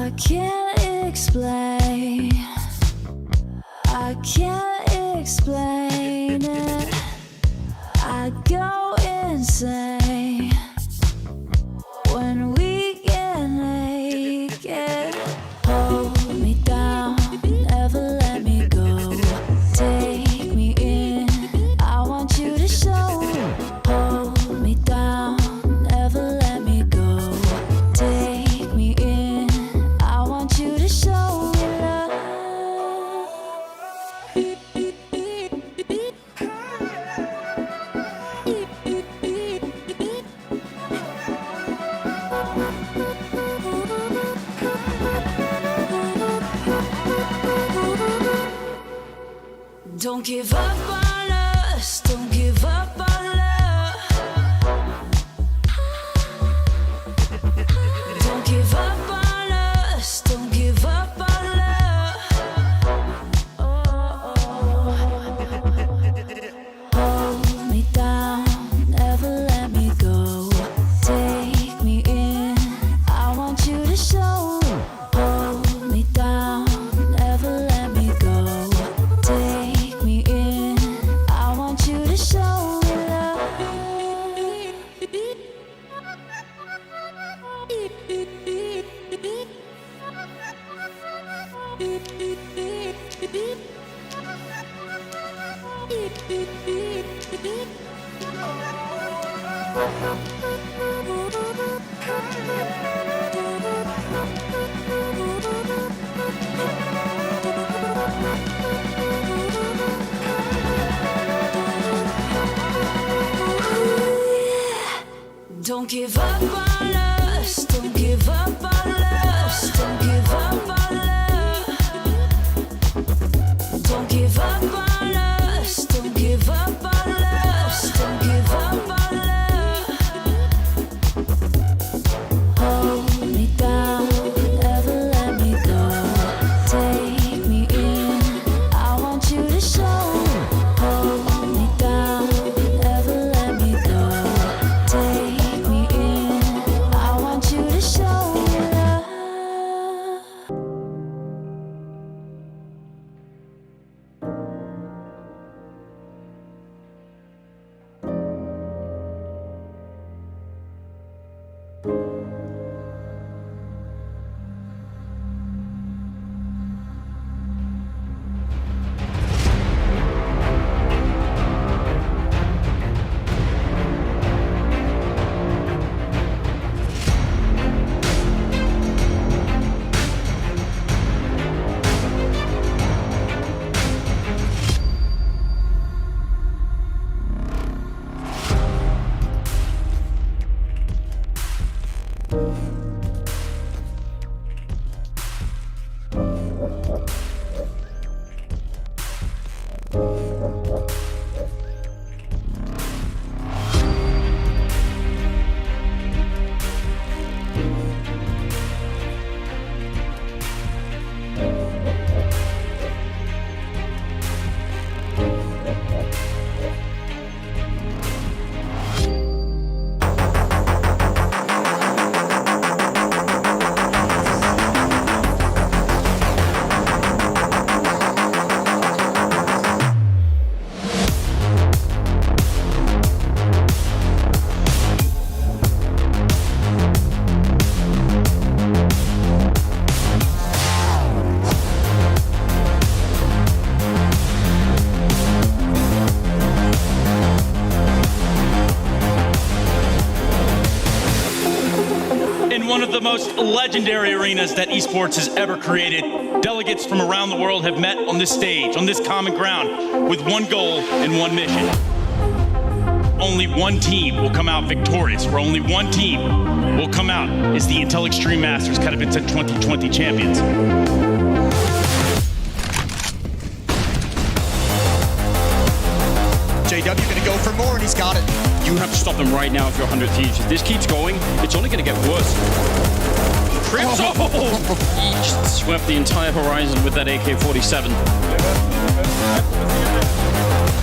I can't explain. I can't explain it. I go insane when we get naked. Hold me down, never let me go. Take me in, I want you to show. Hold me down, never let me go. Take me in, I want you to show me love. Don't give up on us, don't give up on love. Don't give up on us, don't give up on love. Hold me down, never let me go. Take me in, I want you to show. Hold me down, never let me go. Take me in, I want you to show me love. Don't give up on us, don't give up on us, don't give up on love. Don't give up on us, don't give up on us, don't give up on love. Hold me down, never let me go. Take me in, I want you to show. Hold me down, never let me go. Take me in, I want you to show me love. In one of the most legendary arenas that esports has ever created, delegates from around the world have met on this stage, on this common ground, with one goal and one mission. Only one team will come out victorious, or only one team will come out as the Intel Extreme Masters Katowice 2020 champions. JW gonna go for more, and he's got it. You have to stop them right now if you're 100 Thieves. If this keeps going, it's only going to get worse. Trips he just swept the entire horizon with that AK-47.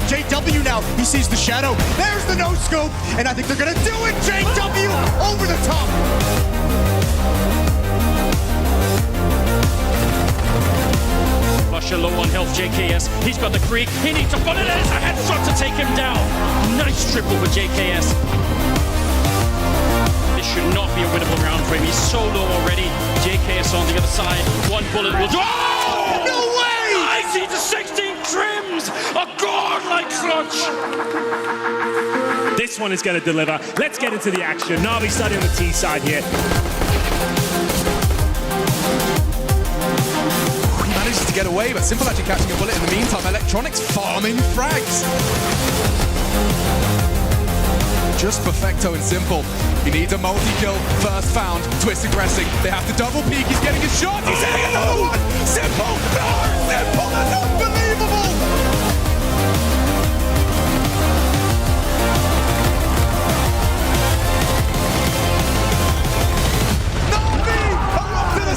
JW now, he sees the shadow. There's the no-scope, and I think they're gonna do it. JW over the top. of JKS. He's got the creek. He needs a bullet. There's a headshot to take him down. Nice triple for JKS. This should not be a winnable round for him. He's so low already. JKS on the other side. One bullet will do. Oh! No way! 90 to 16 trims. A godlike clutch. This one is going to deliver. Let's get into the action. Na'Vi starting on the T side here. He manages to get away, but Simple actually catching a bullet in the meantime. Electronics farming frags. Just perfecto and Simple. He needs a multi-kill. First found. Twist aggressing. They have to double peek. He's getting a shot. He's hitting another one. Simple. No, Simple. That's unbelievable.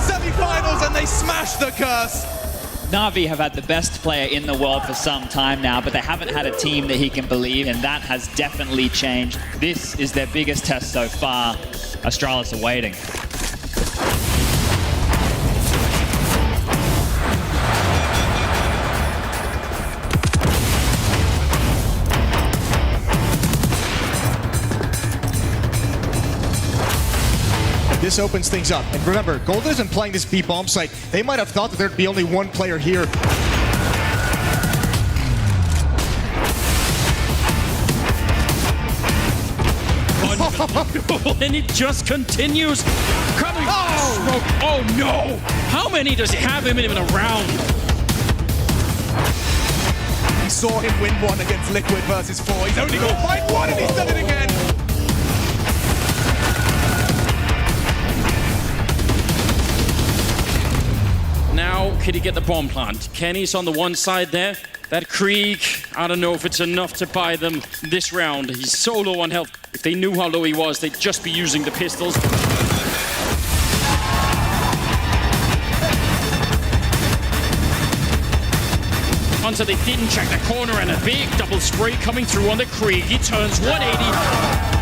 Semi-finals and they smash the curse. Na'Vi have had the best player in the world for some time now, but they haven't had a team that he can believe, and that has definitely changed. This is their biggest test so far. Astralis are waiting. This opens things up. And remember, Gold isn't playing this B bomb site. They might have thought that there'd be only one player here. And it just continues. Coming. Oh no! How many does he have him in a round? We saw him win one against Liquid versus 4. He's only got to fight one and he's done it again. Now, can he get the bomb plant? Kenny's on the one side there. That Krieg, I don't know if it's enough to buy them this round. He's so low on health. If they knew how low he was, they'd just be using the pistols. Until they didn't check the corner, and a big double spray coming through on the Krieg. He turns 180.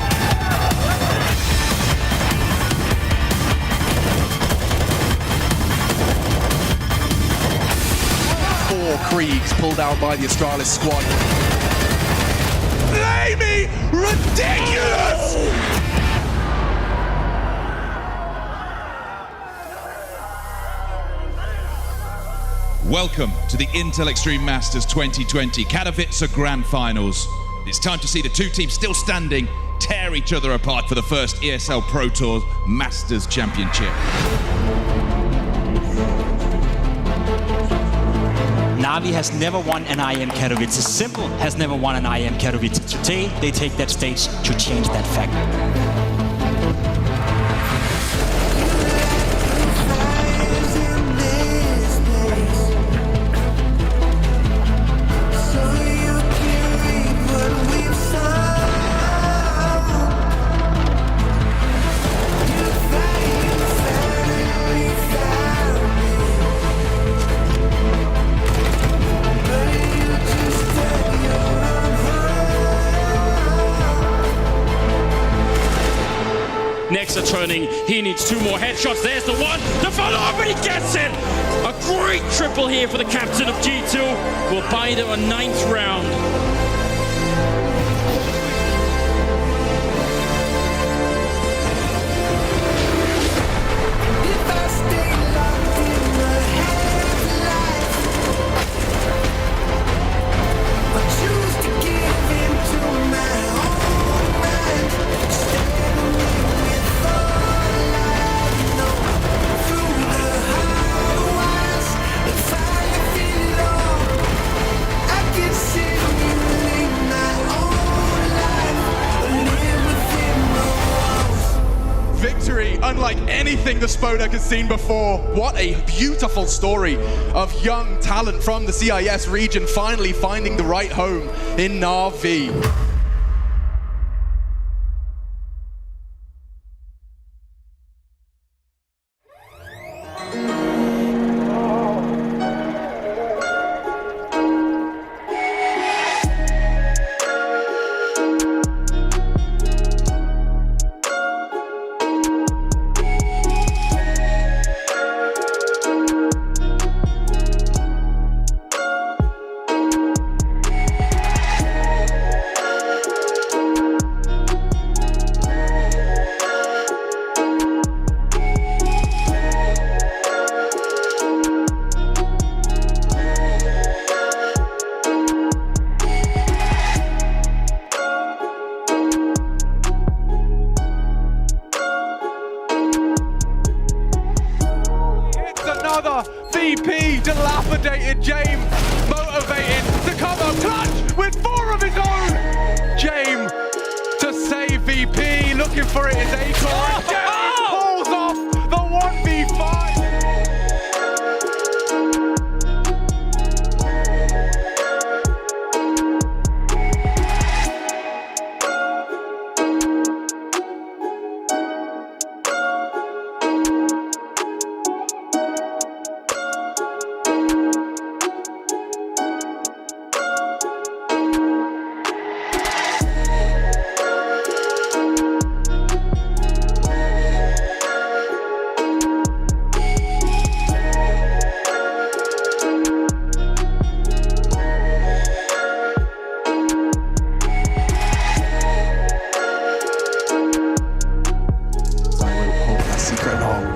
Kriegs pulled out by the Astralis squad. Blamey! Ridiculous! Welcome to the Intel Extreme Masters 2020 Katowice Grand Finals. It's time to see the two teams still standing tear each other apart for the first ESL Pro Tour Masters Championship. Na'Vi has never won an IEM Katowice. Simple has never won an IEM Katowice. Today, they take that stage to change that fact. Nexa turning, he needs 2 more headshots. There's the one, the follow-up, and he gets it! A great triple here for the captain of G2. Will buy them a 9th round. Victory, unlike anything the Spodek has seen before. What a beautiful story of young talent from the CIS region finally finding the right home in Na'Vi. another VP, dilapidated James, motivated to come up clutch with 4 of his own. James to save VP, looking for it is Acorn. James pulls off the 1v5.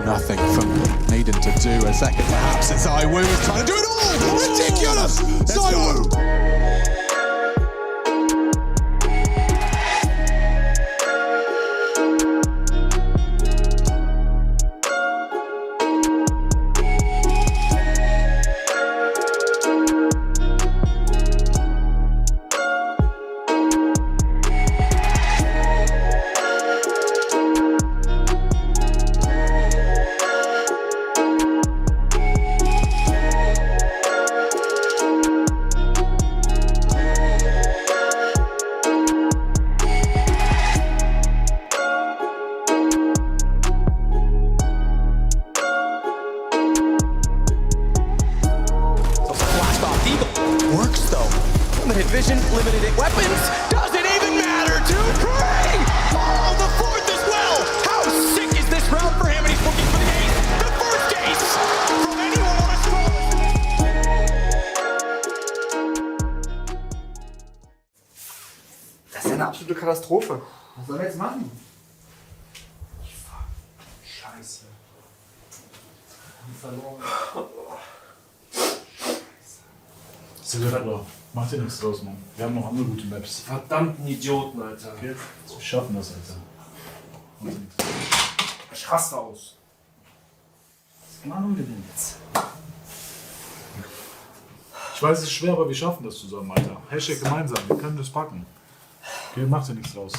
Nothing from Maiden to do. A second, perhaps it's IEM trying to do it all. Ridiculous! IEM. Works though. Limited vision, limited weapons. Doesn't even matter to Prey! Oh, the 4th as well! How sick is this round for him? And he's looking for the ace. The first ace from anyone on a Das ist eine absolute Katastrophe. Was sollen wir jetzt machen? Scheiße. Verloren. Silvera, mach dir nichts draus, Mann. Wir haben noch andere gute Maps. Verdammten Idioten, Alter. Okay? Wir schaffen das, Alter. Ich raste aus. Was machen wir denn jetzt? Ich weiß, es ist schwer, aber wir schaffen das zusammen, Alter. Hashtag gemeinsam, wir können das packen. Okay, mach dir nichts draus.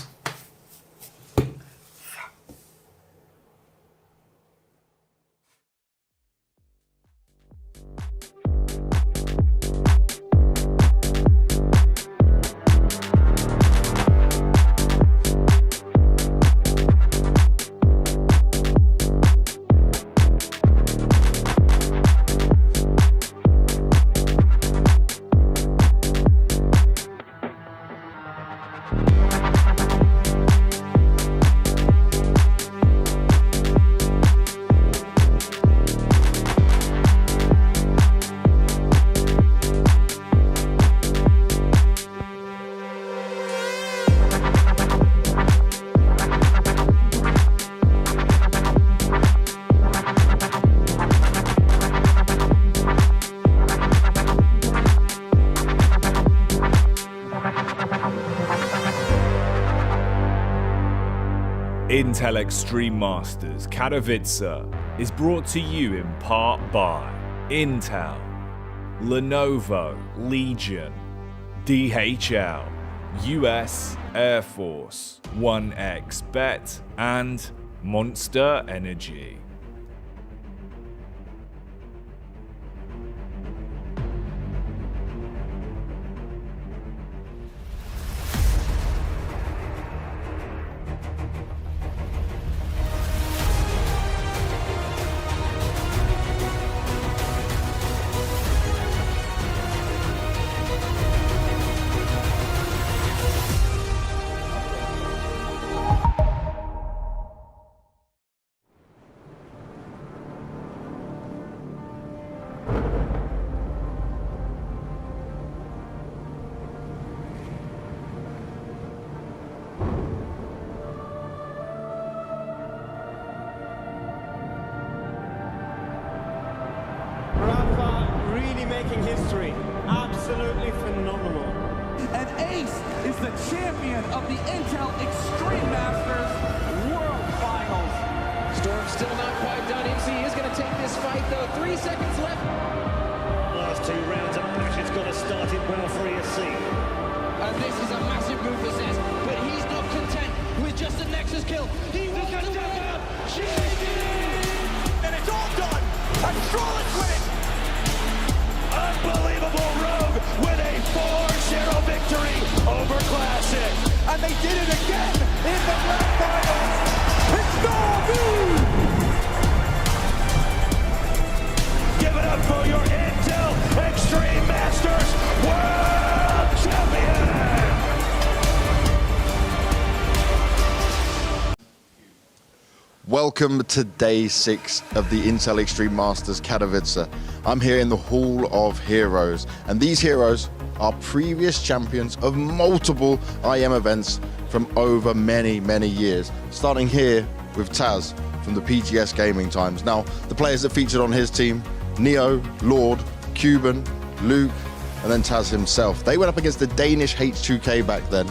Intel Extreme Masters Katowice is brought to you in part by Intel, Lenovo Legion, DHL, US Air Force, 1xBet, and Monster Energy. Making history. Absolutely phenomenal. And Ace is the champion of the Intel Extreme Masters World Finals. Storm still not quite done. MC is going to take this fight, though. 3 seconds left. Last 2 rounds of passion's got to start it well for ESC. And this is a massive move for Zez, but he's not content with just a Nexus kill. He wants to win. And it's all done. And Strolix win. Unbelievable Rogue with a 4-0 victory over Classic. And they did it again in the grand finals. It's Navi! Give it up for your Intel Extreme Masters World Champion! Welcome to day 6 of the Intel Extreme Masters Katowice. I'm here in the Hall of Heroes, and these heroes are previous champions of multiple IEM events from over many, many years. Starting here with Taz from the PGS Gaming Times. Now, the players that featured on his team, Neo, Lord, Cuban, Luke, and then Taz himself. They went up against the Danish H2K back then,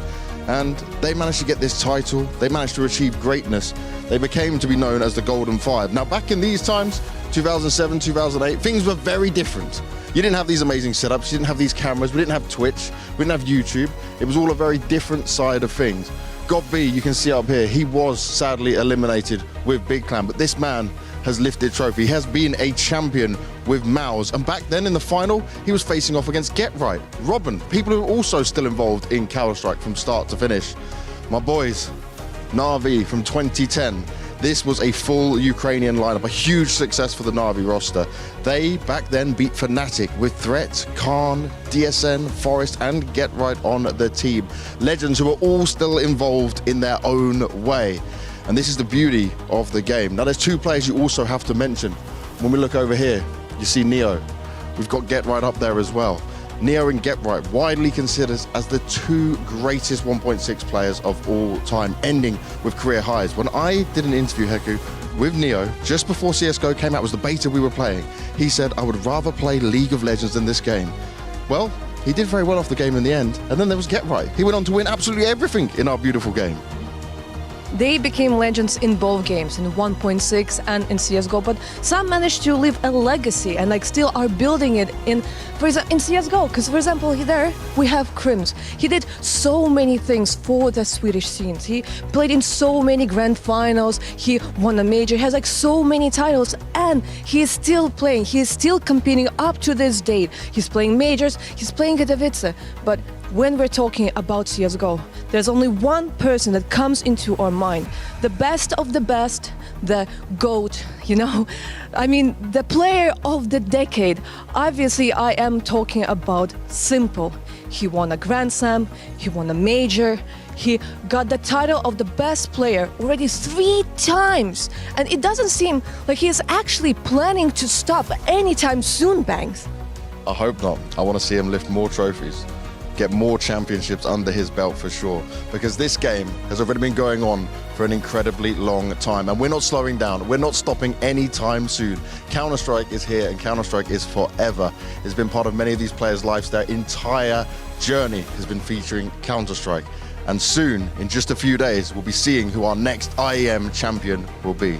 and they managed to get this title. They managed to achieve greatness. They became to be known as the Golden Five. Now, back in these times, 2007, 2008, things were very different. You didn't have these amazing setups, you didn't have these cameras, we didn't have Twitch, we didn't have YouTube. It was all a very different side of things. God B, you can see up here, he was sadly eliminated with Big Clan, but this man has lifted trophy. He has been a champion with Mouse, and back then in the final, he was facing off against Get Right, Robin, people who are also still involved in Counter-Strike from start to finish. My boys, Navi from 2010. This was a full Ukrainian lineup, a huge success for the Navi roster. They, back then, beat Fnatic with Threat, Khan, DSN, Forest, and Get Right on the team. Legends who are all still involved in their own way. And this is the beauty of the game. Now, there's 2 players you also have to mention. When we look over here, you see Neo. We've got Get Right up there as well. Neo and Get Right, widely considered as the 2 greatest 1.6 players of all time, ending with career highs. When I did an interview, Heku, with Neo, just before CSGO came out, was the beta we were playing, he said, I would rather play League of Legends than this game. Well, he did very well off the game in the end, and then there was Get Right. He went on to win absolutely everything in our beautiful game. They became legends in both games, in 1.6 and in CSGO, but some managed to leave a legacy and still are building it in CSGO. Because, for example, there we have Krims. He did so many things for the Swedish scenes. He played in so many grand finals. He won a major. He has so many titles, and he is still playing. He is still competing up to this date. He's playing majors. He's playing Katowice, but when we're talking about CSGO, there's only one person that comes into our mind. The best of the best, the GOAT, I mean, the player of the decade. Obviously, I am talking about Simple. He won a Grand Slam, he won a major, he got the title of the best player already 3 times. And it doesn't seem like he is actually planning to stop anytime soon, Banks. I hope not. I want to see him lift more trophies, get more championships under his belt for sure, because this game has already been going on for an incredibly long time, and we're not slowing down. We're not stopping anytime soon. Counter-Strike is here, and Counter-Strike is forever. It's been part of many of these players' lives. Their entire journey has been featuring Counter-Strike, and soon, in just a few days, we'll be seeing who our next IEM champion will be.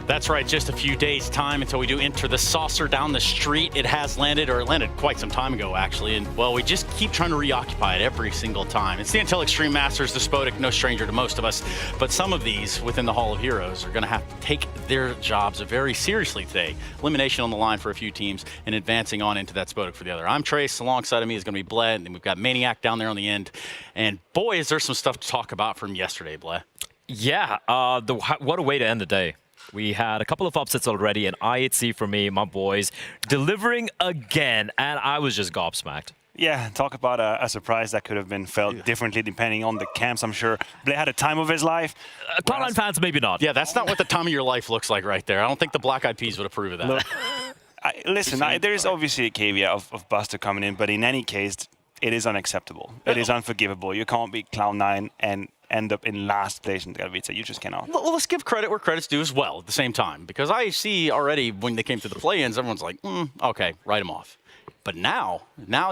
That's right, just a few days' time until we do enter the saucer down the street. It has landed, or it landed quite some time ago, actually. And, well, we just keep trying to reoccupy it every single time. It's the Intel Extreme Masters, the Spodek, no stranger to most of us. But some of these within the Hall of Heroes are going to have to take their jobs very seriously today. Elimination on the line for a few teams and advancing on into that Spodek for the other. I'm Trace. Alongside of me is going to be Bled, and we've got Maniac down there on the end. And, boy, is there some stuff to talk about from yesterday, Bled. Yeah, what a way to end the day. We had a couple of upsets already, and IET for me, my boys, delivering again, and I was just gobsmacked. Yeah, talk about a surprise that could have been felt differently depending on the camps. I'm sure Blay had a time of his life. Cloud9 fans, maybe not. Yeah, that's not what the time of your life looks like right there. I don't think the Black Eyed Peas would approve of that. Look, listen, there is obviously a caveat of Buster coming in, but in any case, it is unacceptable. It is unforgivable. You can't beat Cloud9 and end up in last place in Katowice. You just cannot. Well, let's give credit where credit's due as well at the same time, because I see already when they came to the play-ins, everyone's like, okay, write them off. But now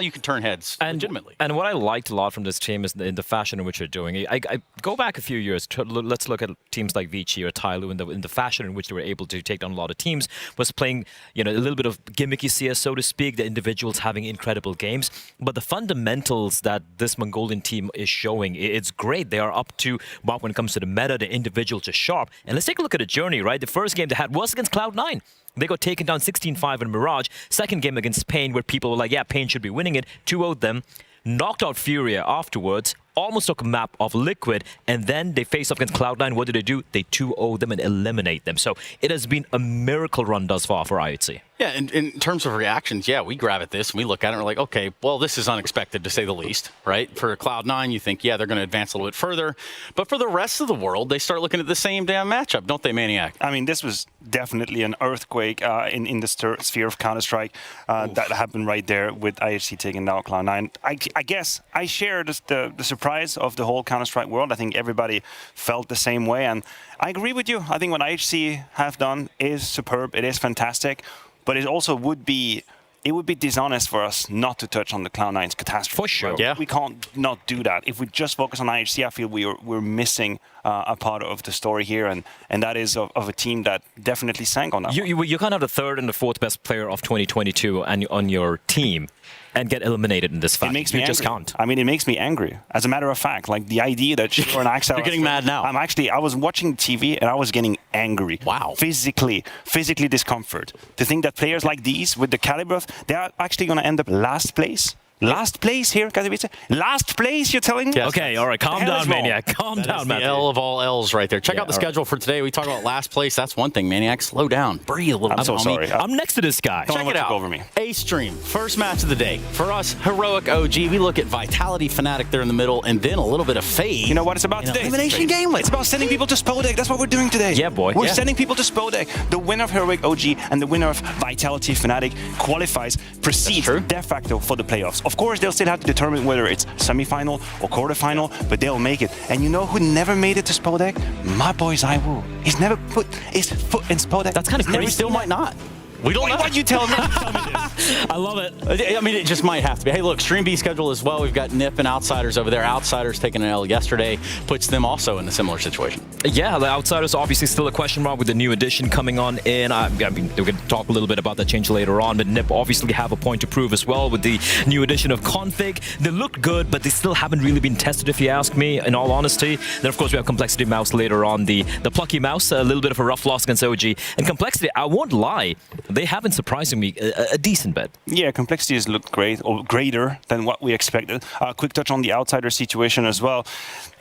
you can turn heads legitimately. And what I liked a lot from this team is in the fashion in which they're doing it. I go back a few years. Let's look at teams like Vici or Tyloo in the fashion in which they were able to take down a lot of teams. Was playing, a little bit of gimmicky CS, so to speak. The individuals having incredible games, but the fundamentals that this Mongolian team is showing, it's great. They are up to mark when it comes to the meta. The individuals are sharp. And let's take a look at the journey. Right, the first game they had was against Cloud9. They got taken down 16-5 in Mirage. Second game against Pain, where people were like, yeah, Pain should be winning it. 2-0'd them. Knocked out Furia afterwards. Almost took a map of Liquid. And then they faced off against Cloud9. What did they do? They 2-0 them and eliminate them. So it has been a miracle run thus far for IET. Yeah, in terms of reactions, yeah, we grab at this and we look at it and we're like, okay, well, this is unexpected to say the least, right? For Cloud9, you think, yeah, they're going to advance a little bit further. But for the rest of the world, they start looking at the same damn matchup, don't they, Maniac? I mean, this was definitely an earthquake in the sphere of Counter-Strike that happened right there with IHC taking down Cloud9. I guess I share the surprise of the whole Counter-Strike world. I think everybody felt the same way. And I agree with you. I think what IHC have done is superb. It is fantastic. But it also would be dishonest for us not to touch on the Cloud9's catastrophe. For sure. Yeah. We can't not do that. If we just focus on IHC, I feel we're missing a part of the story here, and that is of a team that definitely sank on that. You can't have the third and the fourth best player of 2022 on your team and get eliminated in this fight. It makes me angry. just can't. I mean, it makes me angry. As a matter of fact, like the idea that you're an Axel. You're getting mad now. I was watching TV and I was getting angry. Wow. Physically discomfort. To think that players like these, with the caliber of, they are actually going to end up last place. Last place here, Katowice? Last place, you're telling me? Yes. Okay, all right, calm down, Maniac. Calm down, man. The L of all L's right there. Check out the schedule for today. We talk about last place. That's one thing, Maniac. Slow down. Breathe a little bit. I'm so sorry. I'm next to this guy. Check it out. Over me. A-Stream, first match of the day. For us, Heroic OG. We look at Vitality, Fnatic there in the middle, and then a little bit of FaZe. You know what it's about today? Elimination game. It's about sending people to Spodek. That's what we're doing today. Yeah, boy. We're sending people to Spodek. The winner of Heroic OG and the winner of Vitality Fnatic qualifies, proceeds de facto for the playoffs. Of course, they'll still have to determine whether it's semi-final or quarter-final, but they'll make it. And you know who never made it to Spodek? My boy Zaiwu. He's never put his foot in Spodek. That's kind of crazy. He still might not. We don't know. What you tell me? I love it. I mean, it just might have to be. Hey, look, Stream B schedule as well. We've got NiP and Outsiders over there. Outsiders taking an L yesterday puts them also in a similar situation. Yeah, the Outsiders obviously still a question mark with the new edition coming on in. I mean, we're going to talk a little bit about that change later on, but NiP obviously have a point to prove as well with the new edition of Config. They look good, but they still haven't really been tested, if you ask me, in all honesty. Then, of course, we have Complexity Mouse later on, the Plucky Mouse, a little bit of a rough loss against OG. And Complexity, I won't lie, they haven't surprising me a decent bet. Yeah, Complexity has looked great, or greater than what we expected. Quick touch on the Outsider situation as well.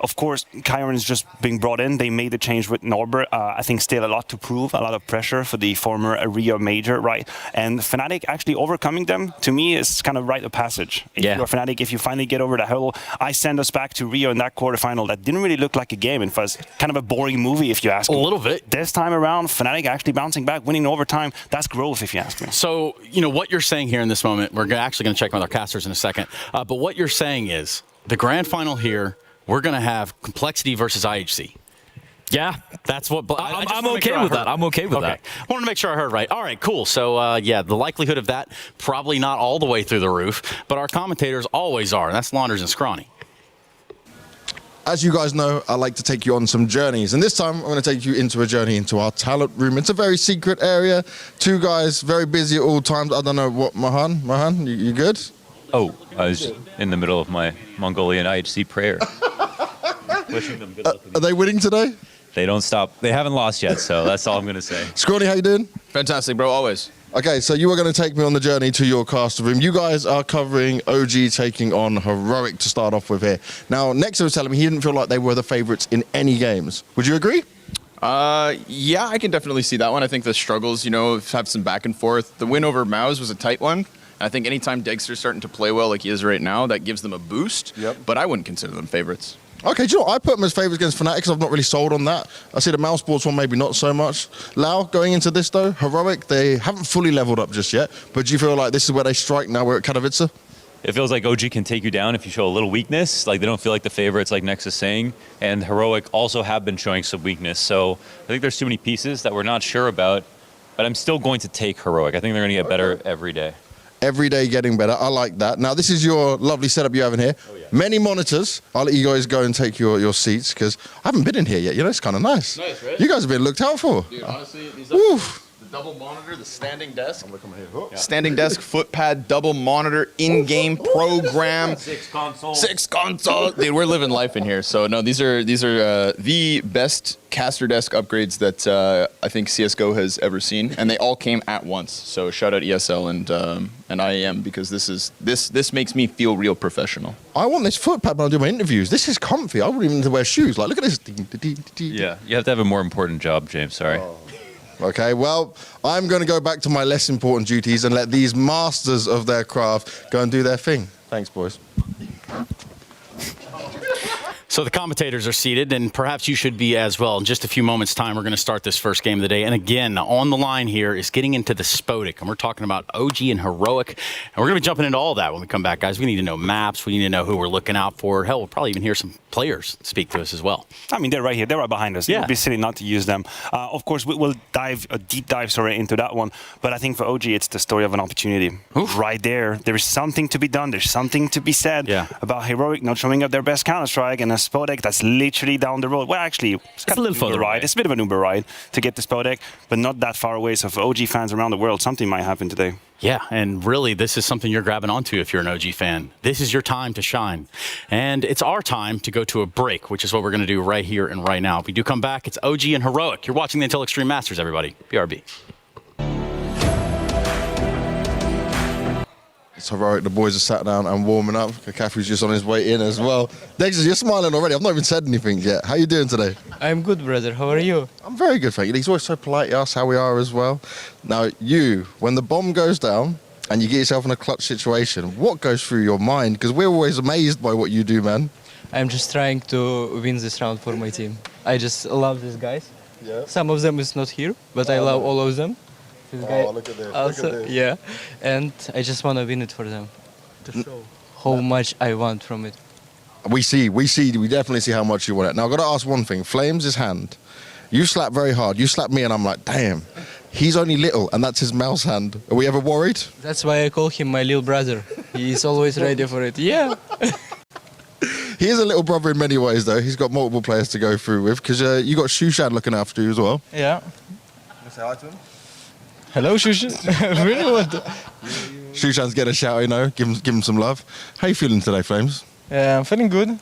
Of course, Kyron's just being brought in. They made the change with Norbert. I think still a lot to prove, a lot of pressure for the former Rio Major, right? And Fnatic actually overcoming them, to me, is kind of rite of passage. If you're Fnatic, if you finally get over the hurdle, I send us back to Rio in that quarterfinal. That didn't really look like a game. It was kind of a boring movie, if you ask me. A little bit. This time around, Fnatic actually bouncing back, winning overtime. That's growth, if you ask me. So, you know, what you're saying here in this moment, we're actually going to check with our casters in a second, but what you're saying is the grand final here, we're going to have Complexity versus IHC. Yeah, that's what. I'm okay with that. I'm okay with that. I wanted to make sure I heard right. All right, cool. So, yeah, the likelihood of that probably not all the way through the roof, but our commentators always are. And that's Launders and Scrawny. As you guys know, I like to take you on some journeys. And this time, I'm going to take you into a journey into our talent room. It's a very secret area. Two guys, very busy at all times. I don't know what, Mahan, you good? Oh, I was in the middle of my Mongolian IHC prayer. Wishing them good luck. Are they winning today? They don't stop. They haven't lost yet, so that's all I'm going to say. Scrawny, how you doing? Fantastic, bro, always. Okay, so you were going to take me on the journey to your caster room. You guys are covering OG taking on Heroic to start off with here. Now, Nexa was telling me he didn't feel like they were the favorites in any games. Would you agree? Yeah, I can definitely see that one. I think the struggles, you know, have some back and forth. The win over Mouse was a tight one. I think anytime Dexter's starting to play well like he is right now, that gives them a boost. Yep. But I wouldn't consider them favorites. Okay, do you know what? I put them as favourites against Fnatic because I've not really sold on that. I see the Mouse Sports one maybe not so much. Lau, going into this though, Heroic, they haven't fully leveled up just yet, but do you feel like this is where they strike now we're at Katowice? It feels like OG can take you down if you show a little weakness. Like they don't feel like the favorites, like Nex is saying. And Heroic also have been showing some weakness. So I think there's too many pieces that we're not sure about, but I'm still going to take Heroic. I think they're going to get better every day. Every day getting better. I like that. Now, this is your lovely setup you have in here. Oh, yeah. Many monitors. I'll let you guys go and take your seats because I haven't been in here yet. You know, it's kind of nice. Nice, right? You guys have been looked out for. Dude, honestly, these are the double monitor, the standing desk. I'm gonna come here. Oh. Standing desk, foot pad, double monitor, in-game program. 6 consoles. 6 consoles. Dude, we're living life in here. So no, these are the best caster desk upgrades that I think CSGO has ever seen, and they all came at once. So shout out ESL and IEM because this makes me feel real professional. I want this foot pad when I do my interviews. This is comfy. I wouldn't even need to wear shoes. Like, look at this. Yeah, you have to have a more important job, James. Sorry. Oh. Okay, well, I'm going to go back to my less important duties and let these masters of their craft go and do their thing. Thanks, boys. So the commentators are seated, and perhaps you should be as well. In just a few moments' time, we're going to start this first game of the day. And again, on the line here is getting into the Spodek, and we're talking about OG and Heroic. And we're going to be jumping into all that when we come back, guys. We need to know maps. We need to know who we're looking out for. Hell, we'll probably even hear some players speak to us as well. I mean, they're right here. They're right behind us. Yeah. It would be silly not to use them. Of course, we'll dive a deep dive into that one. But I think for OG, it's the story of an opportunity. Oof. Right there. There is something to be done. There's something to be said about Heroic not showing up their best Counter-Strike and a Spodek that's literally down the road. Well, actually, it's a little further ride. away. It's a bit of an Uber ride to get to Spodek, but not that far away. So for OG fans around the world, something might happen today. Yeah, and really, this is something you're grabbing onto if you're an OG fan. This is your time to shine. And it's our time to go to a break, which is what we're going to do right here and right now. If we do come back, it's OG and Heroic. You're watching the Intel Extreme Masters, everybody. BRB. It's Heroic. The boys are sat down and warming up. Katowice just on his way in as well. Dexter, you're smiling already. I've not even said anything yet. How you doing today? I'm good, brother. How are you? I'm very good, thank you. He's always so polite. He asks how we are as well. Now, when the bomb goes down and you get yourself in a clutch situation, what goes through your mind? Because we're always amazed by what you do, man. I'm just trying to win this round for my team. I just love these guys. Yeah. Some of them is not here, but I love all of them. This guy look at this. also, look at this. yeah. And I just want to win it for them. To show how much I want from it. We definitely see how much you want it. Now, I've got to ask one thing. Flames' hand. You slap very hard. You slap me and I'm like, damn. He's only little and that's his mouse hand. Are we ever worried? That's why I call him my little brother. He's always ready for it. Yeah. He is a little brother in many ways, though. He's got multiple players to go through with because you got Shushan looking after you as well. Yeah. Say hi to him. Hello, Shushan. Really want to... Shushan's getting a shout, you know. Give him some love. How you feeling today, Flames? I'm feeling good.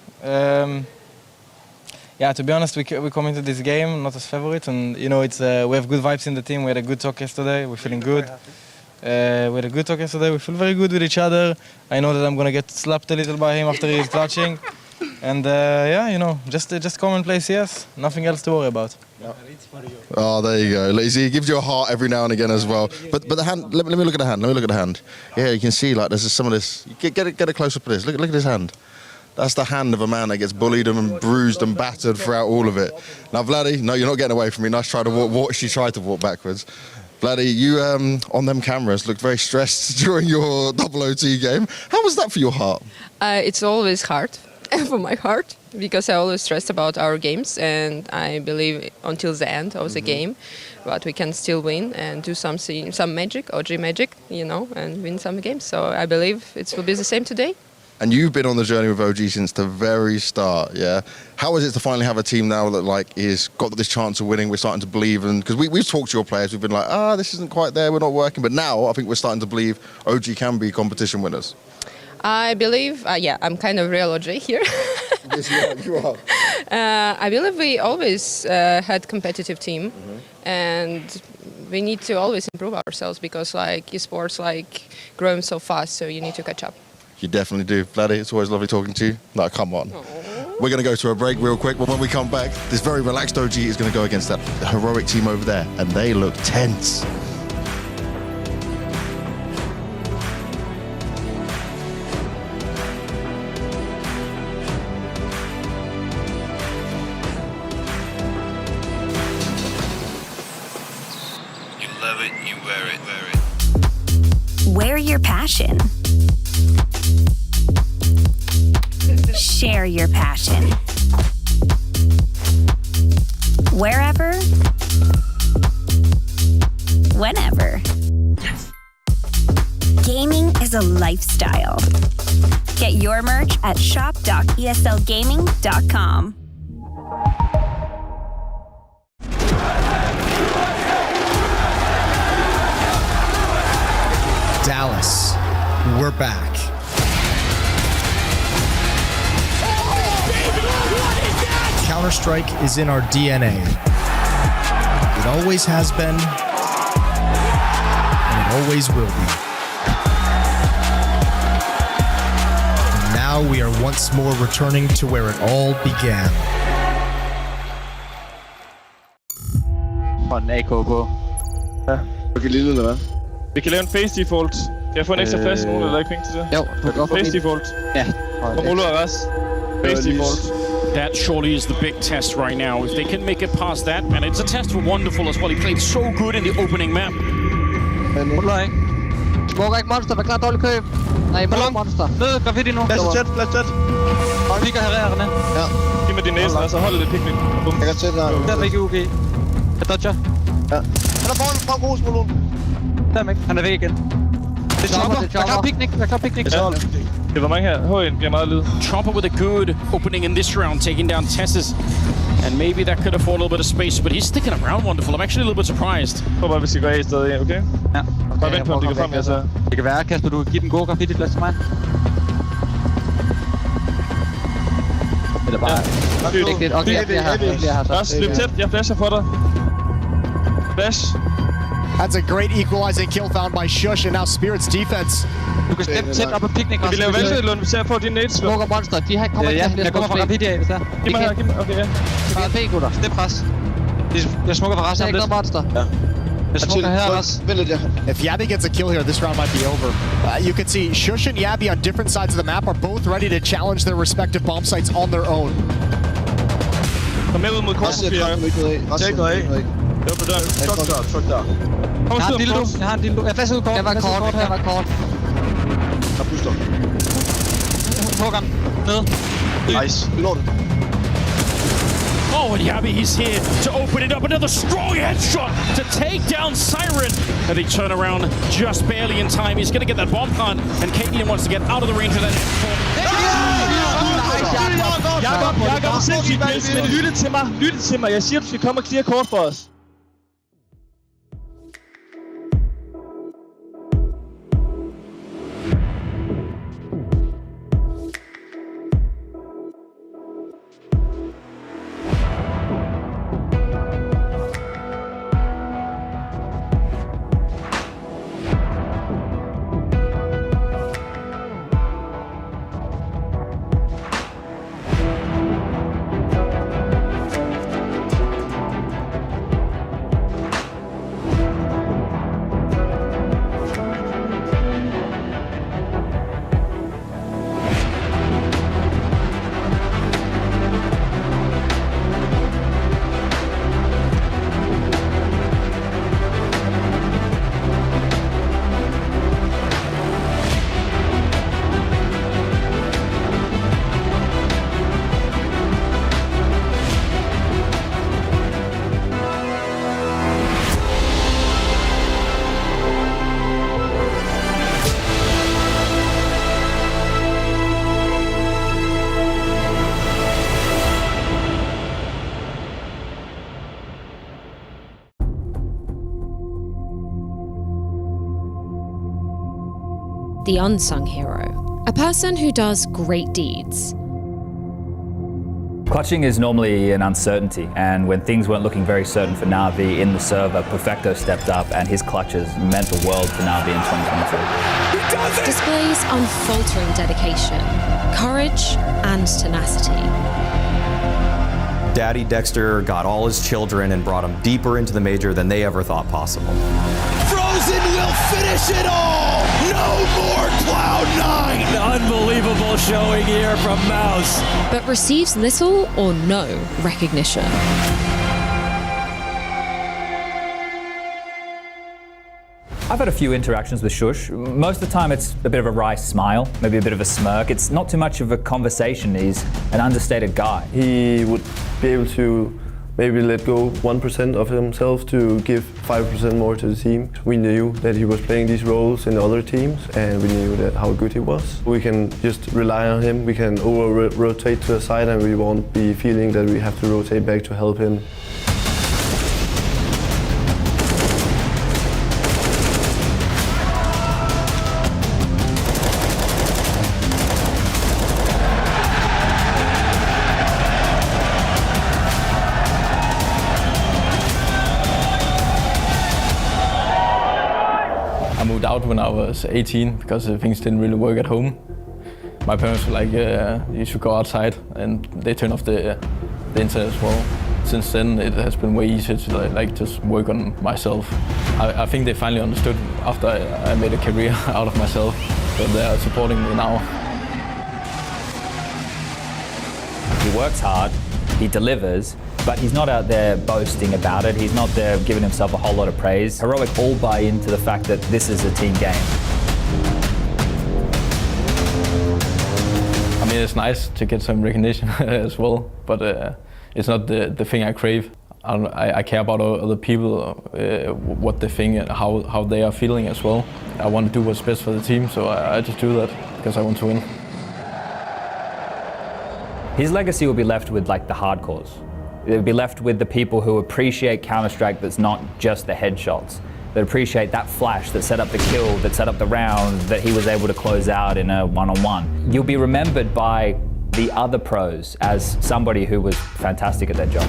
Yeah, to be honest, we come into this game not as favorite, and you know we have good vibes in the team. We had a good talk yesterday. We're feeling good. We had a good talk yesterday. We feel very good with each other. I know that I'm gonna get slapped a little by him after he's clutching, and yeah, you know, just come and play CS. Nothing else to worry about. Yep. Oh, there you go. He gives you a heart every now and again as well. But the hand. Let me look at the hand. Let me look at the hand. Yeah, you can see like there's some of this. Get a close up of this. Look at his hand. That's the hand of a man that gets bullied and bruised and battered throughout all of it. Now, Vladdy, no, you're not getting away from me. Nice try to walk. She tried to walk backwards. Vladdy, you on them cameras looked very stressed during your OOT game. How was that for your heart? It's always hard for my heart because I always stressed about our games, and I believe until the end of the game, but we can still win and do some magic, OG magic, you know, and win some games. So I believe it will be the same today. And you've been on the journey with OG since the very start, yeah? How is it to finally have a team now that is got this chance of winning? We're starting to believe, and because we've talked to your players, we've been like, this isn't quite there, we're not working. But now I think we're starting to believe OG can be competition winners. I believe, yeah, I'm kind of real OG here. Yes, you are. I believe we always had competitive team, and we need to always improve ourselves because like esports growing so fast, so you need to catch up. You definitely do. Vladdy, it's always lovely talking to you. No, come on. Aww. We're going to go to a break real quick, but when we come back, this very relaxed OG is going to go against that heroic team over there, and they look tense. You love it, you wear it. Wear your passion. Share your passion. Wherever, whenever. Gaming is a lifestyle. Get your merch at shop.eslgaming.com. Dallas, we're back. Counter-Strike is in our DNA. It always has been, and it always will be. And now we are once more returning to where it all began. Og en AK på. Ja. Okay, lille eller hvad? Vi kan lave en face default. Kan jeg få en ekstra flash? Nogen der ikke penge til det? Jo, du kan godt få face default. Ja. Og ruller og ras. Face default. That surely is the big test right now. If they can make it past that, and it's a test for Wonderful as well. He played so good in the opening map. Ruller ikke. Smoker ikke monster, vær klar dårlig køb. Nej, monster. Ned, graffiti nu. Flash tæt, flash tæt. Pikker herrerne. Ja. Giv mig din næse, og så hold lidt picnic. Jeg kan tæt der. Der er ikke UG. Jeg dodger. Ja. Han er foran god smule. Der er ikke. Han er væk igen. Det er chopper. Jeg kan picnic. Det var mange her. Højen bliver meget lyd. Chopper with a good opening in this round, taking down Tessus. And maybe that could afford a little bit of space, but he's sticking around Wonderful. I'm actually a little bit surprised. Jeg tror bare, vi skal gå af i stedet, okay? Ja. Bare vent på, om de kan frem, altså. Det kan være, Kasper, du kan give den gode graffiti-plads til mig. Eller bare... Ja. Okay, jeg har så. Ras, løb tæt. Jeg flasher for dig. Flash. That's a great equalizing kill found by Shush, and now Spirit's defense. Du kan steppe tæt op ad picnic. Vi laver valgselund, hvis jeg får din nades. Smoker monster, de her kommer ikke til at... Jeg kommer fra graffiti af, hvis der. Giv mig her, giv mig. Okay, ja. Det er gutter. Step pres. Jeg smoker fra resten af lidt. Monster. Ja. Jeg smoker her også. If Yabby gets a kill here, this round might be over. You can see Shush and Yabby on different sides of the map are both ready to challenge their respective bomb sites on their own. Kom med ud mod kortpapiret. Tag noget af. Det var på døren. Tryk der. Jeg har en dildo. Jeg flasher ud kort. Jeg var kort. Jeg puster. Håkan. Ned. Nice. Lort. Oh, and Yabby, he's here to open it up. Another strong headshot to take down Siren. And they turn around just barely in time. He's going to get that bomb plant. And Caitlyn wants to get out of the range of that M4. Jakob, sindssygt pisse, men lytte til mig. Jeg siger, du skal komme og clear kort for os. The unsung hero, a person who does great deeds. Clutching is normally an uncertainty, and when things weren't looking very certain for Na'Vi in the server, Perfecto stepped up and his clutches meant the world for Na'Vi in 2022. Displays unfaltering dedication, courage and tenacity. Daddy Dexter got all his children and brought them deeper into the major than they ever thought possible. Frozen will finish it all! No more Cloud9! Unbelievable showing here from Mouse. But receives little or no recognition. I've had a few interactions with Shush. Most of the time it's a bit of a wry smile, maybe a bit of a smirk. It's not too much of a conversation. He's an understated guy. He would be able to maybe let go 1% of himself to give 5% more to the team. We knew that he was playing these roles in other teams and we knew that how good he was. We can just rely on him, we can rotate to the side and we won't be feeling that we have to rotate back to help him. I moved out when I was 18 because things didn't really work at home. My parents were like, you should go outside, and they turned off the internet as well. Since then, it has been way easier to just work on myself. I think they finally understood after I made a career out of myself, but they are supporting me now. He works hard, he delivers, but he's not out there boasting about it. He's not there giving himself a whole lot of praise. Heroic all buy into the fact that this is a team game. I mean, it's nice to get some recognition as well, but it's not the thing I crave. I care about other people, what they think and how they are feeling as well. I want to do what's best for the team, so I just do that because I want to win. His legacy will be left with like the hardcores. It'll be left with the people who appreciate Counter-Strike that's not just the headshots, that appreciate that flash that set up the kill, that set up the round, that he was able to close out in a one-on-one. You'll be remembered by the other pros as somebody who was fantastic at their job.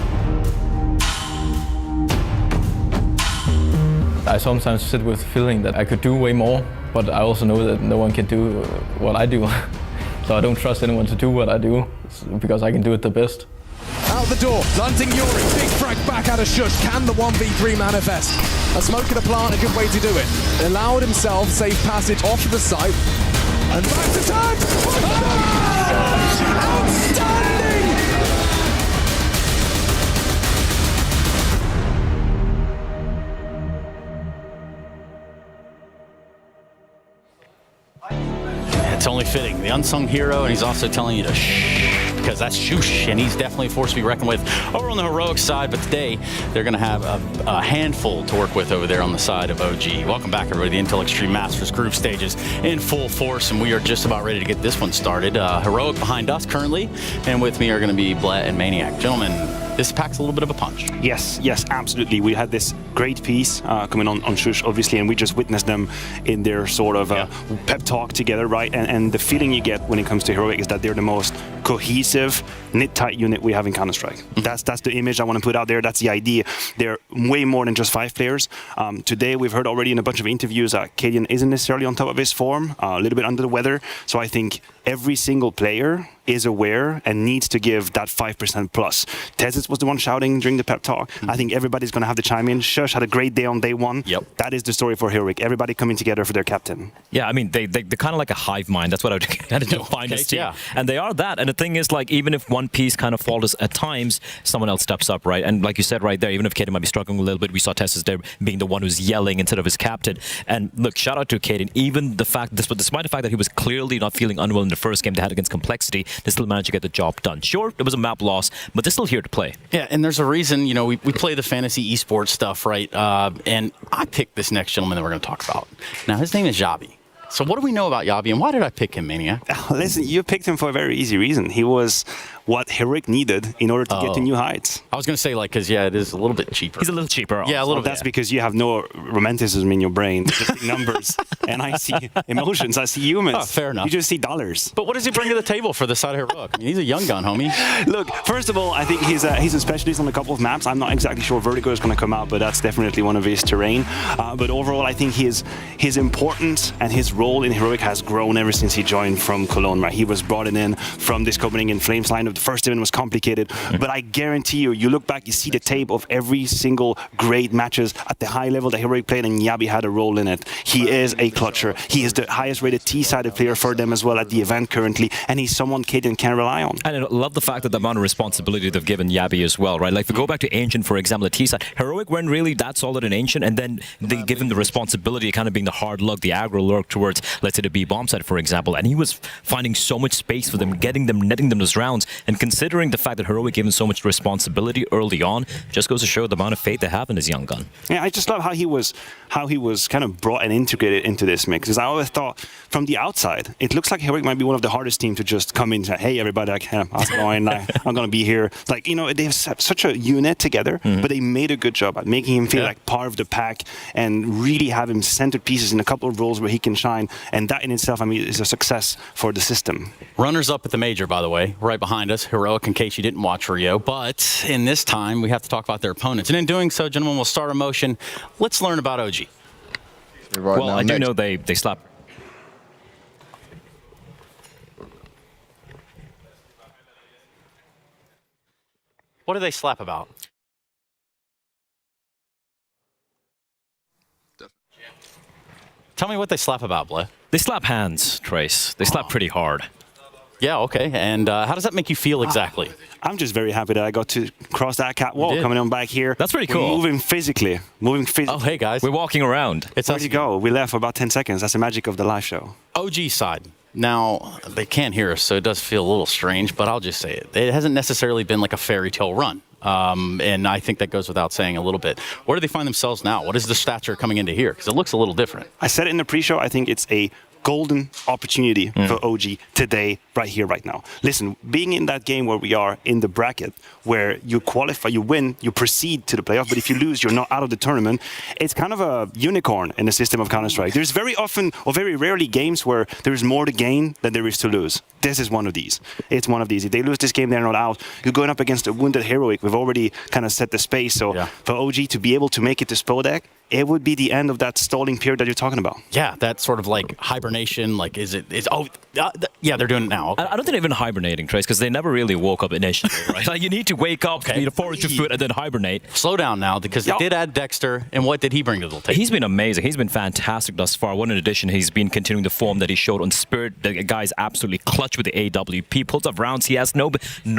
I sometimes sit with the feeling that I could do way more, but I also know that no one can do what I do. So I don't trust anyone to do what I do, because I can do it the best. Out the door, Lunting Yuri, big frag back out of Shush. Can the 1v3 manifest? A smoke and a plant, a good way to do it. Allowed himself safe passage off to the site. And back to tag! Outstanding! It's only fitting. The unsung hero, and he's also telling you to shh, because that's Shush, and he's definitely a force to be reckoned with over on the Heroic side, but today they're going to have a handful to work with over there on the side of OG. Welcome back, everybody. The Intel Extreme Masters group stages in full force, and we are just about ready to get this one started. Heroic behind us currently, and with me are going to be Blet and Maniac. Gentlemen, this packs a little bit of a punch. Yes, absolutely. We had this great piece coming on Shush, obviously, and we just witnessed them in their sort of pep talk together, right? And the feeling you get when it comes to Heroic is that they're the most cohesive, knit-tight unit we have in Counter-Strike. That's the image I want to put out there. That's the idea. They're way more than just 5 players. Today, we've heard already in a bunch of interviews that Cadian isn't necessarily on top of his form, a little bit under the weather. So I think every single player is aware and needs to give that 5% plus. Tezis was the one shouting during the pep talk. I think everybody's going to have to chime in. Shush had a great day on day one. Yep. That is the story for Heroic. Everybody coming together for their captain. Yeah, I mean, they're kind of like a hive mind. That's what I would define this team. Yeah. And they are that. And the thing is, like, even if one piece kind of falters at times, someone else steps up, right? And like you said right there, even if Kaden might be struggling a little bit, we saw Tezis there being the one who's yelling instead of his captain. And look, shout out to Kaden. Even the fact, despite the fact that he was clearly not feeling unwell in the first game they had against Complexity, they still managed to get the job done. Sure, it was a map loss, but they're still here to play. Yeah, and there's a reason, you know, we play the fantasy esports stuff, right? And I picked this next gentleman that we're going to talk about. Now, his name is Yabi. So what do we know about Yabi, and why did I pick him, Maniac? Listen, you picked him for a very easy reason. He was what Heroic needed in order to get to new heights. I was going to say, like, because, yeah, it is a little bit cheaper. He's a little cheaper. Yeah, a little bit. That's because you have no romanticism in your brain. Just numbers. And I see emotions. I see humans. Oh, fair enough. You just see dollars. But what does he bring to the table for the side of Heroic? I mean, he's a young gun, homie. Look, first of all, I think he's a specialist on a couple of maps. I'm not exactly sure Vertigo is going to come out, but that's definitely one of his terrain. But overall, I think his importance and his role in Heroic has grown ever since he joined from Cologne, right? He was brought in from this Copenhagen Flames lineup. The first event was complicated, but I guarantee you look back, you see the tape of every single great matches at the high level that Heroic played, and Yabi had a role in it. He is a clutcher. He is the highest rated T-sided player for them as well at the event currently, and he's someone Cadian can rely on. And I love the fact that the amount of responsibility they've given Yabi as well, right? Like, if we go back to Ancient, for example, the T-side, Heroic weren't really that solid in Ancient, and then they give him the responsibility of kind of being the hard luck, the aggro lurk towards, let's say, the B bomb side, for example, and he was finding so much space for them, getting them, netting them those rounds. And considering the fact that Heroic gave him so much responsibility early on, just goes to show the amount of faith they have in this young gun. Yeah, I just love how he was kind of brought and integrated into this mix. Because I always thought from the outside, it looks like Heroic might be one of the hardest teams to just come in and say, hey, everybody, how's it going? I'm going to be here. Like, you know, they have such a unit together, but they made a good job at making him feel like part of the pack and really have him centered pieces in a couple of roles where he can shine. And that in itself, I mean, is a success for the system. Runners up at the major, by the way, right behind us, Heroic, in case you didn't watch Rio. But in this time, we have to talk about their opponents. And in doing so, gentlemen, we'll start a motion. Let's learn about OG. Right, well, I do know they slap. What do they slap about? Tell me what they slap about, Bleh. They slap hands, Trace. They slap pretty hard. Yeah, okay. And how does that make you feel exactly? I'm just very happy that I got to cross that catwalk coming on back here. That's pretty cool. We're moving physically. Oh, hey, guys. We're walking around. Where'd you go? We left for about 10 seconds. That's the magic of the live show. OG side. Now, they can't hear us, so it does feel a little strange, but I'll just say it. It hasn't necessarily been like a fairy tale run. And I think that goes without saying a little bit. Where do they find themselves now? What is the stature coming into here? Because it looks a little different. I said it in the pre-show. I think it's a golden opportunity for OG today, right here, right now. Listen, being in that game where we are in the bracket, where you qualify, you win, you proceed to the playoff, but if you lose, you're not out of the tournament. It's kind of a unicorn in the system of Counter-Strike. There's very often, or very rarely, games where there's more to gain than there is to lose. This is one of these. It's one of these. If they lose this game, they're not out. You're going up against a wounded Heroic. We've already kind of set the space. So for OG to be able to make it to Spodek, it would be the end of that stalling period that you're talking about. Yeah, that sort of like hibernation, like yeah, they're doing it now. Okay. I don't think they're even hibernating, Trace, because they never really woke up initially, right? Like, you need to wake up, you need to forage your food, and then hibernate. Slow down now, because they did add Dexter, and what did he bring to the table? He's been amazing. He's been fantastic thus far. One in addition, he's been continuing the form that he showed on Spirit. The guy's absolutely clutch with the AWP. Pulls up rounds. He has no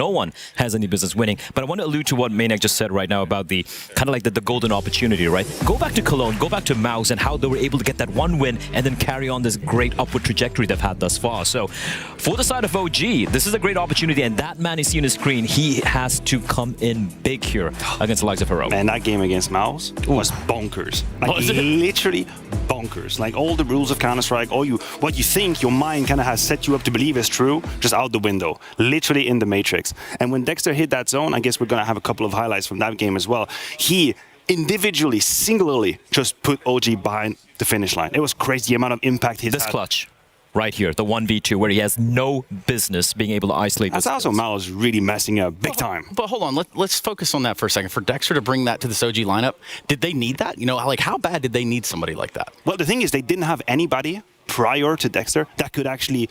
one has any business winning. But I want to allude to what Maniac just said right now about the kind of like the golden opportunity, right? Go back to Cologne, go back to Mouse, and how they were able to get that one win and then carry on this great upward trajectory they've had thus far. So for the side of OG, this is a great opportunity, and that man is seeing the screen. He has to come in big here against the likes of Heroic. Man, that game against Mouse was bonkers. Like, literally bonkers. Like, all the rules of Counter-Strike, what you think your mind kind of has set you up to believe is true, just out the window. Literally in the Matrix. And when Dexter hit that zone, I guess we're going to have a couple of highlights from that game as well. He individually, singularly, just put OG behind the finish line. It was crazy the amount of impact he had. This clutch. Right here, the 1v2, where he has no business being able to isolate. That's also Mal's really messing up big time. But hold on, let's focus on that for a second. For Dexter to bring that to this OG lineup, did they need that? You know, like, how bad did they need somebody like that? Well, the thing is, they didn't have anybody prior to Dexter that could actually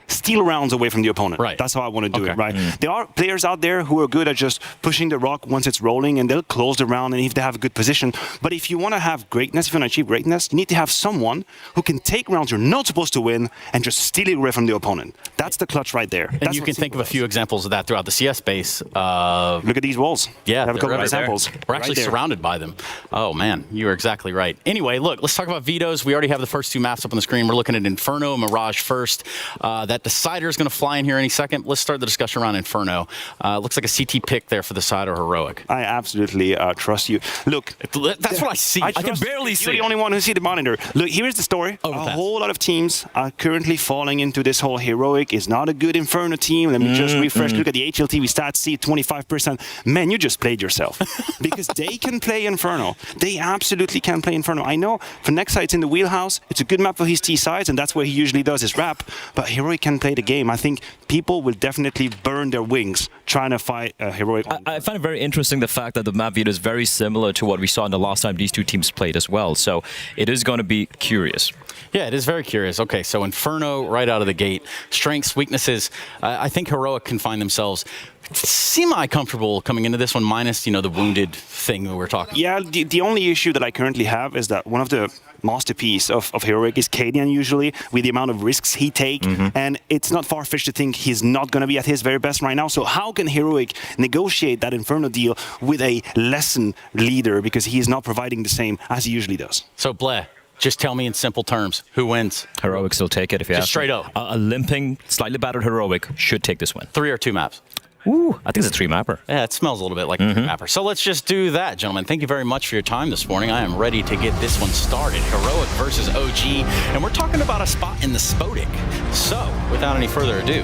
steal rounds away from the opponent. Right. That's how I want to do it, right? There are players out there who are good at just pushing the rock once it's rolling, and they'll close the round, and if they have a good position. But if you want to have greatness, if you want to achieve greatness, you need to have someone who can take rounds you're not supposed to win and just steal it away from the opponent. That's the clutch right there. And you can think of a few examples of that throughout the CS space. Look at these walls. Yeah, we have a couple of examples. We're actually surrounded by them. Oh, man, you're exactly right. Anyway, look, let's talk about vetoes. We already have the first two maps up on the screen. We're looking at Inferno and Mirage first. That Decider is going to fly in here any second. Let's start the discussion around Inferno. Looks like a CT pick there for the side of Heroic. I absolutely trust you. Look, that's what I see. I can barely see. You're the only one who see the monitor. Look, here's the story. A whole lot of teams are currently falling into this whole Heroic is not a good Inferno team. Let me just refresh. Look at the HLTV stats. See 25%. Man, you just played yourself. Because they can play Inferno. They absolutely can play Inferno. I know for Nexa it's in the wheelhouse. It's a good map for his T sides, and that's where he usually does his rap. But Heroic can play the game. I think people will definitely burn their wings trying to fight Heroic. I find it very interesting the fact that the map veto is very similar to what we saw in the last time these two teams played as well. So it is going to be curious. Yeah, it is very curious. Okay, so Inferno right out of the gate. Strengths, weaknesses. I think Heroic can find themselves semi-comfortable coming into this one, minus, the wounded thing that we're talking about. Yeah, the only issue that I currently have is that one of the masterpiece of Heroic is Cadian usually, with the amount of risks he takes, and it's not far-fetched to think he's not going to be at his very best right now. So how can Heroic negotiate that Inferno deal with a lessened leader, because he is not providing the same as he usually does? So Bleh, Just tell me in simple terms, who wins? Heroic still take it if you Just ask straight me. up. A limping, slightly battered Heroic should take this win. 3 or 2 maps? Ooh, I think it's a 3-mapper. Yeah, it smells a little bit like a 3-mapper. So let's just do that, gentlemen. Thank you very much for your time this morning. I am ready to get this one started. Heroic versus OG, and we're talking about a spot in the Spodek. So, without any further ado,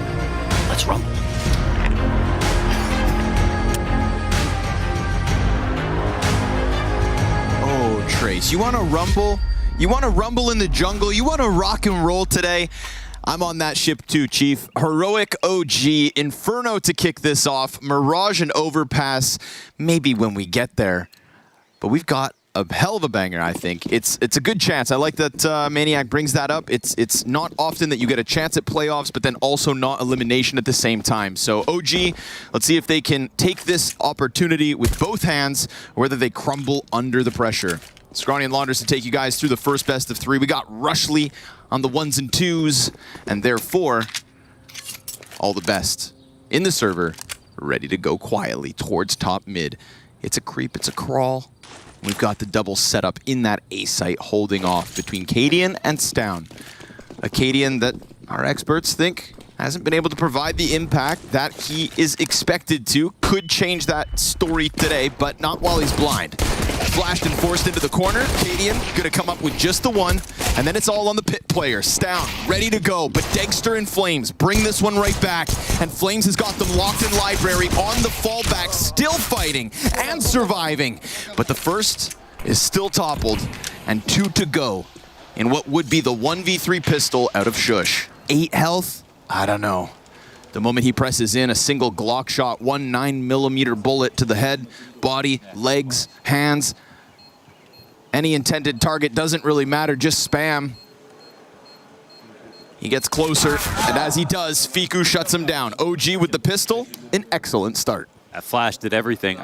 let's rumble. Oh, Trace, you want to rumble? You want to rumble in the jungle? You want to rock and roll today? I'm on that ship too, Chief. Heroic OG, Inferno to kick this off. Mirage and Overpass, maybe when we get there. But we've got a hell of a banger, I think. It's a good chance. I like that Maniac brings that up. It's not often that you get a chance at playoffs, but then also not elimination at the same time. So OG, let's see if they can take this opportunity with both hands, or whether they crumble under the pressure. Scrawny and Launders to take you guys through the first best of 3. We got Rushley on the 1s and 2s, and therefore, all the best in the server, ready to go quietly towards top mid. It's a creep, it's a crawl. We've got the double setup in that A site holding off between Cadian and Stown. A Cadian that our experts think hasn't been able to provide the impact that he is expected to. Could change that story today, but not while he's blind. Flashed and forced into the corner. Cadian gonna come up with just the one, and then it's all on the pit player. Stown ready to go, but Degster and Flames bring this one right back, and Flames has got them locked in library on the fallback, still fighting and surviving. But the first is still toppled, and 2 to go in what would be the 1v3 pistol out of Shush. 8 health? I don't know. The moment he presses in, a single Glock shot, 1 9mm bullet to the head, body, legs, hands. Any intended target doesn't really matter, just spam. He gets closer, and as he does, Fiku shuts him down. OG with the pistol, an excellent start. That Flash did everything.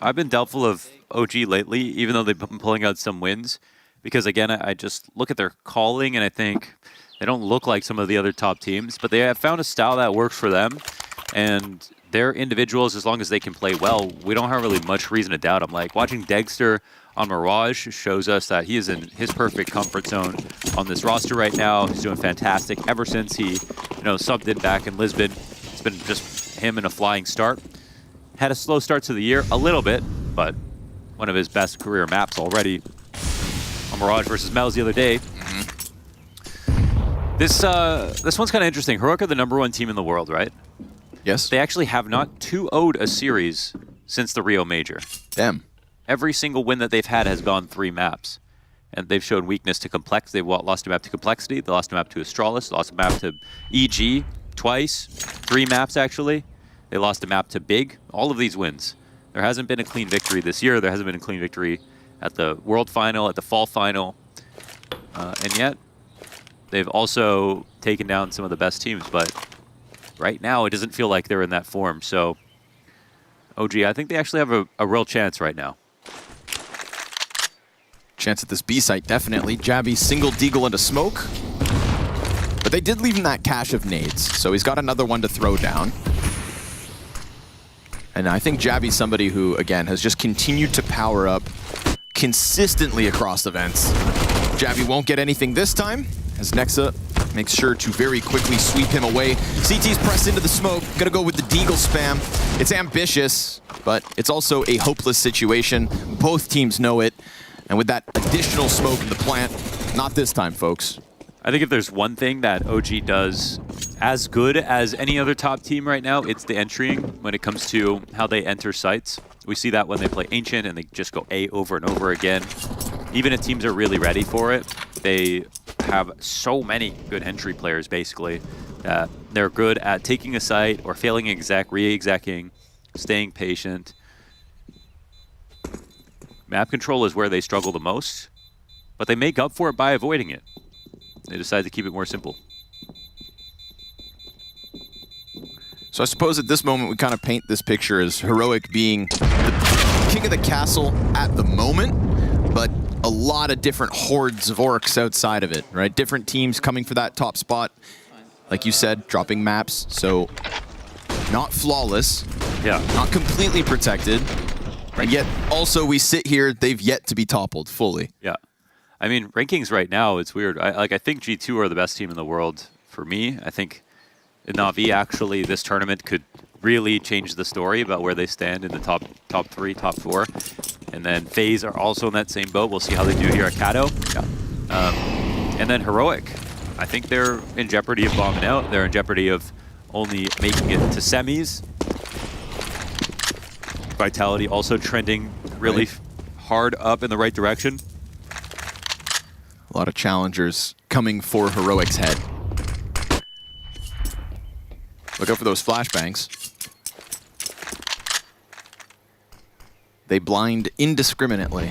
I've been doubtful of OG lately, even though they've been pulling out some wins, because again, I just look at their calling and I think they don't look like some of the other top teams, but they have found a style that works for them, and they're individuals. As long as they can play well, we don't have really much reason to doubt them. Like watching Degster on Mirage shows us that he is in his perfect comfort zone on this roster right now. He's doing fantastic ever since he, subbed in back in Lisbon. It's been just him in a flying start. Had a slow start to the year, a little bit, but one of his best career maps already. On Mirage versus Mel's the other day. This one's kind of interesting. Heroic are the #1 team in the world, right? Yes. They actually have not 2-0'd a series since the Rio Major. Damn. Every single win that they've had has gone 3 maps. And they've shown weakness to Complex. They've lost a map to Complexity. They lost a map to Astralis. Lost a map to EG twice. 3 maps, actually. They lost a map to Big. All of these wins. There hasn't been a clean victory this year. There hasn't been a clean victory at the World Final, at the Fall Final. And yet, they've also taken down some of the best teams. But right now, it doesn't feel like they're in that form. So, OG, I think they actually have a real chance right now. Chance at this B site, definitely. Jabby single deagle into smoke. But they did leave him that cache of nades, so he's got another one to throw down. And I think Jabby's somebody who, again, has just continued to power up consistently across events. Jabby won't get anything this time, as Nexa makes sure to very quickly sweep him away. CT's pressed into the smoke, gonna go with the deagle spam. It's ambitious, but it's also a hopeless situation. Both teams know it. And with that additional smoke in the plant, not this time, folks. I think if there's one thing that OG does as good as any other top team right now, it's the entering when it comes to how they enter sites. We see that when they play Ancient and they just go A over and over again. Even if teams are really ready for it, they have so many good entry players, basically, that they're good at taking a site or failing exec, re-execing, staying patient. Map control is where they struggle the most, but they make up for it by avoiding it. They decide to keep it more simple. So I suppose at this moment we kind of paint this picture as Heroic being the king of the castle at the moment, but a lot of different hordes of orcs outside of it, right? Different teams coming for that top spot. Like you said, dropping maps, so not flawless, not completely protected. And yet, also, we sit here, they've yet to be toppled fully. Yeah. I mean, rankings right now, it's weird. I think G2 are the best team in the world for me. I think Na'Vi actually this tournament could really change the story about where they stand in the top 3, top 4. And then FaZe are also in that same boat. We'll see how they do here at Kato. And then Heroic. I think they're in jeopardy of bombing out. They're in jeopardy of only making it to semis. Vitality also trending really hard up in the right direction. A lot of challengers coming for Heroic's head. Look out for those flashbangs. They blind indiscriminately.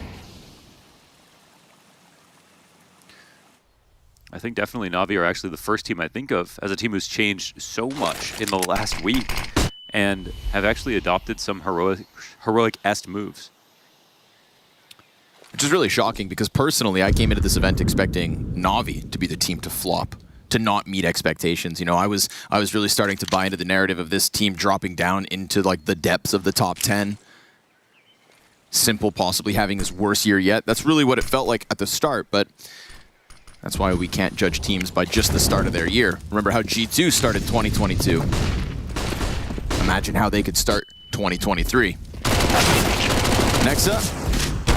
I think definitely Na'Vi are actually the first team I think of as a team who's changed so much in the last week and have actually adopted some heroic-esque moves. Which is really shocking because personally I came into this event expecting Na'Vi to be the team to flop, to not meet expectations. You know, I was really starting to buy into the narrative of this team dropping down into like the depths of the top 10. Simple possibly having his worst year yet. That's really what it felt like at the start, but that's why we can't judge teams by just the start of their year. Remember how G2 started 2022. Imagine how they could start 2023. Next up,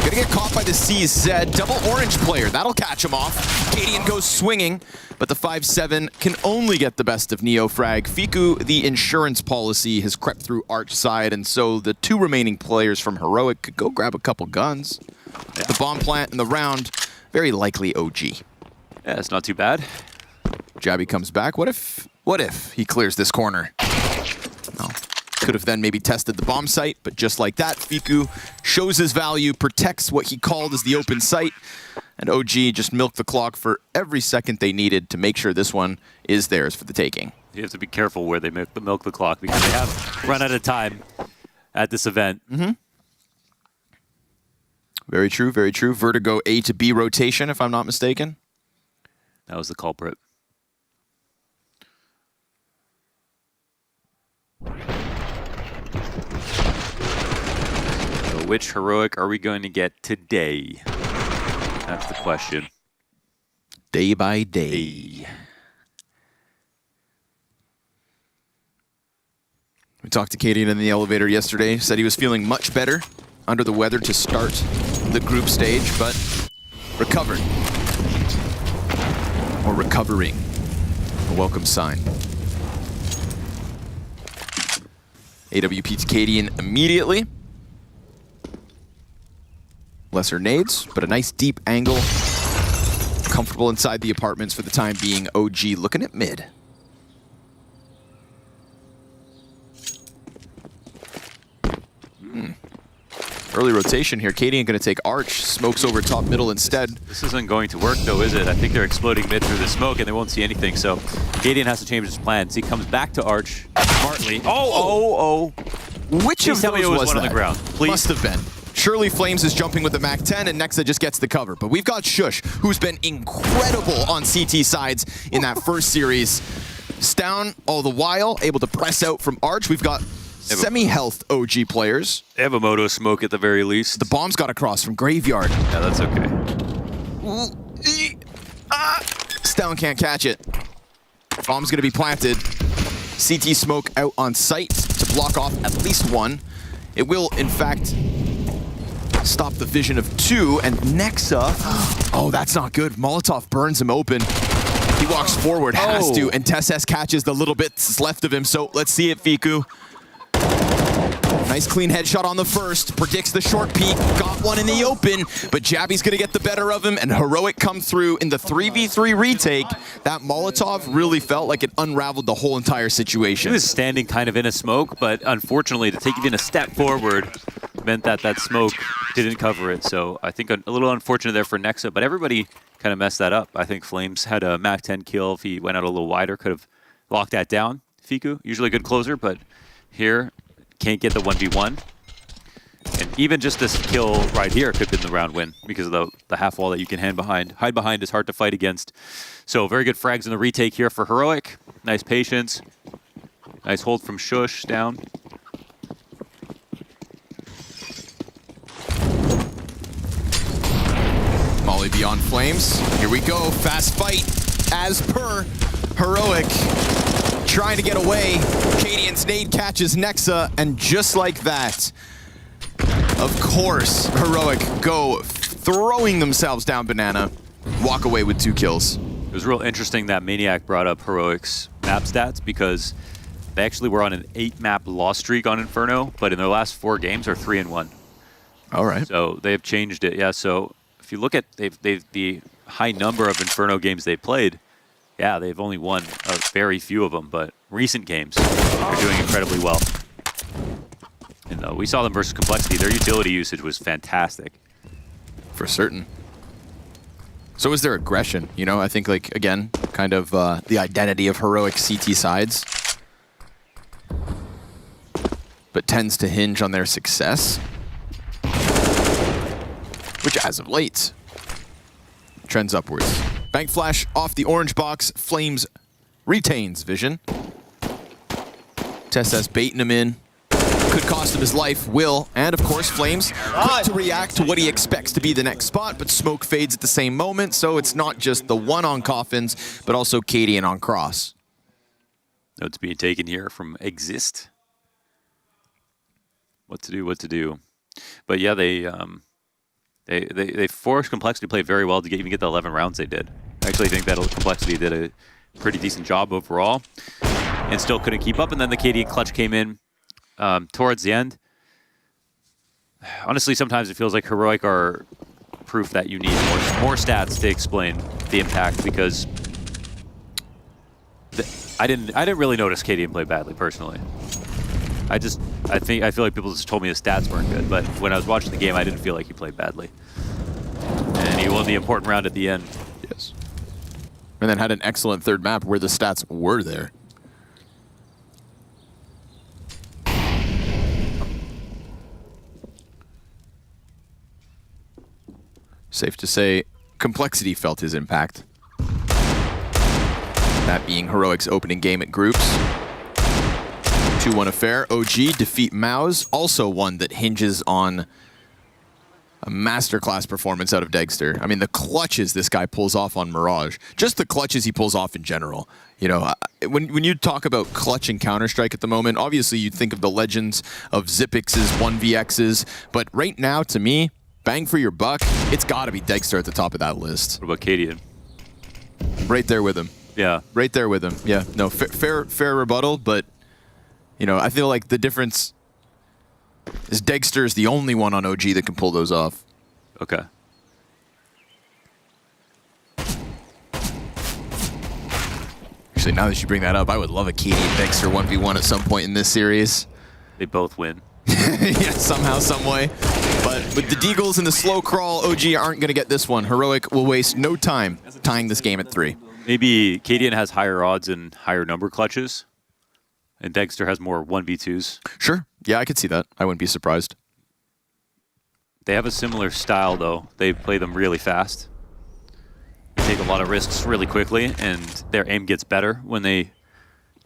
gonna get caught by the CZ. Double orange player, that'll catch him off. Cadian goes swinging, but the 5-7 can only get the best of Neofrag. Fiku, the insurance policy, has crept through Arch side, and so the 2 remaining players from Heroic could go grab a couple guns. The bomb plant in the round, very likely OG. Yeah, it's not too bad. Jabby comes back. What if he clears this corner? No. Could have then maybe tested the bomb site, but just like that, Fiku shows his value, protects what he called as the open site, and OG just milked the clock for every second they needed to make sure this one is theirs for the taking. You have to be careful where they milk the clock because they have run out of time at this event. Very true, very true. Vertigo A to B rotation, if I'm not mistaken. That was the culprit. So which Heroic are we going to get today? That's the question. Day by day. We talked to Cadian in the elevator yesterday. Said he was feeling much better under the weather to start the group stage, but recovered. Or recovering. A welcome sign. AWP to Cadian immediately. Lesser nades, but a nice deep angle. Comfortable inside the apartments for the time being. OG looking at mid. Early rotation here. Cadian going to take Arch. Smokes over top middle instead. This isn't going to work though, is it? I think they're exploding mid through the smoke and they won't see anything. So Cadian has to change his plans. He comes back to Arch smartly. Which of those was one that? on the ground? Please. Must have been. Surely Flames is jumping with the MAC-10 and Nexa just gets the cover. But we've got Shush, who's been incredible on CT sides in that first series. Stown all the while, able to press out from Arch. We've got semi-health OG players. They have a moto smoke at the very least. The bomb's got across from Graveyard. Yeah, that's okay. Stown can't catch it. Bomb's gonna be planted. CT smoke out on site to block off at least one. It will, in fact, stop the vision of 2, and Nexa, oh, that's not good. Molotov burns him open. He walks forward, has to, and Tesses catches the little bits left of him, so let's see it, Fiku. Nice clean headshot on the first, predicts the short peek, got one in the open, but Jabby's gonna get the better of him, and Heroic come through in the 3v3 retake. That Molotov really felt like it unraveled the whole entire situation. He was standing kind of in a smoke, but unfortunately to take even a step forward meant that that smoke didn't cover it. So I think a little unfortunate there for Nexa, but everybody kind of messed that up. I think Flames had a MAC-10 kill. If he went out a little wider, could have locked that down. Fiku, usually a good closer, but here, can't get the 1v1. And even just this kill right here could have been the round win because of the half wall that you can hide behind. Hide behind is hard to fight against. So very good frags in the retake here for Heroic. Nice patience. Nice hold from Shush down. Molly volley beyond Flames. Here we go, fast fight as per Heroic. Trying to get away. Cadian's nade catches Nexa, and just like that, of course, Heroic go throwing themselves down Banana, walk away with 2 kills. It was real interesting that Maniac brought up Heroic's map stats because they actually were on an 8-map loss streak on Inferno, but in their last 4 games are 3-1. All right. So they have changed it, yeah. So if you look at the high number of Inferno games they played, yeah, they've only won a very few of them, but recent games are doing incredibly well. And we saw them versus Complexity. Their utility usage was fantastic. For certain. So is their aggression, you know? I think, like, again, kind of the identity of Heroic CT sides, but tends to hinge on their success, which as of late trends upwards. Bank flash off the orange box. Flames retains vision. Tess baiting him in. Could cost him his life. Will, and of course Flames quick to react to what he expects to be the next spot, but smoke fades at the same moment, so it's not just the one on Coffins, but also Cadian on Cross. Notes being taken here from Exist. What to do. But yeah, they forced Complexity to play very well to even get the 11 rounds they did. I actually think that Complexity did a pretty decent job overall and still couldn't keep up. And then the Cadian clutch came in towards the end. Honestly, sometimes it feels like Heroic are proof that you need more stats to explain the impact, because I didn't really notice Cadian play badly personally. I feel like people just told me his stats weren't good, but when I was watching the game, I didn't feel like he played badly. And he won the important round at the end. Yes. And then had an excellent third map where the stats were there. Safe to say, Complexity felt his impact. That being Heroic's opening game at groups. 2-1 affair. OG defeat Mouse, also one that hinges on a masterclass performance out of Degster. I mean, the clutches this guy pulls off on Mirage, just the clutches he pulls off in general. You know, when you talk about clutch in Counter-Strike at the moment, obviously you'd think of the legends of Zipix's 1vx's, but right now, to me, bang for your buck, it's got to be Degster at the top of that list. What about Cadian? Right there with him. Yeah. Right there with him. Yeah. No, fair rebuttal, but you know, I feel like the difference is Degster is the only one on OG that can pull those off. Okay. Actually, now that you bring that up, I would love a Katie and Degster 1v1 at some point in this series. They both win. Yeah, somehow, some way. But with the Deagles and the slow crawl, OG aren't going to get this one. Heroic will waste no time tying this game at 3. Maybe Cadian has higher odds and higher number clutches, and Degster has more 1v2s. Sure. Yeah, I could see that. I wouldn't be surprised. They have a similar style, though. They play them really fast. They take a lot of risks really quickly, and their aim gets better when they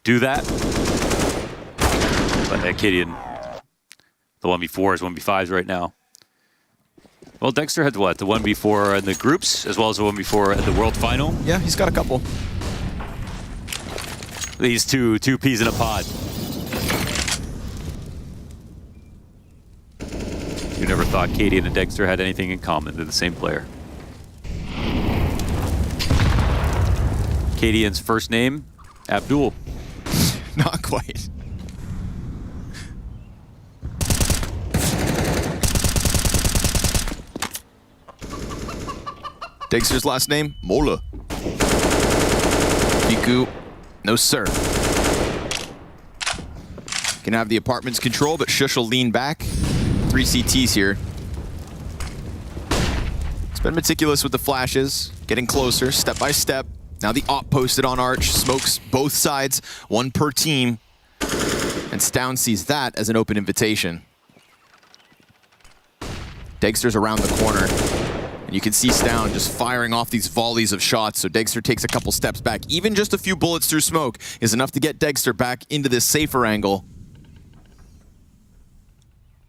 do that. But Cadian, the 1v4s, 1v5s right now. Well, Degster had what? The 1v4 in the groups, as well as the 1v4 at the World Final? Yeah, he's got a couple. These two peas in a pod. You never thought Cadian and Degster had anything in common. They're the same player. Cadian's first name, Abdul. Not quite. Degster's last name, Mola. Biku, no sir. Can have the apartment's control, but Shush will lean back. 3 CTs here. It's been meticulous with the flashes, getting closer, step by step. Now the op posted on Arch, smokes both sides, one per team. And Stown sees that as an open invitation. Degster's around the corner. And you can see Stown just firing off these volleys of shots, so Degster takes a couple steps back. Even just a few bullets through smoke is enough to get Degster back into this safer angle.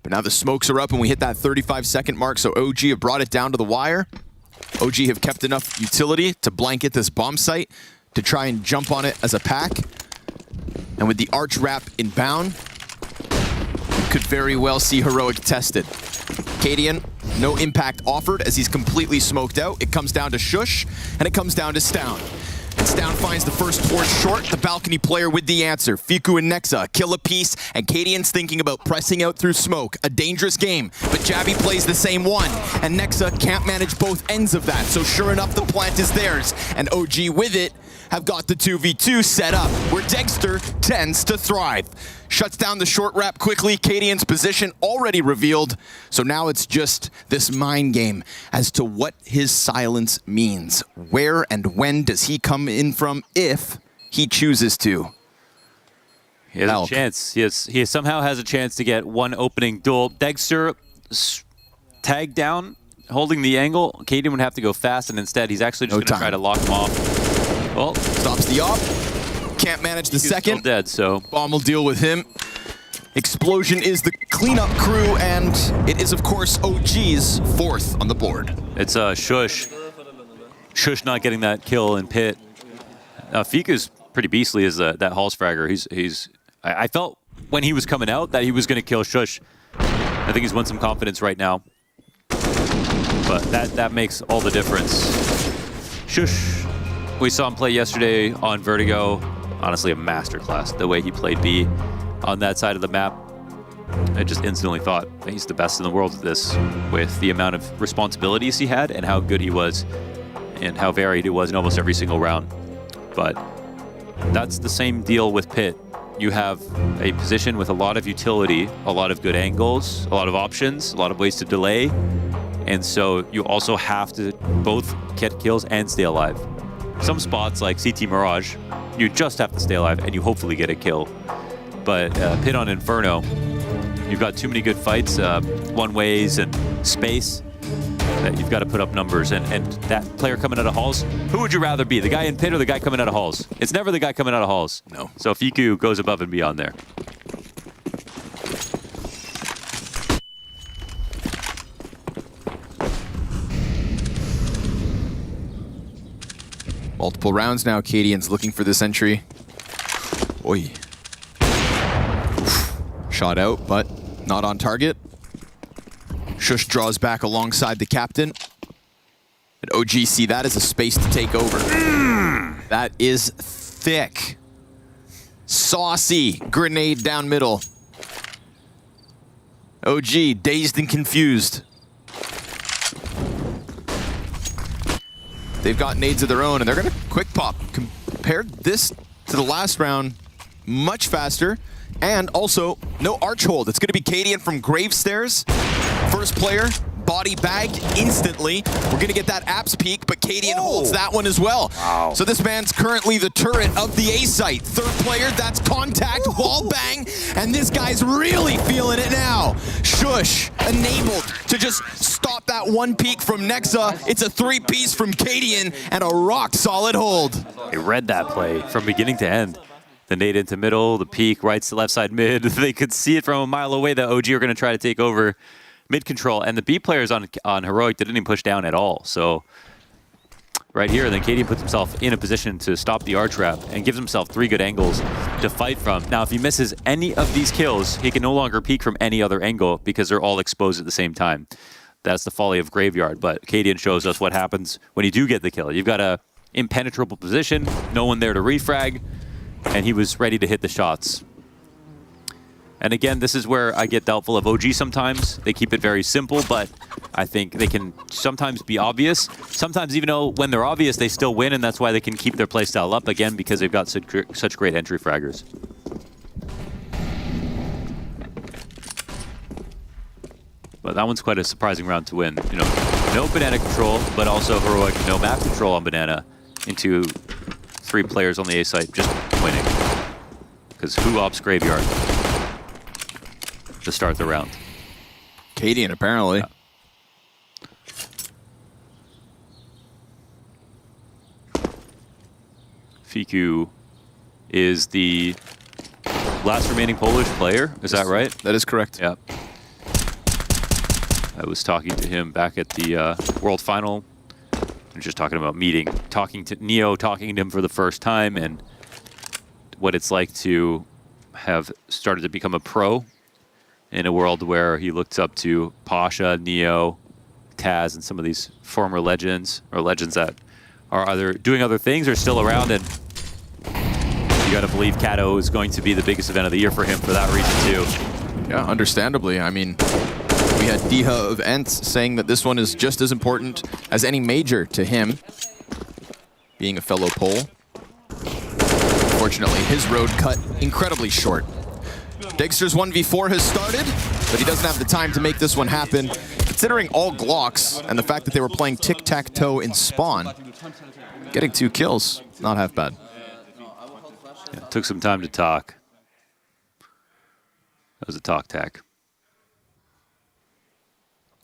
But now the smokes are up and we hit that 35-second mark, so OG have brought it down to the wire. OG have kept enough utility to blanket this bomb site to try and jump on it as a pack. And with the arch wrap inbound, we could very well see Heroic tested. Cadian, no impact offered as he's completely smoked out. It comes down to Shush, and it comes down to Stown. And Stown finds the first torch short, the balcony player with the answer. Fiku and Nexa kill a piece, and Cadian's thinking about pressing out through smoke. A dangerous game, but Javi plays the same one, and Nexa can't manage both ends of that. So sure enough, the plant is theirs, and OG with it have got the 2v2 set up, where Dexter tends to thrive. Shuts down the short wrap quickly. Cadian's position already revealed, so now it's just this mind game as to what his silence means. Where and when does he come in from if he chooses to? He has a chance. He somehow has a chance to get one opening duel. Dexter tagged down, holding the angle. Cadian would have to go fast, and instead he's actually just going to try to lock him off. Well, stops the op. Can't manage the second. Still dead, so Bomb will deal with him. Explosion is the cleanup crew, and it is, of course, OG's fourth on the board. It's Shush. Shush not getting that kill in pit. Fiku's pretty beastly as that Halls fragger. I felt when he was coming out that he was going to kill Shush. I think he's won some confidence right now. But that makes all the difference. Shush, we saw him play yesterday on Vertigo. Honestly, a masterclass. The way he played B on that side of the map. I just instantly thought he's the best in the world at this, with the amount of responsibilities he had and how good he was and how varied it was in almost every single round. But that's the same deal with Pit. You have a position with a lot of utility, a lot of good angles, a lot of options, a lot of ways to delay. And so you also have to both get kills and stay alive. Some spots like CT Mirage, you just have to stay alive and you hopefully get a kill. But Pit on Inferno, you've got too many good fights, one-ways and space, that you've got to put up numbers. And that player coming out of Halls, who would you rather be, the guy in Pit or the guy coming out of Halls? It's never the guy coming out of Halls. No. So Fiku goes above and beyond there. Multiple rounds now. Cadian's looking for this entry. Oi. Shot out, but not on target. Shush draws back alongside the captain. And OG see that as a space to take over. That is thick. Saucy grenade down middle. OG dazed and confused. They've got nades of their own, and they're going to quick pop. Compared this to the last round, much faster, and also no arch hold. It's going to be Cadian from Gravestairs. First player, body bagged instantly. We're going to get that apps peak, but Cadian holds that one as well. Wow. So this man's currently the turret of the A site. Third player, that's contact, wall bang, and this guy's really feeling it now. Shush, enabled to just stop that one peak from Nexa. It's a three-piece from Cadian and a rock-solid hold. They read that play from beginning to end. The nade into middle, the peak, right to left side mid. They could see it from a mile away that OG are going to try to take over mid control. And the B players on Heroic didn't even push down at all. So right here, then Cadian puts himself in a position to stop the arch wrap and gives himself 3 good angles to fight from. Now, if he misses any of these kills, he can no longer peek from any other angle because they're all exposed at the same time. That's the folly of Graveyard. But Cadian shows us what happens when you do get the kill. You've got a impenetrable position, no one there to refrag, and he was ready to hit the shots. And again, this is where I get doubtful of OG sometimes. They keep it very simple, but I think they can sometimes be obvious. Sometimes even though when they're obvious, they still win, and that's why they can keep their playstyle up, again, because they've got such great entry fraggers. But that one's quite a surprising round to win. You know, no banana control, but also Heroic, no map control on banana into 3 players on the A site just winning. Because who ops Graveyard to start the round? Cadian, apparently. Yeah. Fiku is the last remaining Polish player, is that right? That is correct. Yeah. I was talking to him back at the World Final We're just talking about talking to Neo, talking to him for the first time, and what it's like to have started to become a pro in a world where he looks up to Pasha, Neo, Taz, and some of these former legends, or legends that are either doing other things or still around. And you got to believe Kato is going to be the biggest event of the year for him for that reason too. Yeah, understandably. I mean, we had Diha of Ents saying that this one is just as important as any major to him, being a fellow Pole. Unfortunately, his road cut incredibly short. Dexter's 1v4 has started, but he doesn't have the time to make this one happen. Considering all Glocks and the fact that they were playing tic-tac-toe in spawn, getting 2 kills, not half bad. Yeah, took some time to talk. That was a talk-tack.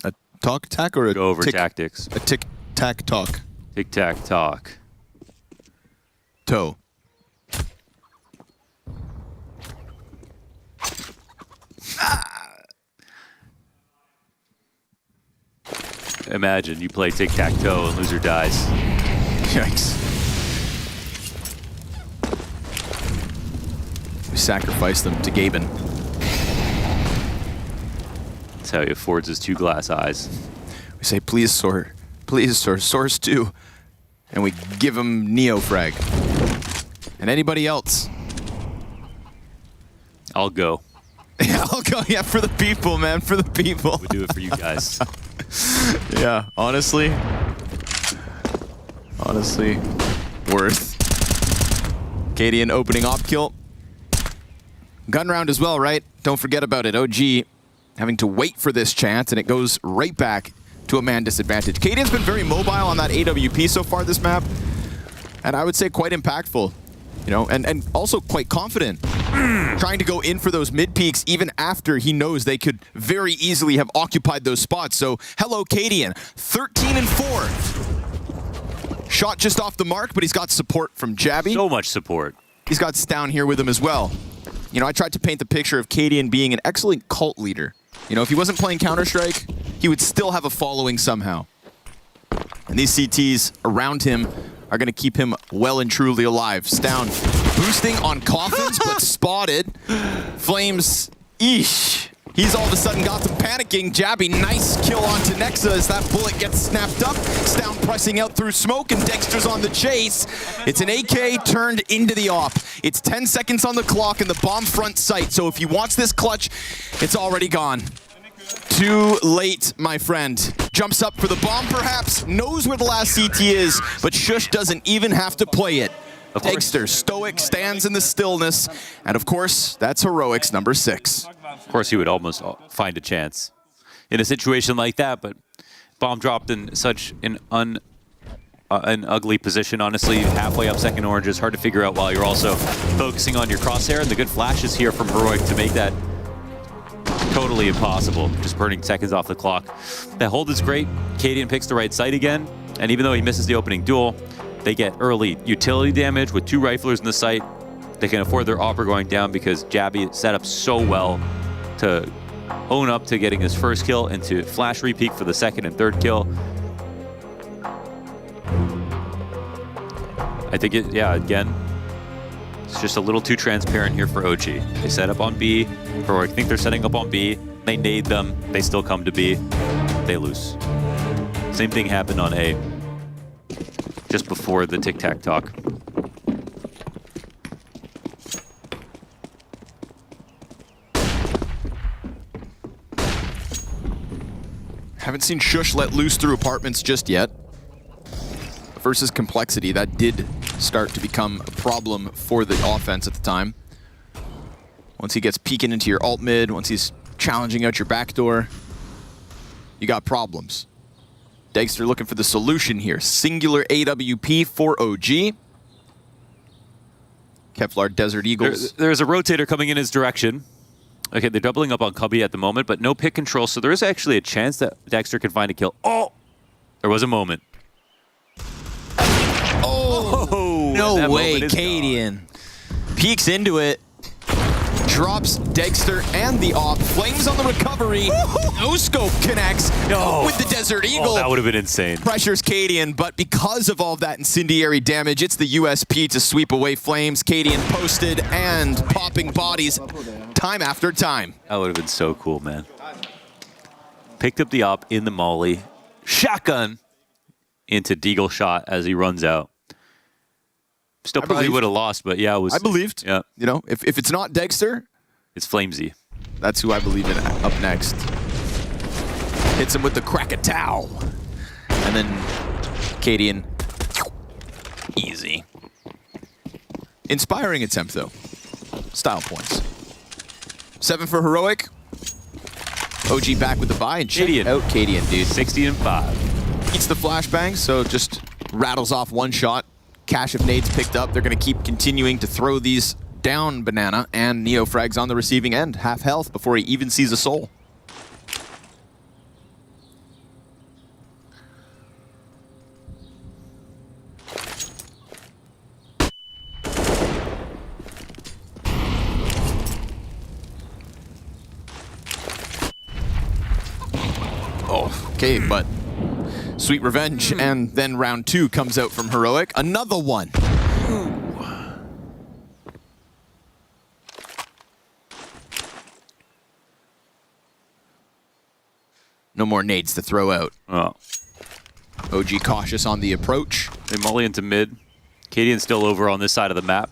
A talk-tack or a go over tactics? A tic-tac-talk. Tic-tac-talk. Toe. Imagine you play tic-tac-toe and loser dies. Yikes. We sacrifice them to Gaben. That's how he affords his 2 glass eyes. We say, please, sir, source 2. And we give him Neo frag. And anybody else? I'll go. Yeah, I'll go. Yeah, for the people, man, for the people. We do it for you guys. Yeah, honestly, worth. Cadian opening op kill. Gun round as well, right? Don't forget about it. OG having to wait for this chance, and it goes right back to a man disadvantage. Cadian's been very mobile on that AWP so far this map, and I would say quite impactful, you know, and also quite confident. Trying to go in for those mid peaks even after he knows they could very easily have occupied those spots. So hello, Cadian, 13 and 4. Shot just off the mark, but he's got support from Jabby. So much support. He's got Stown here with him as well. You know, I tried to paint the picture of Cadian being an excellent cult leader. You know, if he wasn't playing Counter-Strike, he would still have a following somehow. And these CTs around him are going to keep him well and truly alive. Stown boosting on coffins, but spotted. Flames, eesh. He's all of a sudden got them panicking. Jabby, nice kill onto Nexa as that bullet gets snapped up. Stown pressing out through smoke, and Dexter's on the chase. It's an AK turned into the op. It's 10 seconds on the clock in the bomb front site, so if he wants this clutch, it's already gone. Too late, my friend. Jumps up for the bomb, perhaps. Knows where the last CT is, but Shush doesn't even have to play it. Dexter, stoic, stands in the stillness. And of course, that's Heroic's number 6. Of course, he would almost find a chance in a situation like that, but bomb dropped in such an ugly position, honestly. Halfway up second orange is hard to figure out while you're also focusing on your crosshair. And the good flashes here from Heroic to make that totally impossible. Just burning seconds off the clock. That hold is great. Cadian picks the right site again. And even though he misses the opening duel, they get early utility damage with 2 riflers in the site. They can afford their opera going down because Jabby set up so well to own up to getting his first kill and to flash repeat for the second and third kill. I think again, it's just a little too transparent here for OG. They set up on B, or I think they're setting up on B. They nade them, they still come to B, they lose. Same thing happened on A, just before the tic-tac-talk. Haven't seen Shush let loose through apartments just yet. Versus complexity, that did start to become a problem for the offense at the time. Once he gets peeking into your alt mid, once he's challenging out your backdoor, you got problems. Dexter looking for the solution here. Singular AWP for OG. Kevlar Desert Eagles. There's a rotator coming in his direction. Okay, they're doubling up on Cubby at the moment, but no pick control, so there is actually a chance that Dexter can find a kill. Oh! There was a moment. Oh! No way, Cadian. Peeks into it. drops Degster and the op. Flames on the recovery. No scope connects with the Desert Eagle. Oh, that would have been insane. Pressures Cadian, but because of all of that incendiary damage, it's the USP to sweep away Flames. Cadian posted and popping bodies time after time. That would have been so cool, man. Picked up the op in the molly. Shotgun into Deagle shot as he runs out. Still probably would have lost, but yeah, it was. I believed. Yeah. You know, if it's not Degster, it's Flamesy. That's who I believe in up next. Hits him with the Krakatow. And then Cadian. Easy. Inspiring attempt, though. Style points. 7 for Heroic. OG back with the buy and check out Cadian, dude. 60 and 5. Eats the flashbang, so just rattles off one shot. Cache of nades picked up. They're going to keep continuing to throw these down Banana, and Neo frags on the receiving end. Half health before he even sees a soul. Oh, okay, but sweet revenge, and then round 2 comes out from Heroic. Another one. No more nades to throw out. Oh. OG cautious on the approach. They molly into mid. Cadian's still over on this side of the map.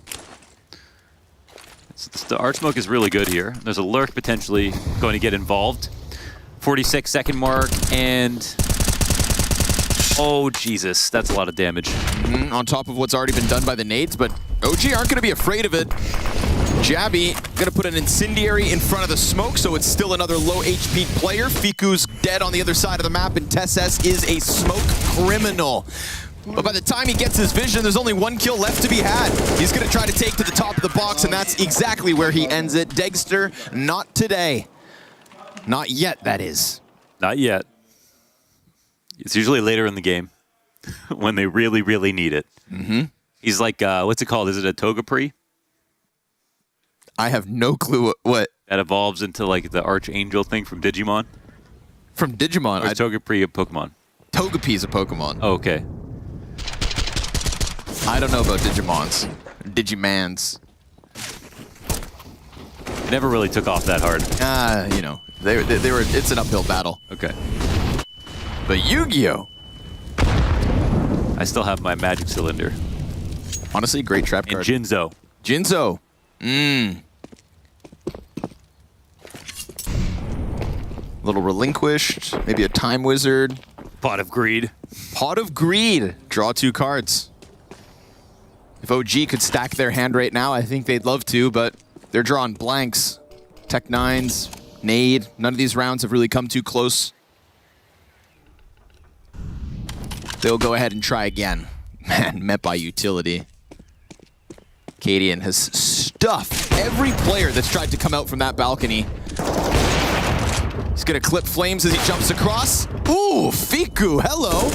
The art smoke is really good here. There's a lurk potentially going to get involved. 46-second mark, and oh Jesus, that's a lot of damage. On top of what's already been done by the nades, but OG aren't going to be afraid of it. Jabby going to put an incendiary in front of the smoke, so it's still another low HP player. Fiku's dead on the other side of the map, and Tesses is a smoke criminal. But by the time he gets his vision, there's only 1 kill left to be had. He's going to try to take to the top of the box, and that's exactly where he ends it. Degster, not today. Not yet, that is. Not yet. It's usually later in the game when they really, really need it. He's like, what's it called? Is it a Togepi? I have no clue what. That evolves into like the Archangel thing from Digimon? From Digimon? Or is Togepi a Pokemon? Togepi is a Pokemon. Oh, okay. I don't know about Digimons. Digimans. It never really took off that hard. You know, they were. It's an uphill battle. Okay. But Yu-Gi-Oh! I still have my Magic Cylinder. Honestly, great trap card. And Jinzo. Jinzo. Little relinquished. Maybe a Time Wizard. Pot of Greed. Pot of Greed. Draw 2 cards. If OG could stack their hand right now, I think they'd love to, but they're drawing blanks. Tech 9s, Nade. None of these rounds have really come too close. They'll go ahead and try again. Man, met by utility. Cadian has stuffed every player that's tried to come out from that balcony. He's gonna clip Flames as he jumps across. Ooh, Fiku, hello.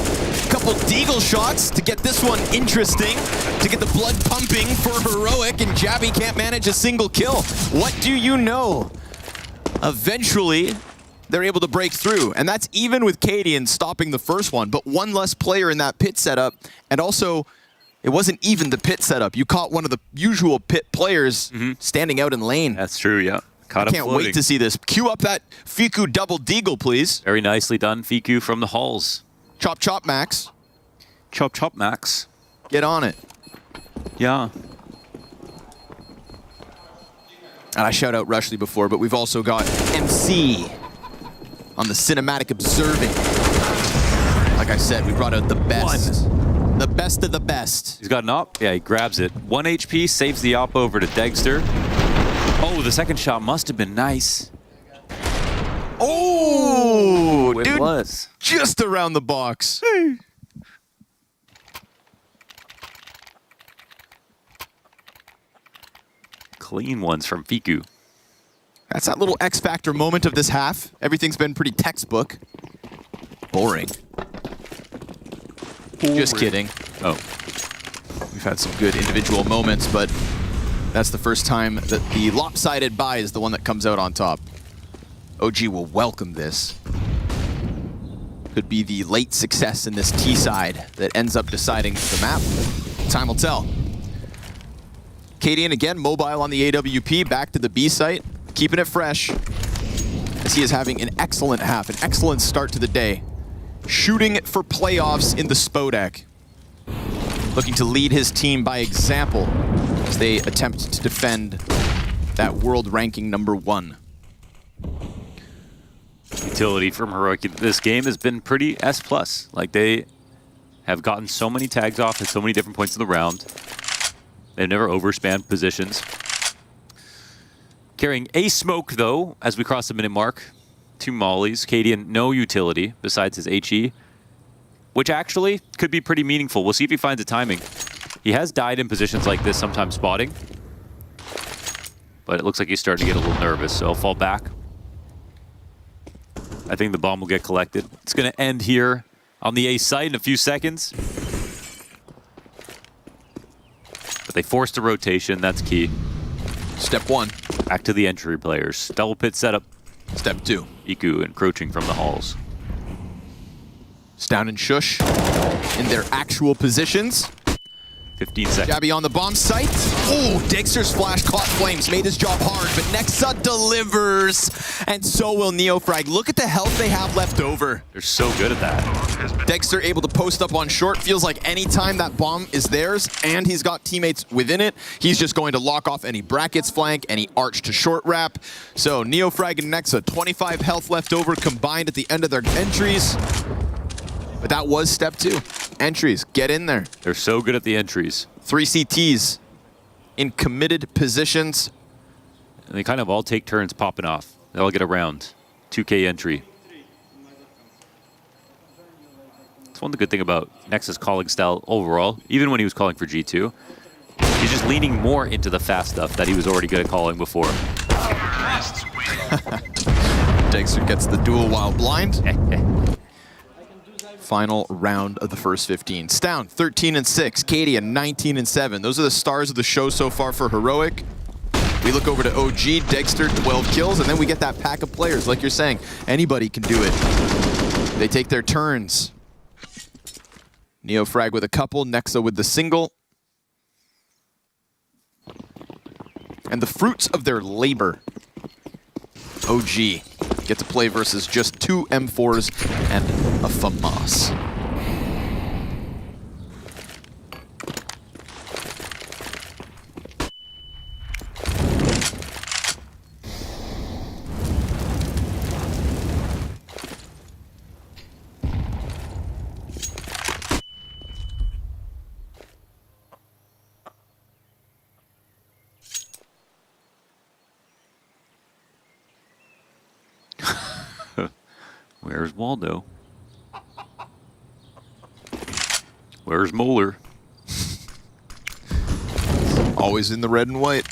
Couple Deagle shots to get this one interesting, to get the blood pumping for Heroic, and Jabby can't manage a single kill. What do you know? Eventually, they're able to break through, and that's even with Cadian stopping the first one, but 1 less player in that pit setup, and also, it wasn't even the pit setup. You caught one of the usual pit players standing out in lane. That's true, yeah. I can't wait to see this. Cue up that Fiku double Deagle, please. Very nicely done, Fiku from the halls. Chop, chop, Max. Chop, chop, Max. Get on it. Yeah. And I shout out Rushley before, but we've also got MC on the cinematic observing. Like I said, we brought out the best. The best of the best. He's got an op. Yeah, he grabs it. 1 HP, saves the op over to Degster. Oh, the second shot must have been nice. Oh, it dude, was. Just around the box. Clean ones from Fiku. That's that little X Factor moment of this half. Everything's been pretty textbook. Boring. Just kidding. Oh. We've had some good individual moments, but That's the first time that the lopsided buy is the one that comes out on top. OG will welcome this. Could be the late success in this T side that ends up deciding the map. Time will tell. Kadian again, mobile on the AWP, back to the B site, keeping it fresh. As he is having an excellent half, an excellent start to the day. Shooting for playoffs in the Spodek. Looking to lead his team by example as they attempt to defend that world ranking #1. Utility from Heroic this game has been pretty S+. Like, they have gotten so many tags off at so many different points in the round. They've never overspanned positions. Carrying a smoke, though, as we cross the minute mark. 2 mollies. Kadian, no utility besides his HE, which actually could be pretty meaningful. We'll see if he finds the timing. He has died in positions like this, sometimes spotting. But it looks like he's starting to get a little nervous, so he'll fall back. I think the bomb will get collected. It's going to end here on the A site in a few seconds. But they forced a rotation, that's key. Step 1. Back to the entry players. Double pit setup. Step 2. Iku encroaching from the halls. Down and Shush in their actual positions. 15 seconds. Jabby on the bomb site. Oh, Dexter's flash caught flames, made his job hard, but Nexa delivers, and so will Neofrag. Look at the health they have left over. They're so good at that. Dexter able to post up on short. Feels like anytime that bomb is theirs and he's got teammates within it, he's just going to lock off any brackets flank, any arch to short wrap. So Neofrag and Nexa, 25 health left over combined at the end of their entries. But that was step 2. Entries, get in there. They're so good at the entries. 3 CTs in committed positions. And they kind of all take turns popping off. They all get a round. 2K entry. It's one of the good thing about Nexa's calling style overall, even when he was calling for G2. He's just leaning more into the fast stuff that he was already good at calling before. Dexter gets the duel while blind. Final round of the first 15. Stown, 13-6. Kadian, 19-7. Those are the stars of the show so far for Heroic. We look over to OG, Dexter, 12 kills, and then we get that pack of players. Like you're saying, anybody can do it. They take their turns. Neofrag with a couple, Nexa with the single. And the fruits of their labor. OG get to play versus just 2 M4s and a FAMAS. Where's Waldo? Where's Moeller? Always in the red and white.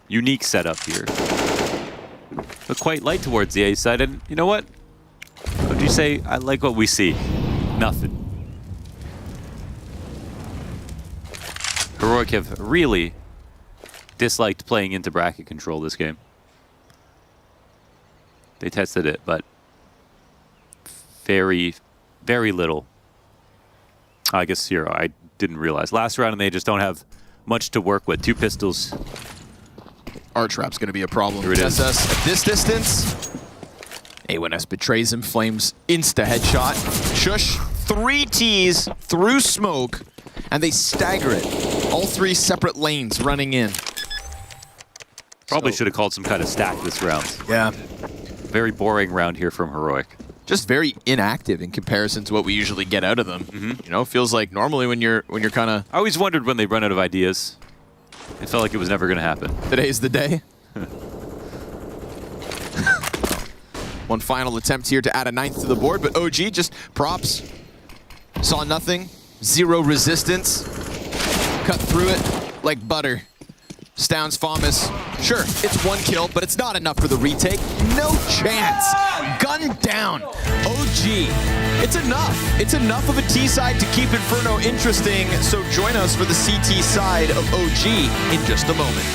Unique setup here. But quite light towards the A side, and you know what? What would you say? I like what we see. Nothing. Heroic have really disliked playing into bracket control this game. They tested it, but very, very little. I guess Zero, I didn't realize. Last round, and they just don't have much to work with. 2 pistols. Archtrap's going to be a problem. Here it is. SS at this distance. A1S betrays him, Flames insta headshot. Shush, 3 Ts through smoke, and they stagger it. All 3 separate lanes running in. Probably should have called some kind of stack this round. Yeah. Very boring round here from Heroic. Just very inactive in comparison to what we usually get out of them. You know, feels like normally when you're kind of... I always wondered when they run out of ideas. It felt like it was never going to happen. Today's the day. One final attempt here to add a 9th to the board, but OG just props. Saw nothing. 0 resistance. Cut through it like butter. Stoun's Famas. Sure, it's 1 kill, but it's not enough for the retake. No chance. Gun down. OG. It's enough. It's enough of a T side to keep Inferno interesting. So join us for the CT side of OG in just a moment.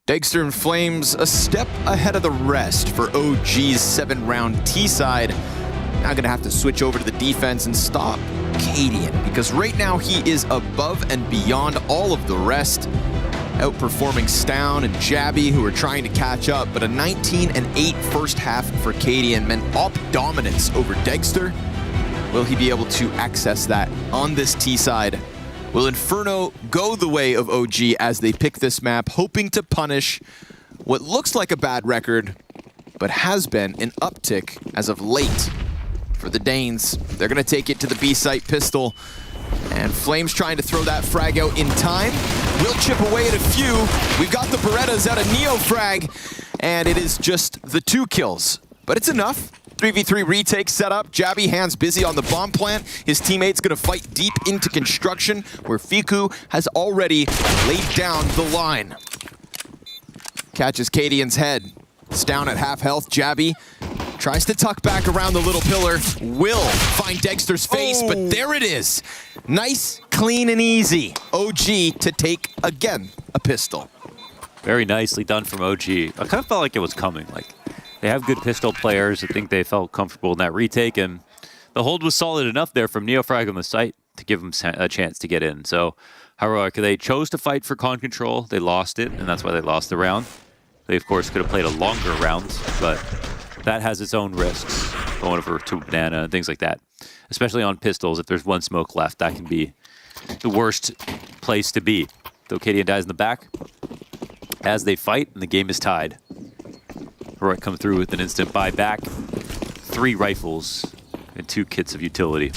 Dagster and Flames a step ahead of the rest for OG's 7-round T side. Now gonna have to switch over to the defense and stop Cadian, because right now he is above and beyond all of the rest, outperforming Stoun and Jabby, who are trying to catch up, but a 19-8 first half for Cadian meant op dominance over Dagster. Will he be able to access that on this T side? Will Inferno go the way of OG as they pick this map, hoping to punish what looks like a bad record, but has been an uptick as of late for the Danes? They're going to take it to the B site pistol, and Flames trying to throw that frag out in time. Will chip away at a few. We've got the Berettas out of Neo frag, and it is just the 2 kills, but it's enough. 3v3 retake set up. Jabby hands busy on the bomb plant. His teammate's gonna fight deep into construction, where Fiku has already laid down the line. Catches Cadian's head. Stoun at half health. Jabby tries to tuck back around the little pillar. Will find Dagster's face, but there it is. Nice, clean, and easy. OG to take, again, a pistol. Very nicely done from OG. I kind of felt like it was coming. Like, they have good pistol players. I think they felt comfortable in that retake, and the hold was solid enough there from Neofrag on the site to give them a chance to get in. So Heroic, they chose to fight for con control. They lost it, and that's why they lost the round. They, of course, could have played a longer round, but that has its own risks, going over to banana and things like that. Especially on pistols, if there's one smoke left, that can be the worst place to be. Though KDN dies in the back as they fight, and the game is tied. Heroic come through with an instant buyback, 3 rifles, and 2 kits of utility.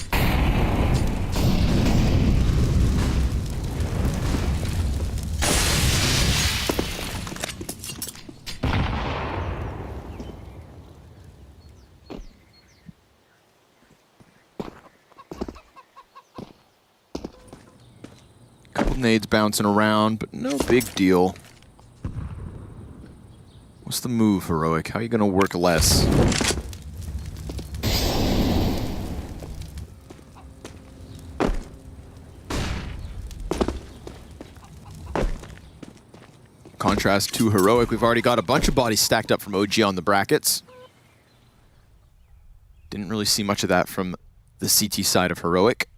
Couple nades bouncing around, but no big deal. What's the move, Heroic? How are you going to work less? Contrast to Heroic, we've already got a bunch of bodies stacked up from OG on the brackets. Didn't really see much of that from the CT side of Heroic.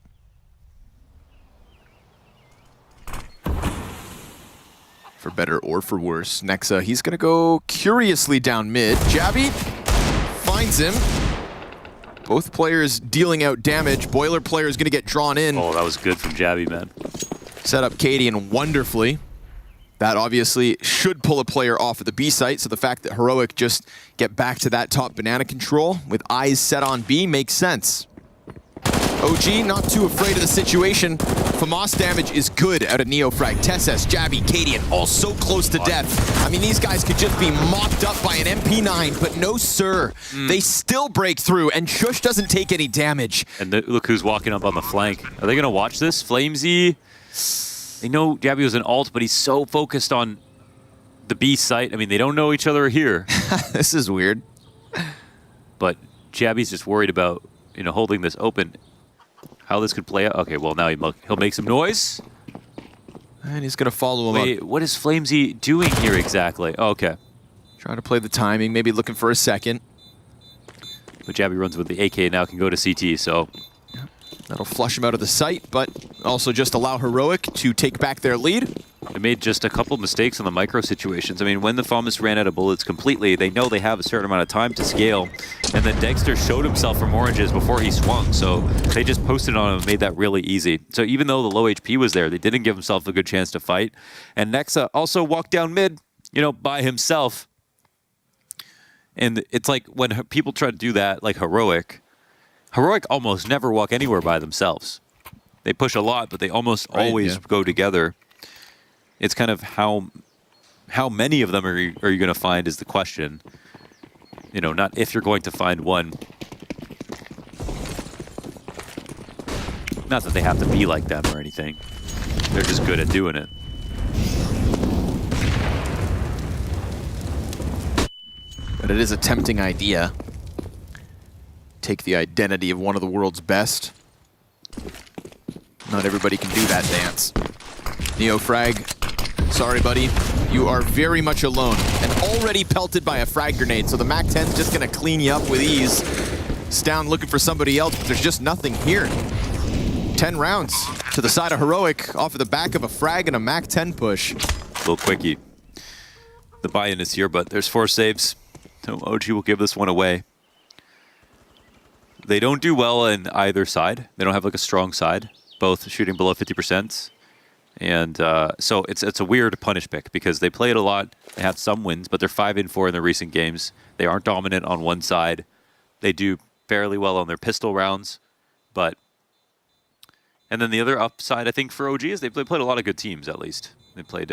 For better or for worse. Nexa, he's going to go curiously down mid. Jabby finds him. Both players dealing out damage. Boiler player is going to get drawn in. Oh, that was good from Jabby, man. Set up KDN wonderfully. That obviously should pull a player off of the B site, so the fact that Heroic just get back to that top banana control with eyes set on B makes sense. OG not too afraid of the situation. FAMAS damage is good out of Neofrag. Tesses, Jabby, Kadian, all so close to death. I mean, these guys could just be mopped up by an MP9, but no sir. They still break through, and Shush doesn't take any damage. And look who's walking up on the flank. Are they going to watch this? Flamesy, they know Jabby was an ult, but he's so focused on the B site. I mean, they don't know each other here. This is weird. But Jabby's just worried about, holding this open. How this could play out. Okay, well, now he'll make some noise. And he's going to follow him Wait, up. what is Flamesy doing here exactly? Oh, okay. Trying to play the timing, maybe looking for a second. But Jabby runs with the AK now, can go to CT, so... That'll flush him out of the site, but also just allow Heroic to take back their lead. They made just a couple mistakes on the micro situations. I mean, when the FAMAS ran out of bullets completely, they know they have a certain amount of time to scale. And then Dexter showed himself from oranges before he swung, so they just posted on him and made that really easy. So even though the low HP was there, they didn't give himself a good chance to fight. And Nexa also walked down mid, by himself. And it's like when people try to do that, like Heroic almost never walk anywhere by themselves. They push a lot, but they almost always go together. It's kind of how many of them are you going to find is the question. Not if you're going to find one. Not that they have to be like them or anything. They're just good at doing it. But it is a tempting idea. Take the identity of one of the world's best. Not everybody can do that dance. Neofrag, sorry buddy, you are very much alone and already pelted by a frag grenade, so the MAC-10's just gonna clean you up with ease. It's down looking for somebody else, but there's just nothing here. 10 rounds to the side of Heroic off of the back of a frag and a MAC-10 push. Little quickie. The buy-in is here, but there's 4 saves. So OG will give this one away. They don't do well in either side. They don't have like a strong side. Both shooting below 50%. And so it's a weird punish pick because they play it a lot. They have some wins, but they're 5-4 in their recent games. They aren't dominant on one side. They do fairly well on their pistol rounds. And then the other upside, I think, for OG is they played a lot of good teams, at least. They played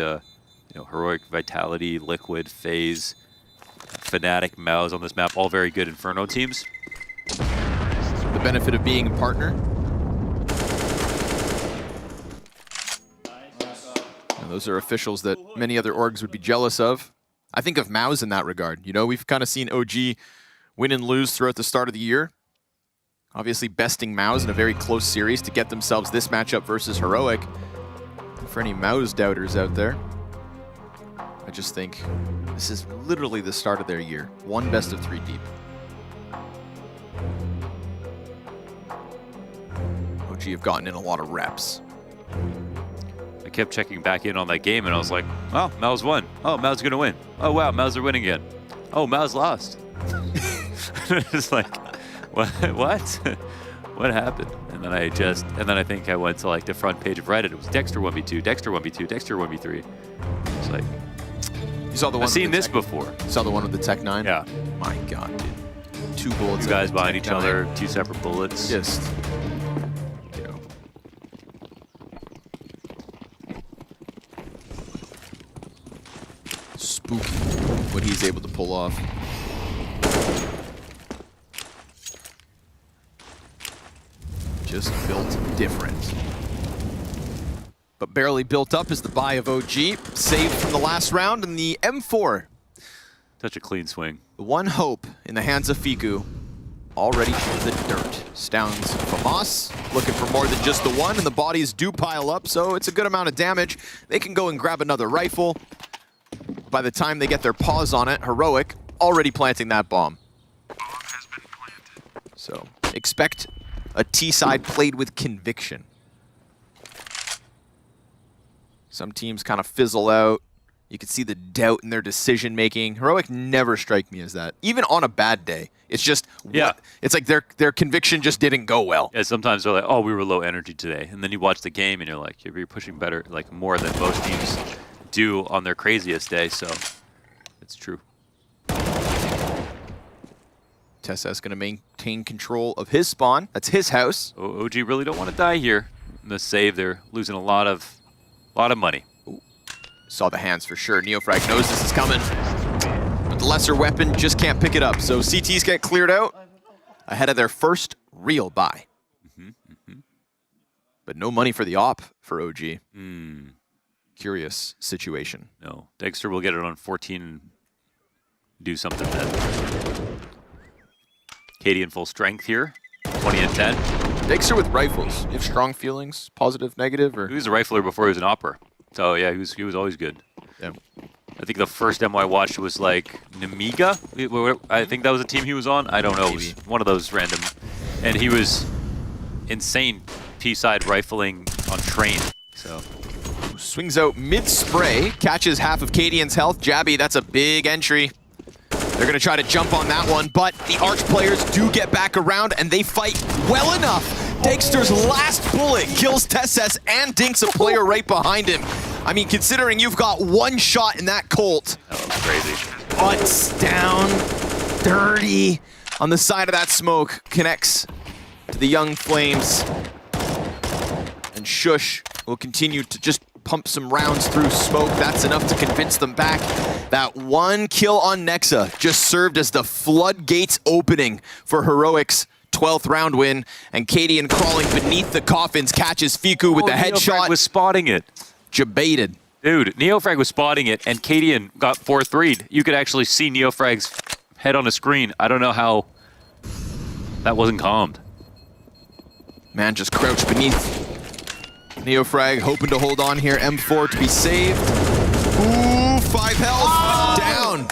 Heroic, Vitality, Liquid, FaZe, Fnatic, Mouse on this map, all very good Inferno teams. The benefit of being a partner. And those are officials that many other orgs would be jealous of. I think of Mouse in that regard. We've kind of seen OG win and lose throughout the start of the year. Obviously besting Mouse in a very close series to get themselves this matchup versus Heroic. For any Mouse doubters out there, I just think this is literally the start of their year. 1 best of 3 deep. OG have gotten in a lot of reps. kept checking back in on that game, and I was like, oh, Mal's won. Oh, Mal's going to win. Oh, wow, Mal's are winning again. Oh, Mal's lost. It's like, what? What happened? And then I think I went to like the front page of Reddit. It was Dexter 1v2, Dexter 1v2, Dexter 1v3. It's like, you saw the one. I've seen this before. You saw the one with the Tech 9? Yeah. My God, dude. 2 bullets. Two guys behind each other, 2 separate bullets. Just, spooky what he's able to pull off. Just built different. But barely built up is the buy of OG. Saved from the last round in the M4. Such a clean swing. The one hope in the hands of Fiku. Already in the dirt. Stowns Famas, looking for more than just the one, and the bodies do pile up, so it's a good amount of damage. They can go and grab another rifle. By the time they get their paws on it, Heroic already planting that bomb. So expect a T-side played with conviction. Some teams kind of fizzle out. You can see the doubt in their decision making. Heroic never strike me as that, even on a bad day. It's just, it's like their conviction just didn't go well. Yeah, sometimes they're like, oh, we were low energy today. And then you watch the game and you're like, you're pushing better, like more than most teams do on their craziest day. So it's true. Tessa's going to maintain control of his spawn. That's his house. OG really don't want to die here. In the save, they're losing a lot of money. Ooh. Saw the hands for sure. Neofrag knows this is coming. But the lesser weapon just can't pick it up. So CTs get cleared out ahead of their first real buy. But no money for the op for OG. Curious situation. No. Dexter will get it on 14 and do something then. Katie in full strength here. 20 and 10. Dexter with rifles. You have strong feelings? Positive, negative? Or? He was a rifler before he was an opera. So yeah, he was always good. Yeah. I think the first demo I watched was like Namiga. I think that was a team he was on. I don't know. Maybe. It was one of those random. And he was insane T-side rifling on train. So swings out mid-spray, catches half of Cadian's health. Jabby, that's a big entry. They're going to try to jump on that one, but the Arch players do get back around, and they fight well enough. Dexter's last bullet kills Tesses and dinks a player right behind him. I mean, considering you've got one shot in that Colt. That was crazy. Butts down, dirty. On the side of that smoke, connects to the Young Flames. And Shush will continue to just pump some rounds through smoke. That's enough to convince them back. That one kill on Nexa just served as the floodgates opening for Heroic's 12th round win. And Cadian crawling beneath the coffins catches Fiku with the headshot. Neofrag was spotting it. Jebaited. Dude, Neofrag was spotting it, and Cadian got 4-3'd. You could actually see Neofrag's head on the screen. I don't know how that wasn't calmed. Man just crouched beneath. Neofrag hoping to hold on here. M4 to be saved. Ooh, 5 health. Down.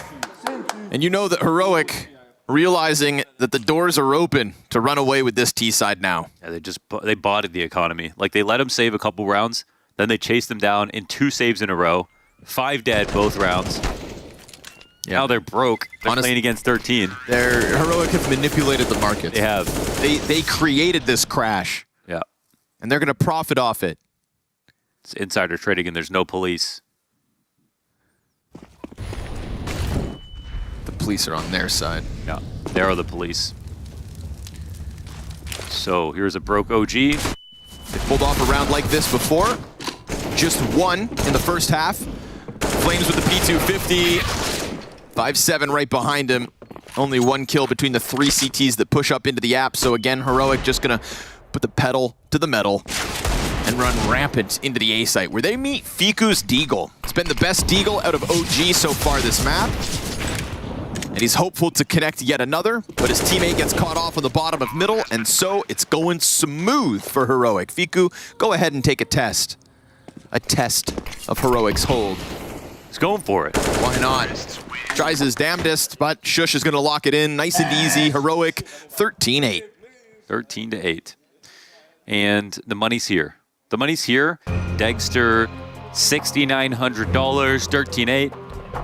And you know that Heroic, realizing that the doors are open to run away with this T-side now. Yeah, they botted the economy. Like, they let him save a couple rounds, then they chased him down in 2 saves in a row. 5 dead both rounds. Yeah. Now they're broke. They're playing against 13. Heroic have manipulated the market. They have. They created this crash. Yeah. And they're going to profit off it. It's insider trading and there's no police. The police are on their side. Yeah, they are the police. So here's a broke OG. They pulled off a round like this before. Just one in the first half. Flames with the P250. 5-7 right behind him. Only 1 kill between the 3 CTs that push up into the app. So again, Heroic just going to put the pedal to the metal and run rampant into the A site, where they meet Fiku's Deagle. It's been the best Deagle out of OG so far this map. And he's hopeful to connect yet another, but his teammate gets caught off on the bottom of middle, and so it's going smooth for Heroic. Fiku, go ahead and take a test. A test of Heroic's hold. He's going for it. Why not? Tries his damnedest, but Shush is going to lock it in. Nice and easy. Heroic, 13-8. 13-8. And the money's here. The money's here. Dexter $6,900, 13-8.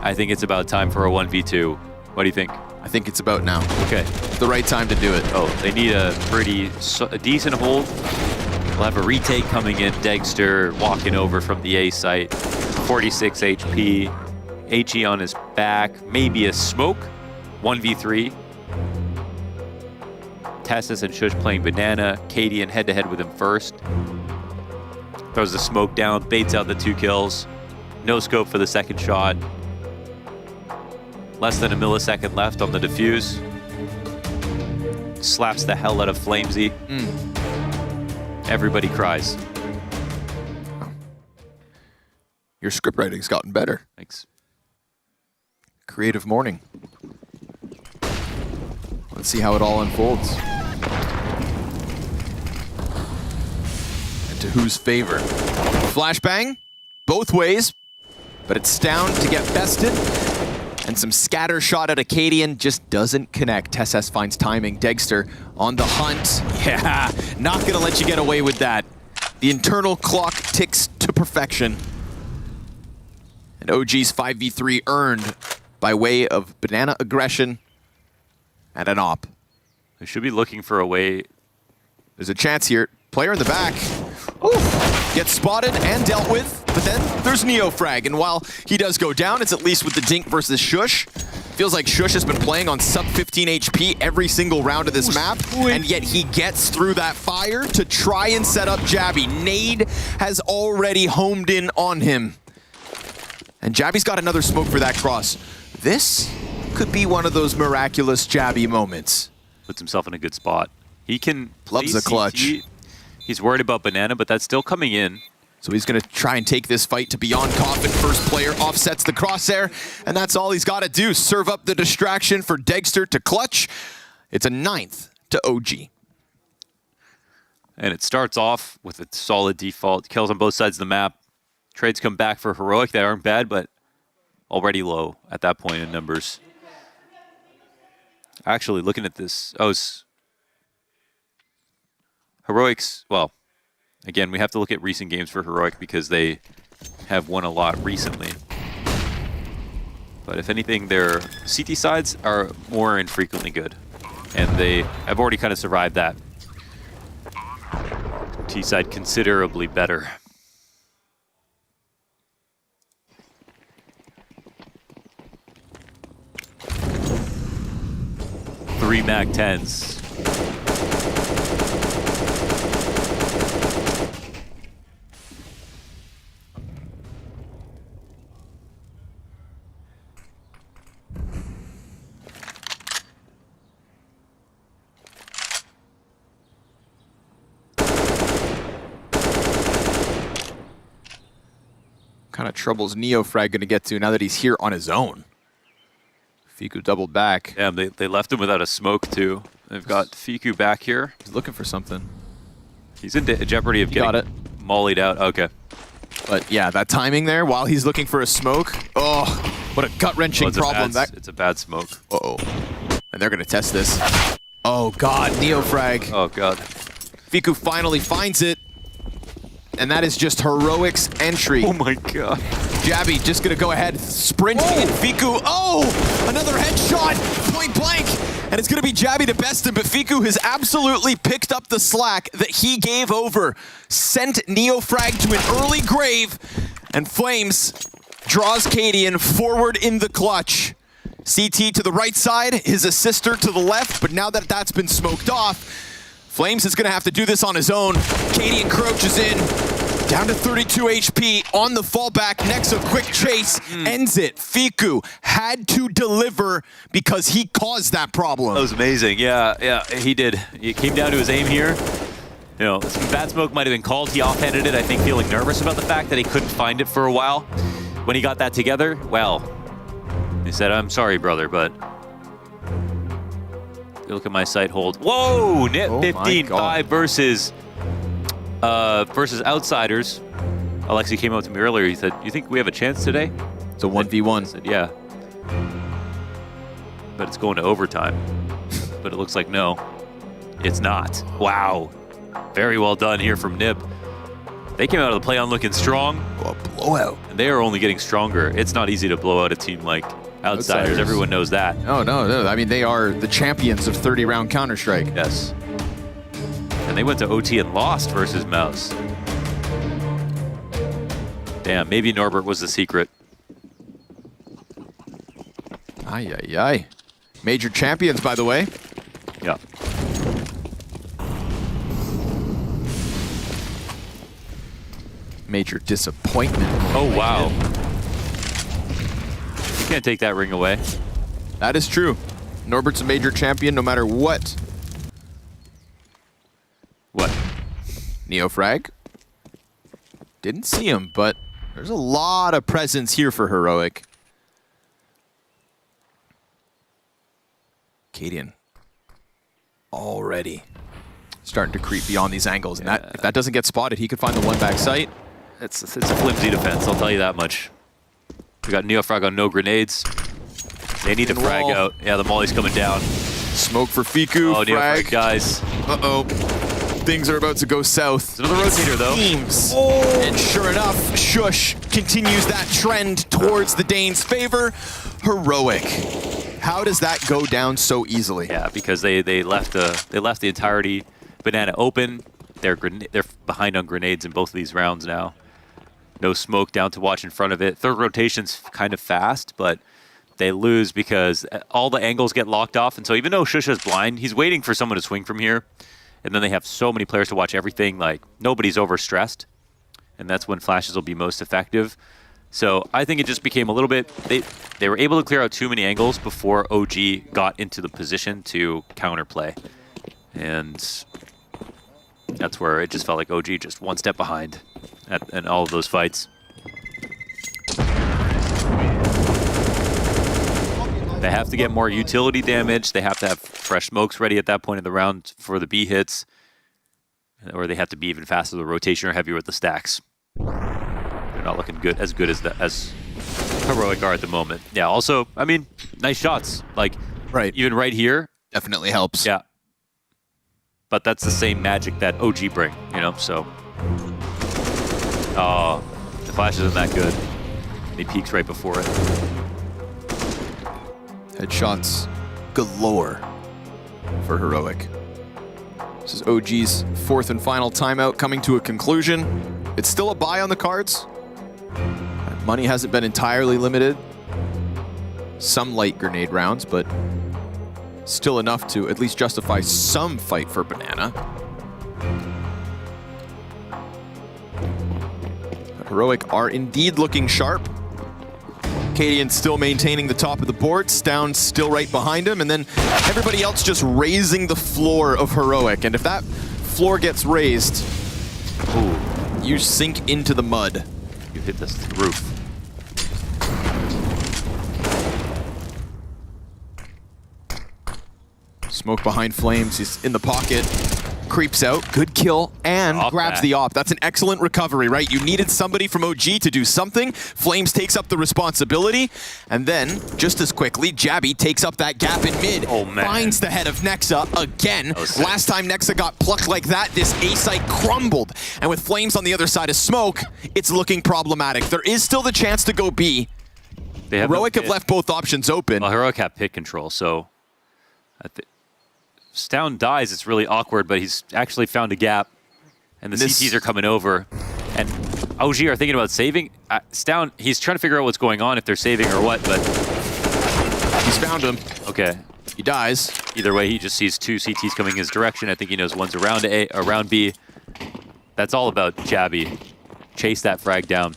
I think it's about time for a 1v2. What do you think? I think it's about now. Okay. It's the right time to do it. Oh, they need a decent hold. We'll have a retake coming in. Degster walking over from the A site. 46 HP. HE on his back. Maybe a smoke. 1v3. Tessus and Shush playing banana. Kadian head-to-head with him first. Throws the smoke down. Baits out the 2 kills. No scope for the second shot. Less than a millisecond left on the defuse. Slaps the hell out of Flamesy. Everybody cries. Your script writing's gotten better. Thanks. Creative morning. Let's see how it all unfolds. And to whose favor? Flashbang, both ways, but it's down to get bested. And some scatter shot at Acadian just doesn't connect. Tessus finds timing. Degster on the hunt. Yeah, not gonna let you get away with that. The internal clock ticks to perfection. And OG's 5v3 earned by way of banana aggression and an op. They should be looking for a way. There's a chance here. Player in the back. Ooh. Gets spotted and dealt with, but then there's Neofrag, and while he does go down, it's at least with the Dink versus Shush. Feels like Shush has been playing on sub 15 HP every single round of this map, and yet he gets through that fire to try and set up Jabby. Nade has already homed in on him. And Jabby's got another smoke for that cross. This could be one of those miraculous Jabby moments. Puts himself in a good spot. He can loves the clutch. CT. He's worried about banana, but that's still coming in. So he's going to try and take this fight to beyond Coffin. First player offsets the crosshair, and that's all he's got to do. Serve up the distraction for Degster to clutch. It's a 9th to OG. And it starts off with a solid default. Kills on both sides of the map. Trades come back for Heroic that aren't bad, but already low at that point in numbers. Actually, looking at this, Heroic's, well, again, we have to look at recent games for Heroic because they have won a lot recently. But if anything, their CT sides are more infrequently good. And they have already kind of survived that. T side considerably better. Three Mag 10s. Kind of troubles Neofrag going to get to now that he's here on his own. Fiku doubled back. Yeah, they left him without a smoke too. They've got Fiku back here. He's looking for something. He's in jeopardy of getting mollied out. Okay. But yeah, that timing there while he's looking for a smoke. Oh, what a gut-wrenching problem. It's a bad smoke. Uh-oh. And they're going to test this. Oh, God. Neofrag. Oh, God. Fiku finally finds it. And that is just Heroic's entry. Oh, my God. Jabby just going to go ahead, sprinting in. Fiku, another headshot, point blank. And it's going to be Jabby to best him, but Fiku has absolutely picked up the slack that he gave over. Sent Neofrag to an early grave, and Flames draws Kadian forward in the clutch. CT to the right side, his assister to the left, but now that that's been smoked off, Flames is going to have to do this on his own. Kadian crouches in, down to 32 HP on the fallback. Next, a quick chase ends it. Fiku had to deliver because he caused that problem. That was amazing. Yeah, he did. It came down to his aim here. You know, some bad smoke might have been called. He offhanded it, I think, feeling nervous about the fact that he couldn't find it for a while. When he got that together, well, he said, "I'm sorry, brother, but." Look at my sight hold. Whoa! 15-5 versus Outsiders. Alexi came up to me earlier. He said, "You think we have a chance today?" It's a 1v1. I said, "Yeah." But it's going to overtime. But it looks like no, it's not. Wow. Very well done here from Nib. They came out of the play on looking strong. Oh, blowout. And they are only getting stronger. It's not easy to blow out a team like Outsiders. Everyone knows that. No. I mean, they are the champions of 30-round Counter-Strike. Yes. And they went to OT and lost versus Mouse. Damn, maybe Norbert was the secret. Ay. Major champions, by the way. Yeah. Major disappointment. Oh, wow. You can't take that ring away. That is true. Norbert's a major champion no matter what. What? Neofrag. Didn't see him, but there's a lot of presence here for Heroic. Cadian already starting to creep beyond these angles, and that if that doesn't get spotted, he could find the one back site. It's a flimsy defense, I'll tell you that much. We got Neofrag on no grenades. They need to frag out. Yeah, the molly's coming down. Smoke for Fiku. Oh, frag. Neofrag, guys. Uh-oh. Things are about to go south. It's another rotator, though. Teams. And sure enough, Shush continues that trend towards the Danes' favor. Heroic. How does that go down so easily? Yeah, because they left the entirety banana open. They're behind on grenades in both of these rounds now. No smoke down to watch in front of it. Third rotation's kind of fast, but they lose because all the angles get locked off. And so even though Shusha's blind, he's waiting for someone to swing from here. And then they have so many players to watch everything. Like, nobody's overstressed. And that's when flashes will be most effective. So I think it just became a little bit... They were able to clear out too many angles before OG got into the position to counterplay. And that's where it just felt like OG just one step behind in all of those fights. They have to get more utility damage. They have to have fresh smokes ready at that point in the round for the B hits. Or they have to be even faster with the rotation or heavier with the stacks. They're not looking good as Heroic are at the moment. Yeah, also, I mean, nice shots. Like, even right here. Definitely helps. Yeah. But that's the same magic that OG bring, you know, so. Oh, the flash isn't that good. He peeks right before it. Headshots galore for Heroic. This is OG's fourth and final timeout coming to a conclusion. It's still a buy on the cards. Money hasn't been entirely limited. Some light grenade rounds, but still enough to at least justify some fight for Banana. Heroic are indeed looking sharp. Cadian still maintaining the top of the board. Stown still right behind him, and then everybody else just raising the floor of Heroic. And if that floor gets raised, you sink into the mud. You hit this roof. Smoke behind Flames. He's in the pocket. Creeps out. Good kill. And grabs the op. That's an excellent recovery, right? You needed somebody from OG to do something. Flames takes up the responsibility. And then, just as quickly, Jabby takes up that gap in mid. Oh, man. Finds the head of Nexa again. Last time Nexa got plucked like that, this A site crumbled. And with Flames on the other side of Smoke, it's looking problematic. There is still the chance to go B. Heroic have left both options open. Well, Heroic have pick control, so... Stown dies, it's really awkward, but he's actually found a gap. And the CTs are coming over. And OG are thinking about saving. Stown, he's trying to figure out what's going on, if they're saving or what, but... He's found him. Okay. He dies. Either way, he just sees two CTs coming his direction. I think he knows one's around A, around B. That's all about Jabby. Chase that frag down.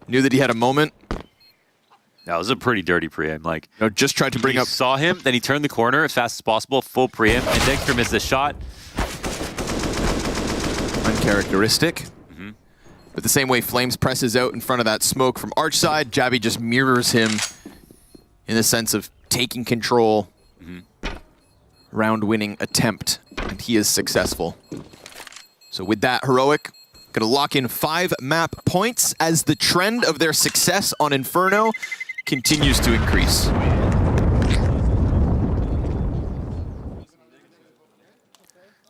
Knew that he had a moment. That was a pretty dirty preaim. Like, just tried to bring up. Saw him, then he turned the corner as fast as possible, full preaim, and Dexter missed the shot. Uncharacteristic. But the same way Flames presses out in front of that smoke from Arch side, Jabby just mirrors him in the sense of taking control. Round-winning attempt, and he is successful. So with that, Heroic gonna lock in 5 map points as the trend of their success on Inferno continues to increase.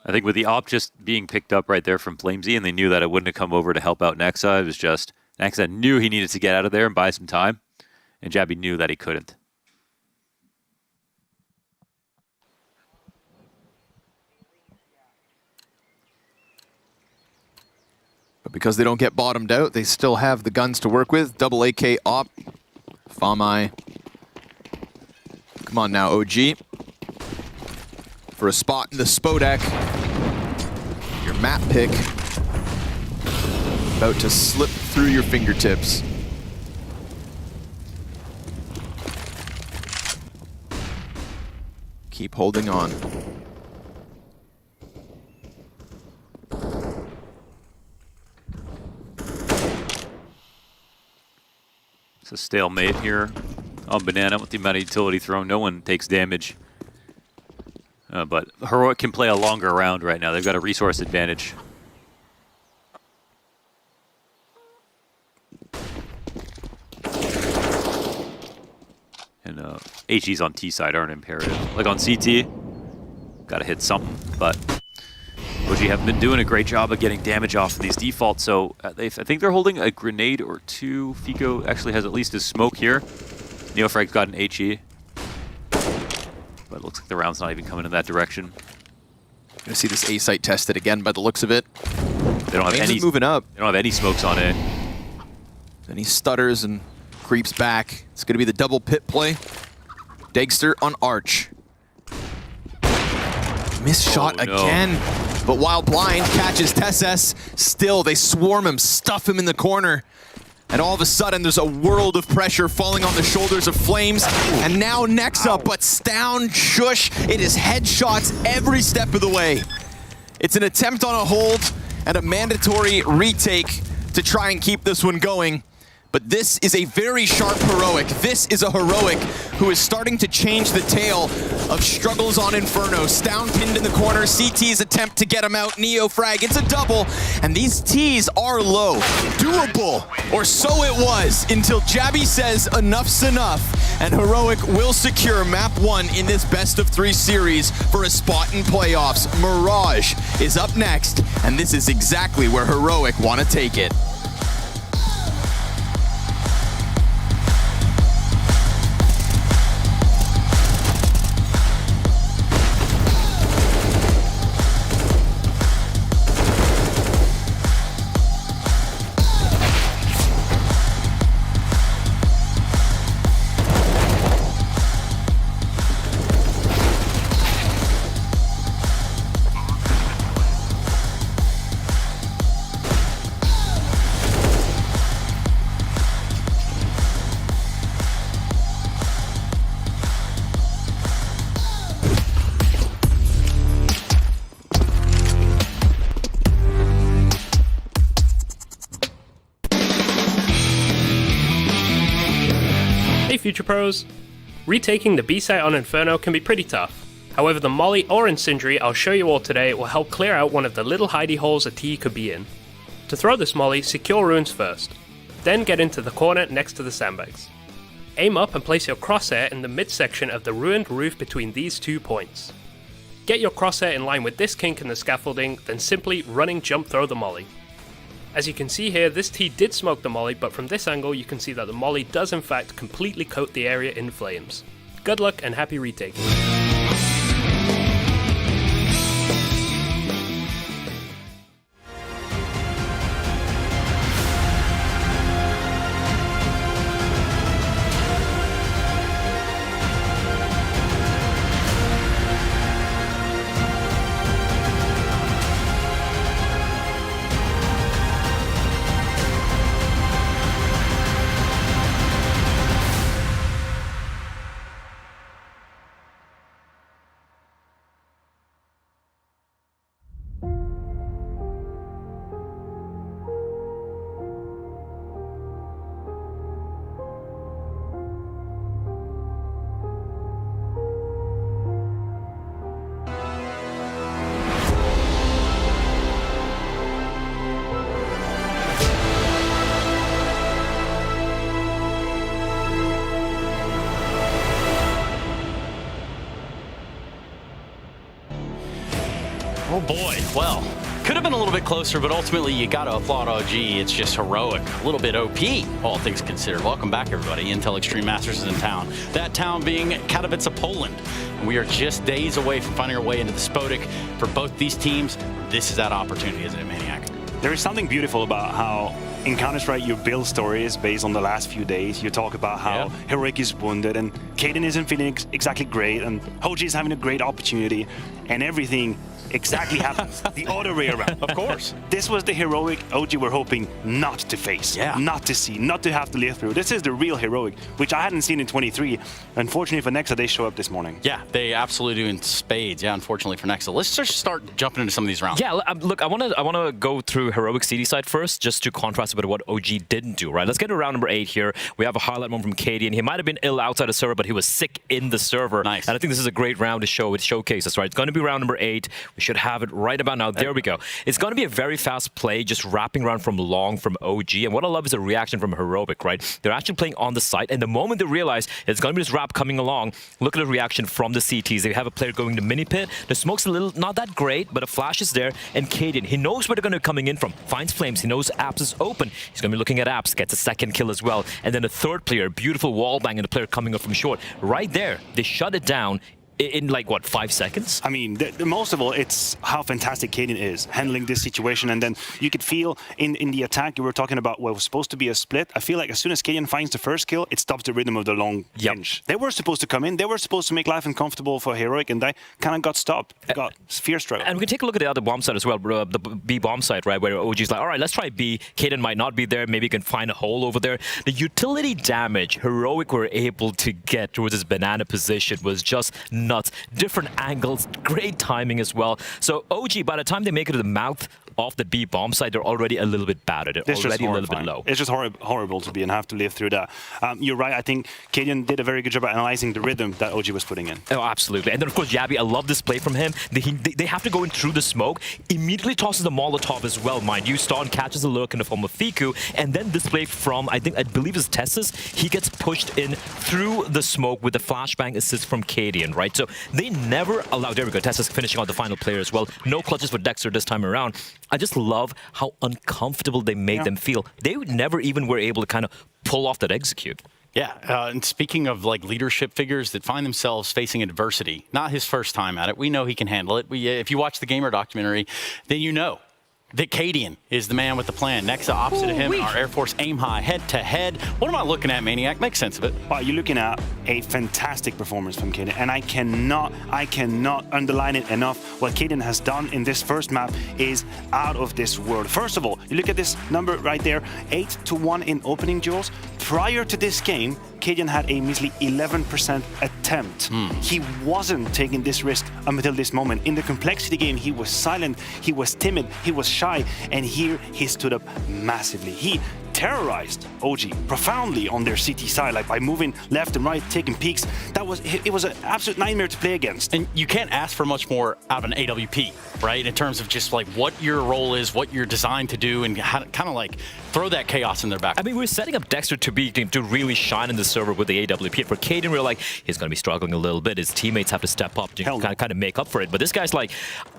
I think with the op just being picked up right there from Flamesy, and they knew that it wouldn't have come over to help out Nexa, it was just Nexa knew he needed to get out of there and buy some time, and Jabby knew that he couldn't. But because they don't get bottomed out, they still have the guns to work with. Double AK op. Famai. Come on now, OG. For a spot in the Spodek. Your map pick. About to slip through your fingertips. Keep holding on. It's a stalemate here on Banana with the amount of utility thrown. No one takes damage. But Heroic can play a longer round right now. They've got a resource advantage. And HEs on T side aren't imperative. Like on CT, gotta hit something, but OG have been doing a great job of getting damage off of these defaults, so I think they're holding a grenade or two. Fico actually has at least his smoke here. Neofrag's got an HE. But it looks like the round's not even coming in that direction. Gonna see this A site tested again by the looks of it. They don't have any moving up. They don't have any smokes on A. Then he stutters and creeps back. It's gonna be the double pit play. Dagster on Arch. Missed shot again. But while Blind catches Tesses, still they swarm him, stuff him in the corner. And all of a sudden, there's a world of pressure falling on the shoulders of Flames. And now Nexa, but down, shush. It is headshots every step of the way. It's an attempt on a hold and a mandatory retake to try and keep this one going. But this is a very sharp Heroic. This is a Heroic who is starting to change the tale of struggles on Inferno. Stown pinned in the corner. CT's attempt to get him out. Neofrag, it's a double. And these T's are low. Doable, or so it was, until Jabby says enough's enough. And Heroic will secure map 1 in this best-of-3 series for a spot in playoffs. Mirage is up next, and this is exactly where Heroic want to take it. Future Pros. Retaking the B site on Inferno can be pretty tough. However, the Molly or Incendiary I'll show you all today will help clear out one of the little hidey holes a T could be in. To throw this Molly, secure runes first. Then get into the corner next to the sandbags. Aim up and place your crosshair in the midsection of the ruined roof between these 2 points. Get your crosshair in line with this kink in the scaffolding, then simply running jump throw the Molly. As you can see here, this T did smoke the Molly, but from this angle you can see that the Molly does in fact completely coat the area in flames. Good luck and happy retaking. Oh boy, well, could have been a little bit closer, but ultimately you got to applaud OG. It's just heroic, a little bit OP, all things considered. Welcome back, everybody. Intel Extreme Masters is in town. That town being Katowice, Poland. And we are just days away from finding our way into the Spodek. For both these teams, this is that opportunity, isn't it, Maniac? There is something beautiful about how in Counter-Strike you build stories based on the last few days. You talk about how Heroic is wounded and Kaden isn't feeling exactly great and OG is having a great opportunity and everything exactly happens the other way around. Of course. This was the Heroic OG were hoping not to face, not to see, not to have to live through. This is the real Heroic, which I hadn't seen in 23. Unfortunately for Nexa, they show up this morning. Yeah, they absolutely do in spades. Yeah, unfortunately for Nexa. Let's just start jumping into some of these rounds. Yeah, look, I want to go through Heroic CT side first, just to contrast a bit of what OG didn't do, right? Let's get to round number 8 here. We have a highlight one from Katie, and he might have been ill outside the server, but he was sick in the server. Nice. And I think this is a great round to show. It showcases, right? It's going to be round number 8. We should have it right about now. There we go. It's going to be a very fast play, just wrapping around from long from OG. And what I love is a reaction from Heroic, right? They're actually playing on the site, and the moment they realize it's going to be this wrap coming along, look at the reaction from the CTs. They have a player going to mini pit. The smoke's a little, not that great, but a flash is there. And Kaden, he knows where they're going to be coming in from. Finds flames. He knows Apps is open. He's going to be looking at Apps, gets a second kill as well. And then the third player, beautiful wall bang, and the player coming up from short. Right there, they shut it down in like, what, 5 seconds? I mean, the most of all, it's how fantastic Kaden is handling this situation. And then you could feel in the attack, you were talking about what was supposed to be a split. I feel like as soon as Kaden finds the first kill, it stops the rhythm of the long bench. They were supposed to come in. They were supposed to make life uncomfortable for Heroic, and they kind of got stopped. They got fear struck. And we can take a look at the other bomb side as well, the B bomb side, right, where OG's like, all right, let's try B. Kaden might not be there. Maybe you can find a hole over there. The utility damage Heroic were able to get towards his banana position was just nuts. Different angles, great timing as well. So OG, by the time they make it to the mouth of the B bomb side, they're already a little bit battered. They're already a little bit low. It's just horrible to be and have to live through that. You're right. I think Kaden did a very good job at analyzing the rhythm that OG was putting in. Oh, absolutely. And then, of course, Yabby, I love this play from him. They have to go in through the smoke. Immediately tosses the Molotov as well, mind you. Ston catches a lurk in the form of Fiku. And then this play from, I believe it's Tessus. He gets pushed in through the smoke with the flashbang assist from Cadian, right? So they never allow, there we go, Tessus finishing out the final player as well. No clutches for Dexter this time around. I just love how uncomfortable they made them feel. They never even were able to kind of pull off that execute. Yeah, and speaking of like leadership figures that find themselves facing adversity, not his first time at it. We know he can handle it. If you watch the Gamer documentary, then you know that Cadian is the man with the plan. Nexa opposite of him, our Air Force aim high, head to head. What am I looking at, Maniac? Make sense of it. Well, you're looking at a fantastic performance from Cadian, and I cannot underline it enough. What Cadian has done in this first map is out of this world. First of all, you look at this number right there, 8-1 in opening duels. Prior to this game, Cadian had a measly 11% attempt. He wasn't taking this risk until this moment. In the complexity game, he was silent, he was timid, he was shy, and here he stood up massively. He terrorized OG profoundly on their CT side, like by moving left and right, taking peeks. It was an absolute nightmare to play against. And you can't ask for much more out of an AWP, right? In terms of just like what your role is, what you're designed to do, and how to kind of like throw that chaos in their back. I mean, we're setting up Dexter to really shine in the server with the AWP. For Cadian, we're like, he's going to be struggling a little bit. His teammates have to step up to kind of make up for it. But this guy's like,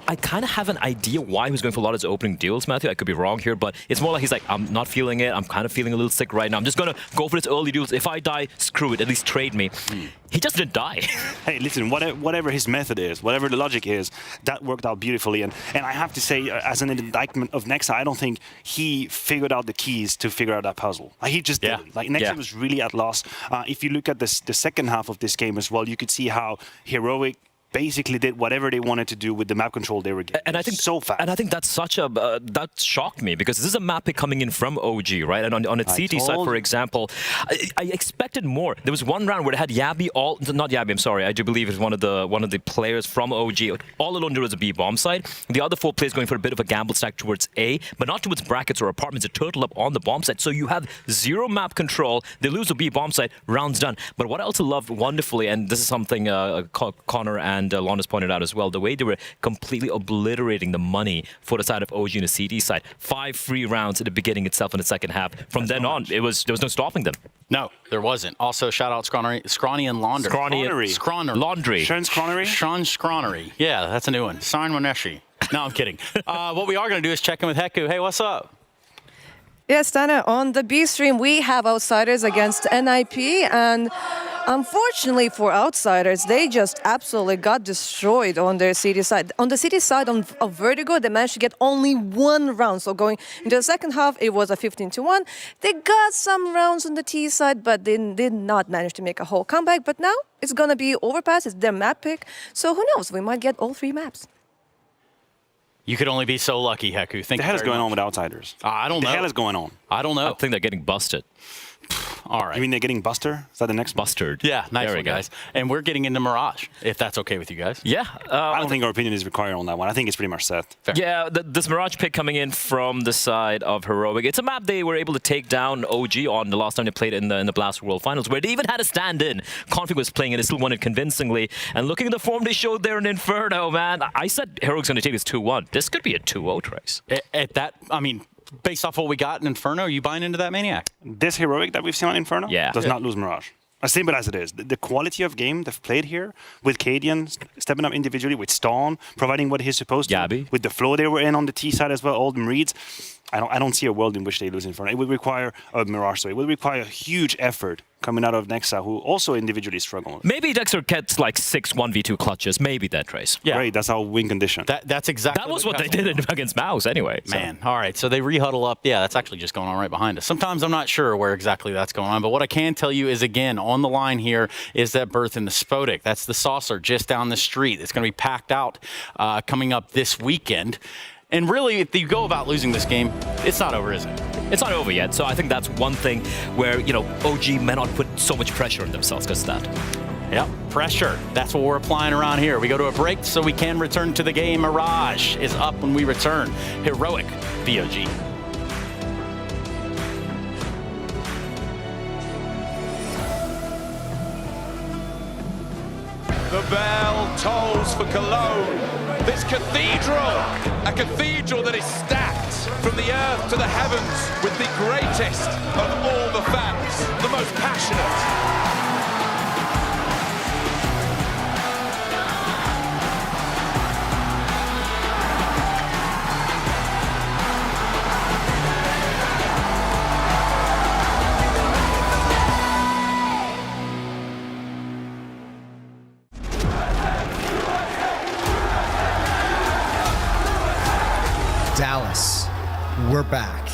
I kind of have an idea why he was going for a lot of his opening deals, Matthew. I could be wrong here, but it's more like he's like, I'm not feeling it. I'm kind of feeling a little sick right now. I'm just going to go for this early deals. If I die, screw it. At least trade me. He just didn't die. Hey, listen, whatever his method is, whatever the logic is, that worked out beautifully. And I have to say, as an indictment of Nexa, I don't think he figured out the keys to figure out that puzzle. Like, he just didn't. Like, Nexa was really at loss. If you look at the second half of this game as well, you could see how Heroic basically did whatever they wanted to do with the map control they were getting. And I think so fast. And I think that's such a that shocked me, because this is a map pick coming in from OG, right? And on its CT side, for example, I expected more. There was one round where they had Yabby not Yabby, I'm sorry. I do believe it's one of the players from OG all alone towards the B bomb side. The other 4 players going for a bit of a gamble stack towards A, but not towards brackets or apartments. A turtle up on the bomb side. So you have 0 map control. They lose the B bomb side. Round's done. But what I also loved wonderfully, and this is something Connor and Lon has pointed out as well, the way they were completely obliterating the money for the side of OG and the CD side. 5 free rounds at the beginning itself in the second half. From then on, there was no stopping them. No, there wasn't. Also, shout out Scrawny and Launder. Laundry. Sean Scrawnery. Yeah, that's a new one. Sign Moneshi. No, I'm kidding. What we are going to do is check in with Heku. Hey, what's up? Yes, Dana, on the B stream, we have Outsiders against NIP, and unfortunately for Outsiders, they just absolutely got destroyed on their CT side. On the CT side of Vertigo, they managed to get only 1 round. So going into the second half, it was a 15-1. They got some rounds on the T side, but they did not manage to make a whole comeback. But now it's going to be Overpass. It's their map pick. So who knows? We might get all 3 maps. You could only be so lucky, Heku. What the hell is going on with Outsiders? I don't know. What the hell is going on? I don't know. I think they're getting busted. All right. You mean they're getting Buster? Is that the next Busted? Yeah, nice there one, guys. And we're getting into Mirage, if that's okay with you guys. Yeah. I don't think our opinion is required on that one. I think it's pretty much set. Fair. Yeah, this Mirage pick coming in from the side of Heroic. It's a map they were able to take down OG on the last time they played in the Blast World Finals, where they even had a stand-in. Config was playing and they still won it convincingly. And looking at the form they showed there in Inferno, man, I said Heroic's going to take this 2-1. This could be a 2-0 Trace. At that, I mean, based off what we got in Inferno, are you buying into that Maniac? This Heroic that we've seen on Inferno does not lose Mirage. As simple as it is. The quality of game they've played here, with Cadian stepping up individually, with Storm providing what he's supposed to, with the flow they were in on the T side as well, all them reads, I don't see a world in which they lose Inferno. It would require a Mirage, so it would require a huge effort coming out of Nexa, who also individually struggle. Maybe Dexter gets like 6 1v2 clutches, maybe that Trace. Yeah. Great, that's our win condition. That's exactly That was what they did against Mouse anyway. Man, all right, so they re-huddle up. Yeah, that's actually just going on right behind us. Sometimes I'm not sure where exactly that's going on, but what I can tell you is, again, on the line here is that berth in the Spodek. That's the saucer just down the street. It's going to be packed out coming up this weekend. And really, if you go about losing this game, it's not over, is it? It's not over yet, so I think that's one thing where, you know, OG may not put so much pressure on themselves because of that. Yep, pressure. That's what we're applying around here. We go to a break so we can return to the game. Mirage is up when we return. Heroic VOG. The bell tolls for Cologne. This cathedral, a cathedral that is stacked from the earth to the heavens with the greatest of all the fans, the most passionate. Dallas, we're back.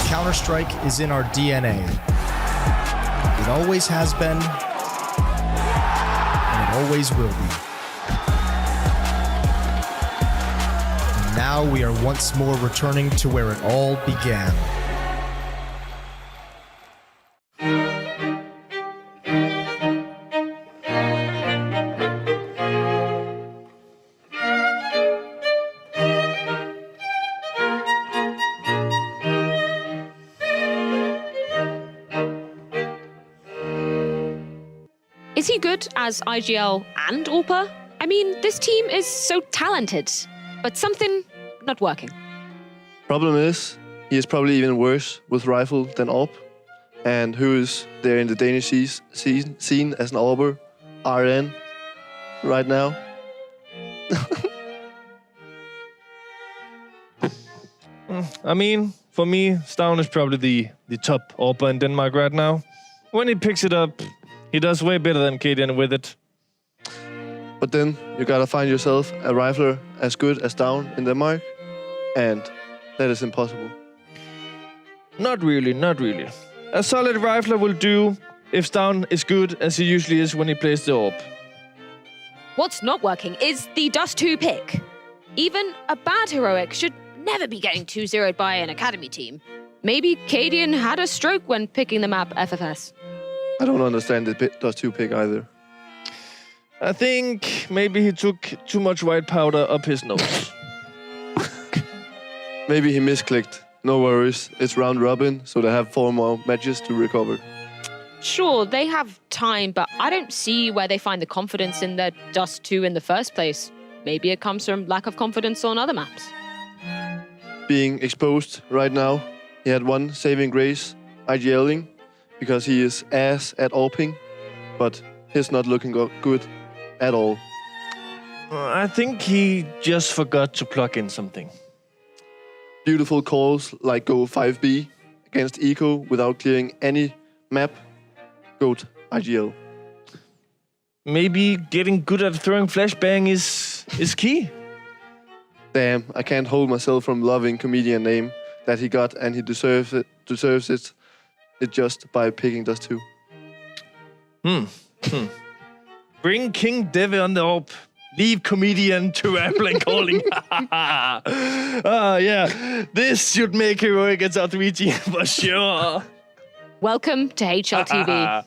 Counter-Strike is in our DNA. It always has been, and it always will be. And now we are once more returning to where it all began. Is he good as IGL and AWPer? I mean, this team is so talented, but something not working. Problem is, he is probably even worse with rifle than AWP. And who is there in the Danish scene as an AWPer? RN right now. I mean, for me, Stavn is probably the top AWPer in Denmark right now. When he picks it up, he does way better than Cadian with it. But then you gotta find yourself a rifler as good as Stavn in Denmark, and that is impossible. Not really, not really. A solid rifler will do if Stavn is good as he usually is when he plays the AWP. What's not working is the Dust 2 pick. Even a bad Heroic should never be getting 2-0'd by an Academy team. Maybe Cadian had a stroke when picking the map FFS. I don't understand the Dust 2 pick either. I think maybe he took too much white powder up his nose. Maybe he misclicked. No worries, it's round robin, so they have 4 more matches to recover. Sure, they have time, but I don't see where they find the confidence in their Dust 2 in the first place. Maybe it comes from lack of confidence on other maps. Being exposed right now, he had one saving grace, IGLing, because he is ass at AWPing, but he's not looking good at all. I think he just forgot to plug in something. Beautiful calls like go 5B against Eco without clearing any map. Goat IGL. Maybe getting good at throwing flashbang is key. Damn, I can't hold myself from loving comedian name that he got, and he deserves it just by picking Dust 2. Bring King Devi on the AWP. Leave comedian to apple and calling. Yeah, this should make Heroic at South region for sure. Welcome to HLTV.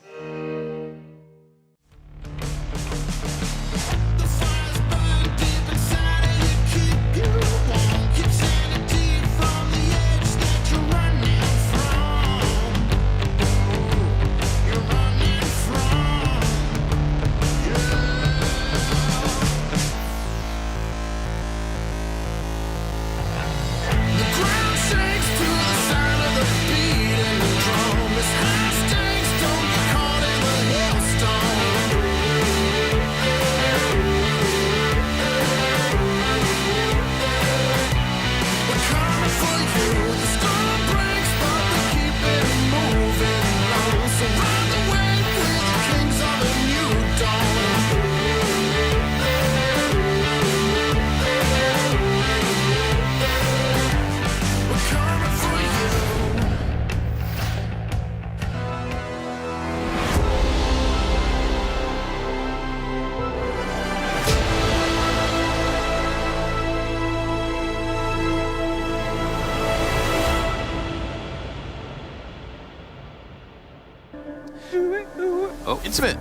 Oh, intimate.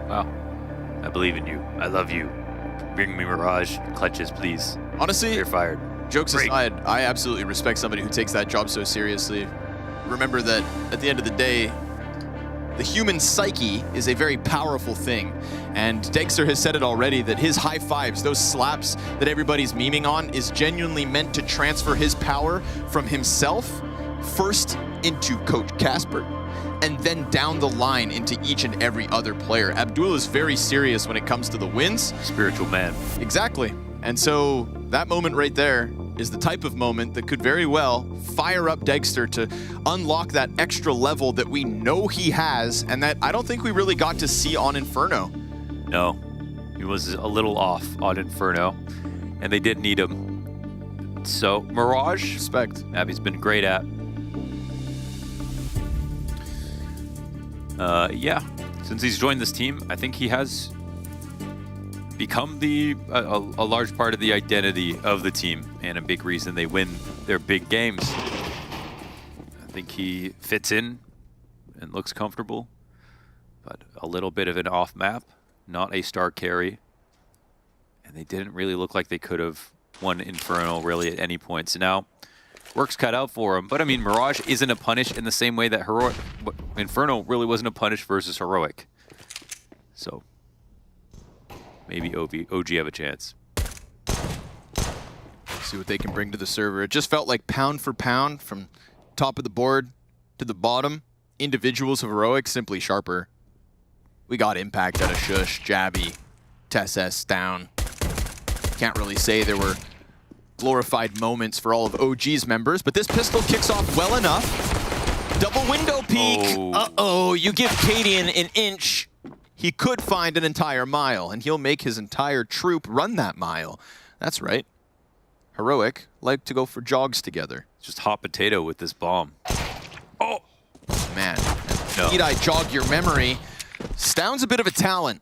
Wow. I believe in you. I love you. Bring me Mirage. Clutches, please. Honestly, you're fired. Jokes aside, I absolutely respect somebody who takes that job so seriously. Remember that at the end of the day, the human psyche is a very powerful thing. And Dexter has said it already that his high fives, those slaps that everybody's memeing on, is genuinely meant to transfer his power from himself first into Coach Casper, and then down the line into each and every other player. Abdul is very serious when it comes to the wins. Spiritual man. Exactly. And so that moment right there is the type of moment that could very well fire up Dexter to unlock that extra level that we know he has and that I don't think we really got to see on Inferno. No, he was a little off on Inferno, and they did need him. So, Mirage. Respect. Abby's been great at. Yeah, since he's joined this team, I think he has become a large part of the identity of the team and a big reason they win their big games. I think he fits in and looks comfortable, but a little bit of an off map, not a star carry, and they didn't really look like they could have won Inferno really at any point. So now work's cut out for him, but I mean, Mirage isn't a punish in the same way that Inferno really wasn't a punish versus Heroic. So maybe OG have a chance. See what they can bring to the server. It just felt like pound for pound from top of the board to the bottom. Individuals of Heroic simply sharper. We got impact out of Shush, Jabby, TessS down. Can't really say there were glorified moments for all of OG's members, but this pistol kicks off well enough. Double window peek. Uh-oh, you give Cadian an inch. He could find an entire mile, and he'll make his entire troop run that mile. That's right. Heroic like to go for jogs together. Just hot potato with this bomb. Oh, man. Need I jog your memory? Stound's a bit of a talent.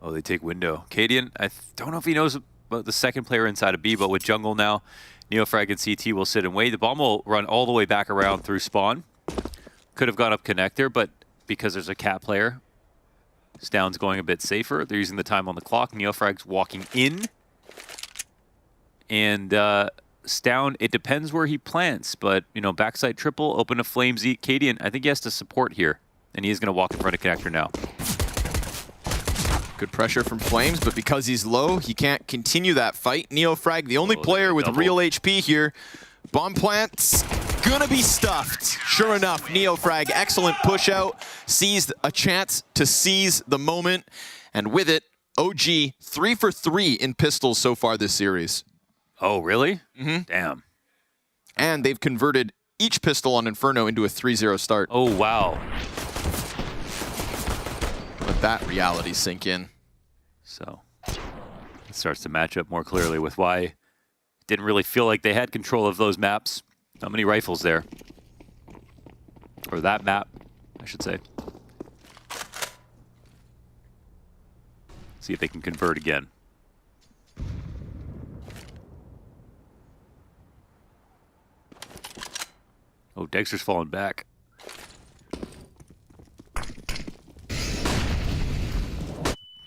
Oh, they take window. Cadian, I don't know if he knows about the second player inside of B, but with jungle now, Neofrag and CT will sit and wait. The bomb will run all the way back around through spawn. Could have gone up connector, but because there's a cat player, Stound's going a bit safer. They're using the time on the clock. Neofrag's walking in. And Stound, it depends where he plants, but, you know, backside triple, open to Flames, Cadian, I think he has to support here, and he is going to walk in front of connector now. Good pressure from Flames, but because he's low, he can't continue that fight. Neofrag, the only player with real HP here. Bomb plants gonna be stuffed. Sure enough, Neofrag, excellent push out, seized a chance to seize the moment, and with it, OG 3 for 3 in pistols so far this series. Oh, really? Mm-hmm. Damn. And they've converted each pistol on Inferno into a 3-0 start. Oh, wow. Let that reality sink in. So it starts to match up more clearly with why it didn't really feel like they had control of those maps. Not many rifles there. Or that map, I should say. See if they can convert again. Oh, Dexter's falling back.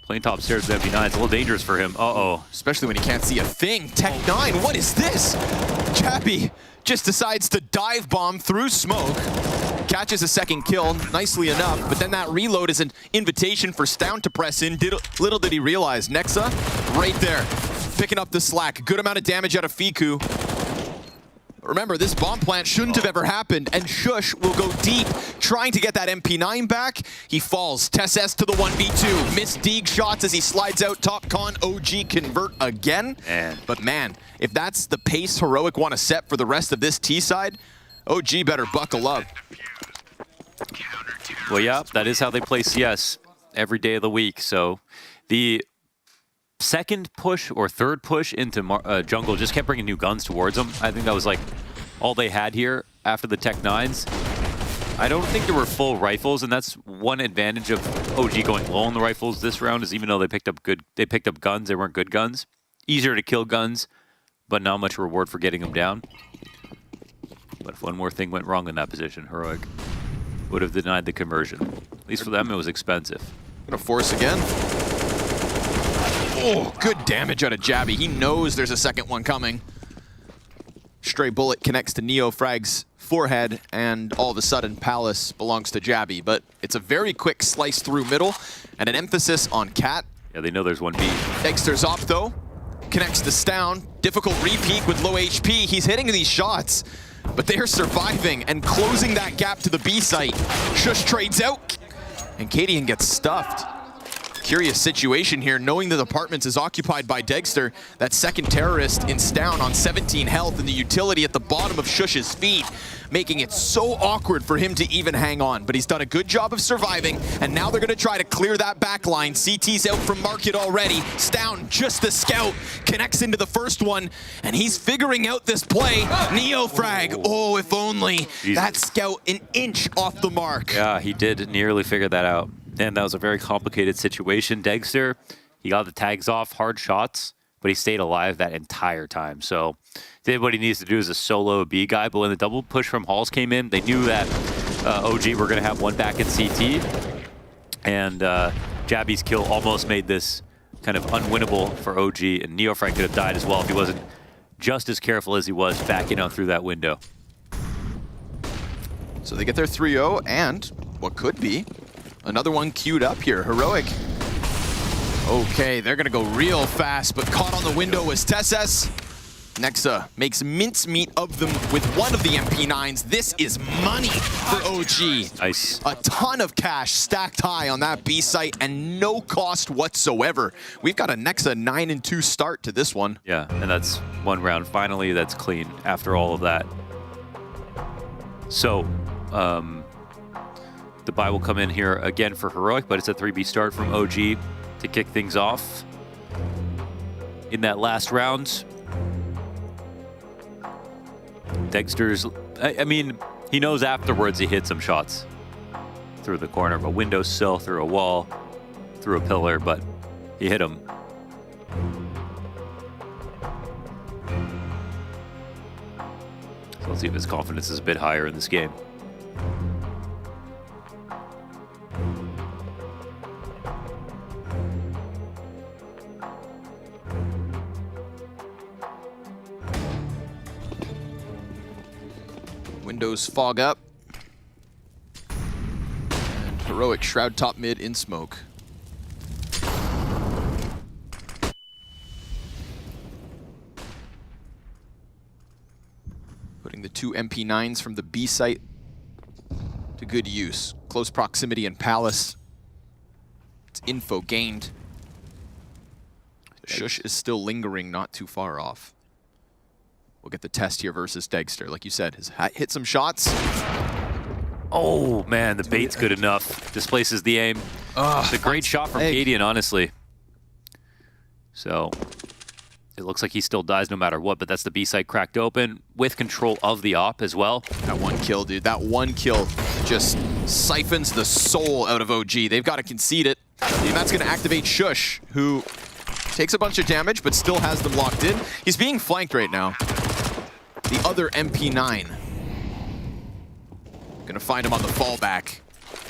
Playing top stairs with MP9, it's a little dangerous for him. Uh-oh. Especially when he can't see a thing. Tech9, what is this? Jabby just decides to dive bomb through smoke. Catches a second kill, nicely enough, but then that reload is an invitation for Stound to press in. Little did he realize, Nexa, right there, picking up the slack. Good amount of damage out of Fiku. Remember, this bomb plant shouldn't have ever happened, and Shush will go deep, trying to get that MP9 back. He falls. TeSS to the 1v2. Missed Deeg shots as he slides out top con. OG convert again. But man, if that's the pace Heroic want to set for the rest of this T side, OG better buckle up. Well, yeah, that is how they play CS every day of the week. So the second push or third push into jungle just kept bringing new guns towards them. I think that was like all they had here after the Tech-9s. I don't think there were full rifles, and that's one advantage of OG going low on the rifles this round, is even though they picked up guns, they weren't good guns. Easier to kill guns, but not much reward for getting them down. But if one more thing went wrong in that position, Heroic would have denied the conversion. At least for them, it was expensive. Gonna force again. Oh, good damage out of Jabby. He knows there's a second one coming. Stray bullet connects to Neofrag's forehead, and all of a sudden, Palace belongs to Jabby. But it's a very quick slice through middle, and an emphasis on Cat. Yeah, they know there's one B. Dexter's off, though. Connects to Stound. Difficult repeat with low HP. He's hitting these shots, but they're surviving and closing that gap to the B site. Shush trades out, and Cadian gets stuffed. Curious situation here, knowing that apartments is occupied by Dexter, that second terrorist in Stound on 17 health, and the utility at the bottom of Shush's feet, making it so awkward for him to even hang on. But he's done a good job of surviving, and now they're going to try to clear that back line. CT's out from market already. Stound, just the scout, connects into the first one, and he's figuring out this play. Neofrag, oh, if only. Jesus. That scout an inch off the mark. Yeah, he did nearly figure that out. And that was a very complicated situation. Dexter, he got the tags off, hard shots, but he stayed alive that entire time. So did what he needs to do as a solo B guy. But when the double push from Halls came in, they knew that OG were going to have one back in CT. And Jabby's kill almost made this kind of unwinnable for OG. And Neofrag could have died as well if he wasn't just as careful as he was backing out through that window. So they get their 3-0, and what could be another one queued up here. Heroic. Okay, they're gonna go real fast, but caught on the window was TeSS. Nexa makes mincemeat of them with one of the MP9s. This is money for OG. Nice. A ton of cash stacked high on that B site and no cost whatsoever. We've got a Nexa 9-2 start to this one. Yeah, and that's one round. Finally, that's clean after all of that. So, the buy will come in here again for Heroic, but it's a 3B start from OG to kick things off. In that last round, Dexter's, I mean, he knows afterwards he hit some shots through the corner of a windowsill, through a wall, through a pillar, but he hit him. So let's see if his confidence is a bit higher in this game. Windows fog up. And Heroic shroud top mid in smoke. Putting the 2 MP9s from the B site to good use. Close proximity in Palace. It's info gained. Shush is still lingering not too far off. We'll get the test here versus Degster. Like you said, has hit some shots. Oh, man, the bait's good enough. Displaces the aim. It's a great shot from Cadian, honestly. So, it looks like he still dies no matter what, but that's the B site cracked open with control of the op as well. That one kill, dude. That one kill just siphons the soul out of OG. They've got to concede it. And that's going to activate Shush, who takes a bunch of damage, but still has them locked in. He's being flanked right now. The other MP9. Gonna find him on the fallback.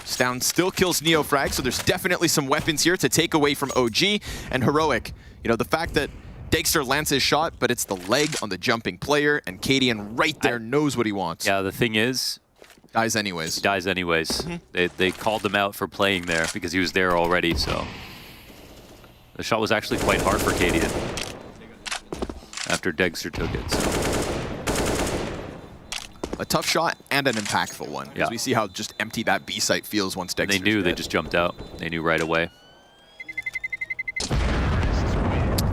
Stown still kills Neofrag, so there's definitely some weapons here to take away from OG and Heroic. You know, the fact that Degster lands his shot, but it's the leg on the jumping player, and Cadian right there knows what he wants. Yeah, the thing is... Dies anyways. He dies anyways. They called him out for playing there because he was there already, so... The shot was actually quite hard for Cadian after Degster took it, so... A tough shot and an impactful one. Because we see how just empty that B site feels once Degster's They knew, dead. they just jumped out. They knew right away.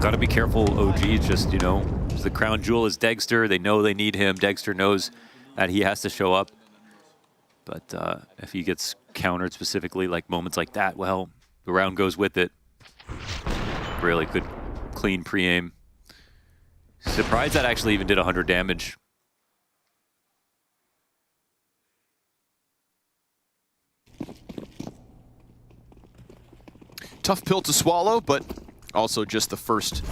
Gotta be careful, OG, just, you know, the crown jewel is Degster. They know they need him. Degster knows that he has to show up. But if he gets countered specifically, like moments like that, well, the round goes with it. Really good, clean pre-aim. Surprised that actually even did 100 damage. Tough pill to swallow, but also just the first.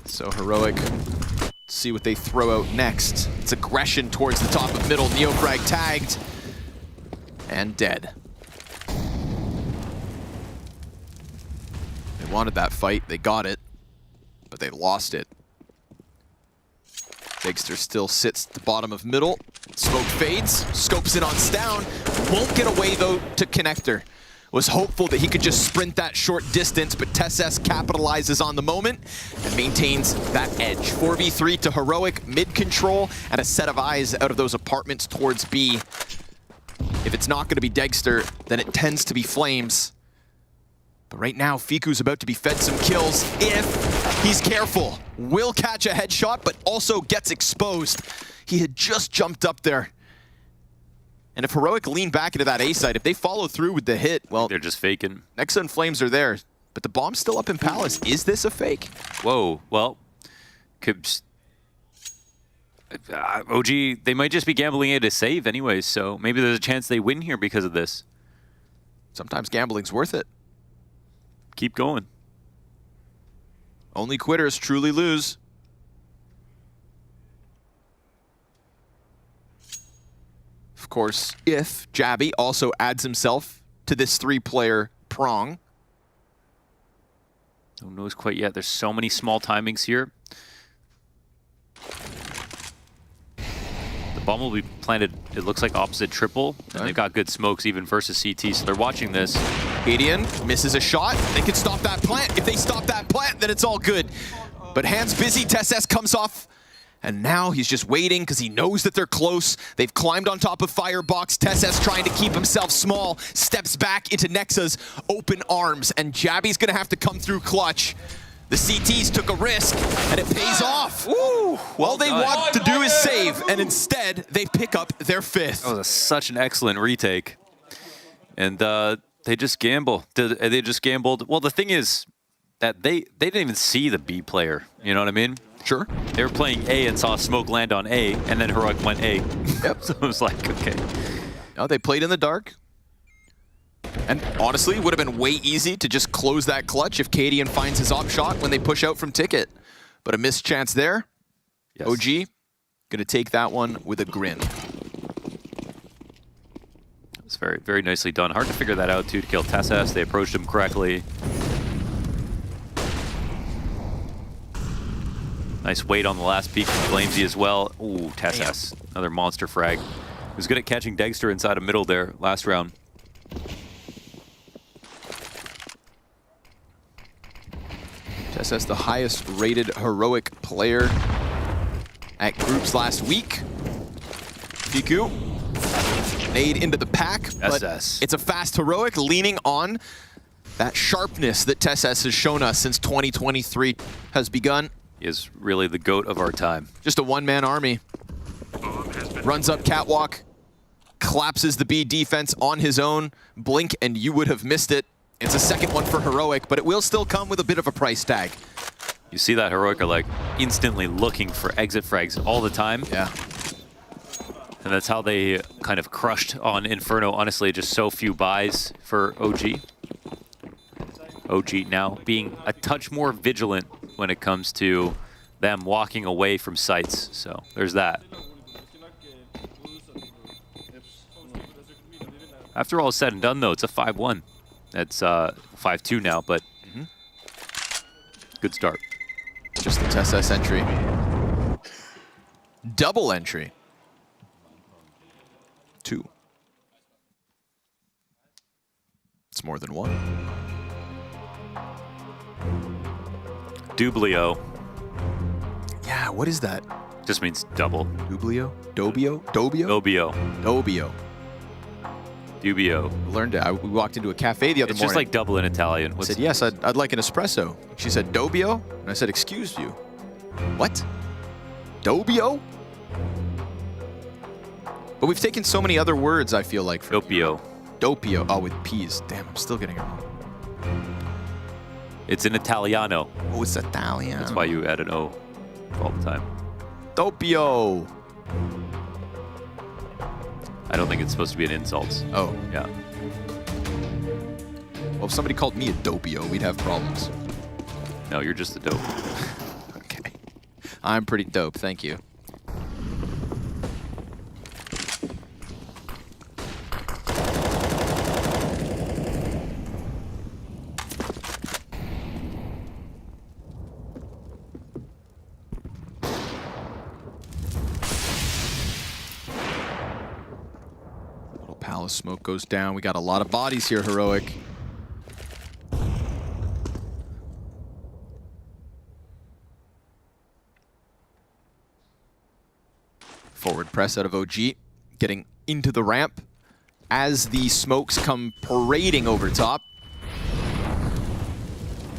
So Heroic, see what they throw out next. It's aggression towards the top of middle. Neofrag tagged and dead. They wanted that fight, they got it, but they lost it. Degster still sits at the bottom of middle. Smoke fades, scopes in on Stown. Won't get away though to Connector. Was hopeful that he could just sprint that short distance, but TeSS capitalizes on the moment and maintains that edge. 4v3 to Heroic, mid-control, and a set of eyes out of those apartments towards B. If it's not going to be Degster, then it tends to be Flames. But right now, Fiku's about to be fed some kills if he's careful. Will catch a headshot, but also gets exposed. He had just jumped up there. And if Heroic lean back into that A site, if they follow through with the hit, well... They're just faking. Nexa and Flames are there, but the bomb's still up in Palace. Is this a fake? Whoa, well... OG, they might just be gambling it to save anyways, so maybe there's a chance they win here because of this. Sometimes gambling's worth it. Keep going. Only quitters truly lose. Of course, if Jabby also adds himself to this 3-player prong. No one knows quite yet. There's so many small timings here. The bomb will be planted, it looks like opposite triple. And they've got good smokes even versus CT, so they're watching this. Cadian misses a shot. They can stop that plant. If they stop that plant, then it's all good. But hands busy, TeSS comes off. And now he's just waiting because he knows that they're close. They've climbed on top of Firebox. TeSS trying to keep himself small. Steps back into Nexa's open arms. And Jabby's going to have to come through clutch. The CTs took a risk, and it pays off. Woo! All they want to do is save, and instead, they pick up their 5th. That was such an excellent retake. And they just gamble. They just gambled. Well, the thing is that they didn't even see the B player. You know what I mean? Sure. They were playing A and saw smoke land on A, and then Heroic went A. Yep. So it was like, okay. No, they played in the dark. And honestly, it would have been way easy to just close that clutch if Cadian finds his op shot when they push out from Ticket. But a missed chance there. Yes. OG gonna take that one with a grin. It's very, very nicely done. Hard to figure that out too, to kill TeSS. They approached him correctly. Nice weight on the last peek from Flamesy as well. Ooh, TeSS, another monster frag. He was good at catching Degster inside of middle there last round. TeSS, the highest rated Heroic player. at groups last week. Fiku, nade into the pack, but it's a fast Heroic leaning on that sharpness that TeSS has shown us since 2023 has begun. He is really the GOAT of our time. Just a one-man army. Runs up catwalk, collapses the B defense on his own. Blink and you would have missed it. It's a second one for Heroic, but it will still come with a bit of a price tag. You see that Heroic are like instantly looking for exit frags all the time. Yeah. And that's how they kind of crushed on Inferno. Honestly, just so few buys for OG. OG now being a touch more vigilant when it comes to them walking away from sites. So there's that. After all is said and done, though, it's a 5-1. It's 5-2 now, but good start. Just the TeSS entry. Double entry. 2. It's more than 1. Dublio. Yeah, what is that? Just means double. Dublio? Dobio? Dobio? Dobio. Dobio. Dubio. Learned it. We walked into a cafe the other morning. It's just like double in Italian. I said, yes, I'd like an espresso. She said, Dobio? And I said, excuse you. What? Dobio? But we've taken so many other words, I feel like. Dopio. Dopio. Oh, with P's. Damn, I'm still getting it wrong. It's in Italiano. Oh, it's Italian. That's why you add an O all the time. Dopio. I don't think it's supposed to be an insult. Oh. Yeah. Well, if somebody called me a dopio, we'd have problems. No, you're just a dope. Okay. I'm pretty dope, thank you. Palace smoke goes down. We got a lot of bodies here, Heroic. Forward press out of OG, getting into the ramp as the smokes come parading over top.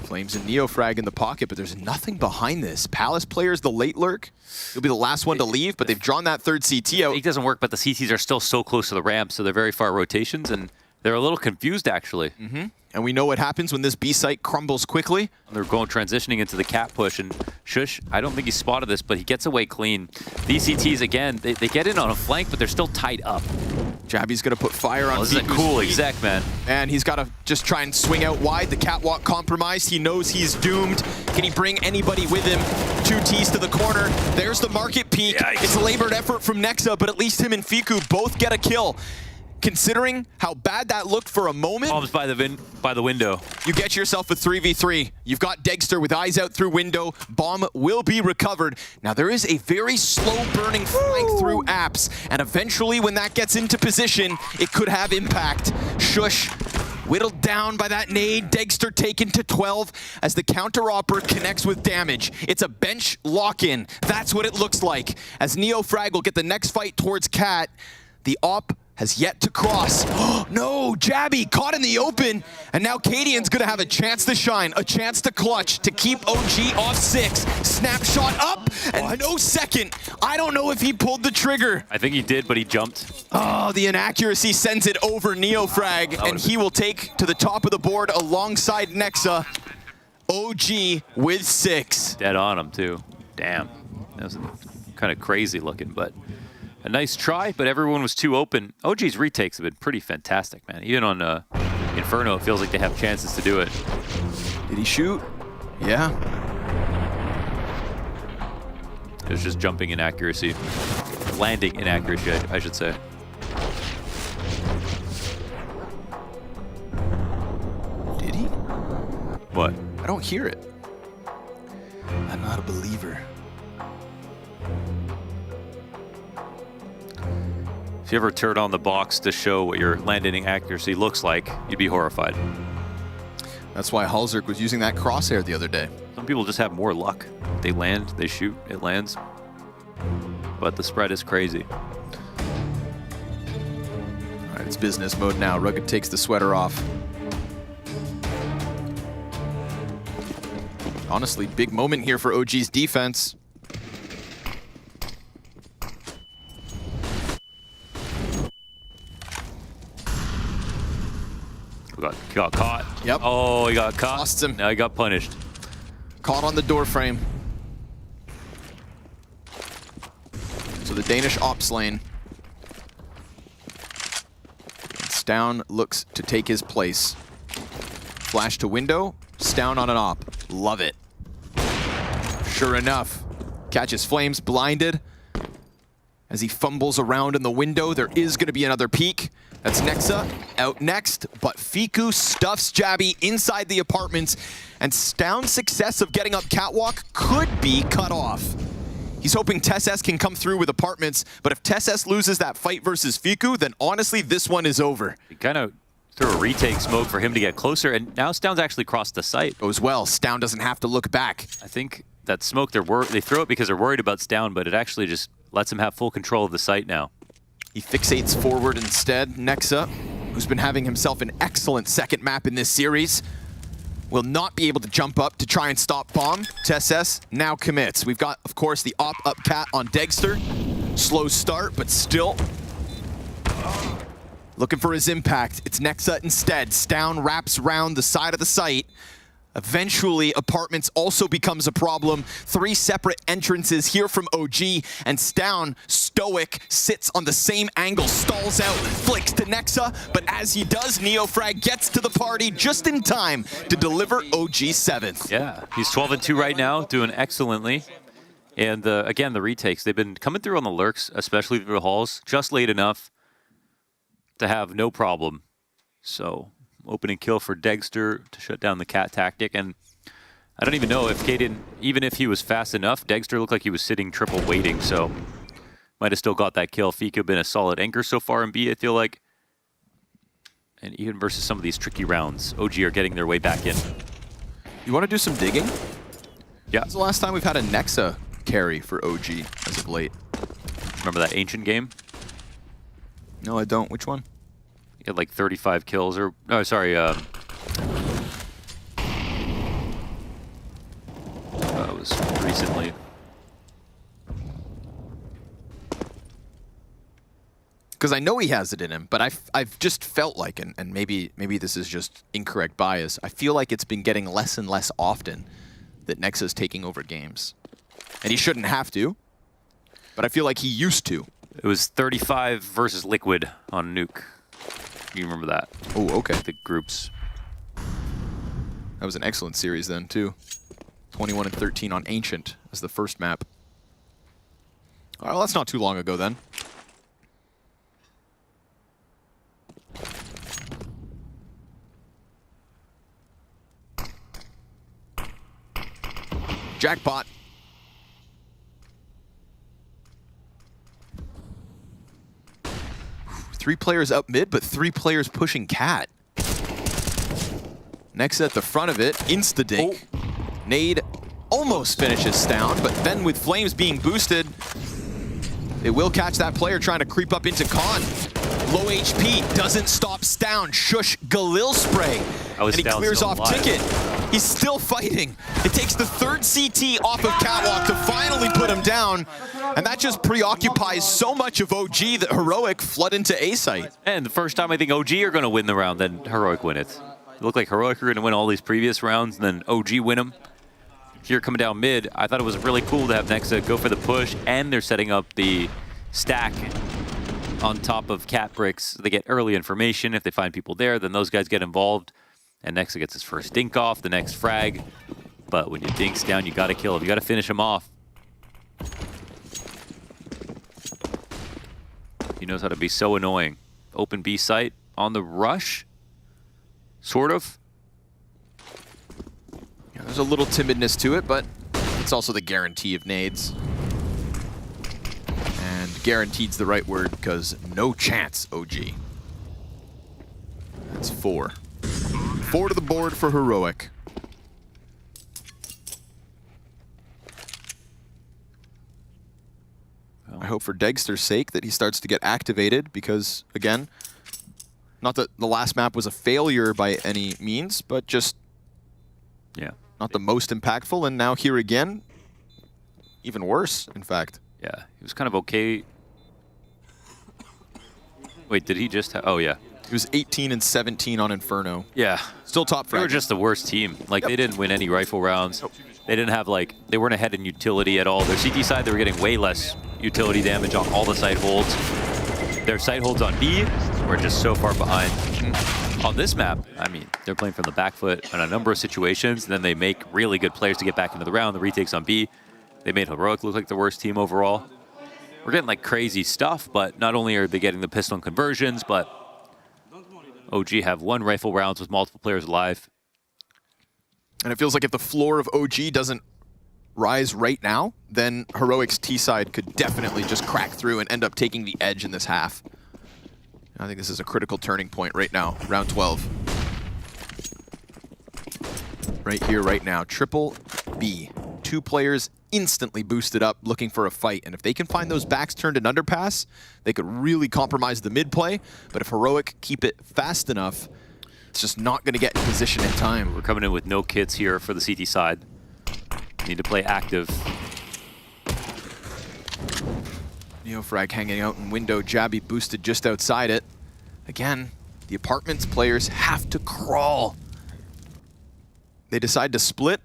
Flames and Neofrag in the pocket, but there's nothing behind this. Palace players, the late lurk. He'll be the last one to leave, but they've drawn that third CT out. It doesn't work, but the CTs are still so close to the ramp, so they're very far rotations, and they're a little confused, actually. And we know what happens when this B site crumbles quickly. They're transitioning into the cat push, and Shush, I don't think he spotted this, but he gets away clean. These CTs, again, they get in on a flank, but they're still tied up. Jabby's going to put fire on This is a cool exec, man. And he's got to just try and swing out wide. The catwalk compromised. He knows he's doomed. Can he bring anybody with him? 2 Ts to the corner. There's the market peak. Yikes. It's a labored effort from Nexa, but at least him and Fiku both get a kill. Considering how bad that looked for a moment. Bombs by the window. You get yourself a 3v3. You've got Degster with eyes out through window. Bomb will be recovered. Now there is a very slow burning flank through apps. And eventually when that gets into position, it could have impact. Shush whittled down by that nade. Degster taken to 12 as the counter-opper connects with damage. It's a bench lock-in. That's what it looks like. As Neofrag will get the next fight towards Cat, the op has yet to cross. No, Jabby caught in the open, and now Cadian's gonna have a chance to shine, a chance to clutch, to keep OG off 6. Snapshot up, and no second. I don't know if he pulled the trigger. I think he did, but he jumped. Oh, the inaccuracy sends it over Neofrag, and he will take to the top of the board alongside Nexa. OG with 6. Dead on him, too. Damn. That was kind of crazy looking, but a nice try, but everyone was too open. OG's retakes have been pretty fantastic, man. Even on Inferno, it feels like they have chances to do it. Did he shoot? Yeah. It was just jumping inaccuracy. Landing inaccuracy, I should say. Did he? What? I don't hear it. I'm not a believer. If you ever turn on the box to show what your landing accuracy looks like, you'd be horrified. That's why Halzerk was using that crosshair the other day. Some people just have more luck. They land, they shoot, it lands. but the spread is crazy. All right, it's business mode now. Rugged takes the sweater off. Honestly, big moment here for OG's defense. Got caught. Yep. Oh, he got caught. Lost him. Now he got punished. Caught on the door frame. So the Danish ops lane. Stown looks to take his place. Flash to window. Stown on an op. Love it. Sure enough. Catches Flames blinded. As he fumbles around in the window, there is going to be another peek. That's Nexa out next, but Fiku stuffs Jabby inside the apartments, and Stown's success of getting up Catwalk could be cut off. He's hoping TeSS can come through with apartments, but if TeSS loses that fight versus Fiku, then honestly, this one is over. He kind of threw a retake smoke for him to get closer, and now Stown's actually crossed the site. Goes well. Stown doesn't have to look back. I think that smoke, they throw it because they're worried about Stown, but it actually just lets him have full control of the site now. He fixates forward instead. Nexa, who's been having himself an excellent second map in this series, will not be able to jump up to try and stop bomb. TeSS now commits. We've got, of course, the op up cat on Degster. Slow start, but still looking for his impact. It's Nexa instead. Stown wraps around the side of the site. Eventually, apartments also becomes a problem. 3 separate entrances here from OG, and Stown, stoic, sits on the same angle, stalls out, flicks to Nexa, but as he does, Neofrag gets to the party just in time to deliver OG 7th. Yeah, he's 12-2 right now, doing excellently. And again, the retakes, they've been coming through on the lurks, especially through the halls, just late enough to have no problem. So opening kill for Degster to shut down the cat tactic, and I don't even know if Kaden, even if he was fast enough, Degster looked like he was sitting triple waiting, so might have still got that kill. Fiku been a solid anchor so far in B, I feel like. And even versus some of these tricky rounds, OG are getting their way back in. You want to do some digging? Yeah. When's the last time we've had a Nexa carry for OG as of late? Remember that ancient game? No, I don't. Which one? He had like 35 kills, or oh, sorry. It was recently. Because I know he has it in him, but I've just felt like, and maybe this is just incorrect bias, I feel like it's been getting less and less often that Nexa's taking over games. And he shouldn't have to, but I feel like he used to. It was 35 versus Liquid on Nuke. You remember that? Oh, okay. The groups. That was an excellent series then, too. 21-13 on Ancient as the first map. All right, well, that's not too long ago then. Jackpot. Three players up mid, but 3 players pushing cat. Next at the front of it, insta-dink. Oh. Nade almost finishes Stown, but then with Flames being boosted, they will catch that player trying to creep up into Khan. Low HP, doesn't stop Stown. Shush, Galil spray. And he clears off Ticket. He's still fighting. It takes the 3rd CT off of Catwalk to finally put him down. And that just preoccupies so much of OG that Heroic flood into A site. And the first time I think OG are going to win the round, then Heroic win it. It looked like Heroic were going to win all these previous rounds, and then OG win them. Here coming down mid, I thought it was really cool to have Nexa go for the push, and they're setting up the stack on top of cat bricks. They get early information. If they find people there, then those guys get involved. And Nexa gets his first dink off, the next frag. But when you dinks down, you got to kill him. You got to finish him off. He knows how to be so annoying. Open B site on the rush, sort of. Yeah, there's a little timidness to it, but it's also the guarantee of nades. And guaranteed's the right word because no chance, OG. That's 4. 4 to the board for Heroic. I hope for Degster's sake that he starts to get activated because, again, not that the last map was a failure by any means, but just not the most impactful. And now here again, even worse, in fact. Yeah, he was kind of okay. Wait, did he just have... Oh, yeah. He was 18 and 17 on Inferno. Yeah. Still top frag. They were just the worst team. Like, they didn't win any rifle rounds. They didn't have, like, they weren't ahead in utility at all. Their CT side, they were getting way less utility damage on all the site holds. Their site holds on B were just so far behind. On this map, I mean, they're playing from the back foot in a number of situations, and then they make really good players to get back into the round. The retakes on B, they made Heroic look like the worst team overall. We're getting, like, crazy stuff, but not only are they getting the pistol conversions, but OG have won rifle rounds with multiple players alive. And it feels like if the floor of OG doesn't rise right now, then Heroic's T-side could definitely just crack through and end up taking the edge in this half. I think this is a critical turning point right now, round 12. Right here, right now, triple B. 2 players instantly boosted up looking for a fight. And if they can find those backs turned in underpass, they could really compromise the mid play. But if Heroic keep it fast enough, it's just not going to get in position in time. We're coming in with no kits here for the CT side. Need to play active. Neofrag hanging out in window. Jabby boosted just outside it. Again, the Apartments players have to crawl. They decide to split.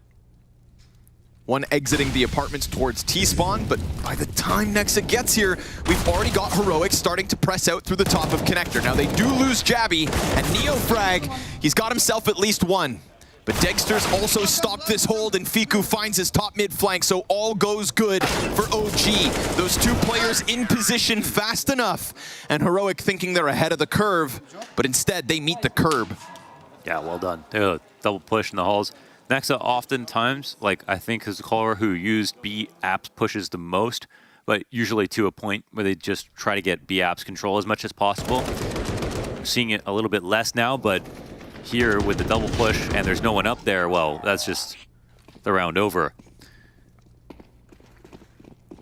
One exiting the Apartments towards T-spawn, but by the time Nexa gets here, we've already got Heroic starting to press out through the top of Connector. Now they do lose Jabby, and Neofrag, he's got himself at least one. But Degster's also stopped this hold, and Fiku finds his top mid flank, so all goes good for OG. Those 2 players in position fast enough, and Heroic thinking they're ahead of the curve, but instead they meet the curb. Yeah, well done. Double push in the halls. Nexa oftentimes, like, I think is the caller who used B apps pushes the most, but usually to a point where they just try to get B apps control as much as possible. We're seeing it a little bit less now, but here with the double push and there's no one up there, well, that's just the round over.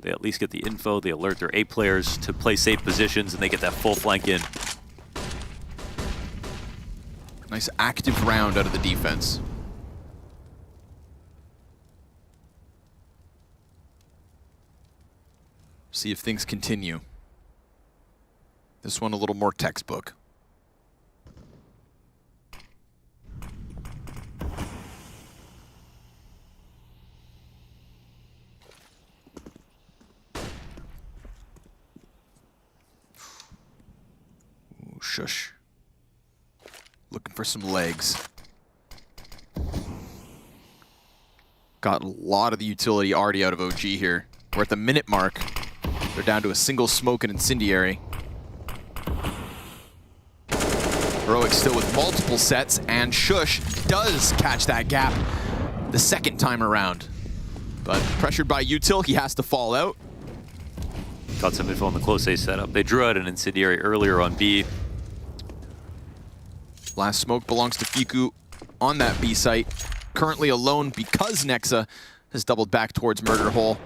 They at least get the info, they alert their A players to play safe positions, and they get that full flank in. Nice active round out of the defense. See if things continue. This one a little more textbook. Ooh, shush. Looking for some legs. Got a lot of the utility already out of OG here. We're at the minute mark. They're down to a single smoke and incendiary. Heroic still with multiple sets, and Shush does catch that gap the second time around. But pressured by Util, he has to fall out. Got some info on the close A setup. They drew out an incendiary earlier on B. Last smoke belongs to Fiku on that B site. Currently alone because Nexa has doubled back towards Murder Hole.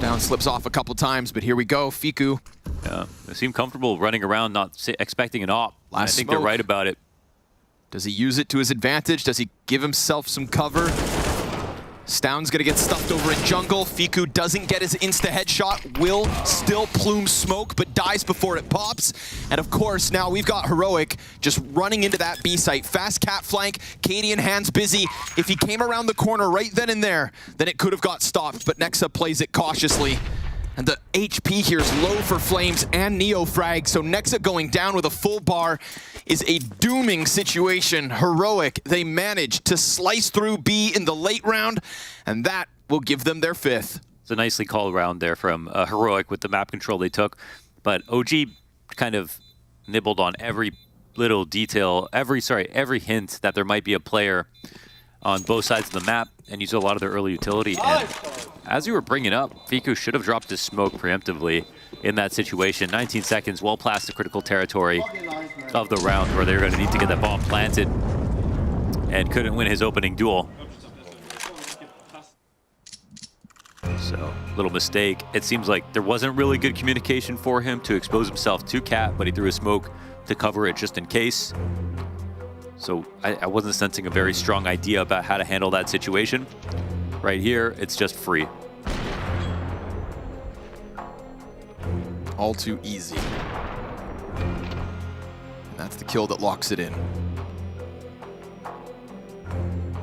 Down slips off a couple times, but here we go, Fiku. Yeah, they seem comfortable running around, not expecting an op. I think they're right about it. Does he use it to his advantage? Does he give himself some cover? Stound's gonna get stuffed over in jungle. Fiku doesn't get his insta headshot. Will still plume smoke, but dies before it pops. And of course, now we've got Heroic just running into that B site. Fast cat flank, Cadian hands busy. If he came around the corner right then and there, then it could have got stopped, but Nexa plays it cautiously. And the HP here is low for Flames and Neofrag, so Nexa going down with a full bar is a dooming situation. Heroic, they manage to slice through B in the late round, and that will give them their 5th. It's a nicely called round there from Heroic with the map control they took, but OG kind of nibbled on every little detail, every hint that there might be a player on both sides of the map, and used a lot of their early utility. And as you were bringing up, Fiku should have dropped his smoke preemptively in that situation. 19 seconds, well past the critical territory of the round where they're going to need to get that bomb planted, and couldn't win his opening duel. So, little mistake. It seems like there wasn't really good communication for him to expose himself to Cat, but he threw a smoke to cover it just in case. So I wasn't sensing a very strong idea about how to handle that situation. Right here, it's just free. All too easy. And that's the kill that locks it in.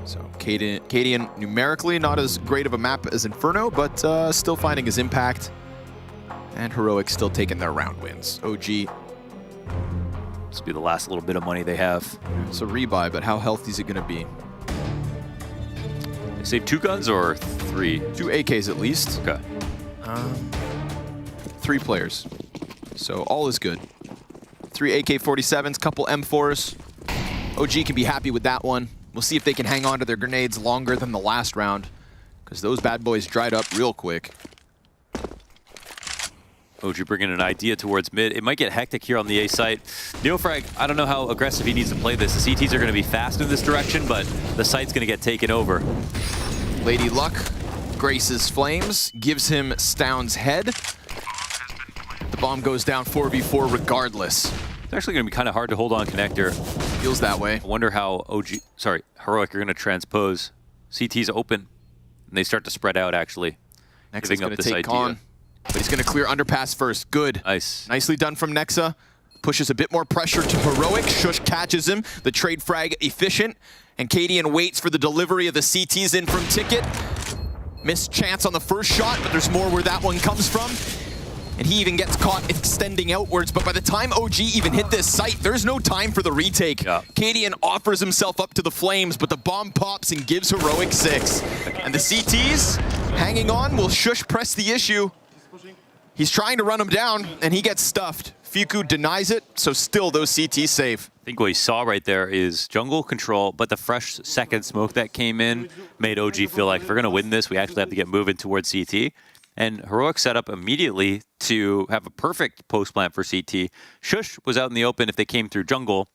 So Cadian numerically not as great of a map as Inferno, but still finding his impact. And Heroic still taking their round wins. OG. This will be the last little bit of money they have. It's a rebuy, but how healthy is it going to be? They save 2 guns or 3? 2 AKs at least. Okay. 3 players. So all is good. 3 AK-47s, couple M4s. OG can be happy with that one. We'll see if they can hang on to their grenades longer than the last round, because those bad boys dried up real quick. OG bringing an idea towards mid. It might get hectic here on the A site. Neofrag, I don't know how aggressive he needs to play this. The CTs are going to be fast in this direction, but the site's going to get taken over. Lady Luck graces Flames, gives him Stound's head. The bomb goes down 4v4 regardless. It's actually going to be kind of hard to hold on connector. Feels that way. I wonder how Heroic are going to transpose. CT's open, and they start to spread out actually. Nexa's going to take on. But he's going to clear underpass first. Good. Nice. Nicely done from Nexa. Pushes a bit more pressure to Heroic. Shush catches him. The trade frag efficient. And Cadian waits for the delivery of the CTs in from Ticket. Missed chance on the first shot, but there's more where that one comes from. And he even gets caught extending outwards. But by the time OG even hit this site, there's no time for the retake. Yeah. Cadian offers himself up to the flames, but the bomb pops and gives Heroic 6. And the CTs hanging on. Will Shush press the issue? He's trying to run him down, and he gets stuffed. Fuku denies it, so still those CTs save. I think what he saw right there is jungle control, but the fresh second smoke that came in made OG feel like if we're going to win this, we actually have to get moving towards CT. And Heroic set up immediately to have a perfect post plant for CT. Shush was out in the open if they came through jungle.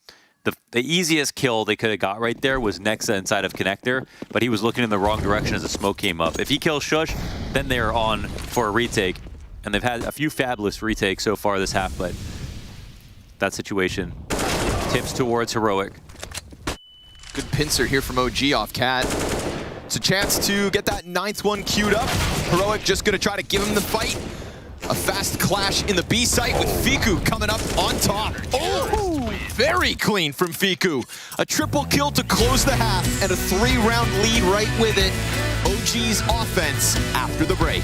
The easiest kill they could have got right there was Nexa inside of connector, but he was looking in the wrong direction as the smoke came up. If he kills Shush, then they're on for a retake. And they've had a few fabulous retakes so far this half, but that situation tips towards Heroic. Good pincer here from OG off Cat. It's a chance to get that 9th one queued up. Heroic just gonna try to give him the fight. A fast clash in the B site with Fiku coming up on top. Oh, very clean from Fiku. A triple kill to close the half and a 3-round lead right with it. OG's offense after the break.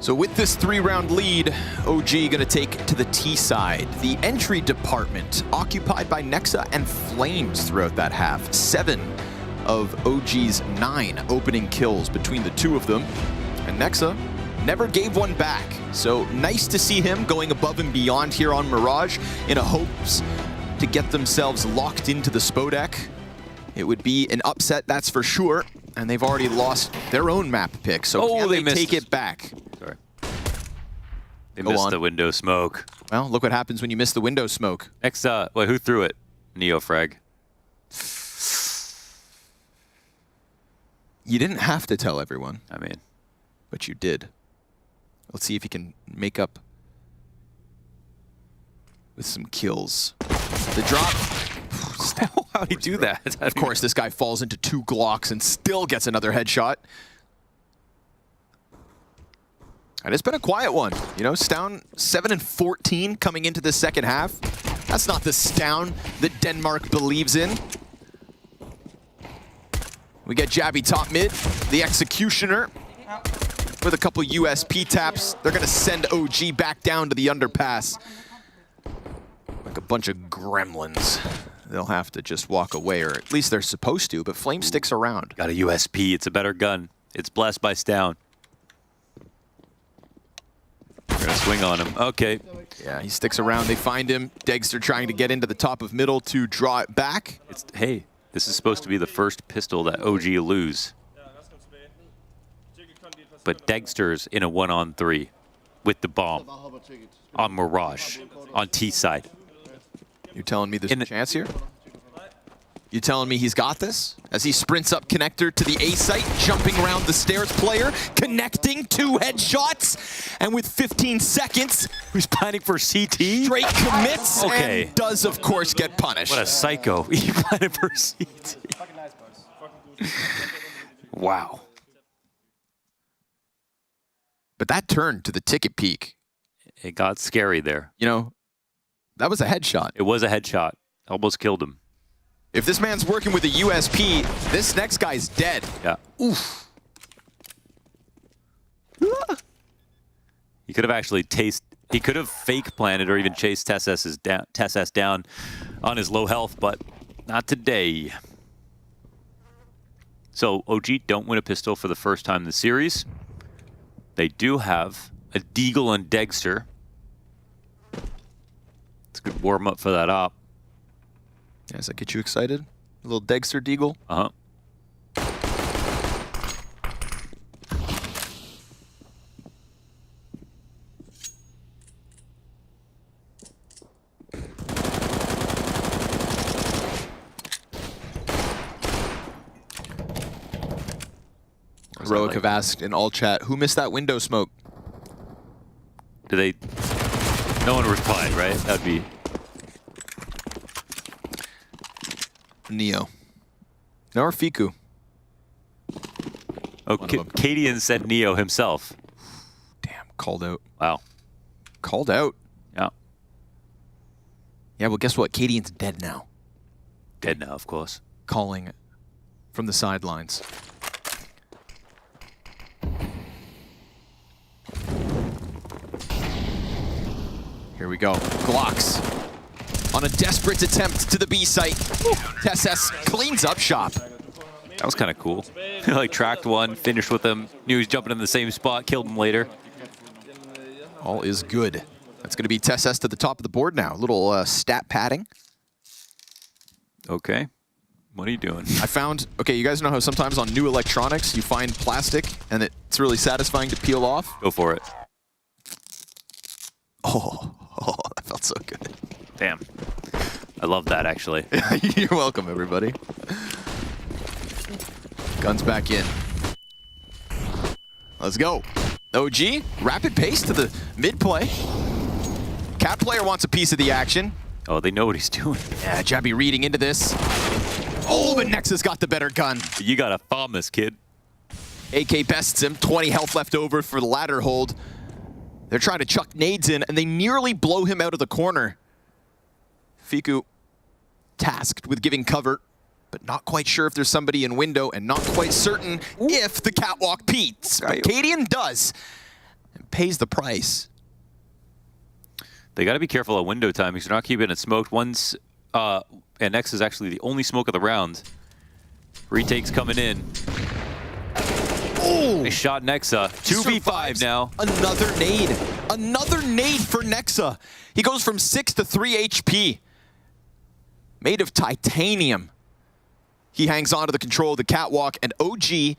So with this 3-round lead, OG gonna take to the T side. The entry department occupied by Nexa and Flames throughout that half. 7 of OG's 9 opening kills between the two of them. And Nexa never gave one back. So nice to see him going above and beyond here on Mirage in a hopes to get themselves locked into the Spodek. It would be an upset, that's for sure. And they've already lost their own map pick, so can they take it back? Sorry. They missed the window smoke. Well, look what happens when you miss the window smoke. Next, wait, who threw it? Neo Frag. You didn't have to tell everyone. I mean. But you did. Let's see if he can make up with some kills. The drop. How'd he do that? Of course, this guy falls into 2 Glocks and still gets another headshot. And it's been a quiet one. You know, Stown 7 and 14 coming into the second half. That's not the Stown that Denmark believes in. We get Jabby top mid, the Executioner with a couple USP taps. They're gonna send OG back down to the underpass. Like a bunch of gremlins. They'll have to just walk away, or at least they're supposed to, but Flame sticks around. Got a USP, it's a better gun. It's blessed by Stown. They're gonna swing on him, okay. Yeah, he sticks around, they find him. Degster trying to get into the top of middle to draw it back. Hey, this is supposed to be the first pistol that OG lose. But Degster's in a 1-on-3 with the bomb on Mirage, on T side. You're telling me there's a chance here? You telling me he's got this? As he sprints up connector to the A site, jumping around the stairs player, connecting 2 headshots, and with 15 seconds, who's planning for CT? Straight commits, and does of course get punished. What a psycho. He planted for CT. Wow. But that turned to the ticket peak. It got scary there. You know, that was a headshot. It was a headshot. Almost killed him. If this man's working with a USP, this next guy's dead. Yeah. Oof. He could have actually he could have fake planted or even chased TSS down on his low health, but not today. So OG don't win a pistol for the first time in the series. They do have a Deagle and Degster. It's a good warm up for that op. Yeah, does that get you excited? A little Degster Deagle? Uh-huh. Heroic have asked in all chat, who missed that window smoke? Do they? No one replied, right? That'd be Neo. No, or Fiku. Oh, Cadian said Neo himself. Damn, called out. Wow. Called out? Yeah. Yeah, well, guess what? Cadian's dead now. Dead now, of course. Calling from the sidelines. Here we go. Glocks on a desperate attempt to the B site. TSS cleans up shop. That was kind of cool. Like tracked one, finished with him, knew he was jumping in the same spot, killed him later. All is good. That's going to be TSS to the top of the board now. A little stat padding. Okay. What are you doing? I found, okay, you guys know how sometimes on new electronics you find plastic and it's really satisfying to peel off? Go for it. Oh, that felt so good. Damn. I love that, actually. You're welcome, everybody. Guns back in. Let's go. OG, rapid pace to the mid play. Cat player wants a piece of the action. Oh, they know what he's doing. Yeah, Jabby reading into this. Oh, but Nexus got the better gun. You gotta bomb this kid. AK bests him, 20 health left over for the ladder hold. They're trying to chuck nades in, and they nearly blow him out of the corner. Fiku tasked with giving cover, but not quite sure if there's somebody in window, and not quite certain if the catwalk peats. But Cadian does. pays the price. They got to be careful at window time because they're not keeping it smoked. One's, and Nex is actually the only smoke of the round. Retake's coming in. Oh! They shot Nexa. 2v5 now. Another nade. Another nade for Nexa. He goes from 6 to 3 HP. Made of titanium. He hangs on to the control of the catwalk, and OG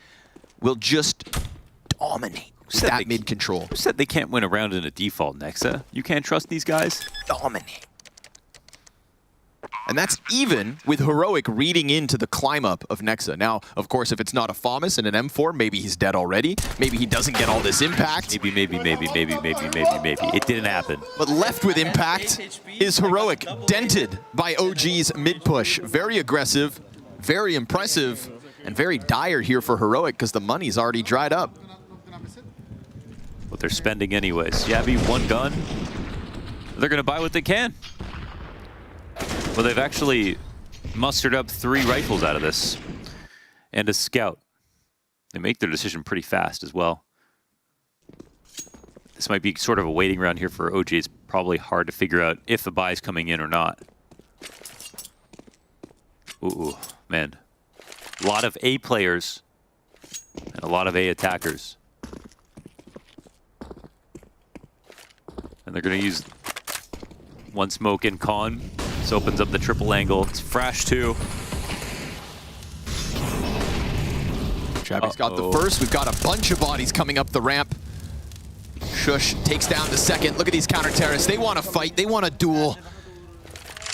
will just dominate that mid control. Who said they can't win a round in a default, Nexa? You can't trust these guys? Dominate. And that's even with Heroic reading into the climb up of Nexa. Now, of course, if it's not a FAMAS and an M4, maybe he's dead already. Maybe he doesn't get all this impact. Maybe. It didn't happen. But left with impact is Heroic, dented by OG's mid push. Very aggressive, very impressive, and very dire here for Heroic because the money's already dried up. What they're spending anyways. Yabby, one gun. They're going to buy what they can. Well, they've actually mustered up 3 rifles out of this and a scout. They make their decision pretty fast as well. This might be sort of a waiting round here for OG. It's probably hard to figure out if the buy's coming in or not. Ooh, man. A lot of A players and a lot of A attackers. And they're going to use one smoke in con. This opens up the triple angle. It's Frash 2. Shabby's got the first. We've got a bunch of bodies coming up the ramp. Shush takes down the second. Look at these counter terrorists. They want to fight. They want a duel.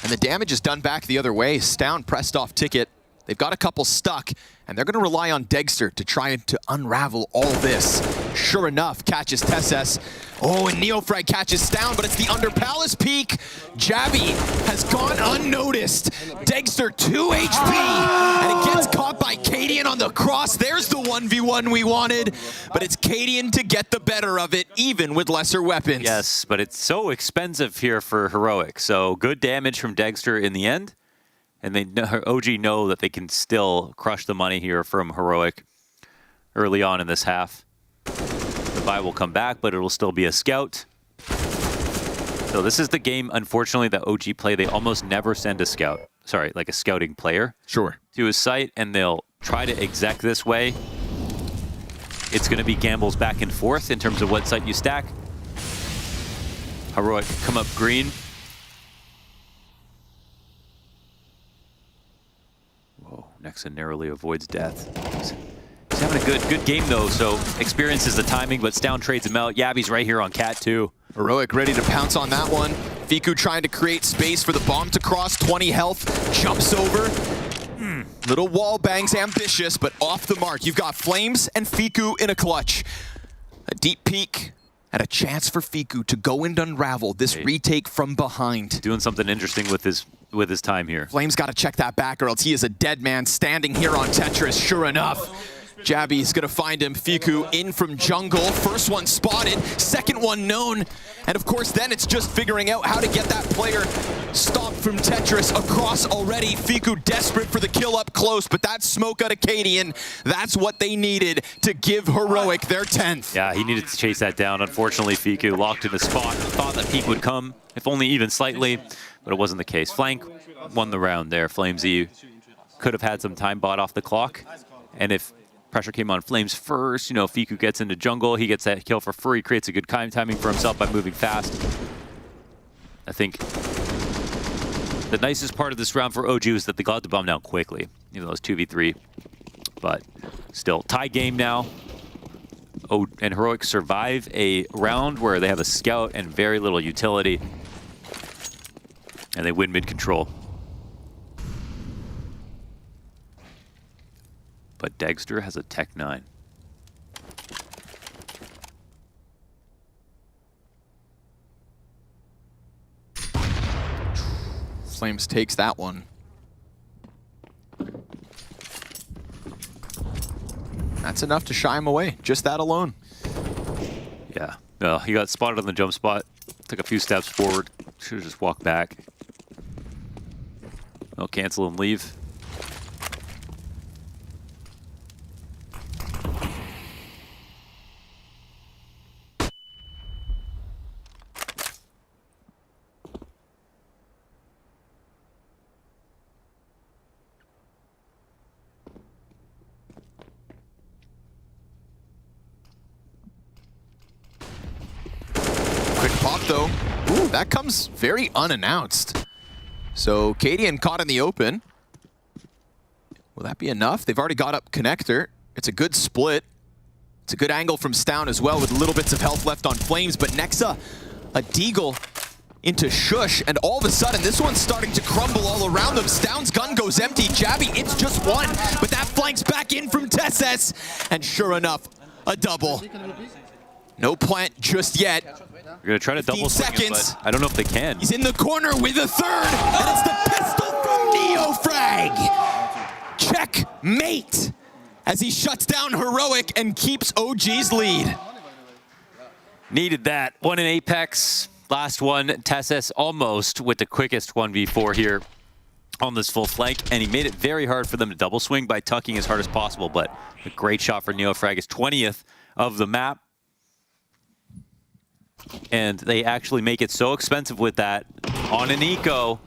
And the damage is done back the other way. Stown pressed off Ticket. They've got a couple stuck, and they're going to rely on Degster to try to unravel all this. Sure enough, catches Tesses. Oh, and Neofrag catches Stown, but it's the under Palace peak. Jabby has gone unnoticed. Degster 2 HP, and it gets caught by Cadian on the cross. There's the 1v1 we wanted, but it's Cadian to get the better of it, even with lesser weapons. Yes, but it's so expensive here for Heroic. So good damage from Degster in the end. And they know, OG know that they can still crush the money here from Heroic early on in this half. The buy will come back, but it will still be a scout. So this is the game, unfortunately, that OG play. They almost never send a scout. Sorry, like a scouting player. Sure. To his site, and they'll try to exec this way. It's going to be gambles back and forth in terms of what site you stack. Heroic come up green. Nexa narrowly avoids death. He's having a good game though, so experiences the timing, but Stown trades him out. Yabby's right here on Cat 2. Heroic ready to pounce on that one. Fiku trying to create space for the bomb to cross. 20 health, jumps over. Little wall bangs, ambitious, but off the mark. You've got Flames and Fiku in a clutch. A deep peek and a chance for Fiku to go and unravel this retake from behind. Doing something interesting with his time here. Flame's got to check that back, or else he is a dead man standing here on Tetris. Sure enough, Jabby's going to find him. Fiku in from jungle. First one spotted, second one known. And of course, then it's just figuring out how to get that player stopped from Tetris across already. Fiku desperate for the kill up close, but that smoke out of Cadian, that's what they needed to give Heroic their 10th. Yeah, he needed to chase that down. Unfortunately, Fiku locked in the spot. Thought that peak would come, if only even slightly, but it wasn't the case. Flank won the round there. Flamesy could have had some time bought off the clock. And if pressure came on Flames first, you know, Fiku gets into jungle, he gets that kill for free, creates a good timing for himself by moving fast. I think the nicest part of this round for OG is that they got the bomb down quickly, even though it's 2v3. But still, tie game now. And Heroic survive a round where they have a scout and very little utility. And they win mid-control. But Degster has a Tech 9. Flames takes that one. That's enough to shy him away, just that alone. Yeah, he got spotted on the jump spot, took a few steps forward, should have just walked back. No, cancel and leave. that comes very unannounced. So Cadian caught in the open. Will that be enough? They've already got up connector. It's a good split. It's a good angle from Stown as well, with little bits of health left on Flames, but Nexa, a deagle into Shush, and all of a sudden this one's starting to crumble all around them. Stown's gun goes empty. Jabby, it's just one, but that flanks back in from Tesses, and sure enough, a double. No plant just yet. We're gonna try to double swing it, but I don't know if they can. He's in the corner with a third, and it's the pistol from NeoFrag. Checkmate, as he shuts down Heroic and keeps OG's lead. Needed that. One in Apex. Last one, Tesses almost with the quickest 1v4 here on this full flank, and he made it very hard for them to double swing by tucking as hard as possible, but a great shot for NeoFrag, his 20th of the map. And they actually make it so expensive with that on an eco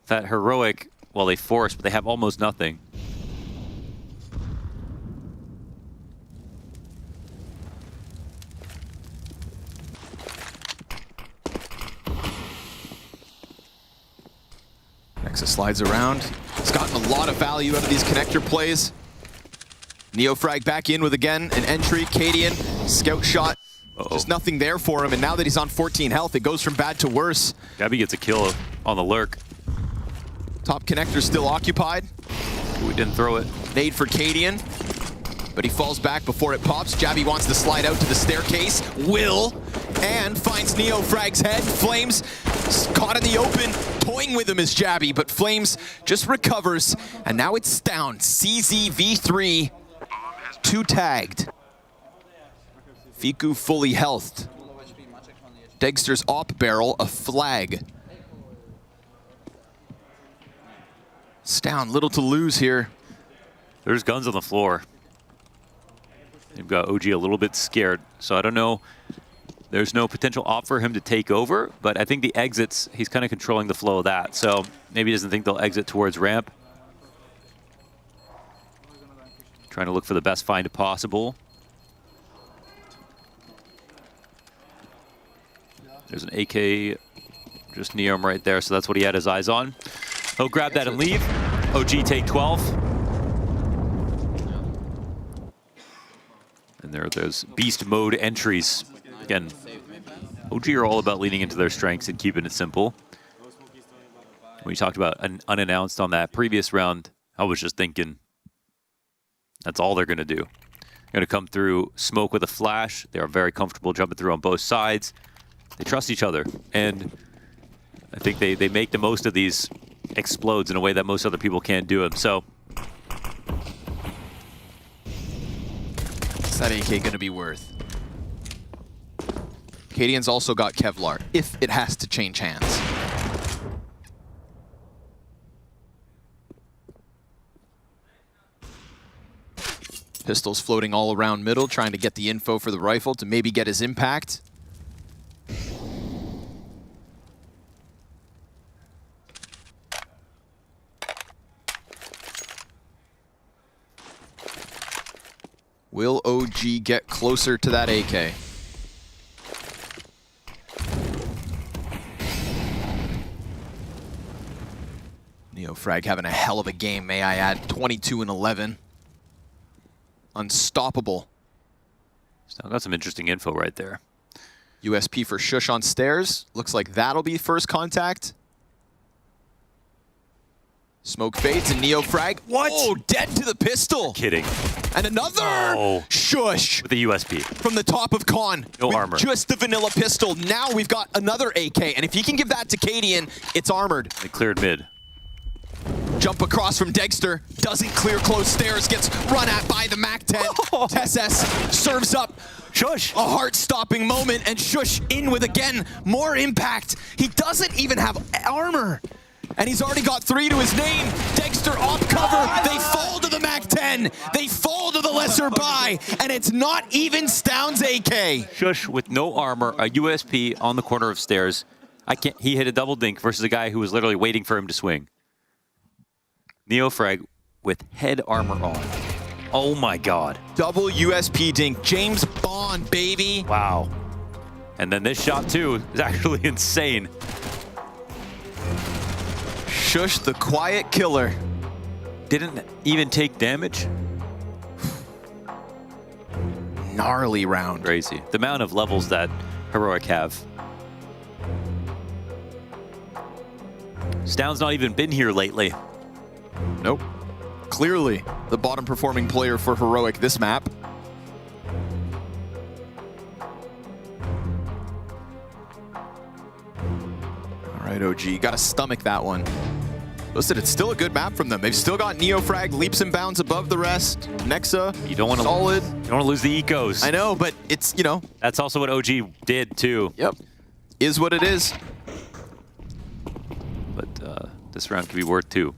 that Heroic, well, they force, but they have almost nothing. Nexa slides around. He's gotten a lot of value out of these connector plays. NeoFrag back in with, again, an entry. Cadian, scout shot. Just nothing there for him, and now that he's on 14 health, it goes from bad to worse. Gabby gets a kill on the lurk. Top connector still occupied. We didn't throw it. Nade for Cadian, but he falls back before it pops. Jabby wants to slide out to the staircase. Will, and finds NeoFrag's head. Flames caught in the open. Toying with him is Jabby, but Flames just recovers, and now it's down. CZV3, 2 tagged. Fiku fully healthed. Degster's op barrel, a flag. Stown, little to lose here. There's guns on the floor. They've got OG a little bit scared, so I don't know. There's no potential op for him to take over, but I think the exits, he's kind of controlling the flow of that, so maybe he doesn't think they'll exit towards ramp. Trying to look for the best find possible. There's an AK, just near him right there, so that's what he had his eyes on. He'll grab that and leave. OG take 12. And there are those beast mode entries. Again, OG are all about leaning into their strengths and keeping it simple. When you talked about an unannounced on that previous round, I was just thinking, that's all they're gonna do. They're gonna come through smoke with a flash. They are very comfortable jumping through on both sides. They trust each other, and I think they make the most of these explodes in a way that most other people can't do them. So, what's that AK gonna be worth? Cadian's also got Kevlar, if it has to change hands. Pistols floating all around middle, trying to get the info for the rifle to maybe get his impact. Will OG get closer to that AK? NeoFrag having a hell of a game, may I add. 22 and 11. Unstoppable. Still got some interesting info right there. USP for Shush on stairs. Looks like that'll be first contact. Smoke fades and NeoFrag. What? Oh, dead to the pistol. You're kidding. And another Shush. With the USP. From the top of Con. No armor. Just the vanilla pistol. Now we've got another AK. And if he can give that to Cadian, it's armored. They cleared mid. Jump across from Degster. Doesn't clear close stairs. Gets run at by the MAC-10. Tesses serves up. Shush. A heart-stopping moment. And Shush in with, again, more impact. He doesn't even have armor. And he's already got 3 to his name. Degster off cover. They fall to the MAC-10. They fall to the lesser buy. And it's not even Stown's AK. Shush with no armor, a USP on the corner of stairs. He hit a double dink versus a guy who was literally waiting for him to swing. NeoFrag with head armor on. Oh my god. Double USP dink. James Bond, baby. Wow. And then this shot too is actually insane. Shush, the quiet killer. Didn't even take damage. Gnarly round. Crazy. The amount of levels that Heroic have. Stound's not even been here lately. Nope. Clearly the bottom performing player for Heroic this map. All right, OG, gotta stomach that one. Listen, it's still a good map from them. They've still got Neofrag leaps and bounds above the rest. Nexa, you don't want to solid. You don't want to lose the ecos. I know, but it's, you know. That's also what OG did too. Yep. Is what it is. But this round could be worth 2.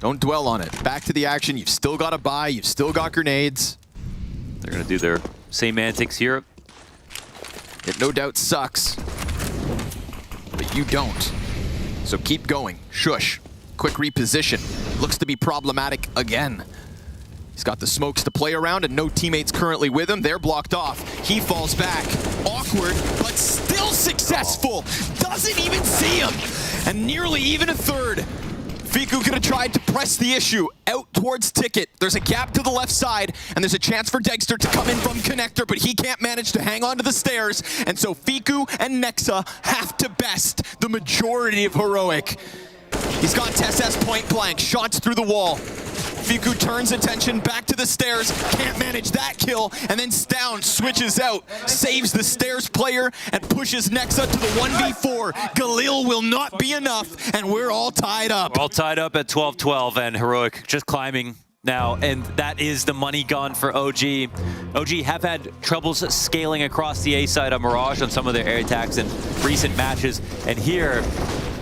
Don't dwell on it. Back to the action. You've still got a buy. You've still got grenades. They're going to do their same antics here. It no doubt sucks. But you don't. So keep going. Shush. Quick reposition. Looks to be problematic again. He's got the smokes to play around and no teammates currently with him. They're blocked off. He falls back. Awkward, but still successful. Doesn't even see him. And nearly even a third. Fiku could have tried to press the issue out towards Ticket. There's a gap to the left side, and there's a chance for Dexter to come in from Connector, but he can't manage to hang on to the stairs. And so Fiku and Nexa have to best the majority of Heroic. He's got TSS point blank, shots through the wall. Fiku turns attention back to the stairs, can't manage that kill, and then Stound switches out, saves the stairs player, and pushes Nexa to the 1v4. Galil will not be enough, and we're all tied up. We're all tied up at 12-12, and Heroic just climbing now, and that is the money gone for OG. OG have had troubles scaling across the A side of Mirage on some of their air attacks in recent matches, and here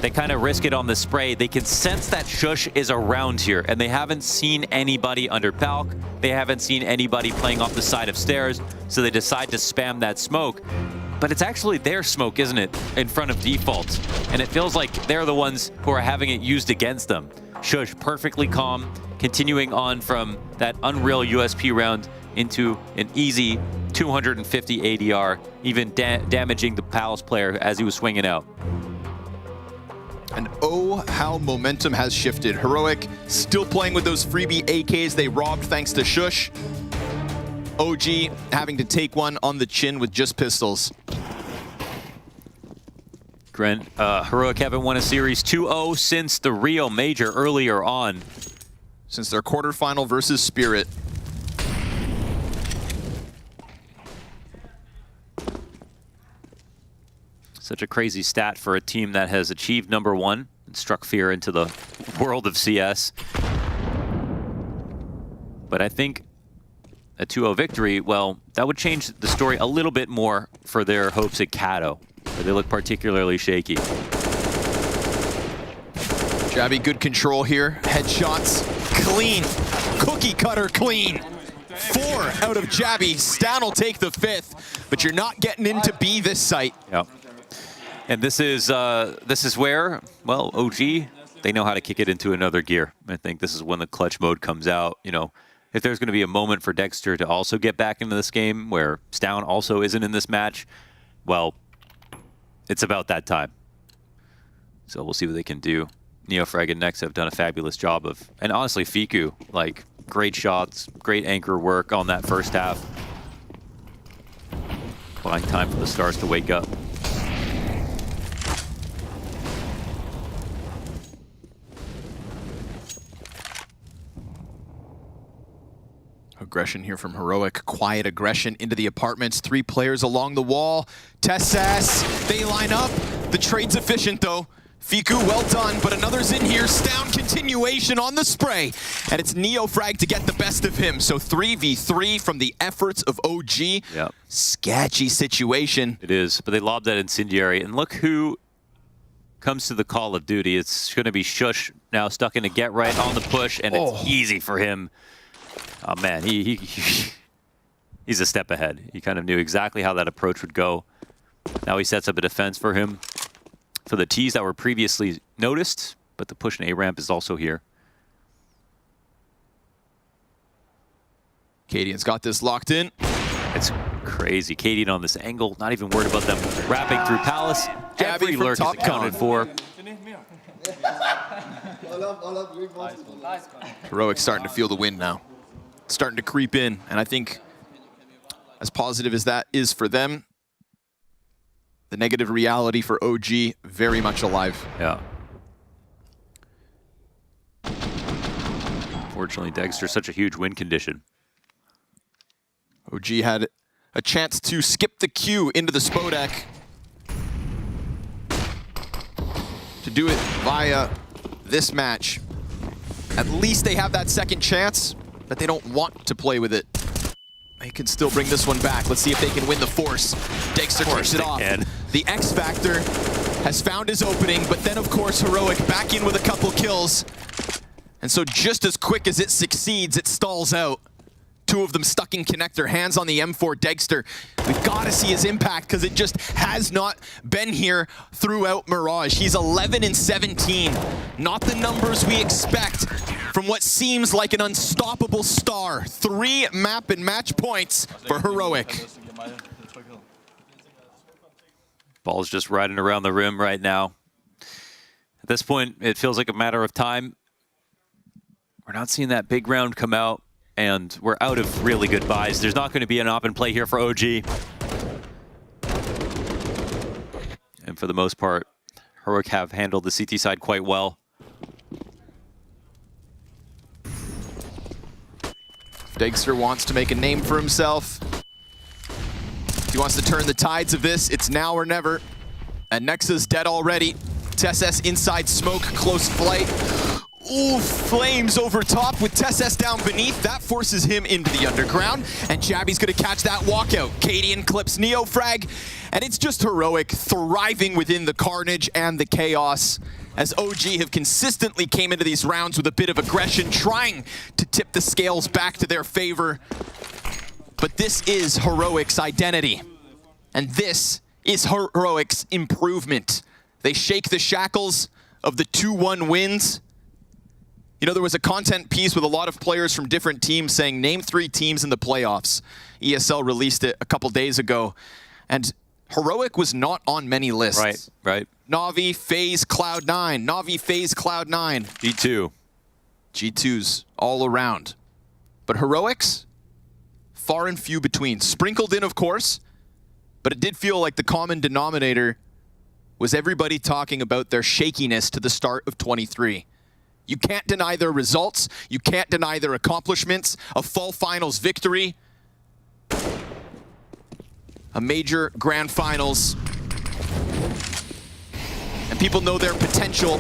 they kind of risk it on the spray. They can sense that Shush is around here, and they haven't seen anybody under Palk. They haven't seen anybody playing off the side of stairs, so they decide to spam that smoke. But it's actually their smoke, isn't it, in front of default? And it feels like they're the ones who are having it used against them. Shush perfectly calm, continuing on from that unreal USP round into an easy 250 ADR, even damaging the Palace player as he was swinging out. And oh, how momentum has shifted. Heroic still playing with those freebie AKs they robbed thanks to Shush. OG having to take one on the chin with just pistols. Heroic haven't won a series 2-0 since the Rio Major earlier on. Since their quarterfinal versus Spirit. Such a crazy stat for a team that has achieved #1 and struck fear into the world of CS. But I think a 2-0 victory, well, that would change the story a little bit more for their hopes at Kato, where they look particularly shaky. Jabby, good control here. Headshots, clean. Cookie cutter clean. 4 out of Jabby. Stan will take the 5th, but you're not getting into B this site. Yep. And this is where, well, OG, they know how to kick it into another gear. I think this is when the clutch mode comes out. You know, if there's going to be a moment for Dexter to also get back into this game where Stound also isn't in this match, well, it's about that time. So we'll see what they can do. Neofrag and Nex have done a fabulous job of, and honestly, Fiku, like, great shots, great anchor work on that first half. Buying time for the stars to wake up. Aggression here from Heroic. Quiet aggression into the apartments. 3 players along the wall. TSS, they line up. The trade's efficient though. Fiku, well done, but another's in here. Stound continuation on the spray. And it's Neofrag to get the best of him. So 3v3 from the efforts of OG. Yep. Sketchy situation. It is, but they lobbed that incendiary. And look who comes to the call of duty. It's going to be Shush now stuck in a get right on the push, and it's easy for him. Oh man, he's a step ahead. He kind of knew exactly how that approach would go. Now he sets up a defense for him for the T's that were previously noticed, but the push and A-ramp is also here. Cadian's got this locked in. It's Crazy. Cadian on this angle, not even worried about them wrapping through Palace. Every lurk is accounted for. Heroic starting to feel the wind now. Starting to creep in, and I think as positive as that is for them, the negative reality for OG very much alive. Yeah. Fortunately, Dexter's such a huge win condition. OG had a chance to skip the queue into the Spodek. To do it via this match. At least they have that second chance, but they don't want to play with it. They can still bring this one back. Let's see if they can win the Force. Dexter kicks it off. The X Factor has found his opening, but then of course Heroic back in with a couple kills. And so just as quick as it succeeds, it stalls out. Two of them stuck in connector, hands on the M4 Dexter. We've got to see his impact because it just has not been here throughout Mirage. He's 11 and 17. Not the numbers we expect from what seems like an unstoppable star. 3 map and match points for Heroic. Ball's just riding around the rim right now. At this point, it feels like a matter of time. We're not seeing that big round come out, and we're out of really good buys. There's not going to be an op and play here for OG. And for the most part, Heroic have handled the CT side quite well. Dexter wants to make a name for himself. He wants to turn the tides of this. It's now or never. And Nexa's dead already. TSS inside smoke, close flight. Ooh, flames over top with TSS down beneath. That forces him into the underground. And Jabby's gonna catch that walkout. Cadian clips Neo frag. And it's just Heroic thriving within the carnage and the chaos, as OG have consistently came into these rounds with a bit of aggression, trying to tip the scales back to their favor. But this is Heroic's identity. And this is Heroic's improvement. They shake the shackles of the 2-1 wins. You know, there was a content piece with a lot of players from different teams saying, name 3 teams in the playoffs. ESL released it a couple days ago. And Heroic was not on many lists. Right. Na'Vi, FaZe, Cloud9. Na'Vi, FaZe, Cloud9. G2. G2s all around. But Heroics, far and few between. Sprinkled in, of course, but it did feel like the common denominator was everybody talking about their shakiness to the start of 23. You can't deny their results. You can't deny their accomplishments. A fall finals victory. A major grand finals. And people know their potential.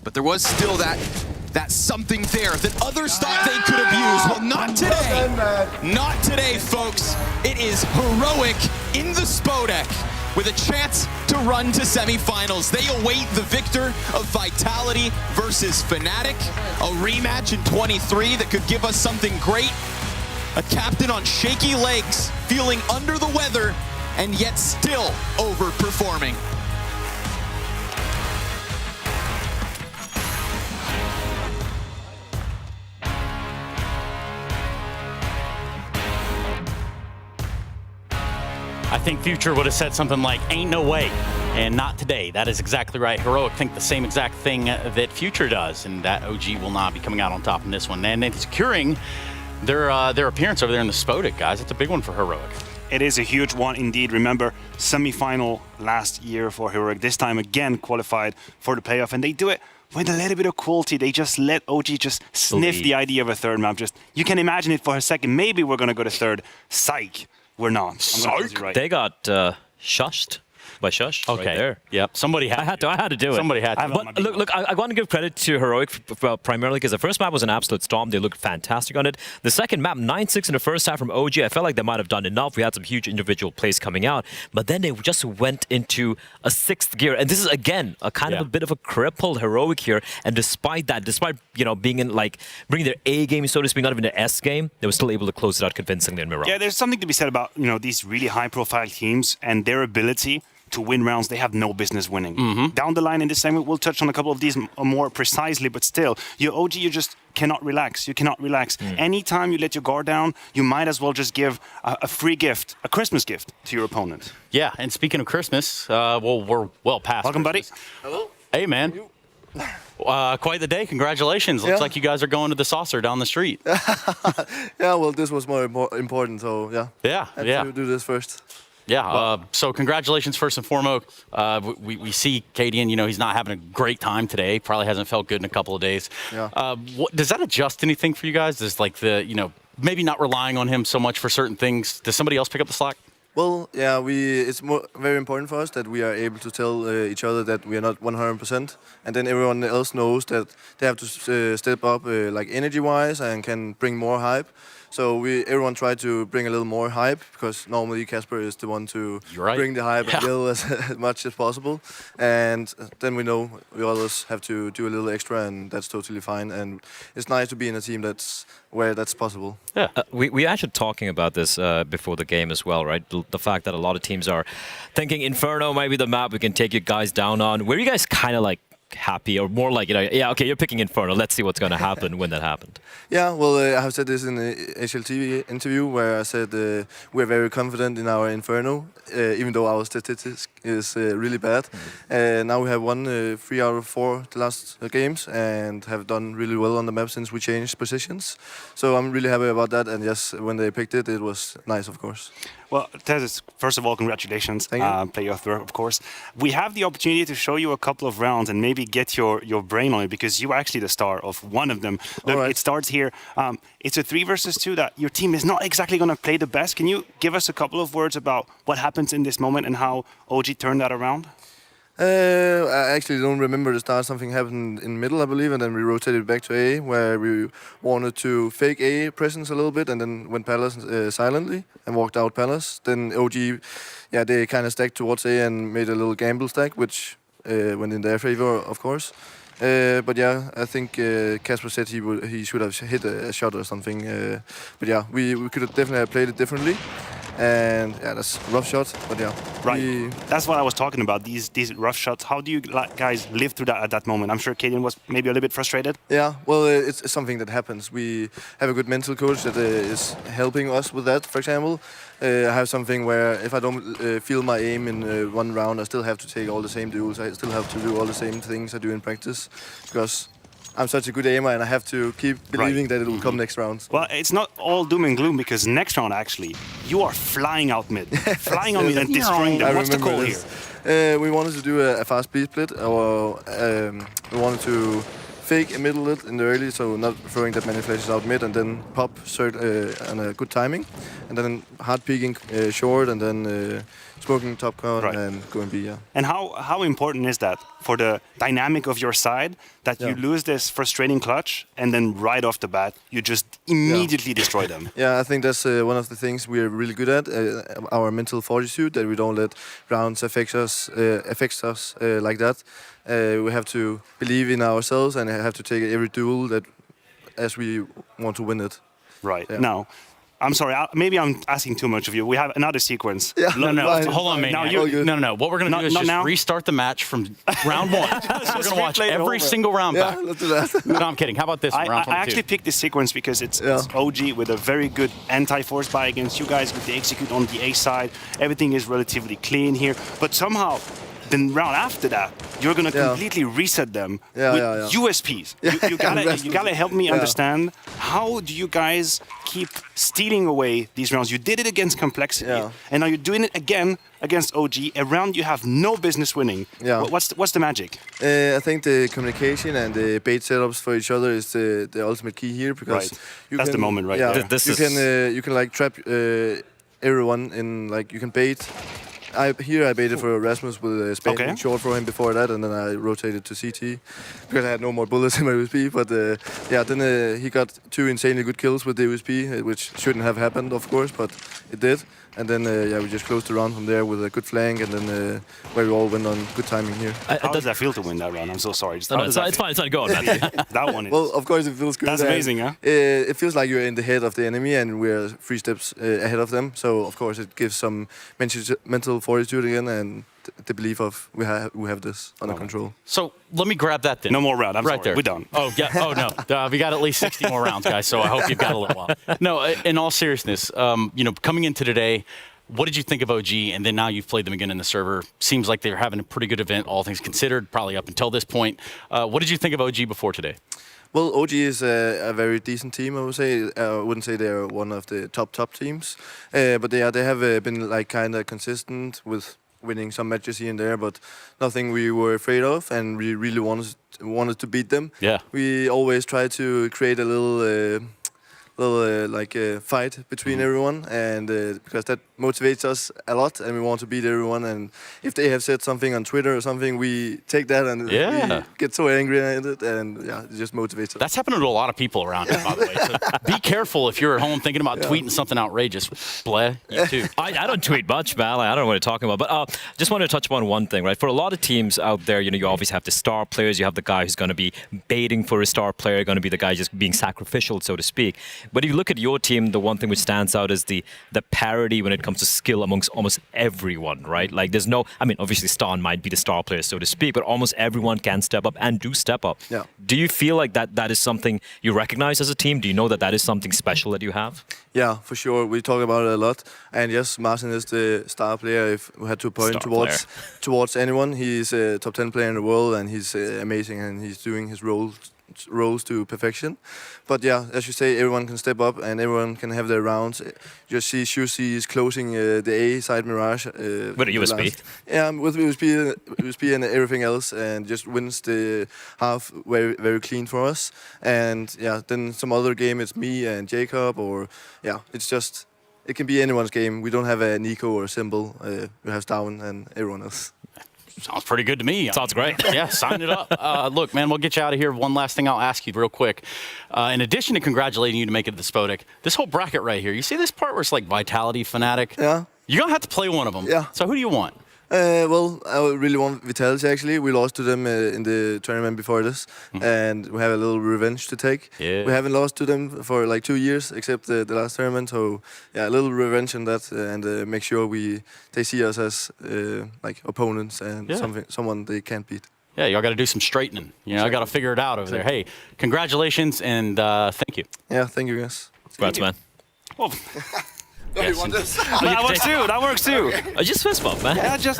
But there was still that something there that others thought they could have used. Well, not today. Not today, folks. It is Heroic in the Spodek with a chance to run to semifinals. They await the victor of Vitality versus Fnatic. A rematch in 23 that could give us something great. A captain on shaky legs, feeling under the weather, and yet still overperforming. I think Future would have said something like, ain't no way, and not today. That is exactly right. Heroic think the same exact thing that Future does, and that OG will not be coming out on top in this one. And it's securing their appearance over there in the Spodek, guys. It's a big one for Heroic. It is a huge one indeed. Remember, semi-final last year for Heroic. This time again qualified for the playoff, and they do it with a little bit of cruelty. They just let OG just sniff the idea of a third map. Just, you can imagine it for a second. Maybe we're going to go to third. Psych. We're not. Right. They got shushed by Shush right there. Yep. Somebody had I had to do it. Somebody had to. But look, I want to give credit to Heroic primarily because the first map was an absolute storm. They looked fantastic on it. The second map, 9-6 in the first half from OG, I felt like they might have done enough. We had some huge individual plays coming out, but then they just went into a 6th gear. And this is, again, a kind of a bit of a crippled Heroic here. And despite that, despite, you know, being in, like, bringing their A game, so to speak, not even their S game, they were still able to close it out convincingly in Mirage. Yeah, there's something to be said about, you know, these really high-profile teams and their ability to win rounds they have no business winning. Down the line in this segment, we'll touch on a couple of these more precisely, but still, your OG, you just cannot relax. You cannot relax. Anytime you let your guard down, you might as well just give a free gift, a Christmas gift to your opponent. Yeah, and speaking of Christmas, well, we're well past Welcome, Christmas. buddy. Hello. Hey, man. Quite the day. Congratulations. Looks like you guys are going to the saucer down the street. Yeah, well, this was more important, so yeah. Yeah, Had yeah. to do this first. Yeah, so congratulations first and foremost. We see Cadian, you know, he's not having a great time today. Probably hasn't felt good in a couple of days. Yeah. Does that adjust anything for you guys? Does like the, you know, maybe not relying on him so much for certain things. Does somebody else pick up the slack? Well, yeah, it's very important for us that we are able to tell each other that we are not 100%, and then everyone else knows that they have to step up like energy-wise and can bring more hype. So everyone tried to bring a little more hype, because normally Kasper is the one to bring the hype and yell as much as possible. And then we know we others have to do a little extra, and that's totally fine. And it's nice to be in a team where that's possible. Yeah, we actually talking about this before the game as well, right? The fact that a lot of teams are thinking Inferno might be the map we can take you guys down on. Were you guys kind of like happy, or more like, you know, yeah, okay, you're picking Inferno, let's see what's going to happen when that happened? Yeah, well, I have said this in the HLTV interview where I said we're very confident in our Inferno, even though our statistics is really bad. Now we have won 3 out of 4 the last games and have done really well on the map since we changed positions. So I'm really happy about that, and yes, when they picked it, it was nice, of course. Well, Tez, first of all, congratulations. Thank you. Play your throw, of course. We have the opportunity to show you a couple of rounds and maybe get your brain on it, because you're actually the star of one of them. Look, it starts here. It's a 3 versus 2 that your team is not exactly going to play the best. Can you give us a couple of words about what happens in this moment and how OG turned that around? I actually don't remember the start. Something happened in middle, I believe, and then we rotated back to A, where we wanted to fake A presence a little bit, and then went Palace silently and walked out Palace. Then OG, yeah, they kind of stacked towards A and made a little gamble stack, which went in their favor, of course. But yeah, I think Kasper said he should have hit a shot or something. But yeah, we could have definitely played it differently. And yeah, that's a rough shot, but yeah. Right, that's what I was talking about, these rough shots. How do you guys live through that at that moment? I'm sure Cadian was maybe a little bit frustrated. Yeah, well, it's something that happens. We have a good mental coach that is helping us with that, for example. I have something where if I don't feel my aim in one round, I still have to take all the same duels. I still have to do all the same things I do in practice, because I'm such a good aimer, and I have to keep believing that it will come next round. Well, it's not all doom and gloom, because next round, actually, you are flying out mid. Flying out mid and destroying them. What's the call here? We wanted to do a fast B split, or we wanted to fake a middle it in the early, so not throwing that many flashes out mid, and then pop cert on a good timing, and then hard peeking short, and then smoking top con and going B. Yeah. And how important is that for the dynamic of your side, that you lose this frustrating clutch, and then right off the bat you just immediately destroy them? Yeah, I think that's one of the things we're really good at, our mental fortitude, that we don't let rounds affect us like that. We have to believe in ourselves and have to take every duel that as we want to win it. Right. Yeah. Now, I'm sorry, maybe I'm asking too much of you. We have another sequence. Yeah. No, hold on, Maniac. No. What we're going to do is just restart the match from round 1. We're going to watch every single round back. Let's do that. No, I'm kidding. How about this? Round 22? I actually picked this sequence because it's OG with a very good anti-force buy against you guys with the execute on the A side. Everything is relatively clean here. But somehow, the round after that, you're going to completely reset them with USPs. You gotta help me understand, how do you guys keep stealing away these rounds? You did it against Complexity, and now you're doing it again against OG, a round you have no business winning. Yeah. What's the magic? I think the communication and the bait setups for each other is the ultimate key here, because that's the moment, right? Yeah, you can like trap everyone in, like, you can bait. I baited for Rasmus with a spamming short for him before that, and then I rotated to CT because I had no more bullets in my USP. But then he got 2 insanely good kills with the USP, which shouldn't have happened, of course, but it did. And then we just closed the round from there with a good flank, and then where we all went on good timing here. How does that feel to win that round? I'm so sorry. It's fine. It's fine. Go on, man. That one. Well, of course it feels good. That's amazing, huh? It feels like you're in the head of the enemy, and we're 3 steps ahead of them. So of course it gives some mental fortitude again, and the belief of we have this under control. So let me grab that then. No more round. I'm right sorry. there. We're done. Oh yeah. Oh no. We got at least 60 more rounds, guys. So I hope you've got a little while. No, in all seriousness, coming into today, what did you think of OG? And then now you've played them again in the server. Seems like they're having a pretty good event, all things considered, probably up until this point. What did you think of OG before today? Well, OG is a very decent team, I would say. I wouldn't say they're one of the top teams, but they have been like kind of consistent with winning some matches here and there, but nothing we were afraid of, and we really wanted to beat them. Yeah. We always try to create a little fight between everyone, and because that motivates us a lot, and we want to beat everyone. And if they have said something on Twitter or something, we take that and we get so angry at it, and it just motivates us. That's happening to a lot of people around here, by the way. So be careful if you're at home thinking about tweeting something outrageous. Bleh, you too. I don't tweet much, man. I don't know what you're talking about. But just want to touch upon one thing, right? For a lot of teams out there, you obviously have the star players. You have the guy who's going to be baiting for a star player, going to be the guy just being sacrificial, so to speak. But if you look at your team, the one thing which stands out is the parity when it comes to skill amongst almost everyone, right? Like there's no, I mean, obviously Stan might be the star player, so to speak, but almost everyone can step up and do step up. Yeah. Do you feel like that is something you recognize as a team? Do you know that is something special that you have? Yeah, for sure. We talk about it a lot. And yes, Martin is the star player. If we had to point towards anyone, he's a top 10 player in the world, and he's amazing, and he's doing his roles to perfection. But yeah, as you say, everyone can step up and everyone can have their rounds. You just see Shusi is closing the A side Mirage. With a USB? Yeah, with USB and everything else, and just wins the half very, very clean for us. And yeah, then some other game, it's me and Jacob, or yeah, it's just, it can be anyone's game. We don't have a Nico or a Symbol. We have Down and everyone else. Sounds pretty good to me. Sounds great. Yeah, sign it up. Look, man, we'll get you out of here. One last thing I'll ask you real quick. In addition to congratulating you to make it to the Spodek, this whole bracket right here, you see this part where it's like Vitality, Fnatic? Yeah. You're going to have to play one of them. Yeah. So who do you want? Well, I really want Vitality, actually. We lost to them in the tournament before this, and we have a little revenge to take. Yeah. We haven't lost to them for like 2 years, except the last tournament, so yeah, a little revenge on that, and make sure they see us as like opponents and someone they can't beat. Yeah, y'all got to do some straightening. I got to figure it out over there. Hey, congratulations, and thank you. Yeah, thank you, guys. Congrats, man. Well, you want this? That works too. Just fist bump, man. Yeah, just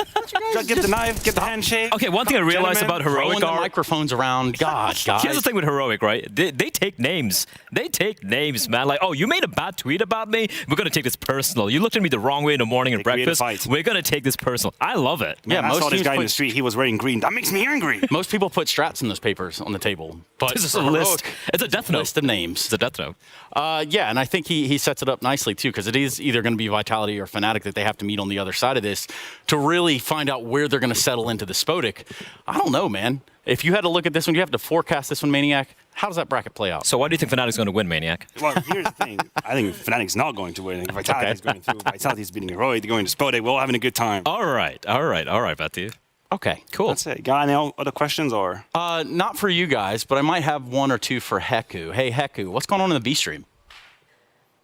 get the knife, get the handshake. Okay, one thing I realized about Heroic the microphones around. God, guys. Here's the thing with Heroic, right? They take names. They take names, man. Like, oh, you made a bad tweet about me? We're going to take this personal. You looked at me the wrong way in the morning at breakfast. We're going to take this personal. I love it. Yeah, I saw this guy in the street. He was wearing green. That makes me angry. Most people put strats in those papers on the table. But this is a list. It's a death note. List of names. It's a death note. Yeah, and I think he sets it up nicely, too, because it is either going to be Vitality or Fnatic that they have to meet on the other side of this to really find out where they're going to settle into the Spodek. I don't know, man. If you had to look at this one, you have to forecast this one, Maniac. How does that bracket play out? So why do you think Fnatic's going to win, Maniac? Well, here's the thing. I think Fnatic's not going to win. I think Vitality's going to. Vitality's beating Heroic. They're going to Spodek. We're all having a good time. All right, Matthew. Okay, cool. That's it. Got any other questions or? Not for you guys, but I might have one or two for Heku. Hey, Heku, what's going on in the B stream?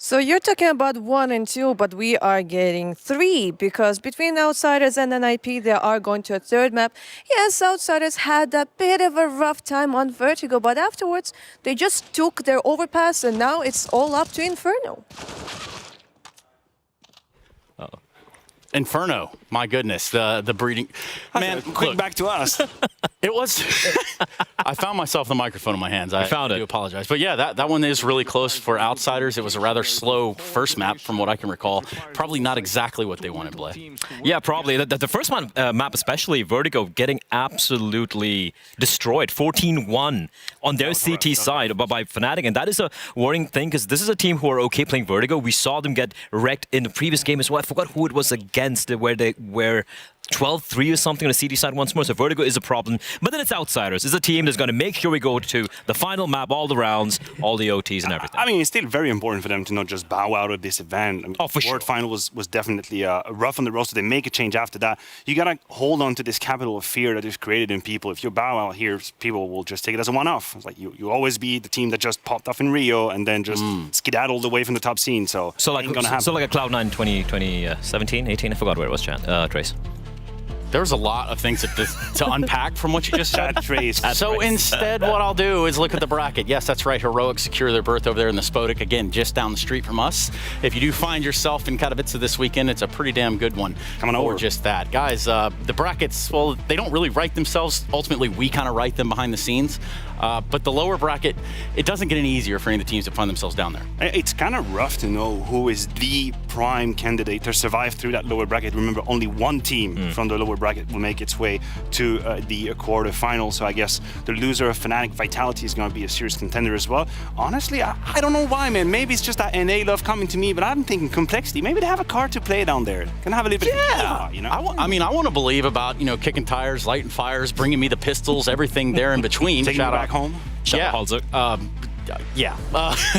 So you're talking about 1 and 2, but we are getting 3 because between Outsiders and NIP, they are going to a third map. Yes, Outsiders had a bit of a rough time on Vertigo, but afterwards they just took their overpass and now it's all up to Inferno. Inferno, my goodness, the breeding. Man, quick back to us. It was. I found myself the microphone in my hands. I found it. do apologize. But yeah, that one is really close for Outsiders. It was a rather slow first map from what I can recall. Probably not exactly what they wanted to play. Yeah, probably. The first map especially, Vertigo getting absolutely destroyed. 14-1 on their CT side by Fnatic. And that is a worrying thing because this is a team who are okay playing Vertigo. We saw them get wrecked in the previous game as well. I forgot who it was against, where they were 12-3 or something on the CT side once more. So Vertigo is a problem. But then it's Outsiders. It's a team that's going to make sure we go to the final map, all the rounds, all the OTs and everything. I mean, it's still very important for them to not just bow out of this event. I mean, for sure. World Final was definitely rough on the roster. They make a change after that. You got to hold on to this capital of fear that is created in people. If you bow out here, people will just take it as a one-off. It's like you always be the team that just popped off in Rio and then just skedaddled away from the top scene. So like ain't gonna happen. So like a Cloud9 2017, 18, I forgot where it was, Trace. There's a lot of things to unpack from what you just said. Trace. So instead, what I'll do is look at the bracket. Yes, that's right. Heroic secure their berth over there in the Spodek, again, just down the street from us. If you do find yourself in Katowice this weekend, it's a pretty damn good one. Coming over. Or just that. Guys, the brackets, well, they don't really write themselves. Ultimately, we kind of write them behind the scenes. But the lower bracket, it doesn't get any easier for any of the teams that find themselves down there. It's kind of rough to know who is the prime candidate to survive through that lower bracket. Remember, only one team from the lower bracket will make its way to the quarterfinal. So I guess the loser of Fnatic Vitality is going to be a serious contender as well. Honestly, I don't know why, man. Maybe it's just that NA love coming to me, but I'm thinking complexity. Maybe they have a card to play down there. Can have a little bit of, you know? I mean, I want to believe about, kicking tires, lighting fires, bringing me the pistols, everything there in between. Taking me back home. Yeah.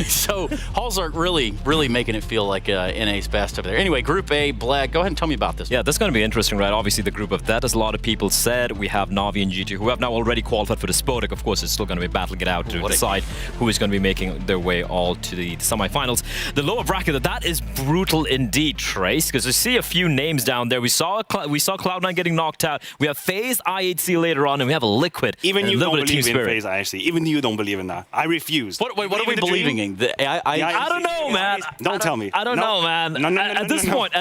So Halzark really making it feel like NA's best over there. Anyway, Group A, Bled, go ahead and tell me about this. Yeah, this is going to be interesting, right? Obviously, the group of that, as a lot of people said, we have Na'Vi and G2, who have now already qualified for the Spodek. Of course, it's still going to be battling it out to decide who is going to be making their way all to the semifinals. The lower bracket, that is brutal indeed, Trace, because we see a few names down there. We saw Cloud9 getting knocked out. We have FaZe, IHC later on, and we have a Liquid. Even you don't believe in FaZe, actually. Even you don't believe in that. I refuse. What are we believing? I don't know, man. Don't tell me. I don't know, man. No, at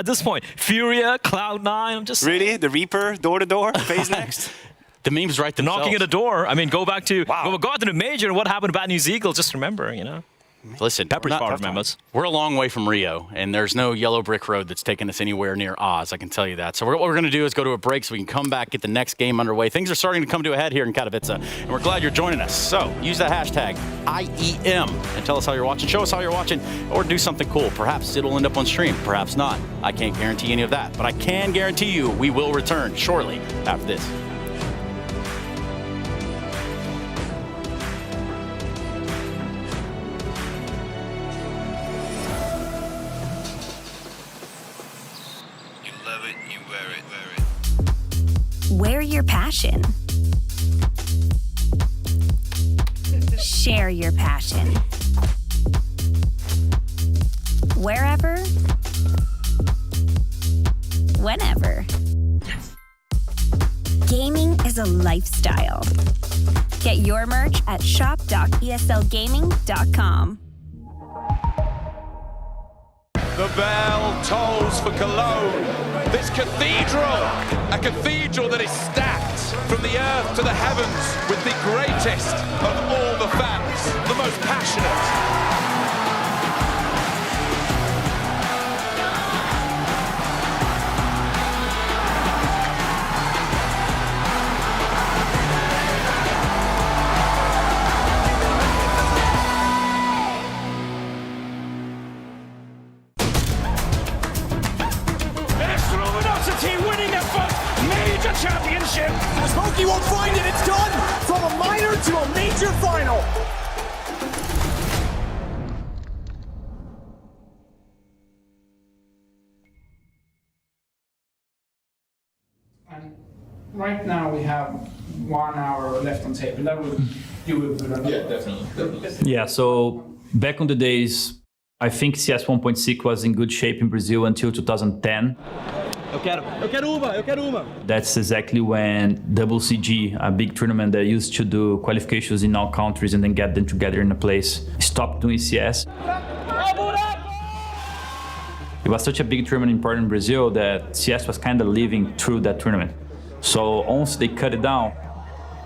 this point, Furia, Cloud9, I'm just really the Reaper, door to door, FaZe next. The memes right themselves. Knocking at the door. I mean, go back to the major and what happened to Bad News Eagle. Just remember, Listen, Pepper's part remembers. We're a long way from Rio, and there's no yellow brick road that's taking us anywhere near Oz, I can tell you that. So what we're going to do is go to a break so we can come back, get the next game underway. Things are starting to come to a head here in Katowice, and we're glad you're joining us. So use that hashtag, IEM, and tell us how you're watching, show us how you're watching, or do something cool. Perhaps it'll end up on stream, perhaps not. I can't guarantee any of that, but I can guarantee you we will return shortly after this. Wear your passion. Share your passion. Wherever, whenever. Gaming is a lifestyle. Get your merch at shop.eslgaming.com. The bell tolls for Cologne. This cathedral, a cathedral that is stacked from the earth to the heavens with the greatest of all the fans, the most passionate. Championship. Smokey won't find it. It's done from a minor to a major final. And right now we have 1 hour left on table. That would do it. Yeah, definitely. Yeah. So back on the days, I think CS 1.6 was in good shape in Brazil until 2010. Eu quero uma. That's exactly when WCG, a big tournament that used to do qualifications in all countries and then get them together in a place, stopped doing CS. It was such a big tournament important in Brazil that CS was kind of living through that tournament. So once they cut it down,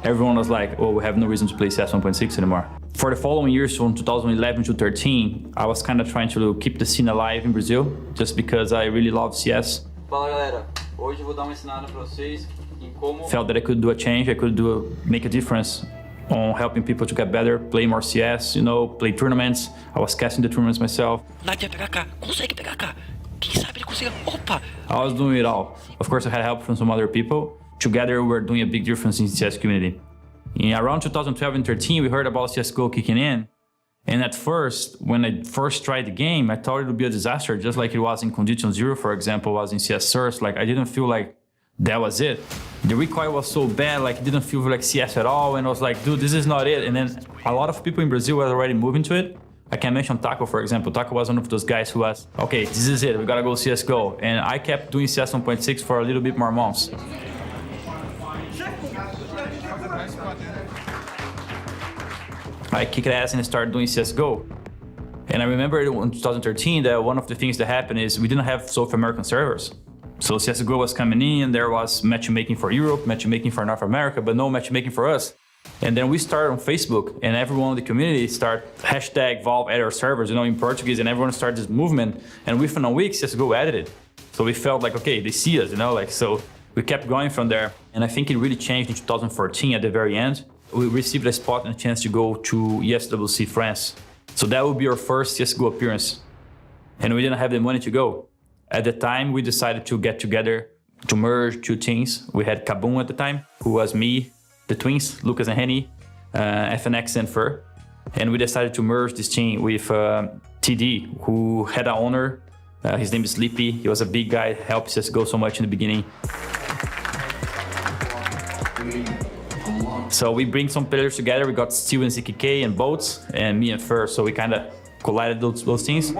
everyone was like, oh, we have no reason to play CS 1.6 anymore. For the following years, from 2011 to 13, I was kind of trying to keep the scene alive in Brazil, just because I really love CS. Fala galera, hoje eu vou dar uma ensinada para vocês em como... Felt that I could do a change, I could make a difference on helping people to get better, play more CS, play tournaments. I was casting the tournaments myself. Nadia, pegar cá, consegue pegar cá. Quem sabe ele consiga. Opa! I was doing it all. Of course, I had help from some other people. Together, we were doing a big difference in the CS community. In around 2012 and 13, we heard about CSGO kicking in. And at first, when I first tried the game, I thought it would be a disaster, just like it was in Condition Zero, for example, was in CS Source. Like, I didn't feel like that was it. The recoil was so bad, like, it didn't feel like CS at all. And I was like, dude, this is not it. And then a lot of people in Brazil were already moving to it. I can mention Taco, for example. Taco was one of those guys who was, okay, this is it, we gotta go CSGO. And I kept doing CS 1.6 for a little bit more months. I kicked ass and started doing CSGO. And I remember in 2013 that one of the things that happened is we didn't have South American servers. So CSGO was coming in, there was matchmaking for Europe, matchmaking for North America, but no matchmaking for us. And then we started on Facebook, and everyone in the community started hashtag Valve at our servers, in Portuguese, and everyone started this movement. And within a week, CSGO added it. So we felt like, okay, they see us, so we kept going from there. And I think it really changed in 2014 at the very end. We received a spot and a chance to go to ESWC France. So that would be our first CSGO appearance. And we didn't have the money to go. At the time, we decided to get together to merge two teams. We had Kaboom at the time, who was me, the twins, Lucas and Henny, FNX and Fur. And we decided to merge this team with TD, who had an owner. His name is Sleepy. He was a big guy, helped CSGO so much in the beginning. So we bring some players together. We got Steel and ZKK and Boats, and me and Fur. So we kind of collided those teams.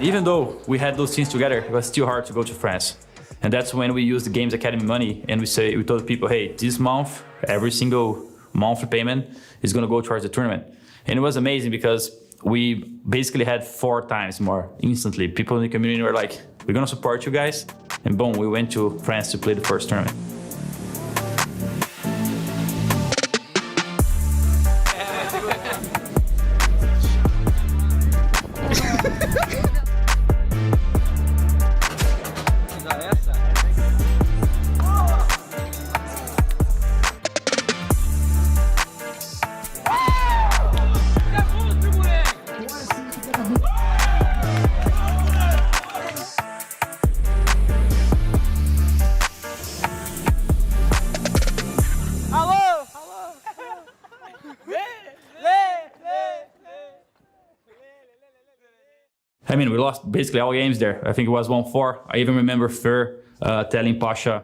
Even though we had those teams together, it was still hard to go to France. And that's when we used the Games Academy money, and we told people, hey, this month, every single monthly payment is going to go towards the tournament. And it was amazing because we basically had 4 times more instantly. People in the community were like, we're going to support you guys. And boom, we went to France to play the first tournament. I mean, we lost basically all games there. I think it was 1-4. I even remember Fer telling Pasha,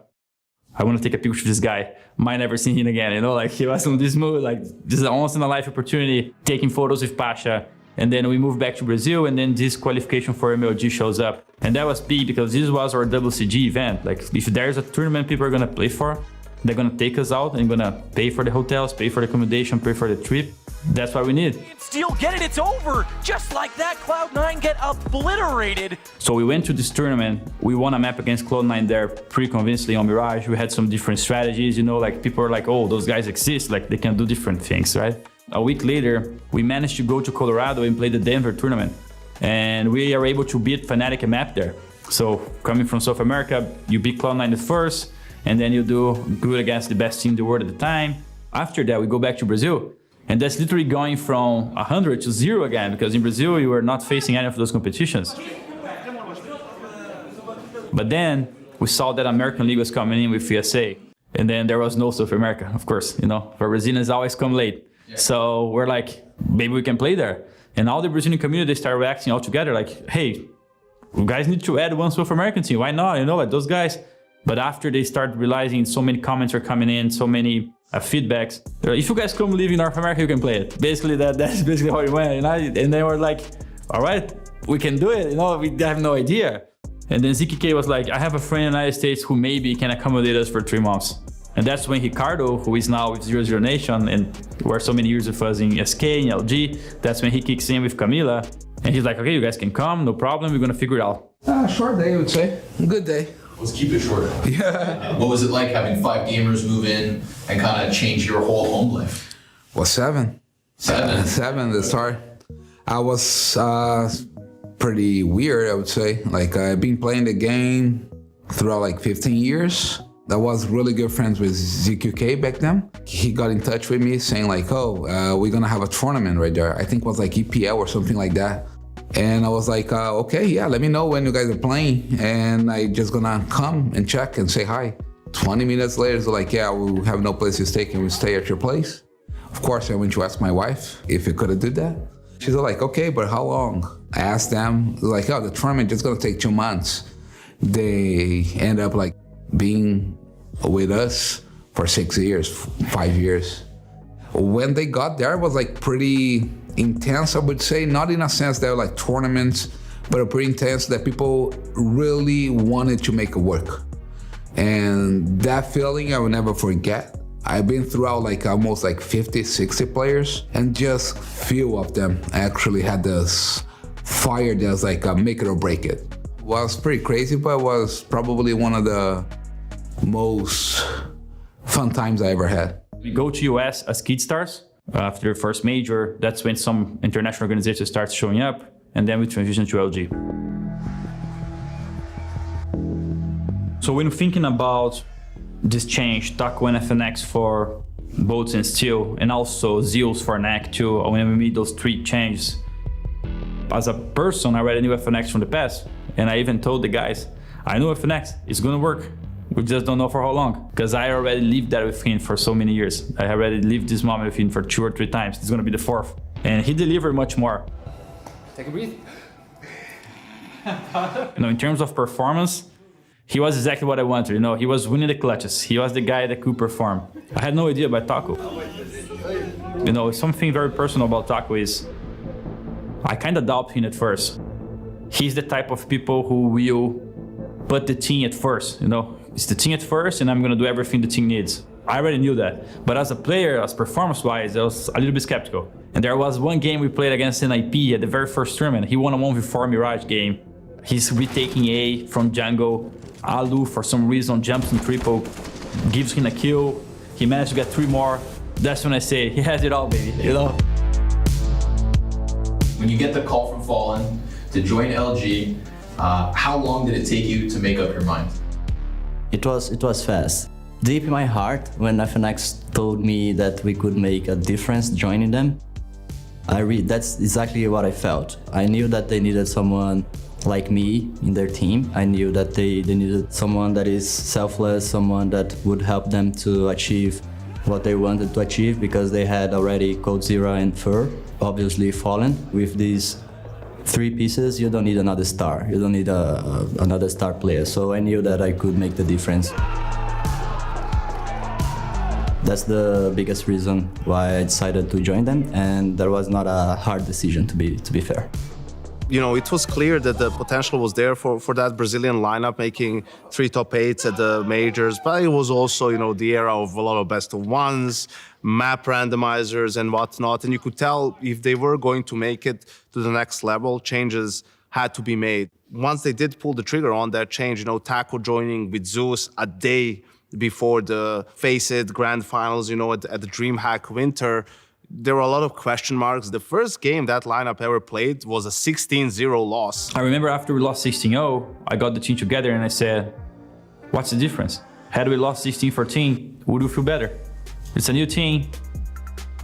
I want to take a picture of this guy. Might never see him again, he was on this mood, this is a once in a life opportunity, taking photos with Pasha. And then we moved back to Brazil, and then this qualification for MLG shows up. And that was big because this was our WCG event. If there's a tournament people are going to play for, they're going to take us out and going to pay for the hotels, pay for the accommodation, pay for the trip. That's what we need. Steel, get it, it's over! Just like that, Cloud9 get obliterated! So we went to this tournament, we won a map against Cloud9 there pretty convincingly on Mirage. We had some different strategies, people are like, oh, those guys exist, they can do different things, right? A week later, we managed to go to Colorado and play the Denver tournament. And we are able to beat Fnatic a map there. So coming from South America, you beat Cloud9 at first, and then you do good against the best team in the world at the time. After that, we go back to Brazil. And that's literally going from 100 to 0 again, because in Brazil, you were not facing any of those competitions. But then we saw that American League was coming in with USA. And then there was no South America, of course, for Brazilians always come late. Yeah. So we're like, maybe we can play there. And all the Brazilian community started reacting all together, like, hey, you guys need to add one South American team. Why not? Those guys. But after they start realizing so many comments are coming in, so many feedbacks, if you guys come live in North America, you can play it. Basically, that's basically how it went. And they were like, all right, we can do it. We have no idea. And then ZKK was like, I have a friend in the United States who maybe can accommodate us for 3 months. And that's when Ricardo, who is now with 00 Nation and were so many years with us in SK, in LG, that's when he kicks in with Camila. And he's like, okay, you guys can come, no problem, we're gonna figure it out. Short day, I would say. Good day. Let's keep it short. Yeah. What was it like having 5 gamers move in and kind of change your whole home life? Well, 7. 7? 7 the start. I was pretty weird, I would say. I've been playing the game throughout 15 years. I was really good friends with ZQK back then. He got in touch with me saying we're gonna have a tournament right there. I think it was EPL or something like that. And I was like, okay, yeah, let me know when you guys are playing. And I just gonna come and check and say hi. 20 minutes later, they're like, yeah, we have no place to stay. Can we stay at your place? Of course, I went to ask my wife if we could do that. She's like, okay, but how long? I asked them, the tournament just gonna take 2 months. They end up being with us for 6 years, 5 years. When they got there, it was pretty intense, I would say. Not in a sense that were tournaments, but pretty intense that people really wanted to make it work. And that feeling I will never forget. I've been throughout like almost like 50, 60 players, and just few of them actually had this fire that's like a make it or break it. Was pretty crazy, but was probably one of the most fun times I ever had. We go to US as kid stars. After the first major, that's when some international organizations start showing up, and then we transition to LG. So when thinking about this change, Taco and FNX for Bolts and Steel, and also Zeus for NAC too, when we made those three changes, as a person, I already knew FNX from the past, and I even told the guys, I know FNX, it's gonna work. We just don't know for how long, because I already lived that with him for so many years. I already lived this moment with him for 2 or 3 times. It's gonna be the 4th. And he delivered much more. Take a breath. In terms of performance, he was exactly what I wanted. He was winning the clutches. He was the guy that could perform. I had no idea about Taco. Something very personal about Taco is I kind of doubt him at first. He's the type of people who will put the team at first, It's the team at first, and I'm gonna do everything the team needs. I already knew that. But as a player, as performance-wise, I was a little bit skeptical. And there was one game we played against NIP at the very first tournament. He won a 1v4 Mirage game. He's retaking A from jungle. Alu, for some reason, jumps in triple, gives him a kill. He managed to get 3 more. That's when I say, he has it all, baby, When you get the call from Fallen to join LG, how long did it take you to make up your mind? It was fast. Deep in my heart, when FNX told me that we could make a difference joining them, that's exactly what I felt. I knew that they needed someone like me in their team. I knew that they needed someone that is selfless, someone that would help them to achieve what they wanted to achieve, because they had already Coldzera and Fur, obviously Fallen. With these 3 pieces, you don't need another star. You don't need another star player. So I knew that I could make the difference. That's the biggest reason why I decided to join them, and that was not a hard decision, to be fair. It was clear that the potential was there for that Brazilian lineup, making 3 top 8s at the majors, but it was also, the era of a lot of best of ones, map randomizers and whatnot, and you could tell if they were going to make it to the next level, changes had to be made. Once they did pull the trigger on that change, Taco joining with Zeus a day before the FaZe Grand Finals, at the DreamHack Winter, there were a lot of question marks. The first game that lineup ever played was a 16-0 loss. I remember after we lost 16-0, I got the team together and I said, what's the difference? Had we lost 16-14, would we feel better? It's a new team.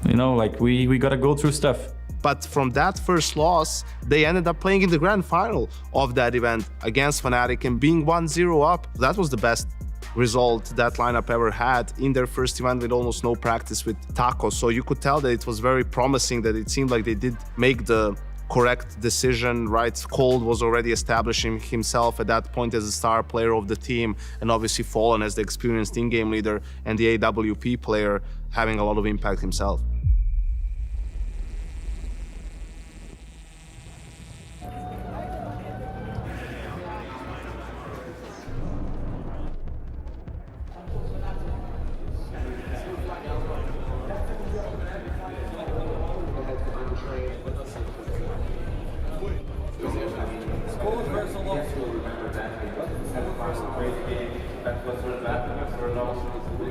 We gotta go through stuff. But from that first loss, they ended up playing in the grand final of that event against Fnatic and being 1-0 up. That was the best result that lineup ever had in their first event with almost no practice with Taco. So you could tell that it was very promising, that it seemed like they did make the correct decision, right? Cold was already establishing himself at that point as a star player of the team, and obviously Fallen as the experienced in-game leader, and the AWP player having a lot of impact himself.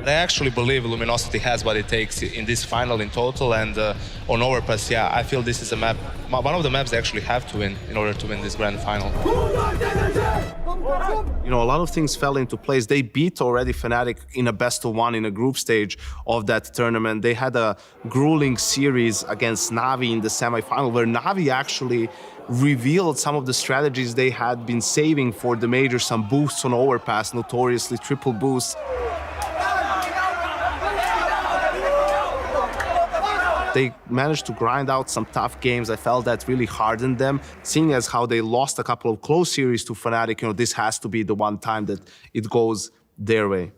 I actually believe Luminosity has what it takes in this final in total, and on Overpass, I feel this is a map, one of the maps they actually have to win in order to win this grand final. A lot of things fell into place. They beat already Fnatic in a best-of-1 in a group stage of that tournament. They had a grueling series against Na'Vi in the semifinal, where Na'Vi actually revealed some of the strategies they had been saving for the major, some boosts on Overpass, notoriously triple boosts. They managed to grind out some tough games. I felt that really hardened them. Seeing as how they lost a couple of close series to Fnatic, this has to be the one time that it goes their way.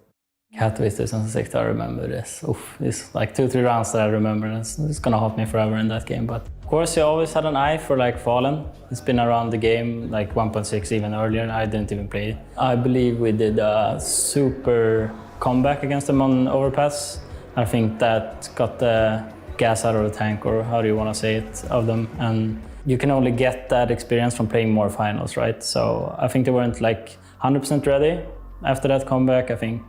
Katowice 2006, I remember this. Oof, it's like 2-3 rounds that I remember. It's gonna haunt me forever in that game. But of course, you always had an eye for Fallen. It's been around the game like 1.6 even earlier. I didn't even play. I believe we did a super comeback against them on Overpass. I think that got the gas out of the tank, or how do you want to say it, of them. And you can only get that experience from playing more finals, right? So I think they weren't like 100% ready after that comeback. I think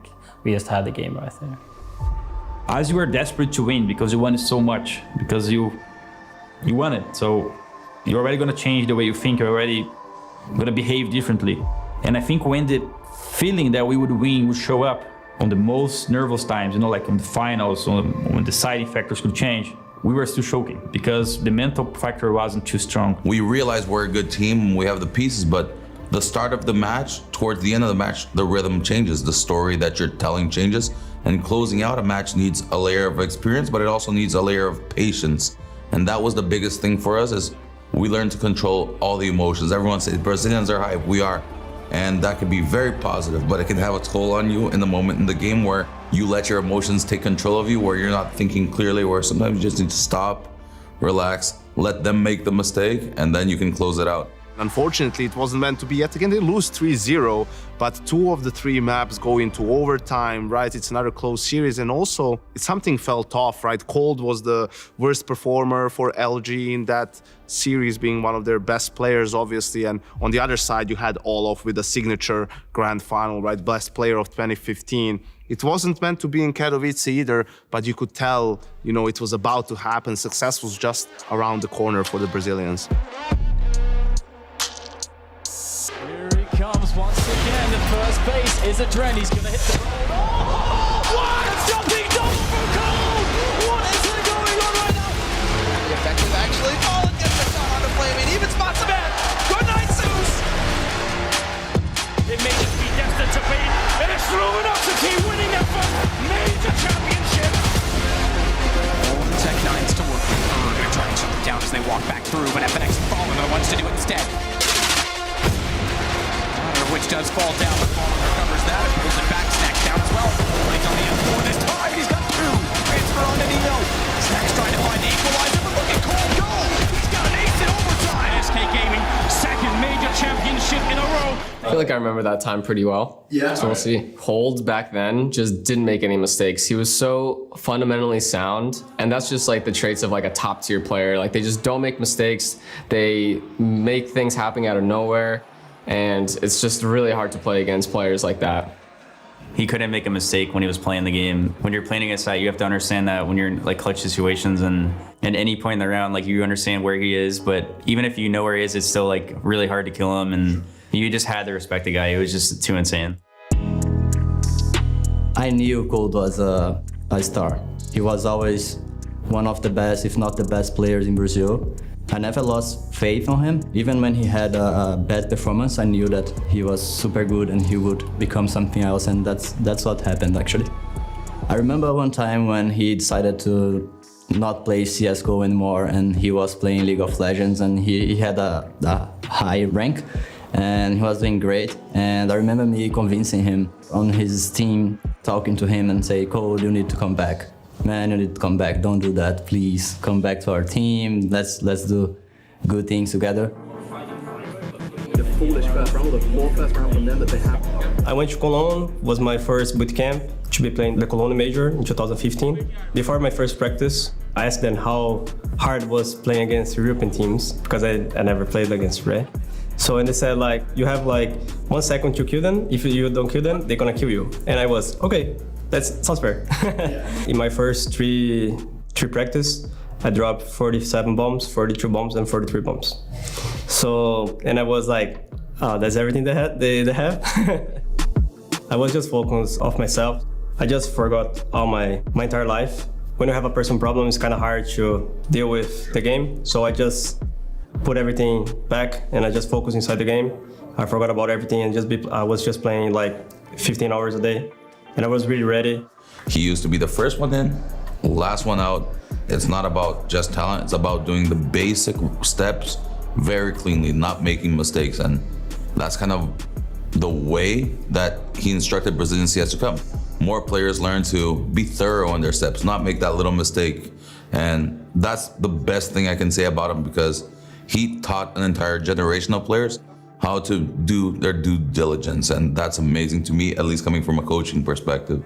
we just had the game right there. As you were desperate to win because you wanted so much, because you won it. So you're already going to change the way you think, you're already going to behave differently. And I think when the feeling that we would win would show up on the most nervous times, you know, like on the finals, when the deciding factors could change, we were still choking because the mental factor wasn't too strong. We realized we're a good team, we have the pieces, but the start of the match, towards the end of the match, the rhythm changes, the story that you're telling changes, and closing out a match needs a layer of experience, but it also needs a layer of patience. And that was the biggest thing for us, is we learned to control all the emotions. Everyone says Brazilians are hype, we are. And that can be very positive, but it can have a toll on you in the moment in the game where you let your emotions take control of you, where you're not thinking clearly, where sometimes you just need to stop, relax, let them make the mistake, and then you can close it out. Unfortunately, it wasn't meant to be yet again. They lose 3-0, but 2 of the 3 maps go into overtime, right? It's another close series, and also something felt off, right? Cold was the worst performer for LG in that series, being one of their best players, obviously. And on the other side, you had Olof with a signature grand final, right? Best player of 2015. It wasn't meant to be in Katowice either, but you could tell, you know, it was about to happen. Success was just around the corner for the Brazilians. Comes once again, the first base is a Dren, he's gonna hit the road. Oh, what a jumping double for Cold! What is going on right now? Pretty effective actually. Oh, and gets the shot onto Flaming, even spots the man. Good night, Zeus! It may just be destined to be an Luminosity winning their first major championship. All the Tech-9s to work with. Gonna try and shut it down as they walk back through, but FNX and Fallen are the ones to do it instead. Which does fall down, but Fallen recovers that and pulls it back. Snack's down as well. But he's on the M4 this time. He's got 2. Transfer on to Nino. Snack's trying to find the equalizer, but look at Cole go. He's got an ace in overtime. SK Gaming, second major championship in a row. I feel like I remember that time pretty well. Yeah. So we'll see. Hold back then just didn't make any mistakes. He was so fundamentally sound, and that's just like the traits of like a top tier player. Like they just don't make mistakes. They make things happen out of nowhere. And it's just really hard to play against players like that. He couldn't make a mistake when he was playing the game. When you're playing against that, you have to understand that when you're in like clutch situations and at any point in the round, like you understand where he is, but even if you know where he is, it's still like really hard to kill him, and you just had to respect the guy. It was just too insane. I knew Cold was a star. He was always one of the best, if not the best players in Brazil. I never lost faith on him. Even when he had a bad performance, I knew that he was super good and he would become something else, and that's what happened actually. I remember one time when he decided to not play CSGO anymore and he was playing League of Legends, and he had a high rank and he was doing great. And I remember me convincing him on his team, talking to him and say, Cole, you need to come back. Man, you need to come back. Don't do that, please. Come back to our team. Let's do good things together. The foolish first round, the 4 first round from them that they have. I went to Cologne, was my first boot camp to be playing the Cologne major in 2015. Before my first practice, I asked them how hard it was playing against European teams, because I never played against Ray. So, and they said like, you have like 1 second to kill them. If you don't kill them, they're gonna kill you. And I was, okay. That sounds fair. In my first three practice, I dropped 47 bombs, 42 bombs, and 43 bombs. So, and I was like, oh, that's everything they have. I was just focused off myself. I just forgot all my entire life. When you have a personal problem, it's kind of hard to deal with the game. So I just put everything back and I just focused inside the game. I forgot about everything and I was just playing like 15 hours a day. And I was really ready. He used to be the first one in, last one out. It's not about just talent, it's about doing the basic steps very cleanly, not making mistakes. And that's kind of the way that he instructed Brazilian CS to come. More players learn to be thorough in their steps, not make that little mistake. And that's the best thing I can say about him, because he taught an entire generation of players how to do their due diligence, and that's amazing to me, at least coming from a coaching perspective.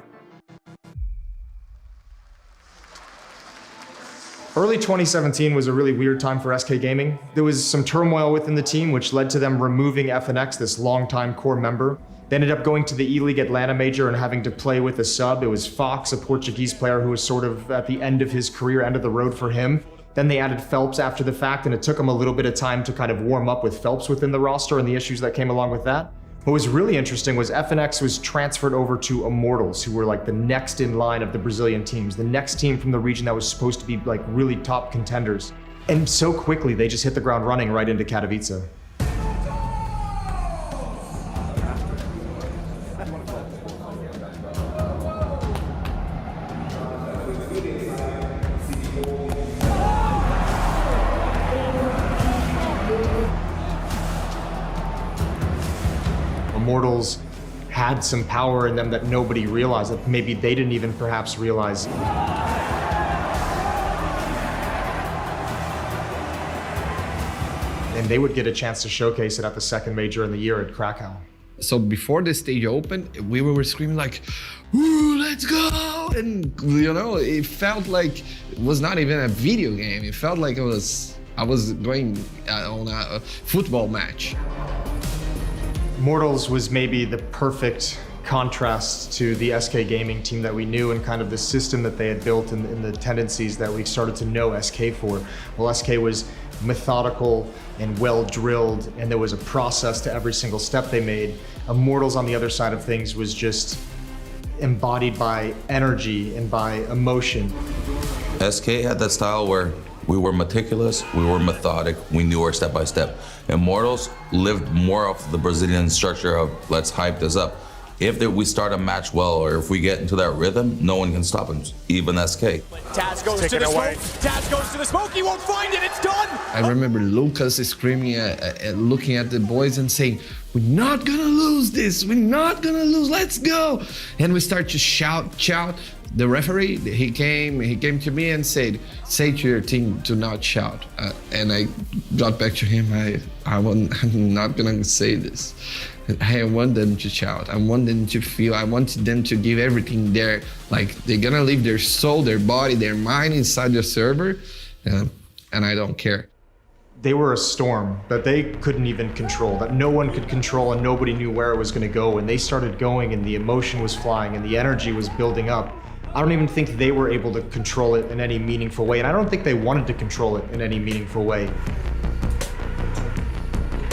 Early 2017 was a really weird time for SK Gaming. There was some turmoil within the team, which led to them removing FNX, this longtime core member. They ended up going to the E-League Atlanta major and having to play with a sub. It was Fox, a Portuguese player who was sort of at the end of his career, end of the road for him. Then they added Phelps after the fact, and it took them a little bit of time to kind of warm up with Phelps within the roster and the issues that came along with that. What was really interesting was FNX was transferred over to Immortals, who were like the next in line of the Brazilian teams, the next team from the region that was supposed to be like really top contenders. And so quickly, they just hit the ground running right into Katowice. Immortals had some power in them that nobody realized, that maybe they didn't even perhaps realize. And they would get a chance to showcase it at the second major in the year at Krakow. So before the stage opened, we were screaming like, "Ooh, let's go!" And it felt like it was not even a video game. It felt like I was going on a football match. Immortals was maybe the perfect contrast to the SK Gaming team that we knew and kind of the system that they had built and the tendencies that we started to know SK for. Well, SK was methodical and well-drilled, and there was a process to every single step they made. Immortals, on the other side of things, was just embodied by energy and by emotion. SK had that style where we were meticulous, we were methodic, we knew our step by step. Immortals lived more off the Brazilian structure of let's hype this up. If we start a match well, or if we get into that rhythm, no one can stop him, even SK. Taz goes to the smoke. Taz goes to the smoke. He won't find it. It's done. I remember Lucas screaming, looking at the boys and saying, "We're not gonna lose this. We're not gonna lose. Let's go!" And we start to shout. The referee, he came to me and said, "Say to your team to not shout." And I got back to him. I'm not gonna say this. I want them to shout. I want them to feel. I want them to give everything there. Like they're gonna leave their soul, their body, their mind inside the server, and I don't care. They were a storm that they couldn't even control, that no one could control and nobody knew where it was gonna go. And they started going and the emotion was flying and the energy was building up. I don't even think they were able to control it in any meaningful way. And I don't think they wanted to control it in any meaningful way.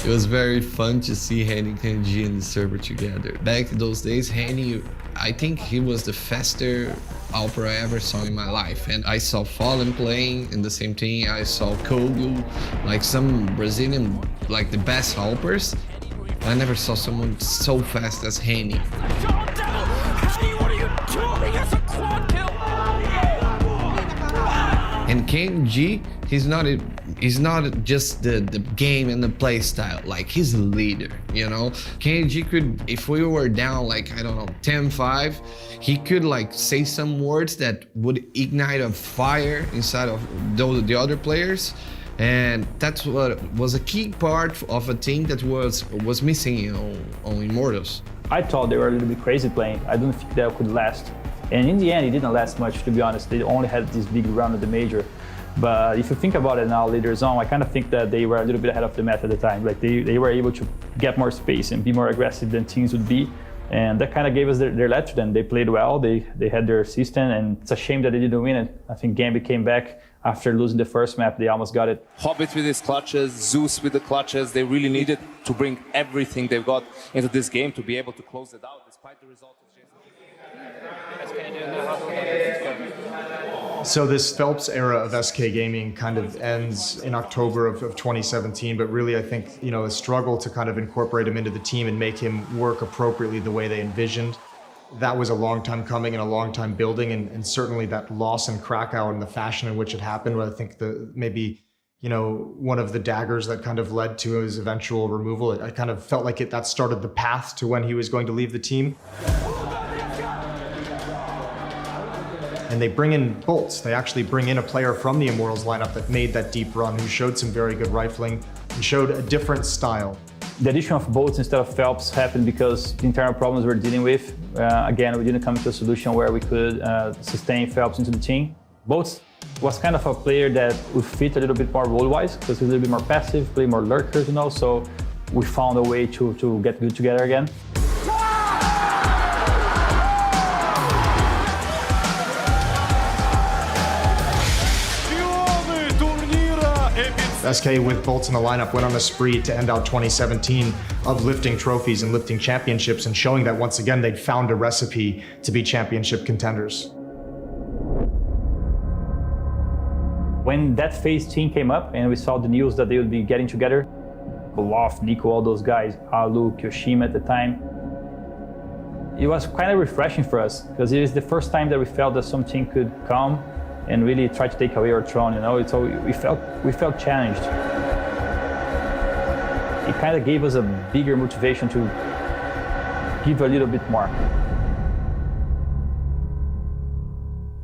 It was very fun to see Henny and KNG in the server together. Back in those days, Henny, I think he was the fastest Alper I ever saw in my life. And I saw Fallen playing in the same team. I saw Kogu, like some Brazilian, like the best Alpers. I never saw someone so fast as Henny. And KNG, he's not just the game and the play style, like he's a leader, KNG could, if we were down like, I don't know, 10-5, he could like say some words that would ignite a fire inside of the other players. And that's what was a key part of a team that was missing on Immortals. I thought they were a little bit crazy playing. I don't think that could last. And in the end, it didn't last much, to be honest. They only had this big run at the major. But if you think about it now, later on, I kind of think that they were a little bit ahead of the map at the time. Like they were able to get more space and be more aggressive than teams would be. And that kind of gave us their lead to them. They played well, they had their system, and it's a shame that they didn't win it. I think Gambit came back after losing the first map, they almost got it. Hobbit with his clutches, Zeus with the clutches, they really needed to bring everything they've got into this game to be able to close it out despite the result. So this Phelps era of SK Gaming kind of ends in October of 2017, but really I think, a struggle to kind of incorporate him into the team and make him work appropriately the way they envisioned. That was a long time coming and a long time building, and certainly that loss in Krakow and the fashion in which it happened, I think maybe one of the daggers that kind of led to his eventual removal. I kind of felt like that started the path to when he was going to leave the team. And they bring in Bolts. They actually bring in a player from the Immortals lineup that made that deep run, who showed some very good rifling and showed a different style. The addition of Bolts instead of Phelps happened because the internal problems we're dealing with. Again, we didn't come to a solution where we could sustain Phelps into the team. Bolts was kind of a player that would fit a little bit more role-wise, because he's a little bit more passive, play more lurkers, you know, so we found a way to get good together again. SK with Bolts in the lineup went on a spree to end out 2017 of lifting trophies and lifting championships and showing that once again they'd found a recipe to be championship contenders. When that FaZe team came up and we saw the news that they would be getting together, Olaf, Nico, all those guys, Alu, Kyoshima at the time, it was kind of refreshing for us because it was the first time that we felt that something could come and really try to take away our throne, you know. So we felt challenged. It kind of gave us a bigger motivation to give a little bit more.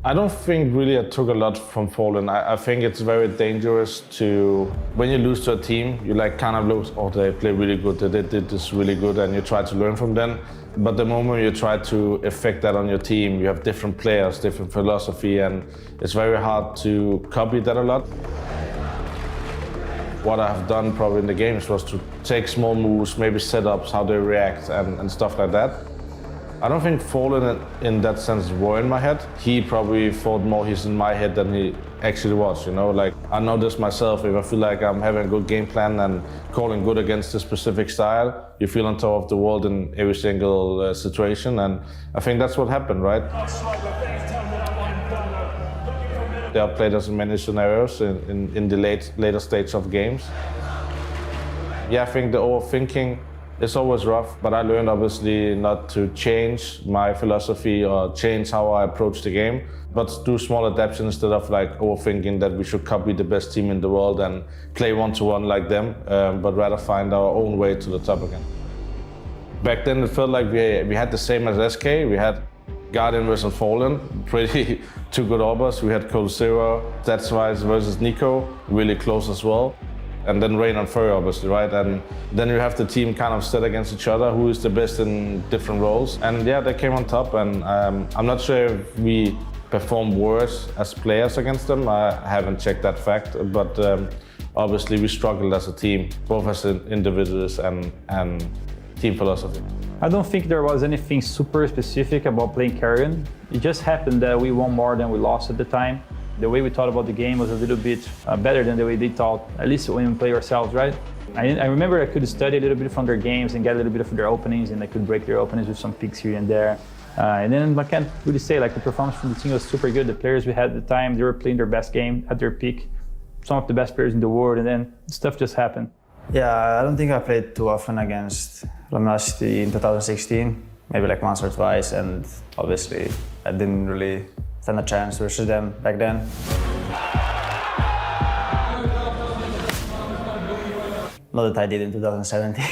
I don't think really I took a lot from Fallen. I think it's very dangerous to, when you lose to a team, you like kind of look, oh, they play really good, they did this really good, and you try to learn from them. But the moment you try to affect that on your team, you have different players, different philosophy, and it's very hard to copy that a lot. What I have done probably in the games was to take small moves, maybe setups, how they react, and stuff like that. I don't think Fallen in that sense were in my head. He probably thought more he's in my head than he actually was, you know? Like, I know this myself, if I feel like I'm having a good game plan and calling good against a specific style, you feel on top of the world in every single situation, and I think that's what happened, right? They have played us in many scenarios in the later stage of games. Yeah, I think the overthinking, it's always rough, but I learned obviously not to change my philosophy or change how I approach the game, but do small adaptations instead of like overthinking that we should copy the best team in the world and play one-to-one like them, but rather find our own way to the top again. Back then it felt like we had the same as SK. We had Guardian versus Fallen, pretty two good orbers. We had Cold Zero, Katowice versus Nico, really close as well. And then Rain and Furry, obviously, right? And then you have the team kind of set against each other, who is the best in different roles. And yeah, they came on top, and I'm not sure if we performed worse as players against them. I haven't checked that fact, but obviously we struggled as a team, both as individuals and team philosophy. I don't think there was anything super specific about playing Carrion. It just happened that we won more than we lost at the time. The way we thought about the game was a little bit better than the way they thought, at least when we play ourselves, right? I remember I could study a little bit from their games and get a little bit of their openings, and I could break their openings with some picks here and there. And then I can't really say, like, the performance from the team was super good. The players we had at the time, they were playing their best game at their peak. Some of the best players in the world, and then stuff just happened. Yeah, I don't think I played too often against City in 2016, maybe like once or twice, and obviously I didn't really stand a chance versus them back then. Not that I did in 2017.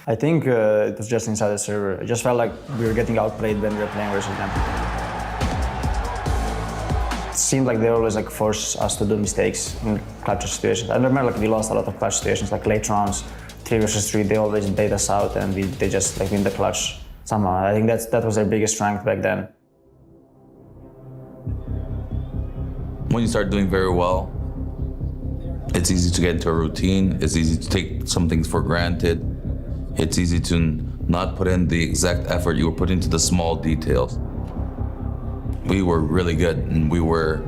I think it was just inside the server. It just felt like we were getting outplayed when we were playing versus them. It seemed like they always like force us to do mistakes in clutch situations. I remember like we lost a lot of clutch situations, like late rounds, 3 versus 3. They always bait us out, and they just like win the clutch somehow. I think that was their biggest strength back then. When you start doing very well, it's easy to get into a routine. It's easy to take some things for granted. It's easy to not put in the exact effort you were putting into the small details. We were really good, and we were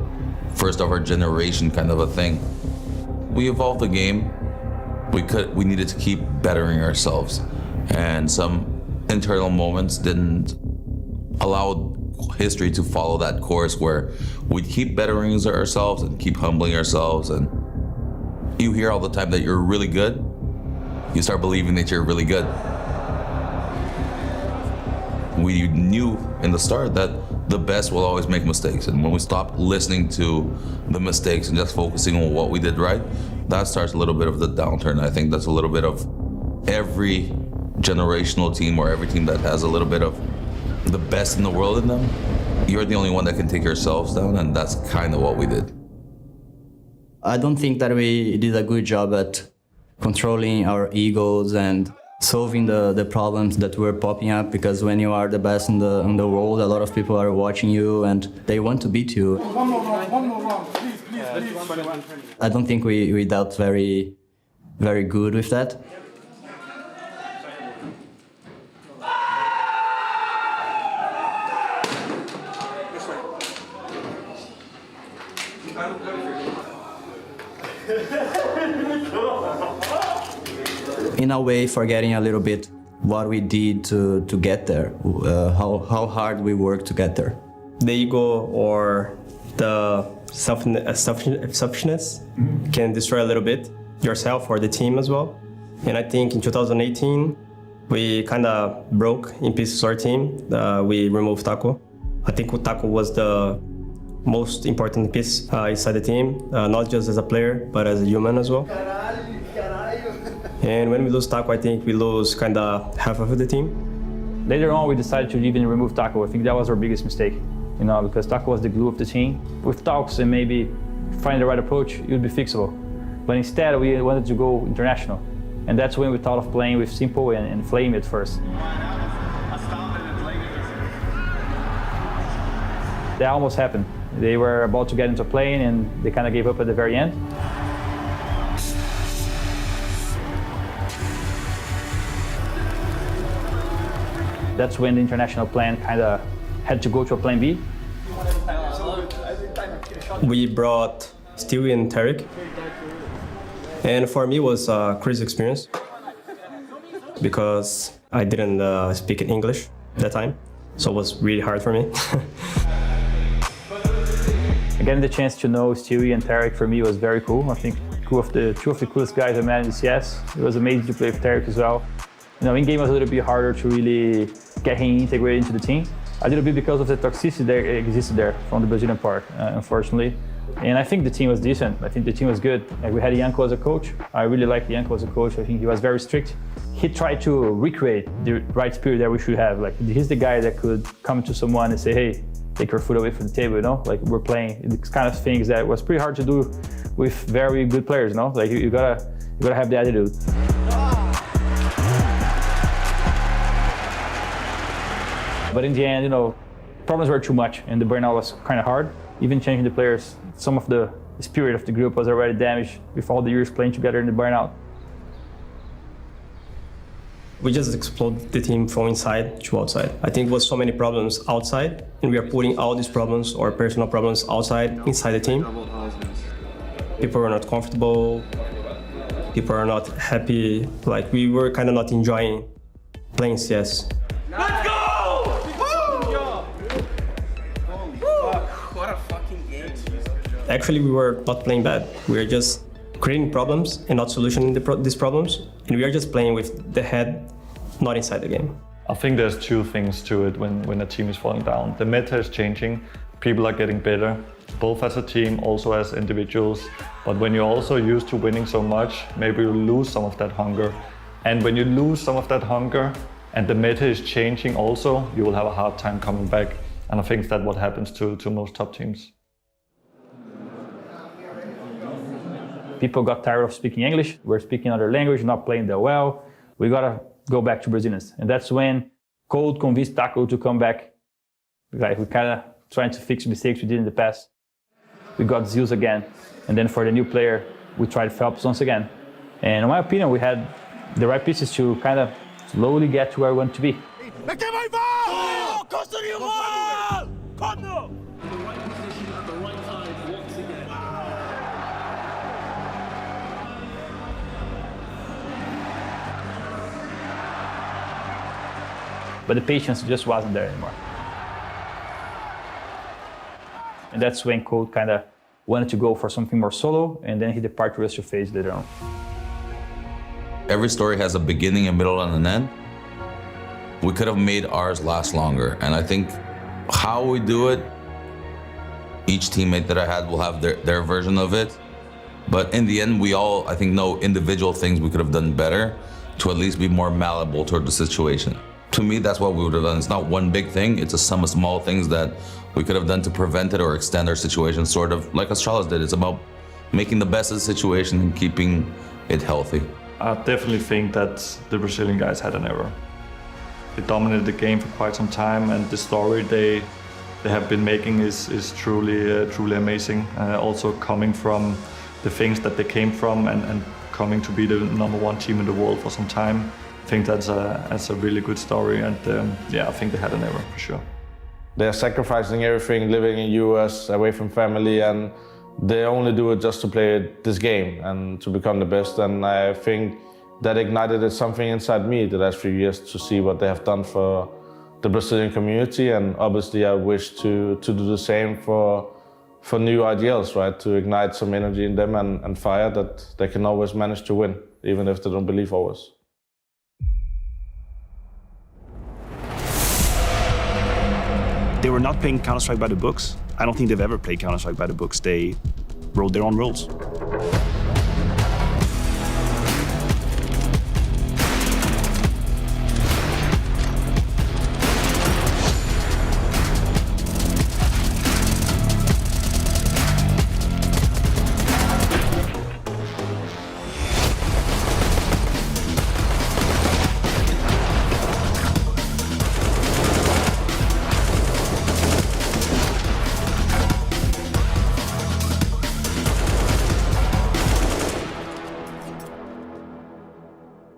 first of our generation kind of a thing. We evolved the game. We needed to keep bettering ourselves, and some internal moments didn't allow history to follow that course where we'd keep bettering ourselves and keep humbling ourselves. And you hear all the time that you're really good, you start believing that you're really good. We knew in the start that the best will always make mistakes, and when we stop listening to the mistakes and just focusing on what we did right, that starts a little bit of the downturn. I think that's a little bit of every generational team, or every team that has a little bit of the best in the world in them. You're the only one that can take yourselves down, and that's kind of what we did. I don't think that we did a good job at controlling our egos and solving the problems that were popping up, because when you are the best in the world, a lot of people are watching you and they want to beat you. One more round, please. I don't think we dealt very good with that. In a way, forgetting a little bit what we did to get there, how hard we worked to get there. The ego or the selfishness can destroy a little bit yourself or the team as well. And I think in 2018, we kind of broke in pieces our team. We removed Taco. I think Taco was the most important piece inside the team, not just as a player, but as a human as well. And when we lose Taco, I think we lose kind of half of the team. Later on, we decided to even remove Taco. I think that was our biggest mistake, because Taco was the glue of the team. With talks and maybe find the right approach, it would be fixable. But instead, we wanted to go international. And that's when we thought of playing with Simple and Flame at first. That almost happened. They were about to get into a plane and they kind of gave up at the very end. That's when the international plan kind of had to go to a plan B. We brought Stewie and Tarek. And for me, it was a crazy experience because I didn't speak English at that time. So it was really hard for me. Getting the chance to know Stewie and Tarek for me was very cool. I think two of the coolest guys I met in CS. It was amazing to play with Tarek as well. In game was a little bit harder to really get him integrated into the team. A little bit because of the toxicity that existed there from the Brazilian part, unfortunately. And I think the team was decent. I think the team was good. We had Yanko as a coach. I really liked Yanko as a coach. I think he was very strict. He tried to recreate the right spirit that we should have. He's the guy that could come to someone and say, hey, take your foot away from the table, we're playing. It's kind of things that was pretty hard to do with very good players, you gotta have the attitude. But in the end, problems were too much and the burnout was kind of hard. Even changing the players, some of the spirit of the group was already damaged with all the years playing together in the burnout. We just exploded the team from inside to outside. I think there was so many problems outside, and we are putting all these problems or personal problems inside the team. People were not comfortable. People are not happy. We were kind of not enjoying playing CS. Let's go! What a fucking game. Actually, we were not playing bad. We were just creating problems and not solutioning these problems. And we are just playing with the head, not inside the game. I think there's two things to it when a team is falling down. The meta is changing, people are getting better, both as a team, also as individuals. But when you're also used to winning so much, maybe you lose some of that hunger. And when you lose some of that hunger and the meta is changing also, you will have a hard time coming back. And I think that's what happens to most top teams. People got tired of speaking English. We're speaking other language, not playing that well. We gotta go back to Brazilians. And that's when Cold convinced Taco to come back. We kind of trying to fix mistakes we did in the past. We got Zeus again. And then for the new player, we tried Phelps once again. And in my opinion, we had the right pieces to kind of slowly get to where we want to be. But the patience just wasn't there anymore. And that's when Cold kind of wanted to go for something more solo, and then he departed to FaZe later on. Every story has a beginning, a middle, and an end. We could have made ours last longer, and I think how we do it, each teammate that I had will have their version of it. But in the end, we all, I think, know individual things we could have done better to at least be more malleable toward the situation. To me, that's what we would have done. It's not one big thing, it's a sum of small things that we could have done to prevent it or extend our situation, sort of like Astralis did. It's about making the best of the situation and keeping it healthy. I definitely think that the Brazilian guys had an error. They dominated the game for quite some time, and the story they have been making is truly amazing. Also coming from the things that they came from and coming to be the #1 team in the world for some time. I think that's a really good story, and yeah, I think they had an error for sure. They're sacrificing everything, living in US, away from family, and they only do it just to play this game and to become the best. And I think that ignited something inside me the last few years to see what they have done for the Brazilian community. And obviously I wish to do the same for new ideals, right? To ignite some energy in them and fire that they can always manage to win, even if they don't believe always. They were not playing Counter-Strike by the books. I don't think they've ever played Counter-Strike by the books. They wrote their own rules.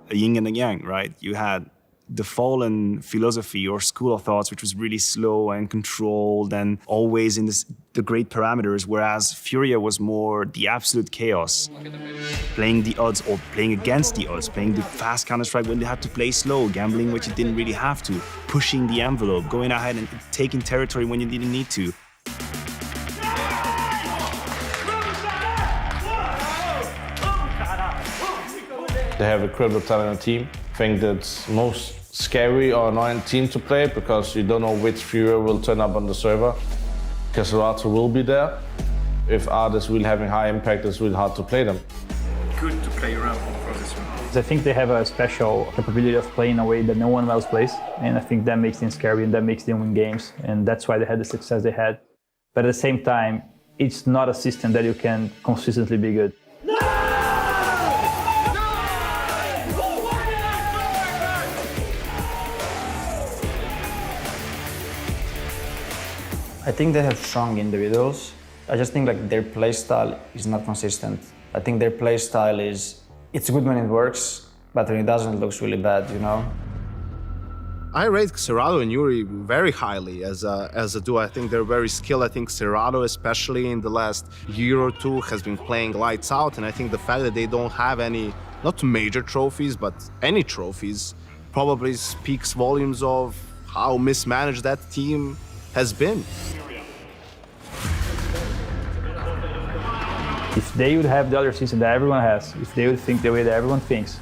A yin and a yang, right? You had the Fallen philosophy or school of thoughts, which was really slow and controlled and always in the great parameters, whereas Furia was more the absolute chaos. Playing the odds or playing against the odds, playing the fast Counter-Strike when they had to play slow, gambling which you didn't really have to, pushing the envelope, going ahead and taking territory when you didn't need to. They have a incredible talented team. I think that's most scary or annoying team to play because you don't know which Fury will turn up on the server. Caserato will be there. If artists will having high impact, it's really hard to play them. Good to play around for this one. I think they have a special capability of playing in a way that no one else plays, and I think that makes them scary and that makes them win games, and that's why they had the success they had. But at the same time, it's not a system that you can consistently be good. I think they have strong individuals. I just think like their playstyle is not consistent. I think their playstyle it's good when it works, but when it doesn't, it looks really bad, you know? I rate Cerrado and Yuri very highly as a duo. I think they're very skilled. I think Cerrado, especially in the last year or two, has been playing lights out. And I think the fact that they don't have any, not major trophies, but any trophies, probably speaks volumes of how mismanaged that team has been. If they would have the other system that everyone has, if they would think the way that everyone thinks,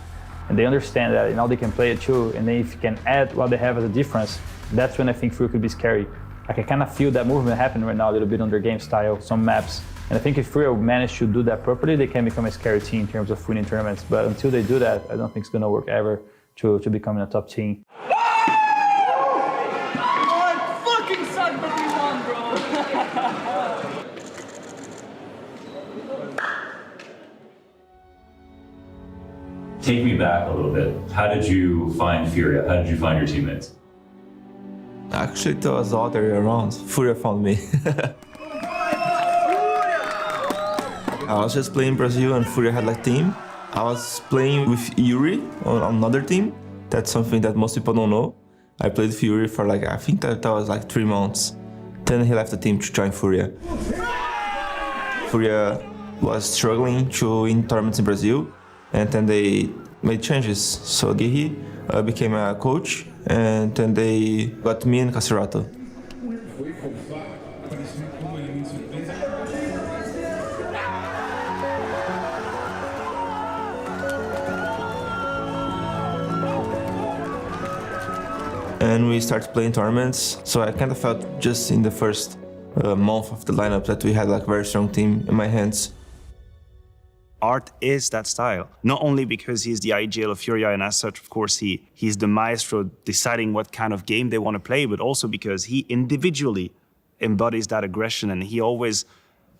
and they understand that now they can play it too, and then if you can add what they have as a difference, that's when I think Fury could be scary. Like I kind of feel that movement happening right now a little bit on their game style, some maps. And I think if Fury manage to do that properly, they can become a scary team in terms of winning tournaments. But until they do that, I don't think it's going to work ever to becoming a top team. Take me back a little bit. How did you find Furia? How did you find your teammates? Actually, it was the other way around. Furia found me. I was just playing Brazil and Furia had like team. I was playing with Yuri on another team. That's something that most people don't know. I played Fury for like, I think that was like 3 months. Then he left the team to join Furia. Furia was struggling to win tournaments in Brazil. And then they made changes. So Guerri became a coach, and then they got me and Caserato. And we started playing tournaments. So I kind of felt just in the first month of the lineup that we had like a very strong team in my hands. Art is that style, not only because he's the IGL of Furia and as such, of course, he's the maestro deciding what kind of game they want to play, but also because he individually embodies that aggression and he always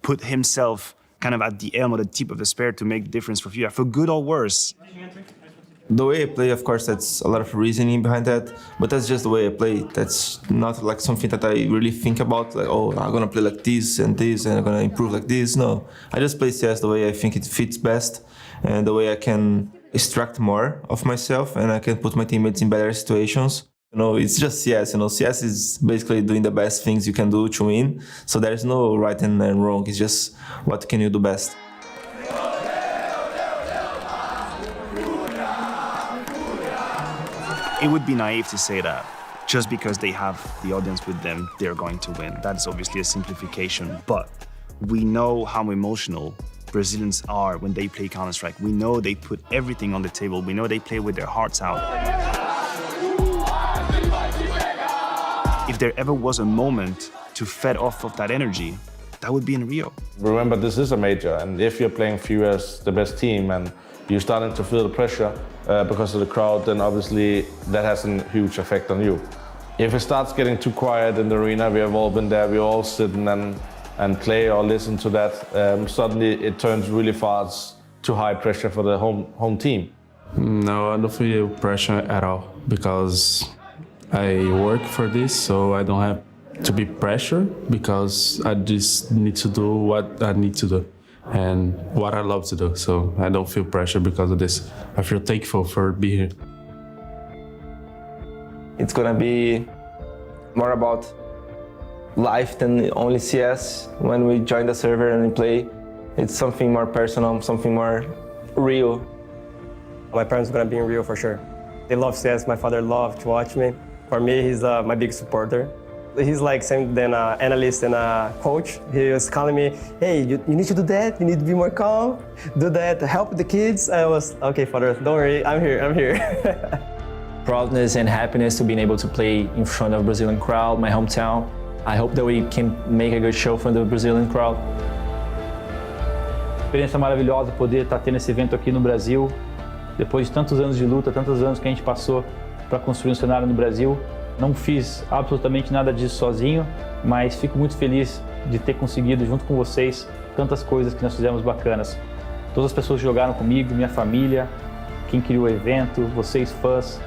put himself kind of at the elm or the tip of the spear to make the difference for Furia, for good or worse? The way I play, of course, that's a lot of reasoning behind that, but that's just the way I play. That's not like something that I really think about, like, oh, I'm gonna play like this, and I'm gonna improve like this. No, I just play CS the way I think it fits best, and the way I can extract more of myself, and I can put my teammates in better situations. You know, it's just CS, CS is basically doing the best things you can do to win, so there's no right and wrong, it's just what can you do best. It would be naive to say that just because they have the audience with them, they're going to win. That's obviously a simplification, but we know how emotional Brazilians are when they play Counter-Strike. We know they put everything on the table. We know they play with their hearts out. If there ever was a moment to fed off of that energy, that would be in Rio. Remember, this is a major, and if you're playing Furia as the best team and you're starting to feel the pressure because of the crowd, then obviously that has a huge effect on you. If it starts getting too quiet in the arena, we have all been there, we all sit and play or listen to that, suddenly it turns really fast to high pressure for the home team. No, I don't feel pressure at all because I work for this, so I don't have to be pressured because I just need to do what I need to do and what I love to do. So I don't feel pressure because of this. I feel thankful for being here. It's gonna be more about life than only CS. When we join the server and we play, it's something more personal, something more real. My parents are gonna be in Rio for sure. They love CS. My father loved to watch me. For me, he's my big supporter. He's like same than an analyst and a coach. He was calling me, hey, you need to do that. You need to be more calm. Do that. Help the kids. I was, okay, father, don't worry. I'm here. Proudness and happiness to being able to play in front of a Brazilian crowd, my hometown. I hope that we can make a good show for the Brazilian crowd. Experiência maravilhosa poder estar tendo esse evento aqui no Brasil. Depois de tantos anos de luta, tantos anos que a gente passou para construir um cenário no Brasil. Não fiz absolutamente nada disso sozinho, mas fico muito feliz de ter conseguido, junto com vocês, tantas coisas que nós fizemos bacanas. Todas as pessoas que jogaram comigo, minha família, quem criou o evento, vocês fãs,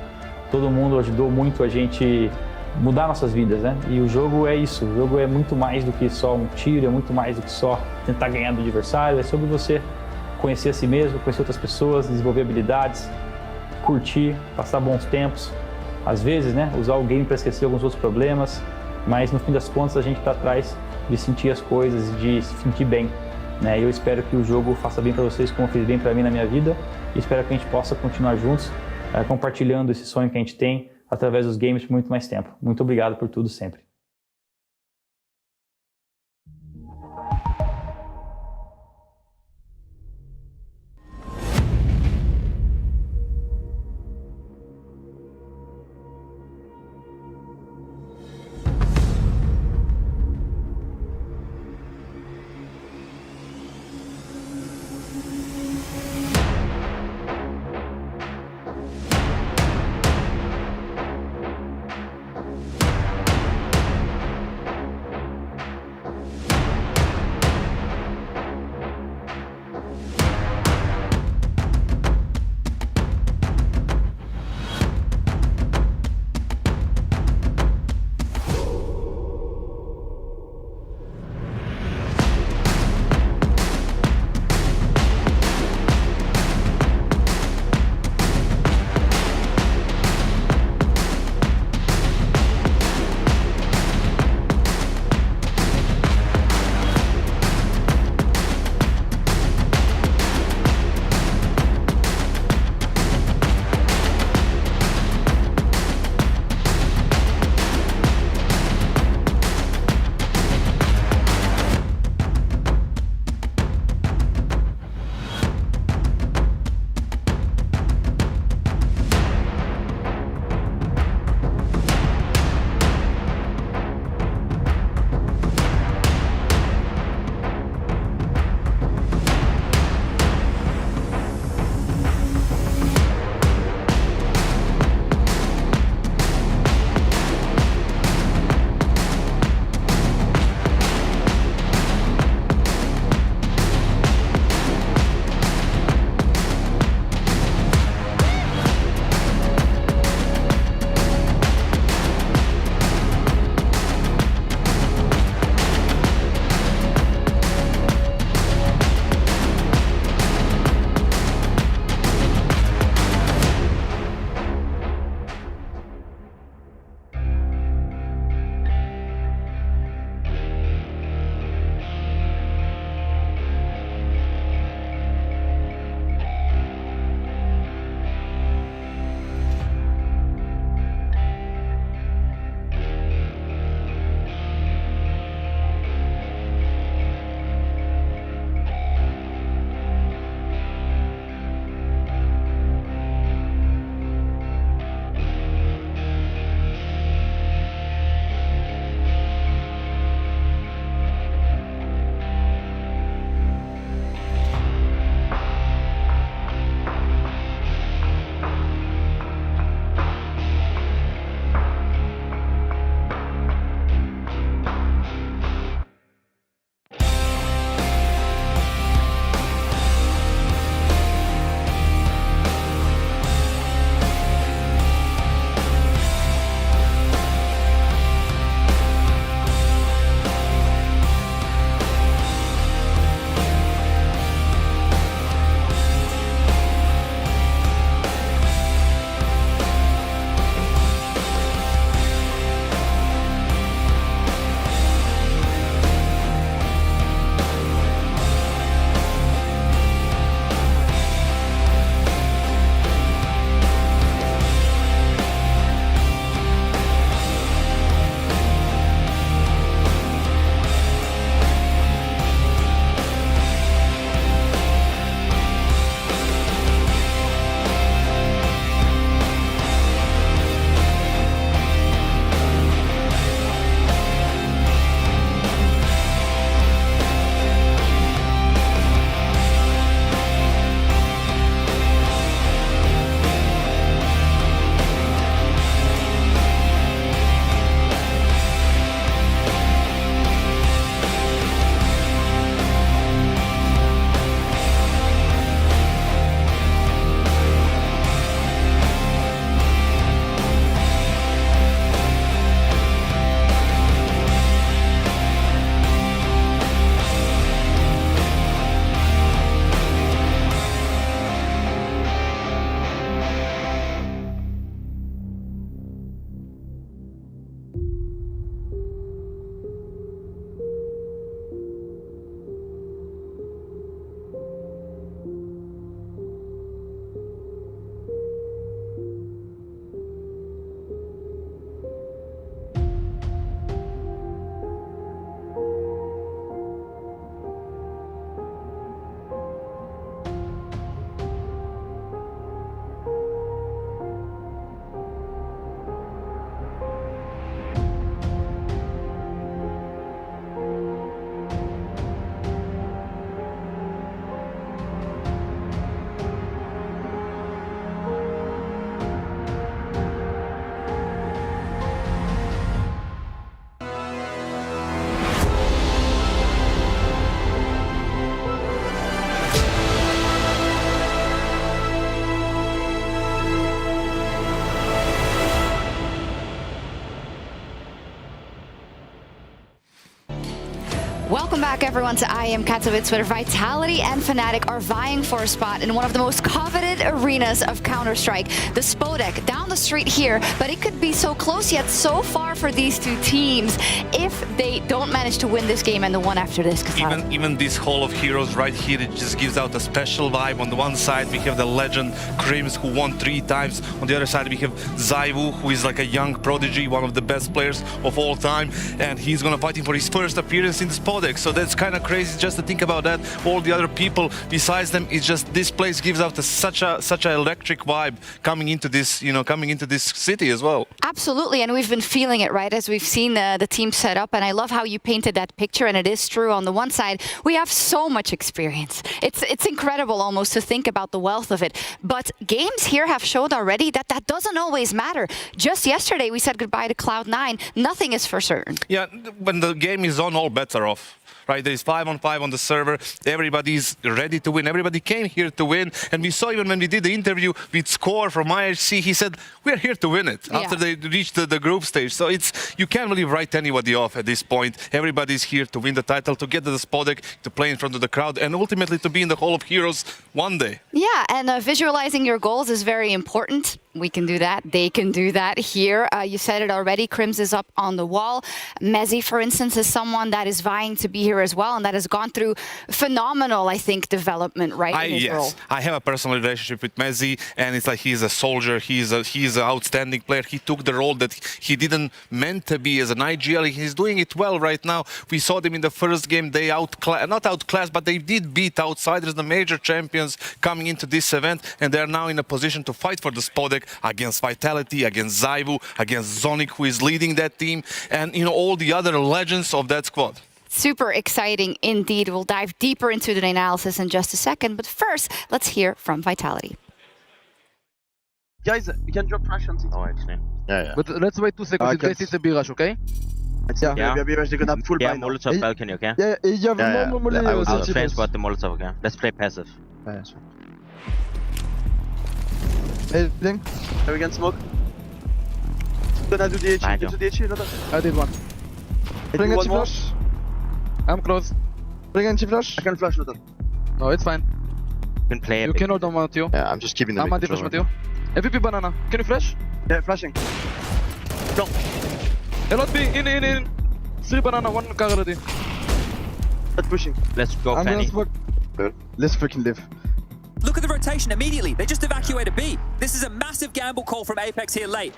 todo mundo ajudou muito a gente mudar nossas vidas, né? E o jogo é isso, o jogo é muito mais do que só um tiro, é muito mais do que só tentar ganhar do adversário, é sobre você conhecer a si mesmo, conhecer outras pessoas, desenvolver habilidades, curtir, passar bons tempos. Às vezes, né, usar o game para esquecer alguns outros problemas, mas no fim das contas a gente está atrás de sentir as coisas, de se sentir bem, né? Eu espero que o jogo faça bem para vocês como fez bem para mim na minha vida e espero que a gente possa continuar juntos, compartilhando esse sonho que a gente tem através dos games por muito mais tempo. Muito obrigado por tudo sempre. back, everyone, to IEM Katowice, where Vitality and Fnatic are vying for a spot in one of the most coveted arenas of Counter-Strike, the Spodek, down the street here. But it could be so close yet so far for these two teams if they don't manage to win this game and the one after this. Even this Hall of Heroes right here, it just gives out a special vibe. On the one side, we have the legend Krims, who won 3 times. On the other side, we have Zaivu, who is like a young prodigy, one of the best players of all time, and he's gonna fight him for his first appearance in the Spodek. So that's kind of crazy just to think about that. All the other people besides them, it's just this place gives out such a electric vibe coming into this, coming into this city as well. Absolutely, and we've been feeling it, right, as we've seen the team set up. And I love how you painted that picture, and it is true. On the one side, we have so much experience. It's incredible almost to think about the wealth of it. But games here have showed already that that doesn't always matter. Just yesterday, we said goodbye to Cloud9. Nothing is for certain. Yeah, when the game is on, all bets are off. Right, there is 5-on-5 on the server. Everybody's ready to win. Everybody came here to win. And we saw even when we did the interview with Score from IHC, he said, we're here to win it after they reached the group stage. So you can't really write anybody off at this point. Everybody's here to win the title, to get to the Spodek, to play in front of the crowd, and ultimately to be in the Hall of Heroes one day. Yeah, and visualizing your goals is very important. We can do that. They can do that here. You said it already. Krims is up on the wall. Mezzi, for instance, is someone that is vying to be here as well, and that has gone through phenomenal, I think, development, right? Yes, I have a personal relationship with Mezzi, and it's like he's a soldier. He's an outstanding player. He took the role that he didn't meant to be as an IGL. He's doing it well right now. We saw them in the first game. They not outclassed, but they did beat outsiders, the major champions, coming into this event, and they're now in a position to fight for the Spodek against Vitality, against Zaivu, against Zonic, who is leading that team, and all the other legends of that squad. Super exciting indeed. We'll dive deeper into the analysis in just a second, but first, let's hear from Vitality. Guys, we can drop rush on CT. Oh, actually. Yeah. But let's wait 2 seconds if they see the B rush, okay? Yeah. We are gonna full Yeah, buy now. Molotov balcony, okay? Yeah, you have normally... I will transport the Molotov, okay? Let's play passive. Anything? We can smoke. Gonna do DH, you do DH, I did one. Bring a flash. I'm close. Bring a flash. I can flash later. No, it's fine. You can play. You can hold on Mateo. Yeah, I'm just keeping the I'm anti-flash Mateo. MVP banana. Can you flash? Yeah, flashing. Go. A lot B, in. 3 banana, 1 car already. Start pushing. Let's go, I'm Fanny. gonna smoke. Let's freaking live. Look at the rotation immediately. They just evacuated B. This is a massive gamble call from Apex here late.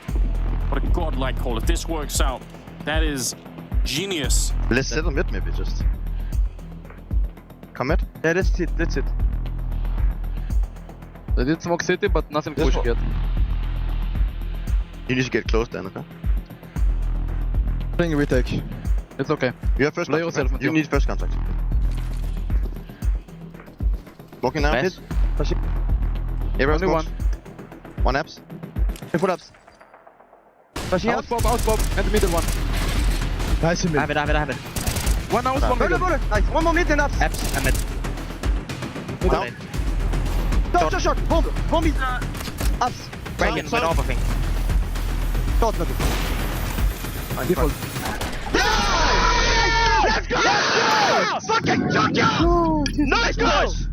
What a godlike call. If this works out, that is genius. Let's settle mid maybe just. Come mid? Yeah, that's it. They did smoke city, but nothing push yet. You need to get close then, okay? Bring a retake. It's okay. You have first contact. Yourself, you need first contact. Walking now. Nice. Everyone's Only close. 1 apps. 4 apps. Flashing out pop, and the middle one. Nice in mid. I have it. 1 out, 1 middle. Nice. 1 more mid and apps. Apps, I'm mid. Shot. Bomb is apps. Break it, but overthink. Shot, maybe. Default. Let's go! Fucking Jojo! Nice guys!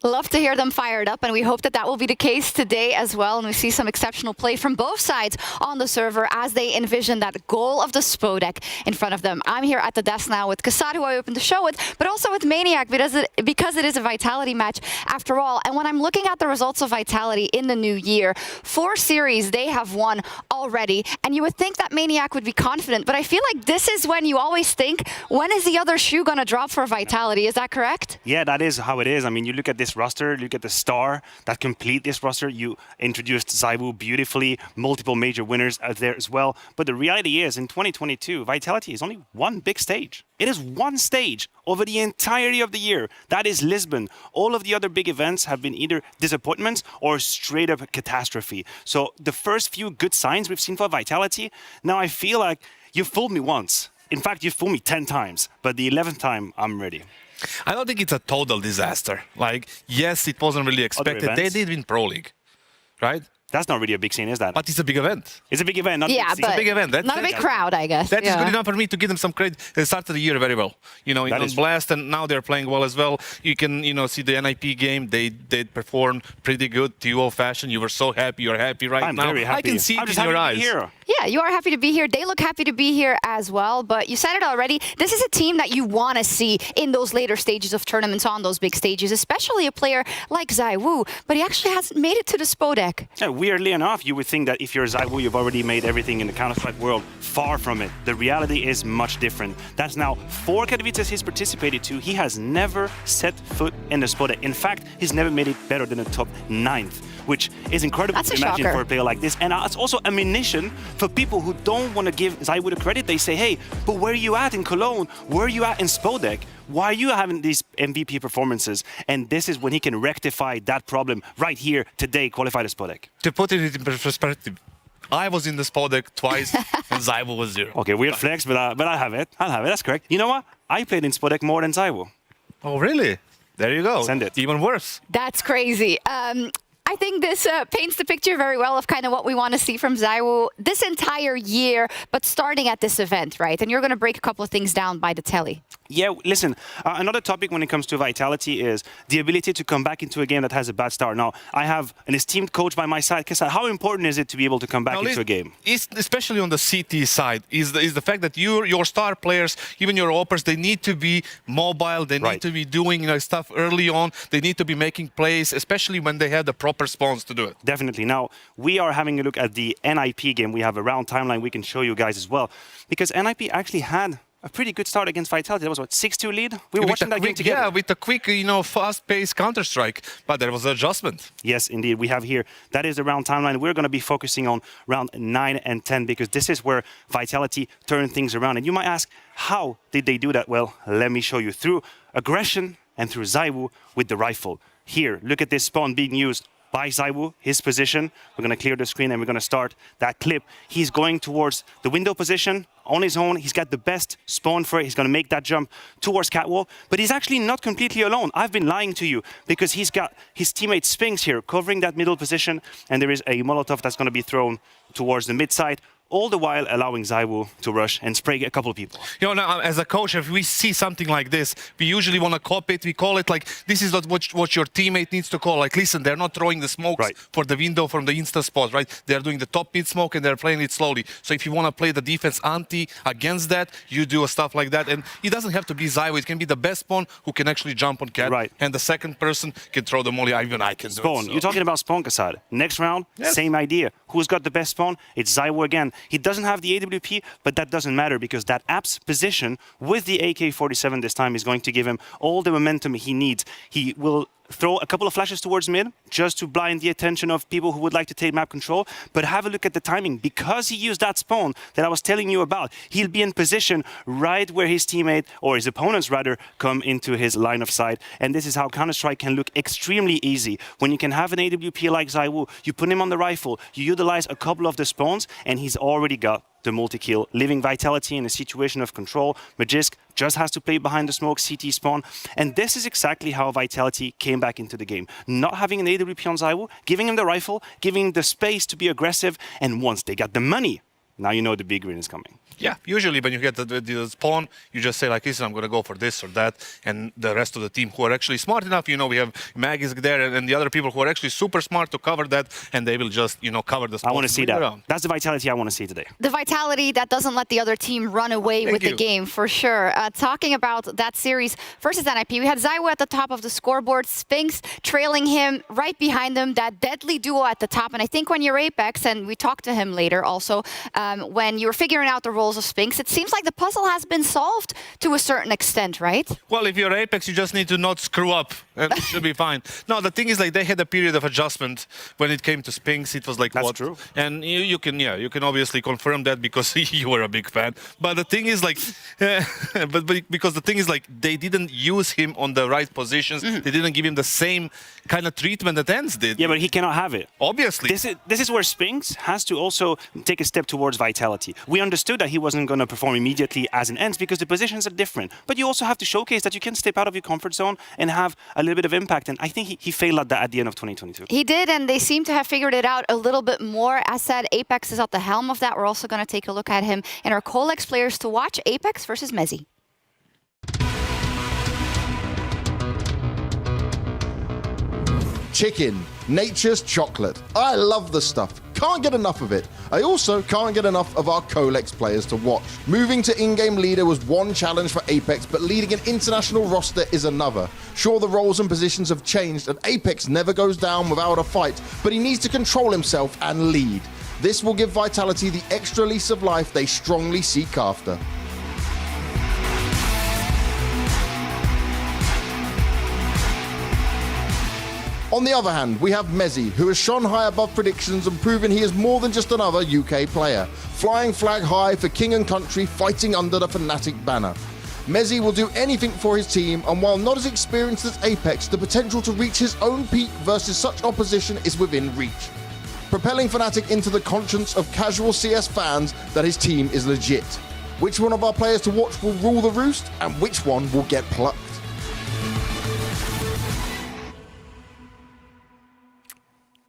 Love to hear them fired up, and we hope that that will be the case today as well. And we see some exceptional play from both sides on the server as they envision that goal of the Spodek in front of them. I'm here at the desk now with Kassad, who I opened the show with, but also with Maniac, because it is a Vitality match after all. And when I'm looking at the results of Vitality in the new year, 4 series they have won already. And you would think that Maniac would be confident, but I feel like this is when you always think, when is the other shoe going to drop for Vitality? Is that correct? Yeah, that is how it is. I mean, you look at this roster, look at the star that complete this roster. You introduced Zaivu beautifully, multiple major winners out there as well. But the reality is, in 2022, Vitality is only one big stage. It is one stage over the entirety of the year. That is Lisbon. All of the other big events have been either disappointments or straight up catastrophe. So the first few good signs we've seen for Vitality, now I feel like you fooled me once. In fact, you fooled me 10 times, but the 11th time, I'm ready. I don't think it's a total disaster. Like, yes, it wasn't really expected. They did win Pro League, right? That's not really a big scene, is that? But it's a big event. It's a big event, not a Yeah, big scene. but It's a big event. not a big crowd, I guess. That is Yeah. good enough for me to give them some credit. They started the year very well. You know, That on is- Blast, and now they're playing well as well. You can, see the NIP game. They performed pretty good. TO fashion. You were so happy. You're happy right I'm now. very happy. I can see I'm it just in your happy to eyes. be here. Yeah, you are happy to be here. They look happy to be here as well. But you said it already. This is a team that you want to see in those later stages of tournaments, on those big stages, especially a player like ZywOo. But he actually hasn't made it to the SPODEC. Yeah, weirdly enough, you would think that if you're ZywOo, you've already made everything in the Counter-Strike world. Far from it. The reality is much different. That's now 4 Katowices he's participated to. He has never set foot in the SPODEC. In fact, he's never made it better than the top 9th, which is incredible That's to a imagine shocker. for a player like this. And it's also ammunition for people who don't want to give ZywOo the credit. They say, hey, but where are you at in Cologne? Where are you at in SPODEC? Why are you having these MVP performances? And this is when he can rectify that problem right here today, qualify the SPODEC. To put it in perspective, I was in the SPODEC twice, and ZywOo was 0. Okay, weird flex, but I'll have it. I'll have it. That's correct. You know what? I played in SPODEC more than ZywOo. Oh, really? There you go. Send it. Even worse. That's crazy. I think this paints the picture very well of kind of what we want to see from ZywOo this entire year, but starting at this event, right? And you're going to break a couple of things down by the telly. Yeah, listen, another topic when it comes to Vitality is the ability to come back into a game that has a bad start. Now, I have an esteemed coach by my side. Kesa, how important is it to be able to come back into a game? Especially on the CT side, is the fact that your star players, even your oppers, they need to be mobile. They need to be doing stuff early on. They need to be making plays, especially when they have the proper spawns to do it. Definitely. Now, we are having a look at the NIP game. We have a round timeline we can show you guys as well. Because NIP actually had a pretty good start against Vitality. That was, what, 6-2 lead? We were watching that game together. Yeah, with a quick, fast-paced Counter-Strike. But there was an adjustment. Yes, indeed. We have here, that is the round timeline. We're going to be focusing on round 9 and 10 because this is where Vitality turned things around. And you might ask, how did they do that? Well, let me show you. Through aggression and through ZywOo with the rifle. Here, look at this spawn being used by ZywOo, his position. We're going to clear the screen and we're going to start that clip. He's going towards the window position on his own. He's got the best spawn for it. He's going to make that jump towards Catwall. But he's actually not completely alone. I've been lying to you because he's got his teammate Spinks here covering that middle position. And there is a Molotov that's going to be thrown towards the mid side, all the while allowing ZywOo to rush and spray a couple of people. Now, as a coach, if we see something like this, we usually want to copy it. We call it like, this is what your teammate needs to call. Like, listen, they're not throwing the smokes for the window from the insta spot, right? They're doing the top mid smoke and they're playing it slowly. So if you want to play the defense against that, you do stuff like that. And it doesn't have to be ZywOo. It can be the best spawn who can actually jump on Cat. Right. And the second person can throw the molly. Even I can do Spawn. it. So. You're talking about Spawn, Kasad. Next round, same idea. Who's got the best spawn? It's ZywOo again. He doesn't have the AWP, but that doesn't matter because that app's position with the AK-47 this time is going to give him all the momentum he needs. He will throw a couple of flashes towards mid just to blind the attention of people who would like to take map control. But have a look at the timing. Because he used that spawn that I was telling you about, he'll be in position right where his teammate, or his opponents rather, come into his line of sight. And this is how Counter-Strike can look extremely easy. When you can have an AWP like ZywOo, you put him on the rifle, you utilize a couple of the spawns, and he's already got the multi-kill, leaving Vitality in a situation of control. Magisk just has to play behind the smoke, CT spawn. And this is exactly how Vitality came back into the game. Not having an AWP on ZywOo, giving him the rifle, giving him the space to be aggressive, and once they got the money, now you know the big win is coming. Yeah, usually when you get the spawn, you just say like, listen, I'm going to go for this or that. And the rest of the team who are actually smart enough, we have Magisk there and the other people who are actually super smart to cover that. And they will just, cover the spawn. I want to see that. That's the Vitality I want to see today. The Vitality that doesn't let the other team run away with the game, for sure. Talking about that series versus NIP, we had ZywOo at the top of the scoreboard, Spinks trailing him right behind him, that deadly duo at the top. And I think when you're Apex, and we talked to him later also, when you were figuring out the roles of Spinks, it seems like the puzzle has been solved to a certain extent, right? Well, if you're Apex, you just need to not screw up and it should be fine. No, the thing is, like, they had a period of adjustment when it came to Spinks. It was like, That's true. And you can obviously confirm that because you were a big fan. But the thing is, like, because the thing is, like, they didn't use him on the right positions. They didn't give him the same kind of treatment that ENCE did. Yeah, but he cannot have it. Obviously. This is where Spinks has to also take a step towards Vitality. We understood that he he wasn't going to perform immediately as an ends because the positions are different. But you also have to showcase that you can step out of your comfort zone and have a little bit of impact. And I think he failed at that at the end of 2022. He did, and they seem to have figured it out a little bit more. As said, Apex is at the helm of that. We're also going to take a look at him in our Colex players to watch. Apex versus Mezzi. Chicken, nature's chocolate. I love the stuff. Can't get enough of it. I also can't get enough of our Colex players to watch. Moving to in-game leader was one challenge for Apex, but leading an international roster is another. Sure, the roles and positions have changed, and Apex never goes down without a fight, but he needs to control himself and lead. This will give Vitality the extra lease of life they strongly seek after. On the other hand, we have Mezzi, who has shone high above predictions and proven he is more than just another UK player. Flying flag high for king and country, fighting under the Fnatic banner. Mezzi will do anything for his team, and while not as experienced as Apex, the potential to reach his own peak versus such opposition is within reach. Propelling Fnatic into the conscience of casual CS fans that his team is legit. Which one of our players to watch will rule the roost, and which one will get plucked?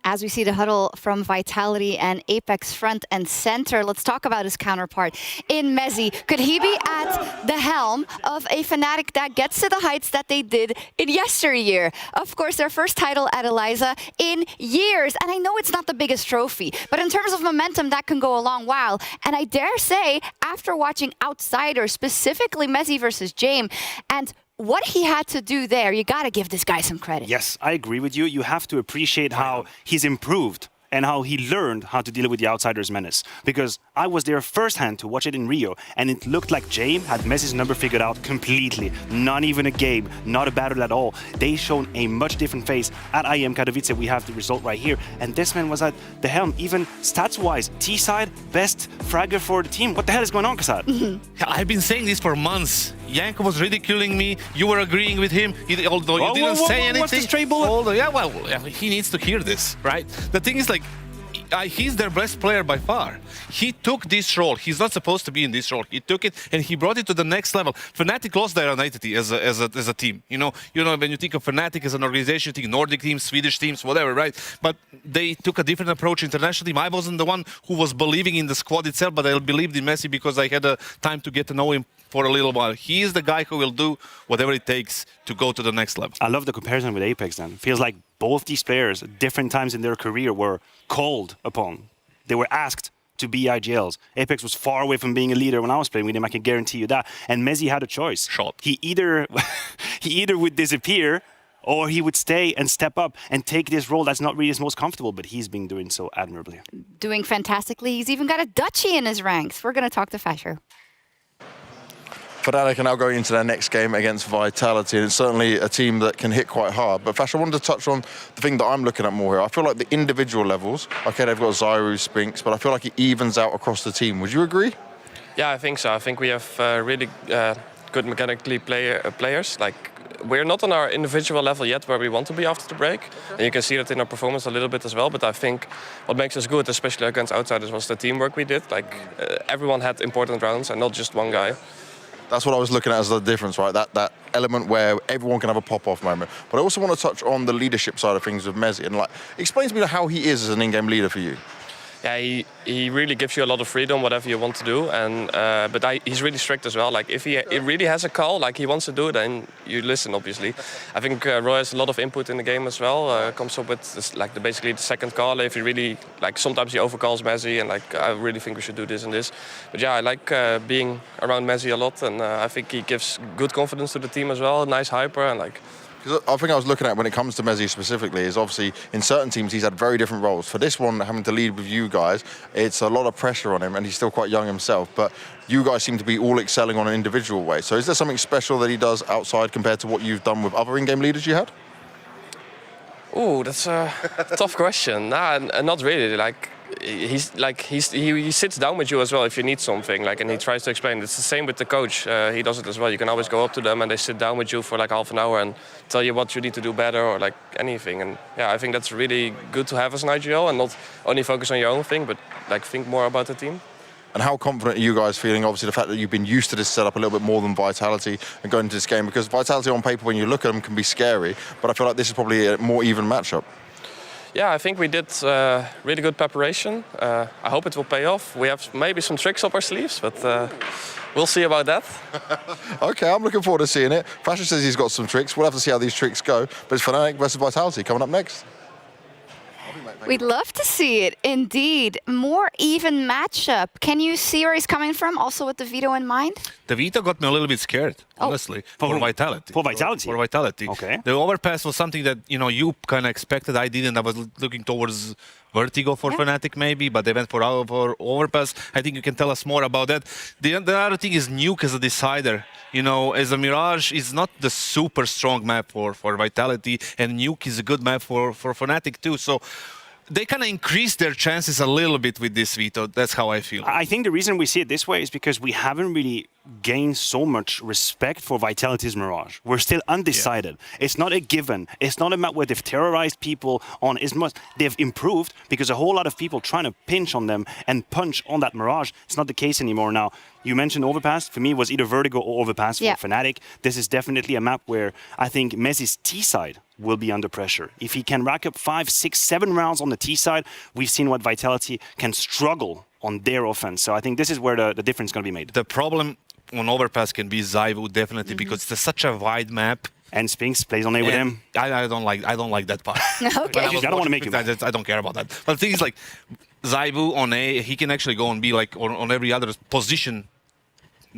As we see the huddle from Vitality and Apex front and center, let's talk about his counterpart in Mezzi. Could he be at the helm of a Fnatic that gets to the heights that they did in yesteryear? Of course, their first title at Eliza in years. And I know it's not the biggest trophy, but in terms of momentum, that can go a long while. And I dare say, after watching Outsiders, specifically Mezzi versus Jame, and what he had to do there, you got to give this guy some credit. Yes, I agree with you. You have to appreciate how he's improved and how he learned how to deal with the Outsiders menace. Because I was there firsthand to watch it in Rio, and it looked like Jame had Messi's number figured out completely. Not even a game, not a battle at all. They shown a much different face. At IEM Katowice, we have the result right here. And this man was at the helm, even stats-wise. T-side, best fragger for the team. What the hell is going on, Kasad? I've been saying this for months. Yanko was ridiculing me. You were agreeing with him, although you didn't say anything. What's the stray bullet? Yeah, well, he needs to hear this, right? The thing is, like, he's their best player by far. He took this role. He's not supposed to be in this role. He took it and he brought it to the next level. Fnatic lost their identity as a team. You know, when you think of Fnatic as an organization, you think Nordic teams, Swedish teams, whatever, right? But they took a different approach internationally. I wasn't the one who was believing in the squad itself, but I believed in Messi because I had a time to get to know him for a little while. He is the guy who will do whatever it takes to go to the next level. I love the comparison with Apex then. Feels like both these players at different times in their career were called upon. They were asked to be IGLs. Apex was far away from being a leader when I was playing with him, I can guarantee you that. And Mezzi had a choice. He either would disappear or he would stay and step up and take this role that's not really his most comfortable, but he's been doing so admirably. Doing fantastically. He's even got a Dutchie in his ranks. We're going to talk to Fasher. Fnatic are now going into their next game against Vitality, and it's certainly a team that can hit quite hard. But Fash, I wanted to touch on the thing that I'm looking at more here. I feel like the individual levels, okay, they've got Zyru, Spinks, but I feel like it evens out across the team. Would you agree? Yeah, I think so. I think we have really good mechanically players. Like, we're not on our individual level yet where we want to be after the break. And you can see that in our performance a little bit as well. But I think what makes us good, especially against Outsiders, was the teamwork we did. Like, everyone had important rounds and not just one guy. That's what I was looking at as the difference, right? That element where everyone can have a pop-off moment. But I also want to touch on the leadership side of things with Mezzi. And like, explain to me how he is as an in-game leader for you. Yeah, he really gives you a lot of freedom, whatever you want to do, and but he's really strict as well. Like, if he really has a call, like he wants to do it, then you listen. Obviously, I think Roy has a lot of input in the game as well. Comes up with this, like basically the second call. If he really sometimes he overcalls Mezzi, and like I really think we should do this and this. But yeah, I like being around Mezzi a lot, and I think he gives good confidence to the team as well. Nice hyper and like. Because I think I was looking at when it comes to Mezzi specifically is obviously in certain teams he's had very different roles. For this one, having to lead with you guys, it's a lot of pressure on him and he's still quite young himself. But you guys seem to be all excelling on an individual way. So is there something special that he does outside compared to what you've done with other in-game leaders you had? Oh, that's a tough question. Nah, not really. Like, he sits down with you as well if you need something, like, and he tries to explain. It's the same with the coach. He does it as well. You can always go up to them and they sit down with you for like half an hour and tell you what you need to do better or like anything. And yeah, I think that's really good to have as an IGL and not only focus on your own thing, but like think more about the team. And how confident are you guys feeling? Obviously, the fact that you've been used to this setup a little bit more than Vitality and going into this game, because Vitality on paper, when you look at them, can be scary. But I feel like this is probably a more even matchup. Yeah, I think we did really good preparation. I hope it will pay off. We have maybe some tricks up our sleeves, but we'll see about that. Okay, I'm looking forward to seeing it. Fashion says he's got some tricks. We'll have to see how these tricks go. But it's Fnatic versus Vitality coming up next. We'd love to see it, indeed. More even matchup. Can you see where he's coming from, also with the veto in mind? The veto got me a little bit scared, honestly, for Vitality. For Vitality? For Vitality. Okay. The overpass was something that, you kind of expected. I didn't. I was looking towards Vertigo for Fnatic maybe, but they went for overpass. I think you can tell us more about that. The other thing is Nuke as a decider. As a Mirage is not the super strong map for Vitality, and Nuke is a good map for Fnatic too. So they kind of increase their chances a little bit with this veto. That's how I feel. I think the reason we see it this way is because we haven't really gained so much respect for Vitality's Mirage. We're still undecided. Yeah. It's not a given. It's not a map where they've terrorized people on as much. They've improved because a whole lot of people trying to pinch on them and punch on that Mirage. It's not the case anymore now. You mentioned Overpass. For me, it was either Vertigo or Overpass for Fnatic. This is definitely a map where I think Messi's T side will be under pressure. If he can rack up 5, 6, 7 rounds on the T side, we've seen what Vitality can struggle on their offense. So I think this is where the difference is going to be made. The problem on Overpass can be Zyvu, definitely, because it's such a wide map. And Spinks plays on A with him. I don't like that part. Okay. I don't want to make him. I don't care about that. But the thing is, like, Zyvu on A, he can actually go and be like on every other position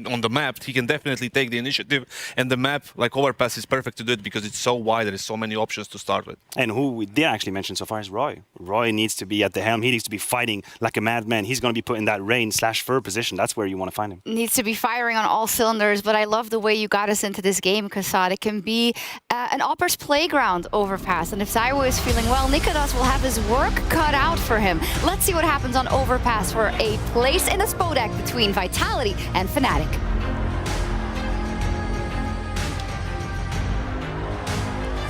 on the map. He can definitely take the initiative, and the map, like Overpass, is perfect to do it because it's so wide. There's so many options to start with. And who we did actually mention so far is Roy. Roy needs to be at the helm. He needs to be fighting like a madman. He's going to be put in that rain/fur position. That's where you want to find him. Needs to be firing on all cylinders, but I love the way you got us into this game, Kasad. It can be an Opper's playground Overpass, and if Zywo is feeling well, Nikodas will have his work cut out for him. Let's see what happens on Overpass for a place in the Spodek between Vitality and Fnatic.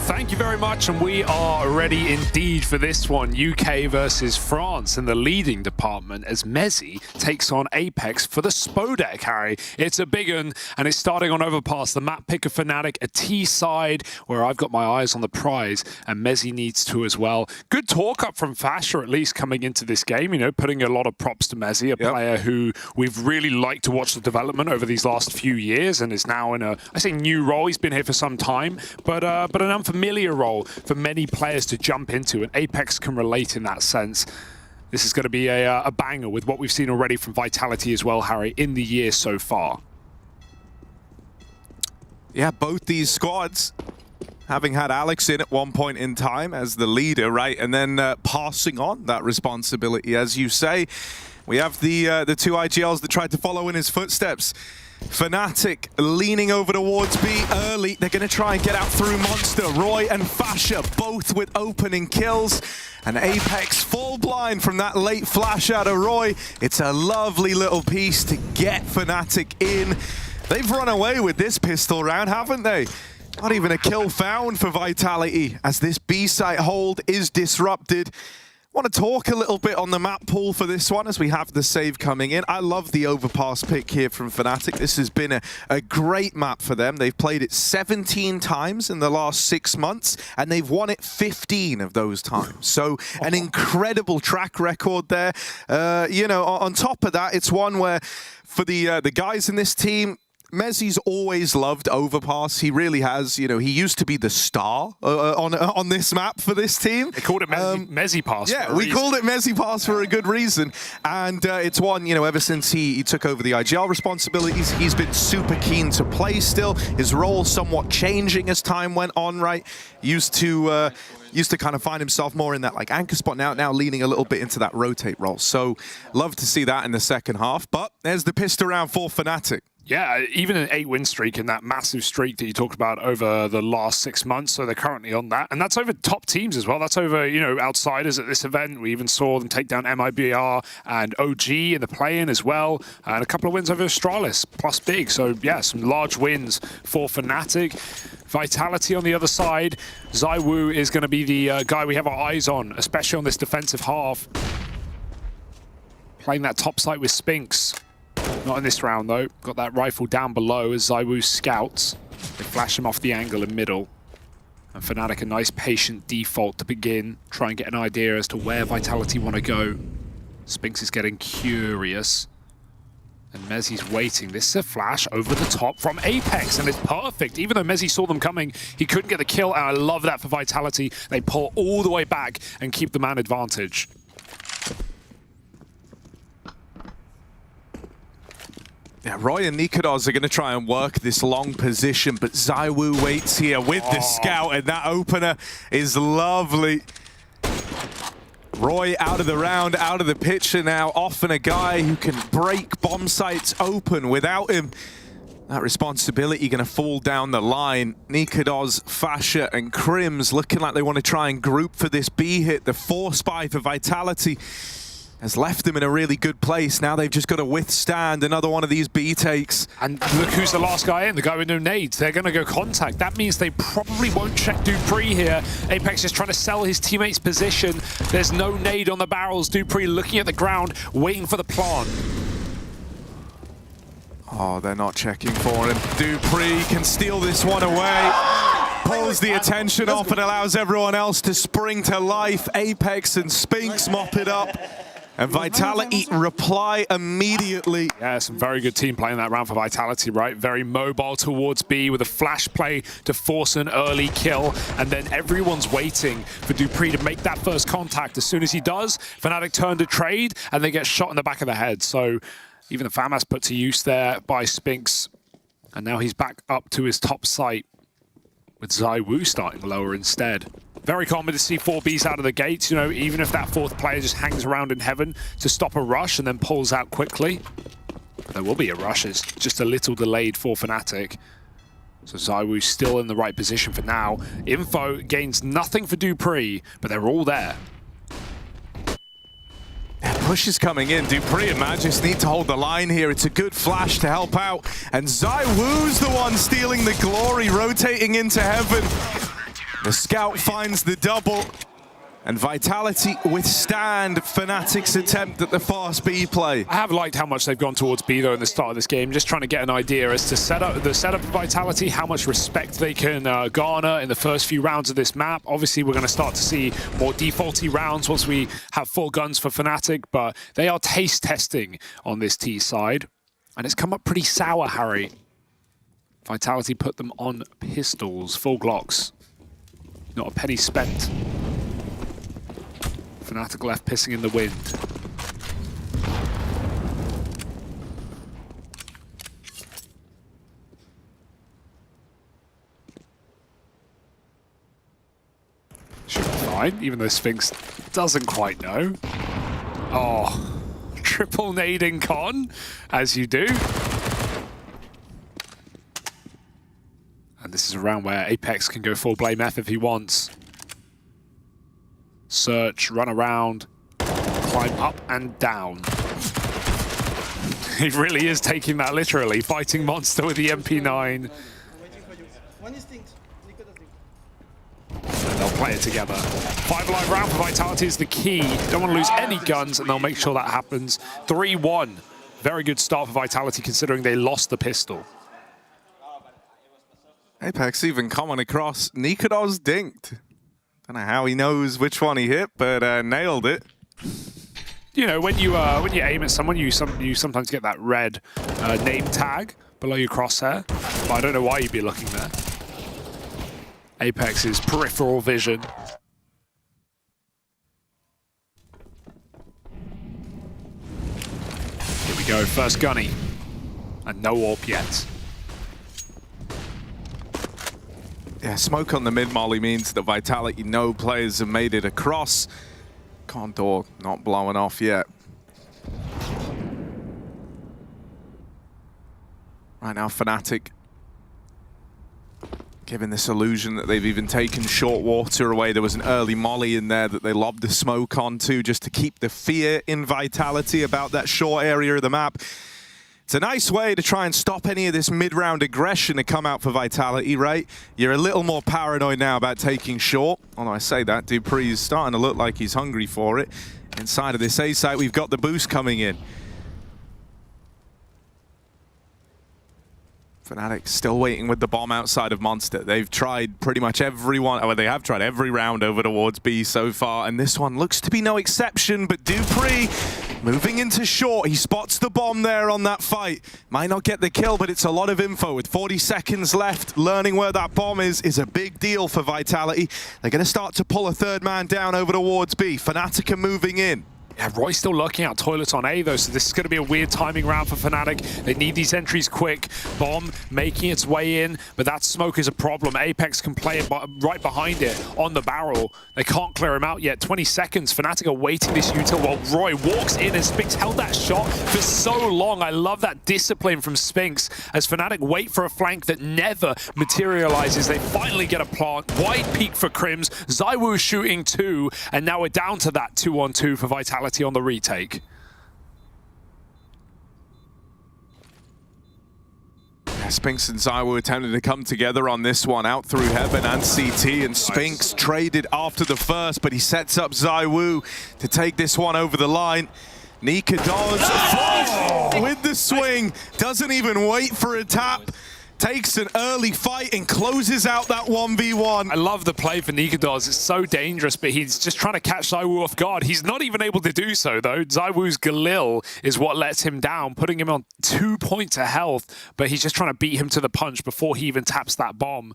Thank you very much, and we are ready indeed for this one. UK versus France in the leading department as Mezi takes on Apex for the Spodek, Harry. It's a big one, and it's starting on Overpass. The map pick of Fnatic, a T side where I've got my eyes on the prize, and Mezi needs to as well. Good talk up from Fasher, at least coming into this game, putting a lot of props to Mezi, a player who we've really liked to watch the development over these last few years, and is now in I say new role. He's been here for some time, but an unfamiliar role for many players to jump into, and Apex can relate in that sense. This is going to be a banger with what we've seen already from Vitality as well, Harry, in the year so far. Yeah, both these squads having had Alex in at one point in time as the leader, right, and then passing on that responsibility, as you say. We have the two IGLs that tried to follow in his footsteps. Fnatic leaning over towards B early. They're going to try and get out through Monster. Roy and Fasher both with opening kills. And Apex fall blind from that late flash out of Roy. It's a lovely little piece to get Fnatic in. They've run away with this pistol round, haven't they? Not even a kill found for Vitality as this B site hold is disrupted. Want to talk a little bit on the map pool for this one as we have the save coming in. I love the Overpass pick here from Fnatic. This has been a great map for them. They've played it 17 times in the last 6 months, and they've won it 15 of those times. So an incredible track record there. On top of that, it's one where for the guys in this team, Mezi's always loved Overpass. He really has. He used to be the star on this map for this team. They called it Mezi Pass. Yeah, we called it Mezi Pass for a good reason. And it's one, ever since he took over the IGL responsibilities, he's been super keen to play still. His role somewhat changing as time went on, right? Used to kind of find himself more in that like anchor spot, now leaning a little bit into that rotate role. So love to see that in the second half. But there's the pistol round for Fnatic. Yeah, even an 8-win streak in that massive streak that you talked about over the last 6 months. So they're currently on that. And that's over top teams as well. That's over, outsiders at this event. We even saw them take down MIBR and OG in the play-in as well. And a couple of wins over Astralis, plus big. So, yeah, some large wins for Fnatic. Vitality on the other side. Zywu is going to be the guy we have our eyes on, especially on this defensive half. Playing that top site with Spinks. Not in this round though. Got that rifle down below as ZywOo scouts. They flash him off the angle in middle. And Fnatic a nice patient default to begin. Try and get an idea as to where Vitality want to go. Spinks is getting curious. And Mezzi's waiting. This is a flash over the top from Apex, and it's perfect. Even though Mezzi saw them coming, he couldn't get the kill, and I love that for Vitality. They pull all the way back and keep the man advantage. Yeah, Roy and Nikodos are going to try and work this long position, but ZywOo waits here with the scout, and that opener is lovely. Roy out of the round, out of the picture now, often a guy who can break bomb sites open. Without him, that responsibility going to fall down the line. Nikodos, Fasha, and Crims looking like they want to try and group for this B hit. The 4-spy for Vitality has left them in a really good place. Now they've just got to withstand another one of these B takes. And look who's the last guy in, the guy with no nades. They're going to go contact. That means they probably won't check Dupree here. Apex is trying to sell his teammate's position. There's no nade on the barrels. Dupree looking at the ground, waiting for the plant. Oh, they're not checking for him. Dupree can steal this one away. Pulls the attention off and allows everyone else to spring to life. Apex and Spinks mop it up. And Vitality reply immediately. Yeah, some very good team playing that round for Vitality, right? Very mobile towards B with a flash play to force an early kill. And then everyone's waiting for Dupree to make that first contact. As soon as he does, Fnatic turn to trade and they get shot in the back of the head. So even the FAMAS put to use there by Spinks. And now he's back up to his top site with ZywOo starting lower instead. Very common to see 4Bs out of the gates, you know, even if that fourth player just hangs around in heaven to stop a rush and then pulls out quickly. There will be a rush, it's just a little delayed for Fnatic. So ZywOo's still in the right position for now. Info gains nothing for Dupree, but they're all there. Push is coming in. Dupree and Magis need to hold the line here. It's a good flash to help out. And ZywOo's the one stealing the glory, rotating into heaven. The scout finds the double. And Vitality withstand Fnatic's attempt at the fast B play. I have liked how much they've gone towards B though in the start of this game, just trying to get an idea as to the setup of Vitality, how much respect they can garner in the first few rounds of this map. Obviously we're going to start to see more defaulty rounds once we have full guns for Fnatic, but they are taste testing on this T side. And it's come up pretty sour, Harry. Vitality put them on pistols, full Glocks. Not a penny spent. Fnatic left pissing in the wind. Should be fine, even though Spinks doesn't quite know. Oh, triple nading Con, as you do. And this is a round where Apex can go full blame F if he wants. Search, run around, climb up and down. He really is taking that literally, fighting monster with the MP9. And they'll play it together. 5-alive round for Vitality is the key. Don't want to lose any guns, and they'll make sure that happens. 3-1. Very good start for Vitality, considering they lost the pistol. Apex even coming across. Nikodos dinked. Don't know how he knows which one he hit, but nailed it. You know, when you aim at someone, you sometimes get that red name tag below your crosshair. But I don't know why you'd be looking there. Apex's peripheral vision. Here we go, first gunny. And no AWP yet. Yeah, smoke on the mid-molly means that Vitality, no players have made it across. Condor not blowing off yet. Right now, Fnatic giving this illusion that they've even taken short water away. There was an early molly in there that they lobbed the smoke onto just to keep the fear in Vitality about that short area of the map. It's a nice way to try and stop any of this mid-round aggression to come out for Vitality, right? You're a little more paranoid now about taking short. Although I say that, Dupree's starting to look like he's hungry for it. Inside of this A site, we've got the boost coming in. Fnatic still waiting with the bomb outside of Monster. They've tried pretty much everyone, well, they have tried every round over towards B so far, and this one looks to be no exception, but Dupree moving into short. He spots the bomb there on that fight. Might not get the kill, but it's a lot of info. With 40 seconds left, learning where that bomb is a big deal for Vitality. They're going to start to pull a third man down over towards B. Fnatic are moving in. Yeah, Roy's still lurking out toilets on A though, so this is going to be a weird timing round for Fnatic. They need these entries quick. Bomb making its way in, but that smoke is a problem. Apex can play it right behind it on the barrel. They can't clear him out yet. 20 seconds. Fnatic are waiting this util while Roy walks in, and Spinks held that shot for so long. I love that discipline from Spinks as Fnatic wait for a flank that never materializes. They finally get a plant. Wide peak for Crims. ZywOo shooting 2, and now we're down to that 2-on-2 for Vitality on the retake. Yeah, Spinks and ZywOo attempted to come together on this one, out through Heaven and CT, and Spinks traded after the first, but he sets up ZywOo to take this one over the line. Nika does with the swing, doesn't even wait for a tap. Takes an early fight and closes out that 1v1. I love the play for Nikados. It's so dangerous, but he's just trying to catch ZywOo off guard. He's not even able to do so, though. ZywOo's Galil is what lets him down, putting him on 2 points of health, but he's just trying to beat him to the punch before he even taps that bomb.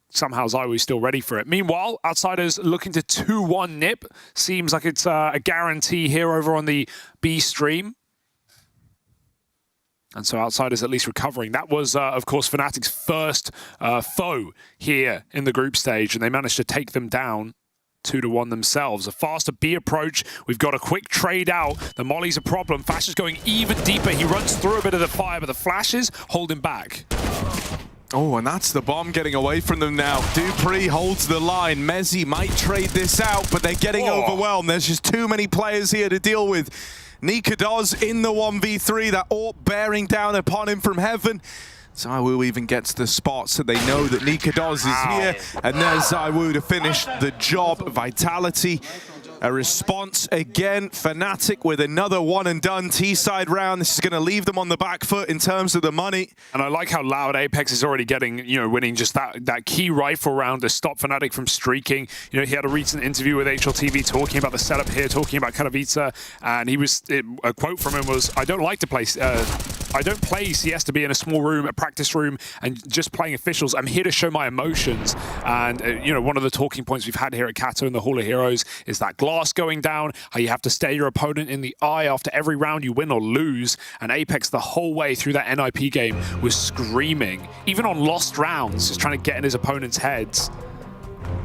Somehow ZywOo's still ready for it. Meanwhile, Outsiders looking to 2-1 nip. Seems like it's a guarantee here over on the B stream. And so Outsiders at least recovering. That was, of course, Fnatic's first foe here in the group stage, and they managed to take them down 2-1 themselves. A faster B approach. We've got a quick trade out. The molly's a problem. Flash is going even deeper. He runs through a bit of the fire, but the flashes hold him back. Oh, and that's the bomb getting away from them now. Dupree holds the line. Mezzi might trade this out, but they're getting overwhelmed. There's just too many players here to deal with. Nika does in the 1v3, that AWP bearing down upon him from Heaven. ZywOo even gets the spot, so they know that Nika does is here. And there's ZywOo to finish the job. Vitality, a response again. Fnatic with another one-and-done T-side round. This is going to leave them on the back foot in terms of the money. And I like how loud Apex is already getting, winning just that key rifle round to stop Fnatic from streaking. He had a recent interview with HLTV talking about the setup here, talking about Katowice, and a quote from him was, I don't play CS to be in a small room, a practice room, and just playing officials. I'm here to show my emotions. And, one of the talking points we've had here at Kato in the Hall of Heroes is that glass going down, how you have to stare your opponent in the eye after every round you win or lose. And Apex the whole way through that NIP game was screaming, even on lost rounds, just trying to get in his opponent's heads.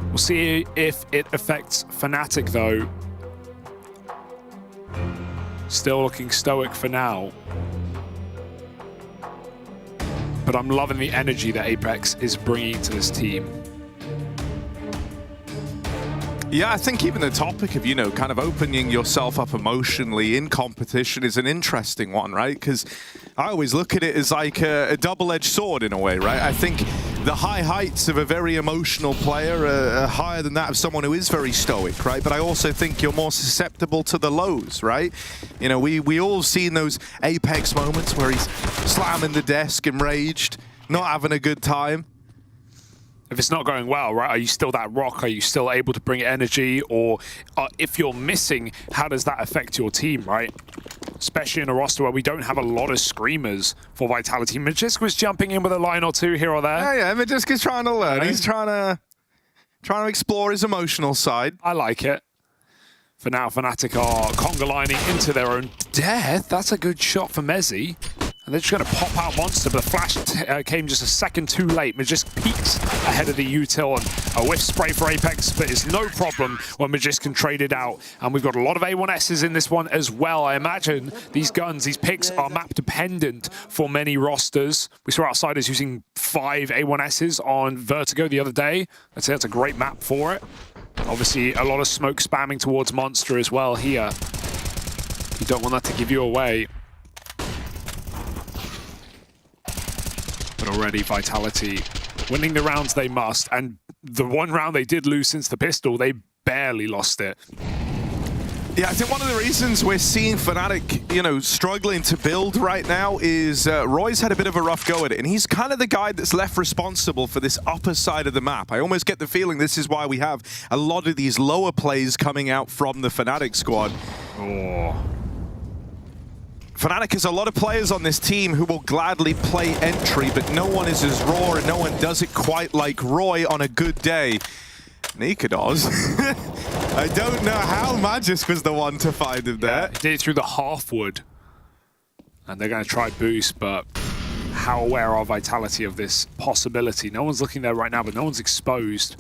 We'll see if it affects Fnatic though. Still looking stoic for now. But I'm loving the energy that Apex is bringing to this team. Yeah, I think even the topic of, kind of opening yourself up emotionally in competition is an interesting one, right? Because I always look at it as like a double-edged sword in a way, right? I think the high heights of a very emotional player are higher than that of someone who is very stoic, right? But I also think you're more susceptible to the lows, right? We all seen those Apex moments where he's slamming the desk, enraged, not having a good time. If it's not going well, right, are you still that rock? Are you still able to bring energy? Or if you're missing, how does that affect your team, right? Especially in a roster where we don't have a lot of screamers for Vitality. Magisk was jumping in with a line or two here or there. Yeah, Magisk is trying to learn. He's trying to explore his emotional side. I like it. For now, Fnatic are conga lining into their own death. That's a good shot for Mezzi. And they're just going to pop out Monster, but the flash came just a second too late. Magisk peeks ahead of the util, and a whiff spray for Apex, but it's no problem when Magisk can trade it out. And we've got a lot of A1Ss in this one as well. I imagine these guns, these picks are map dependent for many rosters. We saw Outsiders using 5 A1Ss on Vertigo the other day. I'd say that's a great map for it. Obviously, a lot of smoke spamming towards Monster as well here. You don't want that to give you away. already. Vitality winning the rounds they must, and the one round they did lose since the pistol, they barely lost it. Yeah, I think one of the reasons we're seeing Fnatic, struggling to build right now is Roy's had a bit of a rough go at it, and he's kind of the guy that's left responsible for this upper side of the map. I almost get the feeling this is why we have a lot of these lower plays coming out from the Fnatic squad. Oh. Fnatic has a lot of players on this team who will gladly play entry, but no one is as raw and no one does it quite like Roy on a good day. Nikados. I don't know how Magisk was the one to find him there. He did it through the half wood. And they're going to try boost, but how aware are Vitality of this possibility? No one's looking there right now, but no one's exposed.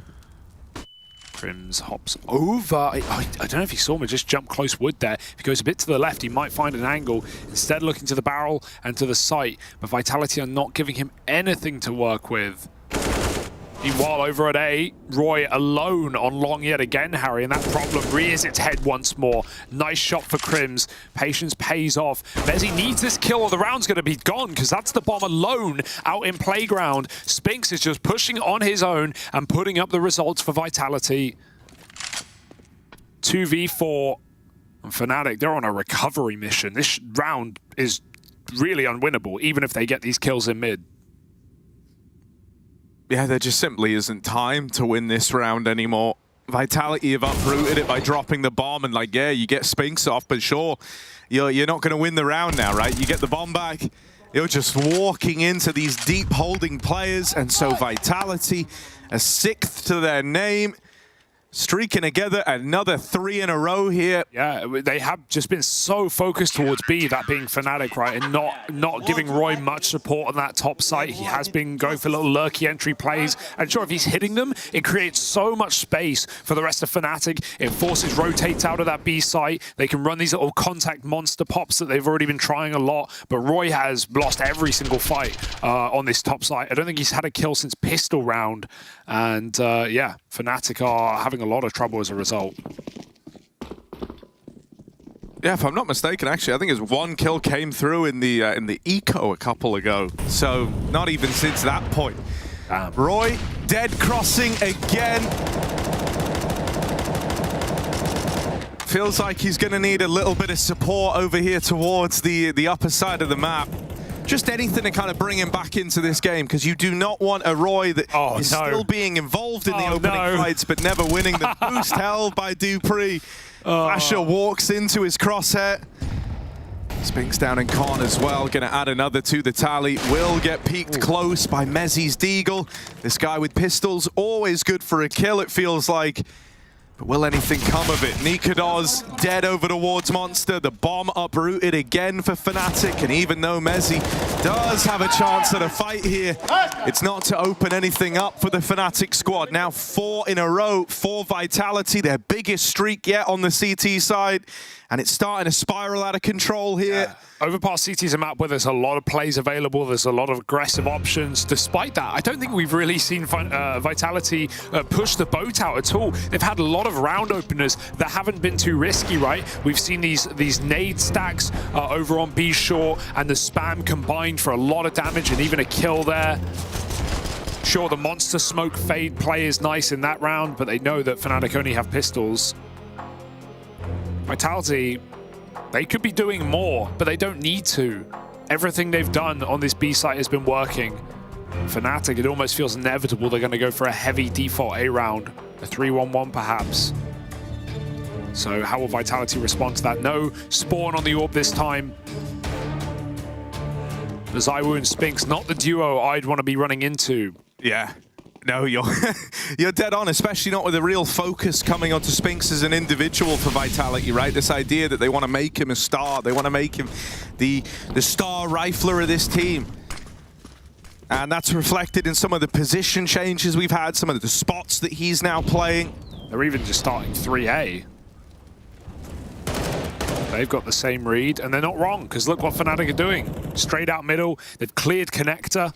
Crims hops over. I don't know if he saw him, just jump close wood there. If he goes a bit to the left, he might find an angle. Instead, looking to the barrel and to the site. But Vitality are not giving him anything to work with. Meanwhile, over at A, Roy alone on long yet again, Harry, and that problem rears its head once more. Nice shot for Crims. Patience pays off. Mezzy needs this kill or the round's going to be gone, because that's the bomb alone out in Playground. Spinks is just pushing on his own and putting up the results for Vitality. 2v4. And Fnatic, they're on a recovery mission. This round is really unwinnable, even if they get these kills in mid. Yeah, there just simply isn't time to win this round anymore. Vitality have uprooted it by dropping the bomb, and yeah, you get Spinks off, but sure, you're not going to win the round now, right? You get the bomb back, you're just walking into these deep holding players, and so Vitality, a 6th to their name, streaking together another 3 in a row here. Yeah, they have just been so focused towards B, that being Fnatic, right, and not giving Roy much support on that top site. He has been going for little lurky entry plays, and sure, if he's hitting them, it creates so much space for the rest of Fnatic. It forces rotates out of that B site. They can run these little contact monster pops that they've already been trying a lot, but Roy has lost every single fight on this top site. I don't think he's had a kill since pistol round, and yeah, Fnatic are having a lot of trouble as a result. Yeah, if I'm not mistaken, actually, I think his 1 kill came through in the eco a couple ago. So not even since that point. Roy dead crossing again. Feels like he's going to need a little bit of support over here towards the upper side of the map. Just anything to kind of bring him back into this game, because you do not want a Roy that is still being involved in the opening fights, but never winning them. Boost held by Dupree. Asher walks into his crosshair. Spinks down in con as well, going to add another to the tally. Will get peeked close by Mezzy's Deagle. This guy with pistols, always good for a kill, it feels like. But will anything come of it? Nikados dead over towards Monster. The bomb uprooted again for Fnatic. And even though Mezzy does have a chance at a fight here, it's not to open anything up for the Fnatic squad. Now 4 in a row for Vitality, their biggest streak yet on the CT side. And it's starting to spiral out of control here. Yeah. Overpass CT is a map where there's a lot of plays available. There's a lot of aggressive options. Despite that, I don't think we've really seen Vitality push the boat out at all. They've had a lot of round openers that haven't been too risky, right? We've seen these nade stacks over on B short, and the spam combined for a lot of damage and even a kill there. Sure, the monster smoke fade play is nice in that round, but they know that Fnatic only have pistols. Vitality, they could be doing more, but they don't need to. Everything they've done on this B site has been working. Fnatic, it almost feels inevitable they're going to go for a heavy default A round. A 3-1-1 perhaps. So how will Vitality respond to that? No spawn on the orb this time. The Zywoo and Spinks, not the duo I'd want to be running into. Yeah. No, you're dead on, especially not with a real focus coming onto Spinks as an individual for Vitality, right? This idea that they want to make him a star, they want to make him the star rifler of this team. And that's reflected in some of the position changes we've had, some of the spots that he's now playing. They're even just starting 3A. They've got the same read, and they're not wrong, because look what Fnatic are doing. Straight out middle, they've cleared connector.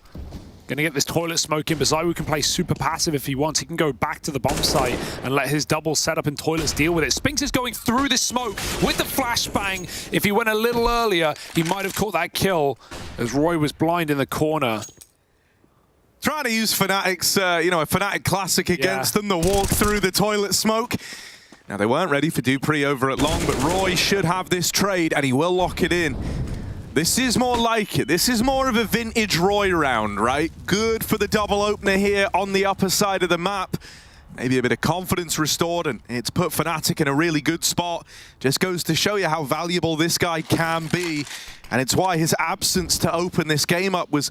Gonna get this toilet smoke in, but Zywoo can play super passive if he wants. He can go back to the bomb site and let his double setup and toilets deal with it. Spinks is going through this smoke with the flashbang. If he went a little earlier, he might have caught that kill, as Roy was blind in the corner. Trying to use Fnatic's, you know, a Fnatic classic against them, the walk through the toilet smoke. Now, they weren't ready for Dupree over at long, but Roy should have this trade, and he will lock it in. This is more like it. This is more of a vintage Roy round, right? Good for the double opener here on the upper side of the map. Maybe a bit of confidence restored, and it's put Fnatic in a really good spot. Just goes to show you how valuable this guy can be, and it's why his absence to open this game up was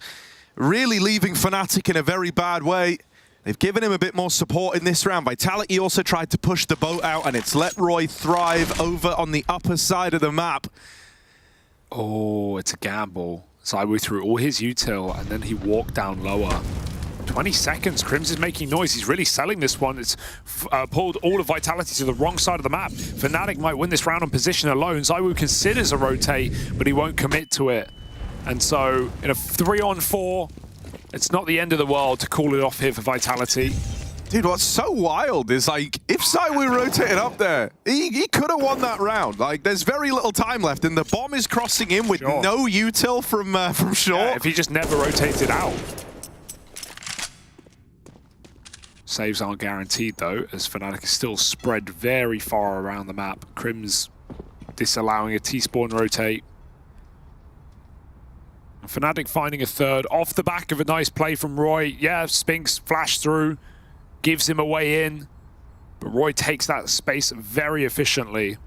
really leaving Fnatic in a very bad way. They've given him a bit more support in this round. Vitality also tried to push the boat out, and it's let Roy thrive over on the upper side of the map. Oh, it's a gamble. ZywOo threw all his util, and then he walked down lower. 20 seconds. Crims is making noise. He's really selling this one. It's pulled all of Vitality to the wrong side of the map. Fnatic might win this round on position alone. ZywOo considers a rotate, but he won't commit to it. And so, in a 3-on-4, it's not the end of the world to call it off here for Vitality. Dude, what's so wild is, like, if ZywOo rotated up there, he could have won that round. Like, there's very little time left, and the bomb is crossing in with no util from short. Yeah, if he just never rotated out. Saves aren't guaranteed, though, as Fnatic is still spread very far around the map. Crims disallowing a T-spawn rotate. Fnatic finding a third off the back of a nice play from Roy. Yeah, Spinks flashed through, gives him a way in, but Roy takes that space very efficiently.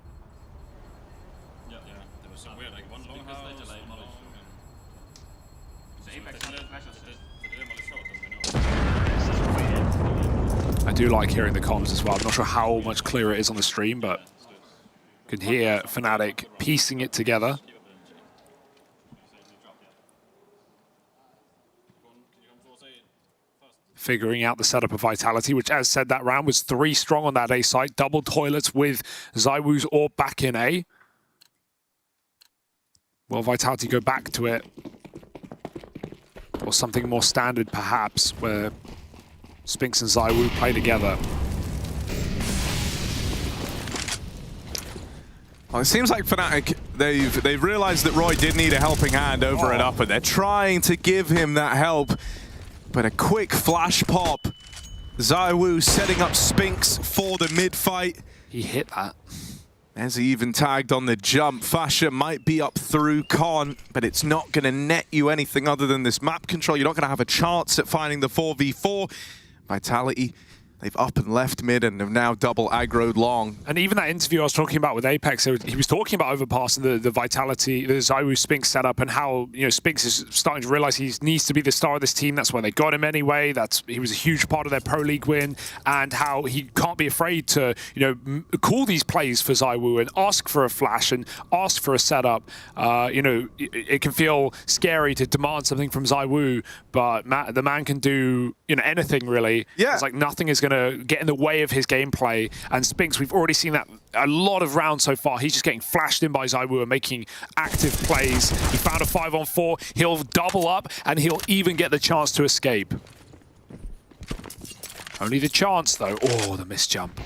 I do like hearing the comms as well. I'm not sure how much clearer it is on the stream, but you can hear Fnatic piecing it together. Figuring out the setup of Vitality, which, as said, that round was 3 strong on that A site. Double toilets with ZywOo's AWP back in A. Will Vitality go back to it? Or something more standard, perhaps, where Spinks and ZywOo play together? Well, it seems like Fnatic, they've realized that Roy did need a helping hand over at upper. They're trying to give him that help. But a quick flash pop. ZywOo setting up Spinks for the mid-fight. He hit that. As he even tagged on the jump. Fasha might be up through Con, but it's not going to net you anything other than this map control. You're not going to have a chance at finding the 4v4. Vitality, they've up and left mid and have now double aggroed long. And even that interview I was talking about with Apex, he was talking about overpassing the Vitality, the ZywOo Spinks setup, and how, you know, Spinks is starting to realize he needs to be the star of this team. That's why they got him anyway. He was a huge part of their Pro League win, and how he can't be afraid to, you know, call these plays for ZywOo and ask for a flash and ask for a setup. You know, it can feel scary to demand something from ZywOo, but the man can do, you know, anything really. Yeah. It's like nothing is going to get in the way of his gameplay. And Spinks, we've already seen that a lot of rounds so far. He's just getting flashed in by ZywOo and making active plays. He found a 5-on-4. He'll double up, and he'll even get the chance to escape. Only the chance, though. Oh, the missed jump.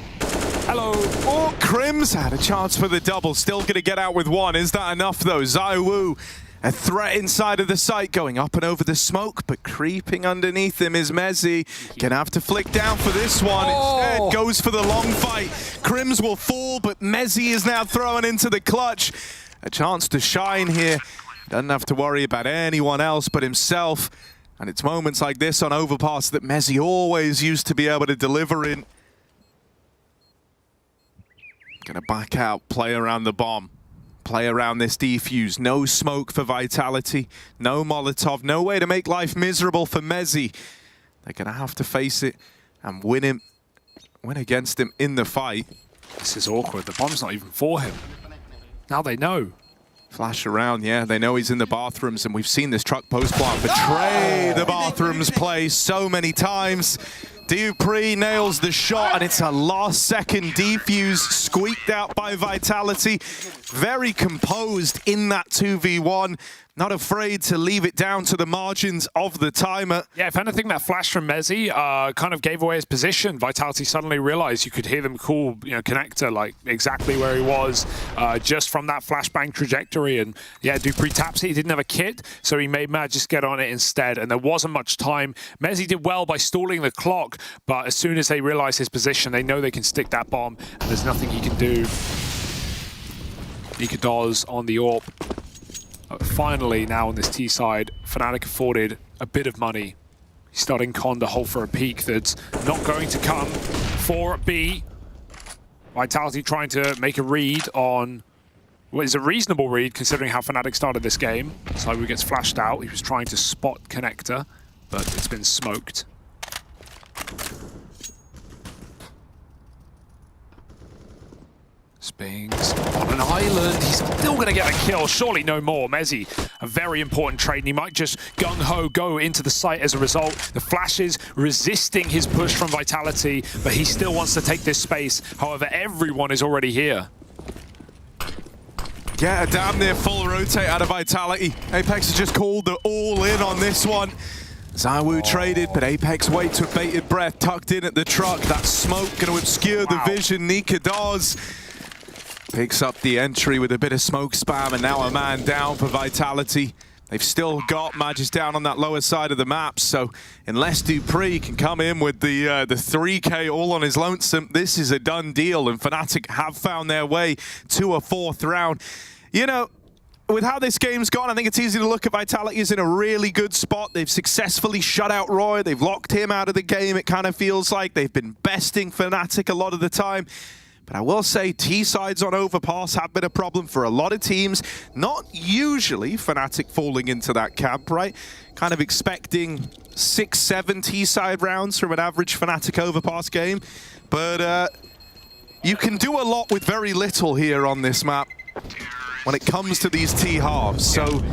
Hello. Oh, Crims had a chance for the double. Still going to get out with one. Is that enough, though? ZywOo, a threat inside of the site, going up and over the smoke, but creeping underneath him is Mezzi. Gonna have to flick down for this one. Instead, goes for the long fight. Crims will fall, but Mezzi is now thrown into the clutch. A chance to shine here. Doesn't have to worry about anyone else but himself. And it's moments like this on overpass that Mezzi always used to be able to deliver in. Gonna back out, play around the bomb. Play around this defuse. No smoke for Vitality. No Molotov. No way to make life miserable for Mezzi. They're going to have to face it and win against him in the fight. This is awkward. The bomb's not even for him. Now they know. Flash around, yeah. They know he's in the bathrooms, and we've seen this truck post plant betray the bathrooms play so many times. Dupree nails the shot, and it's a last-second defuse squeaked out by Vitality. Very composed in that 2v1, not afraid to leave it down to the margins of the timer. Yeah, if anything, that flash from Mezzi kind of gave away his position. Vitality suddenly realized you could hear them call, Connector, like exactly where he was, just from that flashbang trajectory. And yeah, Dupree taps it. He didn't have a kit, so he made Magis get on it instead. And there wasn't much time. Mezzi did well by stalling the clock, but as soon as they realize his position, they know they can stick that bomb, and there's nothing he can do. Nikadoz on the AWP. Finally, now on this T side, Fnatic afforded a bit of money. He's starting Con to hold for a peak that's not going to come for B. Vitality trying to make a read on what is a reasonable read considering how Fnatic started this game. Saiwu gets flashed out. He was trying to spot Connector, but it's been smoked. Spings on an island. He's still going to get a kill. Surely no more. Mezzi, a very important trade, and he might just gung-ho go into the site as a result. The flashes resisting his push from Vitality, but he still wants to take this space. However, everyone is already here. Yeah, a damn near full rotate out of Vitality. Apex has just called the all-in on this one. Saiwu traded, but Apex waits with bated breath, tucked in at the truck. That smoke going to obscure the vision. Nikadoz picks up the entry with a bit of smoke spam, and now a man down for Vitality. They've still got Magis down on that lower side of the map, so unless Dupree can come in with the 3K all on his lonesome, this is a done deal, and Fnatic have found their way to a fourth round. With how this game's gone, I think it's easy to look at Vitality as in a really good spot. They've successfully shut out Roy. They've locked him out of the game, it kind of feels like. They've been besting Fnatic a lot of the time. But I will say T-sides on overpass have been a problem for a lot of teams. Not usually Fnatic falling into that camp, right? Kind of expecting 6-7 T-side rounds from an average Fnatic overpass game. But you can do a lot with very little here on this map when it comes to these T-halves. So,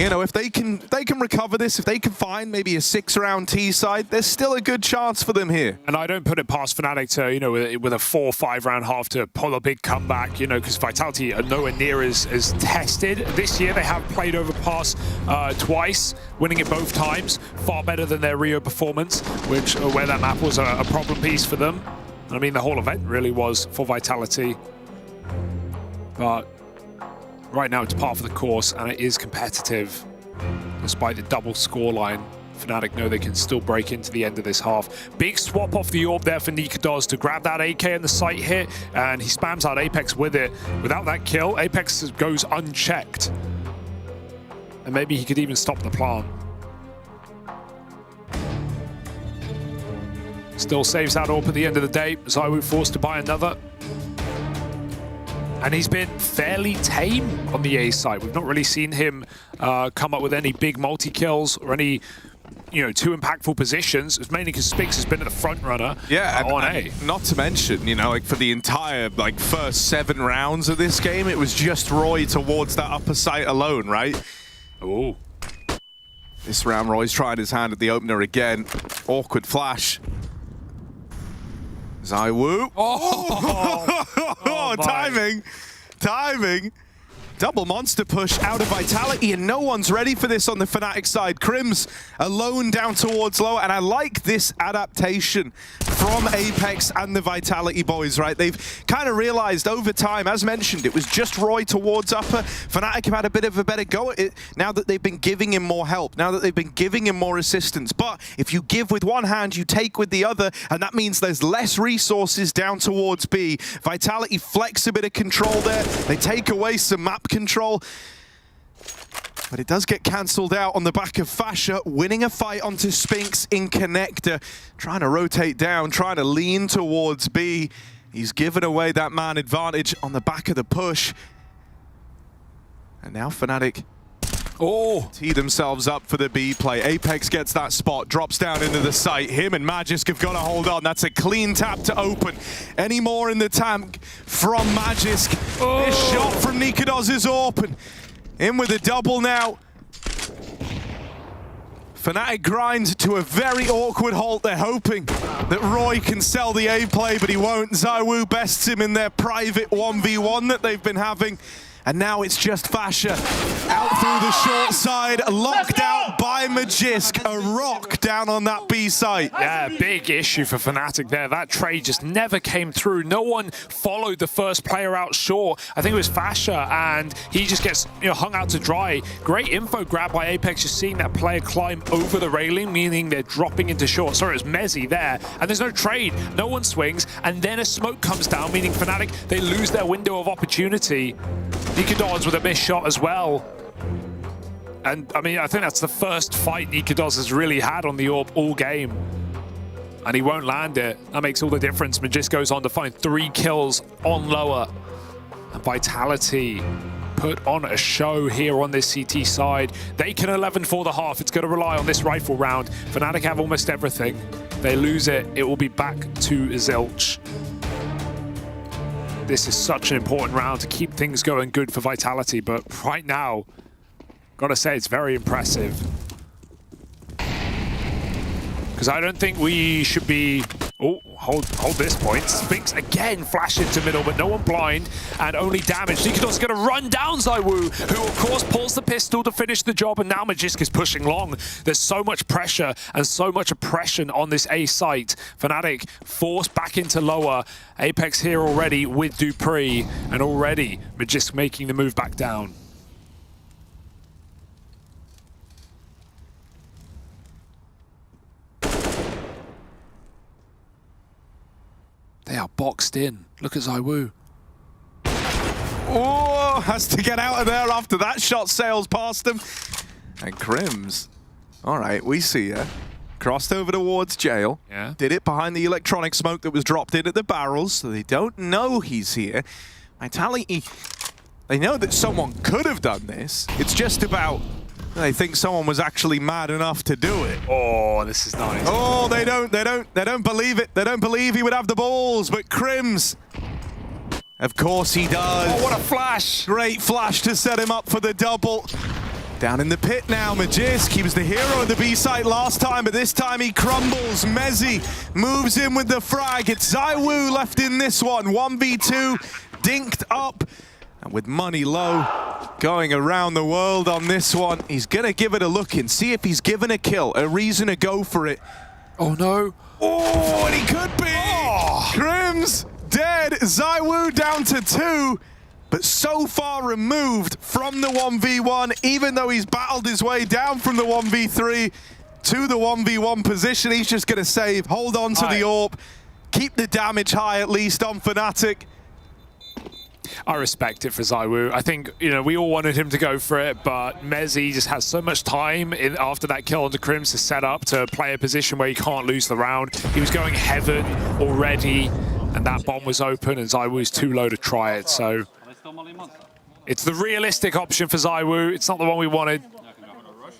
if they can recover this, if they can find maybe a 6-round T-side, there's still a good chance for them here. And I don't put it past Fnatic to, with a 4-5 round half to pull a big comeback, because Vitality are nowhere near as tested. This year they have played overpass twice, winning it both times. Far better than their Rio performance, where that map was a problem piece for them. I mean, the whole event really was for Vitality. But right now, it's par for the course, and it is competitive. Despite the double scoreline, Fnatic know they can still break into the end of this half. Big swap off the AWP there for Nikadoz to grab that AK in the site hit, and he spams out Apex with it. Without that kill, Apex goes unchecked. And maybe he could even stop the plant. Still saves that AWP at the end of the day. Saiwu forced to buy another. And he's been fairly tame on the A side. We've not really seen him come up with any big multi-kills or any, too impactful positions. It's mainly because Spix has been at the front runner on A. Not to mention, for the entire first 7 rounds of this game, it was just Roy towards that upper site alone, right? Oh. This round, Roy's trying his hand at the opener again. Awkward flash. Saiwu. Oh, timing. Double monster push out of Vitality, and no one's ready for this on the Fnatic side. Crims alone down towards lower, and I like this adaptation from Apex and the Vitality boys, right? They've kind of realized over time, as mentioned, it was just Roy towards upper. Fnatic have had a bit of a better go at it now that they've been giving him more help, now that they've been giving him more assistance. But if you give with one hand, you take with the other, and that means there's less resources down towards B. Vitality flex a bit of control there. They take away some map control, but it does get cancelled out on the back of Fasha, winning a fight onto Spinks in Connector, trying to rotate down, trying to lean towards B. He's given away that man advantage on the back of the push. And now Fnatic tee themselves up for the B play. Apex gets that spot, drops down into the site. Him and Magisk have got to hold on. That's a clean tap to open. Any more in the tank from Magisk. This shot from Nikadoz is open. In with a double now. Fnatic grind to a very awkward halt. They're hoping that Roy can sell the A play, but he won't. Saiwu bests him in their private 1v1 that they've been having. And now it's just Fasha out through the short side, locked out by Magisk. A rock down on that B site. Yeah, big issue for Fnatic there. That trade just never came through. No one followed the first player out short. I think it was Fasha, and he just gets hung out to dry. Great info grab by Apex, just seeing that player climb over the railing, meaning they're dropping into short. Sorry, it was Mezzi there, and there's no trade. No one swings, and then a smoke comes down, meaning Fnatic, they lose their window of opportunity. Nikodos with a missed shot as well. And I mean, I think that's the first fight Nikodos has really had on the AWP all game. And he won't land it. That makes all the difference. Magisk goes on to find 3 kills on lower. And Vitality put on a show here on this CT side. They can 11 for the half. It's going to rely on this rifle round. Fnatic have almost everything. They lose it, it will be back to Zilch. This is such an important round to keep things going good for Vitality, but right now, gotta say it's very impressive. Because I don't think we should be... Oh, hold this point. Spinks again flash into middle, but no one blind and only damage. Nikodos going to run down ZywOo, who of course pulls the pistol to finish the job, and now Magisk is pushing long. There's so much pressure and so much oppression on this A site. Fnatic forced back into lower. Apex here already with Dupree, and already Magisk making the move back down. They are boxed in. Look at ZywOo. Oh, has to get out of there after that shot sails past him. And Crims. All right, we see ya. Crossed over towards jail. Yeah. Did it behind the electronic smoke that was dropped in at the barrels, so they don't know he's here. Vitality, they know that someone could have done this. It's just about... They think someone was actually mad enough to do it. Oh, this is nice. Oh, they don't believe it. They don't believe he would have the balls, but Crims, of course he does. Oh, what a flash. Great flash to set him up for the double. Down in the pit now, Magisk. He was the hero of the B site last time, but this time he crumbles. Mezzi moves in with the frag. It's ZywOo left in this one. 1v2, dinked up. And with money low, going around the world on this one, he's going to give it a look and see if he's given a kill, a reason to go for it. Oh, no. Oh, and he could be. Oh. Crims dead. ZywOo down to 2, but so far removed from the 1v1, even though he's battled his way down from the 1v3 to the 1v1 position. He's just going to save, hold on to the AWP, keep the damage high at least on Fnatic. I respect it for ZywOo. I think, we all wanted him to go for it, but Mezzi just has so much time after that kill onto Crims to set up to play a position where he can't lose the round. He was going heaven already, and that bomb was open, and ZywOo's too low to try it, so... It's the realistic option for ZywOo. It's not the one we wanted.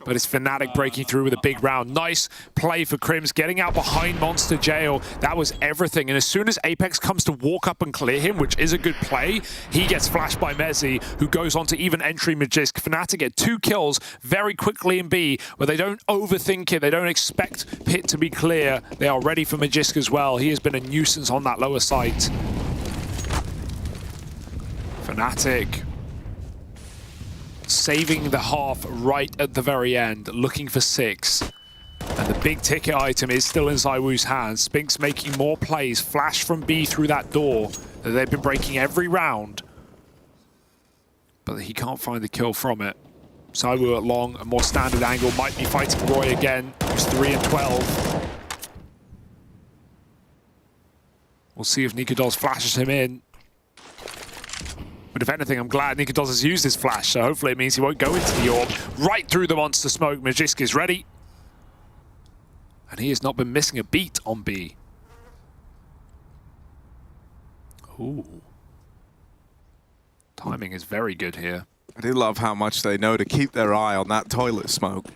But it's Fnatic breaking through with a big round. Nice play for Crims, getting out behind Monster Jail. That was everything. And as soon as Apex comes to walk up and clear him, which is a good play, he gets flashed by Mezzi, who goes on to even entry Magisk. Fnatic get 2 kills very quickly in B, where they don't overthink it. They don't expect pit to be clear. They are ready for Magisk as well. He has been a nuisance on that lower site. Fnatic saving the half right at the very end, looking for 6. And the big ticket item is still in ZywOo's hands. Spinks making more plays, flash from B through that door that they've been breaking every round. But he can't find the kill from it. ZywOo at long, a more standard angle, might be fighting Roy again, who's 3 and 12. We'll see if Nikodos flashes him in. But if anything, I'm glad Nikodos has used his flash, so hopefully it means he won't go into the AWP. Right through the monster smoke, Magisk is ready. And he has not been missing a beat on B. Ooh. Timing is very good here. I do love how much they know to keep their eye on that toilet smoke.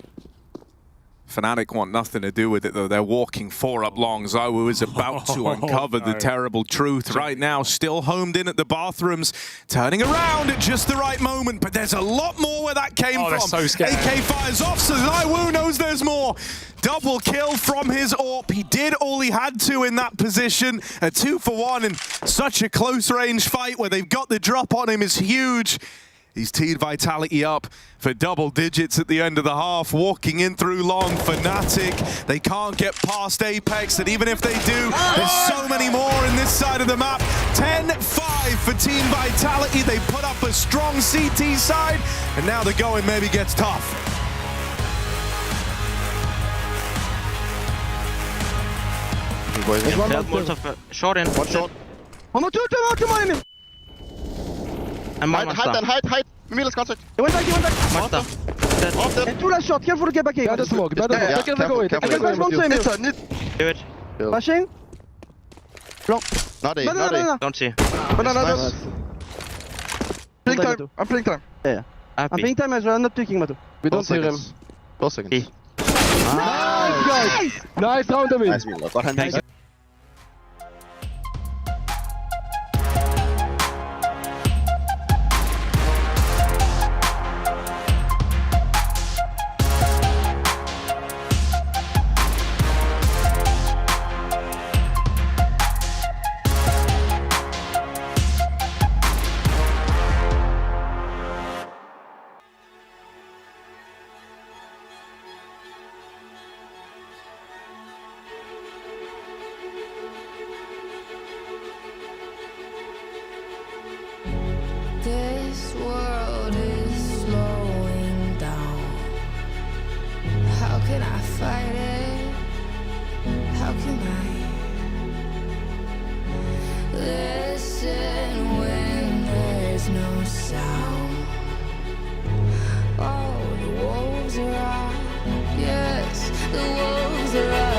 Fnatic want nothing to do with it, though. They're walking 4 up long. ZywOo is about to uncover the terrible truth. Right now, still homed in at the bathrooms, turning around at just the right moment, but there's a lot more where that came from. So scared. AK fires off, so ZywOo knows there's more. Double kill from his AWP. He did all he had to in that position. A 2-for-1 in such a close range fight where they've got the drop on him is huge. He's teed Vitality up for double digits at the end of the half. Walking in through long, Fnatic. They can't get past Apex, and even if they do, there's so many more in this side of the map. 10-5 for Team Vitality. They put up a strong CT side, and now the going maybe gets tough. Short in. One short. One more, two more in him. And hide. Middle's contact. He went back. Monster. And two last shot. Careful to get back in. Better smoke. Take it away. I can flash one to him. Do it. Flashing. Long. Not A. Don't see. Banana. Playing time. I'm playing time. Yeah. I'm playing time as well. I'm not peeking, Matu. We don't hear him. 4 seconds. Nice, guys. Nice round to me. Nice, Thank you. This world is slowing down. How can I fight it? How can I listen when there's no sound? Oh, the wolves are out. Yes, the wolves are out.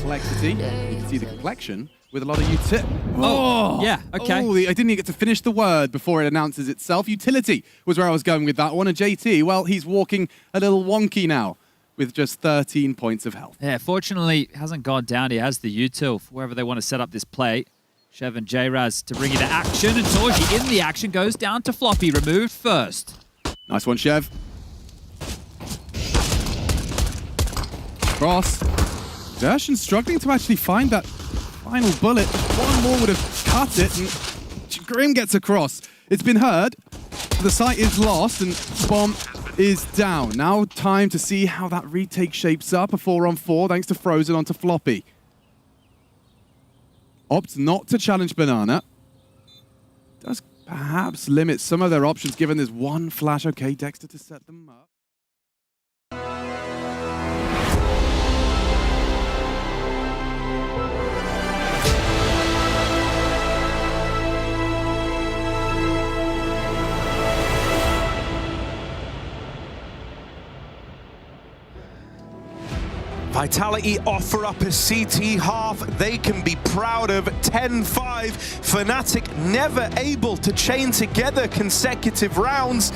Complexity. You can see the complexion with a lot of utility. Oh, yeah, okay. Oh, I didn't even get to finish the word before it announces itself. Utility was where I was going with that one. And JT, well, he's walking a little wonky now with just 13 points of health. Yeah, fortunately, hasn't gone down. He has the util for wherever they want to set up this play. Chev and J-Raz to bring it to action. And Torji in the action goes down to Floppy, removed first. Nice one, Chev. Cross. Dershan struggling to actually find that final bullet. One more would have cut it, and Grim gets across. It's been heard. The site is lost, and Bomb is down. Now time to see how that retake shapes up. A 4-on-4 thanks to Frozen onto Floppy. Opts not to challenge Banana. Does perhaps limit some of their options given there's one flash. Okay, Dexter to set them up. Vitality offer up a CT half they can be proud of. 10-5. Fnatic never able to chain together consecutive rounds.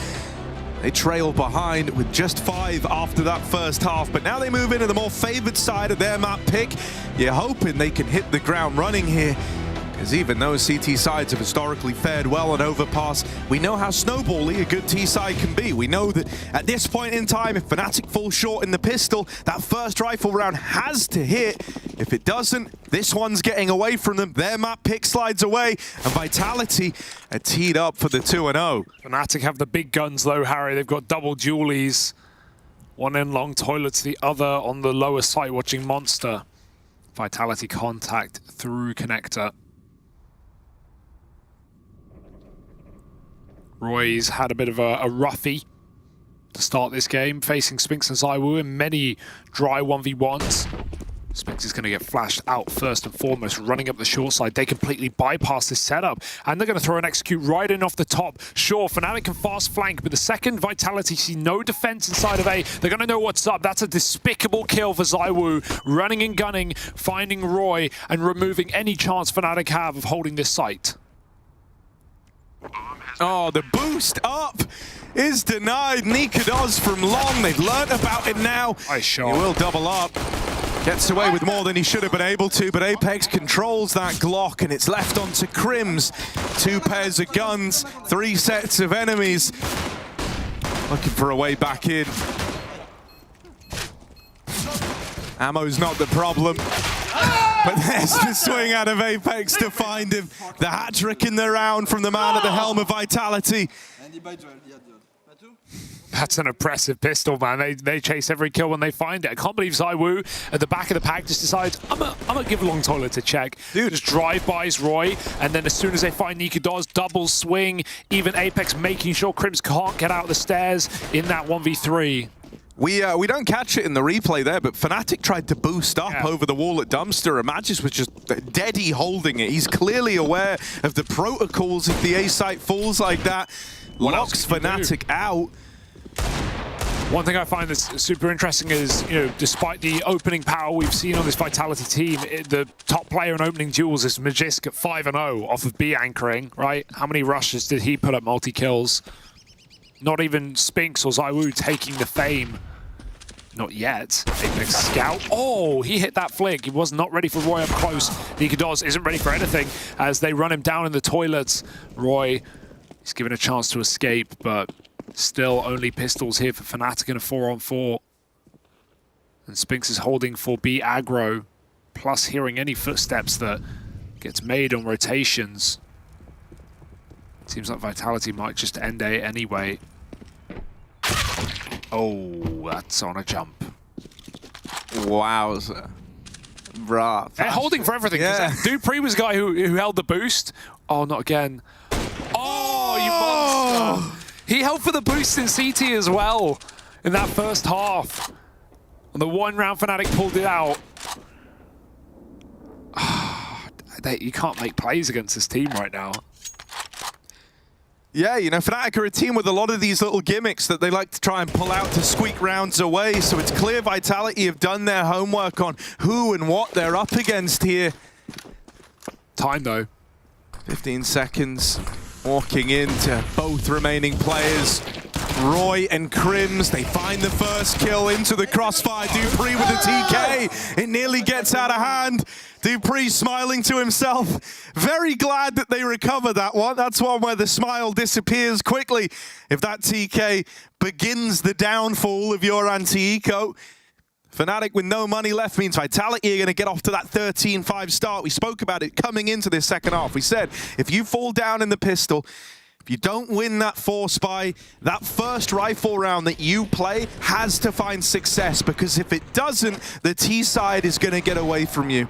They trail behind with just 5 after that first half, but now they move into the more favored side of their map pick. You're hoping they can hit the ground running here, because even though CT sides have historically fared well on Overpass, we know how snowbally a good T side can be. We know that at this point in time, if Fnatic falls short in the pistol, that first rifle round has to hit. If it doesn't, this one's getting away from them. Their map pick slides away, and Vitality are teed up for the 2-0. Fnatic have the big guns though, Harry. They've got double dualies. One in long toilets, the other on the lower site watching Monster. Vitality contact through connector. Roy's had a bit of a roughie to start this game, facing Spinks and Zywoo in many dry 1v1s. Spinks is going to get flashed out first and foremost, running up the short side. They completely bypass this setup, and they're going to throw an execute right in off the top. Sure, Fnatic can fast flank, but the second Vitality see no defense inside of A, they're going to know what's up. That's a despicable kill for ZywOo, running and gunning, finding Roy, and removing any chance Fnatic have of holding this site. Oh, the boost up is denied. Nikados from long. They've learned about it now. He will double up. Gets away with more than he should have been able to, but Apex controls that Glock, and it's left onto Crims. 2 pairs of guns, 3 sets of enemies. Looking for a way back in. Ammo's not the problem. But there's the swing out of Apex to find him. The hat-trick in the round from the man at the helm of Vitality. That's an impressive pistol, man. They chase every kill when they find it. I can't believe ZywOo at the back of the pack just decides, I'm gonna give Long Toilet a check. Dude, just drive-bys Roy, and then as soon as they find Nikados, double swing, even Apex making sure Crims can't get out the stairs in that 1v3. We don't catch it in the replay there, but Fnatic tried to boost up over the wall at Dumpster, and Magis was just deady holding it. He's clearly aware of the protocols if the A site falls like that. Locks Fnatic out. One thing I find that's super interesting is, despite the opening power we've seen on this Vitality team, the top player in opening duels is Magisk at 5-0 off of B anchoring, right? How many rushes did he put up multi-kills? Not even Spinks or ZywOo taking the fame. Not yet. Apex scout. Oh, he hit that flick. He was not ready for Roy up close. Nikados isn't ready for anything as they run him down in the toilets. Roy is given a chance to escape, but still only pistols here for Fnatic in a 4-on-4. And Spinks is holding for B aggro, plus hearing any footsteps that gets made on rotations. Seems like Vitality might just end A anyway. Oh, that's on a jump. Wowza. Bruh. They're holding for everything. Yeah. Dupree was the guy who held the boost. Oh, not again. Oh, you monster. He held for the boost in CT as well in that first half. On the one round, Fnatic pulled it out. You can't make plays against this team right now. Yeah, Fnatic are a team with a lot of these little gimmicks that they like to try and pull out to squeak rounds away. So it's clear Vitality have done their homework on who and what they're up against here. Time, though. 15 seconds. Walking into both remaining players. Roy and Crims, they find the first kill into the crossfire. Dupree with the TK. It nearly gets out of hand. Dupree smiling to himself. Very glad that they recover that one. That's one where the smile disappears quickly. If that TK begins the downfall of your anti-eco, Fnatic with no money left means Vitality are going to get off to that 13-5 start. We spoke about it coming into this second half. We said, if you fall down in the pistol, if you don't win that 4-spy, that first rifle round that you play has to find success, because if it doesn't, the T side is going to get away from you.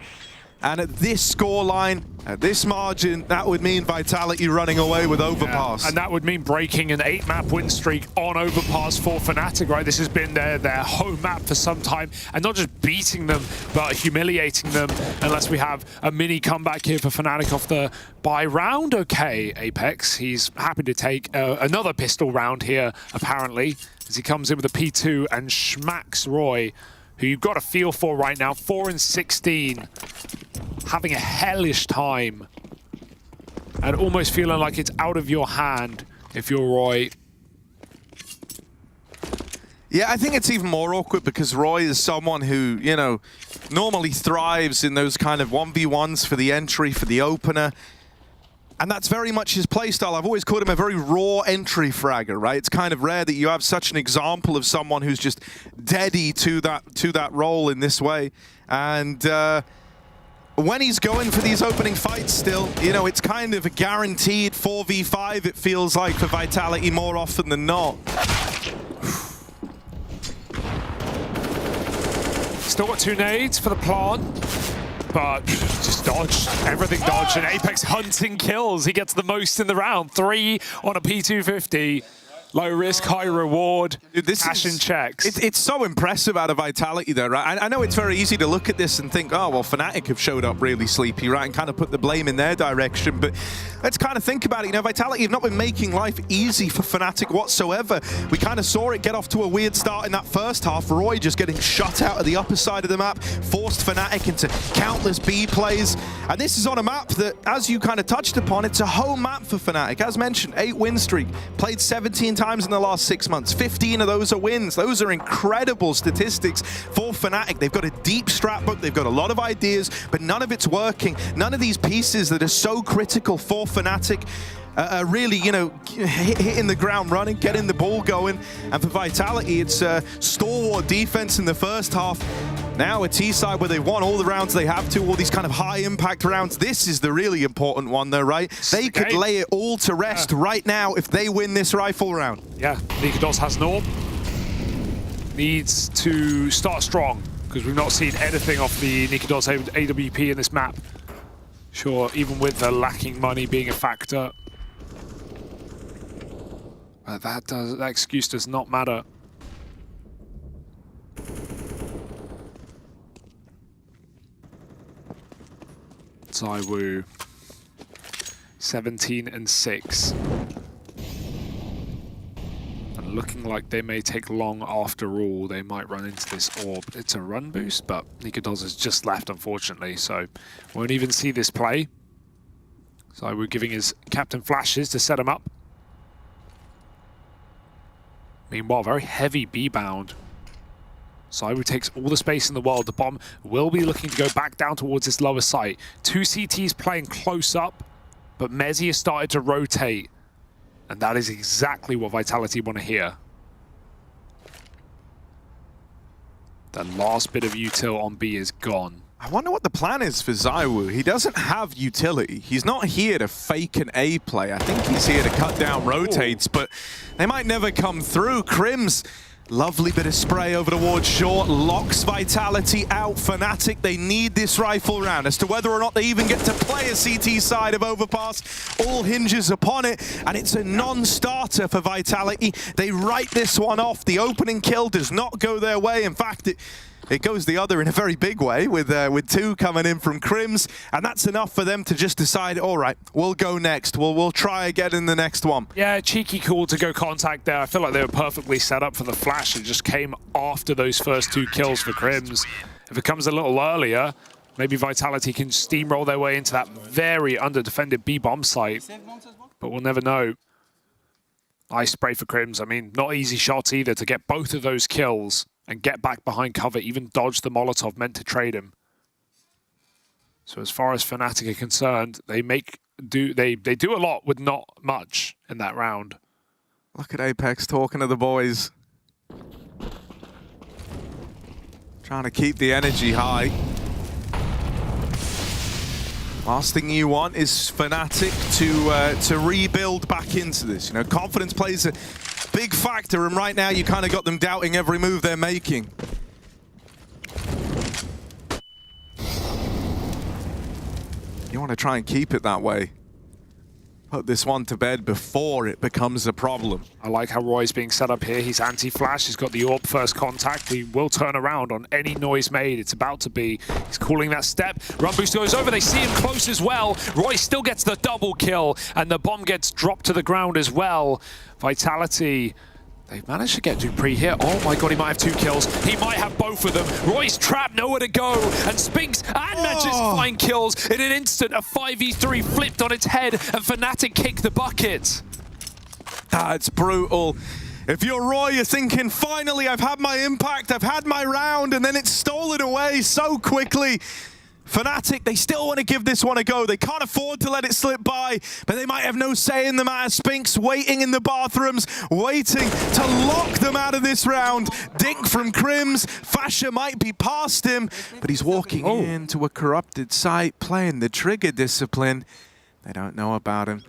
And at this scoreline, at this margin, that would mean Vitality running away with Overpass. Yeah, and that would mean breaking an 8-map win streak on Overpass for Fnatic, right? This has been their home map for some time. And not just beating them, but humiliating them, unless we have a mini comeback here for Fnatic off the bye round. Okay, Apex, he's happy to take another pistol round here, apparently, as he comes in with a P2 and schmacks Roy, who you've got a feel for right now, 4-16. Having a hellish time. And almost feeling like it's out of your hand if you're Roy. Yeah, I think it's even more awkward because Roy is someone who, normally thrives in those kind of 1v1s for the entry, for the opener. And that's very much his playstyle. I've always called him a very raw entry fragger, right? It's kind of rare that you have such an example of someone who's just deady to that role in this way. And when he's going for these opening fights still, it's kind of a guaranteed 4v5, it feels like, for Vitality more often than not. Still got 2 nades for the plant. But just dodged, everything dodged, and Apex hunting kills. He gets the most in the round, 3 on a P250. Low risk, high reward, cash and checks. It's so impressive out of Vitality there, right? I know it's very easy to look at this and think, oh, well, Fnatic have showed up really sleepy, right? And kind of put the blame in their direction. But let's kind of think about it. You know, Vitality have not been making life easy for Fnatic whatsoever. We kind of saw it get off to a weird start in that first half. Roy just getting shut out of the upper side of the map, forced Fnatic into countless B plays. And this is on a map that, as you kind of touched upon, it's a home map for Fnatic. As mentioned, 8 win streak, played 17 times in the last 6 months. 15 of those are wins. Those are incredible statistics for Fnatic. They've got a deep strat book. They've got a lot of ideas, but none of it's working. None of these pieces that are so critical for Fnatic are really, you know, hitting the ground running, getting the ball going. And for Vitality, it's stalwart defense in the first half. Now a T-side where they won all the rounds they have to, all these kind of high-impact rounds. This is the really important one, though, right? They could lay it all to rest right now if they win this rifle round. Yeah, Nikodos has an orb. Needs to start strong, because we've not seen anything off the Nikodos AWP in this map. Sure, even with the lacking money being a factor. But that excuse does not matter. ZywOo 17 and 6. And looking like they may take long after all. They might run into this orb. It's a run boost, but Nikodos has just left, unfortunately, so won't even see this play. ZywOo giving his captain flashes to set him up. Meanwhile, very heavy B-bound. ZywOo takes all the space in the world. The bomb will be looking to go back down towards this lower site. 2 CTs playing close up, but Mezzi has started to rotate. And that is exactly what Vitality want to hear. The last bit of util on B is gone. I wonder what the plan is for ZywOo. He doesn't have utility. He's not here to fake an A play. I think he's here to cut down rotates, but they might never come through. Crims, lovely bit of spray over towards short, locks Vitality out. Fnatic, they need this rifle round. As to whether or not they even get to play a CT side of Overpass, all hinges upon it, and it's a non-starter for Vitality. They write this one off. The opening kill does not go their way. In fact, it goes the other in a very big way with 2 coming in from Crims, and that's enough for them to just decide, all right, we'll go next. We'll try again in the next one. Yeah, cheeky call to go contact there. I feel like they were perfectly set up for the flash. It just came after those first 2 kills for Crims. If it comes a little earlier, maybe Vitality can steamroll their way into that very under-defended B-bomb site, but we'll never know. Nice spray for Crims. I mean, not easy shots either to get both of those kills and get back behind cover, even dodge the Molotov meant to trade him. So as far as Fnatic are concerned, they do a lot with not much in that round. Look at Apex talking to the boys. Trying to keep the energy high. Last thing you want is Fnatic to rebuild back into this. You know, confidence plays a big factor, and right now you kind of got them doubting every move they're making. You want to try and keep it that way. Put this one to bed before it becomes a problem. I like how Roy's being set up here. He's anti-flash. He's got the AWP first contact. He will turn around on any noise made. It's about to be. He's calling that step. Run boost goes over. They see him close as well. Roy still gets the double kill, and the bomb gets dropped to the ground as well. Vitality, they've managed to get Dupree here. Oh my god, he might have 2 kills. He might have both of them. Roy's trapped, nowhere to go. And Spinks and manages to find kills. In an instant, a 5v3 flipped on its head, and Fnatic kicked the bucket. That's brutal. If you're Roy, you're thinking, finally, I've had my impact, I've had my round, and then it's stolen away so quickly. Fnatic, they still want to give this one a go. They can't afford to let it slip by, but they might have no say in the matter. Spinks waiting in the bathrooms, waiting to lock them out of this round. Dink from Crims. Fasher might be past him, but he's walking into a corrupted site, playing the trigger discipline. They don't know about him.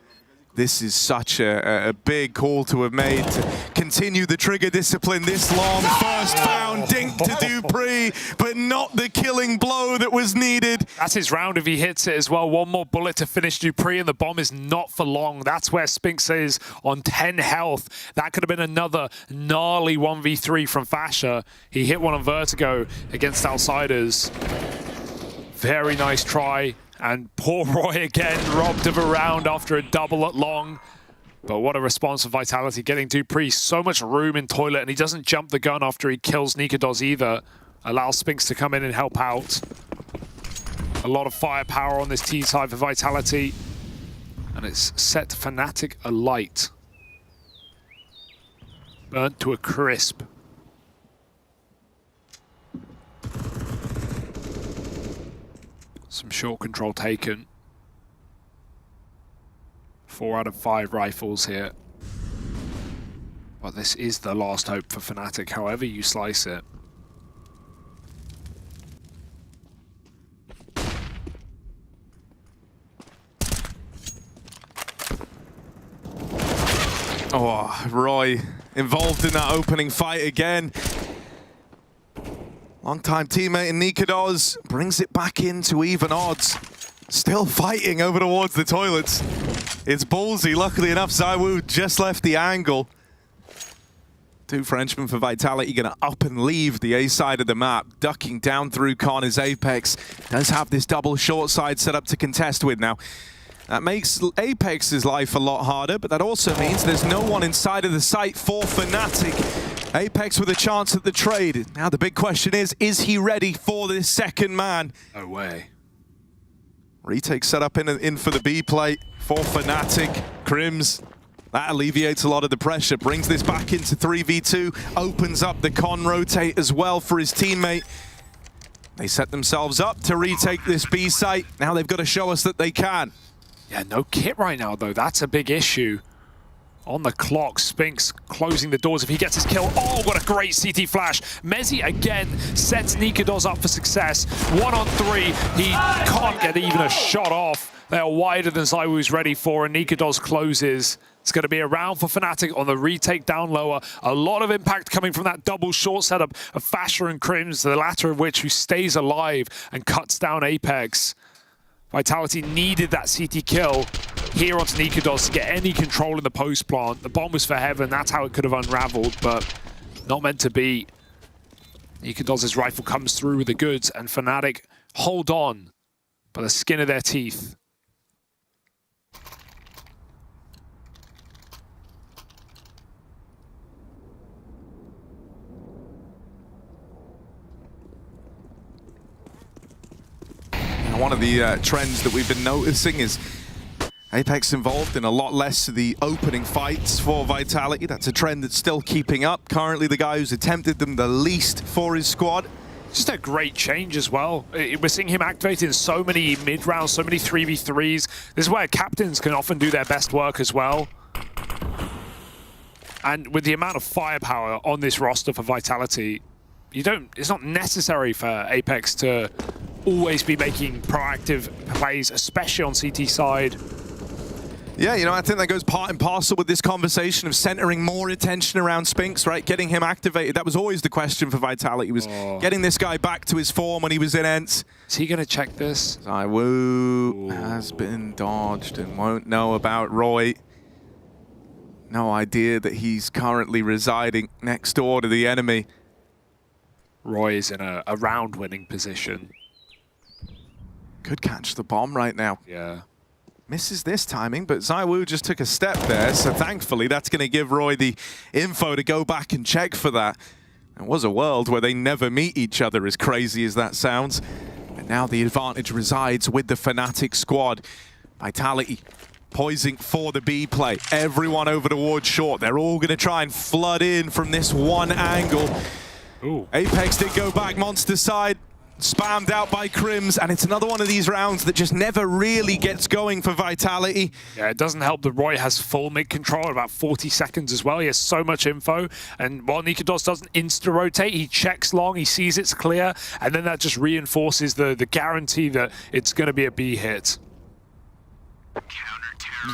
This is such a big call to have made to continue the trigger discipline this long. First found, dink to Dupree, but not the killing blow that was needed. That's his round if he hits it as well. One more bullet to finish Dupree, and the bomb is not for long. That's where Spinks is on 10 health. That could have been another gnarly 1v3 from Fasher. He hit one on Vertigo against Outsiders. Very nice try. And poor Roy again, robbed of a round after a double at long. But what a response from Vitality, getting Dupree so much room in toilet, and he doesn't jump the gun after he kills Nikados either. Allows Spinks to come in and help out. A lot of firepower on this T side for Vitality. And it's set Fnatic alight. Burnt to a crisp. Some short control taken. 4 out of 5 rifles here. But this is the last hope for Fnatic, however you slice it. Oh, Roy involved in that opening fight again. Long-time teammate in Nikados brings it back into even odds. Still fighting over towards the toilets. It's ballsy. Luckily enough, ZywOo just left the angle. 2 Frenchmen for Vitality going to up and leave the A side of the map. Ducking down through Con as Apex does have this double short side set up to contest with now. That makes Apex's life a lot harder, but that also means there's no one inside of the site for Fnatic. Apex with a chance at the trade. Now the big question is he ready for this second man? No way. Retake set up in for the B plate for Fnatic. Crims, that alleviates a lot of the pressure, brings this back into 3v2, opens up the Con rotate as well for his teammate. They set themselves up to retake this B site. Now they've got to show us that they can. Yeah, no kit right now, though. That's a big issue. On the clock, Spinks closing the doors if he gets his kill. Oh, what a great CT flash. Mezzi again sets Nikados up for success. 1 on 3. He can't get even a shot off. They are wider than ZywOo's ready for, and Nikados closes. It's going to be a round for Fnatic on the retake down lower. A lot of impact coming from that double short setup of Fasher and Crims, the latter of which who stays alive and cuts down Apex. Vitality needed that CT kill here onto Nikados to get any control in the post plant. The bomb was for heaven. That's how it could have unraveled, but not meant to be. Nikados' rifle comes through with the goods, and Fnatic hold on by the skin of their teeth. One of the trends that we've been noticing is Apex involved in a lot less of the opening fights for Vitality. That's a trend that's still keeping up. Currently the guy who's attempted them the least for his squad. Just a great change as well. We're seeing him activating so many mid-rounds, so many 3v3s. This is where captains can often do their best work as well. And with the amount of firepower on this roster for Vitality, it's not necessary for Apex to always be making proactive plays, especially on CT side. Yeah, you know, I think that goes part and parcel with this conversation of centering more attention around Spinks, right? Getting him activated. That was always the question for Vitality, was getting this guy back to his form when he was in ENT. Is he going to check this? ZywOo has been dodged and won't know about Roy. No idea that he's currently residing next door to the enemy. Roy is in a round-winning position. Could catch the bomb right now. Yeah. Misses this timing, but ZywOo just took a step there, so thankfully that's going to give Roy the info to go back and check for that. It was a world where they never meet each other, as crazy as that sounds. But now the advantage resides with the Fnatic squad. Vitality poising for the B play. Everyone over towards short. They're all going to try and flood in from this one angle. Ooh. Apex did go back monster side. Spammed out by Crims, and it's another one of these rounds that just never really gets going for Vitality. Yeah, it doesn't help that Roy has full mid-control at about 40 seconds as well. He has so much info, and while Nikados doesn't insta-rotate, he checks long, he sees it's clear, and then that just reinforces the guarantee that it's going to be a B hit.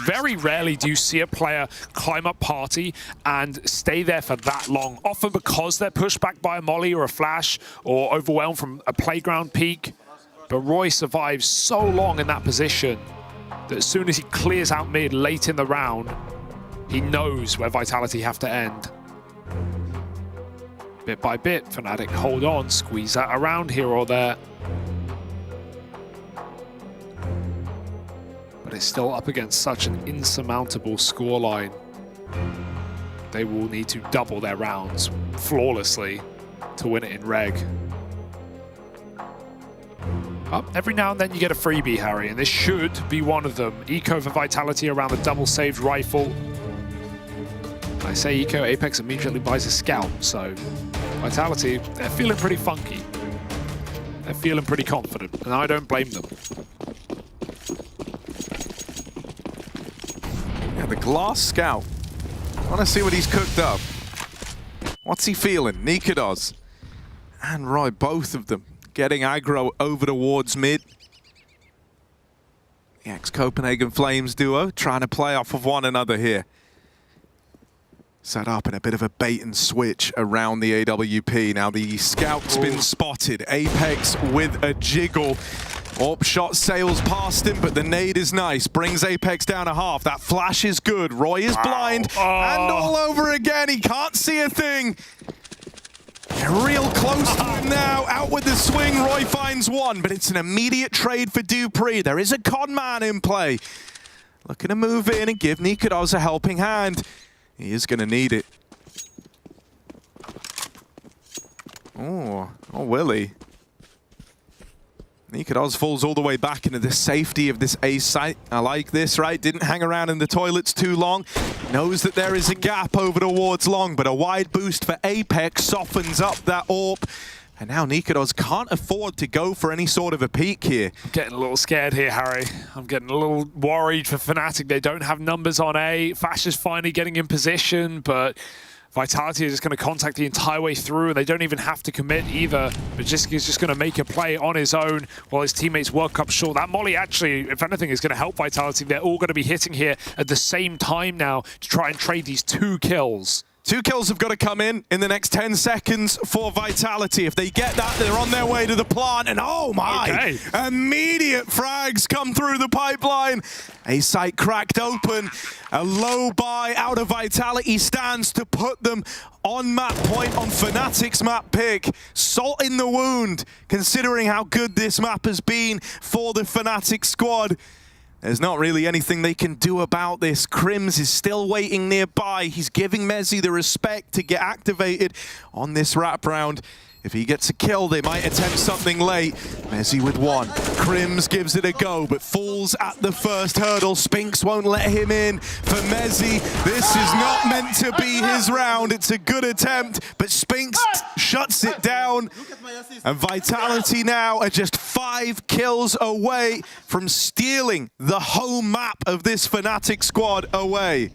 Very rarely do you see a player climb up party and stay there for that long, often because they're pushed back by a molly or a flash or overwhelmed from a playground peek. But Roy survives so long in that position that as soon as he clears out mid late in the round, he knows where Vitality have to end. Bit by bit, Fnatic hold on, squeeze that around here or there. But it's still up against such an insurmountable scoreline. They will need to double their rounds flawlessly to win it in reg. Every now and then you get a freebie, Harry, and this should be one of them. Eco for Vitality around the double-saved rifle. I say Eco, Apex immediately buys a scout, so Vitality, they're feeling pretty funky. They're feeling pretty confident, and I don't blame them. Yeah, the glass scout. I want to see what he's cooked up. What's he feeling? Nikados and Roy, both of them getting aggro over towards mid. The ex-Copenhagen Flames duo trying to play off of one another here. Set up in a bit of a bait and switch around the AWP. Now the scout's been spotted. Apex with a jiggle. Orp shot sails past him, but the nade is nice. Brings Apex down a half. That flash is good. Roy is blind. And all over again. He can't see a thing. Real close to him now. Out with the swing. Roy finds one, but it's an immediate trade for Dupree. There is a con man in play. Looking to move in and give Nikados a helping hand. He is going to need it. Oh, Willie. Nikados falls all the way back into the safety of this A site. I like this, right? Didn't hang around in the toilets too long. Knows that there is a gap over towards long, but a wide boost for Apex softens up that AWP. And now Nikados can't afford to go for any sort of a peek here. I'm getting a little scared here, Harry. I'm getting a little worried for Fnatic. They don't have numbers on A. Fash is finally getting in position, but Vitality is just going to contact the entire way through, and they don't even have to commit either. Majiski is just going to make a play on his own while his teammates work up short. That molly actually, if anything, is going to help Vitality. They're all going to be hitting here at the same time now to try and trade these 2 kills. 2 kills have got to come in the next 10 seconds for Vitality. If they get that, they're on their way to the plant. And oh my, immediate frags come through the pipeline. A site cracked open. A low buy out of Vitality stands to put them on map point on Fnatic's map pick. Salt in the wound, considering how good this map has been for the Fnatic squad. There's not really anything they can do about this. Crims is still waiting nearby. He's giving Mezzi the respect to get activated on this wrap round. If he gets a kill, they might attempt something late. Mezzi with 1. Crims gives it a go, but falls at the first hurdle. Spinks won't let him in. For Mezzi, this is not meant to be his round. It's a good attempt, but Spinks shuts it down. And Vitality now are just 5 kills away from stealing the home map of this Fnatic squad away.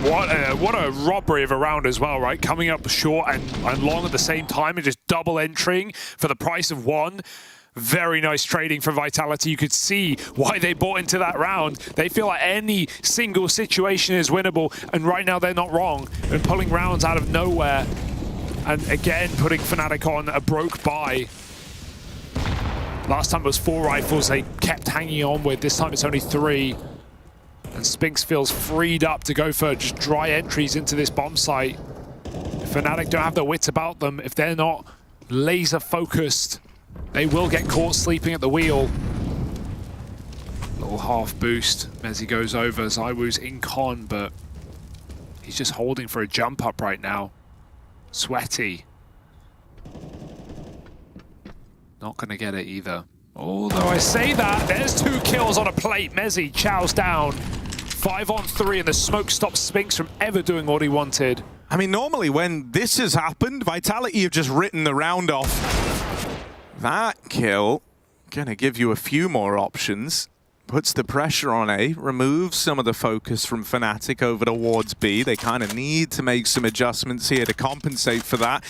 What a robbery of a round as well, right? Coming up short and long at the same time and just double entering for the price of 1. Very nice trading from Vitality. You could see why they bought into that round. They feel like any single situation is winnable, and right now they're not wrong. They're pulling rounds out of nowhere. And again, putting Fnatic on a broke buy. Last time it was 4 rifles they kept hanging on with. This time it's only 3. And Spinks feels freed up to go for just dry entries into this bomb site. If Fnatic don't have their wits about them, if they're not laser focused, they will get caught sleeping at the wheel. Little half boost. Mezzi goes over. Zywoo's in con, but he's just holding for a jump up right now. Sweaty. Not going to get it either. Although I say that, there's 2 kills on a plate. Mezzi chows down. 5 on 3, and the smoke stops Spinks from ever doing what he wanted. I mean, normally when this has happened, Vitality have just written the round off. That kill, gonna give you a few more options. Puts the pressure on A, removes some of the focus from Fnatic over towards B. They kind of need to make some adjustments here to compensate for that.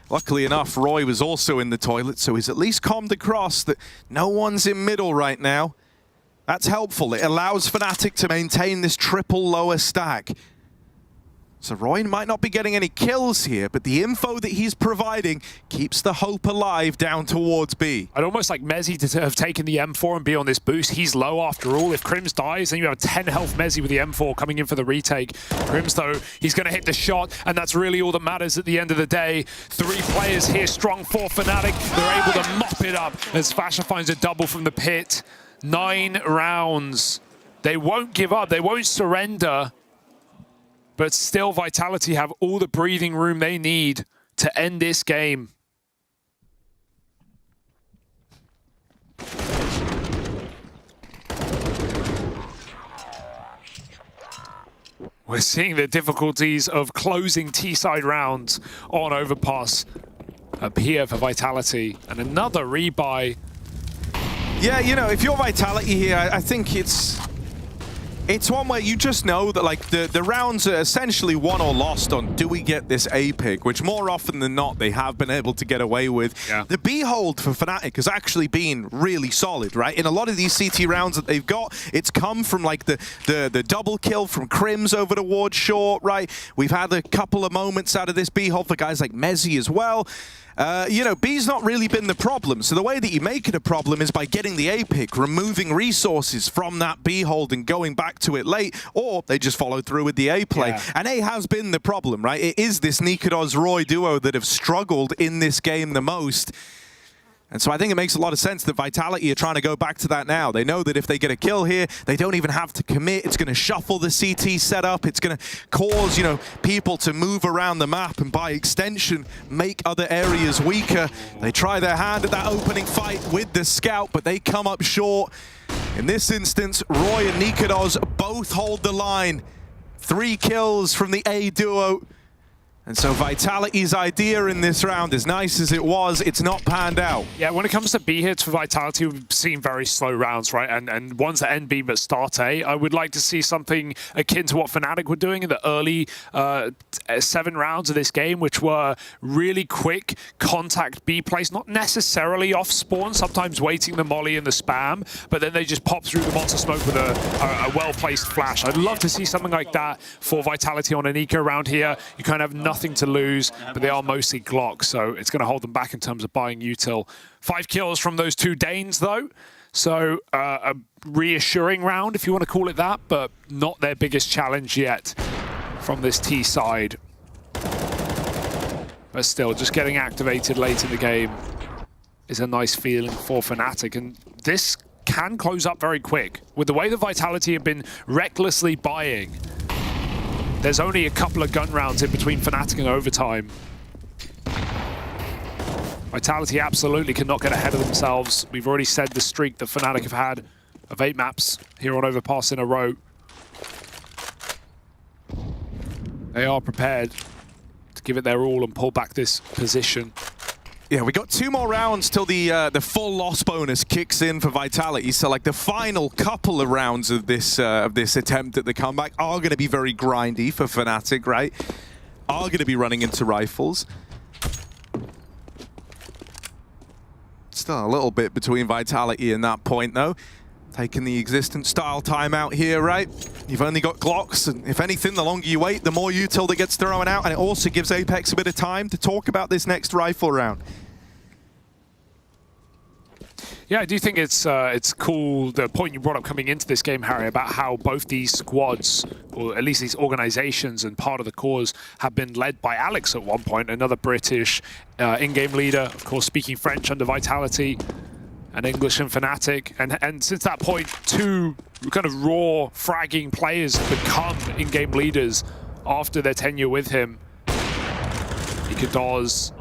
Luckily enough, Roy was also in the toilet, so he's at least calmed across that no one's in middle right now. That's helpful. It allows Fnatic to maintain this triple lower stack. So Roy might not be getting any kills here, but the info that he's providing keeps the hope alive down towards B. I'd almost like Mezzy to have taken the M4 and be on this boost. He's low after all. If Crims dies, then you have 10 health Mezzy with the M4 coming in for the retake. Crims, though, he's going to hit the shot, and that's really all that matters at the end of the day. 3 players here, strong for Fnatic. They're able to mop it up as Fasha finds a double from the pit. 9 rounds. They won't give up. They won't surrender. But still, Vitality have all the breathing room they need to end this game. We're seeing the difficulties of closing T-side rounds on Overpass up here for Vitality. And another rebuy. Yeah, you know, if you're Vitality here, I think it's one where you just know that like the rounds are essentially won or lost on do we get this A pick, which more often than not they have been able to get away with. Yeah. The B hold for Fnatic has actually been really solid, right? In a lot of these CT rounds that they've got, it's come from like the double kill from Crims over the ward short, right? We've had a couple of moments out of this B hold for guys like Mezzy as well. You know, B's not really been the problem. So the way that you make it a problem is by getting the A pick, removing resources from that B hold and going back to it late, or they just follow through with the A play. Yeah. And A has been the problem, right? It is this Nikodos-Roy duo that have struggled in this game the most. And so I think it makes a lot of sense that Vitality are trying to go back to that now. They know that if they get a kill here, they don't even have to commit. It's going to shuffle the CT setup. It's going to cause, you know, people to move around the map and by extension, make other areas weaker. They try their hand at that opening fight with the scout, but they come up short. In this instance, Roy and Nikodos both hold the line. 3 kills from the A duo. And so Vitality's idea in this round, as nice as it was, it's not panned out. Yeah, when it comes to B hits for Vitality, we've seen very slow rounds, right? And ones that end B but start A. I would like to see something akin to what Fnatic were doing in the early 7 rounds of this game, which were really quick contact B plays, not necessarily off spawn, sometimes waiting the molly and the spam, but then they just pop through the monster smoke with a well-placed flash. I'd love to see something like that for Vitality on an eco round here. You kind of have nothing to lose, but they are mostly Glock, so it's going to hold them back in terms of buying util. 5 kills from those 2 Danes, though, so a reassuring round, if you want to call it that, but not their biggest challenge yet from this T side. But still, just getting activated late in the game is a nice feeling for Fnatic, and this can close up very quick. With the way the Vitality have been recklessly buying, there's only a couple of gun rounds in between Fnatic and overtime. Vitality absolutely cannot get ahead of themselves. We've already said the streak that Fnatic have had of 8 maps here on Overpass in a row. They are prepared to give it their all and pull back this position. Yeah, we got 2 more rounds till the full loss bonus kicks in for Vitality. So like the final couple of rounds of this attempt at the comeback are going to be very grindy for Fnatic, right? Are going to be running into rifles. Still a little bit between Vitality and that point though. Taking the existence style timeout here, right? You've only got Glocks, and if anything, the longer you wait, the more util that gets thrown out, and it also gives Apex a bit of time to talk about this next rifle round. Yeah, I do think it's cool, the point you brought up coming into this game, Harry, about how both these squads, or at least these organizations and part of the cause, have been led by Alex at one point, another British in-game leader, of course speaking French under Vitality, and English and Fnatic. And since that point, 2 kind of raw fragging players have become in-game leaders after their tenure with him. Nikodos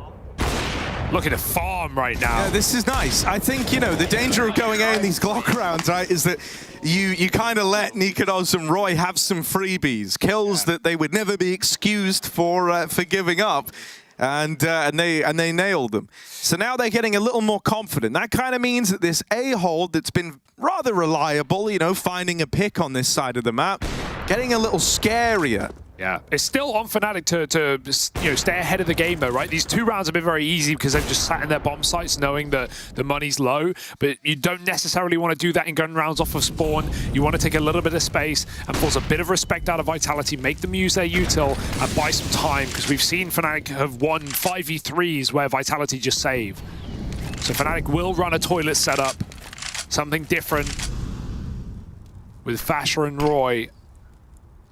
looking to farm right now. Yeah, this is nice. I think, you know, the danger of going A in these Glock rounds, right, is that you kind of let Nikodos and Roy have some freebies, kills that they would never be excused for giving up. And they nailed them. So now they're getting a little more confident. That kind of means that this A hold that's been rather reliable, you know, finding a pick on this side of the map, getting a little scarier. Yeah, it's still on Fnatic to stay ahead of the game though, right? These 2 rounds have been very easy because they've just sat in their bomb sites knowing that the money's low, but you don't necessarily want to do that in gun rounds off of spawn. You want to take a little bit of space and force a bit of respect out of Vitality, make them use their util and buy some time, because we've seen Fnatic have won 5v3s where Vitality just save. So Fnatic will run a toilet setup, something different with Fasher and Roy.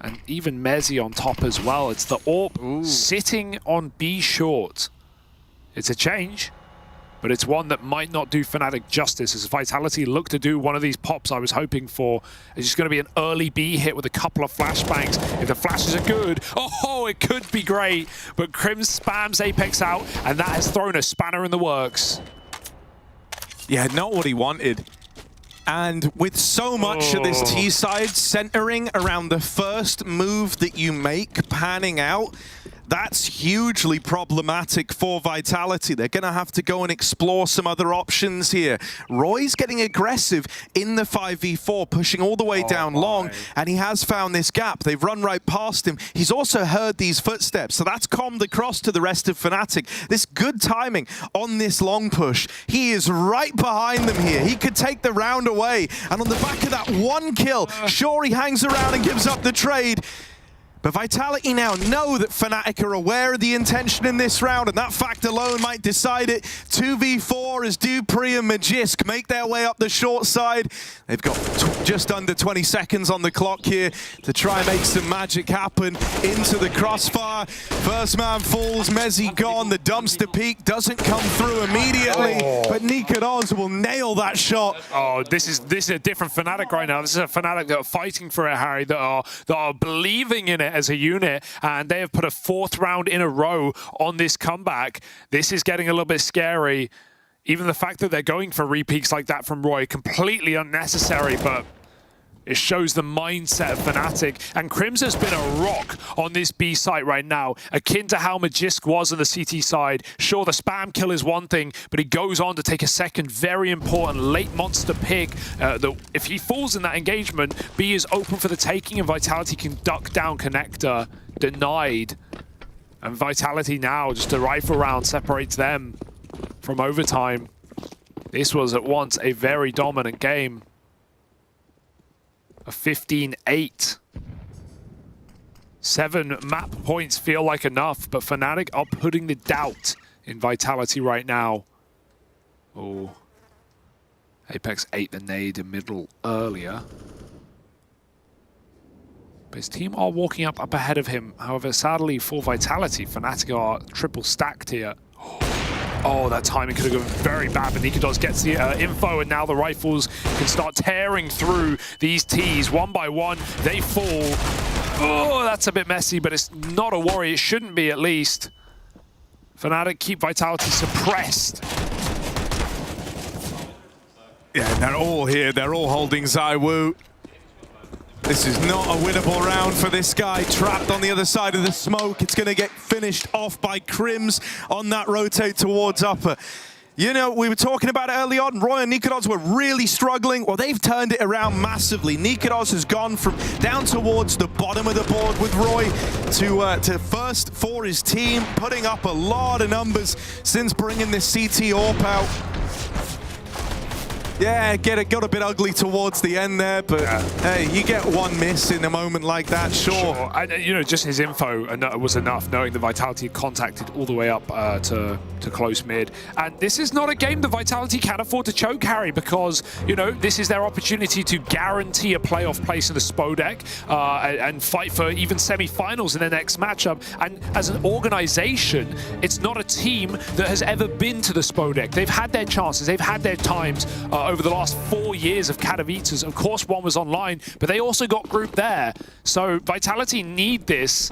And even Mezzy on top as well. It's the AWP sitting on B short. It's a change, but it's one that might not do Fnatic justice as Vitality look to do one of these pops I was hoping for. It's just going to be an early B hit with a couple of flashbangs. If the flashes are good, oh, it could be great. But Crim spams Apex out, and that has thrown a spanner in the works. Yeah, not what he wanted. And with so much of this T side centering around the first move that you make panning out, that's hugely problematic for Vitality. They're going to have to go and explore some other options here. Roy's getting aggressive in the 5v4, pushing all the way down long, and he has found this gap. They've run right past him. He's also heard these footsteps, so that's calmed across to the rest of Fnatic. This good timing on this long push. He is right behind them here. He could take the round away, and on the back of that 1 kill, sure, he hangs around and gives up the trade. But Vitality now know that Fnatic are aware of the intention in this round, and that fact alone might decide it. 2v4 as Dupree and Magisk make their way up the short side. They've got just under 20 seconds on the clock here to try and make some magic happen into the crossfire. First man falls, Mezzy gone. The dumpster peak doesn't come through immediately, but Nikodoz will nail that shot. Oh, this is a different Fnatic right now. This is a Fnatic that are fighting for it, Harry, that are believing in it as a unit, and they have put a 4th round in a row on this comeback. This is getting a little bit scary. Even the fact that they're going for repeats like that from Roy, completely unnecessary, but it shows the mindset of Fnatic. And Crims has been a rock on this B site right now, akin to how Magisk was on the CT side. Sure, the spam kill is one thing, but he goes on to take a second very important late monster pick. That if he falls in that engagement, B is open for the taking, and Vitality can duck down connector. Denied. And Vitality now, just a rifle round separates them from overtime. This was at once a very dominant game. A 15-8. 7 map points feel like enough, but Fnatic are putting the doubt in Vitality right now. Oh. Apex ate the nade in middle earlier. But his team are walking up ahead of him. However, sadly for Vitality, Fnatic are triple stacked here. Oh, that timing could have gone very bad, but Nikodoz gets the info, and now the rifles can start tearing through these Ts. One by one, they fall. Oh, that's a bit messy, but it's not a worry. It shouldn't be, at least. Fnatic keep Vitality suppressed. Yeah, they're all here. They're all holding ZywOo. This is not a winnable round for this guy, trapped on the other side of the smoke. It's going to get finished off by Crims on that rotate towards upper. You know, we were talking about it early on. Roy and Nikodoz were really struggling. Well, they've turned it around massively. Nikodoz has gone from down towards the bottom of the board with Roy to first for his team, putting up a lot of numbers since bringing this CT AWP out. Yeah, it got a bit ugly towards the end there, but hey, you get one miss in a moment like that, sure. And, you know, just his info was enough, knowing that Vitality contacted all the way up to close mid. And this is not a game that Vitality can afford to choke, Harry, because, you know, this is their opportunity to guarantee a playoff place in the Spodek and fight for even semi-finals in their next matchup. And as an organization, it's not a team that has ever been to the Spodek. They've had their chances, they've had their times over the last 4 years of Katowice. Of course, one was online, but they also got grouped there. So Vitality need this.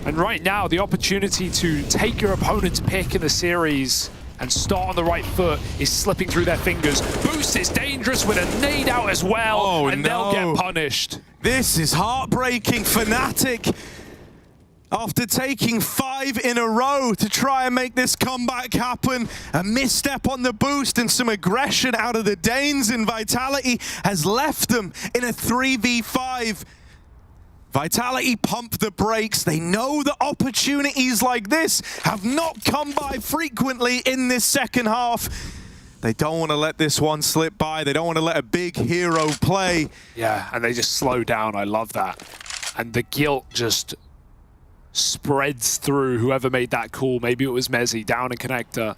And right now, the opportunity to take your opponent's pick in the series and start on the right foot is slipping through their fingers. Boost is dangerous with a nade out as well, and they'll get punished. This is heartbreaking. Fnatic, after taking 5 in a row to try and make this comeback happen, a misstep on the boost and some aggression out of the Danes in Vitality has left them in a 3v5. Vitality pump the brakes. They know that opportunities like this have not come by frequently in this second half. They don't want to let this one slip by. They don't want to let a big hero play. Yeah, and they just slow down. I love that. And the guilt just spreads through whoever made that call. Maybe it was Mezzi down in connector,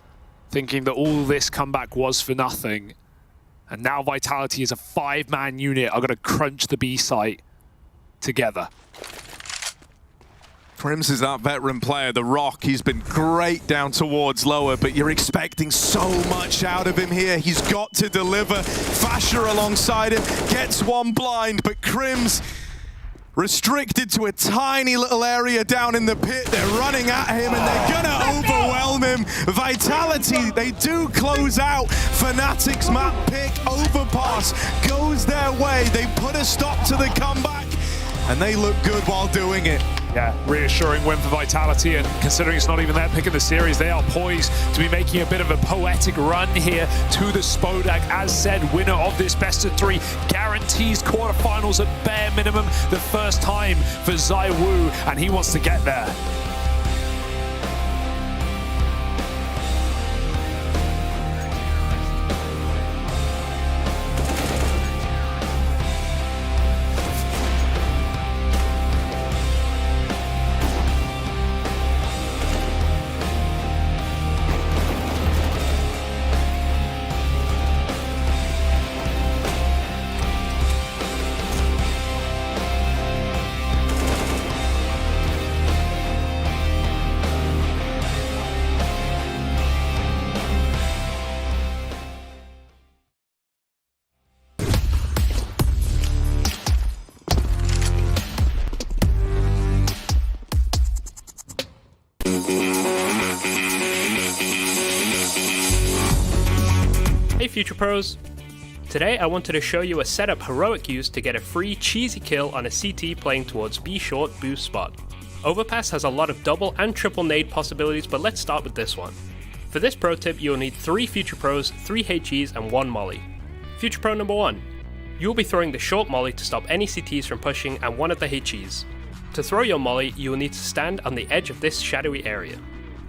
thinking that all this comeback was for nothing. And now Vitality as a 5-man unit are going to crunch the B site together. Crims is that veteran player, the Rock. He's been great down towards lower, but you're expecting so much out of him here. He's got to deliver. Fasher alongside him gets one blind, but Crims restricted to a tiny little area down in the pit. They're running at him and they're gonna overwhelm him. Vitality, they do close out. Fnatic's map pick, overpass, goes their way. They put a stop to the comeback and they look good while doing it. Yeah, reassuring win for Vitality, and considering it's not even their pick in the series, they are poised to be making a bit of a poetic run here to the Spodek. As said, winner of this best of 3 guarantees quarterfinals at bare minimum, the first time for ZywOo, and he wants to get there. Hey Future Pros! Today I wanted to show you a setup Heroic used to get a free cheesy kill on a CT playing towards B short boost spot. Overpass has a lot of double and triple nade possibilities, but let's start with this one. For this pro tip you'll need 3 Future Pros, 3 HEs and 1 molly. Future Pro number 1. You will be throwing the short molly to stop any CTs from pushing and one of the HEs. To throw your molly you will need to stand on the edge of this shadowy area.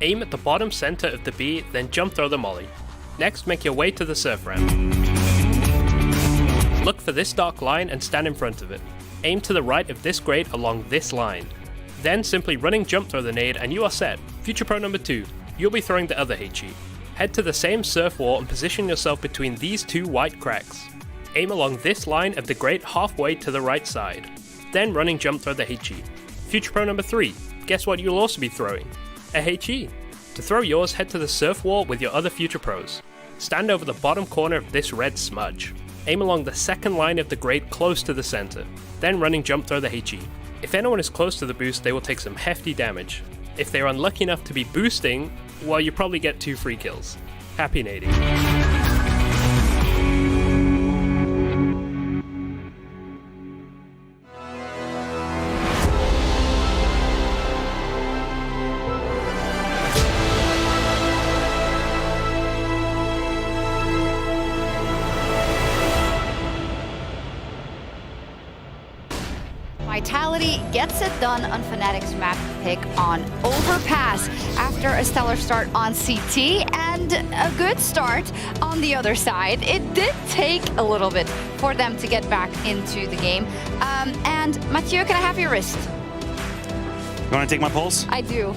Aim at the bottom center of the B, then jump throw the molly. Next, make your way to the surf ramp. Look for this dark line and stand in front of it. Aim to the right of this grate along this line. Then simply running jump throw the nade and you are set. Future Pro number 2. You'll be throwing the other HE. Head to the same surf wall and position yourself between these 2 white cracks. Aim along this line of the grate halfway to the right side. Then running jump throw the HE. Future Pro number 3. Guess what you'll also be throwing? A HE. To throw yours, head to the surf wall with your other Future Pros. Stand over the bottom corner of this red smudge. Aim along the second line of the grate close to the center. Then running jump throw the HE. If anyone is close to the boost, they will take some hefty damage. If they are unlucky enough to be boosting, well, you probably get 2 free kills. Happy nading. Vitality gets it done on Fnatic's map pick on Overpass after a stellar start on CT and a good start on the other side. It did take a little bit for them to get back into the game. And Mathieu, can I have your wrist? You want to take my pulse? I do.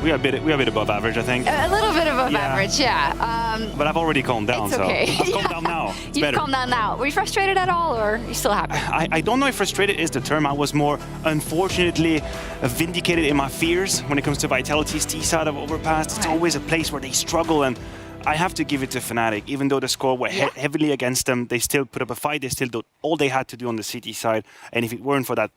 We are a bit above average, I think. A little bit above average, yeah. But I've already calmed down, it's okay. so I've calmed down now. It's You've better. calmed down now. Were you frustrated at all, or are you still happy? I don't know if frustrated is the term. I was more, unfortunately, vindicated in my fears when it comes to Vitality's T side of Overpass. It's always a place where they struggle, and I have to give it to Fnatic. Even though the score went heavily against them, they still put up a fight. They still did all they had to do on the CT side, and if it weren't for that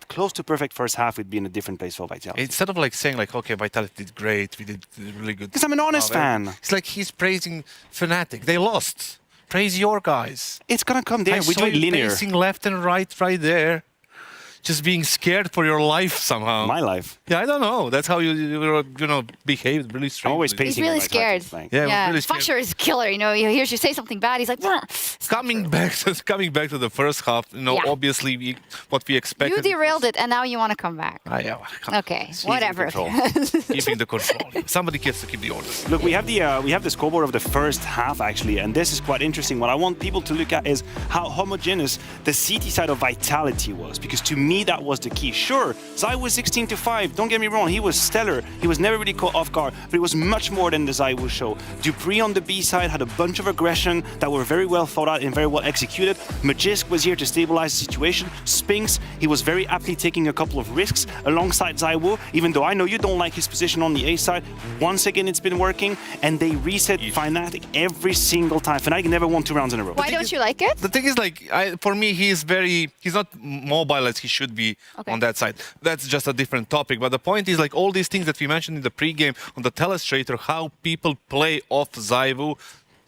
close to perfect first half, we'd be in a different place for Vitality. Instead of like saying like, okay, Vitality did great, we did really good. Because I'm an honest fan. It's like he's praising Fnatic. They lost. Praise your guys. It's gonna come there. We do it linear. Pacing left and right there. just being scared for your life somehow. My life. Yeah, I don't know. That's how you behaved really strange. Always He's pacing. really scared. Yeah, really scared. Fusher is killer. You know, he hears you say something bad, he's like, coming back to the first half. Obviously what we expected. You derailed it, and now you want to come back. Okay, whatever. Keeping the control. Somebody gets to keep the orders. Look, we have the scoreboard of the first half actually, and this is quite interesting. What I want people to look at is how homogeneous the CT side of Vitality was, because to me that was the key. Sure, Zai was 16-5. Don't get me wrong, he was stellar. He was never really caught off guard, but it was much more than the Zai show. dupreeh on the B side had a bunch of aggression that were very well thought out and very well executed. Magisk was here to stabilize the situation. Spinks, he was very aptly taking a couple of risks alongside ZywOo, even though I know you don't like his position on the A side. Once again, it's been working, and they reset Fnatic every single time. Fnatic never won 2 rounds in a row. Why don't you like it? The thing is, like, for me, he's not mobile as he should be on that side. That's just a different topic. But the point is, like, all these things that we mentioned in the pregame on the telestrator, how people play off ZywOo,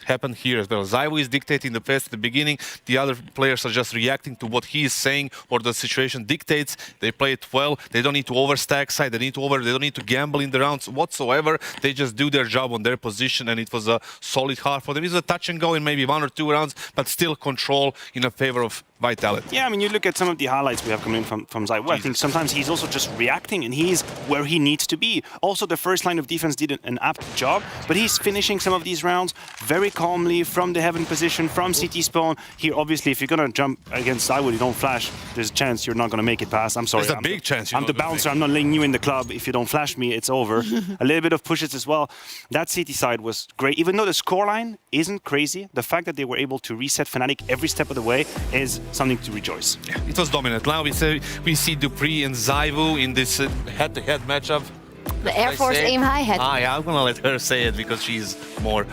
happened here as well. ZywOo is dictating the pace at the beginning. The other players are just reacting to what he is saying or the situation dictates. They play it well. They don't need to overstack side. They don't need to gamble in the rounds whatsoever. They just do their job on their position, and it was a solid half for them. It was a touch and go in maybe 1 or 2 rounds, but still control in a favor of Vitality. Yeah, I mean, you look at some of the highlights we have coming in from ZywOo. I think sometimes he's also just reacting, and he's where he needs to be. Also, the first line of defense did an apt job, but he's finishing some of these rounds very calmly from the heaven position, from CT spawn. Here, obviously, if you're going to jump against ZywOo, you don't flash, there's a chance you're not going to make it past. I'm sorry. There's a big chance. I'm the bouncer. I'm not letting you in the club. If you don't flash me, it's over. A little bit of pushes as well. That CT side was great. Even though the scoreline isn't crazy, the fact that they were able to reset Fnatic every step of the way is something to rejoice. Yeah, it was dominant. Now we see dupreeh and ZywOo in this head-to-head matchup. The Air Force aim high head. I'm gonna let her say it because she's more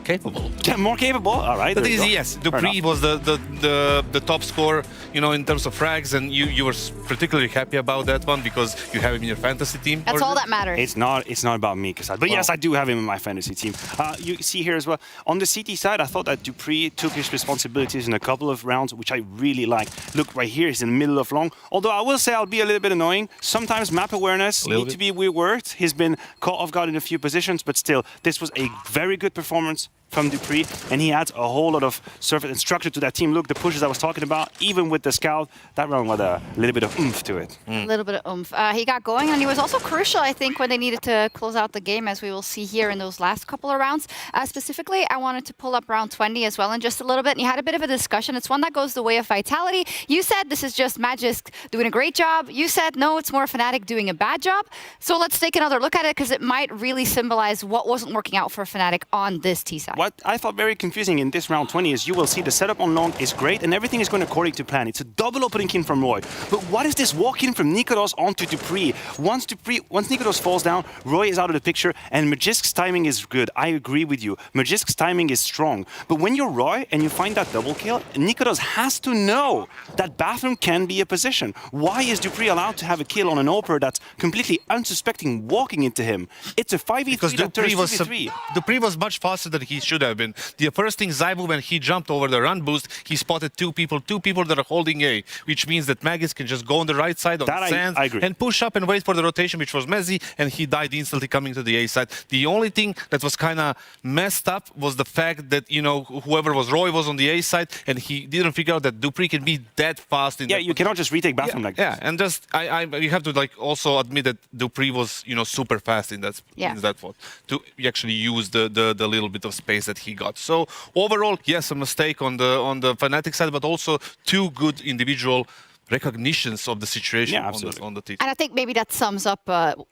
capable. Yeah, more capable. All right. The thing is, yes, dupreeh was the top scorer, in terms of frags, and you were particularly happy about that one because you have him in your fantasy team. That's all that matters. It's not about me, but yes, I do have him in my fantasy team. You see here as well on the CT side, I thought that dupreeh took his responsibilities in a couple of rounds, which I really like. Look right here, he's in the middle of long. Although I will say I'll be a little bit annoying. Sometimes map awareness needs to be reworked. He's been caught off guard in a few positions, but still, this was a very good performance from dupreeh, and he adds a whole lot of surface and structure to that team. Look, the pushes I was talking about, even with the scout, that round had a little bit of oomph to it. A little bit of oomph. He got going, and he was also crucial, I think, when they needed to close out the game, as we will see here in those last couple of rounds. Specifically, I wanted to pull up round 20 as well in just a little bit, and you had a bit of a discussion. It's one that goes the way of Vitality. You said this is just Magisk doing a great job. You said, no, it's more Fnatic doing a bad job. So let's take another look at it, because it might really symbolize what wasn't working out for Fnatic on this T side. What I thought very confusing in this round 20 is you will see the setup on long is great and everything is going according to plan. It's a double opening kill from Roy. But what is this walk-in from Nikodos onto dupreeh? Once Nikodos falls down, Roy is out of the picture, and Magisk's timing is good. I agree with you. Magisk's timing is strong. But when you're Roy and you find that double kill, Nikodos has to know that bathroom can be a position. Why is dupreeh allowed to have a kill on an Oper that's completely unsuspecting walking into him? It's a 5v3 because that turns 2v3. dupreeh was much faster than he should have been. The first thing ZywOo, when he jumped over the run boost, he spotted two people that are holding A, which means that Magisk can just go on the right side on the sands and push up and wait for the rotation, which was Mezzi, and he died instantly coming to the A side. The only thing that was kind of messed up was the fact that, whoever was Roy was on the A side, and he didn't figure out that dupreeh can be that fast. You cannot just retake bathroom like this. Yeah, and just, you have to also admit that dupreeh was, super fast in that spot to actually use the little bit of space that he got. So overall, yes, a mistake on the Fnatic side, but also 2 good individual recognitions of the situation on the team. And I think maybe that sums up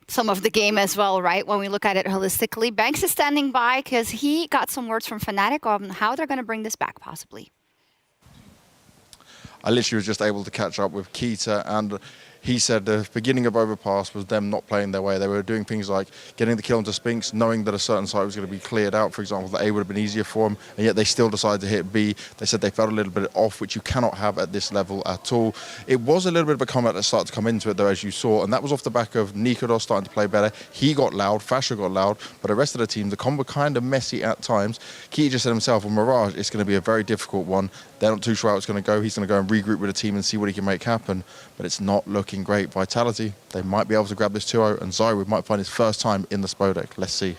some of the game as well, right? When we look at it holistically. Banks is standing by because he got some words from Fnatic on how they're going to bring this back, possibly. I literally was just able to catch up with Keita, and He said the beginning of Overpass was them not playing their way. They were doing things like getting the kill onto Spinks, knowing that a certain site was going to be cleared out. For example, that A would have been easier for them, and yet they still decided to hit B. They said they felt a little bit off, which you cannot have at this level at all. It was a little bit of a combat that started to come into it, though, as you saw, and that was off the back of Nikodos starting to play better. He got loud, Fasher got loud, but the rest of the team, the combo kind of messy at times. Key just said himself, with Mirage, it's going to be a very difficult one. They're not too sure how it's going to go. He's going to go and regroup with the team and see what he can make happen, but it's not looking great. Vitality, they might be able to grab this 2-0, and Zyro might find his first time in the Spodek. Let's see.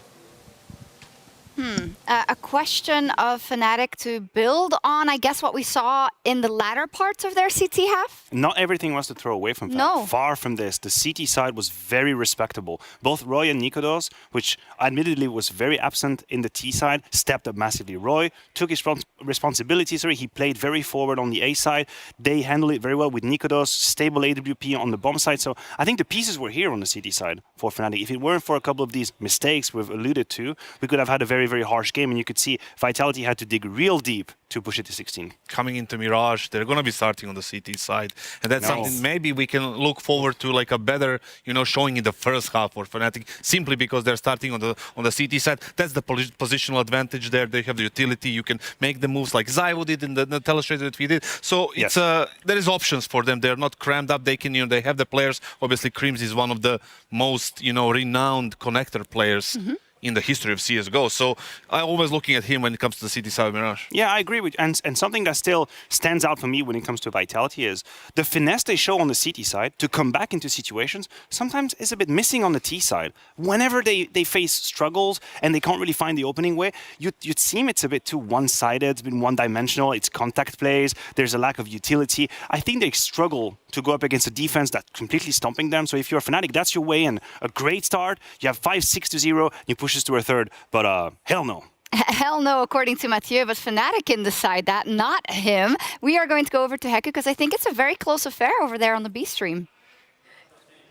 A question of Fnatic to build on, I guess, what we saw in the latter parts of their CT half? Not everything was to throw away from them. No. Far from this. The CT side was very respectable. Both Roy and Nikodos, which admittedly was very absent in the T side, stepped up massively. Roy took his responsibility. He played very forward on the A side. They handled it very well with Nikodos, stable AWP on the bomb side. So I think the pieces were here on the CT side for Fnatic. If it weren't for a couple of these mistakes we've alluded to, we could have had a very, very harsh game, and you could see Vitality had to dig real deep to push it to 16. Coming into Mirage, they're going to be starting on the CT side, and that's something maybe we can look forward to, like a better, showing in the first half for Fnatic, simply because they're starting on the CT side. That's the positional advantage there. They have the utility. You can make the moves like Zyvo did in the telestrator that we did. So it's there is options for them. They're not crammed up. They can, they have the players. Obviously, Creams is one of the most, renowned connector players in the history of CSGO. So I'm always looking at him when it comes to the CT side of Mirage. Yeah, I agree with you. And something that still stands out for me when it comes to Vitality is the finesse they show on the CT side to come back into situations sometimes is a bit missing on the T side. Whenever they face struggles and they can't really find the opening way, you'd seem it's a bit too one-sided, it's been one-dimensional, it's contact plays, there's a lack of utility. I think they struggle to go up against a defense that's completely stomping them. So if you're a Fnatic, that's your way in. A great start, you have 5-6-0, you push to a third, but hell no. Hell no, according to Mathieu, but Fnatic can decide that, not him. We are going to go over to Heku because I think it's a very close affair over there on the B stream.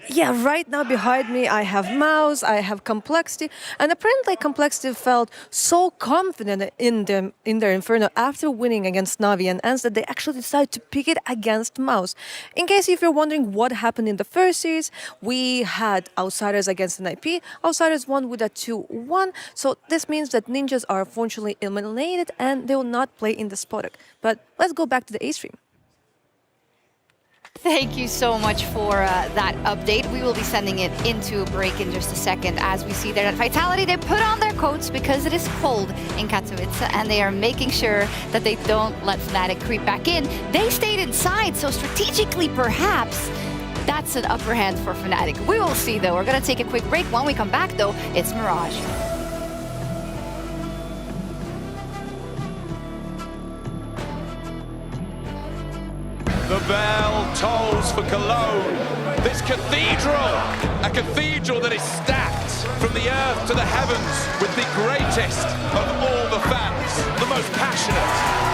Yeah, right now behind me I have Mouse, I have Complexity, and apparently Complexity felt so confident in their Inferno after winning against Navi and Ants that they actually decided to pick it against Mouse. In case if you're wondering what happened in the first series, we had Outsiders against an IP, Outsiders won with a 2-1, so this means that Ninjas are unfortunately eliminated and they will not play in the Spodek. But let's go back to the A stream. Thank you so much for that update. We will be sending it into a break in just a second. As we see there at Vitality, they put on their coats because it is cold in Katowice, and they are making sure that they don't let Fnatic creep back in. They stayed inside, so strategically, perhaps, that's an upper hand for Fnatic. We will see, though. We're going to take a quick break. When we come back, though, it's Mirage. The bell tolls for Cologne. This cathedral, a cathedral that is stacked from the earth to the heavens with the greatest of all the fans, the most passionate.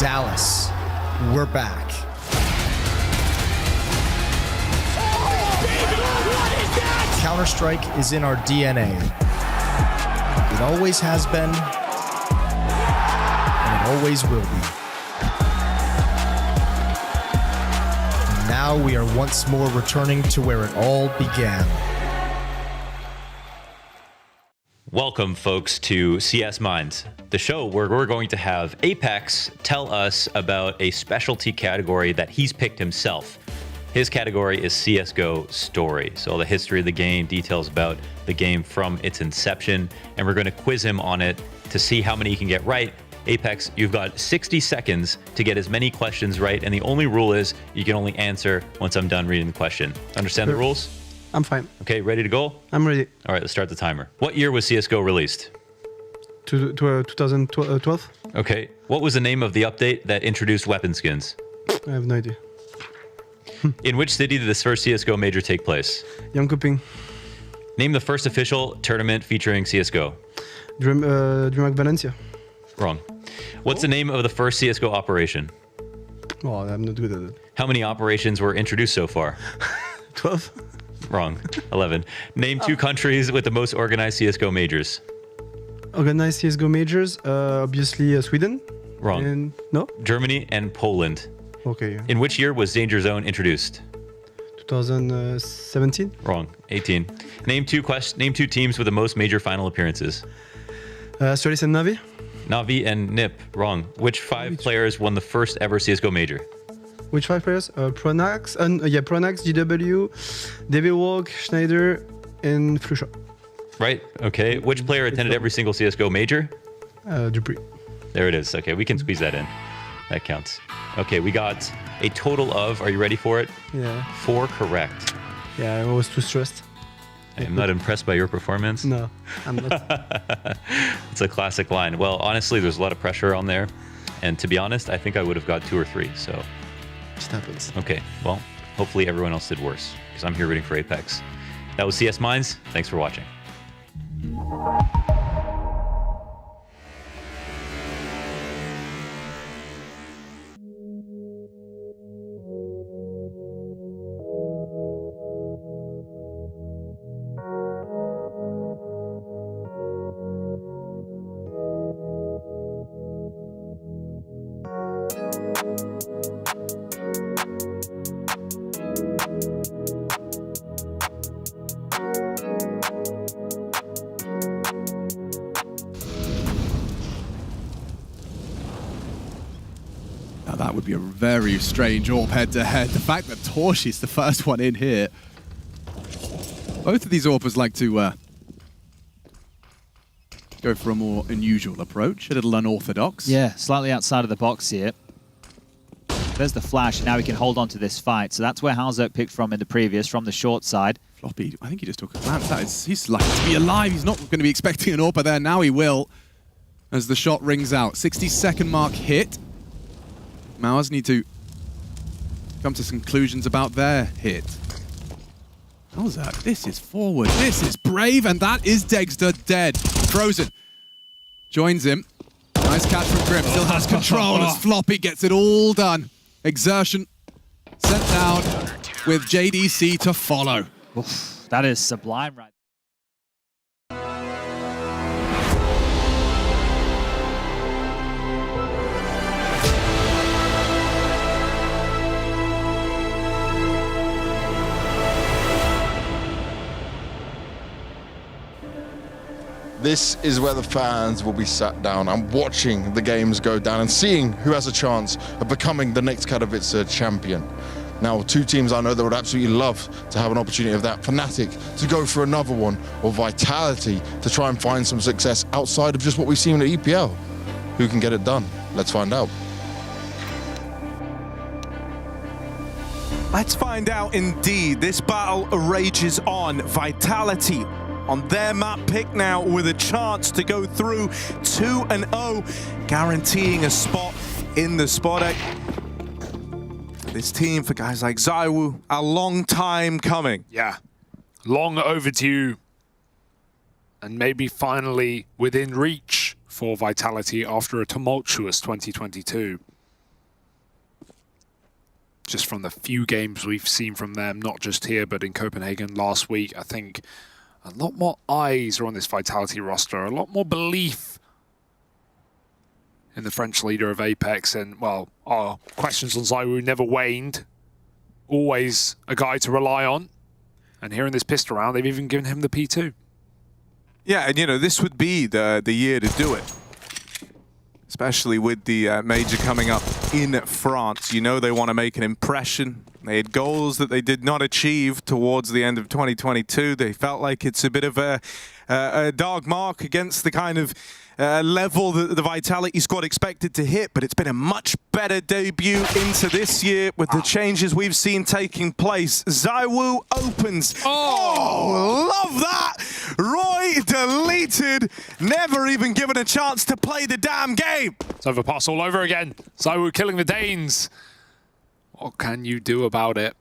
Dallas, we're back. Counter-Strike is in our DNA. It always has been, and it always will be. And now we are once more returning to where it all began. Welcome, folks, to CS Minds, the show where we're going to have Apex tell us about a specialty category that he's picked himself. His category is CSGO Story, so the history of the game, details about the game from its inception, and we're going to quiz him on it to see how many he can get right. Apex, you've got 60 seconds to get as many questions right, and the only rule is you can only answer once I'm done reading the question. Understand the rules? I'm fine. Okay, ready to go? I'm ready. All right, let's start the timer. What year was CSGO released? 2012. Okay. What was the name of the update that introduced weapon skins? I have no idea. In which city did this first CSGO major take place? Jönköping. Name the first official tournament featuring CSGO. DreamHack Valencia. Wrong. What's the name of the first CSGO operation? Oh, I'm not good at it. How many operations were introduced so far? 12. Wrong. 11. Name 2 countries with the most organized CSGO majors. Organized CSGO majors, obviously Sweden. Wrong. And, no? Germany and Poland. Okay. Yeah. In which year was Danger Zone introduced? 2017. Wrong. 18. Name 2 teams with the most major final appearances. Astralis and Navi. Navi and Nip. Wrong. Which 5 players won the first ever CSGO major? Which 5 players? Pronax, Pronax, GW, Devilwalk, Schneider, and Flusha. Right. Okay. Which player attended every single CSGO major? Dupree. There it is. Okay, we can squeeze that in. That counts. Okay, we got a total of, are you ready for it? Yeah. 4 correct. Yeah, I was too stressed. I am not impressed by your performance. No, I'm not. It's a classic line. Well, honestly, there's a lot of pressure on there. And to be honest, I think I would have got 2 or 3, so. It happens. Okay, well, hopefully everyone else did worse, because I'm here rooting for Apex. That was CS Minds. Thanks for watching. Now that would be a very strange AWP head-to-head. The fact that Torchi's the first one in here. Both of these AWPers like to go for a more unusual approach, a little unorthodox. Yeah, slightly outside of the box here. There's the flash, and now he can hold on to this fight. So that's where Halzerk picked from in the previous, from the short side. Floppy, I think he just took a glance. He's lucky to be alive. He's not going to be expecting an AWP there. Now he will, as the shot rings out. 60-second mark hit. Mowers need to come to some conclusions about their hit. Halzerk, this is forward. This is brave, and that is Dexter dead. Frozen joins him. Nice catch from Grim. Still has control as Floppy gets it all done. Exertion sent down with JDC to follow. Oof, that is sublime right. This is where the fans will be sat down and watching the games go down and seeing who has a chance of becoming the next Katowice champion. Now, 2 teams I know that would absolutely love to have an opportunity of that. Fnatic to go for another one, or Vitality to try and find some success outside of just what we've seen at EPL. Who can get it done? Let's find out. Let's find out indeed. This battle rages on. Vitality on their map pick now with a chance to go through 2-0, guaranteeing a spot in the SPODEC. This team, for guys like ZywOo, a long time coming. Yeah, long overdue. And maybe finally within reach for Vitality after a tumultuous 2022. Just from the few games we've seen from them, not just here, but in Copenhagen last week, I think a lot more eyes are on this Vitality roster, a lot more belief in the French leader of Apex, and, well, our questions on ZywOo never waned. Always a guy to rely on. And here in this pistol round, they've even given him the P2. Yeah, and, you know, this would be the year to do it. Especially with the major coming up in France. You know they want to make an impression. They had goals that they did not achieve towards the end of 2022. They felt like it's a bit of a dark mark against the kind of level that the Vitality squad expected to hit, but it's been a much better debut into this year with the changes we've seen taking place. ZywOo opens. Oh, love that! Roy deleted, never even given a chance to play the damn game. It's overpass all over again. ZywOo killing the Danes. What can you do about it?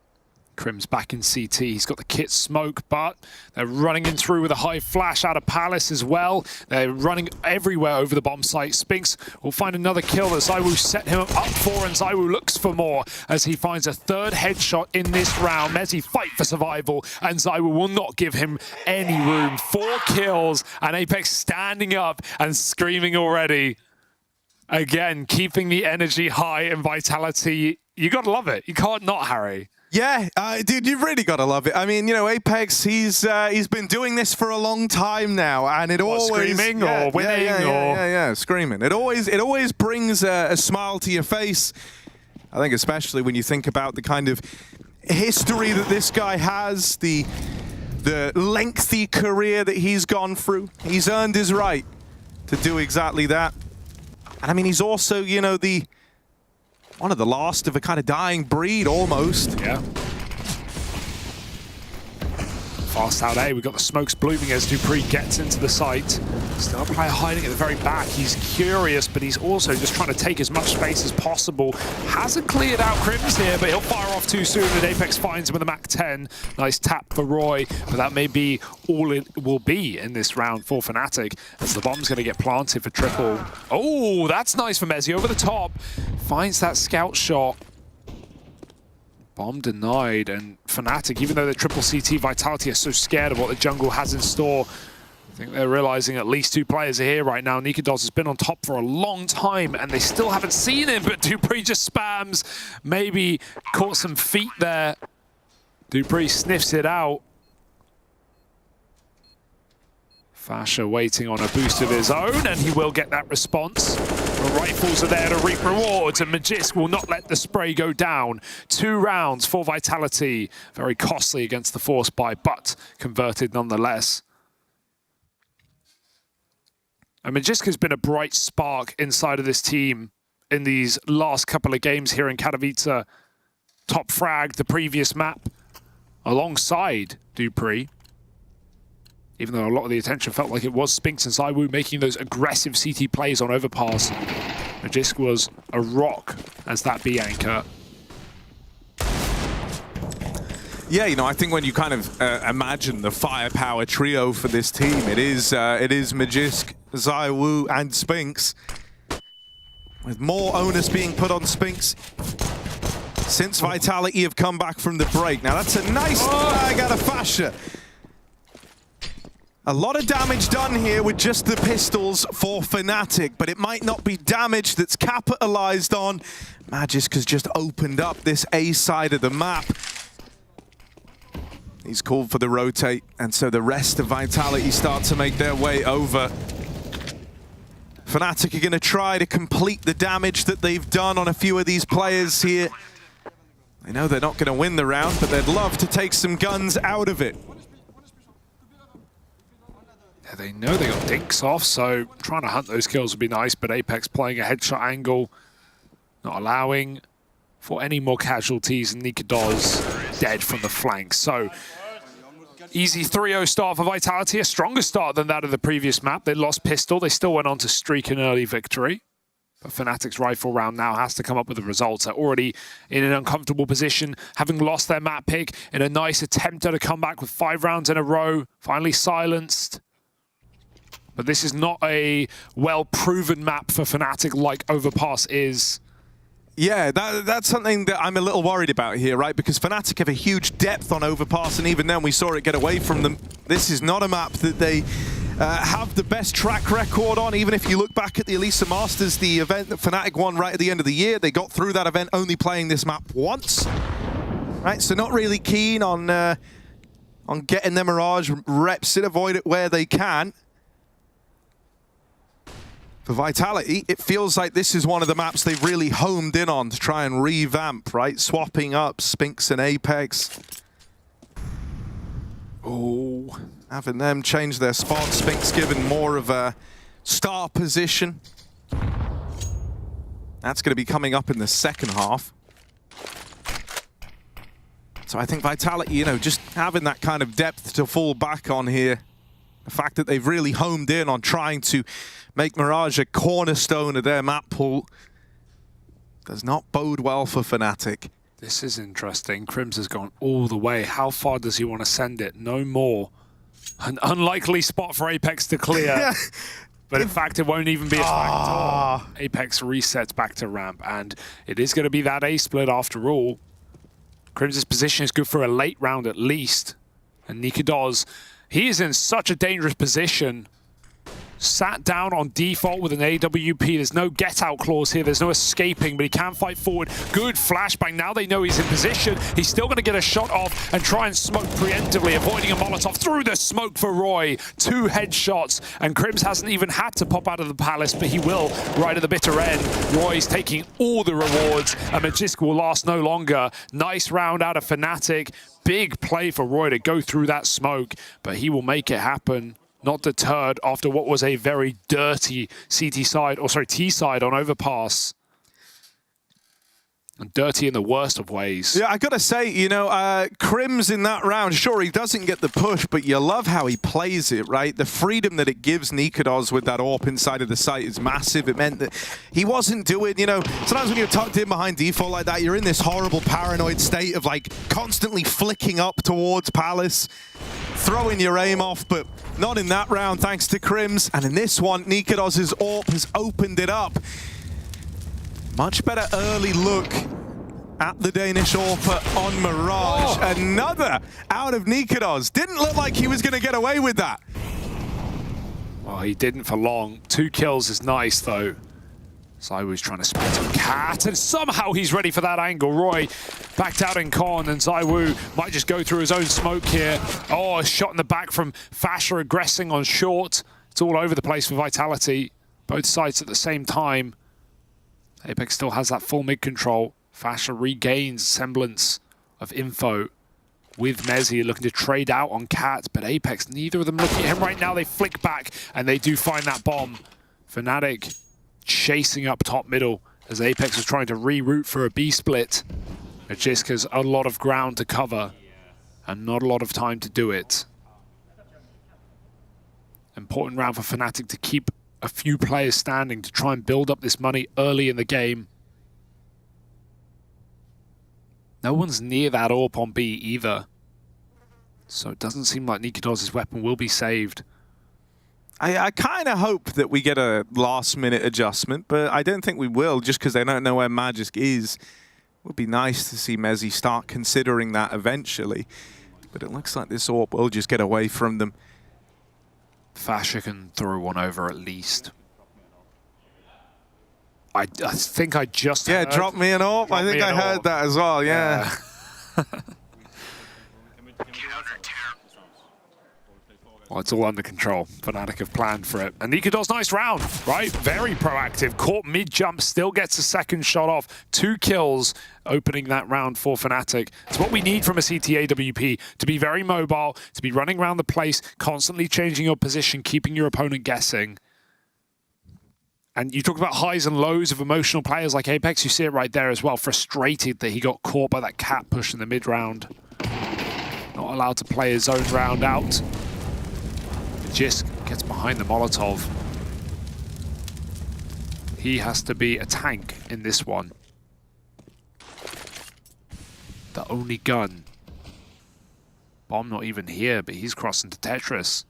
Crim's back in CT. He's got the kit smoke, but they're running in through with a high flash out of Palace as well. They're running everywhere over the bomb site. Spinks will find another kill that ZywOo set him up for, and ZywOo looks for more as he finds a third headshot in this round. Mezzi fight for survival, and ZywOo will not give him any room. 4 kills, and Apex standing up and screaming already. Again, keeping the energy high and vitality. You gotta love it. You can't not, Harry. Yeah, dude, you've really got to love it. I mean, you know, Apex, he's been doing this for a long time now, and it always screaming or winning yeah, screaming. It always brings a smile to your face. I think especially when you think about the kind of history that this guy has, the lengthy career that he's gone through. He's earned his right to do exactly that. And I mean, he's also, you know, one of the last of a kind of dying breed, almost. Yeah. Fast out A, we've got the smokes blooming as dupreeh gets into the site. Still a player hiding at the very back. He's curious, but he's also just trying to take as much space as possible. Hasn't cleared out Crims here, but he'll fire off too soon, and Apex finds him with a Mac-10. Nice tap for Roy, but that may be all it will be in this round for Fnatic, as the bomb's going to get planted for triple. Oh, that's nice for Mezzi over the top. Finds that scout shot. Bomb denied, and Fnatic, even though they're triple CT, Vitality are so scared of what the jungle has in store. I think they're realizing at least 2 players are here right now. Nikados has been on top for a long time, and they still haven't seen him, but dupreeh just spams. Maybe caught some feet there. dupreeh sniffs it out. Fasha waiting on a boost of his own, and he will get that response. The rifles are there to reap rewards, and Magisk will not let the spray go down. 2 rounds for Vitality. Very costly against the force buy, but converted nonetheless. And Magisk has been a bright spark inside of this team in these last couple of games here in Katowice. Top fragged the previous map alongside dupreeh. Even though a lot of the attention felt like it was Spinks and ZywOo making those aggressive CT plays on overpass. Magisk was a rock as that B anchor. Yeah, you know, I think when you kind of imagine the firepower trio for this team, it is Magisk, ZywOo, and Spinks. With more onus being put on Spinks since Vitality have come back from the break. Now that's a nice flag out of Fasha. A lot of damage done here with just the pistols for Fnatic, but it might not be damage that's capitalized on. Magisk has just opened up this A side of the map. He's called for the rotate, and so the rest of Vitality start to make their way over. Fnatic are going to try to complete the damage that they've done on a few of these players here. They know they're not going to win the round, but they'd love to take some guns out of it. Yeah, they know they got dinks off, so trying to hunt those kills would be nice, but Apex playing a headshot angle, not allowing for any more casualties, and Nikados dead from the flank. So, easy 3-0 start for Vitality, a stronger start than that of the previous map. They lost pistol, they still went on to streak an early victory. But Fnatic's rifle round now has to come up with the results. They're already in an uncomfortable position, having lost their map pick in a nice attempt at a comeback with 5 rounds in a row, finally silenced. But this is not a well-proven map for Fnatic like Overpass is. Yeah, that's something that I'm a little worried about here, right? Because Fnatic have a huge depth on Overpass, and even then we saw it get away from them. This is not a map that they have the best track record on. Even if you look back at the Elisa Masters, the event that Fnatic won right at the end of the year, they got through that event only playing this map once. Right, so not really keen on getting their Mirage reps in, avoid it where they can. For Vitality, it feels like this is one of the maps they've really homed in on to try and revamp, right? Swapping up Spinks and Apex. Oh, having them change their spot. Spinks given more of a star position. That's going to be coming up in the second half. So I think Vitality, you know, just having that kind of depth to fall back on here. The fact that they've really homed in on trying to make Mirage a cornerstone of their map pool does not bode well for Fnatic. This is interesting. Crims has gone all the way. How far does he want to send it? No more. An unlikely spot for Apex to clear. But in fact, it won't even be a factor. Apex resets back to ramp, and it is going to be that A split after all. Crims' position is good for a late round at least. And Nikodos, he is in such a dangerous position. Sat down on default with an AWP. There's no get-out clause here. There's no escaping, but he can fight forward. Good flashbang. Now they know he's in position. He's still going to get a shot off and try and smoke preemptively, avoiding a Molotov through the smoke for Roy. 2 headshots, and Crims hasn't even had to pop out of the palace, but he will right at the bitter end. Roy's taking all the rewards, and Magisk will last no longer. Nice round out of Fnatic. Big play for Roy to go through that smoke, but he will make it happen. Not deterred after what was a very dirty CT side, or sorry, T side on overpass. And dirty in the worst of ways. Yeah, I gotta say, you know, Crims in that round, sure, he doesn't get the push, but you love how he plays it, right? The freedom that it gives Nikodos with that AWP inside of the site is massive. It meant that he wasn't doing, you know, sometimes when you're tucked in behind default like that, you're in this horrible paranoid state of like constantly flicking up towards Palace, throwing your aim off, but not in that round thanks to Crims. And in this one, Nikodos' AWP has opened it up. Much better early look at the Danish AWP on Mirage. Oh. Another out of Nikodos. Didn't look like he was going to get away with that. Well, he didn't for long. 2 kills is nice, though. ZywOo's trying to split on Cat, and somehow he's ready for that angle. Roy backed out in con, and ZywOo might just go through his own smoke here. Oh, a shot in the back from Fasher aggressing on short. It's all over the place for Vitality. Both sides at the same time. Apex still has that full mid control. Fasher regains semblance of info with Mezzi looking to trade out on Cat, but Apex, neither of them looking at him right now. They flick back and they do find that bomb. Fnatic chasing up top middle as Apex was trying to reroute for a B split. Magisk has a lot of ground to cover and not a lot of time to do it. Important round for Fnatic to keep a few players standing to try and build up this money early in the game. No one's near that AWP on B either. So it doesn't seem like Nikodos' weapon will be saved. I kind of hope that we get a last-minute adjustment, but I don't think we will just because they don't know where Magisk is. It would be nice to see Mezzi start considering that eventually. But it looks like this AWP will just get away from them. Fasher can throw one over at least. I think I just heard. Drop me an AWP. I think I heard that as well, yeah. Well, it's all under control. Fnatic have planned for it. And Nikodos, nice round, right? Very proactive. Caught mid-jump, still gets a second shot off. 2 kills opening that round for Fnatic. It's what we need from a CET AWP, to be very mobile, to be running around the place, constantly changing your position, keeping your opponent guessing. And you talk about highs and lows of emotional players like Apex, you see it right there as well. Frustrated that he got caught by that Cat push in the mid-round. Not allowed to play his own round out. Magisk gets behind the Molotov. He has to be a tank in this one. The only gun. Bomb not even here, but he's crossing to Tetris.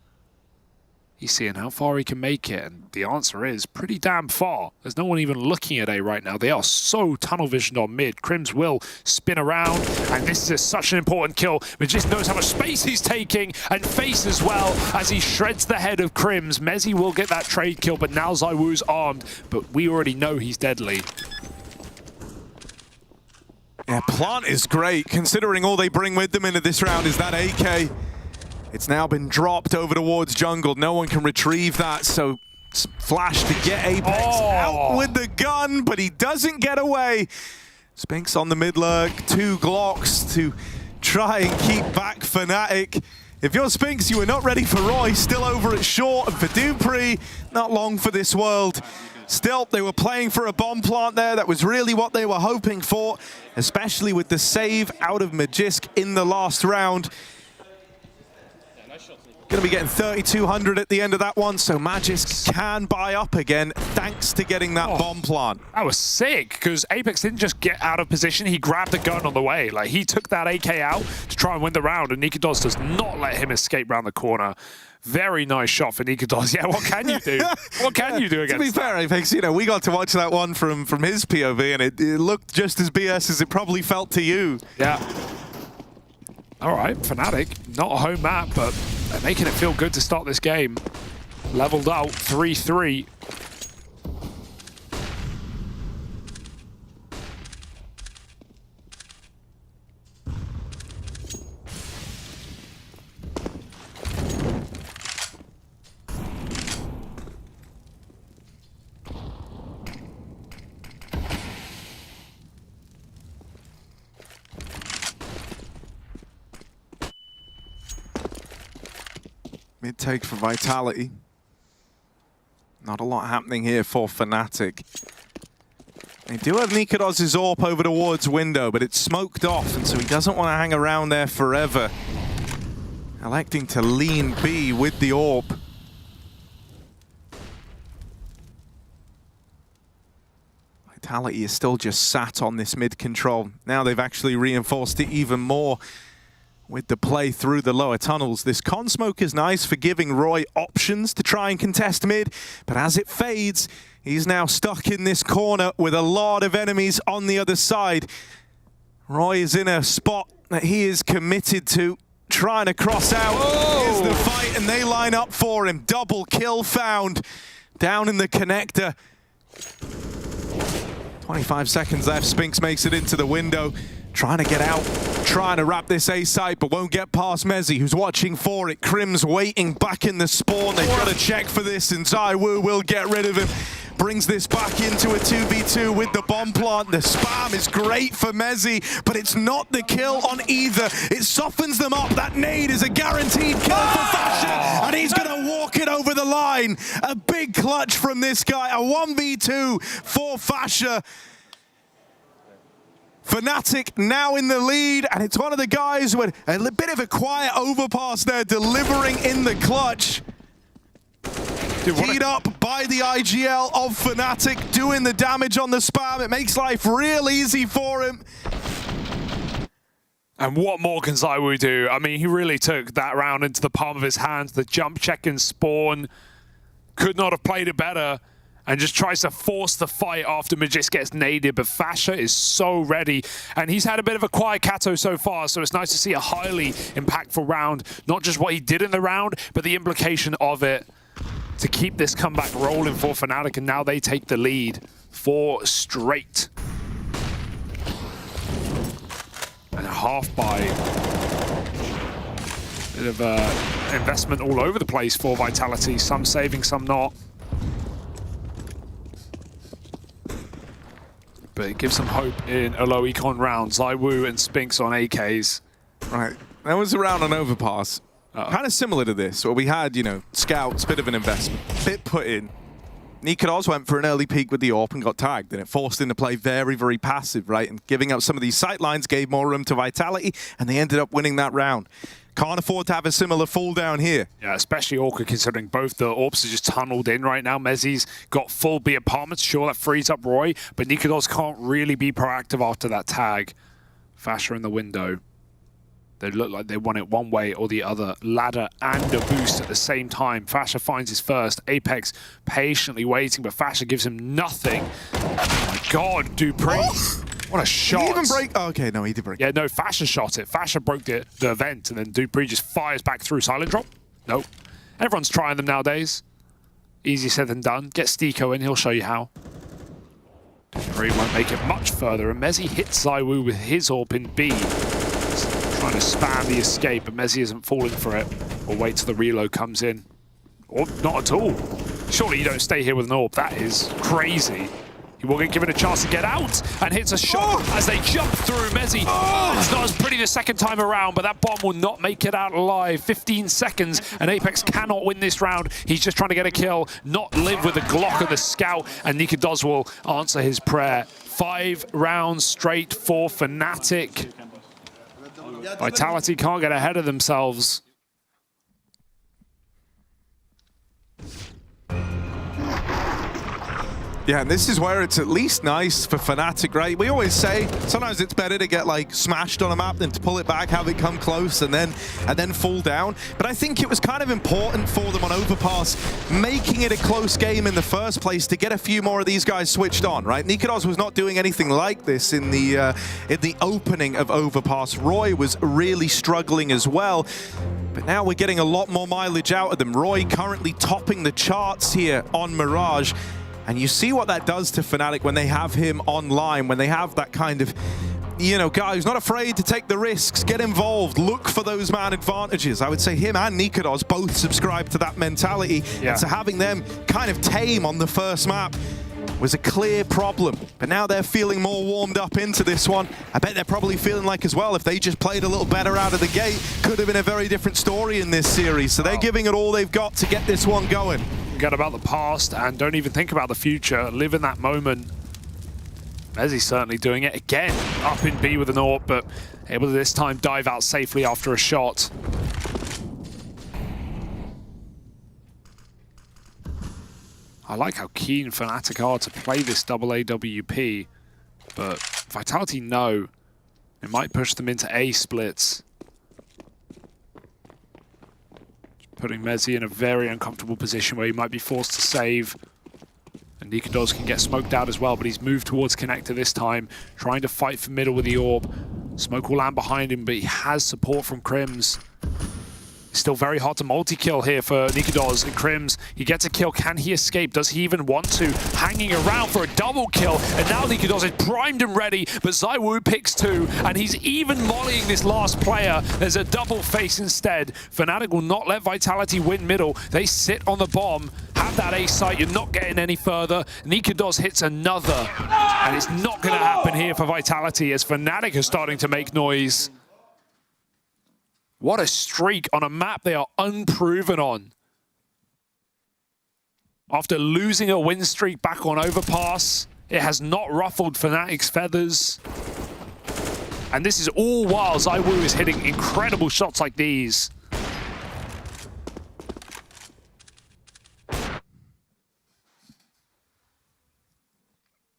He's seeing how far he can make it, and the answer is pretty damn far. There's no one even looking at A right now. They are so tunnel visioned on mid. Crims will spin around, and this is such an important kill. Magisk knows how much space he's taking, and FaZe as well, as he shreds the head of Crims. Mezzi will get that trade kill, but now ZywOo's armed, but we already know he's deadly. Yeah, Plant is great, considering all they bring with them into this round is that AK. It's now been dropped over towards jungle. No one can retrieve that, so Flash to get Apex out with the gun, but he doesn't get away. Spinks on the mid lurk, 2 Glocks to try and keep back Fnatic. If you're Spinks, you were not ready for Roy, still over at short, and for dupreeh, not long for this world. Still, they were playing for a bomb plant there. That was really what they were hoping for, especially with the save out of Magisk in the last round. Going to be getting 3,200 at the end of that one, so Magisk can buy up again thanks to getting that bomb plant. That was sick, because Apex didn't just get out of position, he grabbed the gun on the way. Like, he took that AK out to try and win the round, and Nikodos does not let him escape around the corner. Very nice shot for Nikodos. Yeah, what can you do? What can you do against To be fair, Apex, you know, we got to watch that one from his POV, and it looked just as BS as it probably felt to you. Yeah. All right, Fnatic, not a home map, but they're making it feel good to start this game. Leveled out, 3-3. Mid take for Vitality. Not a lot happening here for Fnatic. They do have Nikodos' AWP over towards window, but it's smoked off, and so he doesn't want to hang around there forever. Electing to lean B with the AWP. Vitality is still just sat on this mid control. Now they've actually reinforced it even more with the play through the lower tunnels. This con smoke is nice for giving Roy options to try and contest mid, but as it fades, he's now stuck in this corner with a lot of enemies on the other side. Roy is in a spot that he is committed to, trying to cross out. Here's the fight, and they line up for him. Double kill found down in the connector. 25 seconds left. Spinks makes it into the window. Trying to get out, trying to wrap this A site, but won't get past Mezzi, who's watching for it. Krim's waiting back in the spawn. They've got to check for this, and ZywOo will get rid of him. Brings this back into a 2v2 with the bomb plant. The spam is great for Mezzi, but it's not the kill on either. It softens them up. That nade is a guaranteed kill for Fasha, and he's going to walk it over the line. A big clutch from this guy, a 1v2 for Fasha. Fnatic now in the lead, and it's one of the guys with a bit of a quiet overpass there, delivering in the clutch. Teed up by the IGL of Fnatic, doing the damage on the spam. It makes life real easy for him. And what more can ZywOo do? I mean, he really took that round into the palm of his hands. The jump check and spawn could not have played it better. And just tries to force the fight after Magisk gets naded, but Fasha is so ready. And he's had a bit of a quiet Kato so far, so it's nice to see a highly impactful round. Not just what he did in the round, but the implication of it to keep this comeback rolling for Fnatic, and now they take the lead 4 straight. And a half by. Bit of investment all over the place for Vitality, some saving, some not. But it gives some hope in a low econ round. ZywOo and Spinks on AKs. Right, that was a round on overpass. Kind of similar to this, where we had, you know, scouts, bit of an investment, bit put in. Nikodos went for an early peek with the AWP and got tagged, and it forced him to play very, very passive, right? And giving up some of these sight lines gave more room to Vitality, and they ended up winning that round. Can't afford to have a similar fall down here. Yeah, especially Orca, considering both the AWPs are just tunneled in right now. Mezzi's got full B apartments. Sure, that frees up Roy, but Nikodos can't really be proactive after that tag. Fasha in the window. They look like they want it one way or the other. Ladder and a boost at the same time. Fasha finds his first. Apex patiently waiting, but Fasha gives him nothing. Oh my God, Dupree. Oh! What a shot. Did he even break? Oh, okay, no, he did break. Yeah, no, Fasha shot it. Fasha broke the vent, and then Dupree just fires back through. Silent drop? Nope. Everyone's trying them nowadays. Easier said than done. Get Stiko in, he'll show you how. Dupree won't make it much further, and Mezzi hits ZywOo with his AWP in B. Trying to spam the escape, but Mezzi isn't falling for it. We'll wait till the reload comes in. Or not at all. Surely you don't stay here with an AWP. That is crazy. He will get given a chance to get out and hits a shot as they jump through. Mezzi, it's not as pretty the second time around, but that bomb will not make it out alive. 15 seconds, and Apex cannot win this round. He's just trying to get a kill, not live with the Glock of the scout, and Nikodos will answer his prayer. 5 rounds straight for Fnatic. Vitality can't get ahead of themselves. Yeah, and this is where it's at least nice for Fnatic, right? We always say sometimes it's better to get like smashed on a map than to pull it back, have it come close, and then fall down. But I think it was kind of important for them on Overpass, making it a close game in the first place to get a few more of these guys switched on, right? Nikodos was not doing anything like this in the opening of Overpass. Roy was really struggling as well. But now we're getting a lot more mileage out of them. Roy currently topping the charts here on Mirage. And you see what that does to Fnatic when they have him online, when they have that kind of, you know, guy who's not afraid to take the risks, get involved, look for those man advantages. I would say him and Nikodos both subscribe to that mentality. Yeah. And so having them kind of tame on the first map was a clear problem. But now they're feeling more warmed up into this one. I bet they're probably feeling like as well, if they just played a little better out of the gate, could have been a very different story in this series. So they're giving it all they've got to get this one going. Forget about the past and don't even think about the future. Live in that moment. Mezzi's certainly doing it again. Up in B with an AWP, but able to this time dive out safely after a shot. I like how keen Fnatic are to play this double AWP, but Vitality know it might push them into A splits. Putting Mezzi in a very uncomfortable position where he might be forced to save. And Nikodos can get smoked out as well, but he's moved towards Connector this time, trying to fight for middle with the AWP. Smoke will land behind him, but he has support from Crims. It's still very hard to multi-kill here for Nikodos. And Crims, he gets a kill. Can he escape? Does he even want to? Hanging around for a double kill. And now Nikodos is primed and ready, but ZywOo picks two, and he's even mollying this last player. There's a double face instead. Fnatic will not let Vitality win middle. They sit on the bomb, have that A site. You're not getting any further. Nikodos hits another, and it's not going to happen here for Vitality as Fnatic are starting to make noise. What a streak on a map they are unproven on. After losing a win streak back on Overpass, it has not ruffled Fnatic's feathers. And this is all while ZywOo is hitting incredible shots like these.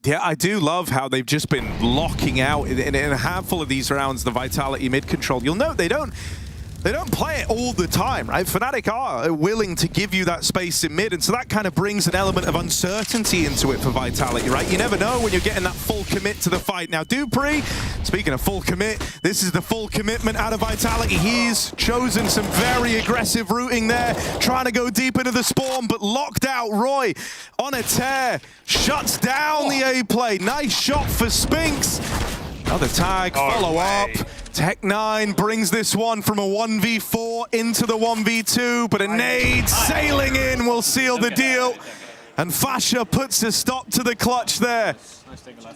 Yeah, I do love how they've just been locking out in a handful of these rounds the Vitality mid control. You'll note they don't play it all the time, right? Fnatic are willing to give you that space in mid, and so that kind of brings an element of uncertainty into it for Vitality, right? You never know when you're getting that full commit to the fight. Now, Dupree, speaking of full commit, this is the full commitment out of Vitality. He's chosen some very aggressive routing there, trying to go deep into the spawn, but locked out. Roy on a tear, shuts down the A play. Nice shot for Spinks. Another tag, follow up. Tech9 brings this one from a 1v4 into the 1v2, but a nade sailing in will seal the deal. And Fasha puts a stop to the clutch there.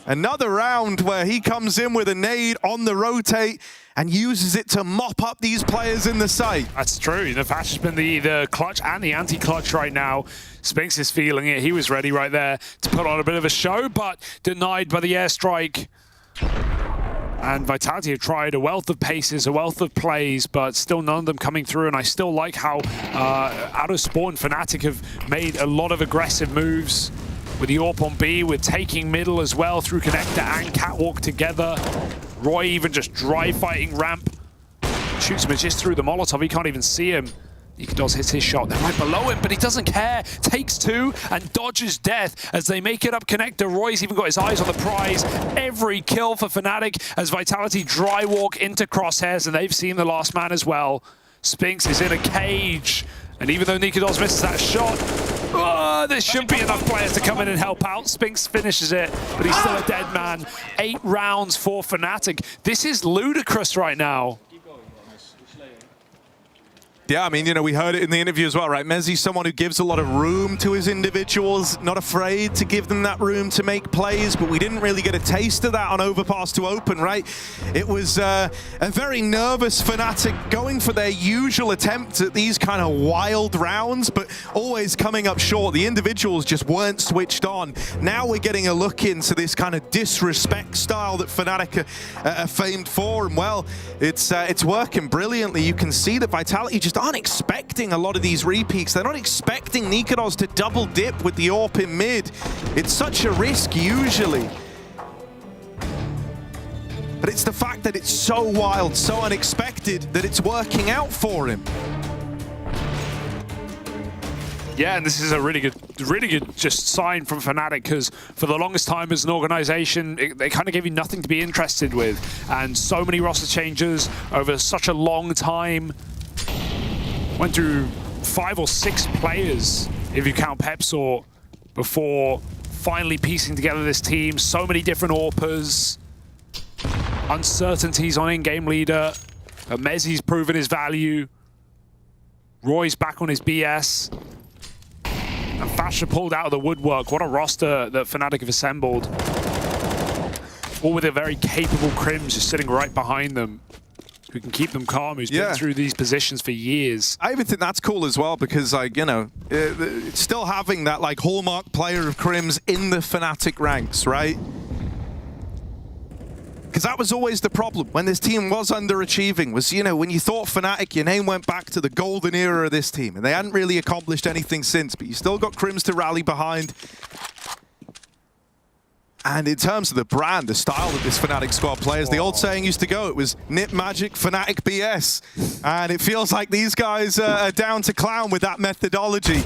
Another round where he comes in with a nade on the rotate and uses it to mop up these players in the site. That's true. You know, Fasha's been the clutch and the anti-clutch right now. Spinks is feeling it. He was ready right there to put on a bit of a show, but denied by the airstrike. And Vitality have tried a wealth of paces, a wealth of plays, but still none of them coming through. And I still like how out of spawn, Fnatic have made a lot of aggressive moves with the AWP on B, with taking middle as well through Connector and Catwalk together. Roy even just dry fighting ramp. Shoots him just through the Molotov. He can't even see him. Nikodos hits his shot. They're right below him, but he doesn't care. Takes two and dodges death as they make it up Connector. Roy's even got his eyes on the prize. Every kill for Fnatic as Vitality dry walk into crosshairs, and they've seen the last man as well. Spinks is in a cage, and even though Nikodos misses that shot, there should be enough players to come in and help out. Spinks finishes it, but he's still a dead man. 8 rounds for Fnatic. This is ludicrous right now. Yeah, I mean, you know, we heard it in the interview as well, right? Mezzi's someone who gives a lot of room to his individuals, not afraid to give them that room to make plays, but we didn't really get a taste of that on Overpass to Open, right? It was a very nervous Fnatic going for their usual attempts at these kind of wild rounds, but always coming up short. The individuals just weren't switched on. Now we're getting a look into this kind of disrespect style that Fnatic are famed for, and well, it's working brilliantly. You can see that Vitality just just aren't expecting a lot of these repeats. They're not expecting Nikodos to double dip with the AWP in mid. It's such a risk usually. But it's the fact that it's so wild, so unexpected, that it's working out for him. Yeah, and this is a really good just sign from Fnatic, because for the longest time as an organization, they kind of gave you nothing to be interested with. And so many roster changes over such a long time. Went through 5 or 6 players, if you count Pepsor, before finally piecing together this team. So many different AWPers. Uncertainties on in-game leader. Mezzi's proven his value. Roy's back on his BS. And Fasha pulled out of the woodwork. What a roster that Fnatic have assembled. All with a very capable Crims just sitting right behind them, who can keep them calm, who's been through these positions for years. I even think that's cool as well, because, like, you know, still having that, like, hallmark player of Crims in the Fnatic ranks, right? Because that was always the problem when this team was underachieving, was, you know, when you thought Fnatic, your name went back to the golden era of this team, and they hadn't really accomplished anything since, but you still got Crims to rally behind. And in terms of the brand, the style that this Fnatic squad plays, the old saying used to go, it was Nip Magic, Fnatic BS. And it feels like these guys are down to clown with that methodology.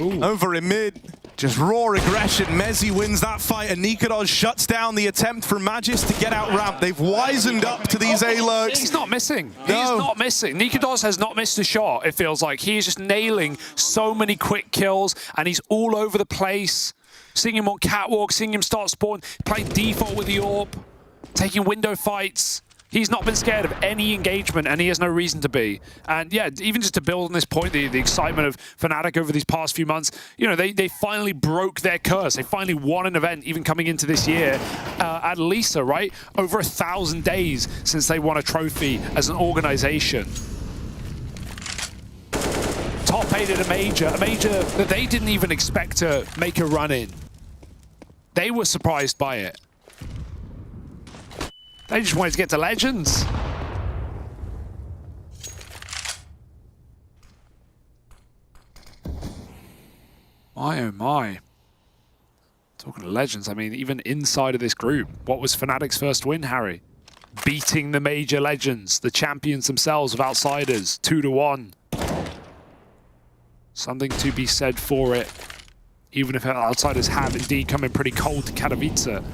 Ooh. Over in mid. Just raw aggression. Mezzi wins that fight, and Nikodos shuts down the attempt from Magis to get out ramp. They've wisened up to these A-lurks. He's not missing. No. He's not missing. Nikodos has not missed a shot, it feels like. He is just nailing so many quick kills, and he's all over the place. Seeing him on catwalk, seeing him start spawn, playing default with the AWP, taking window fights. He's not been scared of any engagement, and he has no reason to be. And yeah, even just to build on this point, the excitement of Fnatic over these past few months, you know, they finally broke their curse. They finally won an event, even coming into this year at Lisa, right? Over 1,000 days since they won a trophy as an organization. Top 8 at a major that they didn't even expect to make a run in. They were surprised by it. They just wanted to get to Legends. My oh my. Talking to Legends, I mean, even inside of this group, what was Fnatic's first win, Harry? Beating the major Legends, the champions themselves of Outsiders, 2-1. Something to be said for it, even if Outsiders have indeed come in pretty cold to Katowice.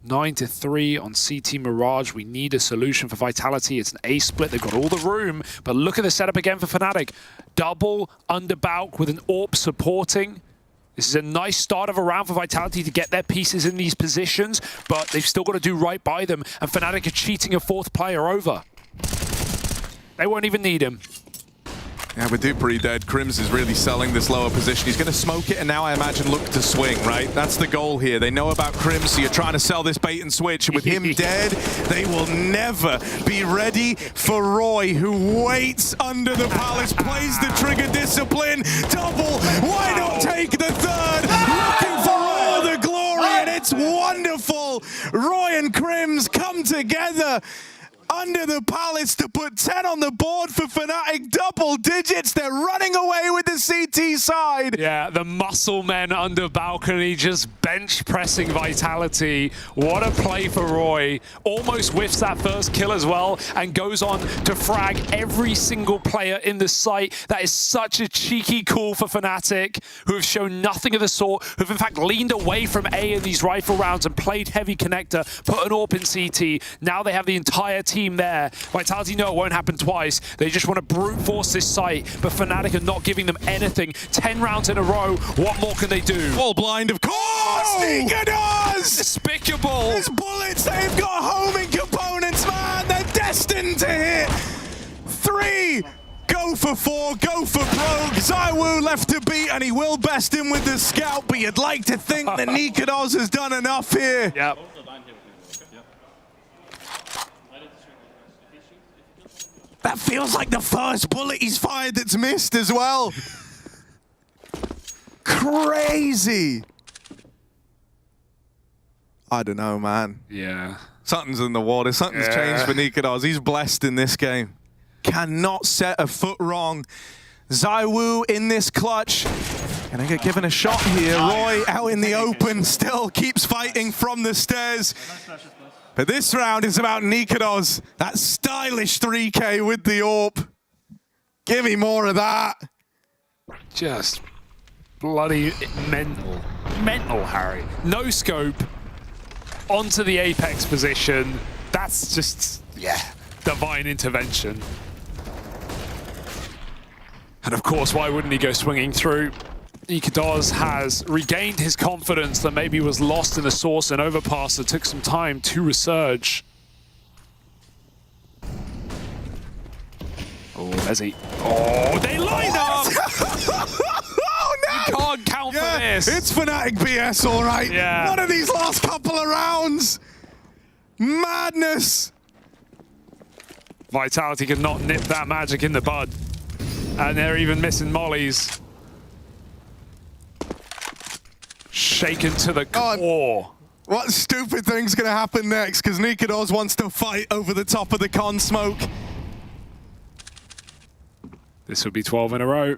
9-3 on CT Mirage. We need a solution for Vitality. It's an A split. They've got all the room, but look at the setup again for Fnatic. Double under Balk with an AWP supporting. This is a nice start of a round for Vitality to get their pieces in these positions, but they've still got to do right by them, and Fnatic are cheating a 4th player over. They won't even need him. Yeah, with Dupree dead, Crims is really selling this lower position. He's going to smoke it, and now I imagine look to swing, right? That's the goal here. They know about Crims, so you're trying to sell this bait and switch. And with him dead, they will never be ready for Roy, who waits under the palace, plays the trigger discipline, double. Why not take the 3rd? Looking for all the glory, and it's wonderful. Roy and Crims come together under the palace to put 10 on the board for Fnatic. Double digits. They're running away with the CT side. Yeah, the muscle men under balcony just bench pressing Vitality. What a play for Roy. Almost whiffs that first kill as well and goes on to frag every single player in the site. That is such a cheeky call for Fnatic, who have shown nothing of the sort, who have in fact leaned away from A in these rifle rounds and played heavy connector, put an AWP in CT. Now they have the entire team there. Vitality know it won't happen twice. They just want to brute force this site, but Fnatic are not giving them anything. 10 rounds in a row. What more can they do? Full blind, of course! Nikodos! Despicable! These bullets, they've got homing components, man! They're destined to hit! 3! Go for 4, go for Progue. Zywoo left to beat, and he will best him with the scout, but you'd like to think that Nikodos has done enough here. Yep. That feels like the first bullet he's fired that's missed as well. Crazy. I don't know, man. Yeah. Something's in the water. Something's changed for Nikodos. He's blessed in this game. Cannot set a foot wrong. Zywoo in this clutch. Gonna get given a shot here. Roy out in the open, still keeps fighting from the stairs. But this round is about Nikodos. That stylish 3K with the AWP. Give me more of that. Just bloody mental. Mental, Harry. No scope. Onto the Apex position. That's just, divine intervention. And of course, why wouldn't he go swinging through? Nikodos has regained his confidence that maybe was lost in the source and overpass that took some time to resurge. Oh, there's he. Oh, they line up! Oh, no! You can't count for this. It's Fnatic BS, all right. Yeah. None of these last couple of rounds. Madness. Vitality could not nip that magic in the bud. And they're even missing mollies. Shaken to the core. What stupid thing's gonna happen next? Because Nikodos wants to fight over the top of the con smoke. This would be 12 in a row.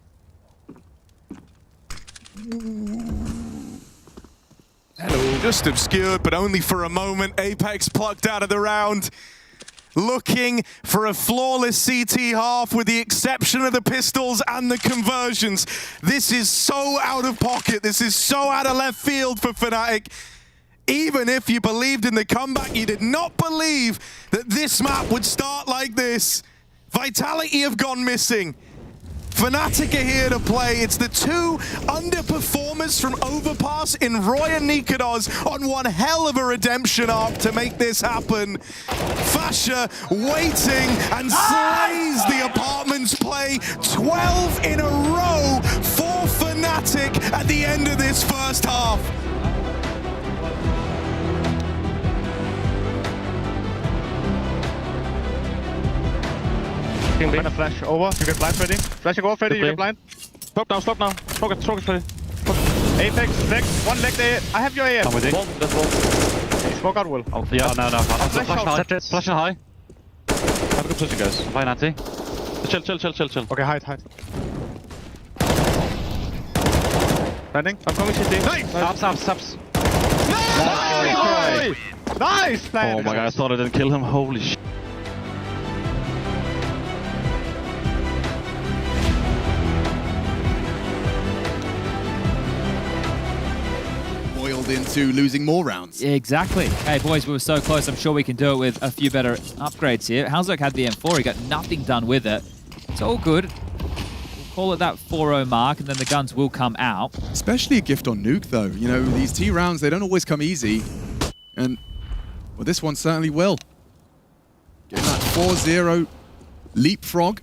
Hello. Just obscured, but only for a moment. Apex plucked out of the round. Looking for a flawless CT half with the exception of the pistols and the conversions. This is so out of pocket. This is so out of left field for Fnatic. Even if you believed in the comeback, you did not believe that this map would start like this. Vitality have gone missing. Fnatic are here to play. It's the two underperformers from Overpass in Roy and Nikodos on one hell of a redemption arc to make this happen. Fasha waiting and slays the Apartments play. 12 in a row for Fnatic at the end of this first half. I'm gonna flash over. You get blind, Freddy. Flashing over, Freddy. You get blind. Smoke now, smoke now. Smoke it, Freddy. Apex, leg. One leg there. I have your AF. I'm with it. Smoke out, Will. Oh, yeah, no. Flash high. out. Flashing high. Have a good position, guys. Fine, Nancy. Chill. Okay, hide. Landing. I'm coming CT. Nice! Subs. Nice! Plan. Oh my god, I thought I didn't kill him. Holy shit. Into losing more rounds. Exactly. Hey, boys, we were so close. I'm sure we can do it with a few better upgrades here. Halzok had the M4. He got nothing done with it. It's all good. We'll call it that 4-0 mark, and then the guns will come out. Especially a gift on Nuke, though. You know, these T rounds, they don't always come easy. And, well, this one certainly will. Getting that 4-0 leapfrog.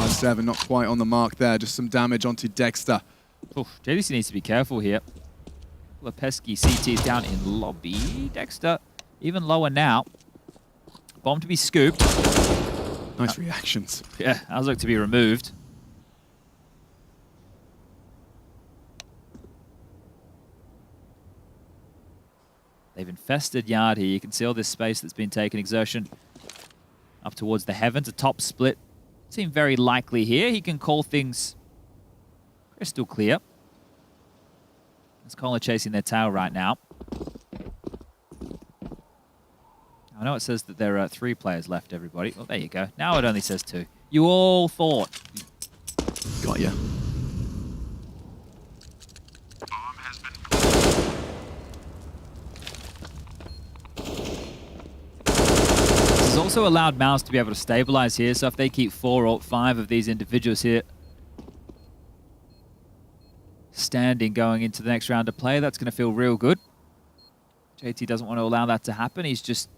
Seven, not quite on the mark there. Just some damage onto Dexter. Oof, JDC needs to be careful here. The pesky CT is down in lobby. Dexter even lower now. Bomb to be scooped. Nice reactions. Yeah, Halzok to be removed. They've infested yard here. You can see all this space that's been taken. Exertion up towards the heavens. A top split. Seem very likely here. He can call things crystal clear. As Colin chasing their tail right now. I know it says that there are 3 players left, everybody. Well, there you go. Now it only says 2. You all thought. Got ya. Also allowed Mouse to be able to stabilize here, so if they keep 4 or 5 of these individuals here standing going into the next round of play, that's going to feel real good. JT doesn't want to allow that to happen. He's just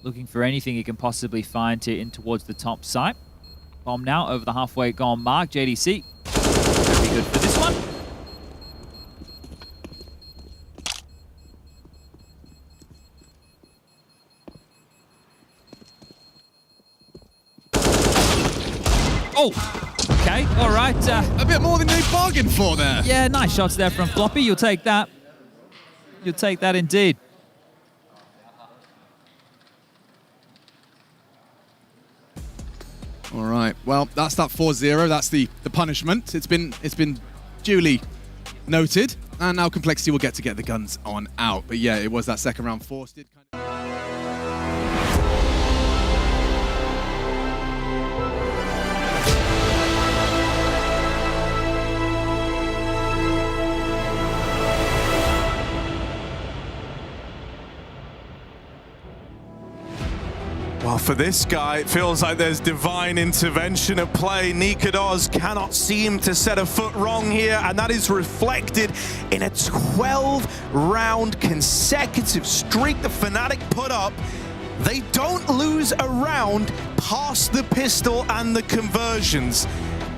looking for anything he can possibly find to in towards the top site. Bomb now over the halfway gone mark. JDC could be good for this one. Oh! Okay, all right. A bit more than they bargained for there. Yeah, nice shots there from Floppy. You'll take that. You'll take that indeed. All right. Well, that's that 4-0. That's the punishment. It's been duly noted, and now Complexity will get the guns on out. But yeah, it was that second round forced. It kind of Well, for this guy, it feels like there's divine intervention at play. Nikadoz cannot seem to set a foot wrong here, and that is reflected in a 12-round consecutive streak the Fnatic put up. They don't lose a round past the pistol and the conversions.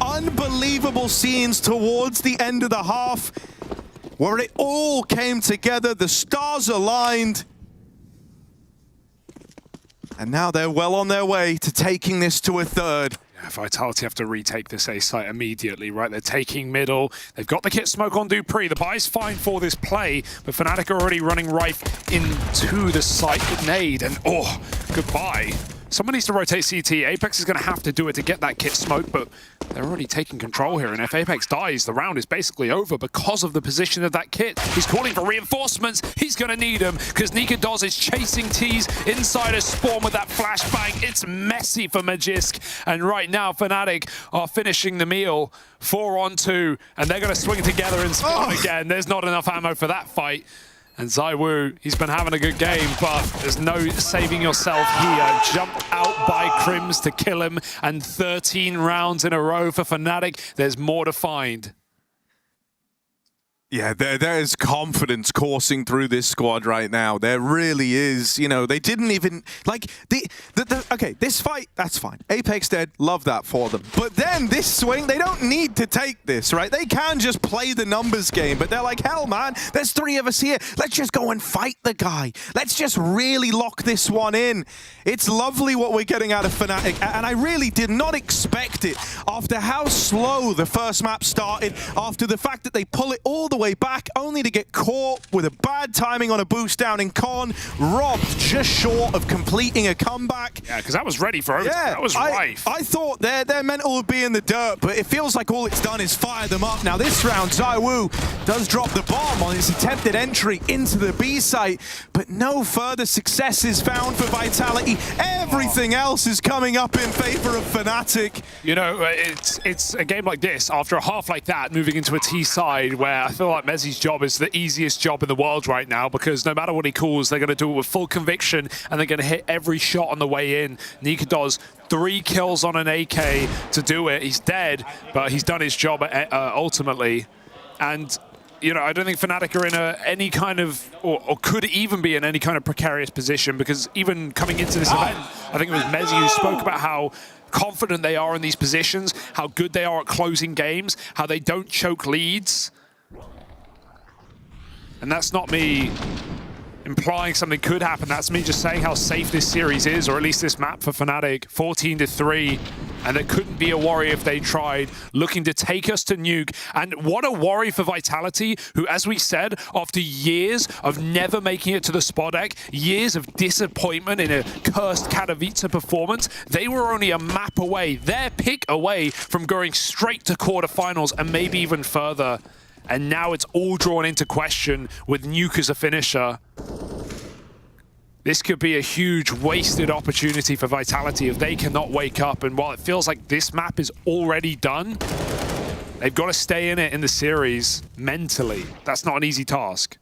Unbelievable scenes towards the end of the half, where it all came together, the stars aligned. And now they're well on their way to taking this to a third. Yeah, Vitality have to retake this A site immediately, right? They're taking middle. They've got the kit smoke on Dupree. The buy's fine for this play, but Fnatic are already running Rife into the site with nade. And oh, goodbye. Someone needs to rotate CT. Apex is going to have to do it to get that kit smoke, but they're already taking control here. And if Apex dies, the round is basically over because of the position of that kit. He's calling for reinforcements. He's going to need them because Nikadoz is chasing T's inside a spawn with that flashbang. It's messy for Magisk. And right now, Fnatic are finishing the meal 4-on-2, and they're going to swing together and spawn again. There's not enough ammo for that fight. And ZywOo, he's been having a good game, but there's no saving yourself here. Jumped out by Crims to kill him, and 13 rounds in a row for Fnatic. There's more to find. Yeah, there is confidence coursing through this squad right now. There really is. You know, they didn't even, like, okay, this fight, that's fine. Apex dead, love that for them. But then this swing, they don't need to take this, right? They can just play the numbers game, but they're like, hell, man, there's 3 of us here. Let's just go and fight the guy. Let's just really lock this one in. It's lovely what we're getting out of Fnatic, and I really did not expect it after how slow the first map started, after the fact that they pull it all the way back, only to get caught with a bad timing on a boost down in Con, robbed just short of completing a comeback. Yeah, because that was ready for overtime. Yeah, that was Rife. I thought their mental would be in the dirt, but it feels like all it's done is fire them up. Now this round, ZywOo does drop the bomb on his attempted entry into the B site, but no further success is found for Vitality. Everything else is coming up in favor of Fnatic. You know, it's a game like this, after a half like that, moving into a T side, where I feel like Mezzi's job is the easiest job in the world right now, because no matter what he calls, they're going to do it with full conviction, and they're going to hit every shot on the way in. Nikadoz 3 kills on an AK to do it. He's dead, but he's done his job ultimately. And you know, I don't think Fnatic are in any kind of, or could even be in any kind of precarious position, because even coming into this event, I think it was Mezzi who spoke about how confident they are in these positions, how good they are at closing games, how they don't choke leads. And that's not me implying something could happen. That's me just saying how safe this series is, or at least this map for Fnatic. 14-3, and there couldn't be a worry if they tried, looking to take us to nuke. And what a worry for Vitality, who, as we said, after years of never making it to the Spodek, years of disappointment in a cursed Katowice performance, they were only a map away, their pick away from going straight to quarterfinals and maybe even further. And now it's all drawn into question with Nuke as a finisher. This could be a huge wasted opportunity for Vitality if they cannot wake up. And while it feels like this map is already done, they've got to stay in it in the series mentally. That's not an easy task.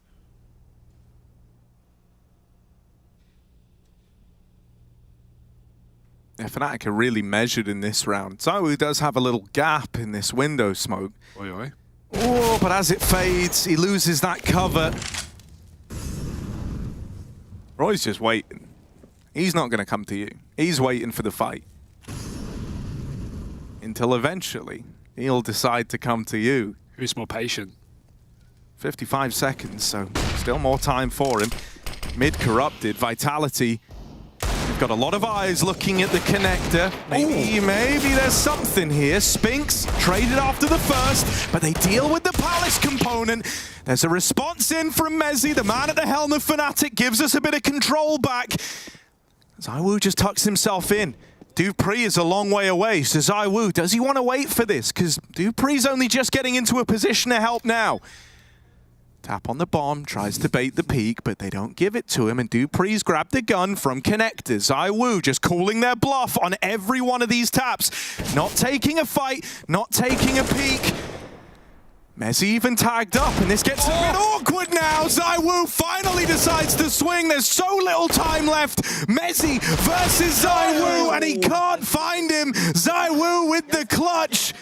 Yeah, Fnatic are really measured in this round. ZywOo does have a little gap in this window smoke. Oi, oi. Oh, but as it fades, he loses that cover. Roy's just waiting. He's not going to come to you. He's waiting for the fight. Until eventually, he'll decide to come to you. Who's more patient? 55 seconds, so still more time for him. Mid corrupted, Vitality. They've got a lot of eyes looking at the connector. Maybe there's something here. Spinks traded after the first, but they deal with the Palace component. There's a response in from Mezzi, the man at the helm of Fnatic, gives us a bit of control back. ZywOo just tucks himself in. dupreeh is a long way away, so ZywOo, does he want to wait for this? Because dupreeh's only just getting into a position to help now. Tap on the bomb, tries to bait the peek, but they don't give it to him, and dupreeh's grabbed the gun from connector. ZywOo just calling their bluff on every one of these taps. Not taking a fight, not taking a peek. Mezzi even tagged up, and this gets a bit awkward now. ZywOo finally decides to swing. There's so little time left. Mezzi versus ZywOo, and he can't find him. ZywOo with the clutch.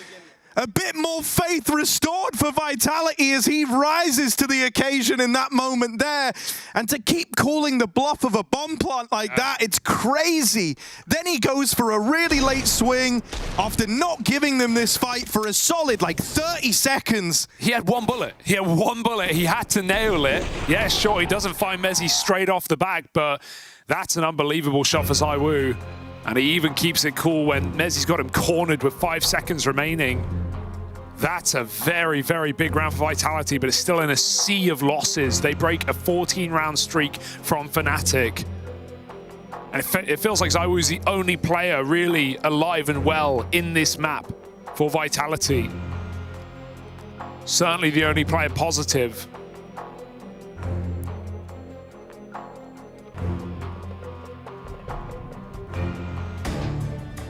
A bit more faith restored for Vitality as he rises to the occasion in that moment there. And to keep calling the bluff of a bomb plant like that, it's crazy. Then he goes for a really late swing after not giving them this fight for a solid, like, 30 seconds. He had one bullet. He had one bullet. He had to nail it. Yeah, sure, he doesn't find Mezzi straight off the back, but that's an unbelievable shot for ZywOo. And he even keeps it cool when Mezzi's got him cornered with 5 seconds remaining. That's a very, very big round for Vitality, but it's still in a sea of losses. They break a 14-round streak from Fnatic. And it feels like ZywOo's the only player really alive and well in this map for Vitality. Certainly the only player positive.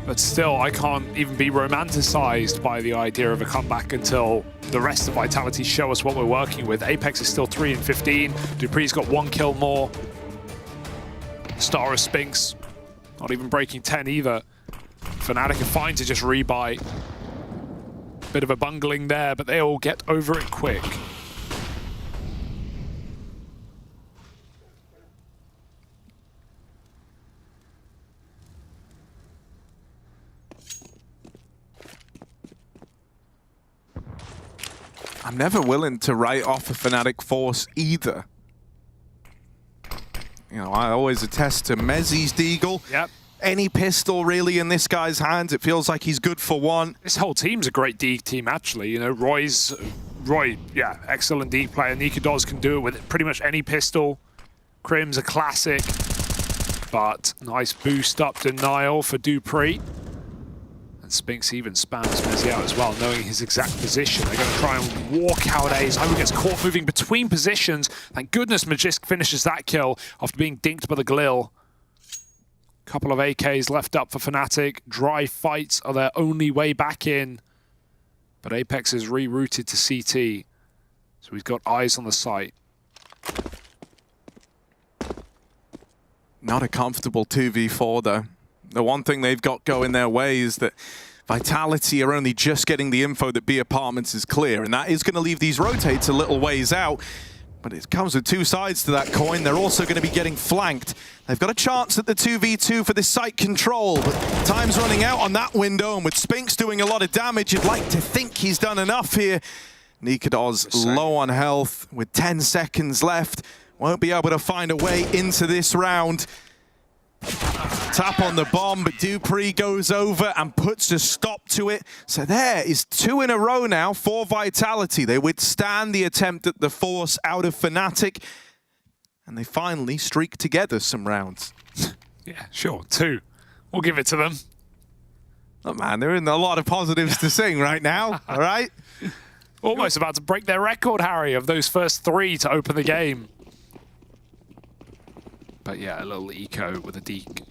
But still, I can't even be romanticized by the idea of a comeback until the rest of Vitality show us what we're working with. Apex is still 3 and 15. dupreeh's got 1 kill more. Star of Spinks, not even breaking 10 either. Fnatic are fine to just rebuy. Bit of a bungling there, but they all get over it quick. I'm never willing to write off a Fnatic force either. You know, I always attest to Mezzi's deagle. Yep. Any pistol really in this guy's hands, it feels like he's good for one. This whole team's a great Deagle team, actually. You know, Roy, yeah, excellent Deagle player. Nikodoz can do it with pretty much any pistol. Crim's a classic, but nice boost up denial for dupreeh. Spinks even spams Mezzi out as well, knowing his exact position. They're going to try and walk out A. ZywOo gets caught moving between positions. Thank goodness Magisk finishes that kill after being dinked by the Glil. Couple of AKs left up for Fnatic. Dry fights are their only way back in. But Apex is rerouted to CT. So he's got eyes on the site. Not a comfortable 2v4 though. The one thing they've got going their way is that Vitality are only just getting the info that B Apartments is clear, and that is going to leave these rotates a little ways out. But it comes with two sides to that coin. They're also going to be getting flanked. They've got a chance at the 2v2 for this site control, but time's running out on that window, and with Spinks doing a lot of damage, you'd like to think he's done enough here. Nikodoz low on health with 10 seconds left. Won't be able to find a way into this round. Tap on the bomb, but dupreeh goes over and puts a stop to it. So there is 2 in a row now for Vitality. They withstand the attempt at the force out of Fnatic, and they finally streak together some rounds. Yeah, sure, 2. We'll give it to them. Oh man, they're in a lot of positives to sing right now, all right? Almost about to break their record, Harry, of those first 3 to open the game. But yeah, a little eco with a Deke.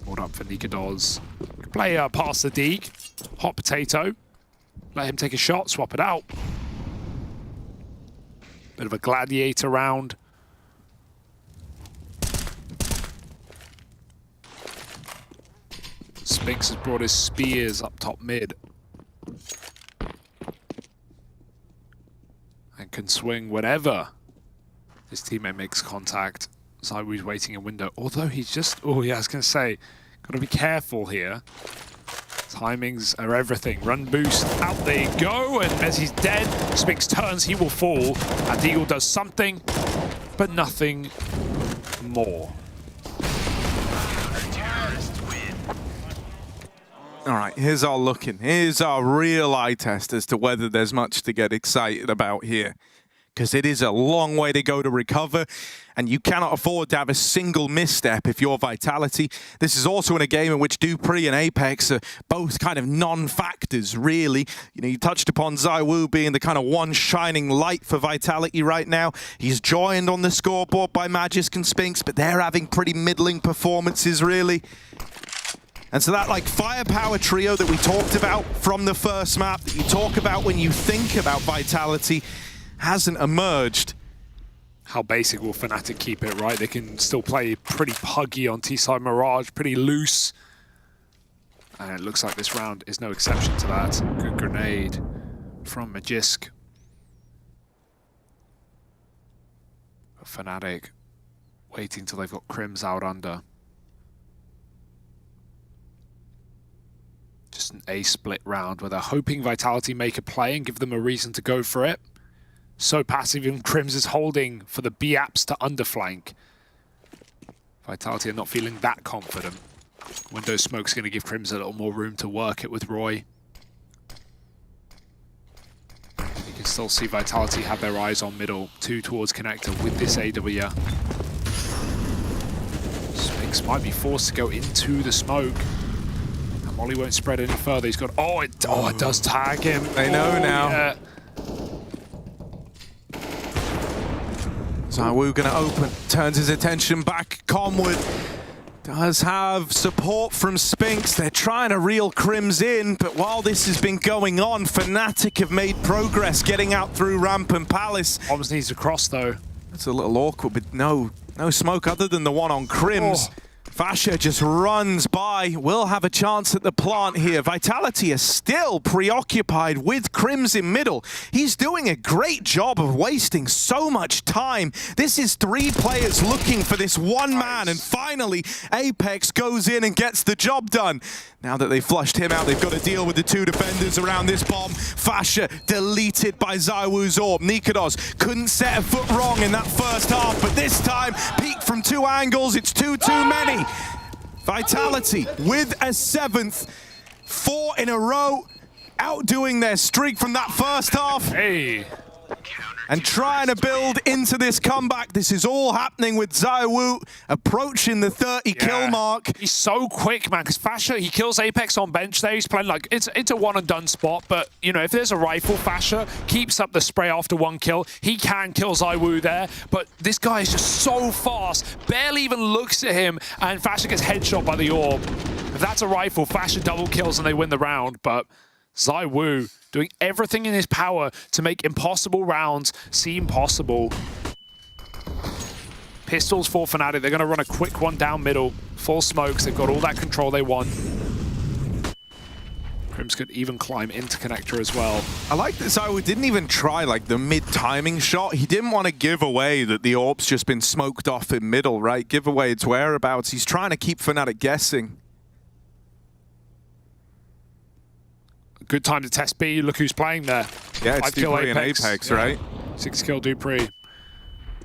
Brought up for Nikodoz. Play past the Deke. Hot potato. Let him take a shot, swap it out. Bit of a gladiator round. Spinks has brought his spears up top mid. And can swing whenever his teammate makes contact. ZywOo's waiting a window, although he's just, oh yeah, I was going to say, got to be careful here. Timings are everything. Run boost, out they go, and Mezzi's dead. Spinks turns, he will fall, and Deagle does something, but nothing more. All right, here's our looking. Here's our real eye test as to whether there's much to get excited about here. Because it is a long way to go to recover, and you cannot afford to have a single misstep if you're Vitality. This is also in a game in which dupreeh and Apex are both kind of non-factors, really. You know, you touched upon ZywOo being the kind of one shining light for Vitality right now. He's joined on the scoreboard by Magisk and Spinks, but they're having pretty middling performances, really. And so that like firepower trio that we talked about from the first map, that you talk about when you think about Vitality, hasn't emerged. How basic will Fnatic keep it, right? They can still play pretty puggy on T-side Mirage, pretty loose. And it looks like this round is no exception to that. Good grenade from Magisk. But Fnatic waiting till they've got Crims out under. Just an A-split round where they're hoping Vitality make a play and give them a reason to go for it. So passive, even Crims is holding for the B-apps to underflank. Vitality are not feeling that confident. Window Smoke's going to give Crims a little more room to work it with Roy. You can still see Vitality have their eyes on middle, 2 towards connector with this AW. Spinks might be forced to go into the smoke. And Molly won't spread any further. He's got, oh, it does tag him. They know now. Yeah. ZywOo gonna open, turns his attention back. Comwood does have support from Spinks. They're trying to reel Crims in, but while this has been going on, Fnatic have made progress getting out through ramp and palace. Bombs needs to cross though. It's a little awkward, but no smoke other than the one on Crims. Fasha just runs by. Will have a chance at the plant here. Vitality is still preoccupied with Crims in middle. He's doing a great job of wasting so much time. This is 3 players looking for this one man, and finally Apex goes in and gets the job done. Now that they've flushed him out, they've got to deal with the 2 defenders around this bomb. Fasha deleted by ZywOo's orb. Nikodos couldn't set a foot wrong in that first half, but this time, peek from 2 angles, it's 2 too many. Vitality with a 7th, 4 in a row, outdoing their streak from that first half. Hey. And trying to build into this comeback. This is all happening with ZywOo approaching the 30 kill mark. He's so quick, man, because Fasha, he kills Apex on bench there. He's playing like, it's a one and done spot, but you know, if there's a rifle, Fasha keeps up the spray after 1 kill. He can kill ZywOo there, but this guy is just so fast, barely even looks at him, and Fasha gets headshot by the orb. If that's a rifle, Fasha double kills and they win the round, but ZywOo doing everything in his power to make impossible rounds seem possible. Pistols for Fnatic. They're going to run a quick one down middle. Full smokes. They've got all that control they want. Crims could even climb into connector as well. I like that ZywOo didn't even try like the mid-timing shot. He didn't want to give away that the orb's just been smoked off in middle, right? Give away its whereabouts. He's trying to keep Fnatic guessing. Good time to test B. Look who's playing there. Yeah, it's dupreeh and Apex, right? 6 kill dupreeh.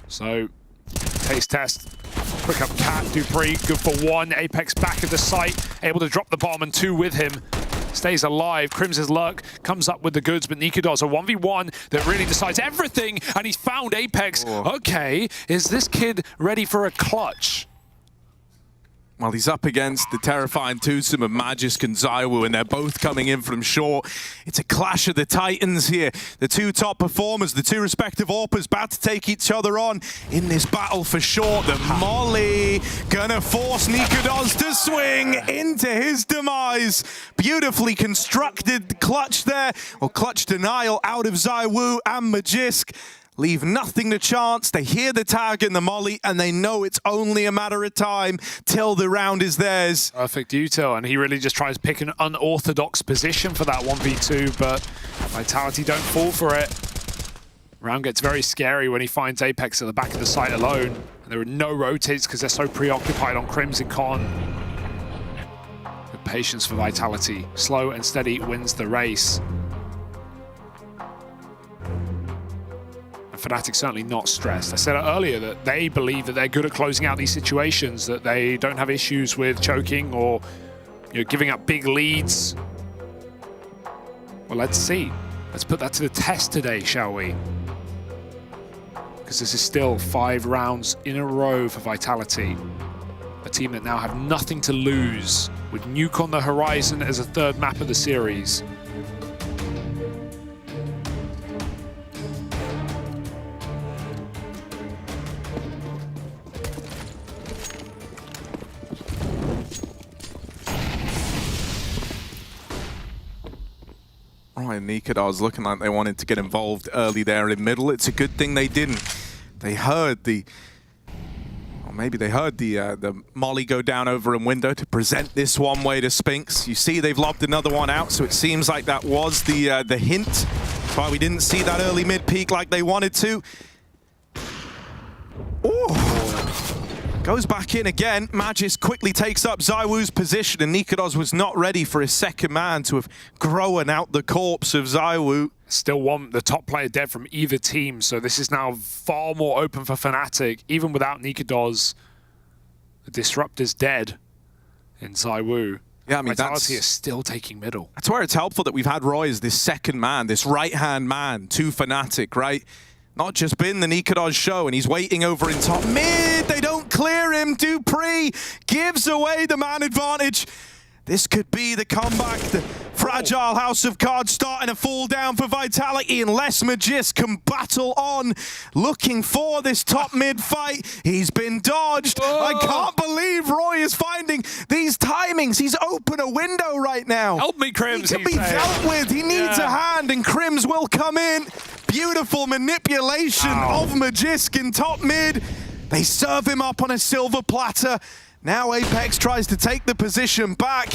So, taste test. Quick up Cat, dupreeh, good for 1. Apex back at the site, able to drop the bomb, and 2 with him. Stays alive. Crims' luck comes up with the goods, but Nikodos a 1v1 that really decides everything, and he's found Apex. Okay, is this kid ready for a clutch? Well, he's up against the terrifying twosome of Magisk and ZywOo, and they're both coming in from short. It's a clash of the titans here. The 2 top performers, the 2 respective AWPers, about to take each other on in this battle for short. The Molly gonna force Nikodos to swing into his demise. Beautifully constructed clutch there, or clutch denial out of ZywOo and Magisk. Leave nothing to chance. They hear the tag in the molly, and they know it's only a matter of time till the round is theirs. Perfect util, and he really just tries to pick an unorthodox position for that 1v2, but Vitality don't fall for it. Round gets very scary when he finds Apex at the back of the site alone. And there are no rotates because they're so preoccupied on Crimson Con. Good patience for Vitality. Slow and steady wins the race. Fnatic certainly not stressed. I said earlier that they believe that they're good at closing out these situations, that they don't have issues with choking or giving up big leads. Well, let's see. Let's put that to the test today, shall we? Because this is still 5 rounds in a row for Vitality. A team that now have nothing to lose, with Nuke on the horizon as a 3rd map of the series. Right, Nikadar's looking like they wanted to get involved early there in middle. It's a good thing they didn't. They heard the... Or maybe they heard the molly go down over in window to present this one way to Spinks. You see they've lobbed another one out, so it seems like that was the hint. That's why we didn't see that early mid peak like they wanted to. Ooh. Goes back in again. Magis quickly takes up ZywOo's position, and Nikados was not ready for his second man to have grown out the corpse of ZywOo. Still want the top player dead from either team, so this is now far more open for Fnatic. Even without Nikados, the Disruptor's dead in ZywOo. Yeah, I mean, Vitality is still taking middle. That's where it's helpful that we've had Roy as this second man, this right-hand man to Fnatic, right? Not just been the Nikados show, and he's waiting over in top mid. They don't clear him. Dupree gives away the man advantage. This could be the comeback. The fragile house of cards starting to fall down for Vitality, unless Magis can battle on. Looking for this top mid fight. He's been dodged. I can't believe Roy is finding these timings. He's open a window right now. Help me, Crims. He can be dealt with. He needs a hand, and Crims will come in. Beautiful manipulation of Magisk in top mid. They serve him up on a silver platter. Now Apex tries to take the position back.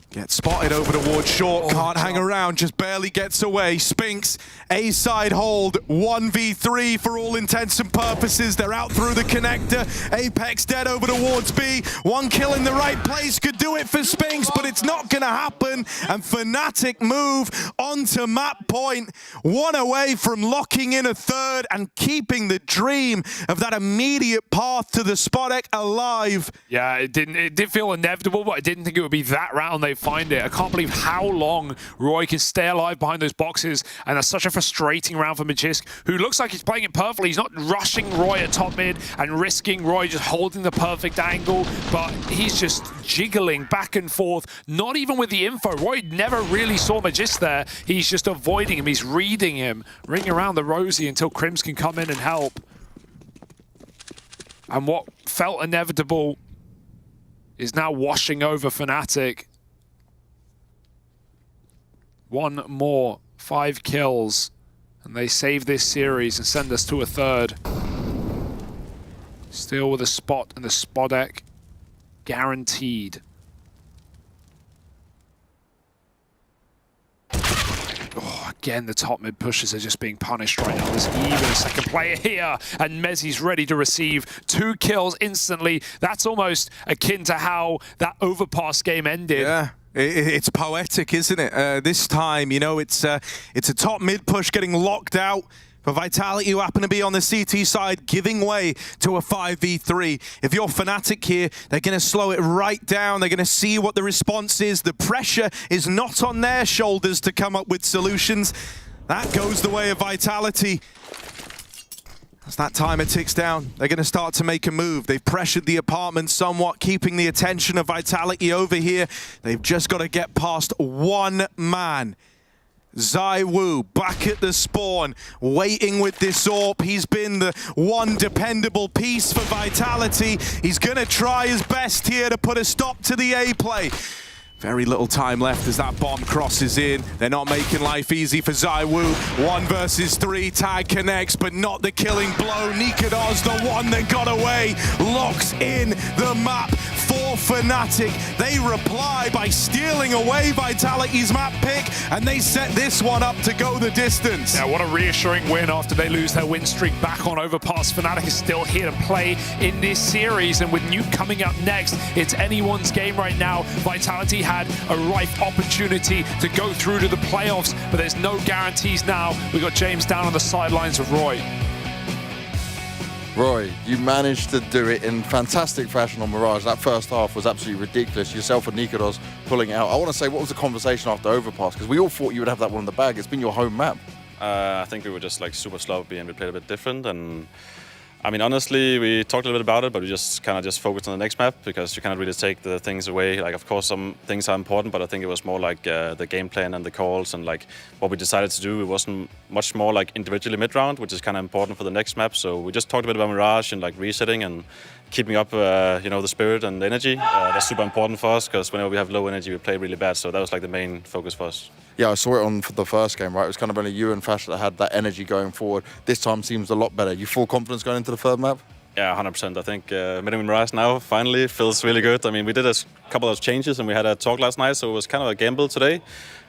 Gets spotted over towards short, can't hang around, just barely gets away. Spinks, A-side hold, 1v3 for all intents and purposes. They're out through the connector. Apex dead over towards B. 1 kill in the right place could do it for Spinks, but it's not gonna happen. And Fnatic move onto map point. 1 away from locking in a 3rd and keeping the dream of that immediate path to the Spodek alive. Yeah, it did feel inevitable, but I didn't think it would be that round they find it. I can't believe how long Roy can stay alive behind those boxes, and that's such a frustrating round for Magisk, who looks like he's playing it perfectly. He's not rushing Roy at top mid and risking Roy just holding the perfect angle, but he's just jiggling back and forth, not even with the info. Roy never really saw Magisk there. He's just avoiding him. He's reading him, ring around the rosy until Crims can come in and help. And what felt inevitable is now washing over Fnatic. 1 more, 5 kills, and they save this series and send us to a 3rd. Still with a spot in the Spodek, guaranteed. Oh, again, the top mid pushes are just being punished right now. There's even a second player here, and Mezzi's ready to receive 2 kills instantly. That's almost akin to how that overpass game ended. Yeah. It's poetic, isn't it? This time, you know, it's a top mid push getting locked out for Vitality, who happen to be on the CT side, giving way to a 5v3. If you're Fnatic here, they're going to slow it right down. They're going to see what the response is. The pressure is not on their shoulders to come up with solutions. That goes the way of Vitality. As that timer ticks down, they're going to start to make a move. They've pressured the apartment somewhat, keeping the attention of Vitality over here. They've just got to get past 1 man. ZywOo back at the spawn, waiting with this AWP. He's been the one dependable piece for Vitality. He's going to try his best here to put a stop to the A play. Very little time left as that bomb crosses in. They're not making life easy for ZywOo. 1 versus 3, tag connects, but not the killing blow. Nikados, the one that got away, locks in the map for Fnatic. They reply by stealing away Vitality's map pick, and they set this one up to go the distance. Yeah, what a reassuring win after they lose their win streak back on Overpass. Fnatic is still here to play in this series, and with Nuke coming up next, it's anyone's game right now. Vitality had a ripe opportunity to go through to the playoffs, but there's no guarantees now. We've got James down on the sidelines of Roy. Roy, you managed to do it in fantastic fashion on Mirage. That first half was absolutely ridiculous. Yourself and Nikodos pulling it out. I want to say, what was the conversation after Overpass? Because we all thought you would have that one in the bag. It's been your home map. I think we were just like super sloppy and we played a bit different. And I mean, honestly, we talked a little bit about it, but we just kind of just focused on the next map because you cannot really take the things away. Like, of course, some things are important, but I think it was more like the game plan and the calls and like what we decided to do. It wasn't much more like individually mid-round, which is kind of important for the next map. So we just talked a bit about Mirage and like resetting and keeping up, you know, the spirit and the energy. That's super important for us because whenever we have low energy, we play really bad. So that was like the main focus for us. Yeah, I saw it on the first game, right? It was kind of only you and Fash that had that energy going forward. This time seems a lot better. You full confidence going into the third map? Yeah, 100%. I think meeting Mirage now, finally, feels really good. I mean, we did a couple of changes and we had a talk last night, so it was kind of a gamble today.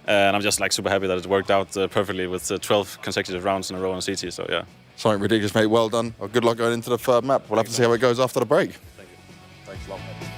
And I'm just like super happy that it worked out perfectly with 12 consecutive rounds in a row on CT, so yeah. Something ridiculous, mate. Well done. Well, good luck going into the third map. We'll have to see how it goes after the break. Thank you. Thanks a lot, mate.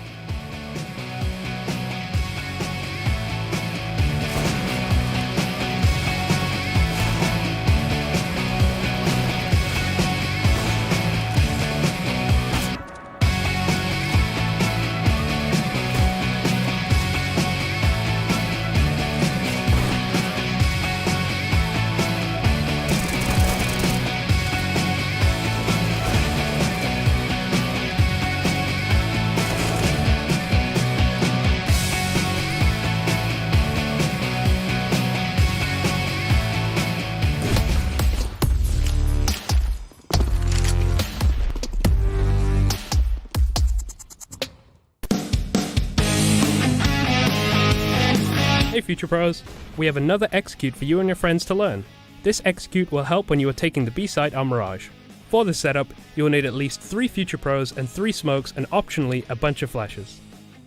Hey Future Pros, we have another execute for you and your friends to learn. This execute will help when you are taking the B site on Mirage. For this setup, you will need at least 3 Future Pros and 3 smokes and optionally a bunch of flashes.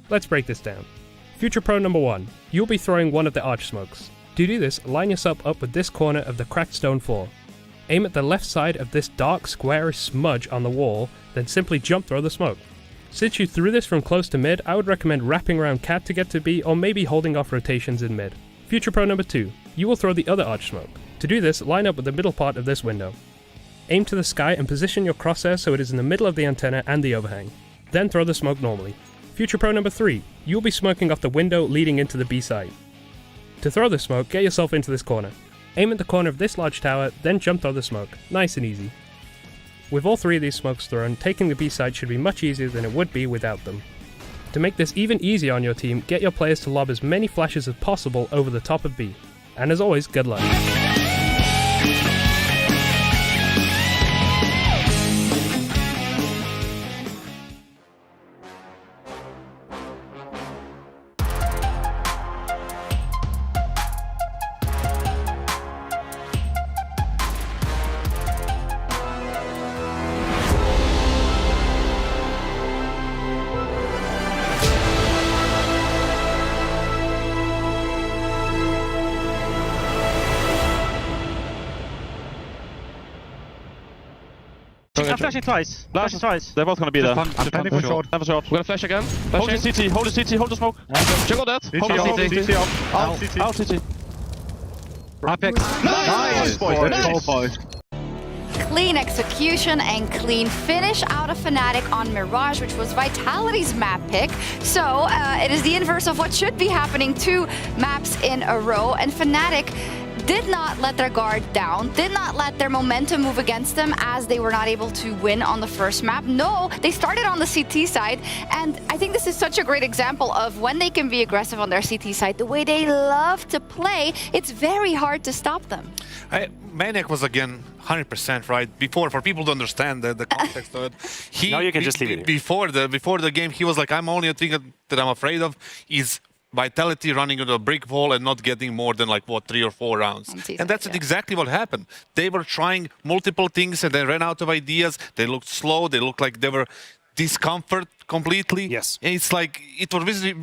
Let's break this down. Future Pro number 1, you'll be throwing one of the arch smokes. To do this, line yourself up with this corner of the cracked stone floor. Aim at the left side of this dark squarish smudge on the wall, then simply jump throw the smoke. Since you threw this from close to mid, I would recommend wrapping around cat to get to B or maybe holding off rotations in mid. Future Pro number 2, you will throw the other arch smoke. To do this, line up with the middle part of this window. Aim to the sky and position your crosshair so it is in the middle of the antenna and the overhang. Then throw the smoke normally. Future Pro number 3, you will be smoking off the window leading into the B site. To throw the smoke, get yourself into this corner. Aim at the corner of this large tower, then jump throw the smoke. Nice and easy. With all 3 of these smokes thrown, taking the B site should be much easier than it would be without them. To make this even easier on your team, get your players to lob as many flashes as possible over the top of B. And as always, good luck. I'm flashing twice. Flashing twice. They're both gonna be there. I'm defending for short. Never short. We're gonna flash again. Hold the CT. Hold the CT. Hold the smoke. Check on that. Hold the CT. Out CT. Apex. Nice, boys. Clean execution and clean finish out of Fnatic on Mirage, which was Vitality's map pick. So it is the inverse of what should be happening, 2 maps in a row. And Fnatic did not let their guard down, did not let their momentum move against them as they were not able to win on the first map. No, they started on the CT side, and I think this is such a great example of when they can be aggressive on their CT side, the way they love to play, it's very hard to stop them. Maniac was again 100% right. Before, for people to understand the context of it, now you can just leave it. Before the game, he was like, "I'm only a thing that I'm afraid of is Vitality running into a brick wall and not getting more than like 3 or 4 rounds." And that's exactly what happened. They were trying multiple things and they ran out of ideas. They looked slow. They looked like they were discomfort completely. Yes. And it's like it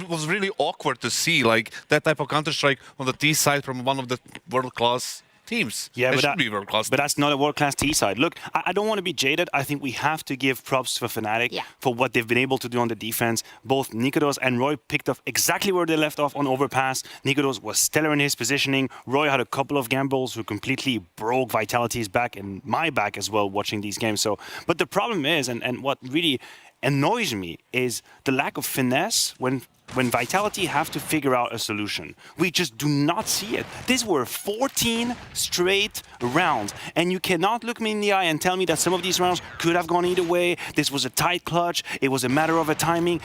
was really awkward to see like that type of Counter-Strike on the T side from one of the world-class teams. Yeah, They but should be world-class. But that's not a world-class T side. Look, I don't want to be jaded. I think we have to give props for Fnatic for what they've been able to do on the defense. Both Nikodos and Roy picked up exactly where they left off on overpass. Nikodos was stellar in his positioning. Roy had a couple of gambles who completely broke Vitality's back and my back as well watching these games. So, but the problem is, and what really annoys me is the lack of finesse when Vitality have to figure out a solution. We just do not see it. These were 14 straight rounds, and you cannot look me in the eye and tell me that some of these rounds could have gone either way. This was a tight clutch. It was a matter of a timing.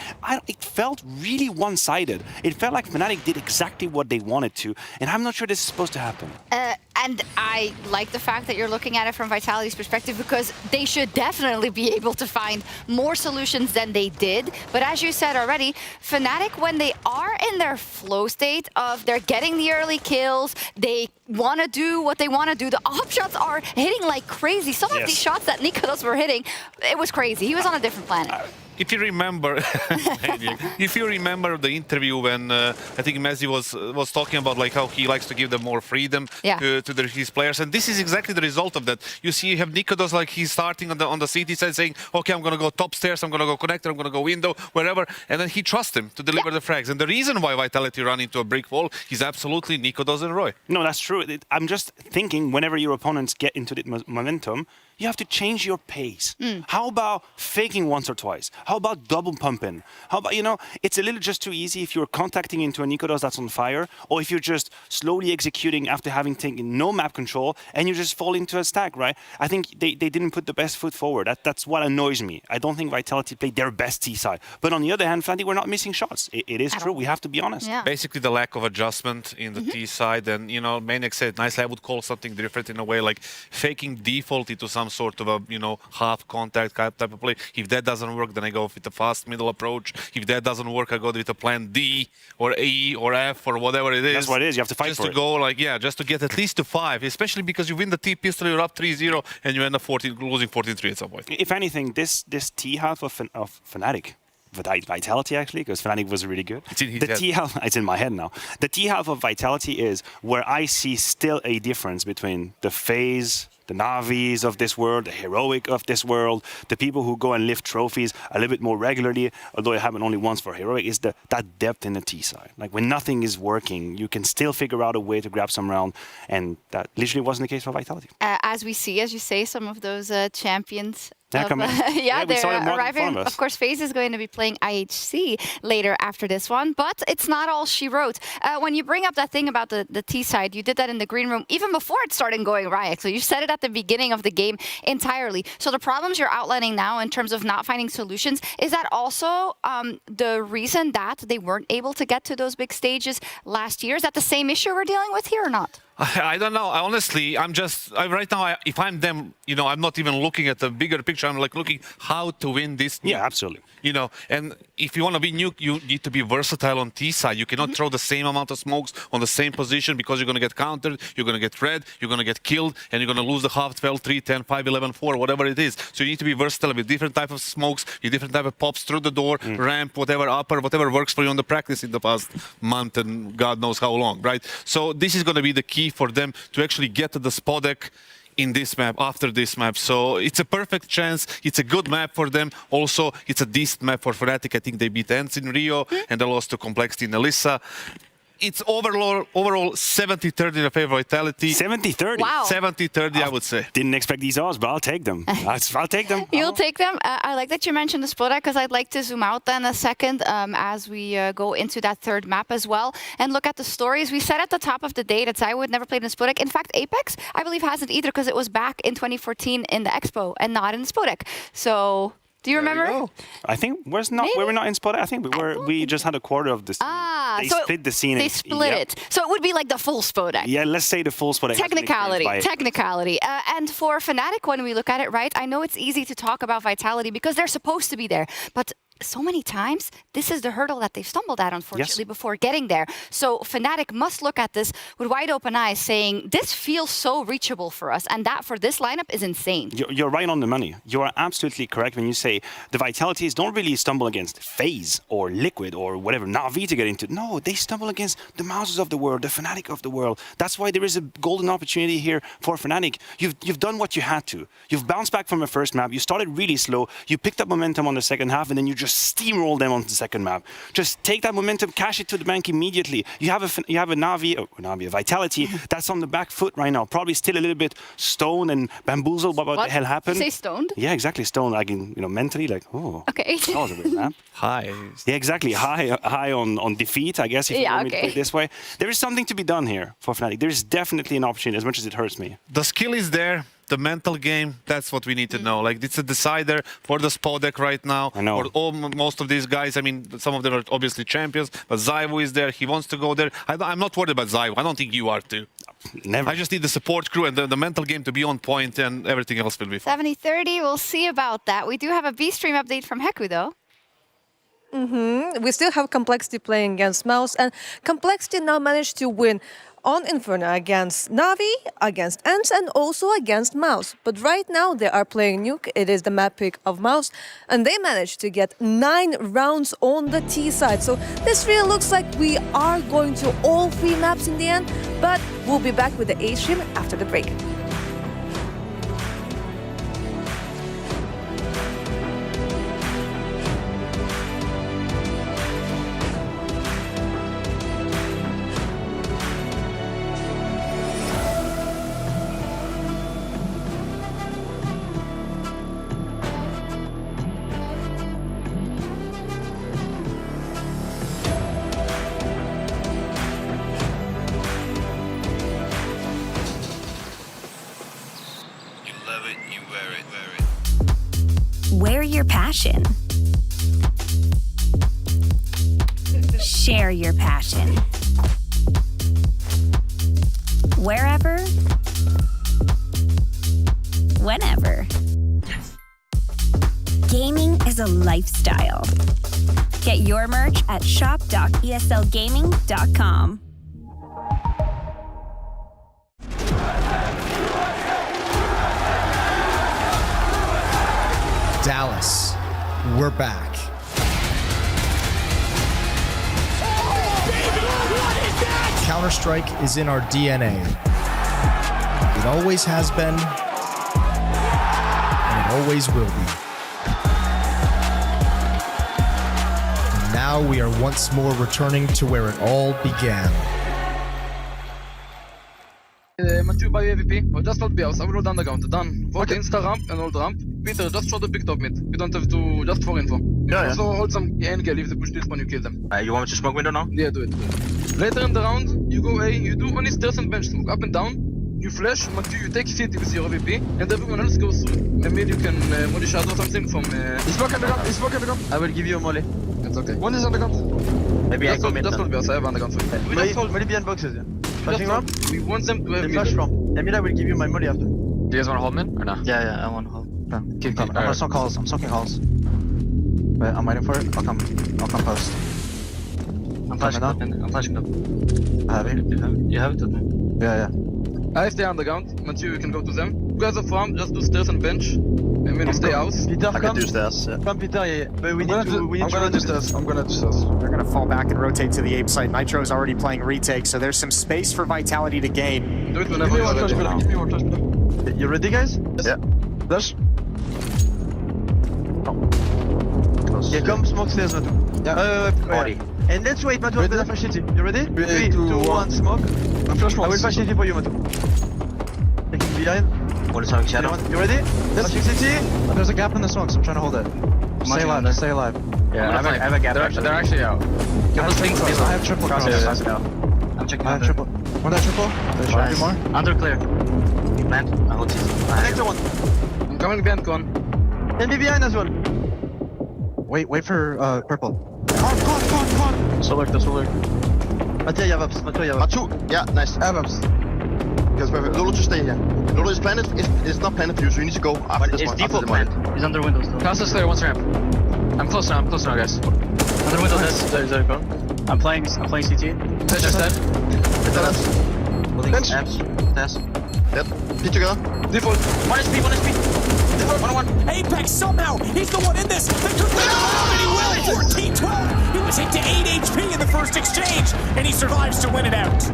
It felt really one-sided. It felt like Fnatic did exactly what they wanted to, and I'm not sure this is supposed to happen. And I like the fact that you're looking at it from Vitality's perspective, because they should definitely be able to find more solutions than they did. But as you said already, Fnatic, when they are in their flow state of they're getting the early kills, they want to do what they want to do. The op shots are hitting like crazy. Some of these shots that Nikodos were hitting, it was crazy. He was on a different planet. If you remember, the interview when I think Messi was talking about like how he likes to give them more freedom to his players, and this is exactly the result of that. You see, you have Nikodos like he's starting on the CT side saying, okay, I'm gonna go top stairs, I'm gonna go connector, I'm gonna go window, wherever, and then he trusts him to deliver the frags. And the reason why Vitality run into a brick wall is absolutely Nikodos and Roy. No, that's true. I'm just thinking whenever your opponents get into the momentum, you have to change your pace. How about faking once or twice? How about double pumping? How about, it's a little just too easy if you're contacting into a Nikodos that's on fire, or if you're just slowly executing after having taken no map control and you just fall into a stack, right? I think they didn't put the best foot forward. That's what annoys me. I don't think Vitality played their best T side. But on the other hand, Fnatic were not missing shots. It is true. We have to be honest. Yeah. Basically, the lack of adjustment in the T side, and Maniac said nicely, I would call something different in a way, like faking default into some sort of a half contact type of play. If that doesn't work, then I go with the fast middle approach. If that doesn't work, I go with a plan D or E or F or whatever it is. That's what it is. You have to fight for it. Just to go just to get at least to 5, especially because you win the T pistol, you're up 3-0, and you end up losing 14-3 at some point. If anything, this T half of Fnatic, Vitality actually, because Fnatic was really good. It's in his head. T half, it's in my head now. The T half of Vitality is where I see still a difference between the FaZe, the Navis of this world, the Heroic of this world, the people who go and lift trophies a little bit more regularly, although it happened only once for Heroic, is that depth in the T side. Like when nothing is working, you can still figure out a way to grab some round, and that literally wasn't the case for Vitality. As we see, as you say, some of those champions. Yeah, come in. They're arriving. Of course, FaZe is going to be playing IHC later after this one, but it's not all she wrote. When you bring up that thing about the T side, you did that in the green room even before it started going riot. So you said it at the beginning of the game entirely. So the problems you're outlining now in terms of not finding solutions, is that also the reason that they weren't able to get to those big stages last year? Is that the same issue we're dealing with here or not? I don't know. Honestly, right now, if I'm them, I'm not even looking at the bigger picture. I'm like looking how to win this. Yeah, absolutely. And if you want to be nuke, you need to be versatile on T side. You cannot throw the same amount of smokes on the same position, because you're going to get countered, you're going to get red, you're going to get killed, and you're going to lose the half 12, 3, 10, 5, 11, 4, whatever it is. So you need to be versatile with different type of smokes, with different type of pops through the door, ramp, whatever, upper, whatever works for you on the practice in the past month and God knows how long, right? So this is going to be the key for them to actually get to the Spodek in this map, after this map. So it's a perfect chance. It's a good map for them. Also, it's a decent map for Fnatic. I think they beat Ents in Rio and they lost to Complexity in Elissa. It's overall 70-30 in favor of Vitality. 70-30? Wow. 70-30, I would say. Didn't expect these odds, but I'll take them. I'll take them. You'll take them. I like that you mentioned the Spodek, because I'd like to zoom out then a second as we go into that third map as well and look at the stories. We said at the top of the day that I would never played in Spodek. In fact, Apex, I believe, hasn't either, because it was back in 2014 in the Expo and not in Spodek. So... Do you remember? I think we were not in Spot. I think we just had a quarter of the scene. They split the scene. They split it. So it would be like the full Spodek. Yeah, let's say the full Spodek. Technicality. And for Fnatic, when we look at it, right, I know it's easy to talk about Vitality because they're supposed to be there. But so many times, this is the hurdle that they've stumbled at, unfortunately, before getting there. So Fnatic must look at this with wide open eyes, saying, this feels so reachable for us, and that for this lineup is insane. You're right on the money. You are absolutely correct when you say the Vitalities don't really stumble against FaZe or Liquid or whatever, Na'Vi to get into. No, they stumble against the Mouses of the world, the Fnatic of the world. That's why there is a golden opportunity here for Fnatic. You've done what you had to. You've bounced back from the first map. You started really slow. You picked up momentum on the second half, and then you just steamrolled them on the second map. Just take that momentum, cash it to the bank immediately. You have a Na'Vi, a Vitality that's on the back foot right now. Probably still a little bit stoned and bamboozled. What the hell happened? Say stoned? Yeah, exactly. Stoned, like mentally, like, oh. Okay. That was a weird map. High. Yeah, exactly. High on defeat, I guess, if you want me to put it this way. There is something to be done here for Fnatic. There is definitely an opportunity, as much as it hurts me. The skill is there. The mental game, that's what we need to know. Like, it's a decider for the Spodek right now. I know. For most of these guys, I mean, some of them are obviously champions, but Zyvo is there. He wants to go there. I'm not worried about Zyvo. I don't think you are too. Never. I just need the support crew and the mental game to be on point, and everything else will be fine. 70-30, we'll see about that. We do have a B-Stream update from Heku, though. We still have Complexity playing against Mouse, and Complexity now managed to win on Inferno against Na'Vi, against Ents, and also against Mouse. But right now they are playing Nuke. It is the map pick of Mouse, and they managed to get 9 rounds on the T side. So this really looks like we are going to all 3 maps in the end, but we'll be back with the A stream after the break. Wear your passion. Share your passion. Wherever, whenever. Gaming is a lifestyle. Get your merch at shop.eslgaming.com. Dallas, we're back. Counter-Strike is in our DNA. It always has been, and it always will be. And now we are once more returning to where it all began. Matthew by AVP. Well, just hold B house. I will hold underground. Done. Walk insta ramp and hold ramp. Peter, just show the picked up mid. You don't have to, just for info. Yeah, also hold some NGL if they push this one, you kill them. You want me to smoke window now? Yeah, do it. Later in the round, you go A, you do only stairs and bench smoke. Up and down. You flash, Matthew, you take CT with your AVP, and everyone else goes through. And maybe you can molly shot or something from... He's smoke underground, he's smoke underground. I will give you a molly. That's okay. One is underground. Maybe I go mid. Just hold B house, I have underground for you. We just hold molly behind boxes, yeah. Flashing ramp? We want them to have mid. Flash ramp. And mid I will give you my molly after. Do you guys want to hold mid or no? Yeah, I want to hold. Keep coming. I'm gonna smoke halls. I'm smoking halls. Wait, I'm waiting for it. I'll come post. I'm flashing up. I'm flashing up. I have it. You have it? Yeah. I stay underground. Matthew, you can go to them. You guys are farm, just do stairs and bench. And when you stay house. Peter, I can do stairs. Come, Peter, yeah. But we need to. I'm gonna do stairs. They're gonna fall back and rotate to the ape site. Nitro's already playing retake, so there's some space for Vitality to gain. Do it whenever you're ready. Give me one touch, Peter. You ready, guys? Yeah. Dash. Yeah, come smoke stairs, Matu. Yeah. And let's wait, Matu. I'm gonna flash CT. You ready? 3, 2, 1, smoke. I'm flash I will flash CT for you, Matu. Taking behind. What is smoke shadow? You ready? Yes. Flashing CT. There's a gap in the smokes. I'm trying to hold it. Stay alive. Stay alive. Yeah, I have a gap. They're actually out. I have triple cross. I'm checking I have triple. Want that triple? Nice. More? Under clear. Plant. I hold CT. Next one. I'm coming behind con. And be behind as well. Wait for purple. Con. Solar. Mathieu, you have ups. Mathieu, yeah, nice. I have ups. Because Lolo to stay here. Lolo is planted. It's not planted for you, so you need to go after this one. Default plant. He's under windows though. Cast is clear, one's ramp. I'm close now, guys. Under windows. There you go. I'm playing CT. That's just dead. Bench. Test. Yep. Hit together. Default. 1 SP. Default. 1-1. Apex somehow, he's the one in this. They could win and he will. 14-12. He was hit to 8 HP in the first exchange, and he survives to win it out.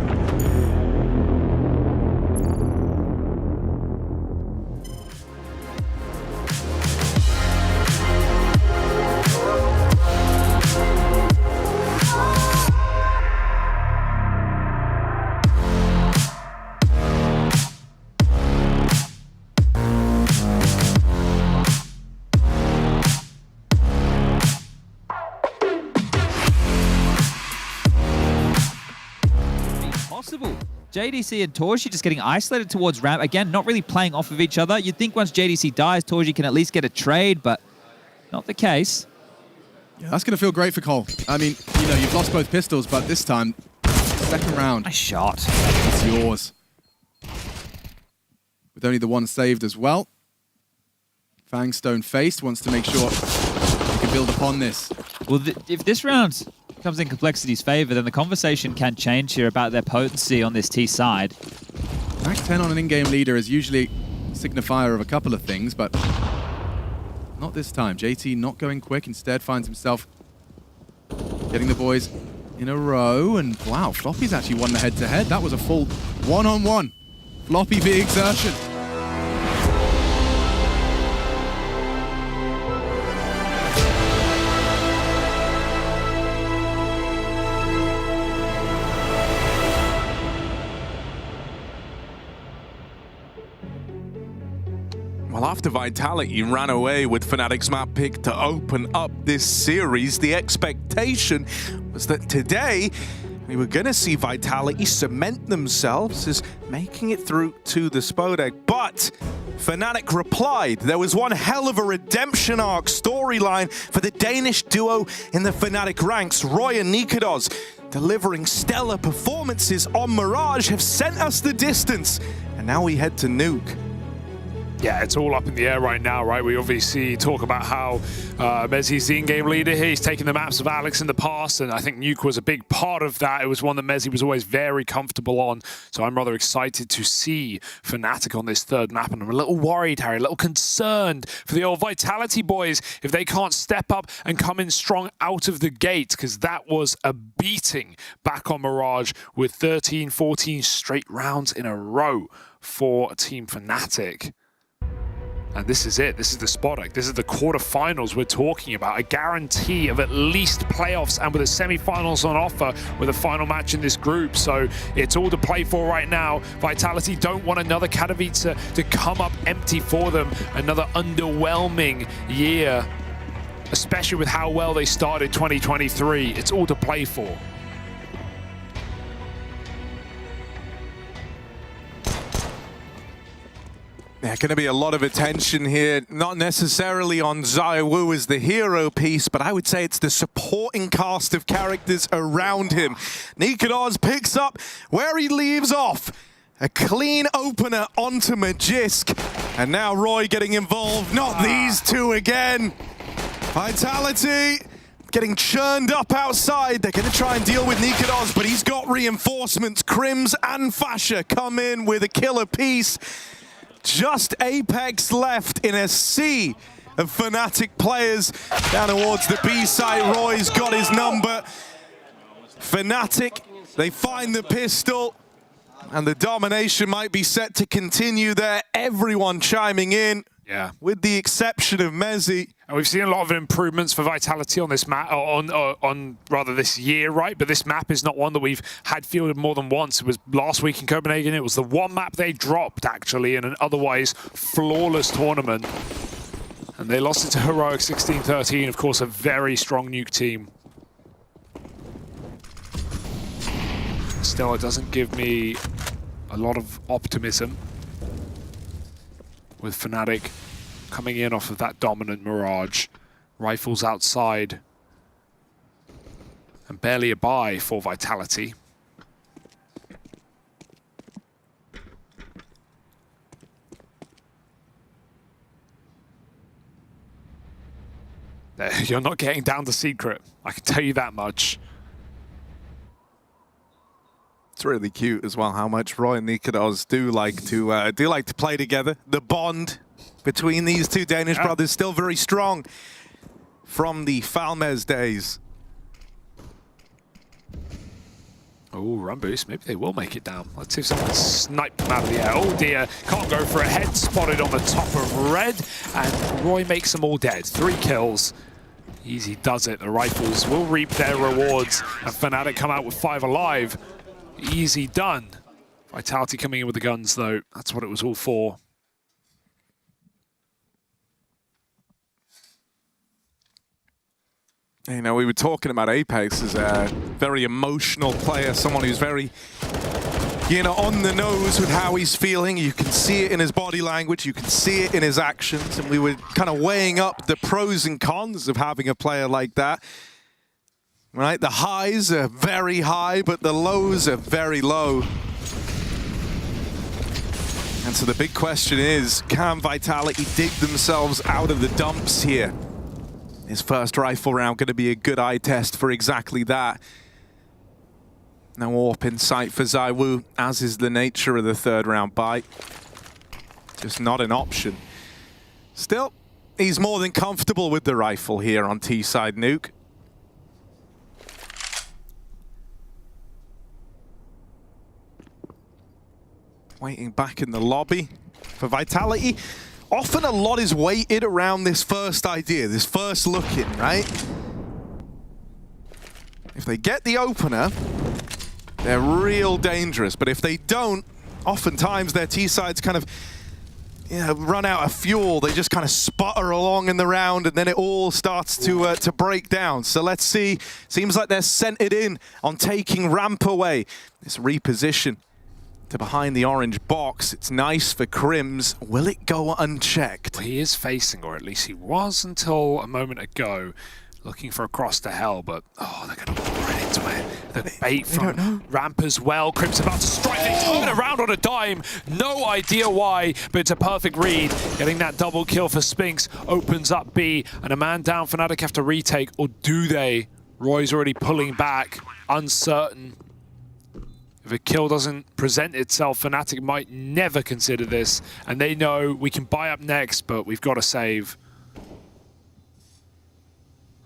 JDC and Torji just getting isolated towards ramp. Again, not really playing off of each other. You'd think once JDC dies, Torji can at least get a trade, but not the case. Yeah, that's going to feel great for Cole. I mean, you know, you've lost both pistols, but this time, second round. Nice shot. It's yours. With only the one saved as well. Fangstone faced, wants to make sure he can build upon this. Well, if this round comes in Complexity's favor, then the conversation can change here about their potency on this T side. Max 10 on an in-game leader is usually a signifier of a couple of things, but not this time. JT not going quick, instead finds himself getting the boys in a row, and wow, Floppy's actually won the head-to-head. That was a full one-on-one. Floppy v Exertion. Well, after Vitality ran away with Fnatic's map pick to open up this series, the expectation was that today we were going to see Vitality cement themselves as making it through to the Spodek. But Fnatic replied. There was one hell of a redemption arc storyline for the Danish duo in the Fnatic ranks. Roy and Nikodos, delivering stellar performances on Mirage, have sent us the distance. And now we head to Nuke. Yeah, it's all up in the air right now, right? We obviously talk about how Mezzi's the in-game leader here. He's taken the maps of Alex in the past, and I think Nuke was a big part of that. It was one that Mezzi was always very comfortable on, so I'm rather excited to see Fnatic on this third map, and I'm a little worried, Harry, a little concerned for the old Vitality boys if they can't step up and come in strong out of the gate, because that was a beating back on Mirage with 13, 14 straight rounds in a row for Team Fnatic. And this is it. This is the Spodek. This is the quarterfinals we're talking about. A guarantee of at least playoffs, and with the semi-finals on offer with a final match in this group. So it's all to play for right now. Vitality don't want another Katowice to come up empty for them. Another underwhelming year, especially with how well they started 2023. It's all to play for. There's going to be a lot of attention here, not necessarily on ZywOo as the hero piece, but I would say it's the supporting cast of characters around him. Nikodos picks up where he leaves off. A clean opener onto Magisk. And now Roy getting involved. Not these two again. Vitality getting churned up outside. They're going to try and deal with Nikodos, but he's got reinforcements. Krims and Fasha come in with a killer piece. Just Apex left in a sea of Fnatic players down towards the B side. Roy's got his number. Fnatic, they find the pistol, and the domination might be set to continue there. Everyone chiming in. Yeah, with the exception of Mezzi. And we've seen a lot of improvements for Vitality on this map, on rather this year, right? But this map is not one that we've had fielded more than once. It was last week in Copenhagen. It was the one map they dropped, actually, in an otherwise flawless tournament. And they lost it to Heroic 16-13, of course, a very strong Nuke team. Still, it doesn't give me a lot of optimism with Fnatic coming in off of that dominant Mirage. Rifles outside. And barely a buy for Vitality. You're not getting down to secret. I can tell you that much. It's really cute as well how much Roy and Nikados do like to play together. The bond between these two Danish brothers still very strong from the Falmez days. Oh, run boost. Maybe they will make it down. Let's see if someone sniped them out of the air. Oh dear, can't go for a head. Spotted on the top of red, and Roy makes them all dead. 3 kills. Easy does it. The rifles will reap their rewards, and Fnatic come out with 5 alive. Easy done. Vitality coming in with the guns, though. That's what it was all for. You know, we were talking about Apex as a very emotional player, someone who's very, you know, on the nose with how he's feeling. You can see it in his body language, you can see it in his actions, and we were kind of weighing up the pros and cons of having a player like that. Right, the highs are very high, but the lows are very low. And so the big question is, can Vitality dig themselves out of the dumps here? His first rifle round going to be a good eye test for exactly that. No AWP in sight for ZywOo, as is the nature of the third round bite. Just not an option. Still, he's more than comfortable with the rifle here on T-side Nuke. Waiting back in the lobby for Vitality. Often a lot is weighted around this first idea, this first look in, right? If they get the opener, they're real dangerous. But if they don't, oftentimes their T-sides kind of run out of fuel. They just kind of sputter along in the round, and then it all starts to break down. So let's see. Seems like they're centered in on taking ramp away. This reposition to behind the orange box. It's nice for Crims. Will it go unchecked? Well, he is facing, or at least he was until a moment ago, looking for a cross to hell, but oh, they're going to walk right into it. The bait from ramp as well. Crims about to strike. They turn around on a dime. No idea why, but it's a perfect read. Getting that double kill for Spinks opens up B, and a man down. Fnatic have to retake, or do they? Roy's already pulling back, uncertain. If a kill doesn't present itself, Fnatic might never consider this, and they know we can buy up next, but we've got to save.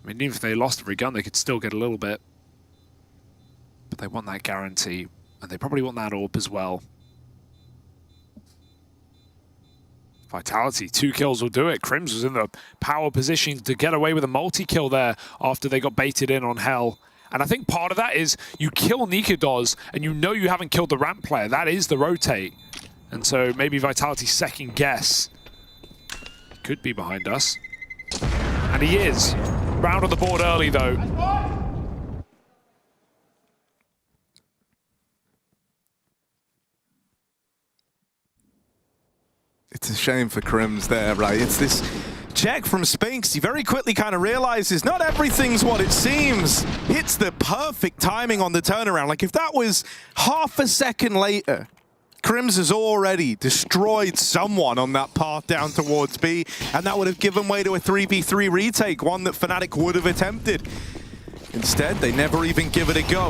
I mean, even if they lost every gun, they could still get a little bit. But they want that guarantee, and they probably want that AWP as well. Vitality, 2 kills will do it. Crims was in the power position to get away with a multi-kill there after they got baited in on Hell. And I think part of that is you kill Nikados and you know you haven't killed the ramp player. That is the rotate. And so maybe Vitality's second guess could be behind us. And he is. Round on the board early though. It's a shame for Crims there, right? It's this check from Spinks. He very quickly kind of realizes not everything's what it seems. Hits the perfect timing on the turnaround. Like if that was half a second later, Crims has already destroyed someone on that path down towards B, and that would have given way to a 3v3 retake, one that Fnatic would have attempted. Instead, they never even give it a go.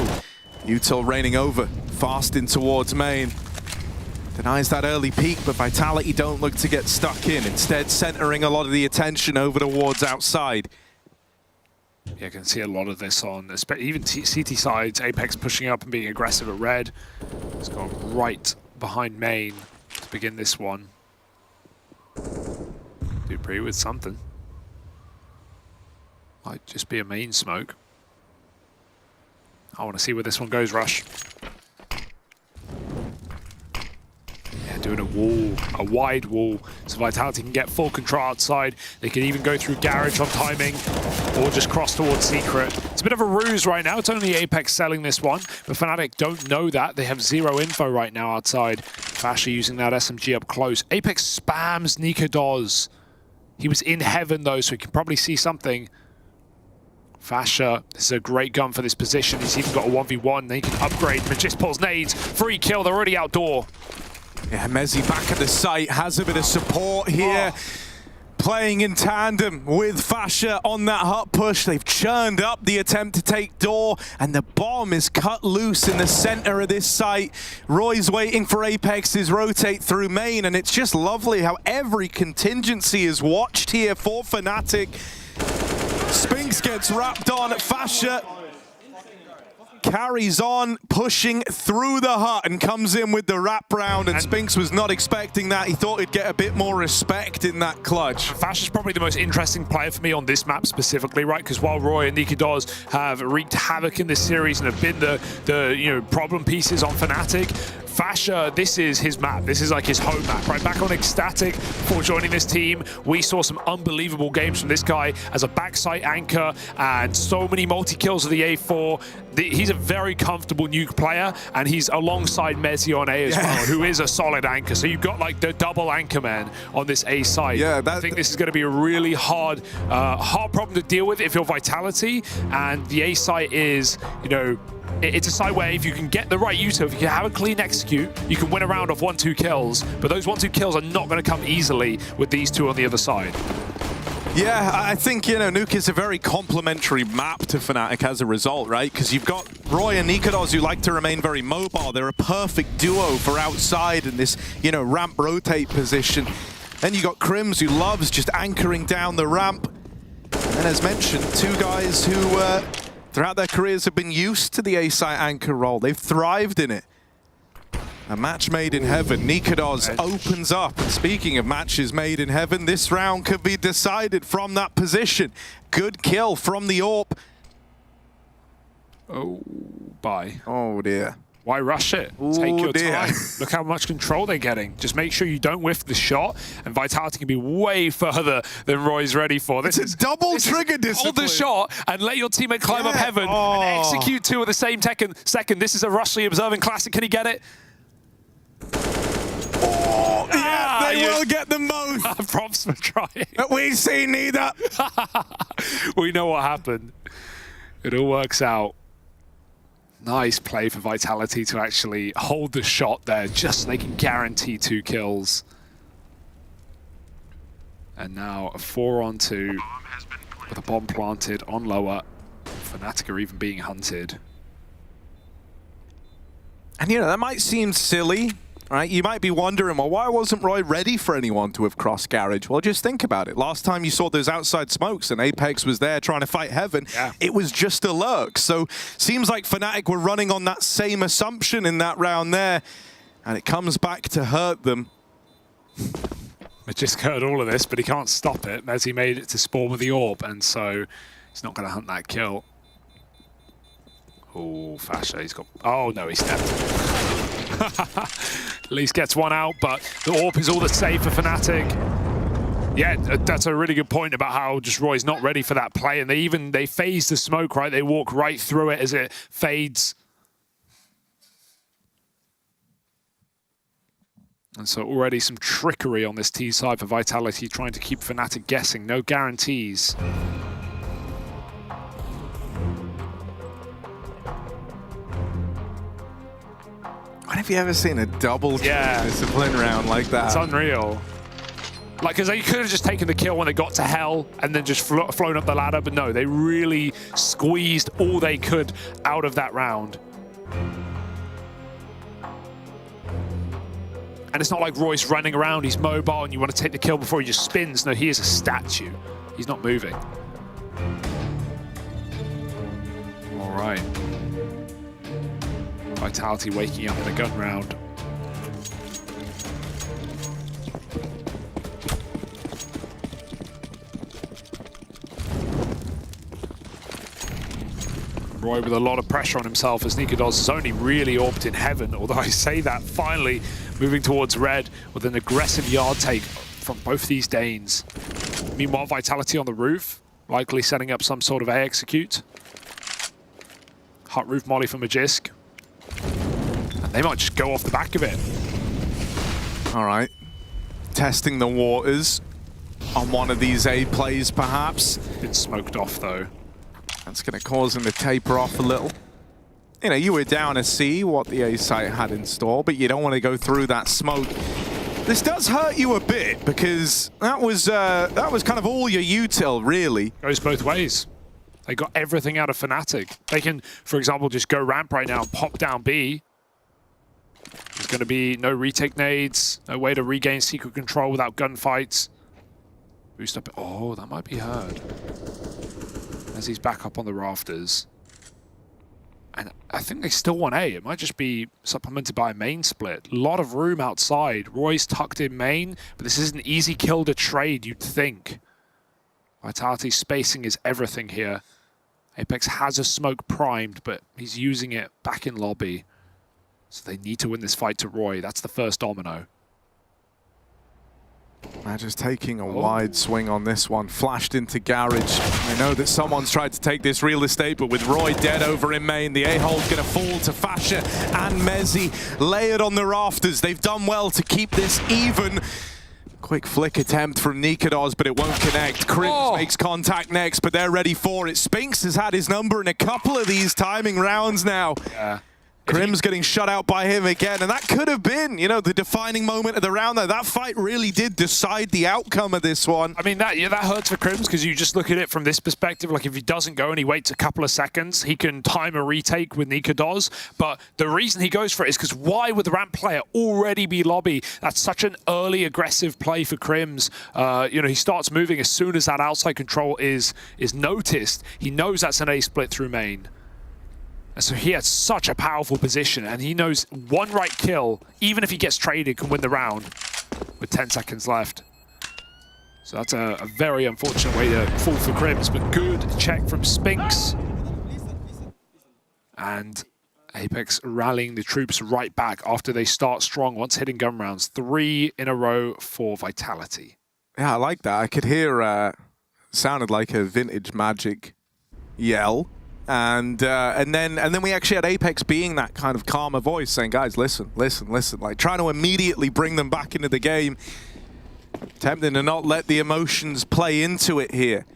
Util raining over, fast in towards main. Denies that early peak, but Vitality don't look to get stuck in. Instead, centering a lot of the attention over towards outside. Yeah, I can see a lot of this on, even CT sides, Apex pushing up and being aggressive at red. It's gone right behind main to begin this one. Dupree with something. Might just be a main smoke. I want to see where this one goes, Rush. Yeah, doing a wall, a wide wall, so Vitality can get full control outside. They can even go through garage on timing, or just cross towards secret. It's a bit of a ruse right now. It's only Apex selling this one, but Fnatic don't know that. They have zero info right now outside. Fasher using that SMG up close. Apex spams Nikados. He was in heaven though, so he can probably see something. Fasher, this is a great gun for this position. He's even got a 1v1. They can upgrade. Magist pulls nades. Free kill. They're already outdoor. Yeah, Mezzi back at the site, has a bit of support here. playing in tandem with FaZe on that hut push. They've churned up the attempt to take door, and the bomb is cut loose in the center of this site. Roy's waiting for Apex's rotate through main, and it's just lovely how every contingency is watched here for Fnatic. Spinks gets wrapped on. FaZe carries on, pushing through the hut and comes in with the wrap round, and Spinks was not expecting that. He thought he'd get a bit more respect in that clutch. FaZe is probably the most interesting player for me on this map specifically, right? Because while Roy and Nikodos have wreaked havoc in this series and have been the problem pieces on Fnatic, FaZe, this is his map. This is like his home map, right? Back on Ecstatic, before joining this team, we saw some unbelievable games from this guy as a backside anchor and so many multi-kills of the A4. He's a very comfortable nuke player, and he's alongside Mezzi on A as well, who is a solid anchor. So you've got like the double anchor man on this A side. Yeah, I think this is going to be a really hard problem to deal with if you're Vitality, and the A site is, it's a site where if you can get the right user, if you can have a clean execute, you can win a round of 1-2 kills, but those 1-2 kills are not going to come easily with these two on the other side. Yeah, I think, Nuke is a very complementary map to Fnatic as a result, right? Because you've got Roy and Nikodos who like to remain very mobile. They're a perfect duo for outside in this, ramp rotate position. Then you got Crims who loves just anchoring down the ramp. And as mentioned, two guys who throughout their careers have been used to the A-site anchor role. They've thrived in it. A match made in heaven. Nikodos opens up. And speaking of matches made in heaven, this round could be decided from that position. Good kill from the AWP. Oh, bye. Oh, dear. Why rush it? Take your time. Look how much control they're getting. Just make sure you don't whiff the shot, and Vitality can be way further than Roy's ready for. This is double trigger discipline. Hold the shot and let your teammate climb up heaven and execute two at the same second. This is a Rushly observing classic. Can he get it? Oh, yeah, they will get them both. Props for trying. We see neither. We know what happened. It all works out. Nice play for Vitality to actually hold the shot there, just so they can guarantee 2 kills. And now a 4-on-2 with a bomb planted on lower. Fnatic are even being hunted. And that might seem silly, right? You might be wondering, well, why wasn't Roy ready for anyone to have crossed garage? Well, just think about it. Last time you saw those outside smokes and Apex was there trying to fight heaven, it was just a lurk. So seems like Fnatic were running on that same assumption in that round there, and it comes back to hurt them. Magisk heard all of this, but he can't stop it. Mezzi made it to spawn with the AWP, and so he's not going to hunt that kill. Oh, FaZe, he's got... Oh, no, he stepped. At least gets one out, but the AWP is all the save for Fnatic. Yeah, that's a really good point about how just Roy's not ready for that play, and they phase the smoke, right? They walk right through it as it fades. And so already some trickery on this T side for Vitality, trying to keep Fnatic guessing. No guarantees. When have you ever seen a double discipline round like that? It's unreal. Like, because they could have just taken the kill when they got to hell and then just flown up the ladder, but no, they really squeezed all they could out of that round. And it's not like Roy's running around, he's mobile, and you want to take the kill before he just spins. No, he is a statue. He's not moving. All right. Vitality waking up in a gun round. Roy with a lot of pressure on himself as Nikodos is only really AWP'd in heaven, although I say that, finally moving towards red with an aggressive yard take from both these Danes. Meanwhile, Vitality on the roof, likely setting up some sort of A execute. Hut roof molly for Magisk. And they might just go off the back of it. All right. Testing the waters on one of these A plays, perhaps. Been smoked off, though. That's going to cause him to taper off a little. You were down to see what the A site had in store, but you don't want to go through that smoke This does hurt you a bit because that was kind of all your util, really. Goes both ways. They got everything out of Fnatic. They can, for example, just go ramp right now and pop down B. There's going to be no retake nades, no way to regain secret control without gunfights. Boost up. Oh, that might be heard. As he's back up on the rafters. And I think they still want A. It might just be supplemented by a main split. A lot of room outside. Roy's tucked in main, but this is an easy kill to trade, you'd think. Vitality's spacing is everything here. Apex has a smoke primed, but he's using it back in lobby. So they need to win this fight to Roy. That's the first domino. Just taking a wide swing on this one. Flashed into Garage. I know that someone's tried to take this real estate, but with Roy dead over in main, the A-hole's going to fall to Fasha and Mezzi. Layered on the rafters. They've done well to keep this even. Quick flick attempt from Nikados, but it won't connect. Crims makes contact next, but they're ready for it. Spinks has had his number in a couple of these timing rounds now. Yeah. Grim's getting shut out by him again, and that could have been, you know, the defining moment of the round there. That fight really did decide the outcome of this one. I mean, that hurts for Crims because you just look at it from this perspective. Like, if he doesn't go and he waits a couple of seconds, he can time a retake with Nikados. But the reason he goes for it is because why would the ramp player already be lobby? That's such an early aggressive play for Crims. You know, he starts moving as soon as that outside control is noticed. He knows that's an A split through main. And so he has such a powerful position, and he knows one right kill, even if he gets traded, can win the round with 10 seconds left. So that's a very unfortunate way to fall for Crims, but good check from Spinks. And Apex rallying the troops right back after they start strong once hitting gun rounds. 3 in a row for Vitality. Yeah, I like that. I could hear, sounded like a vintage Magic yell. And then we actually had Apex being that kind of calmer voice, saying, guys, listen, like trying to immediately bring them back into the game, attempting to not let the emotions play into it here.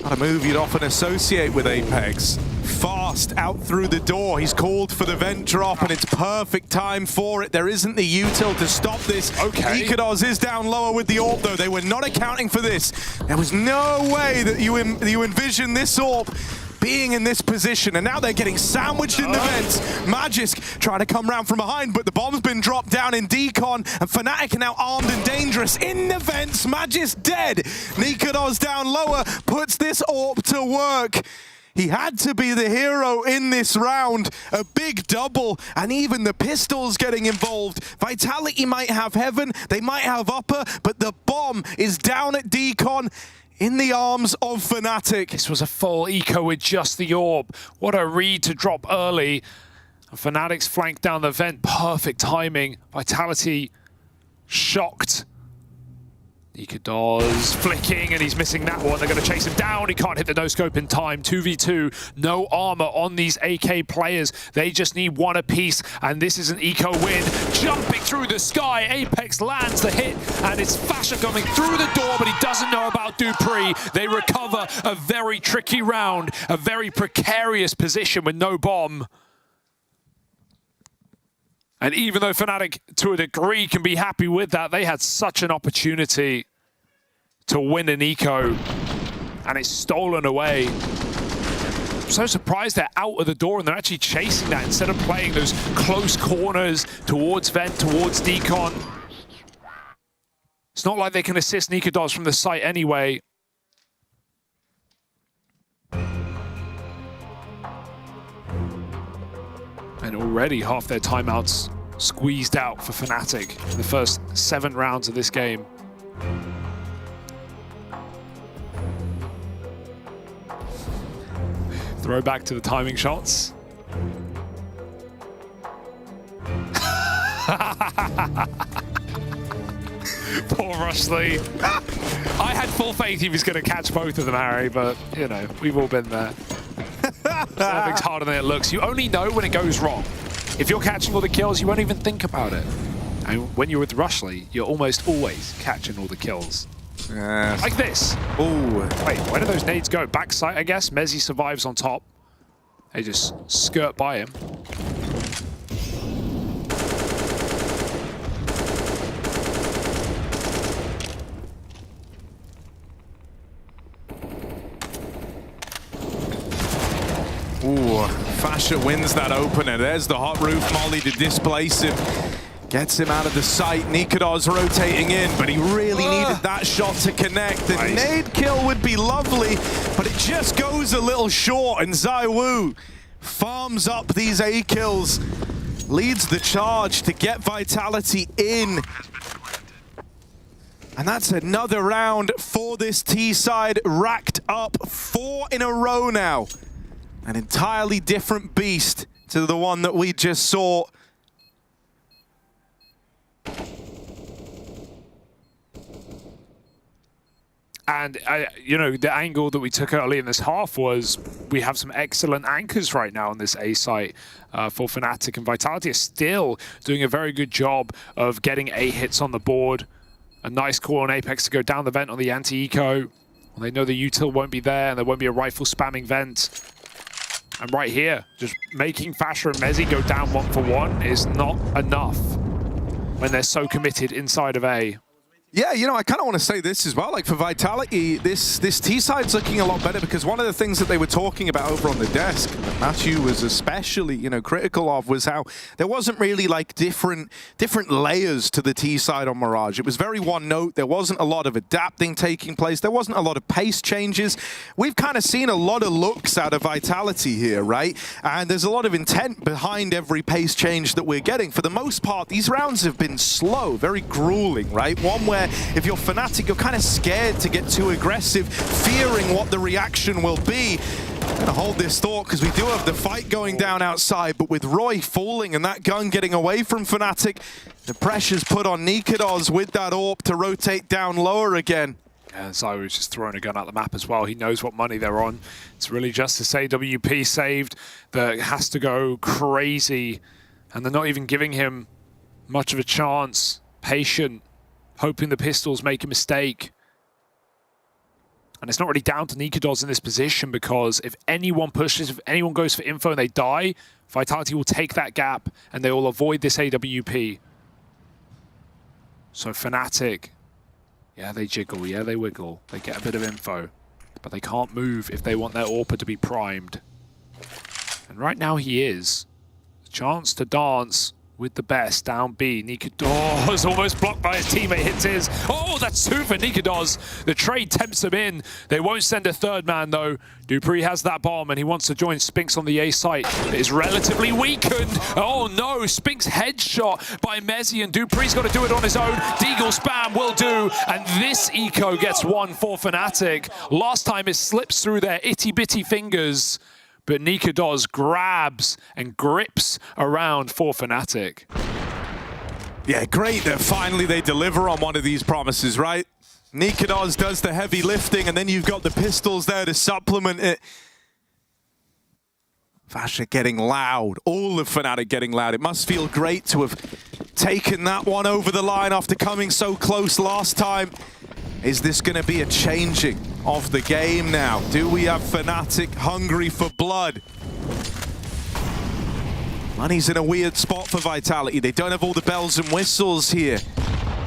Not a move you'd often associate with Apex. Fast out through the door. He's called for the vent drop, and it's perfect time for it. There isn't the util to stop this. Okay. Nikados is down lower with the AWP, though. They were not accounting for this. There was no way that you envision this AWP being in this position, and now they're getting sandwiched in the vents. Magisk trying to come round from behind, but the bomb's been dropped down in Decon, and Fnatic are now armed and dangerous in the vents. Magisk dead. Nikados down lower puts this AWP to work. He had to be the hero in this round. A big double, and even the pistols getting involved. Vitality might have heaven, they might have upper, but the bomb is down at Decon in the arms of Fnatic. This was a full eco with just the AWP. What a read to drop early. And Fnatic's flanked down the vent. Perfect timing. Vitality shocked. Nikados flicking, and he's missing that one. They're going to chase him down. He can't hit the no-scope in time. 2v2. No armor on these AK players. They just need one apiece, and this is an eco win. Jumping through the sky. Apex lands the hit, and it's Fasha coming through the door, but he doesn't know about Dupree. They recover a very tricky round, a very precarious position with no bomb. And even though Fnatic, to a degree, can be happy with that, they had such an opportunity to win an eco, and it's stolen away. I'm so surprised they're out of the door and they're actually chasing that instead of playing those close corners towards Vent, towards Decon. It's not like they can assist Nikados from the site anyway. And already half their timeouts squeezed out for Fnatic in the first 7 rounds of this game. Throw back to the timing shots. Poor Rushley. I had full faith he was going to catch both of them, Harry, but, you know, we've all been there. Serving's harder than it looks. You only know when it goes wrong. If you're catching all the kills, you won't even think about it. And when you're with Rushley, you're almost always catching all the kills. Yes. Like this. Ooh. Wait, where do those nades go? Backside, I guess. Mezzi survives on top. They just skirt by him. Ooh, Fasha wins that opener. There's the hot roof molly to displace him. Gets him out of the sight. Nikodos rotating in, but he really needed that shot to connect. The nade kill would be lovely, but it just goes a little short, and ZywOo farms up these A kills, leads the charge to get Vitality in. And that's another round for this T side, racked up 4 in a row now. An entirely different beast to the one that we just saw. And, you know, the angle that we took early in this half was we have some excellent anchors right now on this A site for Fnatic, and Vitality is still doing a very good job of getting A hits on the board. A nice call on Apex to go down the vent on the anti-eco. Well, they know the util won't be there, and there won't be a rifle spamming vent. And right here, just making Fasha and Mezzi go down 1 for 1 is not enough when they're so committed inside of A. Yeah, you know, I kind of want to say this as well. Like, for Vitality, this T-side's looking a lot better, because one of the things that they were talking about over on the desk, that Matthew was especially, you know, critical of, was how there wasn't really, like, different layers to the T-side on Mirage. It was very one note. There wasn't a lot of adapting taking place. There wasn't a lot of pace changes. We've kind of seen a lot of looks out of Vitality here, right? And there's a lot of intent behind every pace change that we're getting. For the most part, these rounds have been slow, very grueling, right? One where if you're Fnatic, you're kind of scared to get too aggressive, fearing what the reaction will be. I'm gonna hold this thought, because we do have the fight going down outside, but with Roy falling and that gun getting away from Fnatic, the pressure's put on Nikodos with that AWP to rotate down lower again. Yeah, ZywOo's just throwing a gun out the map as well. He knows what money they're on. It's really just this AWP saved that has to go crazy, and they're not even giving him much of a chance. Patient, hoping the pistols make a mistake. And it's not really down to Nikodos in this position, because if anyone pushes, if anyone goes for info and they die, Vitality will take that gap and they will avoid this AWP. So Fnatic, yeah, they jiggle, yeah, they wiggle. They get a bit of info, but they can't move if they want their AWP to be primed. And right now he is. A chance to dance with the best down B. Nikodos almost blocked by his teammate, hits his. Oh, that's 2 for Nikodos. The trade tempts him in. They won't send a third man though. dupreeh has that bomb and he wants to join Spinks on the A site. It is relatively weakened. Oh no, Spinks headshot by Mezzi, and dupreeh's got to do it on his own. Deagle spam will do, and this eco gets 1 for Fnatic. Last time it slips through their itty bitty fingers, but Nikodos grabs and grips around for Fnatic. Yeah, great that finally they deliver on one of these promises, right? Nikodos does the heavy lifting, and then you've got the pistols there to supplement it. Fasha getting loud, all of Fnatic getting loud. It must feel great to have taken that one over the line after coming so close last time. Is this going to be a changing of the game now? Do we have Fnatic hungry for blood? Money's in a weird spot for Vitality. They don't have all the bells and whistles here.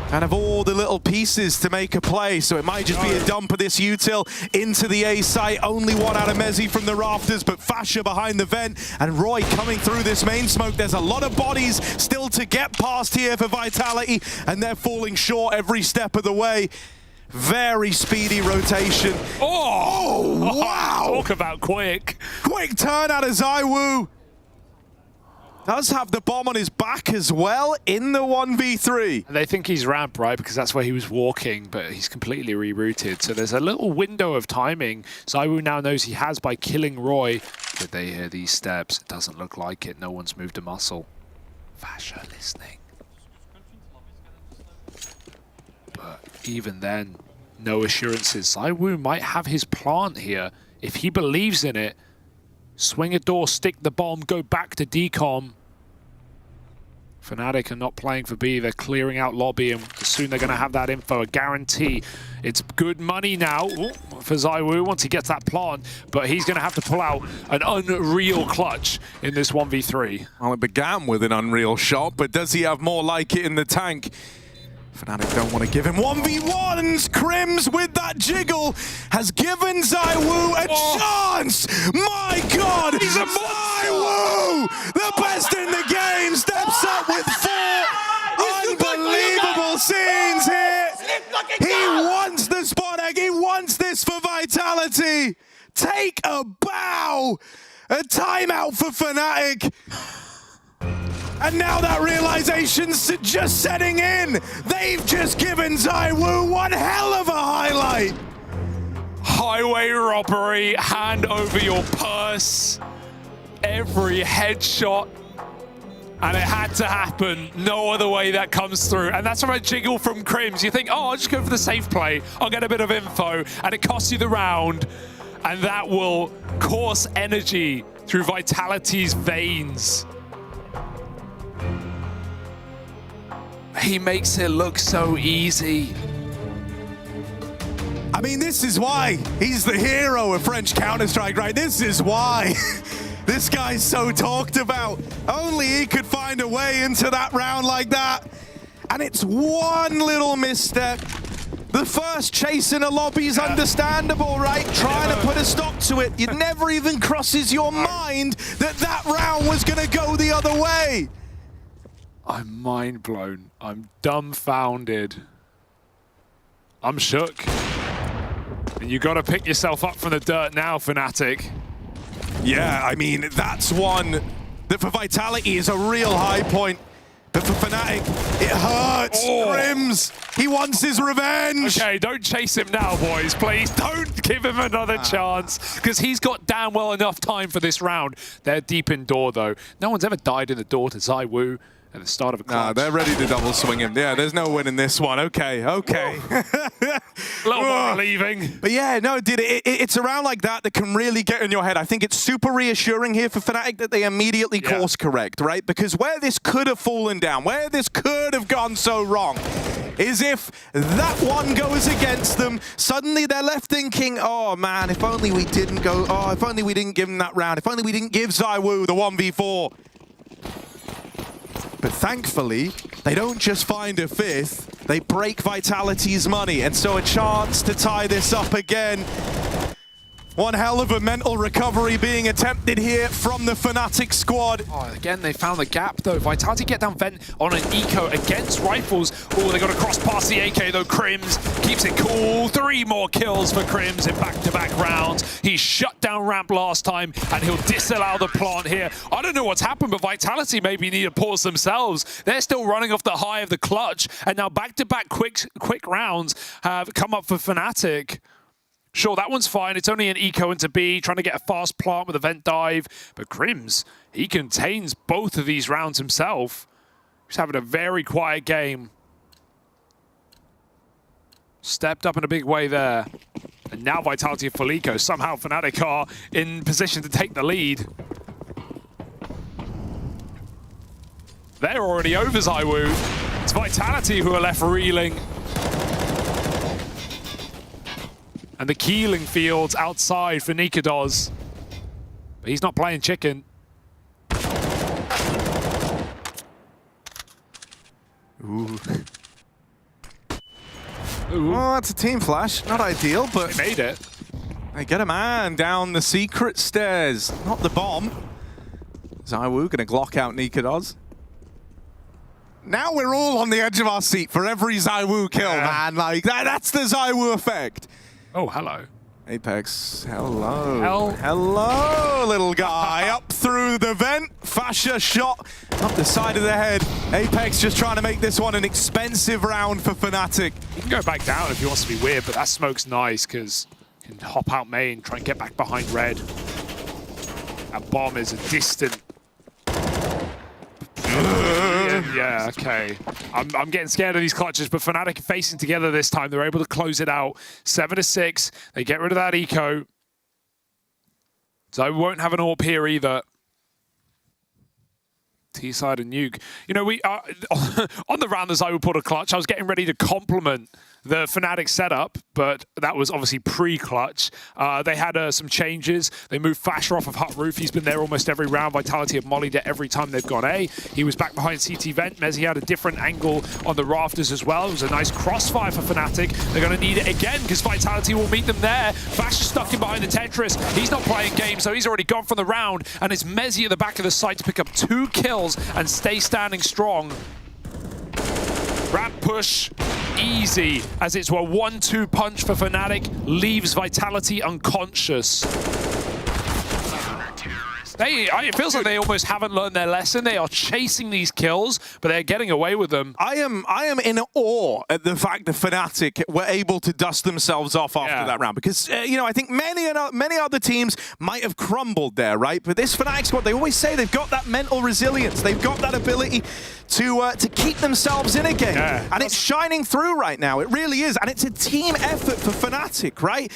Kind of all the little pieces to make a play, so it might just be a dump of this util into the A site. Only one out of Mezzi from the rafters, but Fasha behind the vent, and Roy coming through this main smoke. There's a lot of bodies still to get past here for Vitality, and they're falling short every step of the way. Very speedy rotation. Oh, wow! Talk about quick. Quick turn out of ZywOo. Does have the bomb on his back as well in the 1v3. And they think he's ramp, right? Because that's where he was walking, but he's completely rerouted. So there's a little window of timing ZywOo now knows he has by killing Roy. Did they hear these steps? It doesn't look like it. No one's moved a muscle. Fasha listening. But even then, no assurances. ZywOo might have his plant here. If he believes in it, swing a door, stick the bomb, go back to decom. Fnatic are not playing for B, they're clearing out lobby, and soon they're going to have that info, a guarantee. It's good money now for ZywOo once he gets that plant, but he's going to have to pull out an unreal clutch in this 1v3. Well, it began with an unreal shot, but does he have more like it in the tank? Fnatic don't want to give him 1v1s. Crims with that jiggle has given ZywOo a chance. My God, he's a ZywOo, the best in the game, steps up with 4 unbelievable scenes here. He wants the spot egg. He wants this for Vitality. Take a bow. A timeout for Fnatic. And now that realization's just setting in. They've just given ZywOo one hell of a highlight. Highway robbery, hand over your purse. Every headshot. And it had to happen. No other way that comes through. And that's from a jiggle from Crims. You think, oh, I'll just go for the safe play. I'll get a bit of info. And it costs you the round. And that will course energy through Vitality's veins. He makes it look so easy. I mean, this is why he's the hero of French Counter-Strike, right? This is why this guy's so talked about. Only he could find a way into that round like that. And it's one little misstep. The first chase in a lobby is understandable, right? Trying to put a stop to it. It never even crosses your mind that that round was going to go the other way. I'm mind blown. I'm dumbfounded. I'm shook. And you got to pick yourself up from the dirt now, Fnatic. Yeah, I mean, that's one that for Vitality is a real high point. But for Fnatic, it hurts. Crims, he wants his revenge. Okay, don't chase him now, boys, please. Don't give him another chance, because he's got damn well enough time for this round. They're deep in door, though. No one's ever died in the door to ZywOo at the start of a clutch. Nah, they're ready to double swing him. Yeah, there's no win in this one. Okay, okay. A little more relieving. But yeah, no, dude, it's a round like that that can really get in your head. I think it's super reassuring here for Fnatic that they immediately course correct, right? Because where this could have fallen down, where this could have gone so wrong, is if that one goes against them, suddenly they're left thinking, oh man, if only we didn't go, oh, if only we didn't give them that round, if only we didn't give ZywOo the 1v4. But thankfully, they don't just find a fifth, they break Vitality's money, and so a chance to tie this up again. One hell of a mental recovery being attempted here from the Fnatic squad. Oh, again, they found the gap, though. Vitality get down vent on an eco against Rifles. Oh, they got to cross past the AK, though. Crims keeps it cool. 3 more kills for Crims in back-to-back rounds. He shut down ramp last time, and he'll disallow the plant here. I don't know what's happened, but Vitality maybe need to pause themselves. They're still running off the high of the clutch, and now back-to-back quick rounds have come up for Fnatic. Sure, that one's fine. It's only an eco into B, trying to get a fast plant with a vent dive. But Crims, he contains both of these rounds himself. He's having a very quiet game. Stepped up in a big way there. And now Vitality for Eco. Somehow Fnatic are in position to take the lead. They're already over ZywOo. It's Vitality who are left reeling. And the Keeling fields outside for Nikados. But he's not playing chicken. Ooh. Oh, that's a team flash. Not ideal, but they made it. They get a man down the secret stairs. Not the bomb. ZywOo gonna Glock out Nikados. Now we're all on the edge of our seat for every ZywOo kill, man. Like, that's the ZywOo effect. Oh, hello. Apex, hello. Hello, little guy. Up through the vent. Fascia shot up the side of the head. Apex just trying to make this one an expensive round for Fnatic. He can go back down if he wants to be weird, but that smoke's nice because he can hop out main, try and get back behind red. That bomb is a distant. Yeah, okay. I'm getting scared of these clutches, but Fnatic facing together this time. They're able to close it out. 7-6. They get rid of that eco. So we won't have an AWP here either. T-side and nuke. You know, we on the round as I would put a clutch, I was getting ready to compliment the Fnatic setup, but that was obviously pre-clutch. They had some changes. They moved Fasher off of Hut Roof. He's been there almost every round. Vitality have mollied it every time they've gone A. He was back behind CT Vent. Mezzy had a different angle on the rafters as well. It was a nice crossfire for Fnatic. They're going to need it again because Vitality will meet them there. Fasher stuck in behind the Tetris. He's not playing game, so he's already gone from the round. And it's Mezzy at the back of the site to pick up 2 kills and stay standing strong. Ramp push, easy, as it's a 1-2 punch for Fnatic, leaves Vitality unconscious. It feels like they almost haven't learned their lesson. They are chasing these kills, but they're getting away with them. I am in awe at the fact that Fnatic were able to dust themselves off after that round, because you know, I think many other teams might have crumbled there, right? But this Fnatic squad, they always say they've got that mental resilience. They've got that ability to keep themselves in a game, and it's shining through right now. It really is, and it's a team effort for Fnatic, right?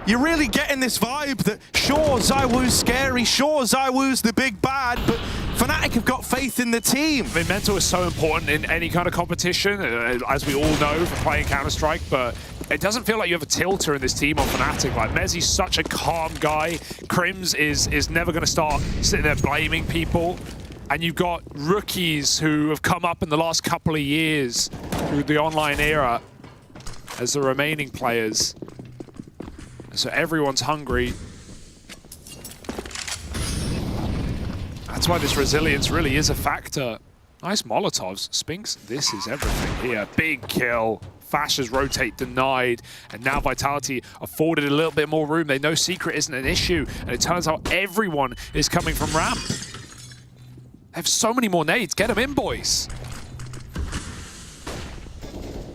You're really getting this vibe that, sure, ZywOo's scary, sure, ZywOo's the big bad, but Fnatic have got faith in the team. I mean, mental is so important in any kind of competition, as we all know from playing Counter-Strike, but it doesn't feel like you have a tilter in this team on Fnatic. Like, Mezzy's such a calm guy. Crims is never going to start sitting there blaming people. And you've got rookies who have come up in the last couple of years through the online era as the remaining players. So everyone's hungry. That's why this resilience really is a factor. Nice Molotovs. Spinks, this is everything here. Big kill. Fasher's rotate denied. And now Vitality afforded a little bit more room. They know Secret isn't an issue. And it turns out everyone is coming from ramp. They have so many more nades. Get them in, boys.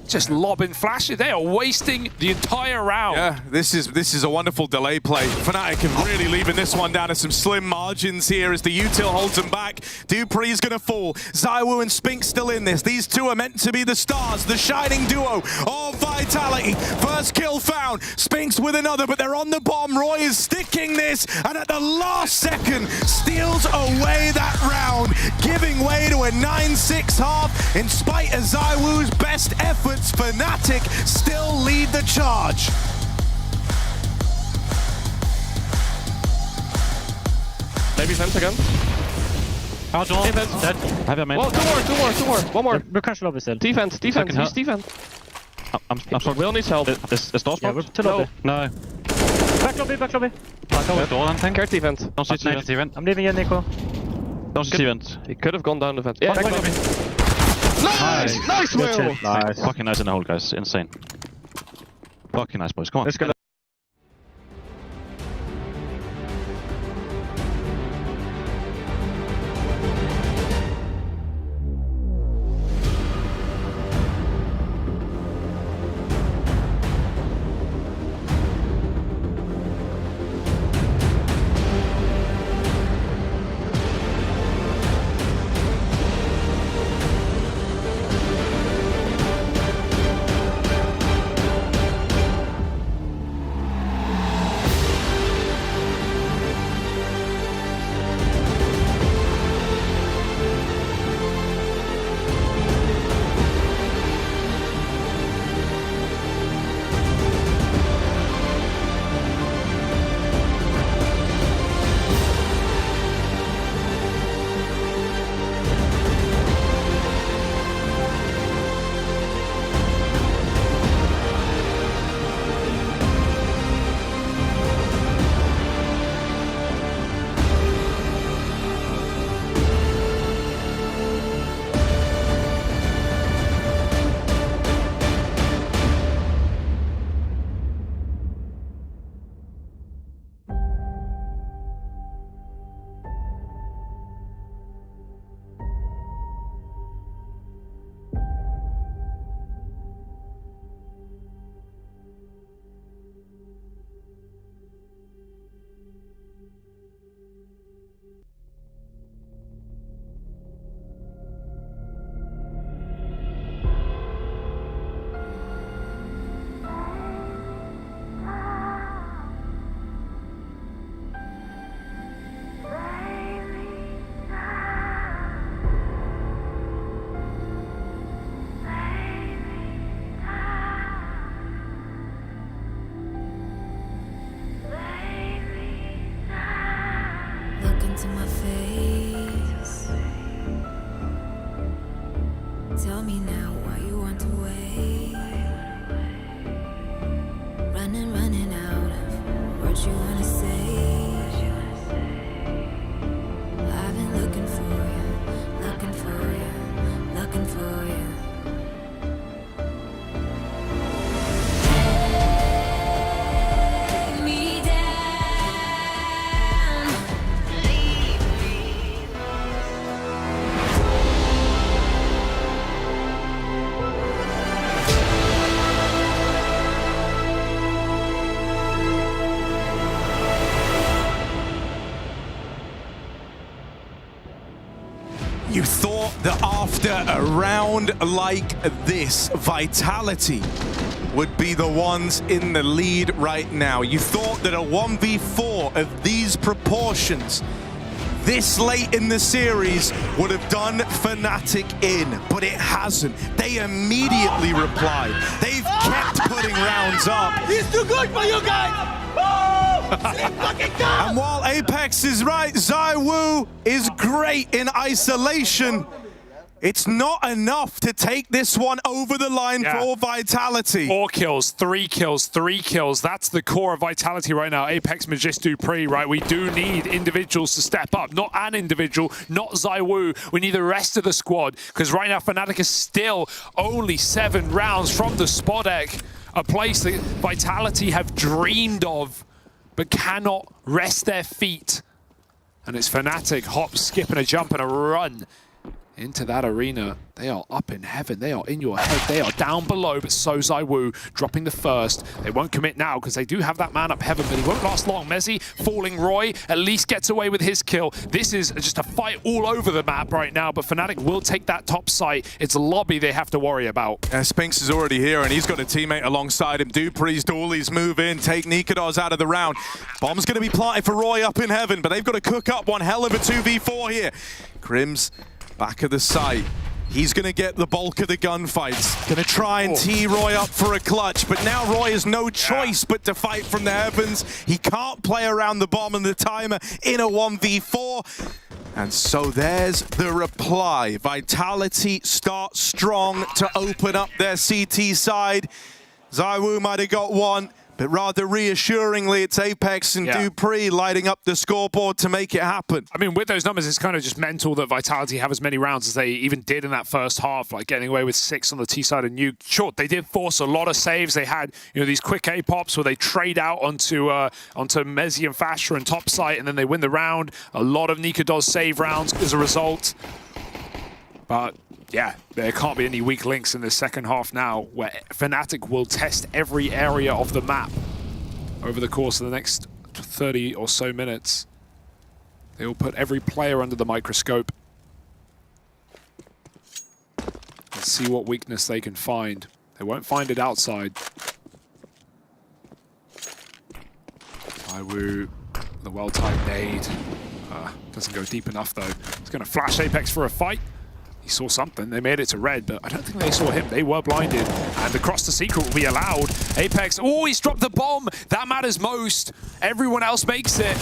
Just lobbing flashes. They are wasting the entire round. Yeah, this is a wonderful delay play. Fnatic are really leaving this one down to some slim margins here as the util holds them back. Dupree's gonna fall. ZywOo and Spink still in this. These two are meant to be the stars, the shining duo of Vitality. First kill found. Spink's with another, but they're on the bomb. Roy is sticking this, and at the last second, steals away that round, giving way to a 9-6 half. In spite of ZywOo's best efforts, Fnatic still lead the charge. Maybe Vent again. Defense. Dead. Have your main. Well, two more. One more. We're crash lobby still. Defense. He's defense. I'm sorry. Will needs help. Is door Yeah, we're to lobby. No. Back lobby. Door, I think. Care defense. Don't see Vent. I'm leaving you, Nico. Don't see Vent. He could have gone down the vent. Yeah, back lobby. Nice, Will! Nice. Fucking nice in the hole, guys. Insane. Fucking nice, boys. Come on. Let's go. You thought that after a round like this, Vitality would be the ones in the lead right now. You thought that a 1v4 of these proportions this late in the series would have done Fnatic in, but it hasn't. They immediately replied. They've kept putting rounds up. He's too good for you guys! And while Apex is right, ZywOo is great in isolation. It's not enough to take this one over the line for Vitality. 4 kills, 3 kills, 3 kills. That's the core of Vitality right now. Apex, Magist, Dupree, right? We do need individuals to step up. Not an individual, not ZywOo. We need the rest of the squad. Because right now, Fnatic is still only 7 rounds from the Spodek. A place that Vitality have dreamed of, but cannot rest their feet. And it's Fnatic, hop, skip, and a jump, and a run into that arena. They are up in heaven. They are in your head. They are down below, but so ZywOo dropping the first. They won't commit now because they do have that man up heaven, but he won't last long. Mezzi falling. Roy at least gets away with his kill. This is just a fight all over the map right now, but Fnatic will take that top site. It's lobby they have to worry about. Spinks is already here, and he's got a teammate alongside him. Dupree's dualies move in, take Nikodos out of the round. Bomb's going to be planted for Roy up in heaven, but they've got to cook up one hell of a 2v4 here. Crims back of the site. He's going to get the bulk of the gunfights. Going to try and tee Roy up for a clutch, but now Roy has no choice but to fight from the heavens. He can't play around the bomb and the timer in a 1v4. And so there's the reply. Vitality start strong to open up their CT side. ZywOo might have got one, but rather reassuringly, it's Apex and Dupree lighting up the scoreboard to make it happen. I mean, with those numbers, it's kind of just mental that Vitality have as many rounds as they even did in that first half, like getting away with 6 on the T side of Nuke. Sure, they did force a lot of saves. They had, you know, these quick A-pops where they trade out onto Mezzi and Fasher and top site, and then they win the round. A lot of Nikodos save rounds as a result. But yeah, there can't be any weak links in the second half now, where Fnatic will test every area of the map over the course of the next 30 or so minutes. They will put every player under the microscope. Let's see what weakness they can find. They won't find it outside. ZywOo, the well-timed nade. Doesn't go deep enough though. He's going to flash Apex for a fight. He saw something. They made it to red, but I don't think they saw him. They were blinded, and across the secret will be allowed. Apex, oh, he's dropped the bomb. That matters most. Everyone else makes it.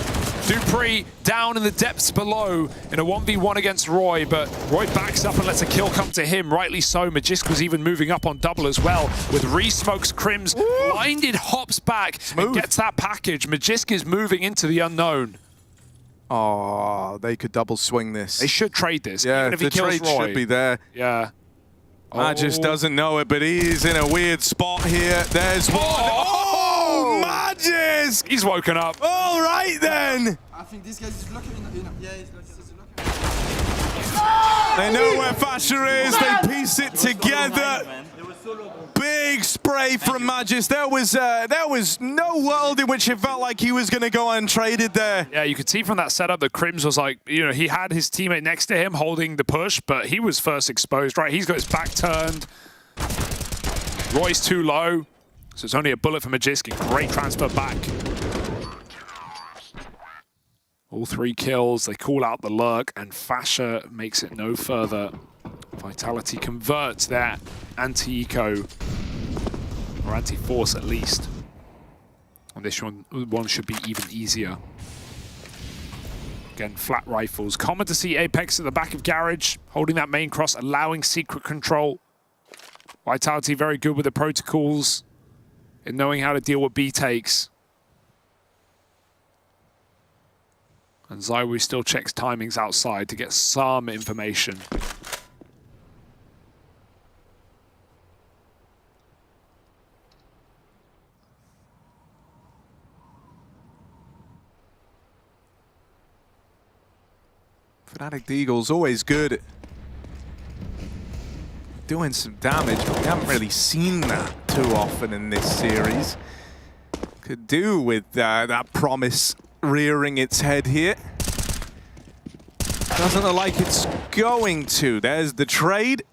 Dupree down in the depths below in a 1v1 against Roy, but Roy backs up and lets a kill come to him, rightly so. Magisk was even moving up on double as well. With re-smokes, Crims blinded, hops back, and gets that package. Magisk is moving into the unknown. Oh, they could double swing this. They should trade this. Yeah, even if the he kills trade Roy. should be there. Yeah. Magist doesn't know it, but he's in a weird spot here. There's one. Oh, Magist! He's woken up. All right, then. I think this guy is blocking. Yeah, he's blocking. They know where Fasher is. They piece it together. Big spray from Magist. There was no world in which it felt like he was going to go untraded there. Yeah, you could see from that setup that Crims was like, you know, he had his teammate next to him holding the push, but he was first exposed, right? He's got his back turned. Roy's too low, so it's only a bullet for Magisk. Great transfer back. All 3 kills. They call out the lurk, and Fasher makes it no further. Vitality converts their anti-eco, or anti-force at least. And this one should be even easier. Again, flat rifles. Common to see Apex at the back of Garage, holding that main cross, allowing secret control. Vitality very good with the protocols, in knowing how to deal with B takes. And ZywOo still checks timings outside to get some information. Fnatic Deagle's always good at doing some damage, but we haven't really seen that too often in this series. Could do with that Promise rearing its head here. Doesn't look like it's going to. There's the trade.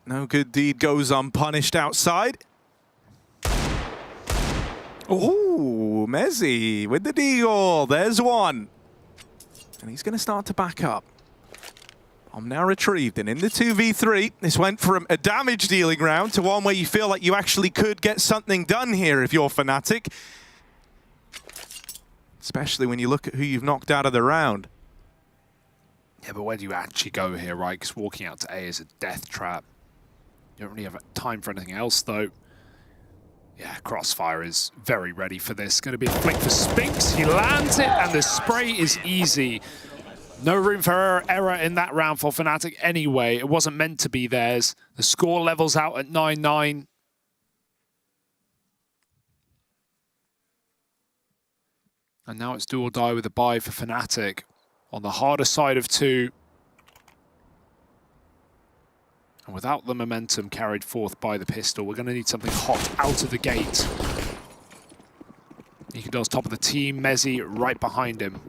No good deed goes unpunished outside. Ooh, Mezzi with the deagle. There's one. And he's going to start to back up. I'm now retrieved, and in the 2v3, this went from a damage dealing round to one where you feel like you actually could get something done here if you're Fnatic. Especially when you look at who you've knocked out of the round. Yeah, but where do you actually go here, right? Because walking out to A is a death trap. You don't really have time for anything else, though. Yeah, Crossfire is very ready for this. Going to be a flick for Spinks. He lands it, and the spray is easy. No room for error in that round for Fnatic anyway. It wasn't meant to be theirs. The score levels out at 9-9. And now it's do or die with a buy for Fnatic on the harder side of two. And without the momentum carried forth by the pistol, we're going to need something hot out of the gate. Nikado's top of the team, Mezzi right behind him.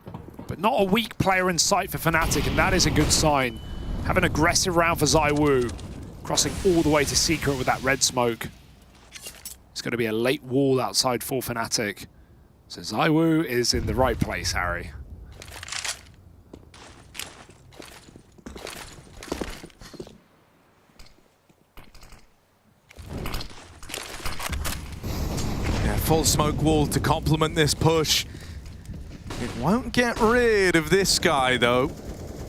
But not a weak player in sight for Fnatic, and that is a good sign. Have an aggressive round for ZywOo, crossing all the way to Secret with that red smoke. It's going to be a late wall outside for Fnatic. So ZywOo is in the right place, Harry. Yeah, full smoke wall to complement this push. It won't get rid of this guy, though.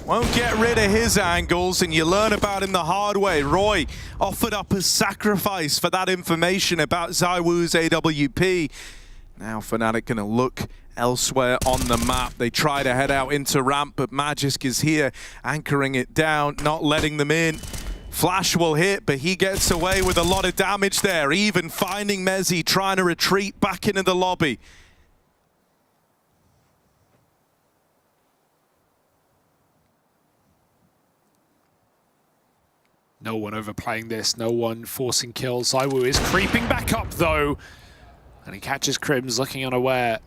Won't get rid of his angles, and you learn about him the hard way. Roy offered up a sacrifice for that information about ZywOo's AWP. Now Fnatic gonna look elsewhere on the map. They try to head out into ramp, but Magisk is here, anchoring it down, not letting them in. Flash will hit, but he gets away with a lot of damage there, even finding Mezzi trying to retreat back into the lobby. No one overplaying this, no one forcing kills. ZywOo is creeping back up, though. And he catches Crims looking unaware.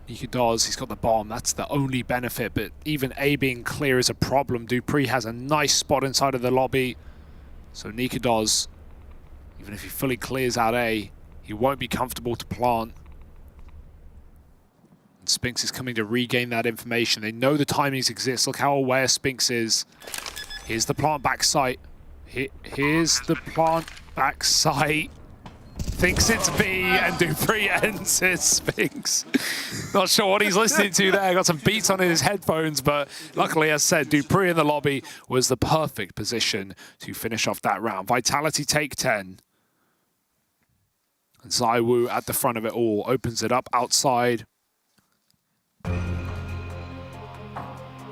Nikadoz, he's got the bomb. That's the only benefit, but even A being clear is a problem. Dupree has a nice spot inside of the lobby. So Nikadoz, even if he fully clears out A, he won't be comfortable to plant. And Spinks is coming to regain that information. They know the timings exist. Look how aware Spinks is. Here's the plant back site. Here's the plant back site. Thinks it's B, and Dupree ends his Spinks. Not sure what he's listening to there. Got some beats on in his headphones, but luckily, as said, Dupree in the lobby was the perfect position to finish off that round. Vitality take 10. And ZywOo at the front of it all. Opens it up outside.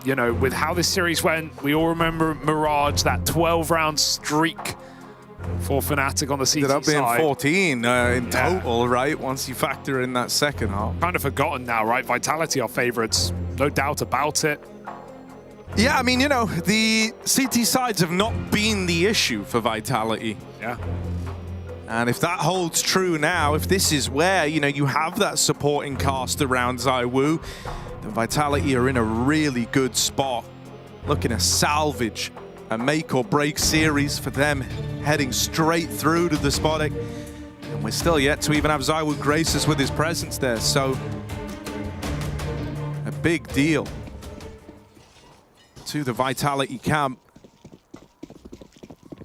You know, with how this series went, we all remember Mirage, that 12-round streak for Fnatic on the CT side. Ended up being 14 in total, right? Once you factor in that second half. Kind of forgotten now, right? Vitality are favorites, no doubt about it. Yeah, I mean, you know, the CT sides have not been the issue for Vitality. Yeah. And if that holds true now, if this is where, you know, you have that supporting cast around ZywOo, then Vitality are in a really good spot. Looking to salvage a make or break series for them, heading straight through to the Spodek. And we're still yet to even have ZywOo grace us with his presence there, so a big deal to the Vitality camp.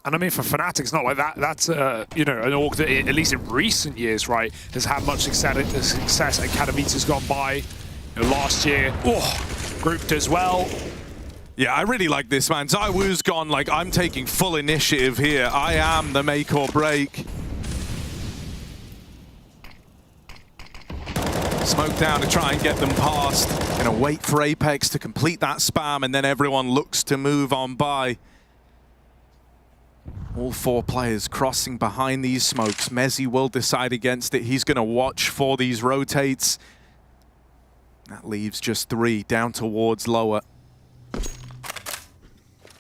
And I mean, for Fnatic, it's not like that. That's, you know, an org that, at least in recent years, right, has had much success at Katowice has gone by. You know, last year, grouped as well. Yeah, I really like this, man. ZywOo's gone like, I'm taking full initiative here. I am the make or break. Smoke down to try and get them past. Gonna wait for Apex to complete that spam, and then everyone looks to move on by. All four players crossing behind these smokes. Mezzi will decide against it. He's gonna watch for these rotates. That leaves just 3 down towards lower.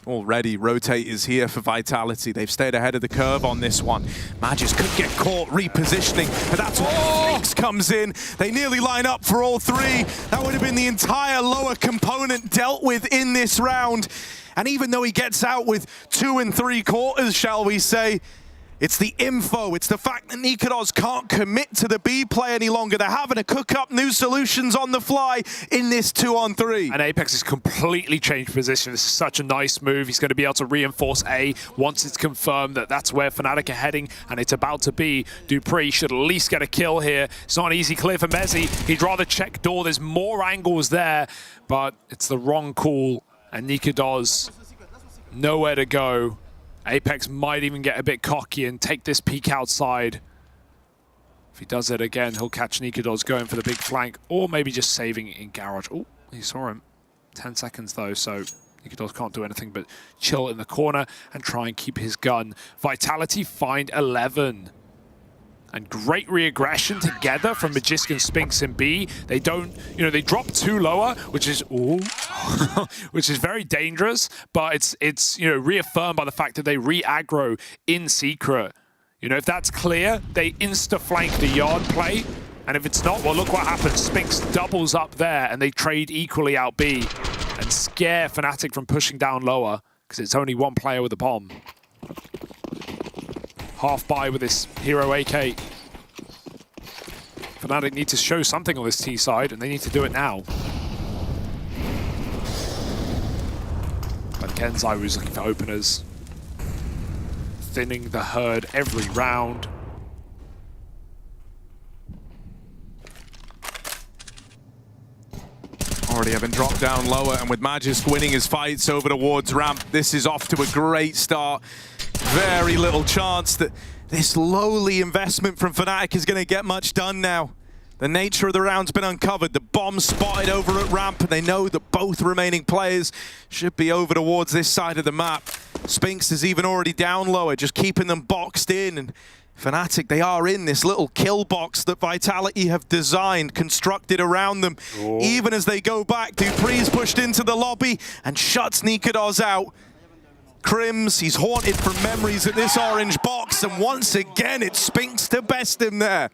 Already, Rotate is here for Vitality. They've stayed ahead of the curve on this one. Magis could get caught repositioning, but that's where Fnatic comes in. They nearly line up for all three. That would have been the entire lower component dealt with in this round. And even though he gets out with 2 3/4, shall we say, it's the info, it's the fact that Nikodos can't commit to the B play any longer. They're having to cook up new solutions on the fly in this 2-on-3. And Apex has completely changed position. This is such a nice move. He's going to be able to reinforce A once it's confirmed that that's where Fnatic are heading, and it's about to be. dupreeh should at least get a kill here. It's not an easy clear for Mezzi. He'd rather check door. There's more angles there, but it's the wrong call, and Nikodos nowhere to go. Apex might even get a bit cocky and take this peek outside. If he does it again, he'll catch Nikodos going for the big flank, or maybe just saving it in garage. Oh, he saw him. 10 seconds though, so Nikodos can't do anything but chill in the corner and try and keep his gun. Vitality find 11. And great re-aggression together from Magisk and Spinks in B. They don't, they drop 2 lower, which is, which is very dangerous, but it's reaffirmed by the fact that they re-aggro in secret. If that's clear, they insta-flank the yard play, and if it's not, well, look what happens. Spinks doubles up there, and they trade equally out B and scare Fnatic from pushing down lower, because it's only one player with a bomb. Half by with this hero AK. Fnatic need to show something on this T side, and they need to do it now. But again, ZywOo's looking for openers. Thinning the herd every round. Already having dropped down lower, and with Magisk winning his fights over towards ramp, this is off to a great start. Very little chance that this lowly investment from Fnatic is going to get much done now. The nature of the round's been uncovered. The bomb spotted over at ramp, and they know that both remaining players should be over towards this side of the map. Spinks is even already down lower, just keeping them boxed in. And Fnatic, they are in this little kill box that Vitality have designed, constructed around them. Even as they go back, dupreeh's pushed into the lobby and shuts Nikodos out. Crims, he's haunted from memories at this orange box, and once again it's Spinks to best him there.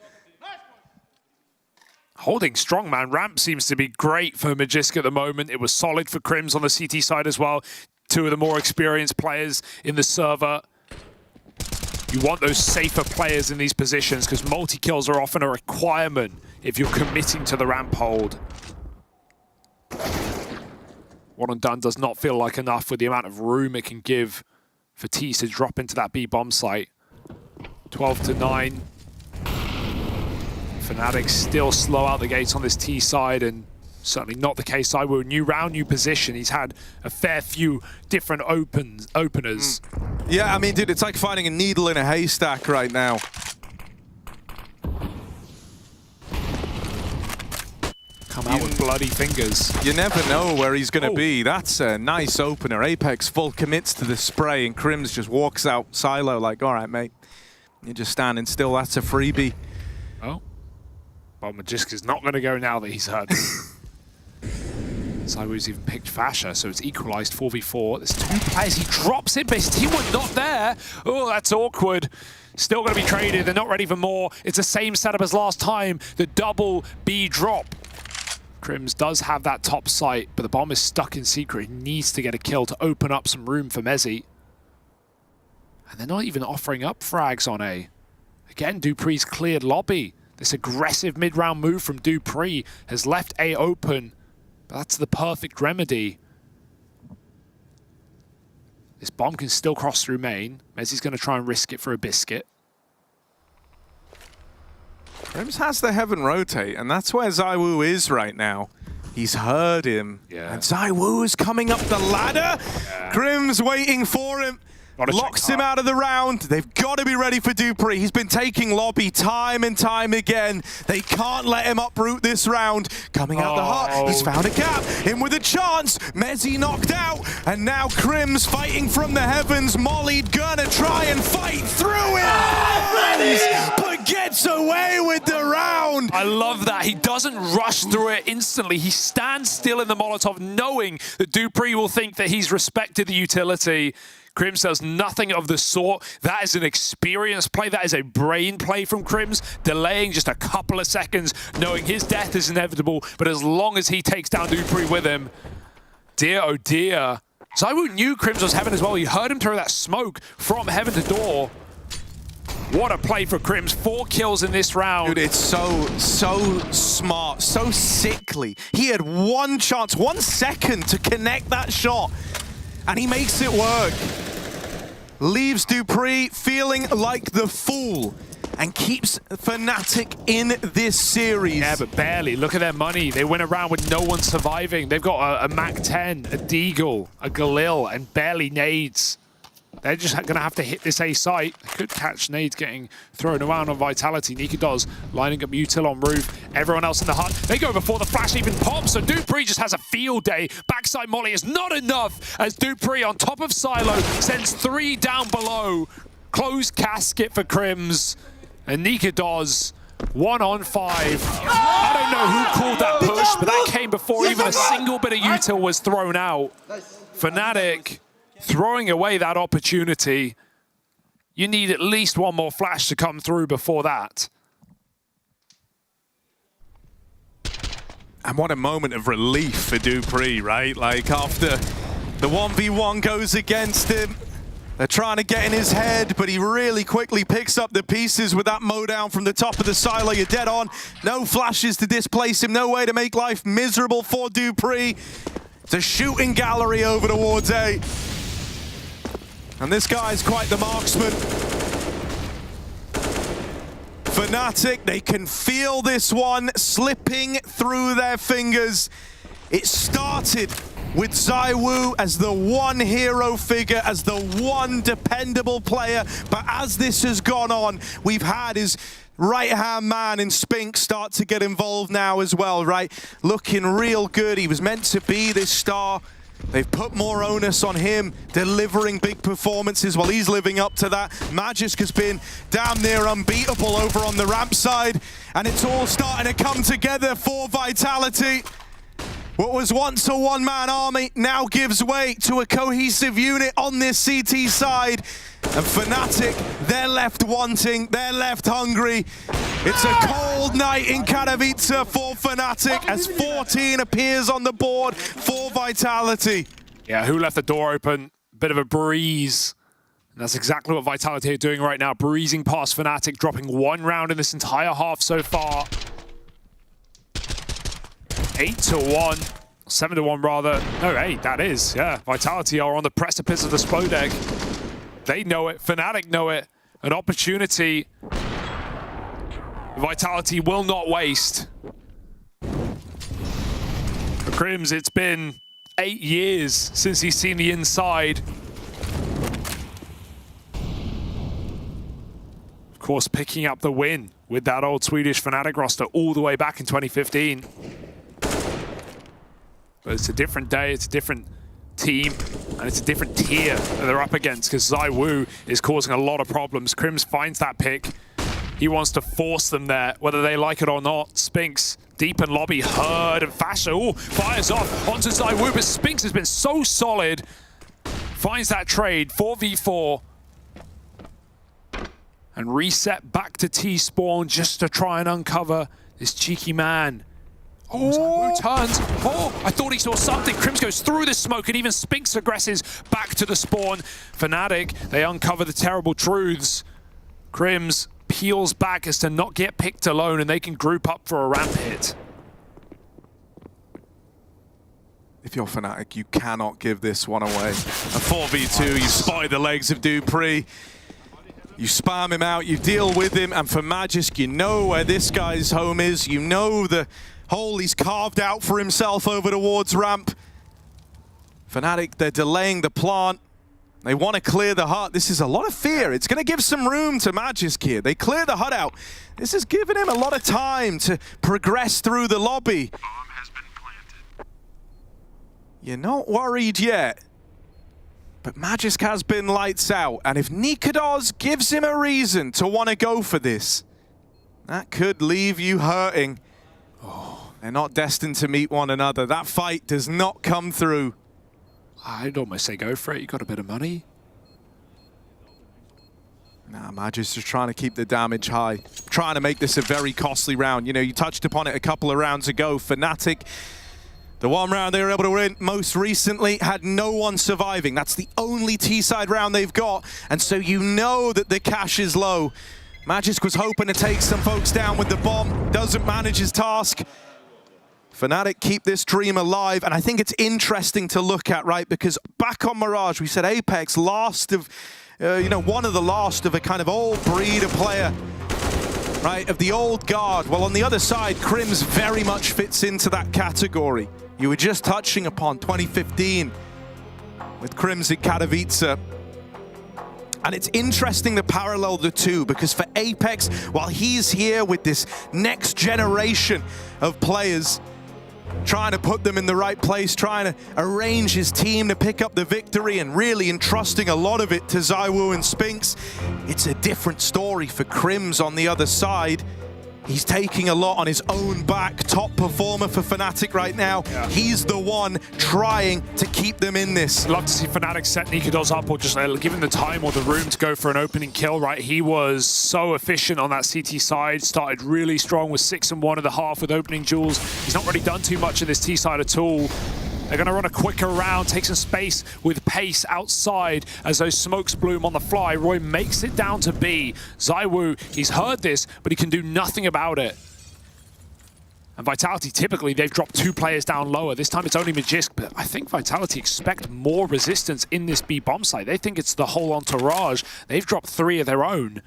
Holding strong, man. Ramp seems to be great for Magisk at the moment. It was solid for Crims on the CT side as well. 2 of the more experienced players in the server. You want those safer players in these positions because multi-kills are often a requirement if you're committing to the ramp hold. 1 and done does not feel like enough with the amount of room it can give for Tease to drop into that B bomb site. 12-9. Fnatic still slow out the gates on this T side, and certainly not the case. ZywOo, new round, new position. He's had a fair few different openers. Yeah, I mean, dude, it's like finding a needle in a haystack right now. Come out with bloody fingers. You never know where he's going to be. That's a nice opener. Apex full commits to the spray, and Crims just walks out silo like, all right, mate. You're just standing still. That's a freebie. Oh. Well, Magisk is not going to go now that he's hurt. ZywOo's even picked Fasha, so it's equalized 4v4. There's 2 players. He drops it, but his team was not there. Oh, that's awkward. Still going to be traded. They're not ready for more. It's the same setup as last time. The double B drop. Crims does have that top site, but the bomb is stuck in secret. He needs to get a kill to open up some room for Mezzi. And they're not even offering up frags on A. Again, dupreeh's cleared lobby. This aggressive mid-round move from dupreeh has left A open, but that's the perfect remedy. This bomb can still cross through main. Mezzi's going to try and risk it for a biscuit. Crims has the heaven rotate, and that's where ZywOo is right now. He's heard him. Yeah. And ZywOo is coming up the ladder. Yeah. Crims waiting for him. Locks him out of the round. They've got to be ready for dupreeh. He's been taking lobby time and time again. They can't let him uproot this round. Coming out the hut, he's found a gap. In with a chance. Mezzi knocked out. And now Crims fighting from the heavens. Molly'd gonna try and fight through it. But gets away with the round. I love that. He doesn't rush through it instantly. He stands still in the Molotov, knowing that dupreeh will think that he's respected the utility. Crims does nothing of the sort. That is an experience play. That is a brain play from Crims, delaying just a couple of seconds, knowing his death is inevitable. But as long as he takes down dupreeh with him, dear oh dear. ZywOo knew Crims was heaven as well. He heard him throw that smoke from heaven to door. What a play for Crims. 4 kills in this round. Dude, it's so smart, so sickly. He had one chance, 1 second to connect that shot, and he makes it work. Leaves dupreeh feeling like the fool and keeps Fnatic in this series. Yeah, but barely. Look at their money. They went around with no one surviving. They've got a Mac-10, a Deagle, a Galil, and barely nades. They're just going to have to hit this A site. They could catch nades getting thrown around on Vitality. Nikodoz lining up Util on roof. Everyone else in the hut. They go before the flash even pops, so dupreeh just has a field day. Backside molly is not enough as dupreeh on top of Silo sends 3 down below. Closed casket for Crims. And Nikodoz 1 on 5. I don't know who called that push, but that came before even a single bit of util was thrown out. Fnatic throwing away that opportunity. You need at least 1 more flash to come through before that. And what a moment of relief for dupreeh, right? Like, after the 1v1 goes against him, they're trying to get in his head, but he really quickly picks up the pieces with that mow down from the top of the silo. You're dead on. No flashes to displace him. No way to make life miserable for dupreeh. It's a shooting gallery over towards A. And this guy's quite the marksman. Fnatic, they can feel this one slipping through their fingers. It started with ZywOo as the one hero figure, as the one dependable player. But as this has gone on, we've had his right-hand man in Spink start to get involved now as well, right? Looking real good. He was meant to be this star. They've put more onus on him, delivering big performances while he's living up to that. Magisk has been damn near unbeatable over on the ramp side, and it's all starting to come together for Vitality. What was once a one-man army now gives way to a cohesive unit on this CT side. And Fnatic, they're left wanting, they're left hungry. It's a cold night in Katowice for Fnatic as 14 appears on the board for Vitality. Yeah, who left the door open? Bit of a breeze. And that's exactly what Vitality are doing right now, breezing past Fnatic, dropping 1 round in this entire half so far. 8-1, 7-1 rather. No, 8, that is, yeah. Vitality are on the precipice of the Spodek. They know it, Fnatic know it. An opportunity Vitality will not waste. For Crims, it's been 8 years since he's seen the inside. Of course, picking up the win with that old Swedish Fnatic roster all the way back in 2015. But it's a different day, it's a different team, and it's a different tier that they're up against because ZywOo is causing a lot of problems. Crims finds that pick. He wants to force them there, whether they like it or not. Spinks, deep in lobby, Herd and Fasher, ooh, fires off onto ZywOo, but Spinks has been so solid. Finds that trade, 4v4. And reset back to T-Spawn just to try and uncover this cheeky man. Oh, ZywOo turns. Oh, I thought he saw something. Crims goes through the smoke and even Spinks aggresses back to the spawn. Fnatic, they uncover the terrible truths. Crims peels back as to not get picked alone and they can group up for a ramp hit. If you're Fnatic, you cannot give this one away. A 4v2, you spy the legs of dupreeh. You spam him out, you deal with him, and for Magisk, you know where this guy's home is. You know the hole he's carved out for himself over towards ramp. Fnatic, they're delaying the plant. They want to clear the hut. This is a lot of fear. It's going to give some room to Magisk here. They clear the hut out. This has given him a lot of time to progress through the lobby. You're not worried yet. But Magisk has been lights out, and if Nikodoz gives him a reason to want to go for this, That could leave you hurting. Oh, they're not destined to meet one another. That fight does not come through. I'd almost say go for it. You got a bit of money. Nah, Magic's just trying to keep the damage high. Trying to make this a very costly round. You know, you touched upon it a couple of rounds ago. Fnatic, the one round they were able to win most recently, had no one surviving. That's the only T-side round they've got. And so you know that the cash is low. Magic was hoping to take some folks down with the bomb. Doesn't manage his task. Fnatic keep this dream alive. And I think it's interesting to look at, right? Because back on Mirage, we said Apex, last of... you know, one of the last of a kind of old breed of player, right, of the old guard. Well, on the other side, Crims very much fits into that category. You were just touching upon 2015 with Crims in Katowice. And it's interesting to parallel the two, because for Apex, while he's here with this next generation of players, trying to put them in the right place, trying to arrange his team to pick up the victory and really entrusting a lot of it to ZywOo and Spinks. It's a different story for Crims on the other side. He's taking a lot on his own back. Top performer for Fnatic right now. Yeah. He's the one trying to keep them in this. Love to see Fnatic set Nikodos up or just give him the time or the room to go for an opening kill, right? He was so efficient on that CT side. Started really strong with 6 and 1 at the half with opening duels. He's not really done too much in this T side at all. They're going to run a quicker round, take some space with pace outside as those smokes bloom on the fly. Roy makes it down to B. ZywOo, he's heard this, but he can do nothing about it. And Vitality, typically, they've dropped 2 players down lower. This time it's only Magisk, but I think Vitality expect more resistance in this B bomb site. They think it's the whole entourage. They've dropped 3 of their own.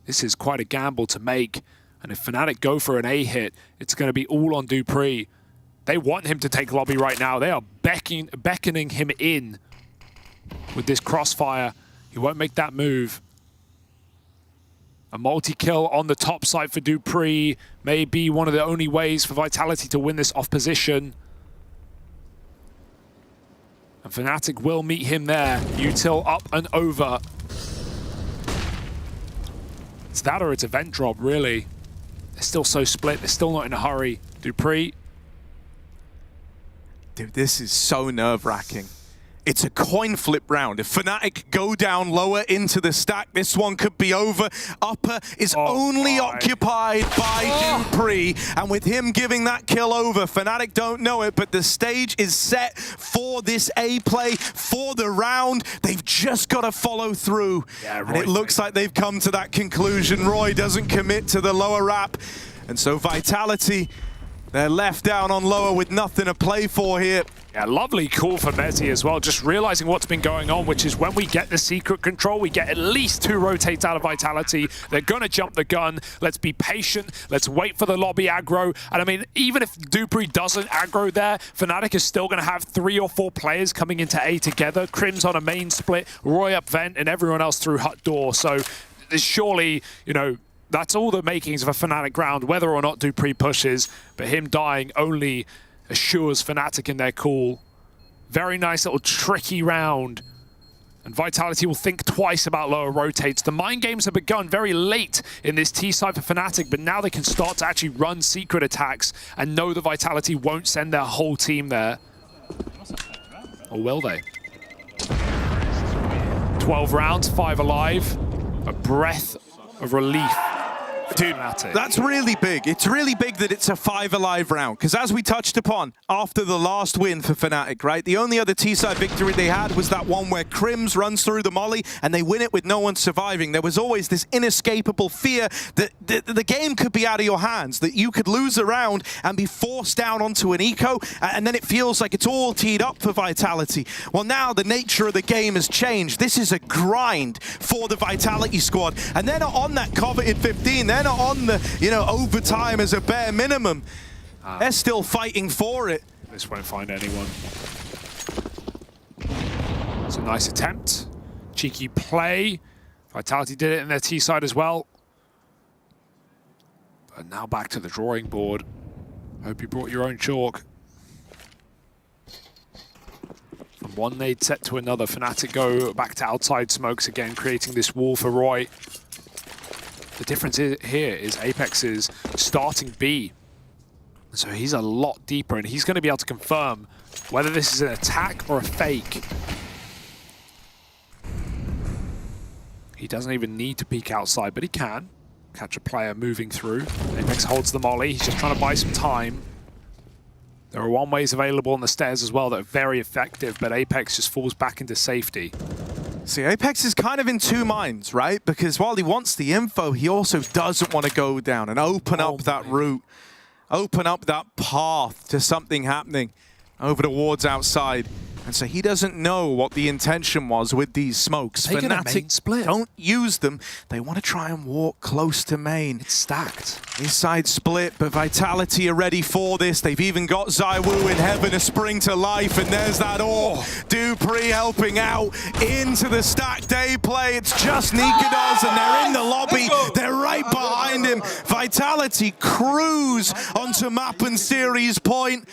This is quite a gamble to make. And if Fnatic go for an A hit, it's going to be all on dupreeh. They want him to take lobby right now. They are beckoning him in with this crossfire. He won't make that move. A multi-kill on the top side for dupreeh may be one of the only ways for Vitality to win this off position. And Fnatic will meet him there. Util up and over. It's that or it's event drop, really. They're still so split. They're still not in a hurry. dupreeh. Dude, this is so nerve-wracking. It's a coin flip round. If Fnatic go down lower into the stack, this one could be over. Upper is only occupied by dupreeh, and with him giving that kill over, Fnatic don't know it, but the stage is set for this A play, for the round. They've just got to follow through. Yeah, and it looks like they've come to that conclusion. Roy doesn't commit to the lower wrap, and so Vitality, they're left down on lower with nothing to play for here. Yeah, lovely call for Messi as well, just realizing what's been going on, which is when we get the secret control, we get at least 2 rotates out of Vitality. They're going to jump the gun. Let's be patient. Let's wait for the lobby aggro. And I mean, even if dupreeh doesn't aggro there, Fnatic is still going to have 3 or 4 players coming into A together. Crims on a main split, Roy up vent, and everyone else through hut door. So there's surely, you know, that's all the makings of a Fnatic round, whether or not dupreeh pushes, but him dying only assures Fnatic in their call. Very nice little tricky round. And Vitality will think twice about lower rotates. The mind games have begun very late in this T side for Fnatic, but now they can start to actually run secret attacks and know that Vitality won't send their whole team there. Or will they? 12 rounds, 5 alive. A breath of relief. Dude, that's really big. It's really big that it's a 5 alive round, because as we touched upon after the last win for Fnatic, right, the only other T-side victory they had was that one where Crims runs through the molly and they win it with no one surviving. There was always this inescapable fear that the game could be out of your hands, that you could lose a round and be forced down onto an eco, and then it feels like it's all teed up for Vitality. Well, now the nature of the game has changed. This is a grind for the Vitality squad, and they're not on that coveted 15. They're not on the, you know, overtime as a bare minimum. They're still fighting for it. This won't find anyone. It's a nice attempt. Cheeky play. Vitality did it in their T side as well. But now back to the drawing board. Hope you brought your own chalk. From one nade set to another, Fnatic go back to outside smokes again, creating this wall for Roy. The difference here is Apex is starting B. So he's a lot deeper, and he's going to be able to confirm whether this is an attack or a fake. He doesn't even need to peek outside, but he can catch a player moving through. Apex holds the molly. He's just trying to buy some time. There are one-ways available on the stairs as well that are very effective, but Apex just falls back into safety. See, Apex is kind of in two minds, right? Because while he wants the info, he also doesn't want to go down and open up that route, open up that path to something happening over the wards outside. And so he doesn't know what the intention was with these smokes. Fnatic don't use them. They want to try and walk close to main. It's stacked. His side split, but Vitality are ready for this. They've even got ZywOo in heaven to spring to life, and there's that ore. Dupree helping out into the stacked A play. It's just Nikadoz, and they're in the lobby. They're right behind him. Vitality cruise onto map and series point.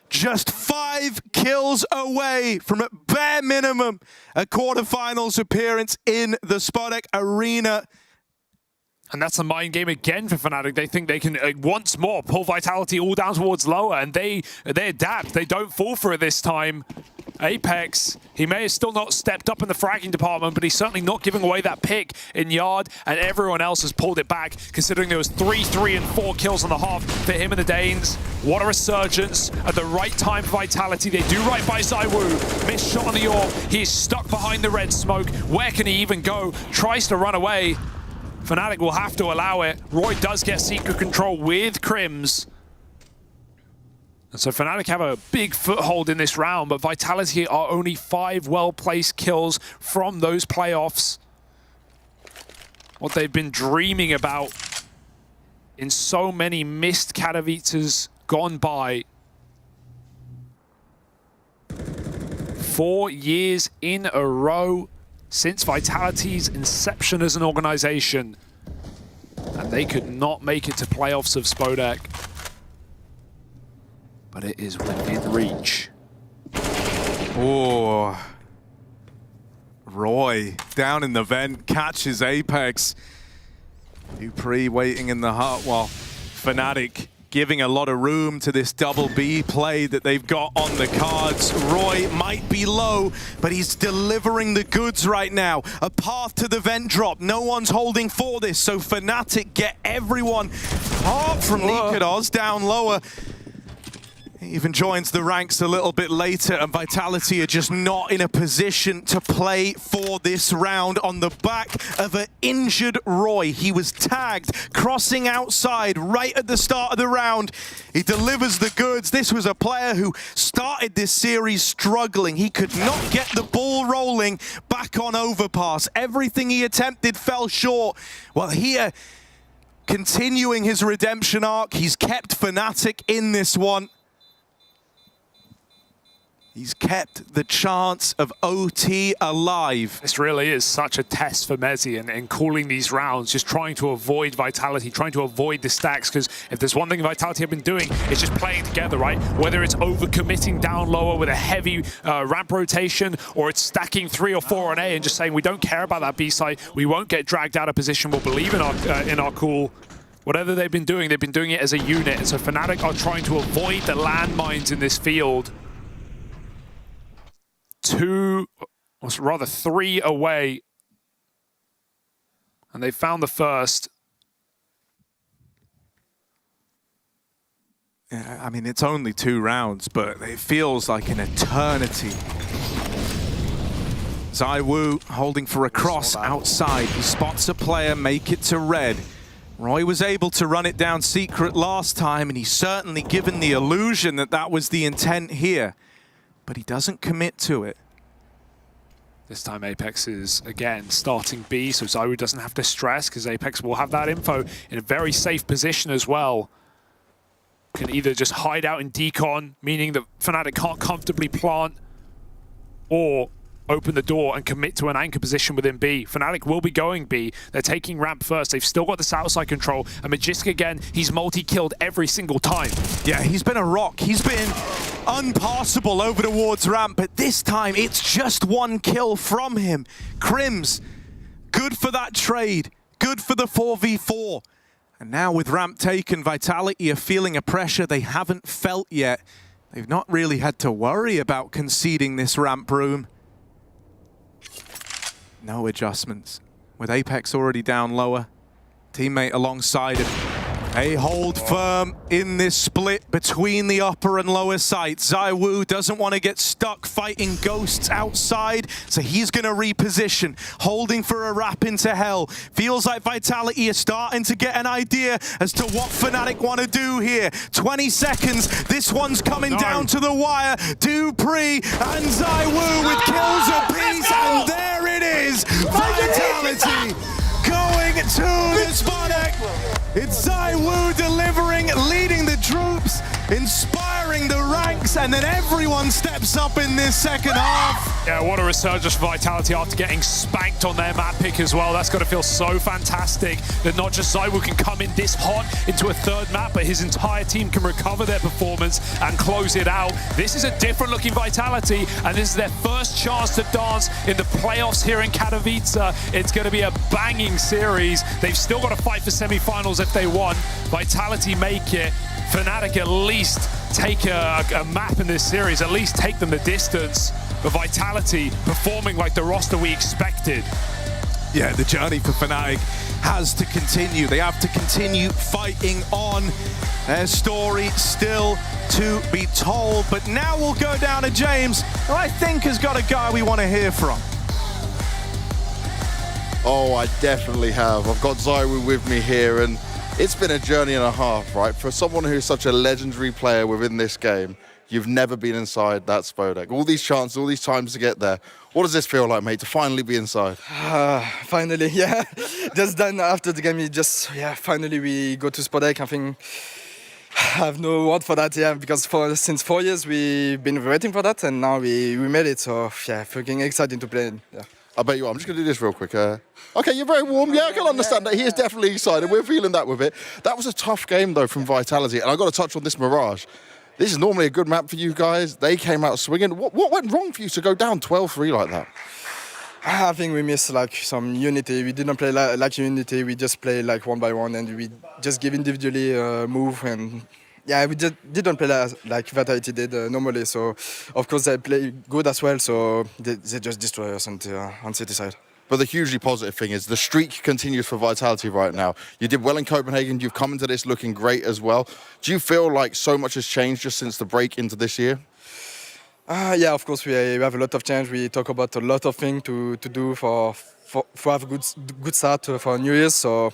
Just 5 kills away from, at bare minimum, a quarterfinals appearance in the Spodek Arena. And that's a mind game again for Fnatic. They think they can once more pull Vitality all down towards lower, and they adapt. They don't fall for it this time. Apex, he may have still not stepped up in the fragging department, but he's certainly not giving away that pick in Yard, and everyone else has pulled it back, considering there was 3, 3, and 4 kills on the half for him and the Danes. What a resurgence at the right time for Vitality. They do right by ZywOo. Missed shot on the orb. He's stuck behind the red smoke. Where can he even go? Tries to run away. Fnatic will have to allow it. Roy does get secret control with Crims. And so Fnatic have a big foothold in this round, but Vitality are only 5 well-placed kills from those playoffs. What they've been dreaming about in so many missed Katowices gone by. 4 years in a row since Vitality's inception as an organization. And they could not make it to playoffs of Spodek. But it is within reach. Oh. Roy down in the vent, catches Apex. Dupree waiting in the hut while Fnatic giving a lot of room to this double B play that they've got on the cards. Roy might be low, but he's delivering the goods right now. A path to the vent drop. No one's holding for this, so Fnatic get everyone apart from Nikadoz down lower. He even joins the ranks a little bit later, and Vitality are just not in a position to play for this round on the back of an injured Roy. He was tagged, crossing outside right at the start of the round. He delivers the goods. This was a player who started this series struggling. He could not get the ball rolling back on overpass. Everything he attempted fell short. Well, here, continuing his redemption arc, he's kept Fnatic in this one. He's kept the chance of OT alive. This really is such a test for Mezzi and calling these rounds, just trying to avoid Vitality, trying to avoid the stacks, because if there's one thing Vitality have been doing, it's just playing together, right? Whether it's overcommitting down lower with a heavy ramp rotation, or it's stacking 3 or 4 on A and just saying, we don't care about that B side, we won't get dragged out of position, we'll believe in our call. Whatever they've been doing it as a unit, and so Fnatic are trying to avoid the landmines in this field. 2, or rather 3 away. And they found the first. Yeah, I mean, it's only 2 rounds, but it feels like an eternity. ZywOo holding for a cross outside. He spots a player, make it to red. Roy was able to run it down secret last time, and he's certainly given the illusion that that was the intent here. But he doesn't commit to it. This time Apex is, again, starting B, so ZywOo doesn't have to stress, because Apex will have that info in a very safe position as well. Can either just hide out in decon, meaning that Fnatic can't comfortably plant, or open the door and commit to an anchor position within B. Fnatic will be going B. They're taking ramp first. They've still got this outside control. And Magisk, again, he's multi-killed every single time. Yeah, he's been a rock. He's been unpassable over towards ramp, but this time it's just 1 kill from him. Crims, good for that trade. good for the 4v4. And now with ramp taken, Vitality are feeling a pressure they haven't felt yet. They've not really had to worry about conceding this ramp room. No adjustments. With Apex already down lower, teammate alongside him. They hold firm in this split between the upper and lower sites. ZywOo doesn't want to get stuck fighting ghosts outside, so he's going to reposition, holding for a wrap into hell. Feels like Vitality is starting to get an idea as to what Fnatic want to do here. 20 seconds, this one's coming down to the wire. Dupree and ZywOo with kills apiece, and there it is! Vitality going to the Spodek. It's ZywOo delivering, leading the troops, inspiring the ranks, and then everyone steps up in this second half. Yeah, what a resurgence for Vitality after getting spanked on their map pick as well. That's got to feel so fantastic that not just ZywOo can come in this hot into a third map, but his entire team can recover their performance and close it out. This is a different looking Vitality, and this is their first chance to dance in the playoffs here in Katowice. It's going to be a banging series. They've still got to fight for semi-finals if they want. Vitality make it. Fnatic at least take a map in this series, at least take them the distance. But Vitality performing like the roster we expected. Yeah, the journey for Fnatic has to continue. They have to continue fighting on. Their story still to be told. But now we'll go down to James, who I think has got a guy we want to hear from. Oh, I definitely have. I've got ZywOo with me here, and it's been a journey and a half, right? For someone who's such a legendary player within this game, you've never been inside that Spodek. All these chances, all these times to get there. What does this feel like, mate, to finally be inside? Finally, yeah. Just done after the game, finally we go to Spodek. I think I have no word for that, yeah, because since 4 years we've been waiting for that, and now we made it, so yeah, fucking exciting to play. Yeah. I bet you are. I'm just going to do this real quick. Okay, you're very warm. Yeah, I can understand that. He is definitely excited. We're feeling that with it. That was a tough game, though, from Vitality. And I've got to touch on this Mirage. This is normally a good map for you guys. They came out swinging. What went wrong for you to go down 12-3 like that? I think we missed like some unity. We didn't play like unity. We just play like one by one, and we just give individually a move. And yeah, we just didn't play like Vitality did normally. So of course they play good as well. So they just destroy us on City side. But the hugely positive thing is the streak continues for Vitality right now. You did well in Copenhagen. You've come into this looking great as well. Do you feel like so much has changed just since the break into this year? Yeah, of course we have a lot of change. We talk about a lot of things to do for have a good start for New Year's. So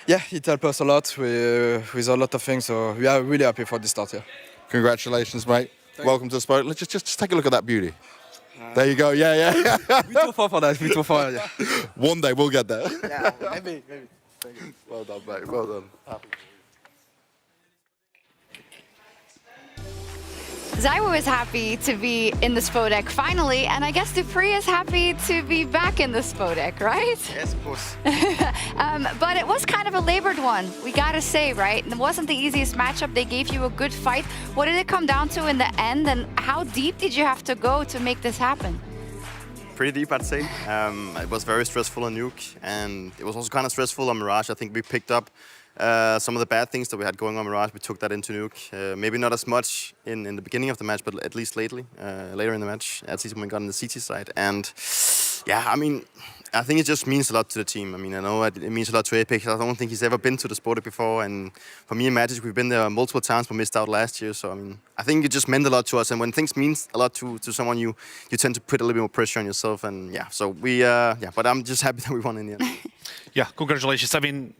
yeah, it helps us a lot with a lot of things. So we are really happy for this start here. Congratulations, mate. Welcome to the spot. Let's just take a look at that beauty. There you go. Yeah. We too far for that. We too far. Yeah. One day we'll get there. Yeah, maybe. Well done, mate. Well done. ZywOo is happy to be in the Spodek finally, and I guess Dupree is happy to be back in the Spodek, right? Yes, of course. But it was kind of a labored one, we gotta say, right? It wasn't the easiest matchup. They gave you a good fight. What did it come down to in the end, and how deep did you have to go to make this happen? Pretty deep, I'd say. It was very stressful on Nuke, and it was also kind of stressful on Mirage. I think we picked up some of the bad things that we had going on Mirage. We took that into Nuke. Maybe not as much in the beginning of the match, but at least later in the match, at least when we got on the CT side. And yeah, I mean, I think it just means a lot to the team. I mean, I know it means a lot to Apex. I don't think he's ever been to the Spodek before. And for me and Magic, we've been there multiple times, but missed out last year. So, I mean, I think it just meant a lot to us. And when things mean a lot to someone, you tend to put a little bit more pressure on yourself. And yeah, so but I'm just happy that we won in the end. Yeah, congratulations. I mean,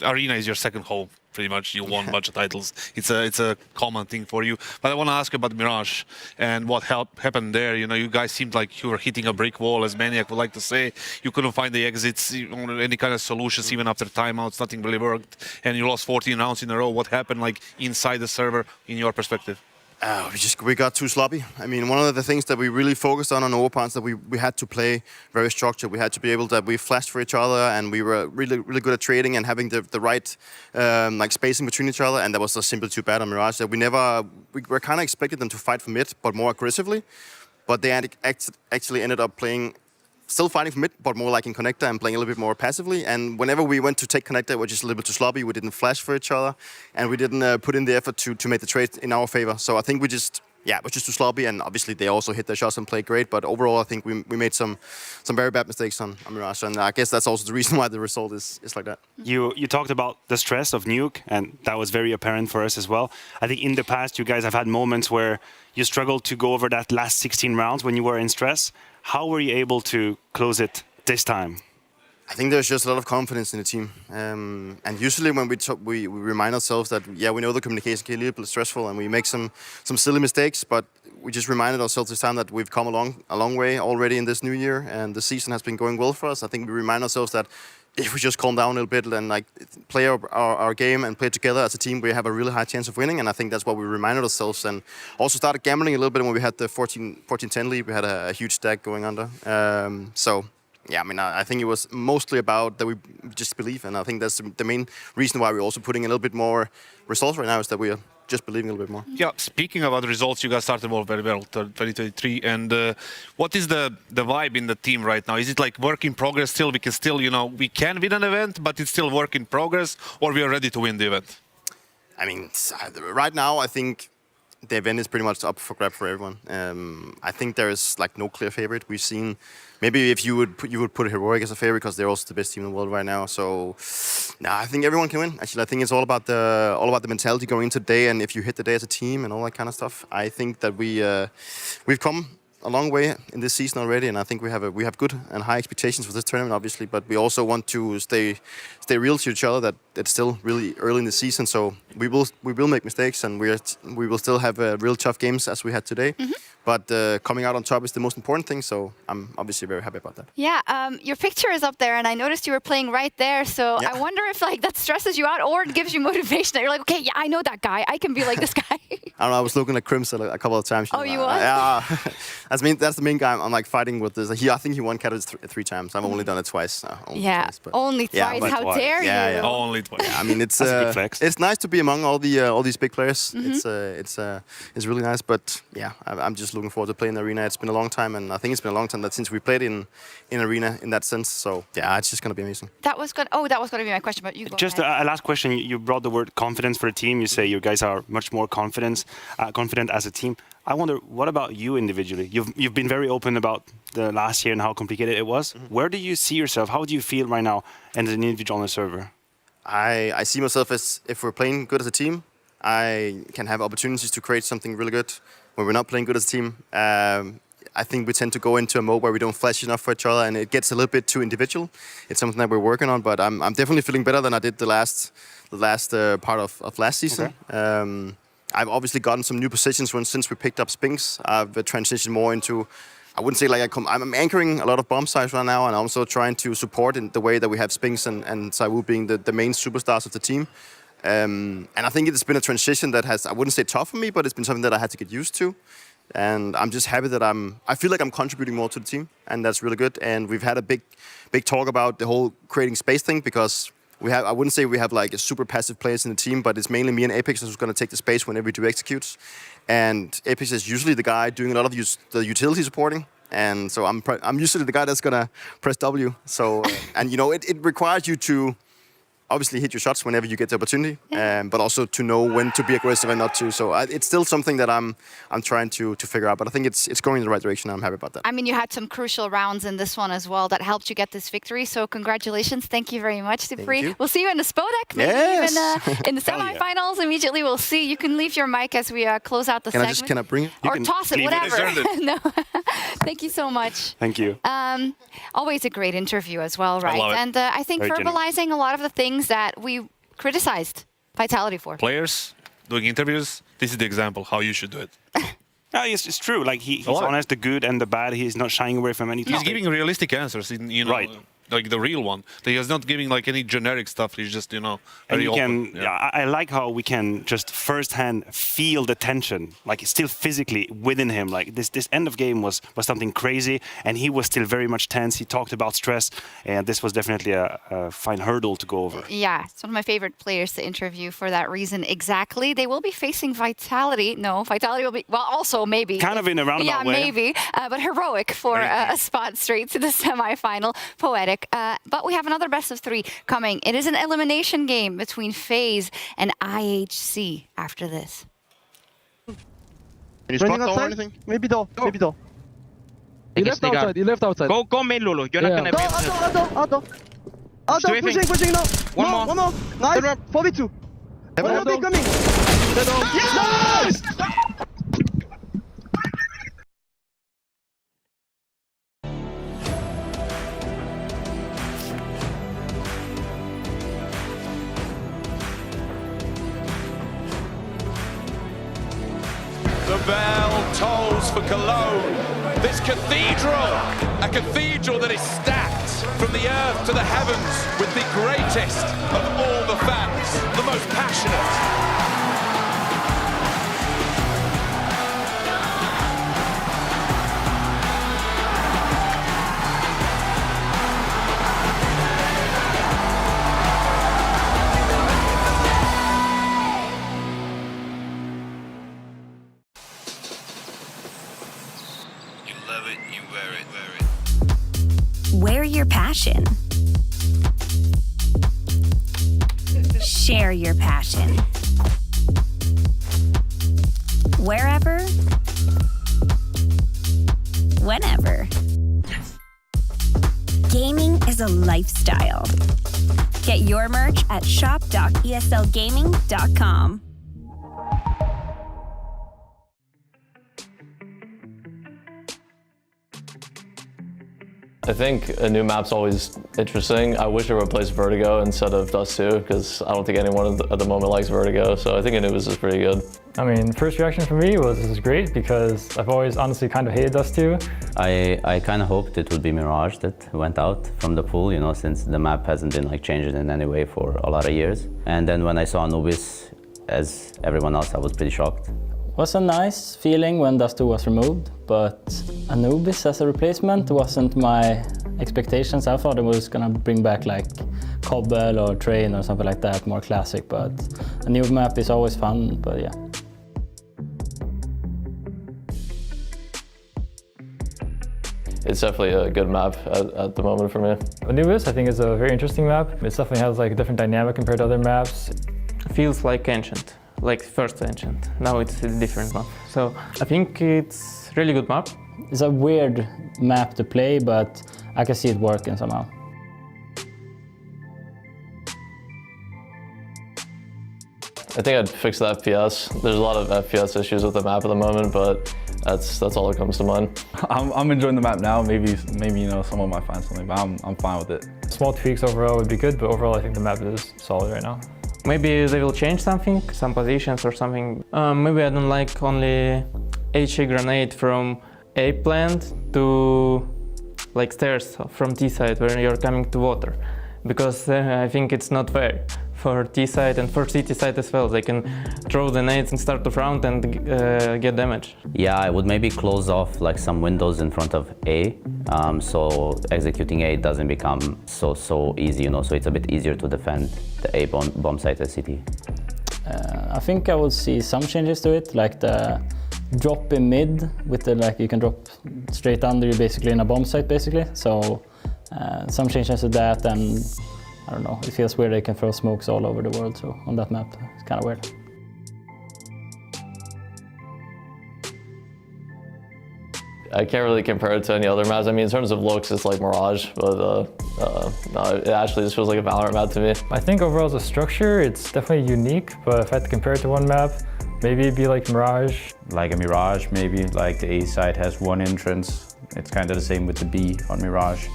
Arena is your second home, pretty much. You won a bunch of titles. It's a common thing for you. But I want to ask you about Mirage and what happened there. You know, you guys seemed like you were hitting a brick wall, as Maniac would like to say. You couldn't find the exits, any kind of solutions, even after timeouts. Nothing really worked. And you lost 14 rounds in a row. What happened, like, inside the server, in your perspective? We got too sloppy. I mean, one of the things that we really focused on overparts that we had to play very structured. We had to be able to, we flashed for each other, and we were really good at trading and having the right like spacing between each other, and that was just simply too bad on Mirage. That we were kind of expected them to fight for mid, but more aggressively. But they actually ended up playing still fighting for mid, but more like in connector and playing a little bit more passively. And whenever we went to take connector, we were just a little bit too sloppy. We didn't flash for each other, and we didn't put in the effort to make the trade in our favor. So I think we just, it was just too sloppy. And obviously they also hit their shots and played great. But overall, I think we made some very bad mistakes on Mirage. And I guess that's also the reason why the result is like that. You talked about the stress of Nuke, and that was very apparent for us as well. I think in the past, you guys have had moments where you struggled to go over that last 16 rounds when you were in stress. How were you able to close it this time? I think there's just a lot of confidence in the team. And usually when we remind ourselves that, we know the communication can be a little bit stressful and we make some silly mistakes, but we just reminded ourselves this time that we've come a long way already in this new year, and the season has been going well for us. I think we remind ourselves that if we just calm down a little bit and like play our game and play together as a team, we have a really high chance of winning. And I think that's what we reminded ourselves, and also started gambling a little bit when we had the 14-10 lead. We had a huge stack going under. I think it was mostly about that we just believe, and I think that's the main reason why we're also putting a little bit more results right now, is that we are just believing a little bit more. Yeah, speaking about the results, you guys started well, very well, 2023. And what is the vibe in the team right now? Is it like work in progress still? We can still, we can win an event, but it's still work in progress, or we are ready to win the event? I mean, right now, I think the event is pretty much up for grab for everyone. I think there is like no clear favorite. We've seen, maybe if you would put Heroic as a favorite because they're also the best team in the world right now. So, I think everyone can win. Actually, I think it's all about the mentality going into the day, and if you hit the day as a team and all that kind of stuff. I think that we've come a long way in this season already, and I think we have good and high expectations for this tournament, obviously. But we also want to stay real to each other. That it's still really early in the season, so we will make mistakes, and we will still have real tough games as we had today. Mm-hmm. But coming out on top is the most important thing, so I'm obviously very happy about that. Yeah, your picture is up there, and I noticed you were playing right there. So I wonder if that stresses you out, or it gives you motivation that you're like, okay, I know that guy. I can be like this guy. I don't know. I was looking at Crimson a couple of times. Oh, you was? Yeah, that's the main guy I'm like fighting with. This. I think he won Katowice 3 times. I've only done it twice. Only twice. How dare you? Yeah. Only twice. I mean, it's nice to be among all these big players. Mm-hmm. It's really nice. But I'm just looking forward to playing in the arena. It's been a long time, and I think it's been a long time that since we played in arena in that sense. So it's just gonna be amazing. That was going to be my question, but you go just ahead. A last question. You brought the word confidence for the team. You say you guys are much more confident as a team. I wonder, what about you individually? You've been very open about the last year and how complicated it was. Mm-hmm. Where do you see yourself? How do you feel right now as an individual on the server? I see myself as, if we're playing good as a team, I can have opportunities to create something really good. When we're not playing good as a team, I think we tend to go into a mode where we don't flash enough for each other, and it gets a little bit too individual. It's something that we're working on, but I'm definitely feeling better than I did the last part of last season. Okay. I've obviously gotten some new positions since we picked up Spinks. I've transitioned more into, I wouldn't say like I'm anchoring a lot of bomb sites right now, and I'm also trying to support in the way that we have Spinks and Saiwu being the main superstars of the team. And I think it's been a transition that has, I wouldn't say tough for me, but it's been something that I had to get used to. And I'm just happy that I feel like I'm contributing more to the team, and that's really good. And we've had a big talk about the whole creating space thing, because I wouldn't say we have like a super passive players in the team, but it's mainly me and Apex who's going to take the space whenever we do executes. And Apex is usually the guy doing a lot of the utility supporting. And so I'm usually the guy that's going to press W. So, and it requires you to obviously hit your shots whenever you get the opportunity, but also to know when to be aggressive and not to. So it's still something that I'm trying to figure out, but I think it's going in the right direction. I'm happy about that. I mean, you had some crucial rounds in this one as well that helped you get this victory. So congratulations. Thank you very much, Dupree. We'll see you in the Spodek, maybe even in the semifinals. Immediately we'll see. You can leave your mic as we close out the segment. Can I bring it? Or toss it, whatever. No. Thank you so much. Thank you. Always a great interview as well, right? And I think verbalizing a lot of the things that we criticized Vitality for. Players doing interviews, this is the example how you should do it. No, it's true. Like he's honest, the good and the bad. He's not shying away from anything. He's giving realistic answers. Right. like the real one. He is not giving like any generic stuff. He's just, you know, And very you open. can, I like how we can just firsthand feel the tension, like it's still physically within him. Like this end of game was something crazy, and he was still very much tense. He talked about stress, and this was definitely a fine hurdle to go over. Yeah, it's one of my favorite players to interview for that reason exactly. They will be facing Vitality. No, Vitality will be, well, also maybe. Kind of in a roundabout way. Yeah, maybe. But Heroic for a spot straight to the semi-final. Poetic. But we have another best of 3 coming. It is an elimination game between FaZe and IHC after this. Can you spot door or anything? Maybe door. Maybe door. He left outside. He left outside. Go main, Lulu. You're not gonna be able to. Outdoor. Pushing now. One more. Nice. 4v2. One more coming. Yes! The bell tolls for Cologne. This cathedral, a cathedral that is stacked from the earth to the heavens with the greatest of all the fans, the most passionate. Wear your passion. Share your passion. Wherever, whenever. Gaming is a lifestyle. Get your merch at shop.eslgaming.com. I think a new map's always interesting. I wish it replaced Vertigo instead of Dust 2, because I don't think anyone at the moment likes Vertigo, so I think Anubis is pretty good. I mean, first reaction for me was this is great, because I've always honestly kind of hated Dust 2. I kind of hoped it would be Mirage that went out from the pool, you know, since the map hasn't been like changed in any way for a lot of years. And then when I saw Anubis, as everyone else, I was pretty shocked. It was a nice feeling when Dust 2 was removed, but Anubis as a replacement wasn't my expectations. I thought it was gonna bring back like Cobble or Train or something like that, more classic, but a new map is always fun, but yeah. It's definitely a good map at the moment for me. Anubis, I think, is a very interesting map. It definitely has like a different dynamic compared to other maps. Feels like Ancient. Like first Ancient. Now it's a different map. So I think it's a really good map. It's a weird map to play, but I can see it working somehow. I think I'd fix the FPS. There's a lot of FPS issues with the map at the moment, but that's all that comes to mind. I'm enjoying the map now. Maybe you know someone might find something, but I'm fine with it. Small tweaks overall would be good, but overall I think the map is solid right now. Maybe they will change something, some positions or something. Maybe I don't like only HE grenade from A plant to like stairs from T side when you're coming to water, because I think it's not fair for T side and for CT side as well. They can throw the nades and start the round and get damage. Yeah, I would maybe close off like some windows in front of A, so executing A doesn't become so easy, you know, so it's a bit easier to defend the A bomb site as CT. I think I will see some changes to it, like the drop in mid with the like you can drop straight under you basically in a bomb site basically. So some changes to that, and I don't know, it feels weird they can throw smokes all over the world, so on that map it's kind of weird. I can't really compare it to any other maps. I mean, in terms of looks, it's like Mirage, but no, it actually just feels like a Valorant map to me. I think overall as a structure, it's definitely unique, but if I had to compare it to one map, maybe it'd be like Mirage. Like a Mirage, maybe. Like the A side has one entrance. It's kind of the same with the B on Mirage.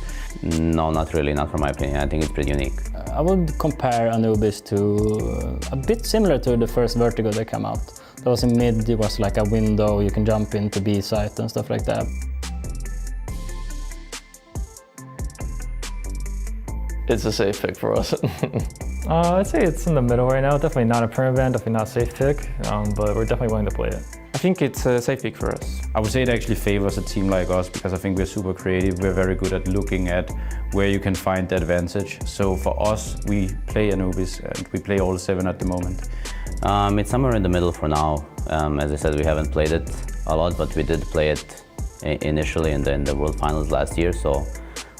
No, not really, not from my opinion. I think it's pretty unique. I would compare Anubis to a bit similar to the first Vertigo that came out. That was in mid, it was like a window, you can jump into B site and stuff like that. it's a safe pick for us. I'd say it's in the middle right now. Definitely not a permaban, definitely not a safe pick, but we're definitely willing to play it. I think it's a safe pick for us. I would say it actually favors a team like us because I think we're super creative. We're very good at looking at where you can find the advantage. So for us, we play Anubis and we play all 7 at the moment. It's somewhere in the middle for now. As I said, we haven't played it a lot, but we did play it initially in the World Finals last year. So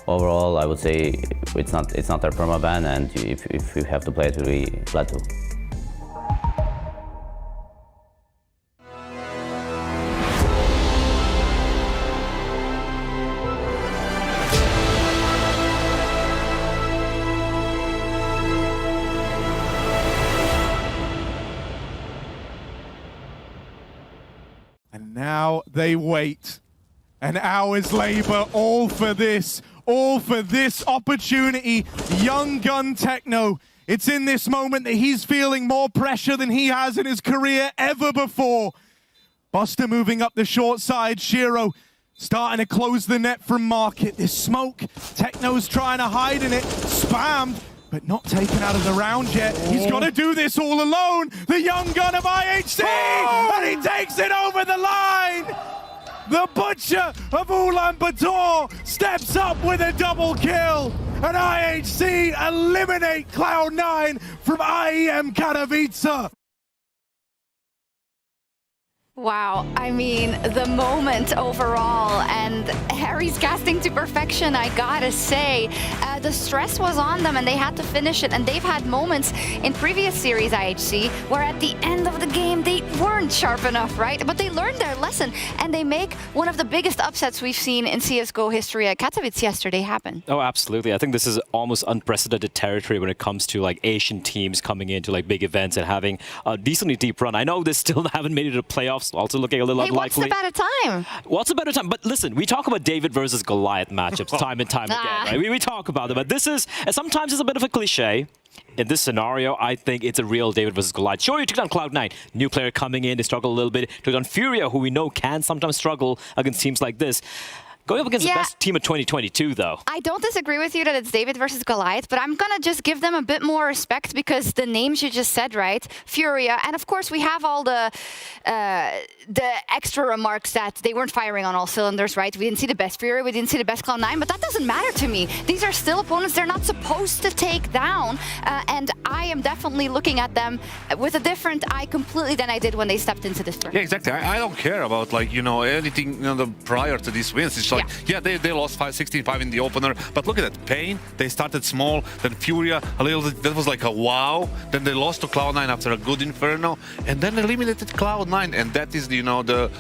overall, I would say it's not our permaban, and if we have to play it, we'll be glad to. And now they wait. An hour's labor, all for this opportunity. Young gun Techno. It's in this moment that he's feeling more pressure than he has in his career ever before. Buster moving up the short side. Shiro starting to close the net from Market. This smoke, Techno's trying to hide in it. Spammed, but not taken out of the round yet. He's got to do this all alone. The young gun of IHC, and he takes it over the line. The Butcher of Ulaanbaatar steps up with a double kill. And IHC eliminate Cloud9 from IEM Katowice. Wow, I mean, the moment overall, and Harry's casting to perfection, I gotta say. The stress was on them and they had to finish it, and they've had moments in previous series IHC where at the end of the game they weren't sharp enough, right? But they learned their lesson and they make one of the biggest upsets we've seen in CSGO history at Katowice yesterday happen. Oh, absolutely. I think this is almost unprecedented territory when it comes to like Asian teams coming into like big events and having a decently deep run. I know they still haven't made it to playoffs, also looking a little unlikely. What's the better time? What's a better time? But listen, we talk about David versus Goliath matchups time and time again, right? We talk about them, but this is, and sometimes it's a bit of a cliche. In this scenario, I think it's a real David versus Goliath. Sure, you took down Cloud9. New player coming in, they struggle a little bit. Took down Furia, who we know can sometimes struggle against teams like this. Going up against the best team of 2022, though. I don't disagree with you that it's David versus Goliath, but I'm going to just give them a bit more respect because the names you just said, right? Furia, and of course we have all the extra remarks that they weren't firing on all cylinders, right? We didn't see the best Furia, we didn't see the best Cloud9, but that doesn't matter to me. These are still opponents they're not supposed to take down, and I am definitely looking at them with a different eye completely than I did when they stepped into this tournament. Yeah, exactly. I don't care about, like, you know, anything, you know, prior to these wins. It's like, yeah, they lost 16-5 in the opener, but look at that. Pain, they started small, then Furia, a little bit, that was like a wow. Then they lost to Cloud9 after a good Inferno, and then eliminated Cloud9, and that is, you know, the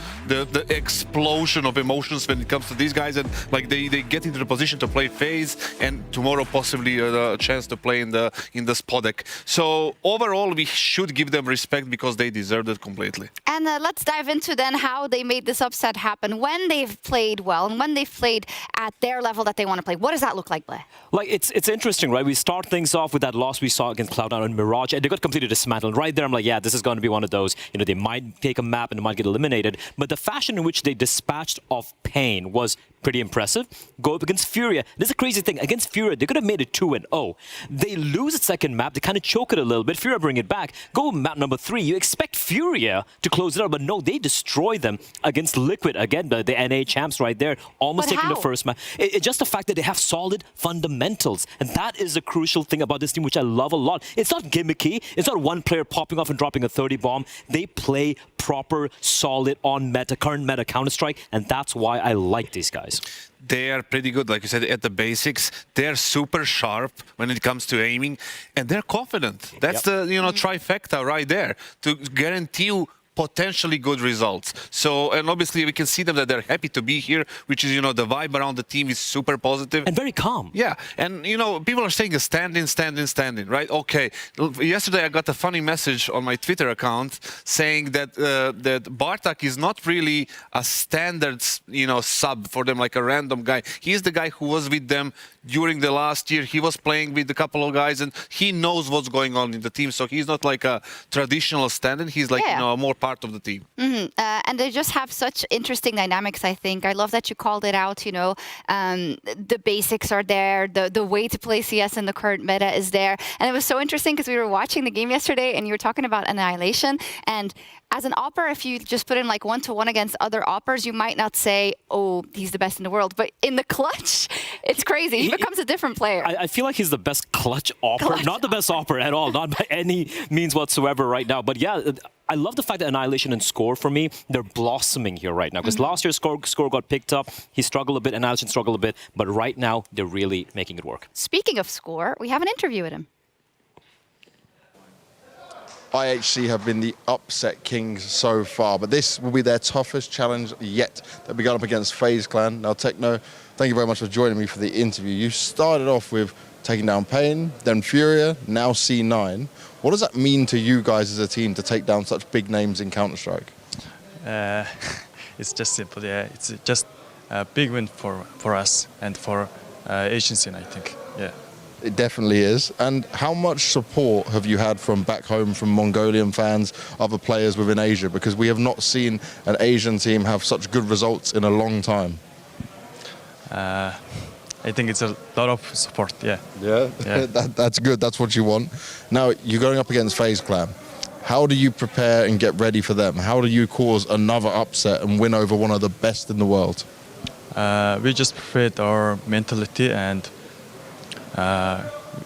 explosion of emotions when it comes to these guys, and like they get into the position to play FaZe, and tomorrow possibly a chance to play in the Spodek. So overall, we should give them respect because they deserved it completely. And let's dive into then how they made this upset happen when they've played well and when they've played at their level that they want to play. What does that look like, Blair? Like, it's interesting, right? We start things off with that loss we saw against Cloud9 and Mirage, and they got completely dismantled. Right there, I'm like, yeah, this is going to be one of those, you know, they might take a map and they might get eliminated, but the fashion in which they dispatched of Pain was pretty impressive. Go up against Furia. This is a crazy thing. Against Furia, they could have made it 2-0. They lose a second map. They kind of choke it a little bit. Furia bring it back. Go map number 3. You expect Furia to close it out, but no, they destroy them against Liquid. Again, the NA champs right there, almost taking the first map. It's just the fact that they have solid fundamentals, and that is a crucial thing about this team, which I love a lot. It's not gimmicky. It's not one player popping off and dropping a 30 bomb. They play proper, solid, on meta, current meta Counter-Strike, and that's why I like these guys. They are pretty good, like you said, at the basics. They're super sharp when it comes to aiming, and they're confident. That's the, you know, trifecta right there to guarantee you potentially good results. So, and obviously we can see them that they're happy to be here, which is, you know, the vibe around the team is super positive. And very calm. Yeah, and, you know, people are saying stand in, right? Okay, yesterday I got a funny message on my Twitter account saying that that Bartak is not really a standard, you know, sub for them, like a random guy. He's the guy who was with them during the last year. He was playing with a couple of guys and he knows what's going on in the team. So he's not like a traditional stand-in. He's like, you know, a more part of the team. And they just have such interesting dynamics, I think. I love that you called it out, you know. The basics are there. The way to play CS in the current meta is there. And it was so interesting because we were watching the game yesterday and you were talking about Annihilation. And as an opper, if you just put in like 1-to-1 against other oppers, you might not say, oh, he's the best in the world. But in the clutch, it's crazy. He becomes a different player. I feel like he's the best clutch opper. Not the best opper at all, not by any means whatsoever right now. But yeah, I love the fact that Annihilation and Score, for me, they're blossoming here right now. Because last year, Score got picked up. He struggled a bit, Annihilation struggled a bit. But right now, they're really making it work. Speaking of Score, we have an interview with him. IHC have been the upset kings so far, but this will be their toughest challenge yet. They'll be going up against FaZe Clan. Now, Techno, thank you very much for joining me for the interview. You started off with taking down Pain, then Furia, now C9. What does that mean to you guys as a team to take down such big names in Counter-Strike? It's just simple, yeah. It's just a big win for us and for Asian scene, I think, yeah. It definitely is. And how much support have you had from back home, from Mongolian fans, other players within Asia? Because we have not seen an Asian team have such good results in a long time. I think it's a lot of support, yeah. Yeah? That's good. That's what you want. Now, you're going up against FaZe Clan. How do you prepare and get ready for them? How do you cause another upset and win over one of the best in the world? We just prepared our mentality and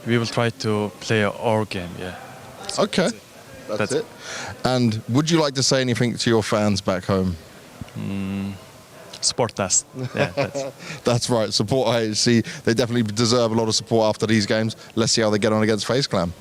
we will try to play our game, yeah. Okay, that's it. And would you like to say anything to your fans back home? Support us. Yeah, that's right, support IHC. They definitely deserve a lot of support after these games. Let's see how they get on against FaZe Clan.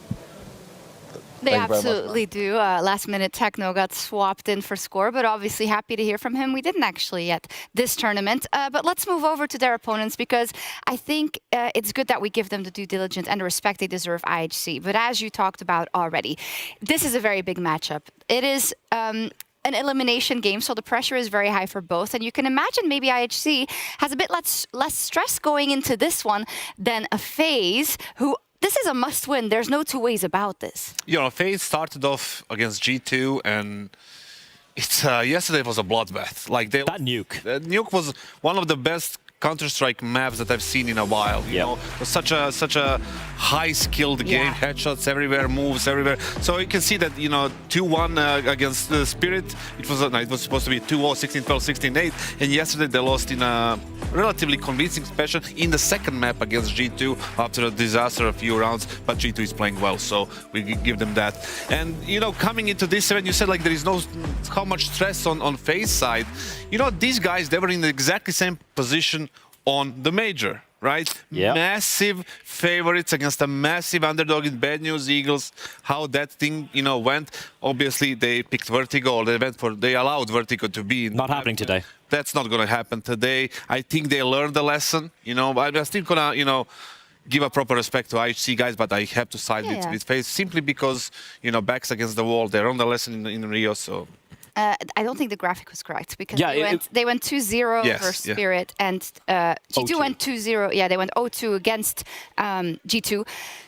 They absolutely do. Last minute Techno got swapped in for Score, but obviously happy to hear from him. We didn't actually yet this tournament, but let's move over to their opponents because I think it's good that we give them the due diligence and the respect they deserve, IHC. But as you talked about already, this is a very big matchup. It is an elimination game, so the pressure is very high for both. And you can imagine maybe IHC has a bit less stress going into this one than a FaZe, who this is a must-win. There's no two ways about this. You know, FaZe started off against G2, and it's yesterday was a bloodbath. Like that nuke. Nuke was one of the best Counter-Strike maps that I've seen in a while. You know, it was such a high-skilled game, headshots everywhere, moves everywhere. So you can see that, you know, 2-1 against the Spirit. It was supposed to be 2-0, 16-12, 16-8, and yesterday they lost in a relatively convincing fashion in the second map against G2 after a disaster a few rounds. But G2 is playing well, so we give them that. And you know, coming into this event, you said like there is no how much stress on FaZe side. You know, these guys, they were in the exactly same position on the major, right? Yeah. Massive favorites against a massive underdog in Bad News Eagles. How that thing, you know, went. Obviously, they picked Vertigo, or they allowed Vertigo to be. Not happening today. That's not going to happen today. I think they learned the lesson. You know, I'm still gonna, you know, give a proper respect to IHC guys, but I have to side with FaZe simply because, you know, backs against the wall. They learned the lesson in Rio, so. I don't think the graphic was correct because they went 2-0 versus Spirit, and G2 went 2-0. Yeah, they went 0-2 against G2.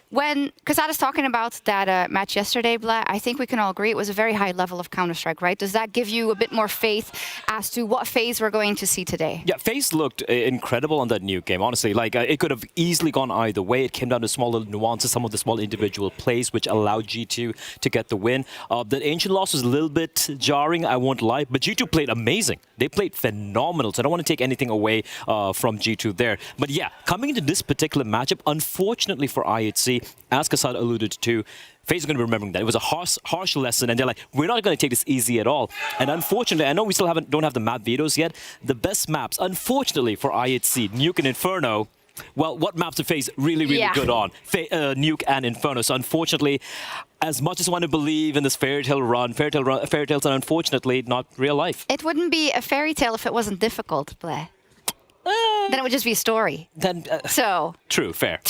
When Kasada's talking about that match yesterday, Bla, I think we can all agree it was a very high level of Counter-Strike, right? Does that give you a bit more faith as to what FaZe we're going to see today? Yeah, FaZe looked incredible on that nuke game, honestly. Like, it could have easily gone either way. It came down to small little nuances, some of the small individual plays, which allowed G2 to get the win. The Ancient loss was a little bit jarring, I won't lie, but G2 played amazing. They played phenomenal, so I don't want to take anything away from G2 there. But yeah, coming into this particular matchup, unfortunately for IHC, as Kasad alluded to, FaZe is going to be remembering that. It was a harsh lesson, and they're like, we're not going to take this easy at all. And unfortunately, I know we still don't have the map vetoes yet. The best maps, unfortunately for IHC, Nuke and Inferno, well, what maps are FaZe really good on? Nuke and Inferno. So unfortunately, as much as I want to believe in this fairy tale run, fairy tales are unfortunately not real life. It wouldn't be a fairy tale if it wasn't difficult, Bleh. Then it would just be a story. Then so true, fair.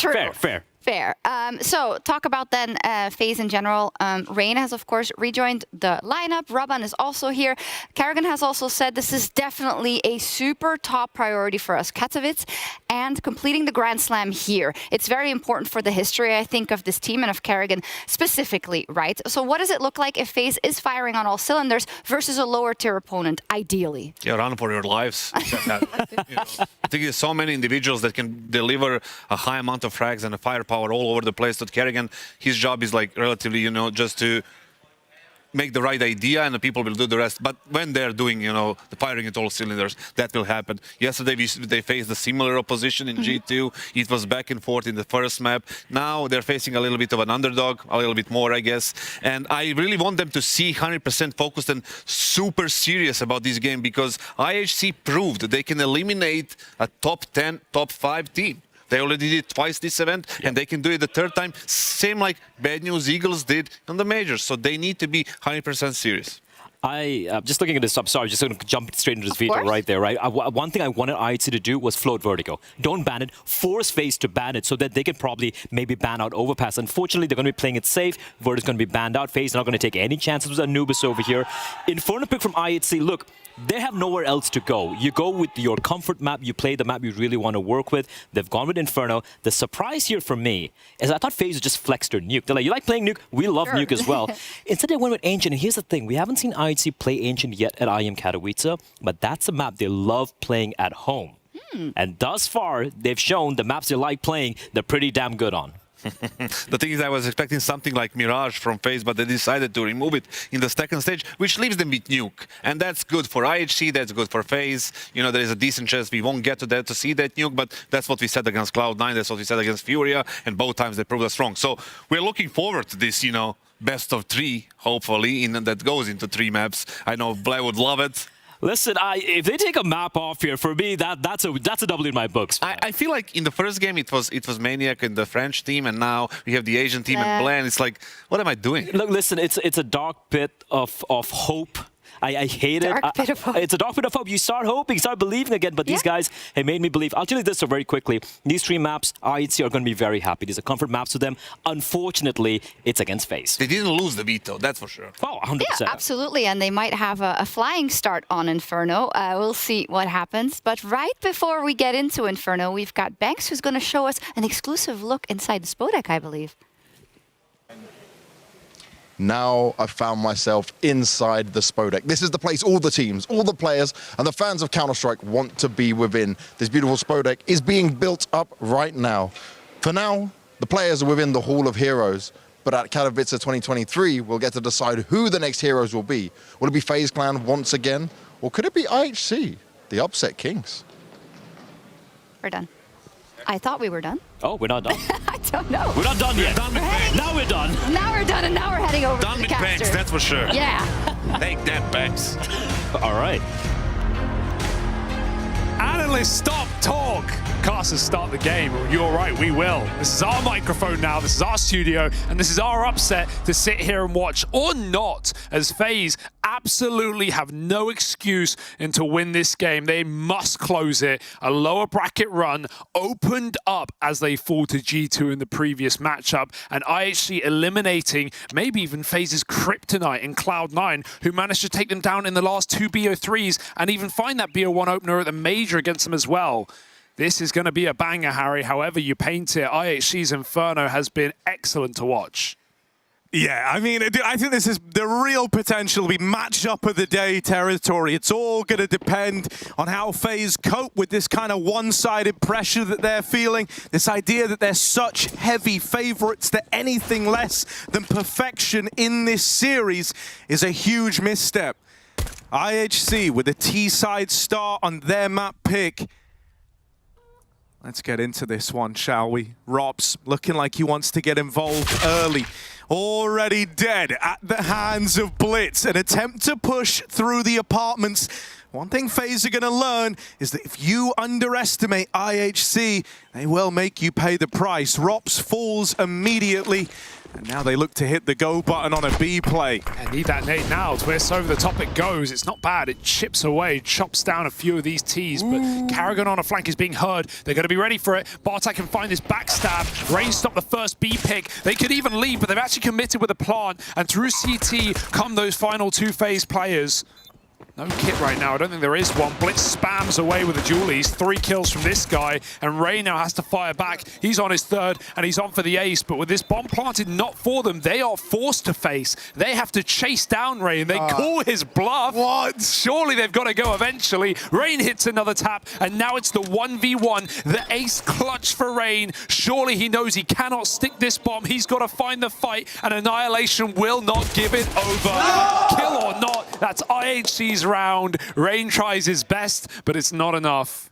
Fair. So talk about then FaZe in general. Rain has, of course, rejoined the lineup. Robban is also here. Kerrigan has also said this is definitely a super top priority for us, Katowice, and completing the Grand Slam here. It's very important for the history, I think, of this team and of Kerrigan specifically, right? So what does it look like if FaZe is firing on all cylinders versus a lower tier opponent, ideally? Yeah, run for your lives. I think there's so many individuals that can deliver a high amount of frags and a firepower all over the place. That Kerrigan, his job is like relatively, just to make the right idea and the people will do the rest. But when they're doing, the firing at all cylinders, that will happen. Yesterday they faced a similar opposition in G2. It was back and forth in the first map. Now they're facing a little bit of an underdog, a little bit more, I guess. And I really want them to see 100% focused and super serious about this game, because IHC proved that they can eliminate a top 10, top 5 team. They already did it twice this event, and they can do it the third time, same like Bad News Eagles did on the majors. So they need to be 100% serious. Just looking at this, I'm sorry, just going to jump straight into this veto right there, right? One thing I wanted IHC to do was float Vertigo. Don't ban it, force FaZe to ban it so that they can probably maybe ban out Overpass. Unfortunately, they're going to be playing it safe. Vertigo's going to be banned out. FaZe not going to take any chances with Anubis over here. Inferno pick from IHC, look, they have nowhere else to go. You go with your comfort map, you play the map you really want to work with. They've gone with Inferno. The surprise here for me is I thought FaZe just flexed their Nuke. They're like, you like playing Nuke? We love Nuke as well. Instead they went with Ancient, and here's the thing. We haven't seen IHC play Ancient yet at IEM Katowice, but that's a map they love playing at home. And thus far, they've shown the maps they like playing, they're pretty damn good on. The thing is, I was expecting something like Mirage from FaZe, but they decided to remove it in the second stage, which leaves them with Nuke. And that's good for IHC, that's good for FaZe. There is a decent chance we won't get to see that Nuke, but that's what we said against Cloud9, that's what we said against Furia, and both times they proved us wrong. So we're looking forward to this, best of 3, hopefully, that goes into 3 maps. I know Blair would love it. Listen, if they take a map off here, for me, that's a W in my books. I feel like in the first game it was Maniac and the French team, and now we have the Asian team and Blan. It's like, what am I doing? Look, listen, it's a dark pit of hope. I hate it. It's a dark pit of hope. You start hoping, start believing again, but these guys have made me believe. I'll tell you this so very quickly. These 3 maps, IHC are going to be very happy. These are comfort maps to them. Unfortunately, it's against FaZe. They didn't lose the veto, that's for sure. Oh, 100%. Yeah, absolutely. And they might have a flying start on Inferno. We'll see what happens. But right before we get into Inferno, we've got Banks, who's going to show us an exclusive look inside the Spodek, I believe. Now I've found myself inside the Spodek. This is the place all the teams, all the players, and the fans of Counter-Strike want to be within. This beautiful Spodek is being built up right now. For now, the players are within the Hall of Heroes, but at Katowice 2023, we'll get to decide who the next heroes will be. Will it be FaZe Clan once again, or could it be IHC, the upset kings? We're done. I thought we were done. Oh, we're not done. I don't know. We're not done yet. Now we're done. Now we're done, and now we're heading over done to the with caster. Banks, that's for sure. Yeah. Take that, Banks. All right. Analysts, stop talk. Casters, start the game. You're right, we will. This is our microphone now, this is our studio, and this is our upset to sit here and watch, or not, as FaZe absolutely have no excuse and to win this game. They must close it. A lower bracket run opened up as they fall to G2 in the previous matchup, and IHC eliminating maybe even FaZe's kryptonite in Cloud9, who managed to take them down in the last 2 BO3s and even find that BO1 opener at the major against them as well. This is going to be a banger, Harry. However you paint it, IHC's Inferno has been excellent to watch. Yeah, I mean, I think this is the real potential to be matchup of the day territory. It's all going to depend on how FaZe cope with this kind of one-sided pressure that they're feeling. This idea that they're such heavy favorites that anything less than perfection in this series is a huge misstep. IHC with a T-side start on their map pick. Let's get into this one, shall we? Robs looking like he wants to get involved early. Already dead at the hands of Blitz. An attempt to push through the apartments. One thing FaZe are going to learn is that if you underestimate IHC, they will make you pay the price. Rops falls immediately. And now they look to hit the go button on a B play. I need that nade now. Twist over the top it goes. It's not bad. It chips away, chops down a few of these Ts, but Karrigan on a flank is being heard. They're going to be ready for it. Bartek can find this backstab. Rain stopped the first B pick. They could even leave, but they've actually committed with a plant. And through CT come those final two FaZe players. No kit right now. I don't think there is one. Blitz spams away with the dualies. 3 kills from this guy. And Ray now has to fire back. He's on his third, and he's on for the ace. But with this bomb planted not for them, they are forced to face. They have to chase down Ray, and they call his bluff. What? Surely they've got to go eventually. Rain hits another tap, and now it's the 1v1. The ace clutch for Rain. Surely he knows he cannot stick this bomb. He's got to find the fight, and Annihilation will not give it over. Kill or not, that's IHC's round. Rain tries his best, but it's not enough.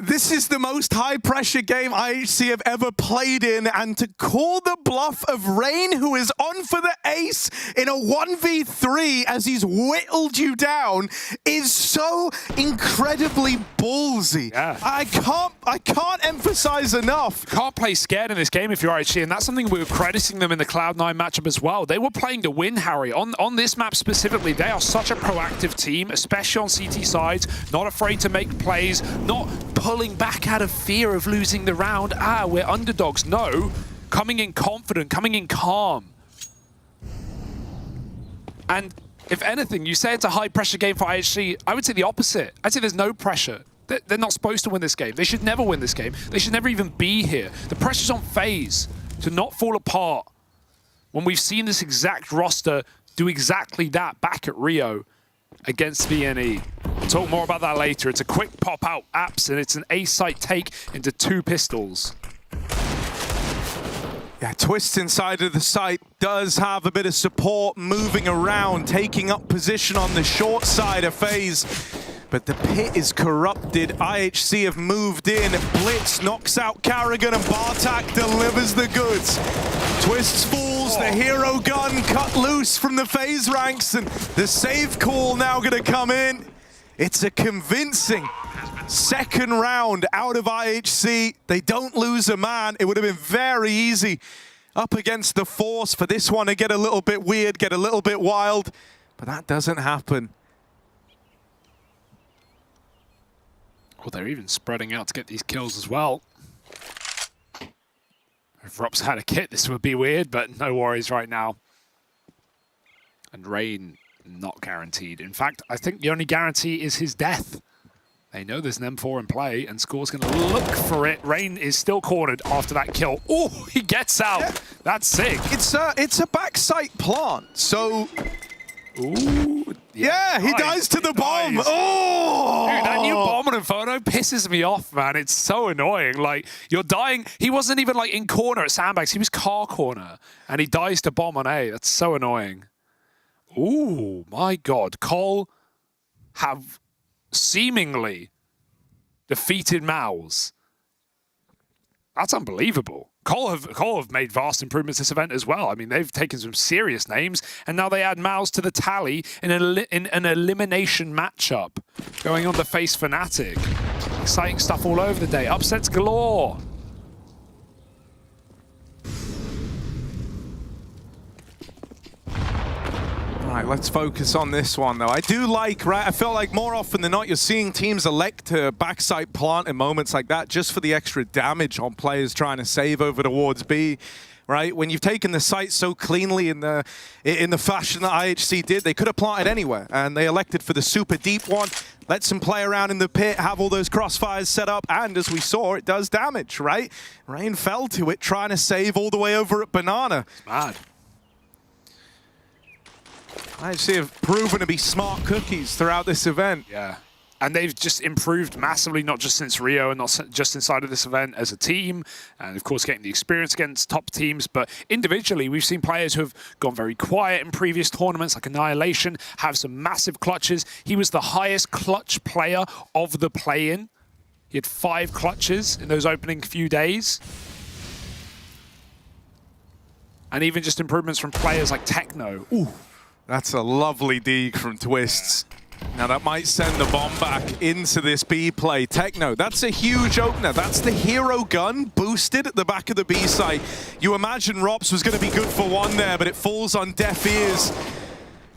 This is the most high-pressure game IHC have ever played in, and to call the bluff of Rain, who is on for the ace in a 1v3 as he's whittled you down, is so incredibly ballsy. Yeah. I can't emphasize enough. You can't play scared in this game if you're IHC, and that's something we were crediting them in the Cloud9 matchup as well. They were playing to win, Harry. On this map specifically, they are such a proactive team, especially on CT sides, not afraid to make plays, not pulling back out of fear of losing the round. We're underdogs. No, coming in confident, coming in calm. And if anything, you say it's a high-pressure game for IHC, I would say the opposite. I'd say there's no pressure. They're not supposed to win this game. They should never win this game. They should never even be here. The pressure's on FaZe to not fall apart when we've seen this exact roster do exactly that back at Rio against VNE. We'll talk more about that later. It's a quick pop-out apps, and it's an A-site take into 2 pistols. Yeah, Twist inside of the site does have a bit of support moving around, taking up position on the short side of FaZe. But the pit is corrupted. IHC have moved in. Blitz knocks out Karrigan, and Bartak delivers the goods. Twist falls, the hero gun cut loose from the FaZe ranks, and the save call now gonna come in. It's a convincing second round out of IHC. They don't lose a man. It would have been very easy up against the Force for this one to get a little bit weird, get a little bit wild, but that doesn't happen. Well, they're even spreading out to get these kills as well. If Rops had a kit, this would be weird, but no worries right now. And Rain, not guaranteed. In fact, I think the only guarantee is his death. They know there's an M4 in play, and Score's going to look for it. Rain is still cornered after that kill. Oh, he gets out. Yeah. That's sick. It's a backside plant, so... Ooh. Yeah, he dies to the bomb. Oh! Dude, that new bomb on Inferno pisses me off, man. It's so annoying. Like, you're dying. He wasn't even, like, in corner at Sandbags. He was car corner, and he dies to bomb on A. That's so annoying. Ooh, my God. Cole have seemingly defeated Mouse. That's unbelievable. Cole have made vast improvements this event as well. I mean, they've taken some serious names, and now they add Mouse to the tally in an elimination matchup going on to face Fnatic. Exciting stuff all over the day. Upsets galore. All right, let's focus on this one, though. I do like, right, I feel like more often than not, you're seeing teams elect to backside plant in moments like that just for the extra damage on players trying to save over towards B, right? When you've taken the site so cleanly in the fashion that IHC did, they could have planted anywhere, and they elected for the super deep one, let some play around in the pit, have all those crossfires set up, and as we saw, it does damage, right? Rain fell to it, trying to save all the way over at Banana. It's mad. IHC have proven to be smart cookies throughout this event. Yeah. And they've just improved massively, not just since Rio and not just inside of this event as a team, and of course getting the experience against top teams, but individually we've seen players who have gone very quiet in previous tournaments, like Annihilation, have some massive clutches. He was the highest clutch player of the play-in. He had 5 clutches in those opening few days. And even just improvements from players like Techno. Ooh. That's a lovely dig from Twists. Now that might send the bomb back into this B play. Techno, that's a huge opener. That's the hero gun boosted at the back of the B site. You imagine Rops was going to be good for one there, but it falls on deaf ears.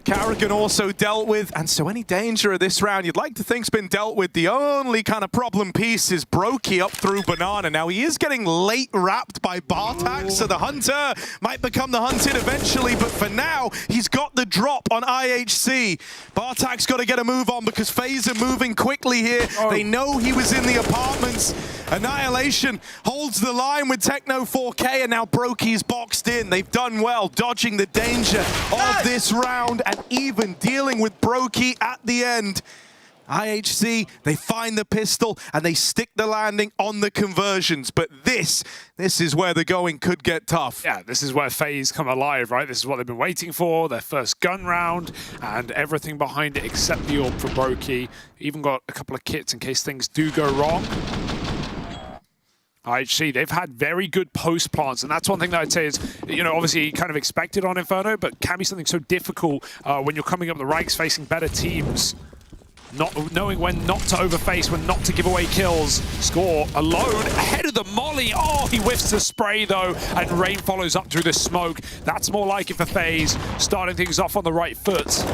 Karrigan also dealt with, and so any danger of this round you'd like to think's been dealt with. The only kind of problem piece is Brokey up through Banana. Now he is getting late wrapped by Bartak, so the Hunter might become the hunted eventually, but for now he's got the drop on IHC. Bartak's got to get a move on because FaZe are moving quickly here. They know he was in the apartments. Annihilation holds the line with Techno 4K, and now Brokey's boxed in. They've done well dodging the danger of this round and even dealing with Brokey at the end. IHC, they find the pistol and they stick the landing on the conversions. But this is where the going could get tough. Yeah, this is where FaZe come alive, right? This is what they've been waiting for, their first gun round, and everything behind it except the AWP for Brokey. Even got a couple of kits in case things do go wrong. IHC, they've had very good post plants, and that's one thing that I'd say is, you know, obviously kind of expected on Inferno, but can be something so difficult when you're coming up the ranks facing better teams. Not knowing when not to overface, when not to give away kills. Score alone ahead of the molly. Oh, he whiffs the spray though, and Rain follows up through the smoke. That's more like it for FaZe, starting things off on the right foot.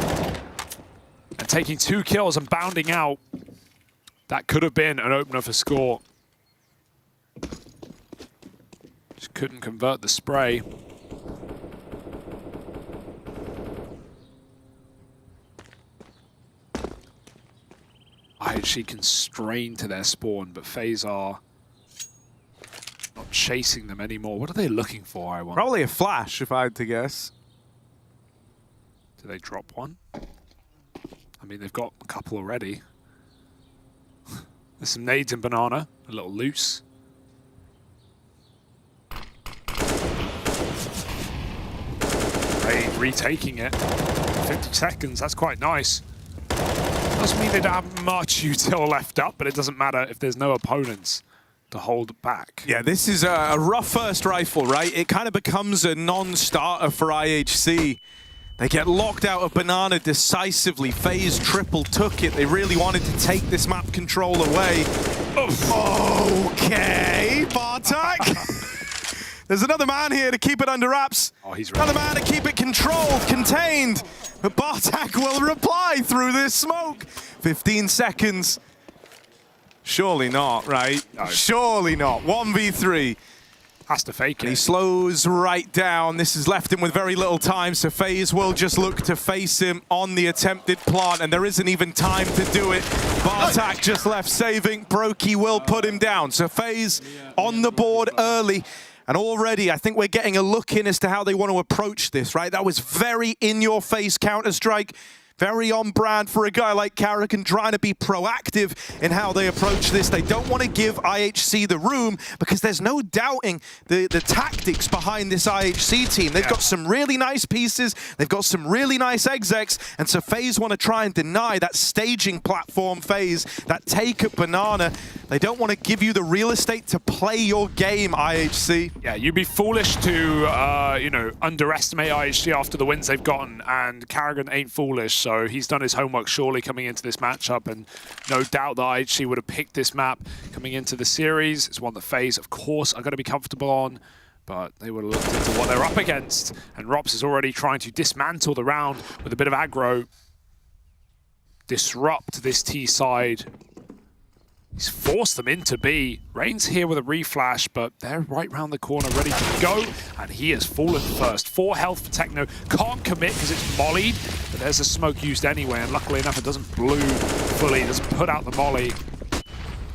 And taking 2 kills and bounding out. That could have been an opener for Score. Just couldn't convert the spray. IHC constrained to their spawn, but FaZe are not chasing them anymore. What are they looking for, I wonder? Probably a flash, if I had to guess. Do they drop one? I mean, they've got a couple already. There's some nades in Banana, a little loose. Retaking it. 50 seconds, that's quite nice. Doesn't mean they don't have much util left up, but it doesn't matter if there's no opponents to hold back. Yeah, this is a rough first rifle, right? It kind of becomes a non-starter for IHC. They get locked out of Banana decisively. FaZe triple took it. They really wanted to take this map control away. Okay, Bartak. There's another man here to keep it under wraps. Oh, he's ready. Another man to keep it controlled, contained. But Bartak will reply through this smoke. 15 seconds. Surely not, right? No. Surely not. 1v3. Has to fake it. He slows right down. This has left him with very little time, so FaZe will just look to face him on the attempted plant, and there isn't even time to do it. Bartak just left saving. Brokey will put him down. So FaZe on the board early. And already, I think we're getting a look in as to how they want to approach this, right? That was very in-your-face Counter-Strike. Very on brand for a guy like Karrigan, trying to be proactive in how they approach this. They don't want to give IHC the room because there's no doubting the tactics behind this IHC team. They've got some really nice pieces. They've got some really nice execs. And so FaZe want to try and deny that staging platform FaZe, that take at Banana. They don't want to give you the real estate to play your game, IHC. Yeah, you'd be foolish to, you know, underestimate IHC after the wins they've gotten, and Karrigan ain't foolish. So he's done his homework surely coming into this matchup, and no doubt that IHC would have picked this map coming into the series. It's one that FaZe, of course, are going to be comfortable on, but they would have looked into what they're up against. And Rops is already trying to dismantle the round with a bit of aggro, disrupt this T side. He's forced them into B. Rain's here with a reflash, but they're right round the corner ready to go, and he has fallen first. 4 health for Techno. Can't commit because it's mollied, but there's a smoke used anyway, and luckily enough it doesn't blue fully, it doesn't put out the molly.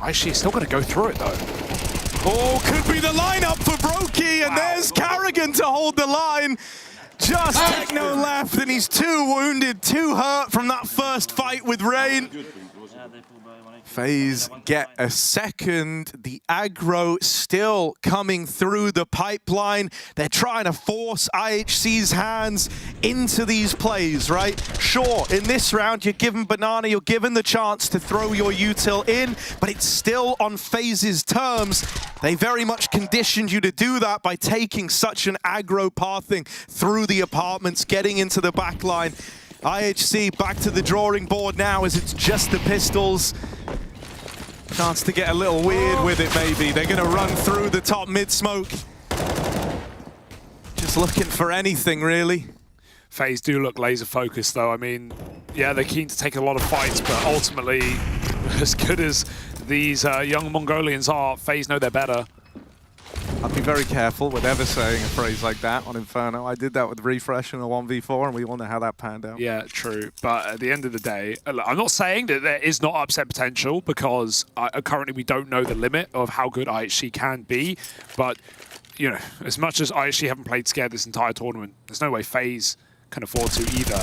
Actually, he's still going to go through it though. Oh, could be the lineup for Brokey, and there's Karrigan to hold the line. Just Techno left, and he's 2 wounded, 2 hurt from that first fight with Rain. FaZe get a second. The aggro still coming through the pipeline. They're trying to force IHC's hands into these plays, right? Sure, in this round, you're given Banana, you're given the chance to throw your util in, but it's still on FaZe's terms. They very much conditioned you to do that by taking such an aggro pathing through the apartments, getting into the backline. IHC back to the drawing board now as it's just the pistols. Chance to get a little weird with it, maybe. They're going to run through the top mid smoke. Just looking for anything, really. FaZe do look laser focused, though. I mean, yeah, they're keen to take a lot of fights, but ultimately, as good as these young Mongolians are, FaZe know they're better. I'd be very careful with ever saying a phrase like that on Inferno. I did that with Refresh in a 1v4, and we all know how that panned out. Yeah, true. But at the end of the day, I'm not saying that there is not upset potential, because currently we don't know the limit of how good IHC can be. But, you know, as much as IHC haven't played scared this entire tournament, there's no way FaZe can afford to either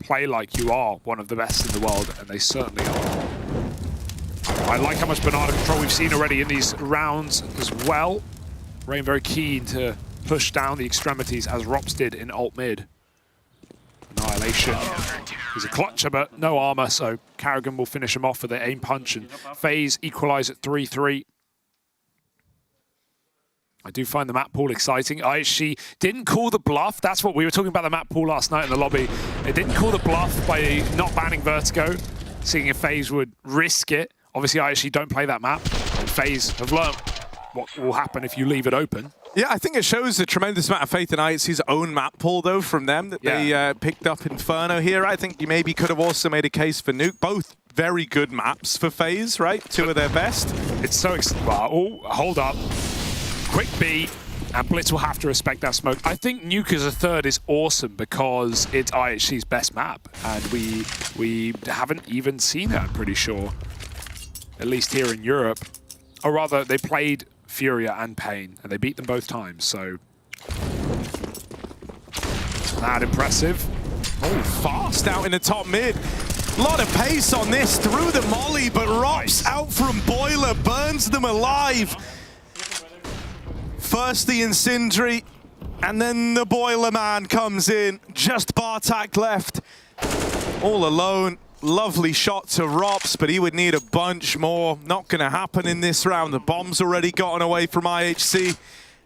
play like you are one of the best in the world, and they certainly are. I like how much Bernardo control we've seen already in these rounds as well. Rain very keen to push down the extremities as Rops did in ult mid. Annihilation. He's a clutcher, but no armor, so Karrigan will finish him off with the aim punch, and FaZe equalize at 3-3. I do find the map pool exciting. IHC didn't call the bluff. That's what we were talking about the map pool last night in the lobby. They didn't call the bluff by not banning Vertigo, seeing if FaZe would risk it. Obviously, IHC don't play that map. And FaZe have learned what will happen if you leave it open. Yeah, I think it shows a tremendous amount of faith in IHC's own map pool, though, from them, that they picked up Inferno here. I think you maybe could have also made a case for Nuke. Both very good maps for FaZe, right? Two of their best. It's so wow. Oh, hold up. Quick B, and Blitz will have to respect that smoke. I think Nuke as a third is awesome because it's IHC's best map, and we haven't even seen it, I'm pretty sure. At least here in Europe. Or rather, they played Furia and Pain, and they beat them both times, so... That impressive. Oh, fast out in the top mid. A lot of pace on this, through the molly, but Rops out from Boiler, burns them alive. First the Incendiary, and then the Boiler Man comes in. Just Bartak left, all alone. Lovely shot to Rops, but he would need a bunch more. Not going to happen in this round. The bomb's already gotten away from IHC.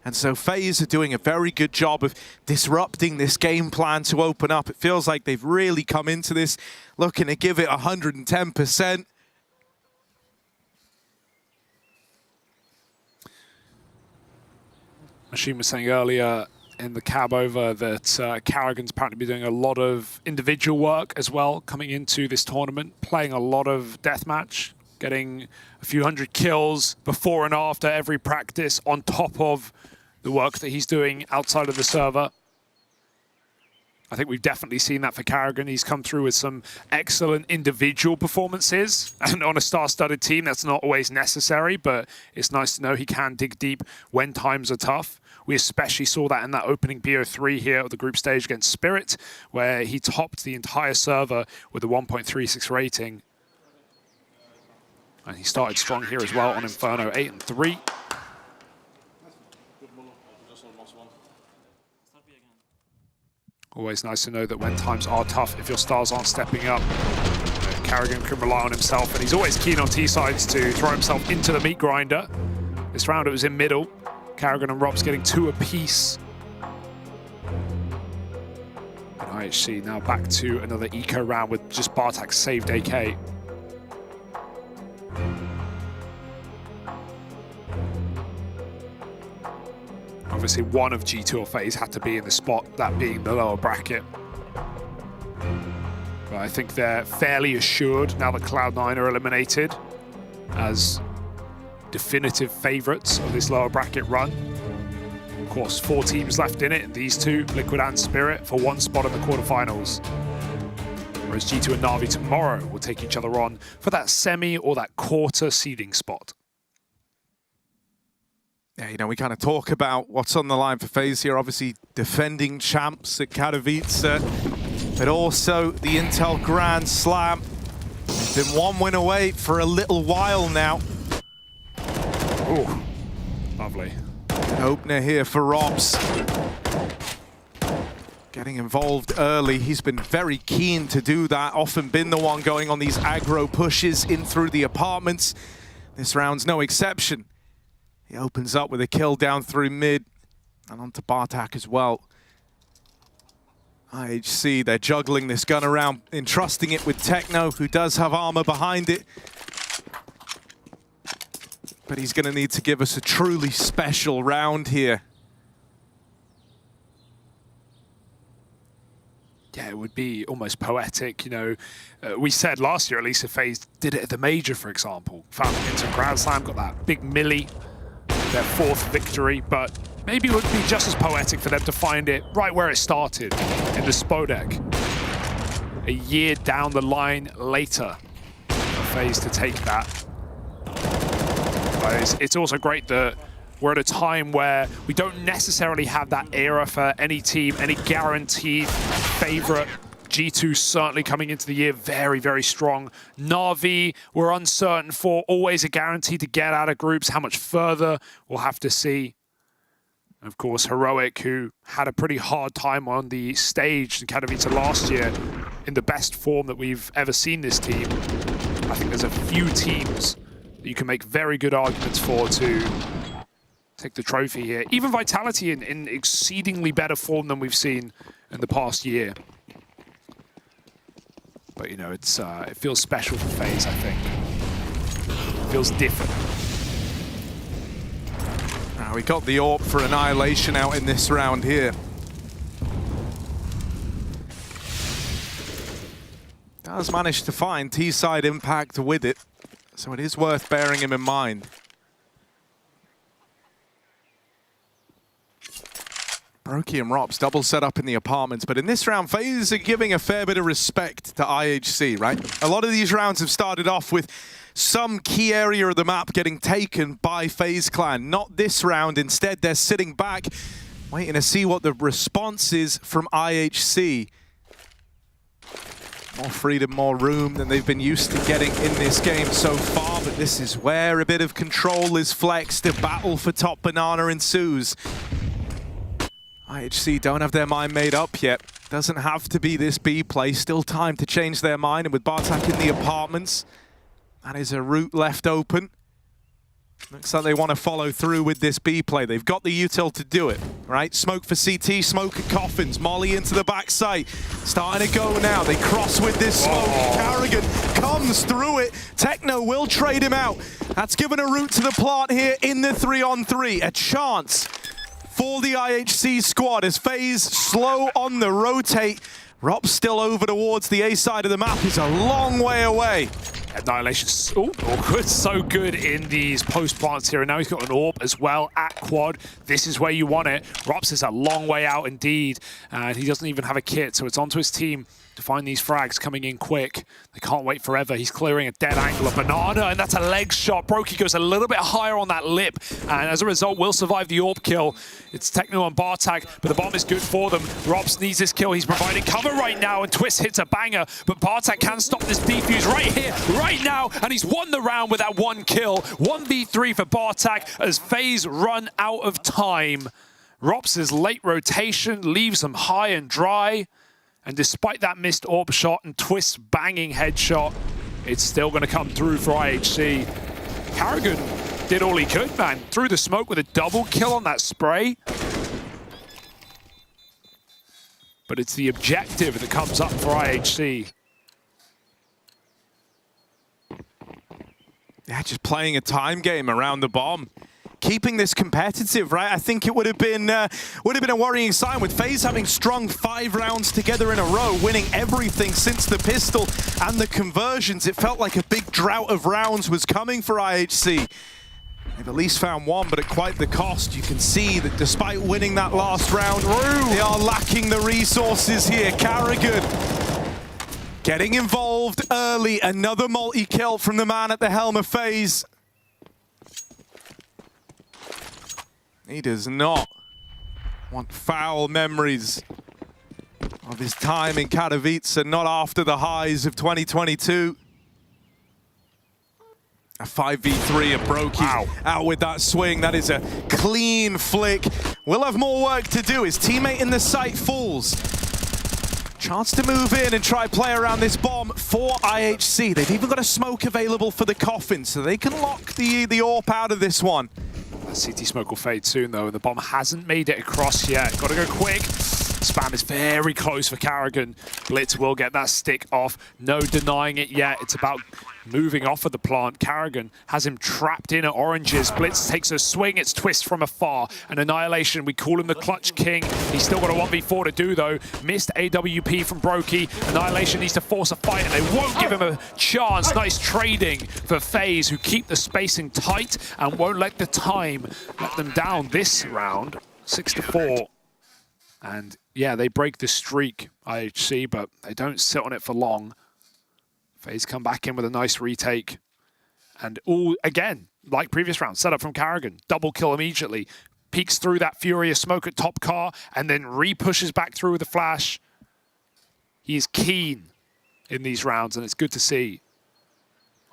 And so FaZe are doing a very good job of disrupting this game plan to open up. It feels like they've really come into this looking to give it 110%. Machine was saying earlier in the cab over that Karrigan's apparently been doing a lot of individual work as well coming into this tournament, playing a lot of deathmatch, getting a few hundred kills before and after every practice on top of the work that he's doing outside of the server. I think we've definitely seen that for Karrigan. He's come through with some excellent individual performances, and on a star-studded team, that's not always necessary, but it's nice to know he can dig deep when times are tough. We especially saw that in that opening BO3 here at the group stage against Spirit, where he topped the entire server with a 1.36 rating. And he started strong here as well on Inferno, 8-3. Always nice to know that when times are tough, if your stars aren't stepping up, Karrigan can rely on himself, and he's always keen on T-sides to throw himself into the meat grinder. This round it was in middle. Karrigan and Rops getting 2 apiece. And IHC now back to another eco round with just Bartak saved AK. Obviously, one of G2 or FaZe had to be in the spot, that being the lower bracket. But I think they're fairly assured now that Cloud9 are eliminated as definitive favorites of this lower bracket run. Of course, 4 teams left in it, these two, Liquid and Spirit, for 1 spot in the quarterfinals. Whereas G2 and Na'Vi tomorrow will take each other on for that semi or that quarter seeding spot. Yeah, you know, we kind of talk about what's on the line for FaZe here. Obviously, defending champs at Katowice, but also the Intel Grand Slam. Been 1 win away for a little while now. Oh, lovely. An opener here for Rops. Getting involved early. He's been very keen to do that. Often been the one going on these aggro pushes in through the apartments. This round's no exception. He opens up with a kill down through mid and onto Bartak as well. IHC, they're juggling this gun around, entrusting it with Techno, who does have armor behind it. But he's going to need to give us a truly special round here. Yeah, it would be almost poetic, you know. We said last year, at least, if FaZe did it at the Major, for example. Found it into Grand Slam, got that big milli, their 4th victory, but maybe it would be just as poetic for them to find it right where it started, in the Spodek. A year down the line later, for FaZe to take that. But it's also great that we're at a time where we don't necessarily have that era for any team, any guaranteed favorite. G2 certainly coming into the year very, very strong. Na'Vi, we're uncertain for, always a guarantee to get out of groups. How much further, we'll have to see. Of course, Heroic, who had a pretty hard time on the stage in Katowice last year, in the best form that we've ever seen this team. I think there's a few teams that you can make very good arguments for to take the trophy here. Even Vitality in exceedingly better form than we've seen in the past year. But, you know, it feels special for FaZe, I think. It feels different. Now we got the AWP for Annihilation out in this round here. Does manage to find T-side impact with it, so it is worth bearing him in mind. Brokey and Rops double set up in the apartments, but in this round, FaZe are giving a fair bit of respect to IHC, right? A lot of these rounds have started off with some key area of the map getting taken by FaZe Clan. Not this round. Instead, they're sitting back, waiting to see what the response is from IHC. More freedom, more room than they've been used to getting in this game so far, but this is where a bit of control is flexed. A battle for top banana ensues. IHC don't have their mind made up yet. Doesn't have to be this B play. Still time to change their mind. And with Bartak in the apartments, that is a route left open. Looks like they want to follow through with this B play. They've got the util to do it, right? Smoke for CT, smoke at Coffins. Molly into the backside. Starting to go now. They cross with this smoke. Carrigan comes through it. Techno will trade him out. That's given a route to the plant here in the 3-on-3. A chance for the IHC squad as FaZe slow on the rotate. Rob's still over towards the A side of the map. He's a long way away. Annihilation, awkward, so good in these post plants here, and now he's got an AWP as well at quad. This is where you want it. Rops is a long way out indeed, and he doesn't even have a kit, so it's onto his team to find these frags coming in quick. They can't wait forever. He's clearing a dead angle, a banana, and that's a leg shot. Brokey goes a little bit higher on that lip, and as a result, will survive the AWP kill. It's Techno and Bartak, but the bomb is good for them. Rops needs this kill. He's providing cover right now, and Twist hits a banger, but Bartak can stop this defuse right here, right now, and he's won the round with that one kill. 1v3 for Bartak as FaZe run out of time. Rops' late rotation leaves them high and dry. And despite that missed AWP shot and Twist's banging headshot, it's still going to come through for IHC. Carrigan did all he could, man. Through the smoke with a double kill on that spray. But it's the objective that comes up for IHC. Yeah, just playing a time game around the bomb. Keeping this competitive, right? I think it would have been a worrying sign with FaZe having strung 5 rounds together in a row, winning everything since the pistol and the conversions. It felt like a big drought of rounds was coming for IHC. They've at least found one, but at quite the cost. You can see that despite winning that last round, they are lacking the resources here. Carrigan getting involved early. Another multi-kill from the man at the helm of FaZe. He does not want foul memories of his time in Katowice, not after the highs of 2022. A 5v3 of Brokey out with that swing. That is a clean flick. We'll have more work to do. His teammate in the site falls. Chance to move in and try play around this bomb for IHC. They've even got a smoke available for the coffin, so they can lock the AWP out of this one. That CT smoke will fade soon, though, and the bomb hasn't made it across yet. Got to go quick. spam is very close for Karrigan. Blitz will get that stick off. No denying it yet. It's about moving off of the plant. Karrigan has him trapped in at oranges. Blitz takes a swing. It's Twist from afar. And Annihilation, we call him the Clutch King. He's still got a 1v4 to do, though. Missed AWP from Brokey. Annihilation needs to force a fight, and they won't give him a chance. Nice trading for FaZe, who keep the spacing tight and won't let the time let them down this round. 6-4. And yeah, they break the streak, IHC, but they don't sit on it for long. FaZe come back in with a nice retake. And all, again, like previous round, set up from Karrigan. Double kill immediately. Peeks through that Furious smoke at top car and then re-pushes back through with a flash. He is keen in these rounds, and it's good to see.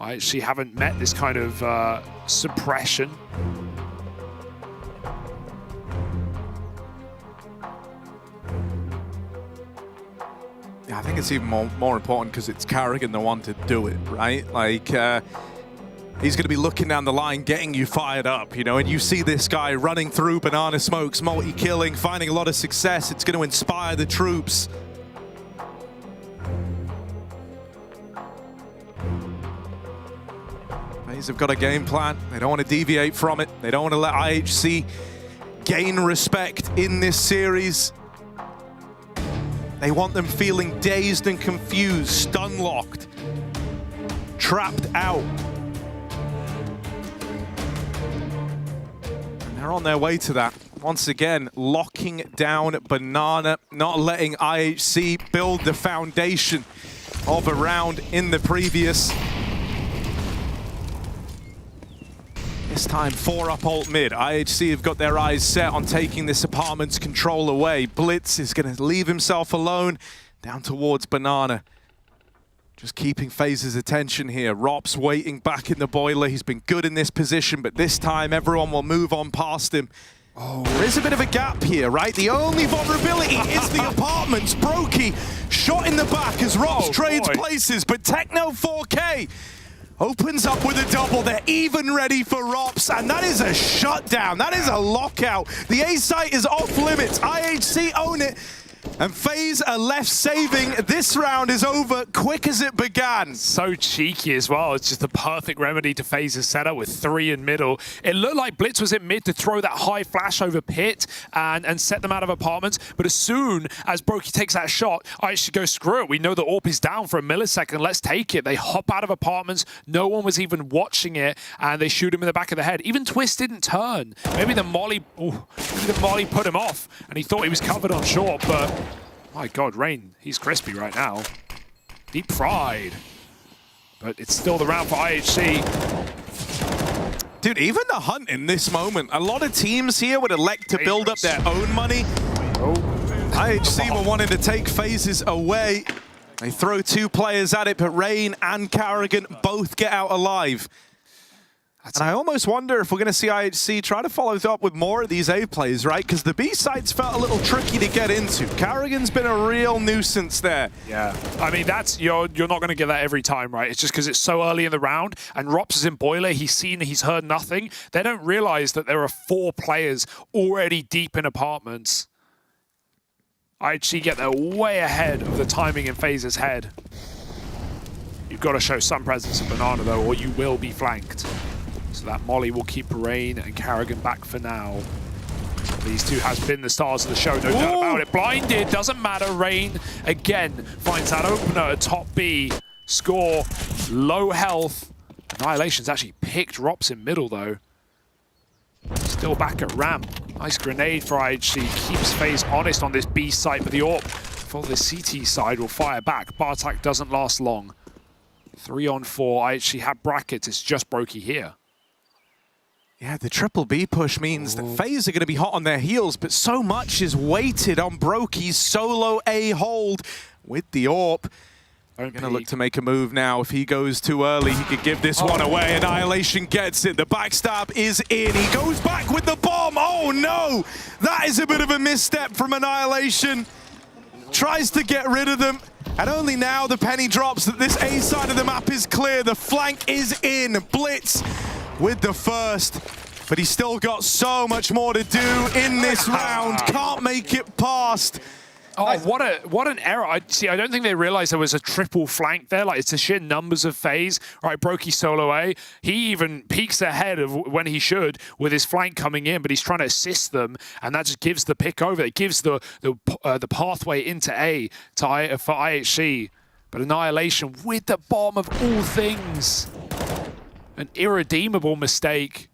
I actually haven't met this kind of suppression. Yeah, I think it's even more important because it's Karrigan the one to do it, right? Like, he's going to be looking down the line, getting you fired up, you know, and you see this guy running through banana smokes, multi-killing, finding a lot of success. It's going to inspire the troops. FaZe have got a game plan. They don't want to deviate from it. They don't want to let IHC gain respect in this series. They want them feeling dazed and confused, stun-locked, trapped out. And they're on their way to that. Once again, locking down Banana, not letting IHC build the foundation of a round in the previous. This time, 4 up ult mid. IHC have got their eyes set on taking this apartment's control away. Blitz is going to leave himself alone down towards Banana. Just keeping FaZe's attention here. Rop's waiting back in the boiler. He's been good in this position, but this time everyone will move on past him. Oh, there is a bit of a gap here, right? The only vulnerability is the apartments. Brokey shot in the back as Rops trades places, but Techno 4K opens up with a double. They're even ready for Rops, and that is a shutdown. That is a lockout. The A site is off limits. IHC own it, and FaZe are left saving. This round is over quick as it began. So cheeky as well. It's just the perfect remedy to FaZe's setup with 3 in middle. It looked like Blitz was in mid to throw that high flash over pit and set them out of apartments. But as soon as Brokey takes that shot, I should go screw it. We know the AWP is down for a millisecond. Let's take it. They hop out of apartments. No one was even watching it, and they shoot him in the back of the head. Even Twist didn't turn. Maybe the molly put him off, and he thought he was covered on short, but my God, Rain, he's crispy right now. Deep fried. But it's still the round for IHC. Dude, even the hunt in this moment, a lot of teams here would elect to build up their own money. IHC were wanting to take FaZe's away. They throw 2 players at it, but Rain and Karrigan both get out alive. And I almost wonder if we're going to see IHC try to follow up with more of these A plays, right? Because the B sites felt a little tricky to get into. Karrigan's been a real nuisance there. Yeah, I mean, that's you're not going to get that every time, right? It's just because it's so early in the round, and Rops is in boiler. He's heard nothing. They don't realize that there are 4 players already deep in apartments. IHC get there way ahead of the timing in FaZe's head. You've got to show some presence of Banana, though, or you will be flanked. So that molly will keep Rain and Karrigan back for now. These two has been the stars of the show, no doubt about it. Blinded, doesn't matter. Rain, again, finds that opener at top B. Score, low health. Annihilation's actually picked Rops in middle, though. Still back at ramp. Nice grenade for IHC. Keeps FaZe honest on this B site, but the AWP for the CT side will fire back. Bartak doesn't last long. 3 on 4. IHC had brackets. It's just Brokey here. Yeah, the triple B push means that FaZe are going to be hot on their heels, but so much is weighted on Brokey's solo A hold with the AWP. Going to look to make a move now. If he goes too early, he could give this one away. Annihilation gets it. The backstab is in. He goes back with the bomb. Oh, no. That is a bit of a misstep from Annihilation. Tries to get rid of them. And only now the penny drops that this A side of the map is clear. The flank is in. Blitz with the first. But he's still got so much more to do in this round. Can't make it past. Oh, what an error. I don't think they realized there was a triple flank there. Like, it's the sheer numbers of FaZe. Right, Brokey solo A. He even peeks ahead of when he should with his flank coming in, but he's trying to assist them, and that just gives the pick over. It gives the pathway into A for IHC. But Annihilation with the bomb of all things. An irredeemable mistake.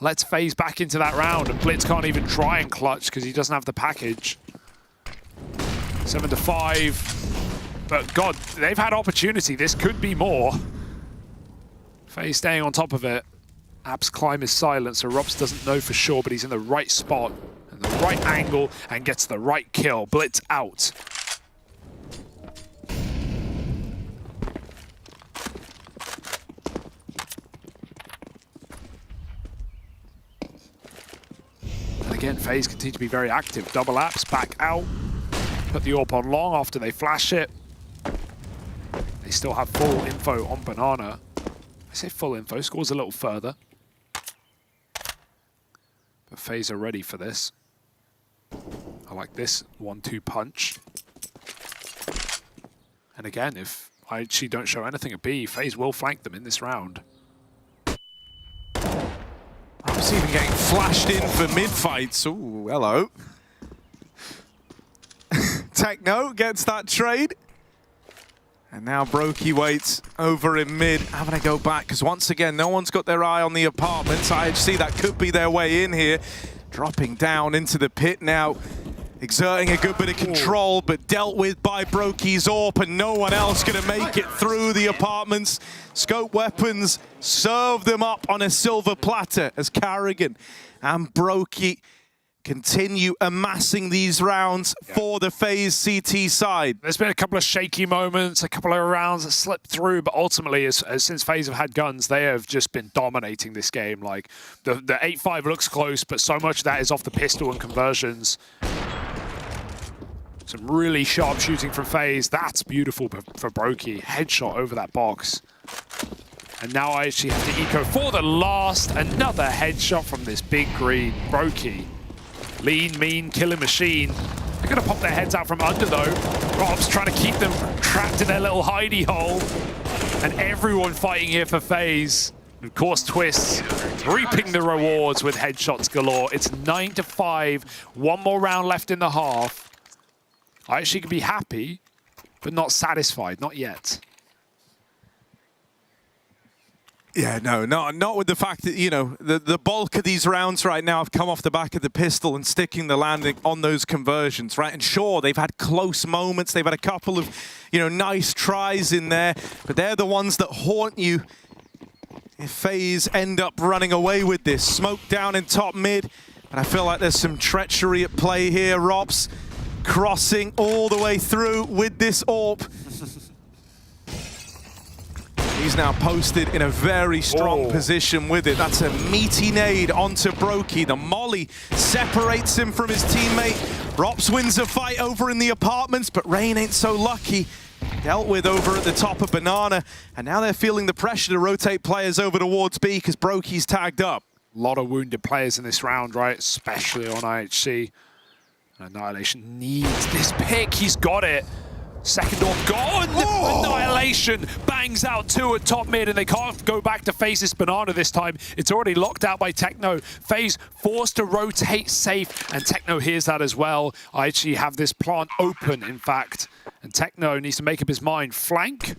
Let's FaZe back into that round, and Blitz can't even try and clutch because he doesn't have the package. 7-5. But God, they've had opportunity. This could be more. FaZe staying on top of it. App's climb is silent, so Robs doesn't know for sure, but he's in the right spot, and the right angle, and gets the right kill. Blitz out. And again, FaZe continue to be very active. Double apps, back out. Put the AWP on long after they flash it. They still have full info on Banana. I say full info, scores a little further. But FaZe are ready for this. I like this 1-2 punch. And again, if I actually don't show anything at B, FaZe will flank them in this round. Rob's even getting flashed in for mid-fights. Ooh, hello. Techno gets that trade. And now Brokey waits over in mid, having to go back, because once again, no one's got their eye on the apartments. IHC, that could be their way in here. Dropping down into the pit now, exerting a good bit of control, but dealt with by Brokey's AWP, and no one else going to make it through the apartments. Scope weapons serve them up on a silver platter as Carrigan and Brokey continue amassing these rounds for the FaZe CT side. There's been a couple of shaky moments, a couple of rounds that slipped through, but ultimately, since FaZe have had guns, they have just been dominating this game. Like, the 8-5 looks close, but so much of that is off the pistol and conversions. Some really sharp shooting from FaZe. That's beautiful for Brokey. Headshot over that box. And now I actually have to eco for the last. Another headshot from this big green. Brokey. Lean, mean, killing machine. They're going to pop their heads out from under, though. Rob's trying to keep them trapped in their little hidey hole. And everyone fighting here for FaZe. Of course, Twists reaping the rewards with headshots galore. It's 9-5. One more round left in the half. I actually could be happy, but not satisfied. Not yet. Yeah, no, not with the fact that, you know, the bulk of these rounds right now have come off the back of the pistol and sticking the landing on those conversions, right? And sure, they've had close moments. They've had a couple of, you know, nice tries in there, but they're the ones that haunt you if FaZe end up running away with this. Smoke down in top mid, but I feel like there's some treachery at play here. Robs crossing all the way through with this AWP. He's now posted in a very strong position with it. That's a meaty nade onto Brokey. The molly separates him from his teammate. Rops wins a fight over in the apartments, but Rain ain't so lucky. Dealt with over at the top of Banana, and now they're feeling the pressure to rotate players over towards B because Brokey's tagged up. A lot of wounded players in this round, right? Especially on IHC. Annihilation needs this pick. He's got it. Second off gone. Annihilation bangs out two at top mid, and they can't go back to FaZe this Banana this time. It's already locked out by Techno. FaZe forced to rotate safe, and Techno hears that as well. I actually have this plant open, in fact, and Techno needs to make up his mind. Flank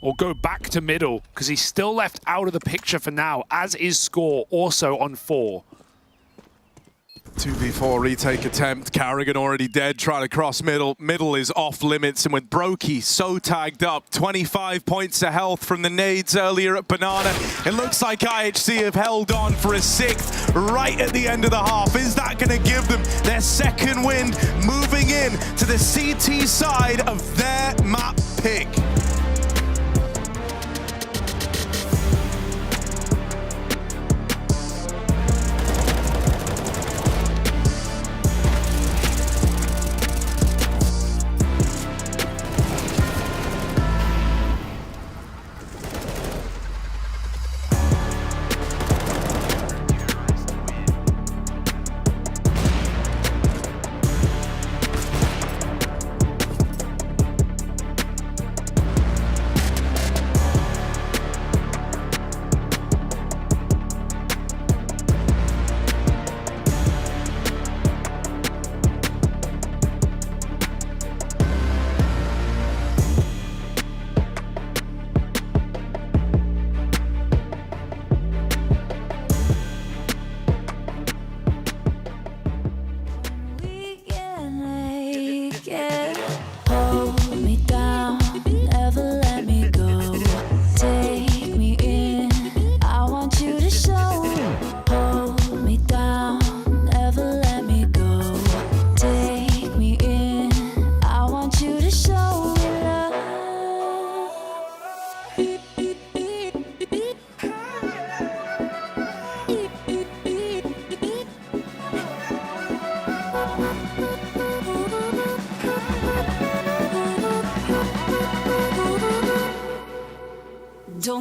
or go back to middle, because he's still left out of the picture for now, as is Score, also on 4. 2v4 retake attempt. Carrigan already dead, trying to cross middle. Middle is off limits, and with Brokey so tagged up, 25 points of health from the nades earlier at Banana. It looks like IHC have held on for a 6th right at the end of the half. Is that going to give them their second win, moving in to the CT side of their map pick?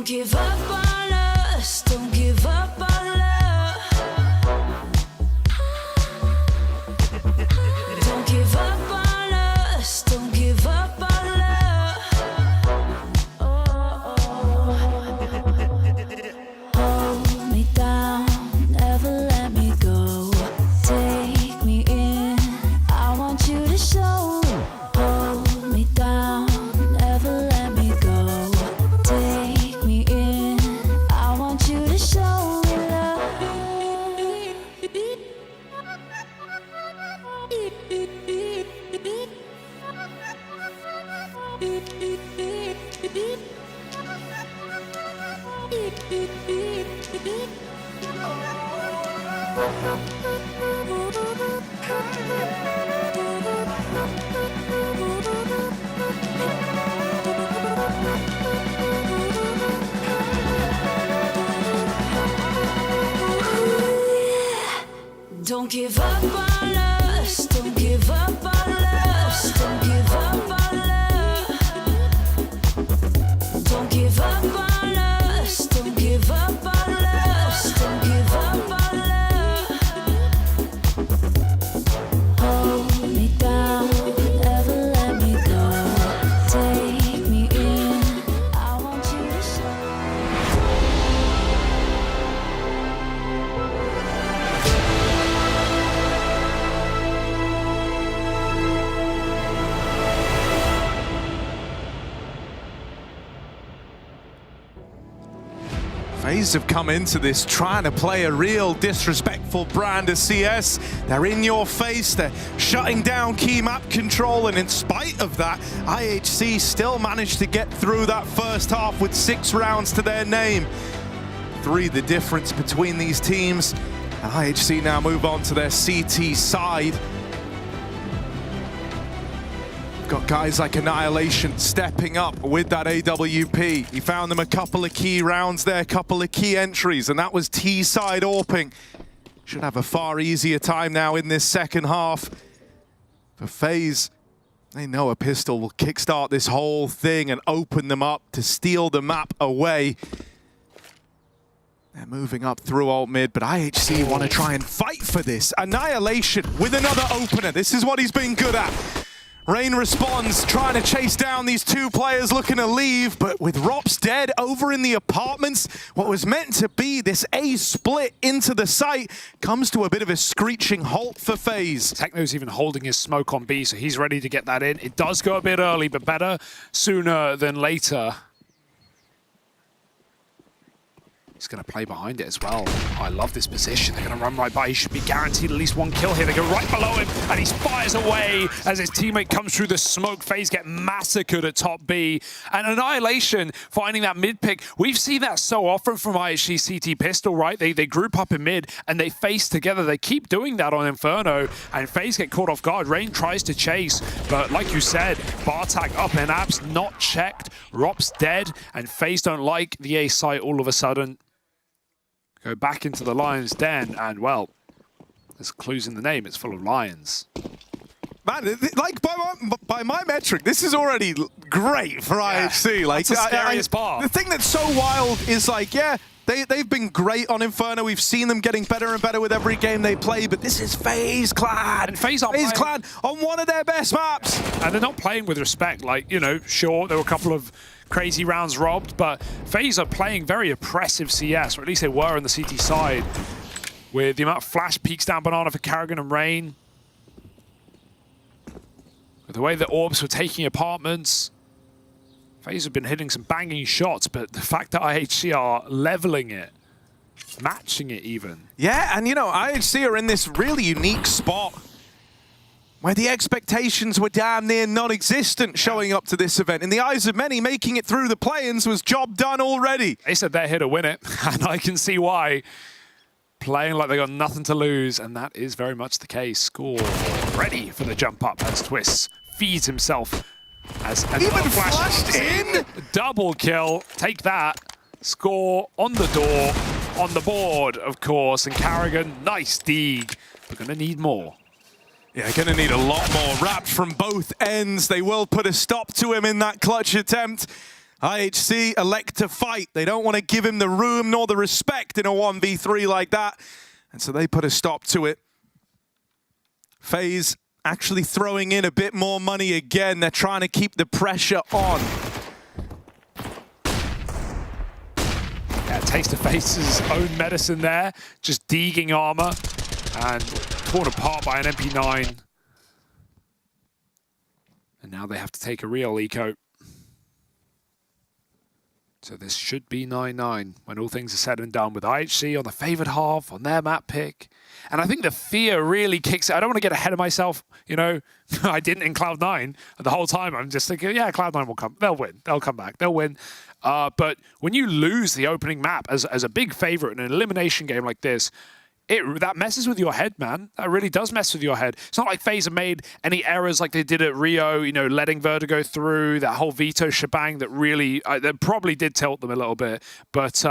Don't give up on us, don't give up on love. Don't give up on us, don't give up on love. Hold me down, never let me go. Take me in, I want you to show. Hold me down, never let me go. Take me in, I want you to show me love. Don't give up on us, don't give up on us, don't give up on love. Don't give up on us, don't give up on us, don't give up on love. Hold me down, never let me go. Take me in, I want you to show. FaZe have come into this trying to play a real disrespectful brand of CS. They're in your face, they're shutting down key map control, and in spite of that, IHC still managed to get through that first half with 6 rounds to their name. 3 the difference between these teams. And IHC now move on to their CT side. Got guys like Annihilation stepping up with that AWP. He found them a couple of key rounds there, a couple of key entries, and that was T-side AWPing. Should have a far easier time now in this second half. For FaZe, they know a pistol will kickstart this whole thing and open them up to steal the map away. They're moving up through alt mid, but IHC want to try and fight for this. Annihilation with another opener. This is what he's been good at. Rain responds, trying to chase down these 2 players looking to leave, but with Rops dead over in the apartments, what was meant to be this A split into the site comes to a bit of a screeching halt for FaZe. Techno's even holding his smoke on B, so he's ready to get that in. It does go a bit early, but better sooner than later. He's going to play behind it as well. Oh, I love this position. They're going to run right by. He should be guaranteed at least 1 kill here. They go right below him, and he fires away as his teammate comes through the smoke. FaZe get massacred at top B. And Annihilation finding that mid pick. We've seen that so often from IHG CT Pistol, right? They group up in mid, and they face together. They keep doing that on Inferno, and FaZe get caught off guard. Rain tries to chase, but like you said, Bartak up in apps, not checked. Rops dead, and FaZe don't like the A site all of a sudden. Go back into the lion's den, and well, there's clues in the name. It's full of lions. Man, like by my metric, this is already great for IHC. Like, that's the scariest part. The thing that's so wild is like, yeah, they've been great on Inferno. We've seen them getting better and better with every game they play, but this is FaZe Clan. And FaZe Clan on one of their best maps. And they're not playing with respect. Like, you know, sure, there were a couple of crazy rounds robbed, but FaZe are playing very oppressive CS, or at least they were on the CT side, with the amount of flash peeks down banana for Karrigan and Rain. With the way that Orbs were taking apartments, FaZe have been hitting some banging shots, but the fact that IHC are leveling it, matching it even. Yeah, and you know, IHC are in this really unique spot where the expectations were damn near non-existent showing up to this event. In the eyes of many, making it through the play-ins was job done already. They said they're here to win it, and I can see why. Playing like they got nothing to lose, and that is very much the case. Score ready for the jump up as Twist feeds himself as even flashed in. Double kill, take that. Score on the door, on the board, of course, and Karrigan, nice dig. We're gonna need more. Yeah, gonna need a lot more. Wrapped from both ends. They will put a stop to him in that clutch attempt. IHC elect to fight. They don't want to give him the room nor the respect in a 1v3 like that. And so they put a stop to it. FaZe actually throwing in a bit more money again. They're trying to keep the pressure on. Yeah, taste of FaZe's own medicine there. Just deeging armor and torn apart by an MP9. And now they have to take a real eco. So this should be 9-9 when all things are said and done, with IHC on the favored half, on their map pick. And I think the fear really kicks it. I don't want to get ahead of myself, you know. I didn't in Cloud9 the whole time. I'm just thinking, yeah, Cloud9 will come. They'll win. They'll come back. They'll win. But when you lose the opening map as a big favorite in an elimination game like this, that messes with your head, man. That really does mess with your head. It's not like FaZe have made any errors like they did at Rio, you know, letting Vertigo through, that whole veto shebang that really, that probably did tilt them a little bit. But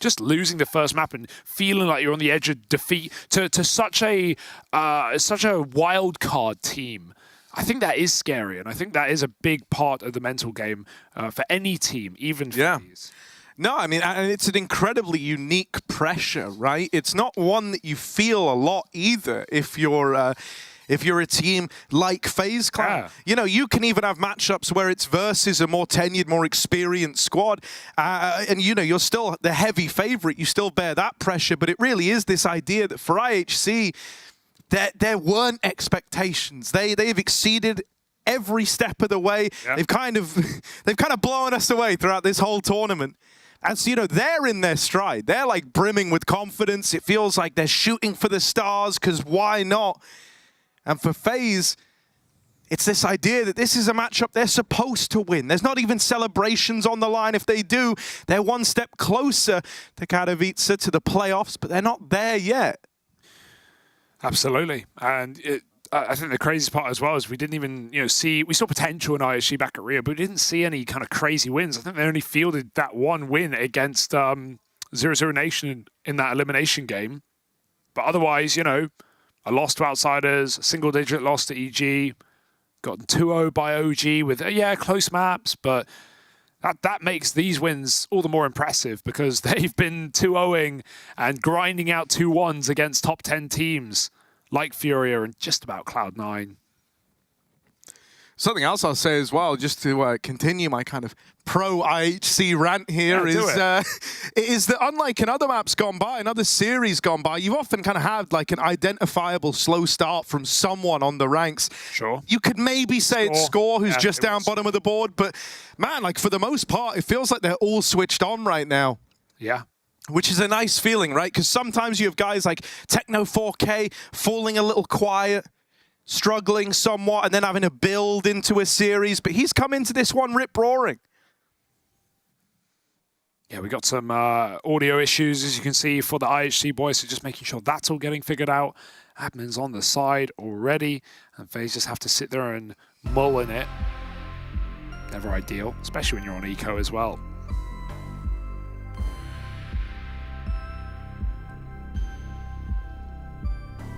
just losing the first map and feeling like you're on the edge of defeat to such a wild card team, I think that is scary. And I think that is a big part of the mental game for any team, even FaZe. No, I mean, and it's an incredibly unique pressure, right? It's not one that you feel a lot either if you're a team like FaZe Clan. Yeah. You know, you can even have matchups where it's versus a more tenured, more experienced squad. And, you know, you're still the heavy favorite. You still bear that pressure. But it really is this idea that for IHC, there weren't expectations. They've exceeded every step of the way. Yeah. They've kind of blown us away throughout this whole tournament. And so, you know, they're in their stride. They're like brimming with confidence. It feels like they're shooting for the stars, because why not? And for FaZe, it's this idea that this is a matchup they're supposed to win. There's not even celebrations on the line. If they do, they're one step closer to Katowice, to the playoffs, but they're not there yet. Absolutely. And I think the craziest part as well is we didn't even, you know, we saw potential in ISG back at Rio, but we didn't see any kind of crazy wins. I think they only fielded that one win against 0-0 Nation in that elimination game. But otherwise, you know, a loss to Outsiders, a single-digit loss to EG, gotten 2-0 by OG with, close maps, but that makes these wins all the more impressive, because they've been 2-0ing and grinding out 2-1s against top 10 teams like Furia and just about Cloud9. Something else I'll say as well, just to continue my kind of pro-IHC rant here, is that unlike in other maps gone by, in other series gone by, you've often kind of had like an identifiable slow start from someone on the ranks. Sure. You could maybe say it's Score, who's just down bottom of the board, but man, like for the most part, it feels like they're all switched on right now. Yeah. Which is a nice feeling, right? Because sometimes you have guys like Techno 4K falling a little quiet, struggling somewhat, and then having to build into a series. But he's come into this one rip-roaring. Yeah, we got some audio issues, as you can see, for the IHC boys, so just making sure that's all getting figured out. Admin's on the side already, and FaZe just have to sit there and mull in it. Never ideal, especially when you're on eco as well.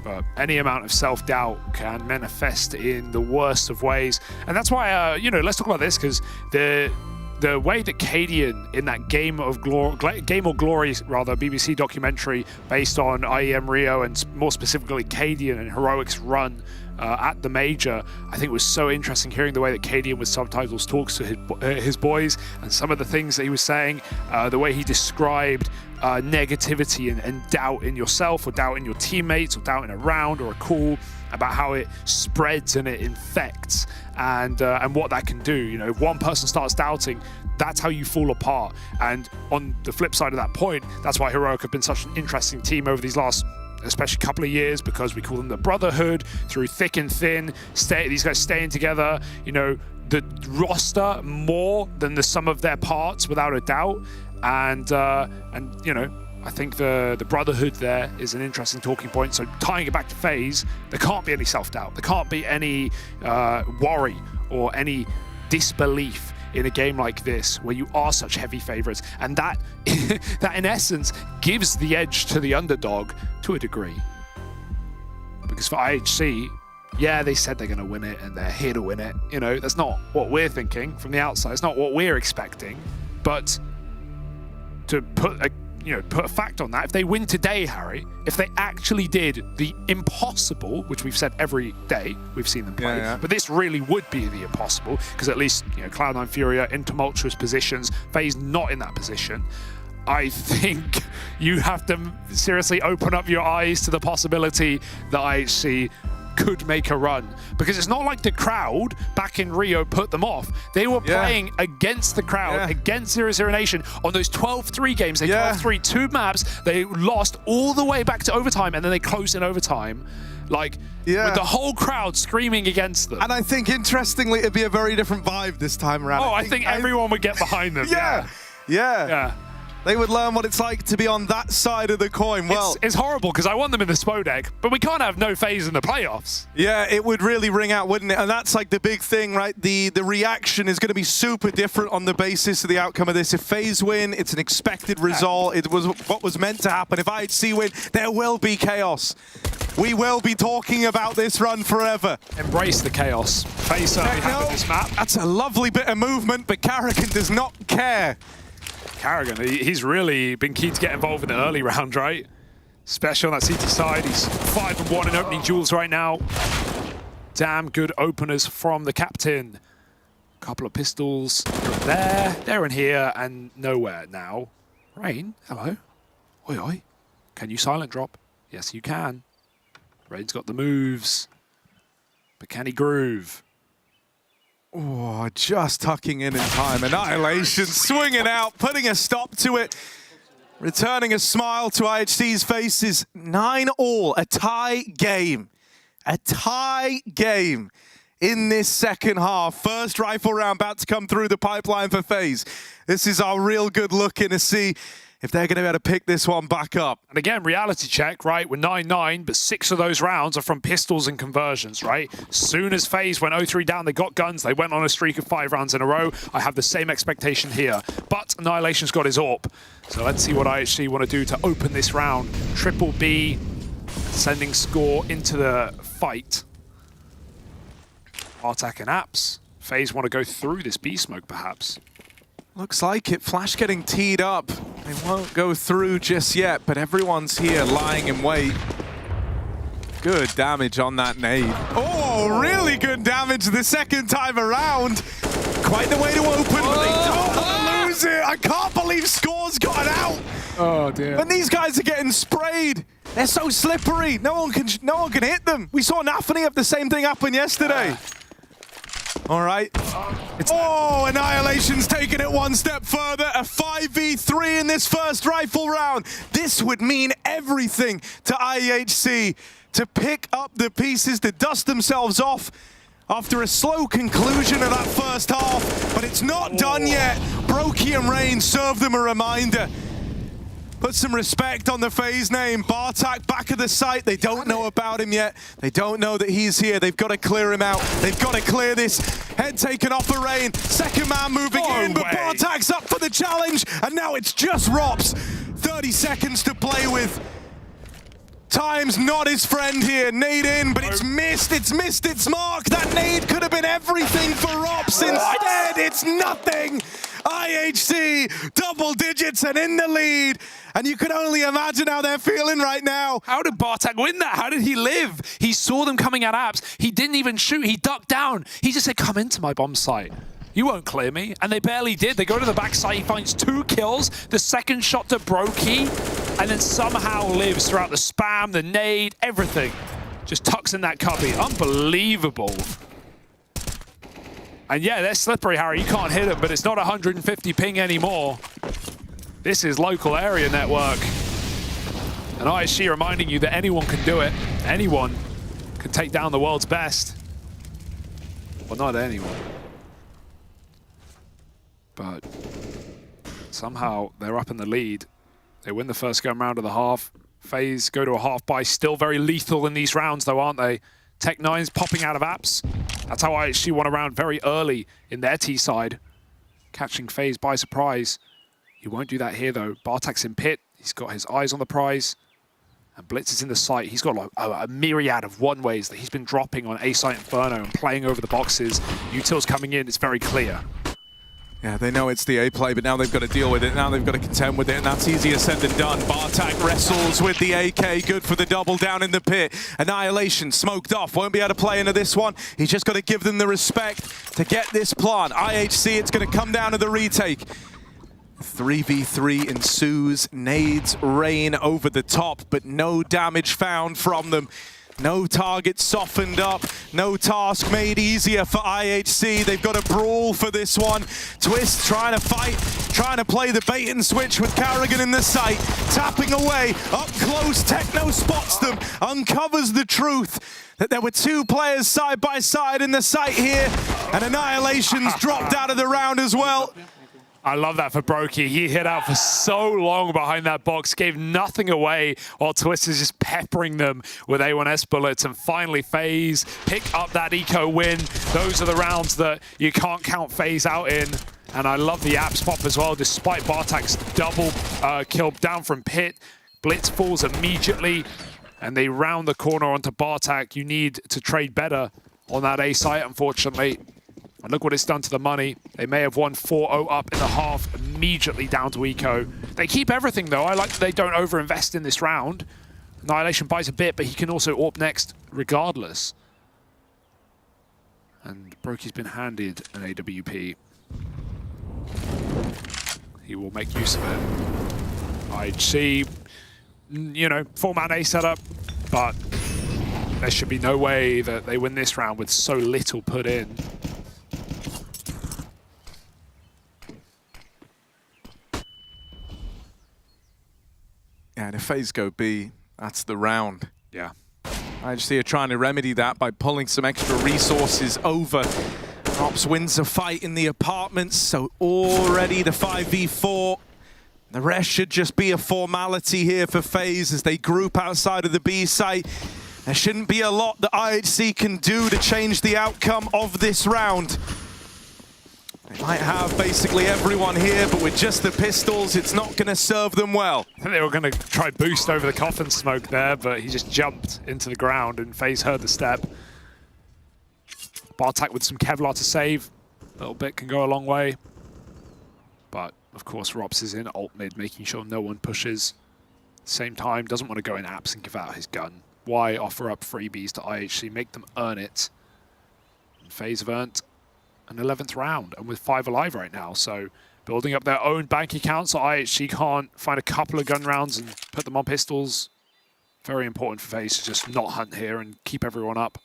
But any amount of self-doubt can manifest in the worst of ways. And that's why, you know, let's talk about this, because the way that Cadian in that Game or Glory, BBC documentary based on IEM Rio, and more specifically Cadian and Heroic's run at the major, I think it was so interesting hearing the way that Cadian with subtitles talks to his boys, and some of the things that he was saying, the way he described negativity and doubt in yourself, or doubt in your teammates, or doubt in a round or a call, about how it spreads and it infects, and what that can do. You know, if one person starts doubting, that's how you fall apart. And on the flip side of that point, that's why Heroic have been such an interesting team over these last, especially couple of years, because we call them the Brotherhood. Through thick and thin, these guys staying together, you know, the roster more than the sum of their parts, without a doubt. And you know, I think the Brotherhood there is an interesting talking point. So tying it back to FaZe, there can't be any self-doubt. There can't be any worry or any disbelief in a game like this, where you are such heavy favorites. And that, that in essence, gives the edge to the underdog to a degree. Because for IHC, yeah, they said they're going to win it and they're here to win it. You know, that's not what we're thinking from the outside. It's not what we're expecting. But to put a fact on that, if they win today, Harry, if they actually did the impossible, which we've said every day we've seen them play, but this really would be the impossible, because at least, you know, Cloud9 Fury are in tumultuous positions, FaZe not in that position. I think you have to seriously open up your eyes to the possibility that IHC could make a run, because it's not like the crowd back in Rio put them off. They were playing against the crowd, against 0 Nation on those 12-3 games. They 12-3 2 maps. They lost all the way back to overtime, and then they closed in overtime. Like, with the whole crowd screaming against them. And I think, interestingly, it'd be a very different vibe this time around. Oh, I think everyone would get behind them. Yeah. They would learn what it's like to be on that side of the coin. Well, it's horrible because I want them in the SPODEC, but we can't have no FaZe in the playoffs. Yeah, it would really ring out, wouldn't it? And that's like the big thing, right? The reaction is going to be super different on the basis of the outcome of this. If FaZe win, it's an expected result. It was what was meant to happen. If IHC win, there will be chaos. We will be talking about this run forever. Embrace the chaos. FaZe certainly have this map. That's a lovely bit of movement, but Karrigan does not care. Karrigan, he's really been keen to get involved in the early round, right? Especially on that CT side. He's 5-1 in opening duels right now. Damn good openers from the captain. Couple of pistols there and here, and nowhere now. Rain, hello. Oi, oi. Can you silent drop? Yes, you can. Rain's got the moves. But can he groove? Oh, just tucking in time. Annihilation swinging out, putting a stop to it. Returning a smile to IHC's faces. 9-all, a tie game. A tie game in this second half. First rifle round about to come through the pipeline for FaZe. This is our real good look in to see if they're going to be able to pick this one back up. And again, reality check, right? We're 9-9, but 6 of those rounds are from pistols and conversions, right? Soon as FaZe went 0-3 down, they got guns. They went on a streak of 5 rounds in a row. I have the same expectation here. But Annihilation's got his AWP. So let's see what IHC want to do to open this round. Triple B, sending score into the fight. Artak and Apps. FaZe want to go through this B smoke, perhaps. Looks like it. Flash getting teed up. They won't go through just yet, but everyone's here lying in wait. Good damage on that nade. Oh, really good damage the second time around. Quite the way to open, but they don't want to lose it. I can't believe Score's gotten out. Oh, dear. When these guys are getting sprayed, they're so slippery. No one can hit them. We saw Nafany have the same thing happen yesterday. All right. Annihilation's taking it one step further. A 5v3 in this first rifle round. This would mean everything to IEHC to pick up the pieces, to dust themselves off after a slow conclusion of that first half. But it's not done yet. Brokey and Rain serve them a reminder. Put some respect on the FaZe name. Bartak back at the site. They don't know about him yet. They don't know that he's here. They've got to clear him out. They've got to clear this. Head taken off of Rain. Second man moving in, but Bartak's up for the challenge. And now it's just Rops. 30 seconds to play with. Time's not his friend here. Nade in, but it's missed. It's missed its mark. That nade could have been everything for Rops. Instead, it's nothing. IHC, double digits and in the lead. And you can only imagine how they're feeling right now. How did Bartak win that? How did he live? He saw them coming at Apps. He didn't even shoot. He ducked down. He just said, come into my bomb site. You won't clear me. And they barely did. They go to the backside. He finds 2 kills. The second shot to Brokey. And then somehow lives throughout the spam, the nade, everything. Just tucks in that cubby. Unbelievable. And yeah, they're slippery, Harry. You can't hit them, but it's not 150 ping anymore. This is local area network. And ISG reminding you that anyone can do it. Anyone can take down the world's best. Well, not anyone. But somehow they're up in the lead. They win the first game round of the half. FaZe go to a half buy. Still very lethal in these rounds, though, aren't they? Tech9's popping out of Apps. That's how IHC won a round very early in their T side. Catching FaZe by surprise. He won't do that here, though. Bartak's in pit. He's got his eyes on the prize. And Blitz is in the site. He's got like a myriad of one-ways that he's been dropping on A-Site Inferno and playing over the boxes. Util's coming in, it's very clear. Yeah, they know it's the A play, but now they've got to deal with it. Now they've got to contend with it, and that's easier said than done. Bartak wrestles with the AK, good for the double down in the pit. Annihilation smoked off, won't be able to play into this one. He's just got to give them the respect to get this plant. IHC, it's going to come down to the retake. 3v3 ensues, nades rain over the top, but no damage found from them. No target softened up, no task made easier for IHC. They've got a brawl for this one. Twist trying to fight, trying to play the bait and switch with Carrigan in the sight. Tapping away, up close, Techno spots them, uncovers the truth that there were two players side by side in the site here, and Annihilation's dropped out of the round as well. I love that for Brokey. He hid out for so long behind that box, gave nothing away, while Twist is just peppering them with A1S bullets. And finally, FaZe pick up that eco win. Those are the rounds that you can't count FaZe out in. And I love the apps pop as well, despite Bartak's double kill down from pit. Blitz falls immediately, and they round the corner onto Bartak. You need to trade better on that A site, unfortunately. And look what it's done to the money. They may have won 4-0 up in the half, immediately down to eco. They keep everything, though. I like that they don't overinvest in this round. Annihilation buys a bit, but he can also AWP next regardless. And Brokey's been handed an AWP. He will make use of it. IHC, you know, 4-man A setup, but there should be no way that they win this round with so little put in. Yeah, and if FaZe go B, that's the round. Yeah. IHC are trying to remedy that by pulling some extra resources over. Ops wins a fight in the apartments, so already the 5v4. The rest should just be a formality here for FaZe as they group outside of the B site. There shouldn't be a lot that IHC can do to change the outcome of this round. They might have basically everyone here, but with just the pistols, it's not going to serve them well. I think they were going to try boost over the coffin smoke there, but he just jumped into the ground and FaZe heard the step. Bartak with some Kevlar to save. A little bit can go a long way. But, of course, Rops is in alt mid, making sure no one pushes. Same time, doesn't want to go in apps and give out his gun. Why offer up freebies to IHC? Make them earn it. And FaZe have earned an 11th round, and with 5 alive right now, so building up their own bank account so IHC can't find a couple of gun rounds and put them on pistols. Very important for FaZe to just not hunt here and keep everyone up.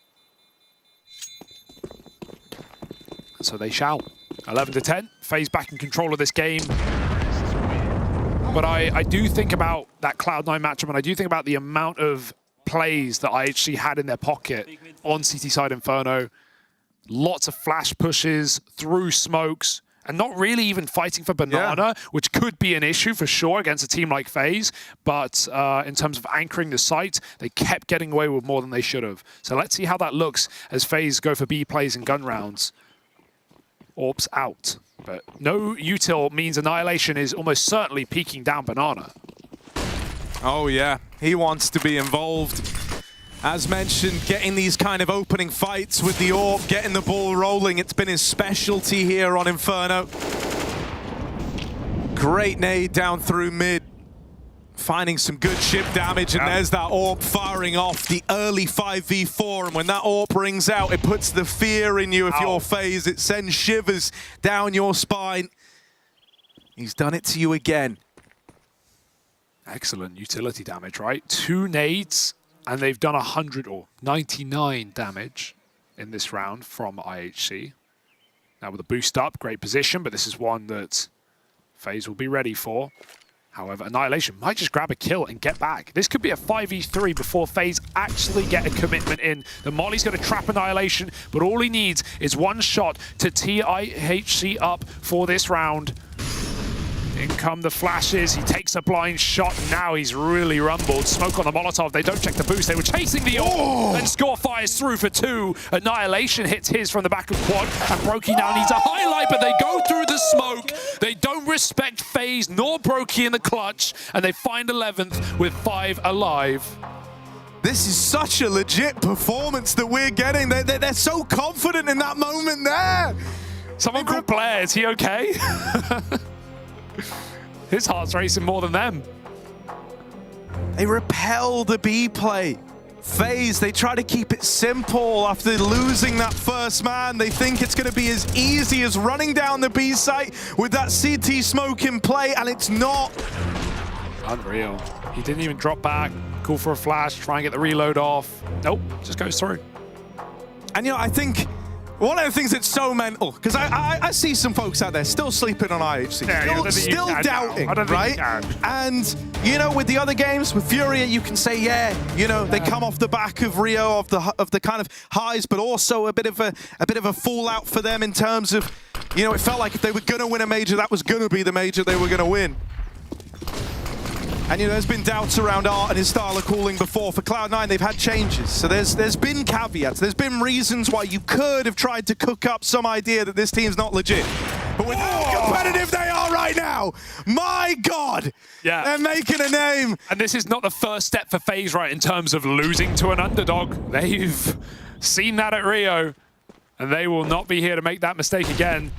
And so they shall. 11-10, FaZe back in control of this game. But I do think about that Cloud9 matchup, and I do think about the amount of plays that IHC had in their pocket on CT side Inferno. Lots of flash pushes through smokes and not really even fighting for Banana, which could be an issue for sure against a team like FaZe. But in terms of anchoring the site, they kept getting away with more than they should have. So let's see how that looks as FaZe go for B plays and gun rounds. Orbs out. But no util means Annihilation is almost certainly peeking down Banana. Oh yeah, he wants to be involved. As mentioned, getting these kind of opening fights with the AWP, getting the ball rolling, it's been his specialty here on Inferno. Great nade down through mid, finding some good chip damage, and there's that AWP firing off the early 5v4, and when that AWP rings out, it puts the fear in you if you're FaZe. It sends shivers down your spine. He's done it to you again. Excellent utility damage, right? 2 nades. And they've done 100 or 99 damage in this round from IHC. Now with a boost up, great position, but this is one that FaZe will be ready for. However, Annihilation might just grab a kill and get back. This could be a 5v3 before FaZe actually get a commitment in. The Molly's going to trap Annihilation, but all he needs is one shot to tee IHC up for this round. In come the flashes. He takes a blind shot. Now he's really rumbled. Smoke on the Molotov. They don't check the boost. They were chasing the AWP. And Score fires through for 2. Annihilation hits his from the back of quad. And Brokey now needs a highlight, but they go through the smoke. They don't respect FaZe nor Brokey in the clutch. And they find 11th with 5 alive. This is such a legit performance that we're getting. They're so confident in that moment there. Someone called Blair. Is he okay? His heart's racing more than them. They repel the B play. FaZe, they try to keep it simple after losing that first man. They think it's going to be as easy as running down the B site with that CT smoke in play, and it's not. Unreal. He didn't even drop back. Call for a flash, try and get the reload off. Nope, just goes through. And you know, I think one of the things that's so mental, because I see some folks out there still sleeping on IHC, still doubting, right? And, you know, with the other games, with Furia, you can say, yeah, you know, they come off the back of Rio, of the kind of highs, but also a bit of a fallout for them in terms of, you know, it felt like if they were going to win a major, that was going to be the major they were going to win. And, you know, there's been doubts around Art and his style of calling before. For Cloud9, they've had changes. So there's been caveats. There's been reasons why you could have tried to cook up some idea that this team's not legit. But with how competitive they are right now, my God, they're making a name. And this is not the first step for FaZe, right, in terms of losing to an underdog. They've seen that at Rio, and they will not be here to make that mistake again.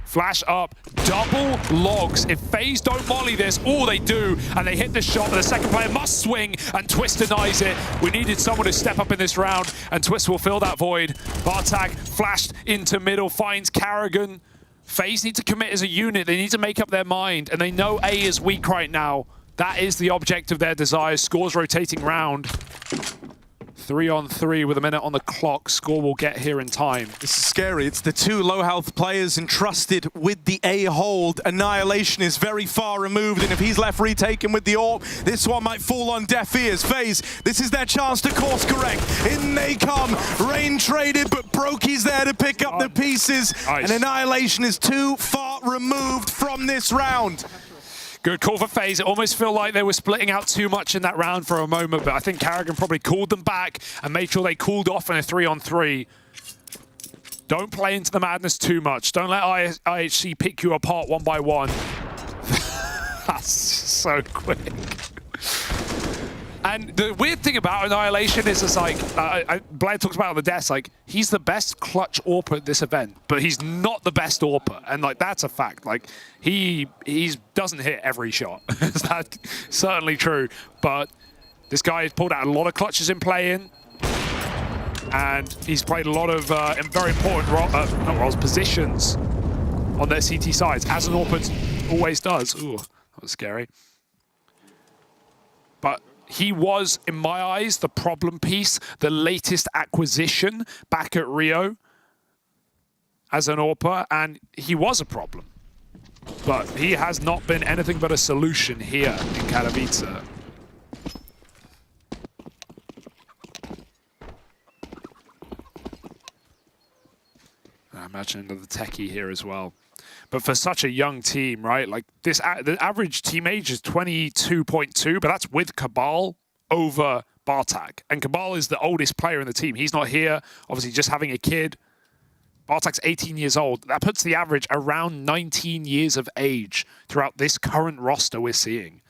Flash up, double logs. If FaZe don't molly this, they do, and they hit the shot, but the second player must swing, and Twist denies it. We needed someone to step up in this round, and Twist will fill that void. Bartak flashed into middle, finds Karrigan. FaZe need to commit as a unit. They need to make up their mind, and they know A is weak right now. That is the object of their desires. Score's rotating round. 3-on-3 with a minute on the clock. Score will get here in time. This is scary. It's the 2 low-health players entrusted with the A hold. Annihilation is very far removed, and if he's left retaken with the AWP, this one might fall on deaf ears. FaZe, this is their chance to course correct. In they come. Rain traded, but Brokey's there to pick up the pieces. Nice. And Annihilation is too far removed from this round. Good call for FaZe. It almost felt like they were splitting out too much in that round for a moment, but I think Karrigan probably called them back and made sure they cooled off in a 3-on-3. Don't play into the madness too much. Don't let IHC pick you apart one by one. That's so quick. And the weird thing about Annihilation is it's like, Blair talks about on the desk, like, he's the best clutch AWPer at this event, but he's not the best AWPer. And like, that's a fact. Like, he doesn't hit every shot. That's certainly true. But this guy has pulled out a lot of clutches in play-in. And he's played a lot of very important positions on their CT sides, as an AWPer always does. Ooh, that was scary. But he was, in my eyes, the problem piece, the latest acquisition back at Rio as an AWPer, and he was a problem. But he has not been anything but a solution here in Katowice. I imagine another techie here as well. But for such a young team, right? Like this, the average team age is 22.2, but that's with Cabal over Bartak. And Cabal is the oldest player in the team. He's not here, obviously just having a kid. Bartak's 18 years old. That puts the average around 19 years of age throughout this current roster we're seeing.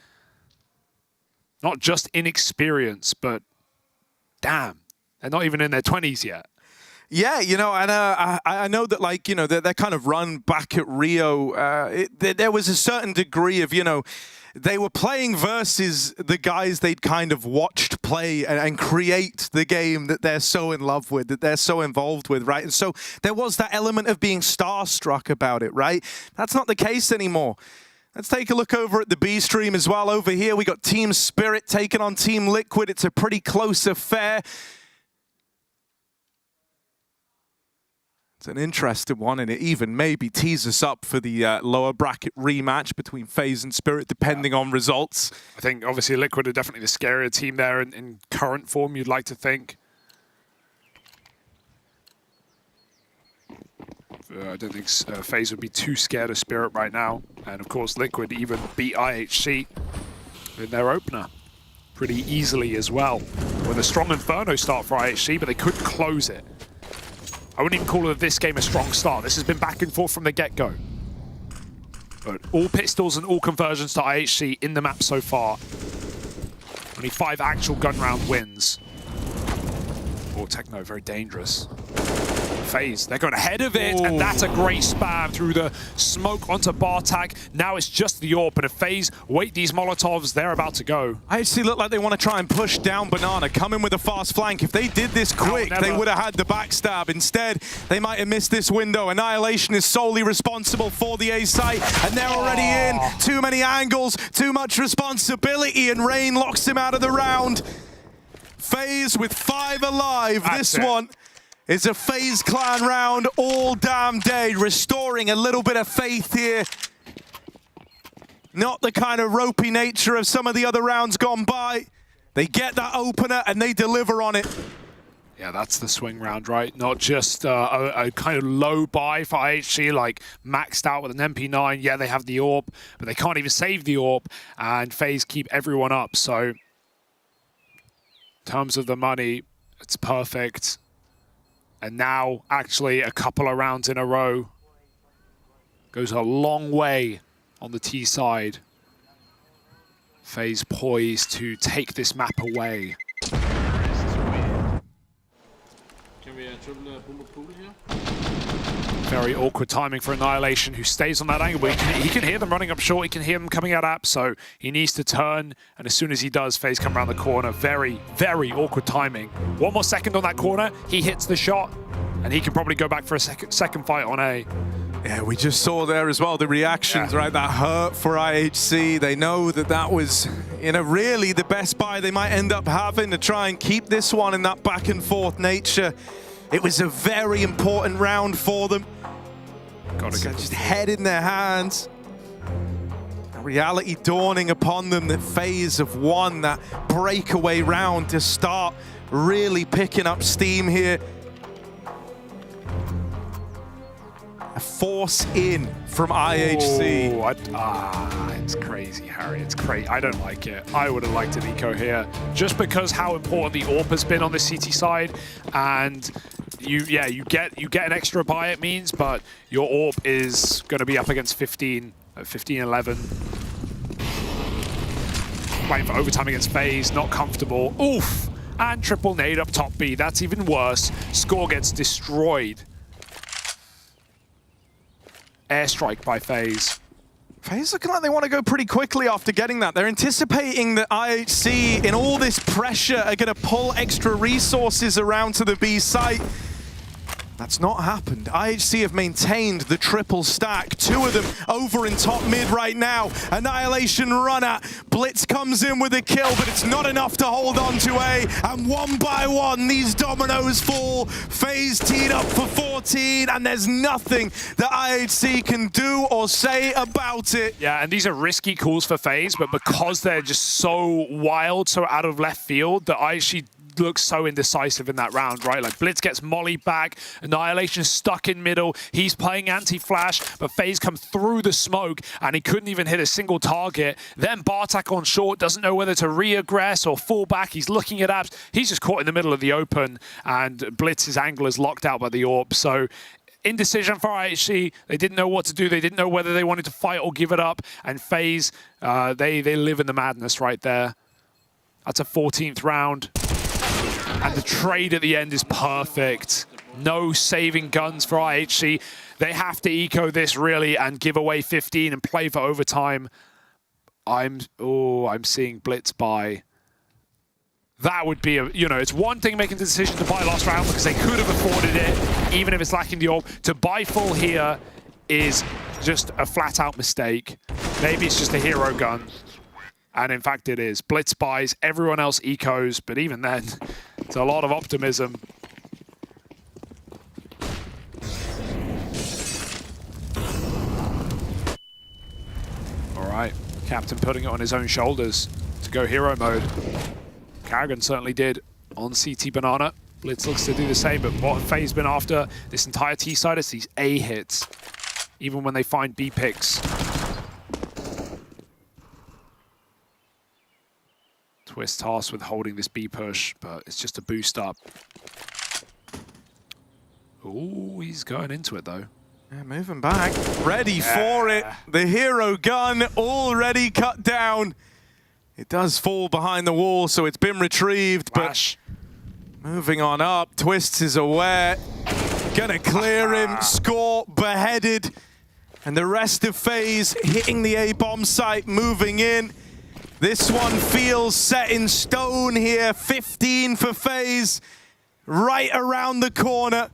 Not just inexperience, but damn, they're not even in their 20s yet. Yeah, you know, and I know that, like, you know, their kind of run back at Rio, there was a certain degree of, you know, they were playing versus the guys they'd kind of watched play and create the game that they're so in love with, that they're so involved with, right? And so there was that element of being starstruck about it, right? That's not the case anymore. Let's take a look over at the B stream as well. Over here, we got Team Spirit taking on Team Liquid. It's a pretty close affair. It's an interesting one, and it even maybe tees us up for the lower bracket rematch between FaZe and Spirit, depending on results. I think, obviously, Liquid are definitely the scarier team there in current form, you'd like to think. I don't think FaZe would be too scared of Spirit right now. And of course, Liquid even beat IHC in their opener pretty easily as well. With a strong Inferno start for IHC, but they couldn't close it. I wouldn't even call this game a strong start. This has been back and forth from the get-go. But all pistols and all conversions to IHC in the map so far. Only 5 actual gun round wins. Oh, Techno, very dangerous. FaZe, they're going ahead of it, and that's a great spam through the smoke onto Bartak. Now it's just the AWP, but if FaZe wait these Molotovs, they're about to go. IHC look like they want to try and push down Banana, come in with a fast flank. If they did this quick, they would have had the backstab. Instead, they might have missed this window. Annihilation is solely responsible for the A site, and they're already in. Too many angles, too much responsibility, and Rain locks him out of the round. FaZe with 5 alive. This one is a FaZe clan round all damn day, restoring a little bit of faith here. Not the kind of ropey nature of some of the other rounds gone by. They get that opener and they deliver on it. Yeah, that's the swing round, right? Not just a kind of low buy for IHC, like maxed out with an MP9. Yeah, they have the AWP, but they can't even save the AWP, and FaZe keep everyone up. So, in terms of the money, it's perfect. And now, actually, a couple of rounds in a row goes a long way on the T side. FaZe poised to take this map away. Very awkward timing for Annihilation, who stays on that angle, but he can hear them running up short, he can hear them coming out app, so he needs to turn, and as soon as he does, FaZe come around the corner. Very, very awkward timing. 1 more second on that corner, he hits the shot, and he can probably go back for a second fight on A. Yeah, we just saw there as well the reactions, right? That hurt for IHC. They know that that was, you know, really the best buy they might end up having to try and keep this one in that back and forth nature. It was a very important round for them. Gotta get just head in their hands. A reality dawning upon them that FaZe have won that breakaway round to start really picking up steam here. A force in from IHC. It's crazy, Harry. It's crazy. I don't like it. I would have liked an eco here, just because how important the AWP has been on the CT side, and you get an extra buy, it means, but your AWP is going to be up against 15, 11. Playing for overtime against FaZe, not comfortable. Oof! And triple nade up top B. That's even worse. Score gets destroyed. Airstrike by FaZe. FaZe looking like they want to go pretty quickly after getting that. They're anticipating that IHC, in all this pressure, are going to pull extra resources around to the B site. That's not happened. IHC have maintained the triple stack. 2 of them over in top mid right now. Annihilation runner. Blitz comes in with a kill, but it's not enough to hold on to A. And one by one, these dominoes fall. FaZe teed up for 14, and there's nothing that IHC can do or say about it. Yeah, and these are risky calls for FaZe, but because they're just so wild, so out of left field, that IHC looks so indecisive in that round, right? Like, Blitz gets molly back, Annihilation stuck in middle, he's playing anti-flash, but FaZe come through the smoke, and he couldn't even hit a single target. Then Bartak on short, doesn't know whether to re-aggress or fall back, he's looking at apps, he's just caught in the middle of the open, and Blitz's angle is locked out by the AWP, so indecision for IHC. They didn't know what to do. They didn't know whether they wanted to fight or give it up, and FaZe, they live in the madness right there. That's a 14th round. And the trade at the end is perfect. No saving guns for IHC. They have to eco this really and give away 15 and play for overtime. I'm seeing Blitz buy. That would be it's one thing making the decision to buy last round because they could have afforded it, even if it's lacking the AWP. To buy full here is just a flat out mistake. Maybe it's just a hero gun. And in fact it is. Blitz buys, everyone else ecos, but even then, it's a lot of optimism. All right, Captain putting it on his own shoulders to go hero mode. Karrigan certainly did on CT Banana. Blitz looks to do the same, but what FaZe been after this entire T side is these A hits, even when they find B picks. Twist tasked with holding this B push, but it's just a boost up. Ooh, he's going into it though. Yeah, moving back, ready for it. The hero gun already cut down. It does fall behind the wall, so it's been retrieved, but moving on up. Twists is aware, gonna clear him, score, beheaded. And the rest of FaZe hitting the A-bomb site, moving in. This one feels set in stone here. 15 for FaZe, right around the corner.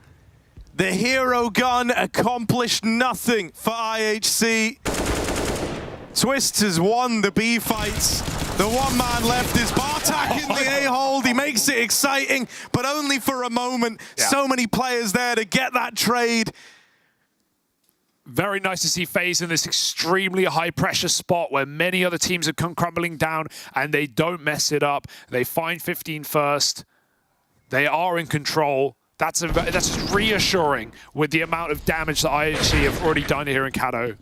The hero gun accomplished nothing for IHC. Twists has won the B fights. The one man left is Bartak in the A-hold. He makes it exciting, but only for a moment. Yeah. So many players there to get that trade. Very nice to see FaZe in this extremely high-pressure spot where many other teams have come crumbling down, and they don't mess it up. They find 15 first. They are in control. That's reassuring with the amount of damage that IHC have already done here in Kato.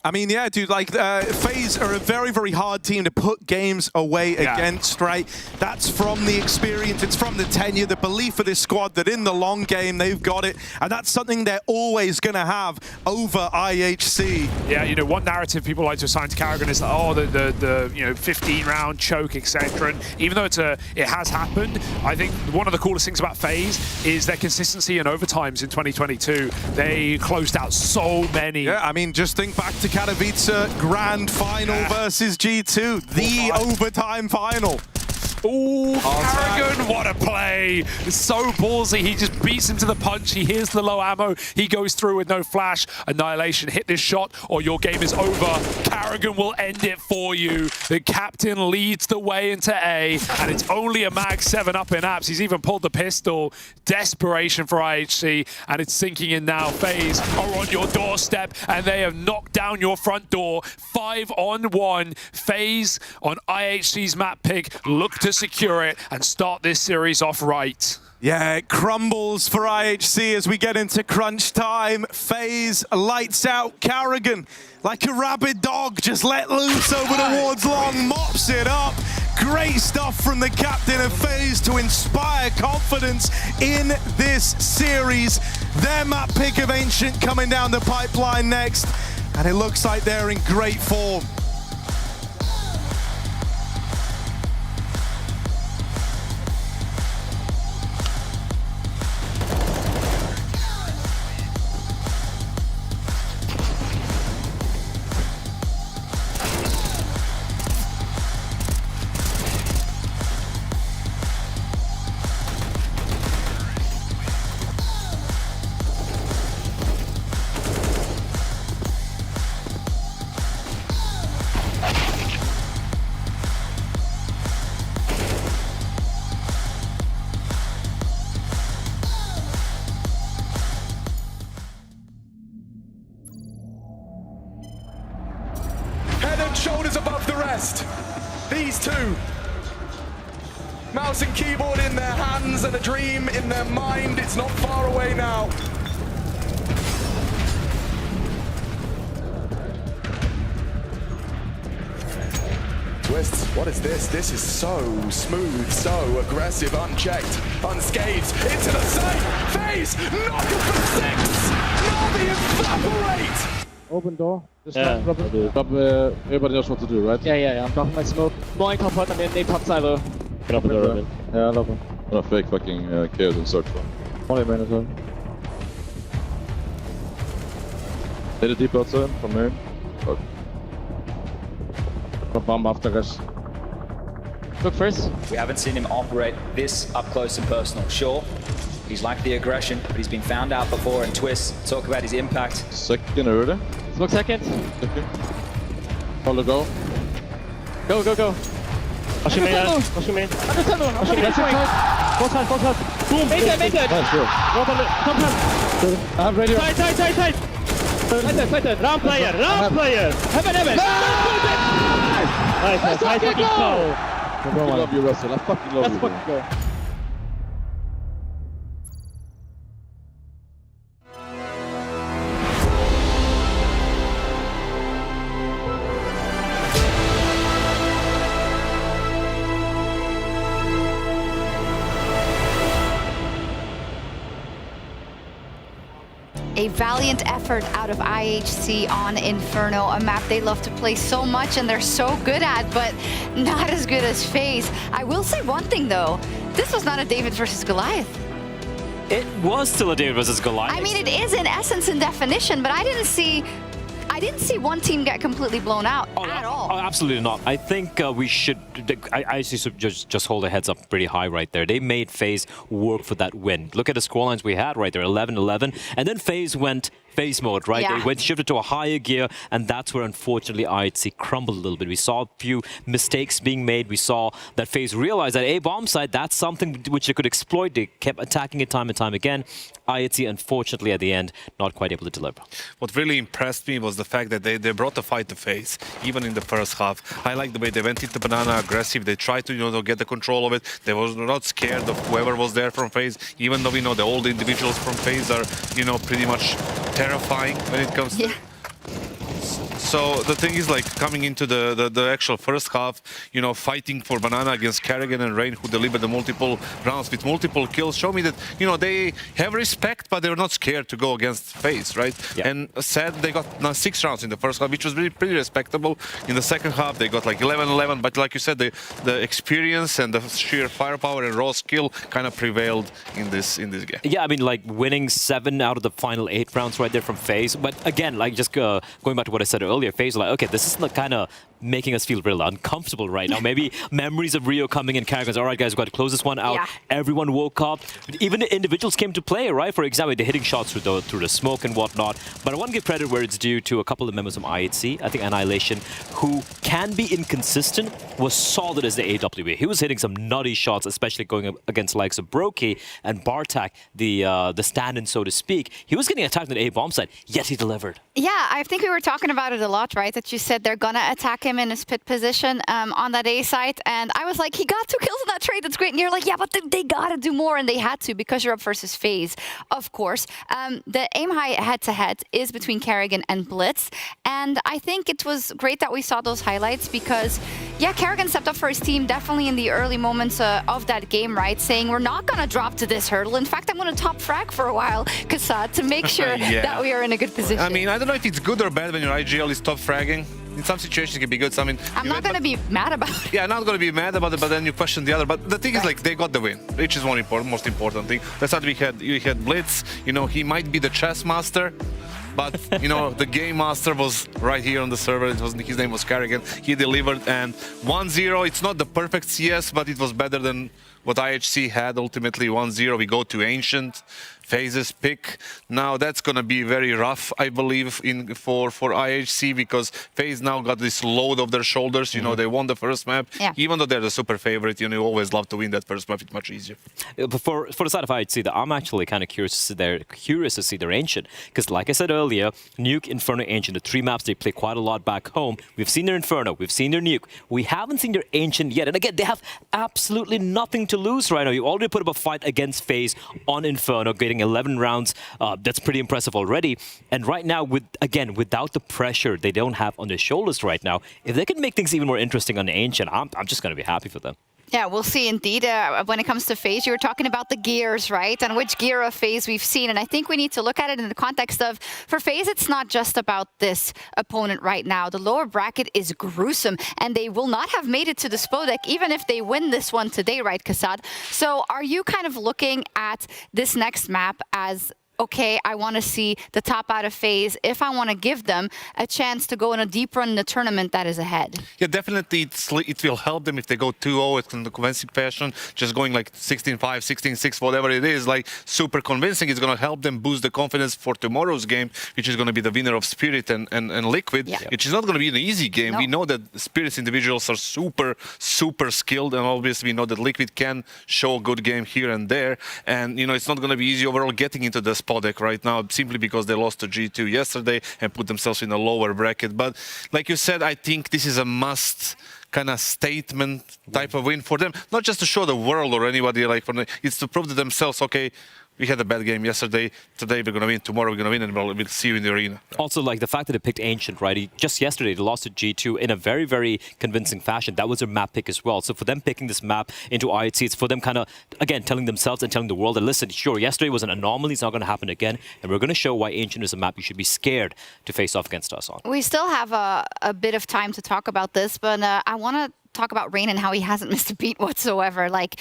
I mean, yeah, dude, like, FaZe are a very, very hard team to put games away against, right? That's from the experience, it's from the tenure, the belief of this squad that in the long game, they've got it, and that's something they're always going to have over IHC. Yeah, you know, one narrative people like to assign to Karrigan is that, oh, the you know, 15-round choke, etc. And even though it has happened, I think one of the coolest things about FaZe is their consistency in overtimes in 2022. They closed out so many. Yeah, I mean, just think back to Katowice Grand Final versus G2, the overtime final. Ooh, Karrigan, what a play. It's so ballsy. He just beats him to the punch. He hears the low ammo. He goes through with no flash. Annihilation, hit this shot or your game is over. Karrigan will end it for you. The captain leads the way into A, and it's only a mag 7 up in apps. He's even pulled the pistol. Desperation for IHC, and it's sinking in now. FaZe are on your doorstep, and they have knocked down your front door. 5-on-1. FaZe on IHC's map pick. Look to secure it and start this series off right. Yeah, it crumbles for IHC as we get into crunch time. FaZe lights out. Karrigan, like a rabid dog, just let loose over towards long, mops it up. Great stuff from the captain of FaZe to inspire confidence in this series. Their map pick of Ancient coming down the pipeline next, and it looks like they're in great form. Shoulders above the rest. These two. Mouse and keyboard in their hands and a dream in their mind. It's not far away now. Twists, what is this? This is so smooth, so aggressive, unchecked, unscathed. Into the site. FaZe, knock it for 6. Now they evaporate. Open door. Just Yeah, everybody knows what to do, right? Yeah. Drop my smoke. Going top hut and then they top side. Get up the door, man. Yeah, I love him. I'm gonna fake fucking chaos and search for him. Only main as well. Hit a deep outside from main. Fuck. Got bomb after guys. Look first. We haven't seen him operate this up close and personal. Sure, he's liked the aggression, but he's been found out before, and Twist, talk about his impact. Second early. Smoke second. Okay. Follow go. Go. Pushing main. Understand. That's it. Close side. Boom. Make it. Nice, sure. Top hand. I have radio. Tight. Fighter. Round player. Heaven. Nice. Fucking go. I love you, Russell. I fucking love you. Let's fucking go. A valiant effort out of IHC on Inferno, a map they love to play so much and they're so good at, but not as good as FaZe. I will say one thing though, this was not a David versus Goliath. It was still a David versus Goliath. I mean, it is in essence and definition, but I didn't see one team get completely blown out at all. Oh, absolutely not. I think we should. I should just hold our heads up pretty high right there. They made FaZe work for that win. Look at the scorelines we had right there, 11-11, and then FaZe went FaZe mode, right? Yeah. They went shifted to a higher gear, and that's where unfortunately IHC crumbled a little bit. We saw a few mistakes being made. We saw that FaZe realized that A bomb site, that's something which they could exploit. They kept attacking it time and time again. IHC, unfortunately, at the end, not quite able to deliver. What really impressed me was the fact that they brought the fight to FaZe, even in the first half. I like the way they went into Banana aggressive. They tried to, get the control of it. They were not scared of whoever was there from FaZe, even though we know the old individuals from FaZe are, pretty much terrifying when it comes to... So the thing is, like, coming into the actual first half, fighting for Banana against Carrigan and Rain, who delivered the multiple rounds with multiple kills, show me that, they have respect, but they're not scared to go against FaZe, right? Yeah. And said they got 6 rounds in the first half, which was really pretty respectable. In the second half, they got like 11-11, but like you said, the experience and the sheer firepower and raw skill kind of prevailed in this game. Yeah, I mean, like, winning 7 out of the final 8 rounds right there from FaZe. But again, like, just going back to what I said earlier, FaZe like, okay, this is kind of making us feel real uncomfortable right now. Maybe memories of Rio coming in, Carrigan's, all right, guys, we've got to close this one out. Yeah. Everyone woke up. Even the individuals came to play, right? For example, they're hitting shots through the smoke and whatnot. But I want to give credit where it's due to a couple of members from IHC. I think Annihilation, who can be inconsistent, was solid as the AWA. He was hitting some nutty shots, especially going up against the likes of Brokey and Bartak, the stand-in, so to speak. He was getting attacked in the A bomb site, yet he delivered. Yeah, I think we were talking about it a lot, right? That you said they're gonna attack him in his pit position on that A site, and I was like, he got 2 kills in that trade. That's great. And you're like, yeah, but they gotta do more, and they had to because you're up versus FaZe, of course. The aim high head-to-head is between Carrigan and Blitz, and I think it was great that we saw those highlights because, yeah, Carrigan stepped up for his team definitely in the early moments of that game, right? Saying we're not gonna drop to this hurdle. In fact, I'm gonna top frag for a while, Kasad, to make sure that we are in a good position. I mean, I don't know if it's good or bad when your IGL is top fragging. In some situations, it can be good. So, I mean, I'm not going to be mad about it. Yeah, I'm not going to be mad about it, but then you question the other. But the thing is, like, they got the win, which is most important thing. That's how we had Blitz. He might be the chess master, but, the game master was right here on the server. His name was Carrigan. He delivered, and 1-0, it's not the perfect CS, but it was better than what IHC had. Ultimately, 1-0, we go to Ancient. FaZe's pick. Now that's gonna be very rough, I believe, for IHC, because FaZe now got this load off their shoulders. They won the first map. Yeah. Even though they're the super favorite, you always love to win that first map. It's much easier. But for the side of IHC, I'm actually kind of curious to see their Ancient, because like I said earlier, Nuke, Inferno, Ancient, the 3 maps they play quite a lot back home. We've seen their Inferno, we've seen their Nuke. We haven't seen their Ancient yet. And again, they have absolutely nothing to lose right now. You already put up a fight against FaZe on Inferno, getting 11 rounds. That's pretty impressive already. And right now, without the pressure they don't have on their shoulders right now, if they can make things even more interesting on the Ancient, I'm just going to be happy for them. Yeah, we'll see indeed. When it comes to FaZe, you were talking about the gears, right? And which gear of FaZe we've seen. And I think we need to look at it in the context of, for FaZe, it's not just about this opponent right now. The lower bracket is gruesome, and they will not have made it to the Spodek, even if they win this one today, right, Kasad? So are you kind of looking at this next map as, okay, I want to see the top out of FaZe if I want to give them a chance to go in a deep run in the tournament that is ahead? Yeah, definitely it will help them if they go 2-0 in the convincing fashion, just going like 16-5, 16-6, whatever it is, like super convincing. It's going to help them boost the confidence for tomorrow's game, which is going to be the winner of Spirit and Liquid, which is not going to be an easy game. No. We know that Spirit's individuals are super, super skilled, and obviously we know that Liquid can show a good game here and there. And, it's not going to be easy overall getting into the Spodek right now, simply because they lost to G2 yesterday and put themselves in a lower bracket. But like you said, I think this is a must kind of statement type of win for them. Not just to show the world or anybody, it's to prove to themselves, okay, we had a bad game yesterday. Today we're going to win. Tomorrow we're going to win, and we'll see you in the arena. Also, like the fact that they picked Ancient, right? Just yesterday they lost to G2 in a very, very convincing fashion. That was their map pick as well. So for them picking this map into IET, it's for them kind of, again, telling themselves and telling the world that, listen, sure, yesterday was an anomaly. It's not going to happen again. And we're going to show why Ancient is a map you should be scared to face off against us on. We still have a bit of time to talk about this, but I want to talk about Rain and how he hasn't missed a beat whatsoever. Like,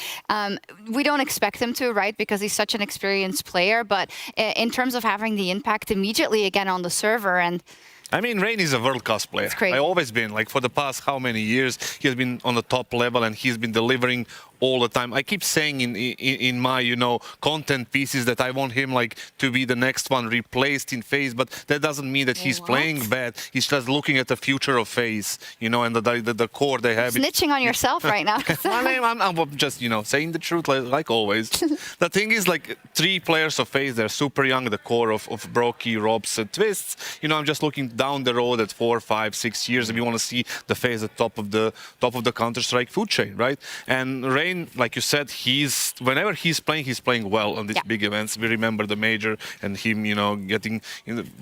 we don't expect him to, right? Because he's such an experienced player. But in terms of having the impact immediately again on the server, and I mean, Rain is a world-class player. I've always been, like, for the past how many years, he has been on the top level and he's been delivering all the time. I keep saying in my, you know, content pieces that I want him, like, to be the next one replaced in FaZe, but that doesn't mean that he's playing bad. He's just looking at the future of FaZe, you know, and the core they have. Snitching on yourself right now. I'm just, you know, saying the truth like always. The thing is, like, 3 players of FaZe, they're super young, the core of Broky, Robs, and Twists. You know, I'm just looking down the road at 4, 5, 6 years, and we want to see the FaZe at top of the Counter-Strike food chain, right? And Rain, like you said, whenever he's playing well on these big events. We remember the major and him, you know, getting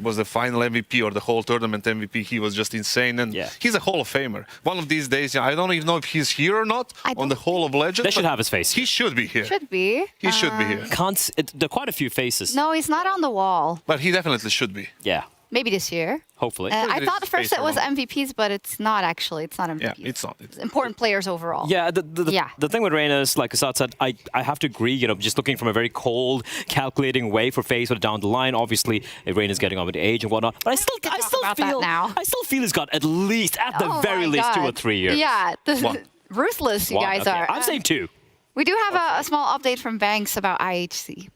was the final MVP or the whole tournament MVP. He was just insane, and he's a Hall of Famer. One of these days, I don't even know if he's here or not on the Hall of Legends. They should have his face. He should be here. Should be. He should be here. There are quite a few faces. No, he's not on the wall. But he definitely should be. Yeah. Maybe this year. Hopefully. I thought at first it was MVPs, but it's not actually. It's not MVPs. Yeah, it's not. It's important players overall. Yeah, the thing with Reina is, like Assad said, I have to agree, you know, just looking from a very cold, calculating way for FaZe down the line. Obviously, Reina's getting on with age and whatnot. But I still feel he's got at least, at the very least, 2 or 3 years. Yeah, ruthless you guys are. I'm saying 2. We do have a small update from Banks about IHC.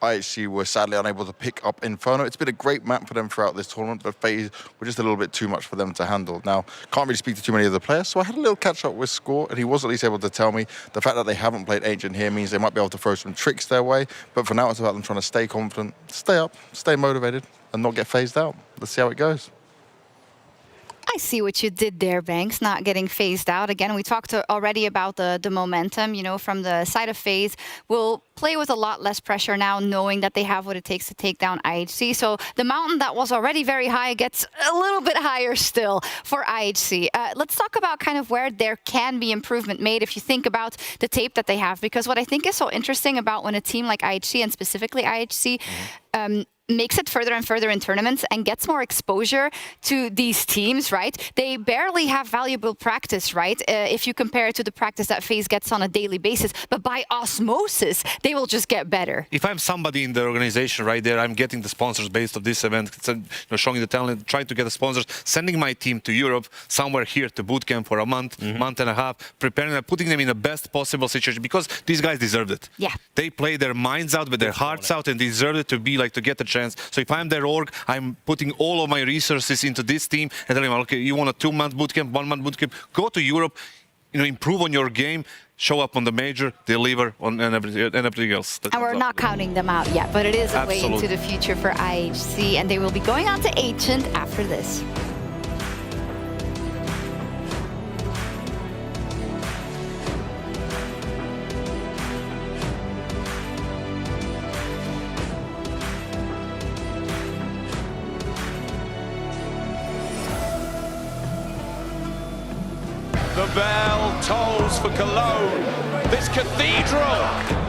IHC were sadly unable to pick up Inferno. It's been a great map for them throughout this tournament, but FaZe were just a little bit too much for them to handle. Now, can't really speak to too many of the players, so I had a little catch up with Score, and he was at least able to tell me the fact that they haven't played Ancient here means they might be able to throw some tricks their way, but for now it's about them trying to stay confident, stay up, stay motivated, and not get phased out. Let's see how it goes. I see what you did there, Banks, not getting phased out. Again, we talked already about the momentum, you know, from the side of FaZe. We'll play with a lot less pressure now, knowing that they have what it takes to take down IHC. So the mountain that was already very high gets a little bit higher still for IHC. Let's talk about kind of where there can be improvement made if you think about the tape that they have. Because what I think is so interesting about when a team like IHC, and specifically IHC, makes it further and further in tournaments and gets more exposure to these teams, right? They barely have valuable practice, right? If you compare it to the practice that FaZe gets on a daily basis, but by osmosis, they will just get better. If I'm somebody in the organization right there, I'm getting the sponsors based on this event, showing the talent, trying to get the sponsors, sending my team to Europe, somewhere here to bootcamp for a month, month and a half, preparing them, putting them in the best possible situation, because these guys deserved it. Yeah. They play their minds out with their hearts out and deserve it to be like, to get a chance. So if I'm their org, I'm putting all of my resources into this team and telling them, okay, you want a 2-month bootcamp, 1-month bootcamp, go to Europe, you know, improve on your game, show up on the major, deliver on and everything else. And we're not counting them out yet, but it is a way into the future for IHC, and they will be going on to Ancient after this. The bell tolls for Cologne. This cathedral,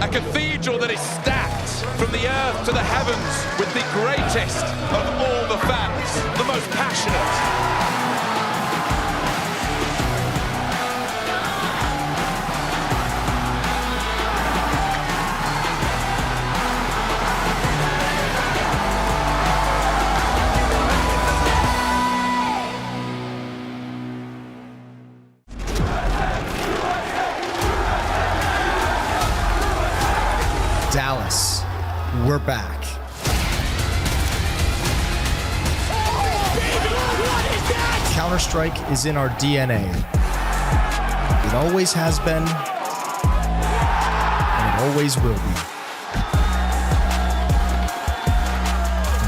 a cathedral that is stacked from the earth to the heavens with the greatest of all the fans, the most passionate. Dallas, we're back. Counter-Strike is in our DNA. It always has been, and it always will be.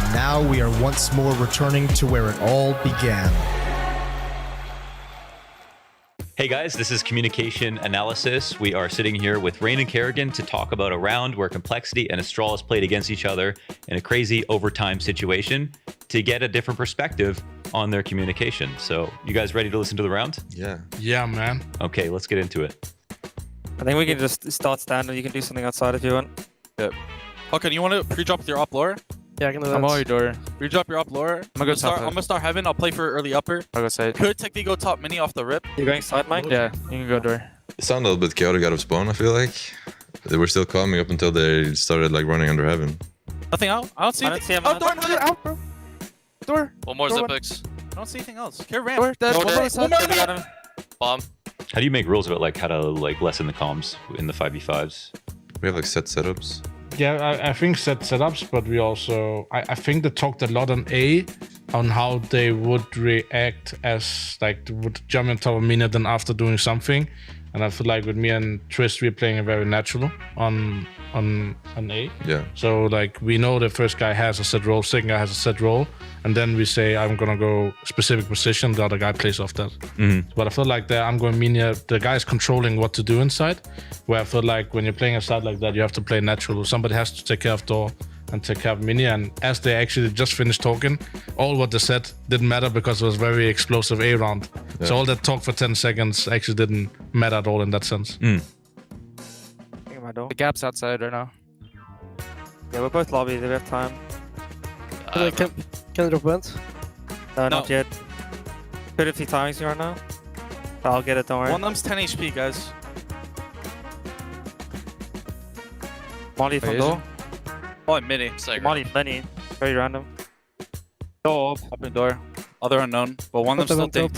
And now we are once more returning to where it all began. Hey Hey guys, this is Communication Analysis. We are sitting here with Rain and Kerrigan to talk about a round where Complexity and Astralis played against each other in a crazy overtime situation to get a different perspective on their communication. So, you guys ready to listen to the round? Yeah. Yeah, man. Okay, let's get into it. I think we can just start standard. You can do something outside if you want. Yep. Okay, you want to pre-drop with your up lower? Yeah, I can do that. I'm already door. Pre-drop your up lower. I'm gonna start heaven. I'll play for early upper. I'll go side. Could technically go top mini off the rip. You're going side, Mike? Yeah, you can go door. It sounded a little bit chaotic out of spawn, I feel like. They were still coming up until they started like running under heaven. Nothing out? I don't see anything. Oh, door, out, bro. Door. One more Zipex. I don't see anything else. Care ramp. Door, dead. One more. Bomb. How do you make rules about like how to like lessen the comms in the 5v5s? We have like set setups. Yeah, I think set setups, but we also I think they talked a lot on A on how they would react as like would jump on top of Mina then after doing something, and I feel like with me and Twist we're playing it very natural on A. Yeah. So like we know the first guy has a set role, second guy has a set role, and then we say I'm gonna go specific position, the other guy plays off that. But I feel like I'm going Mina, the guy is controlling what to do inside, where I feel like when you're playing a side like that you have to play natural. Somebody has to take care of door and take care of Mini, and as they actually just finished talking, all what they said didn't matter because it was very explosive A round. Yeah. So all that talk for 10 seconds actually didn't matter at all in that sense. The gap's outside right now. Yeah, we're both lobby. We have time. Can I drop vent? No, not yet. Could if he timings me right now. I'll get it, don't worry. One of them's 10 HP, guys. Molly from door. Oh, mini. Molly, many. Very random. Door, open door. Other unknown, but one of them still think.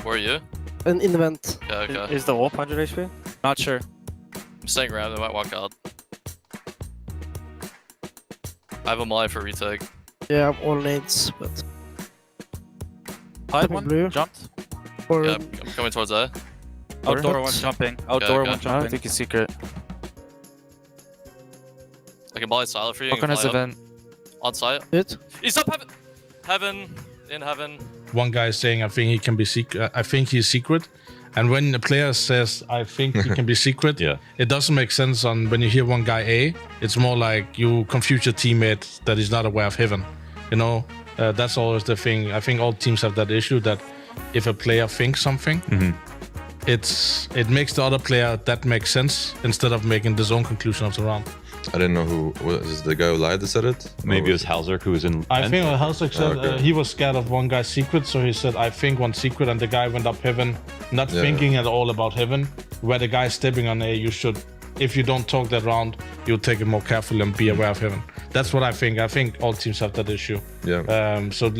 Where are you? In the vent. Yeah, okay. Is the wall 100 HP? Not sure. I'm staying around, they might walk out. I have a molly for retake. Yeah, all nades, but... Hide one, blue. Jumped. Yeah, I'm coming towards A. Outdoor one jumping. Outdoor one jumping. I think he's secret. I can molly silent for you. What kind of event? On site. Hit. He's up heaven! Heaven. In heaven. One guy is saying, I think he can be secret. I think he's secret. And when a player says, I think he can be secret, it doesn't make sense on when you hear one guy A. It's more like you confuse your teammate that is not aware of heaven. You know, that's always the thing. I think all teams have that issue that if a player thinks something, it makes the other player that makes sense instead of making his own conclusion of the round. I didn't know who was the guy who lied that said it. Maybe it was Halzerk who was in. I think Halzerk said he was scared of one guy's secret, so he said, I think one secret, and the guy went up heaven, not thinking at all about heaven. Where the guy is stepping on A, you should, if you don't talk that round, you'll take it more carefully and be aware of heaven. That's what I think. I think all teams have that issue. Yeah. So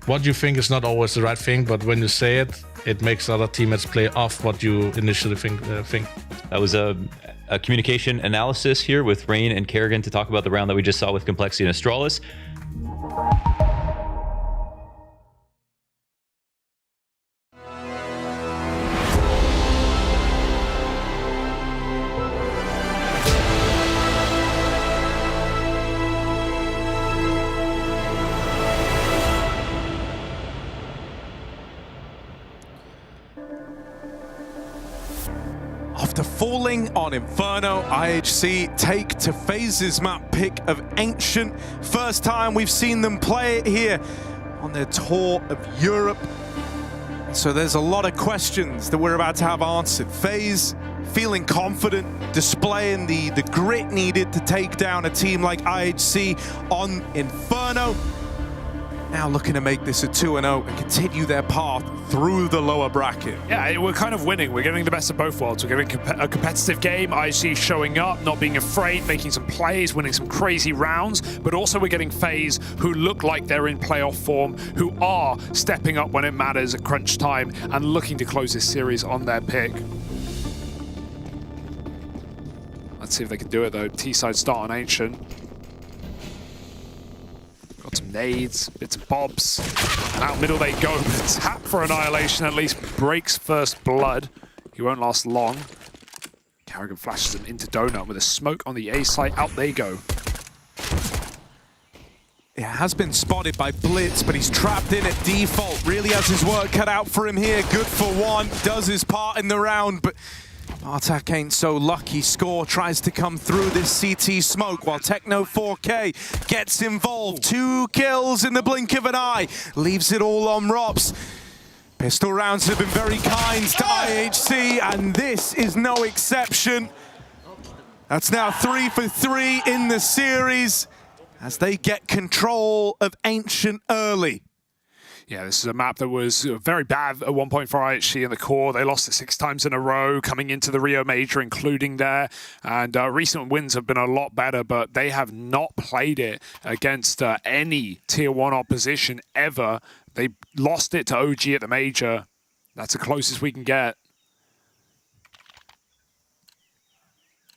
what you think is not always the right thing, but when you say it, it makes other teammates play off what you initially think. That was a communication analysis here with Rain and Kerrigan to talk about the round that we just saw with Complexity and Astralis. After falling on Inferno, IHC take to FaZe's map pick of Ancient. First time we've seen them play it here on their tour of Europe. So there's a lot of questions that we're about to have answered. FaZe feeling confident, displaying the grit needed to take down a team like IHC on Inferno. Now looking to make this a 2-0 and continue their path through the lower bracket. Yeah, we're kind of winning. We're getting the best of both worlds. We're getting a competitive game. IC showing up, not being afraid, making some plays, winning some crazy rounds. But also we're getting FaZe, who look like they're in playoff form, who are stepping up when it matters at crunch time and looking to close this series on their pick. Let's see if they can do it though. T-side start on Ancient. Got some nades, bits and bobs, and out middle they go. Tap for Annihilation at least breaks first blood. He won't last long. Kerrigan flashes him into Donut with a smoke on the A site. Out they go. It has been spotted by Blitz, but he's trapped in at default. Really has his work cut out for him here. Good for one, does his part in the round, but Artak ain't so lucky. Score tries to come through this CT smoke while Techno 4K gets involved. 2 kills in the blink of an eye. Leaves it all on Rops. Pistol rounds have been very kind to IHC, and this is no exception. That's now 3 for 3 in the series as they get control of Ancient early. Yeah, this is a map that was very bad at one point for IHC in the core. They lost it 6 times in a row coming into the Rio Major, including there. And recent wins have been a lot better, but they have not played it against any Tier 1 opposition ever. They lost it to OG at the Major. That's the closest we can get.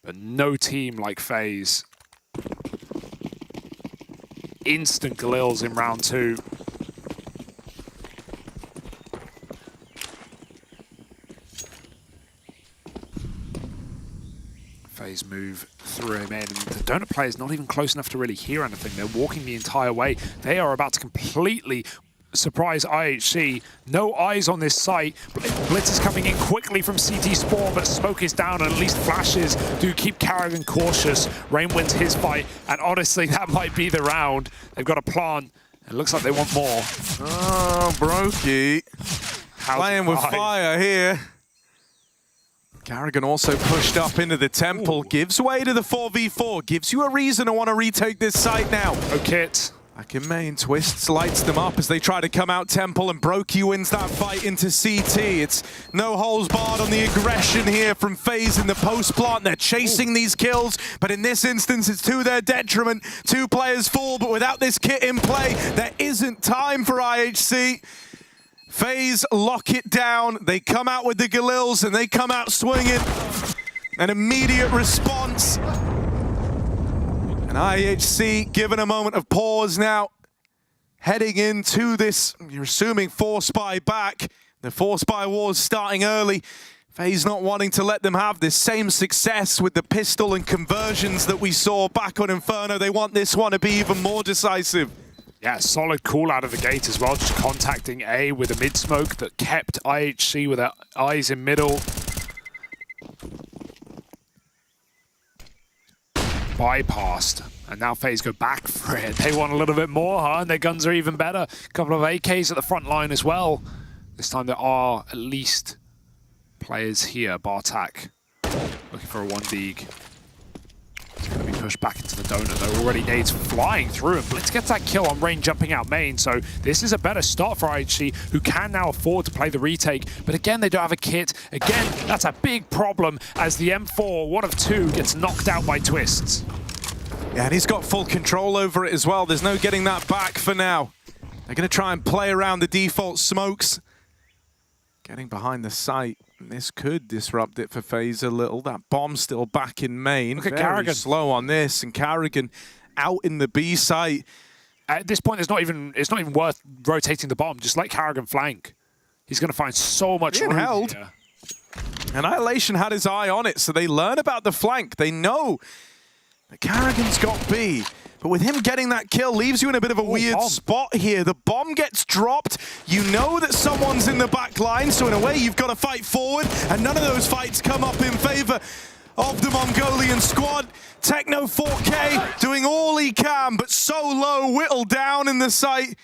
But no team like FaZe. Instant Galils in round 2. FaZe move through him in. The Donut player is not even close enough to really hear anything. They're walking the entire way. They are about to completely surprise IHC. No eyes on this site. Blitz is coming in quickly from CT Spawn, but smoke is down and at least flashes do keep Carrigan cautious. Rain wins his fight, and honestly, that might be the round. They've got a plant. It looks like they want more. Oh, Brokey. Playing with fire here. Carrigan also pushed up into the temple, gives way to the 4v4, gives you a reason to want to retake this site now. No kit. Back in main, Twists lights them up as they try to come out temple, and Brokey wins that fight into CT. It's no holes barred on the aggression here from FaZe in the post plant. They're chasing these kills, but in this instance, it's to their detriment. 2 players fall, but without this kit in play, there isn't time for IHC. FaZe lock it down. They come out with the Galils, and they come out swinging. An immediate response. And IHC given a moment of pause now. Heading into this, you're assuming Force Buy back. The Force Buy wars starting early. FaZe not wanting to let them have this same success with the pistol and conversions that we saw back on Inferno. They want this one to be even more decisive. Yeah, solid call out of the gate as well, just contacting A with a mid-smoke that kept IHC with their eyes in middle. Bypassed, and now FaZe go back for it. They want a little bit more, huh? And their guns are even better. A couple of AKs at the front line as well. This time there are at least players here. Bartak looking for a 1-deeg. It's going to be pushed back into the donut. They're already nades flying through, and Blitz gets that kill on Rain jumping out main. So this is a better start for IHC, who can now afford to play the retake. But again, they don't have a kit. Again, that's a big problem as the M4, 1 of 2, gets knocked out by Twists. Yeah, and he's got full control over it as well. There's no getting that back for now. They're going to try and play around the default smokes. Getting behind the site. This could disrupt it for FaZe a little. That bomb's still back in main. Look at Very Carrigan. slow on this, and Carrigan out in the B site. At this point, it's not even worth rotating the bomb. Just let Carrigan flank. He's going to find so much room held. here. Annihilation had his eye on it, so they learn about the flank. They know that Carrigan's got B. But with him getting that kill, leaves you in a bit of a weird spot here. The bomb gets dropped. You know that someone's in the back line, so in a way you've got to fight forward, and none of those fights come up in favor of the Mongolian squad. Techno 4K doing all he can, but so low, whittled down in the site.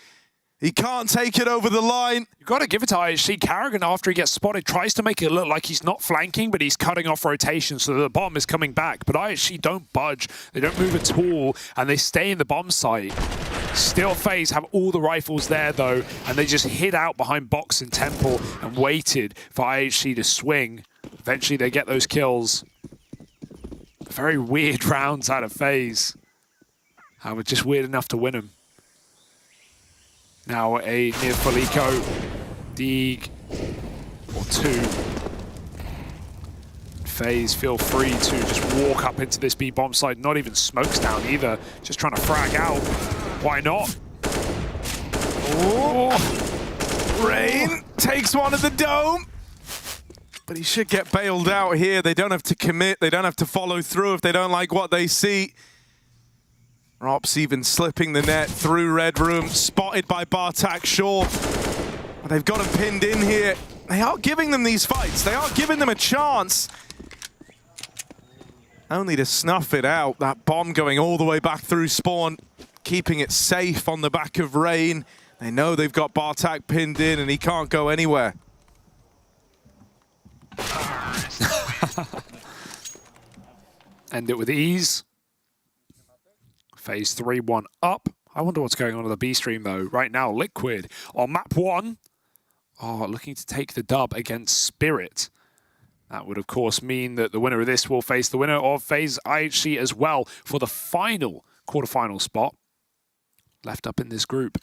He can't take it over the line. You've got to give it to IHC. Carrigan, after he gets spotted, tries to make it look like he's not flanking, but he's cutting off rotation, so the bomb is coming back. But IHC don't budge. They don't move at all, and they stay in the bomb site. Still, FaZe have all the rifles there, though, and they just hid out behind box and temple and waited for IHC to swing. Eventually, they get those kills. Very weird rounds out of FaZe. However, just weird enough to win them. Now a near full eco, Deeg, or 2. FaZe feel free to just walk up into this B bomb site, not even smokes down either, just trying to frag out. Why not? Oh. Rain takes one at the dome, but he should get bailed out here. They don't have to commit, they don't have to follow through if they don't like what they see. Rops even slipping the net through Red Room, spotted by Bartak Shaw. But they've got him pinned in here. They are giving them these fights. They are giving them a chance. Only to snuff it out. That bomb going all the way back through spawn, keeping it safe on the back of Rain. They know they've got Bartak pinned in and he can't go anywhere. End it with ease. FaZe 3-1 up. I wonder what's going on the B stream though. Right now, Liquid on map 1 are looking to take the dub against Spirit. That would, of course, mean that the winner of this will face the winner of FaZe IHC as well for the final quarterfinal spot left up in this group.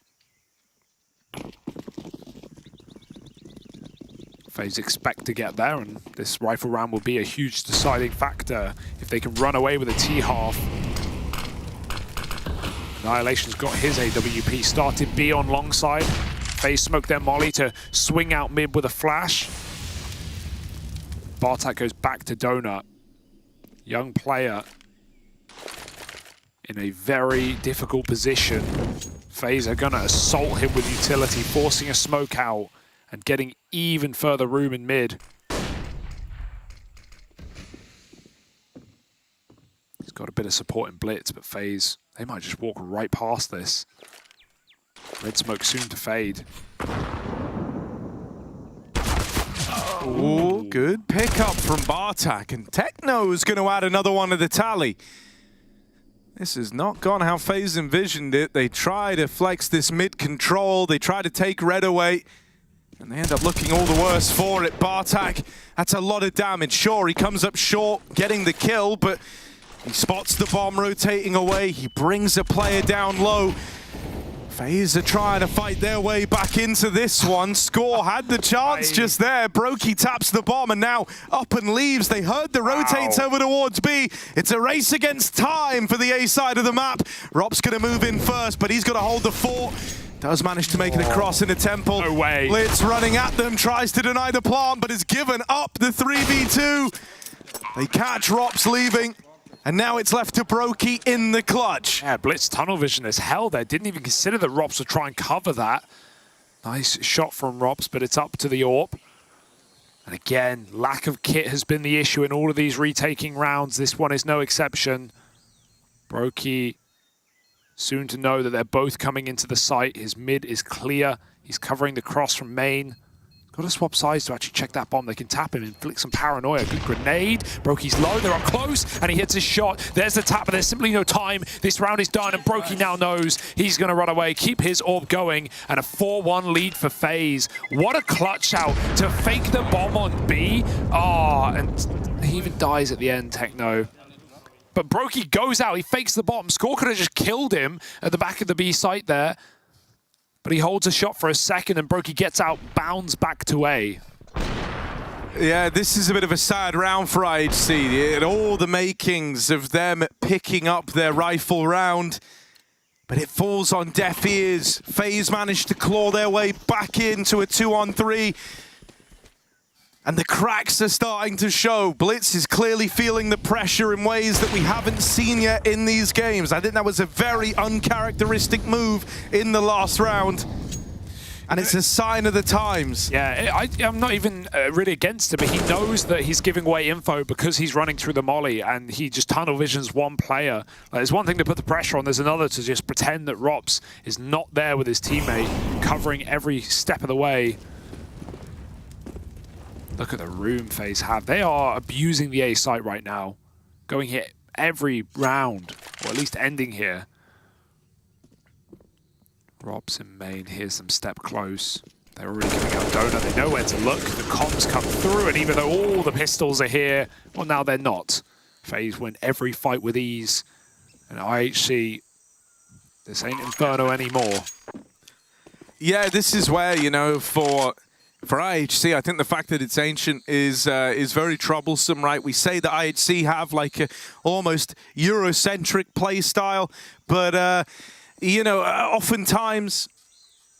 FaZe expect to get there, and this rifle round will be a huge deciding factor if they can run away with a T-half. Annihilation's got his AWP started B on long side. FaZe smoke their molly to swing out mid with a flash. Bartak goes back to Donut. Young player in a very difficult position. FaZe are gonna assault him with utility, forcing a smoke out and getting even further room in mid. He's got a bit of support in blitz, but FaZe, they might just walk right past this. Red smoke soon to fade. Ooh, good pickup from Bartak, and Techno's going to add another one to the tally. This has not gone how FaZe envisioned it. They try to flex this mid control, they try to take Red away, and they end up looking all the worse for it. Bartak, that's a lot of damage. Sure, he comes up short, getting the kill, but he spots the bomb rotating away. He brings a player down low. FaZe are trying to fight their way back into this one. Score had the chance just there. Brokey taps the bomb and now up and leaves. They heard the rotates over towards B. It's a race against time for the A side of the map. Rob's going to move in first, but he's got to hold the fort. Does manage to make it across in the temple. No way. Blitz running at them, tries to deny the plant, but has given up the 3v2. They catch Rops leaving. And now it's left to Brokey in the clutch. Yeah, Blitz tunnel vision as hell there. Didn't even consider that Rops would try and cover that. Nice shot from Rops, but it's up to the AWP. And again, lack of kit has been the issue in all of these retaking rounds. This one is no exception. Brokey soon to know that they're both coming into the site. His mid is clear. He's covering the cross from main. Got to swap sides to actually check that bomb. They can tap him, inflict some paranoia. Good grenade. Brokey's low, they're up close, and he hits his shot. There's the tap, but there's simply no time. This round is done, and Brokey now knows he's going to run away, keep his AWP going, and a 4-1 lead for FaZe. What a clutch out to fake the bomb on B. And he even dies at the end, Techno. But Brokey goes out, he fakes the bomb. Score could have just killed him at the back of the B site there. But he holds a shot for a second, and Brokey gets out, bounds back to A. Yeah, this is a bit of a sad round for IHC. It all the makings of them picking up their rifle round, but it falls on deaf ears. FaZe managed to claw their way back into a 2-on-3. And the cracks are starting to show. Blitz is clearly feeling the pressure in ways that we haven't seen yet in these games. I think that was a very uncharacteristic move in the last round. And it's a sign of the times. Yeah, I'm not even really against it, but he knows that he's giving away info because he's running through the molly and he just tunnel visions one player. Like, there's one thing to put the pressure on, there's another to just pretend that Rops is not there with his teammate, covering every step of the way. Look at the room FaZe have. They are abusing the A site right now. Going here every round, or at least ending here. Rob's in main, here's them step close. They're already coming out Donut, they know where to look. The comms come through, and even though all the pistols are here, well, now they're not. FaZe win every fight with ease. And IHC, this ain't Inferno anymore. Yeah, this is where, you know, for IHC, I think the fact that it's ancient is very troublesome, right? We say that IHC have like a almost Eurocentric play style, but you know, oftentimes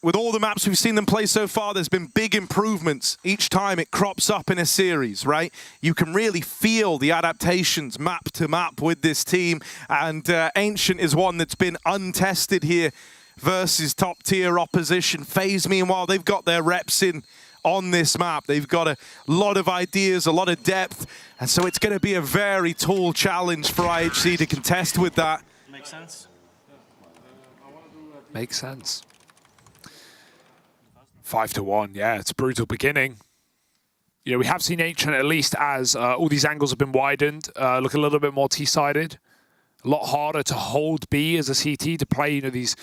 with all the maps we've seen them play so far, there's been big improvements each time it crops up in a series, right? You can really feel the adaptations map to map with this team, and Ancient is one that's been untested here versus top-tier opposition. FaZe, meanwhile, they've got their reps in on this map. They've got a lot of ideas, a lot of depth, and so it's going to be a very tall challenge for IHC to contest with that. Makes sense. Makes sense. 5-1, yeah, it's a brutal beginning. You know, we have seen Ancient, at least as all these angles have been widened, look a little bit more T-sided. A lot harder to hold B as a CT, to play, you know, these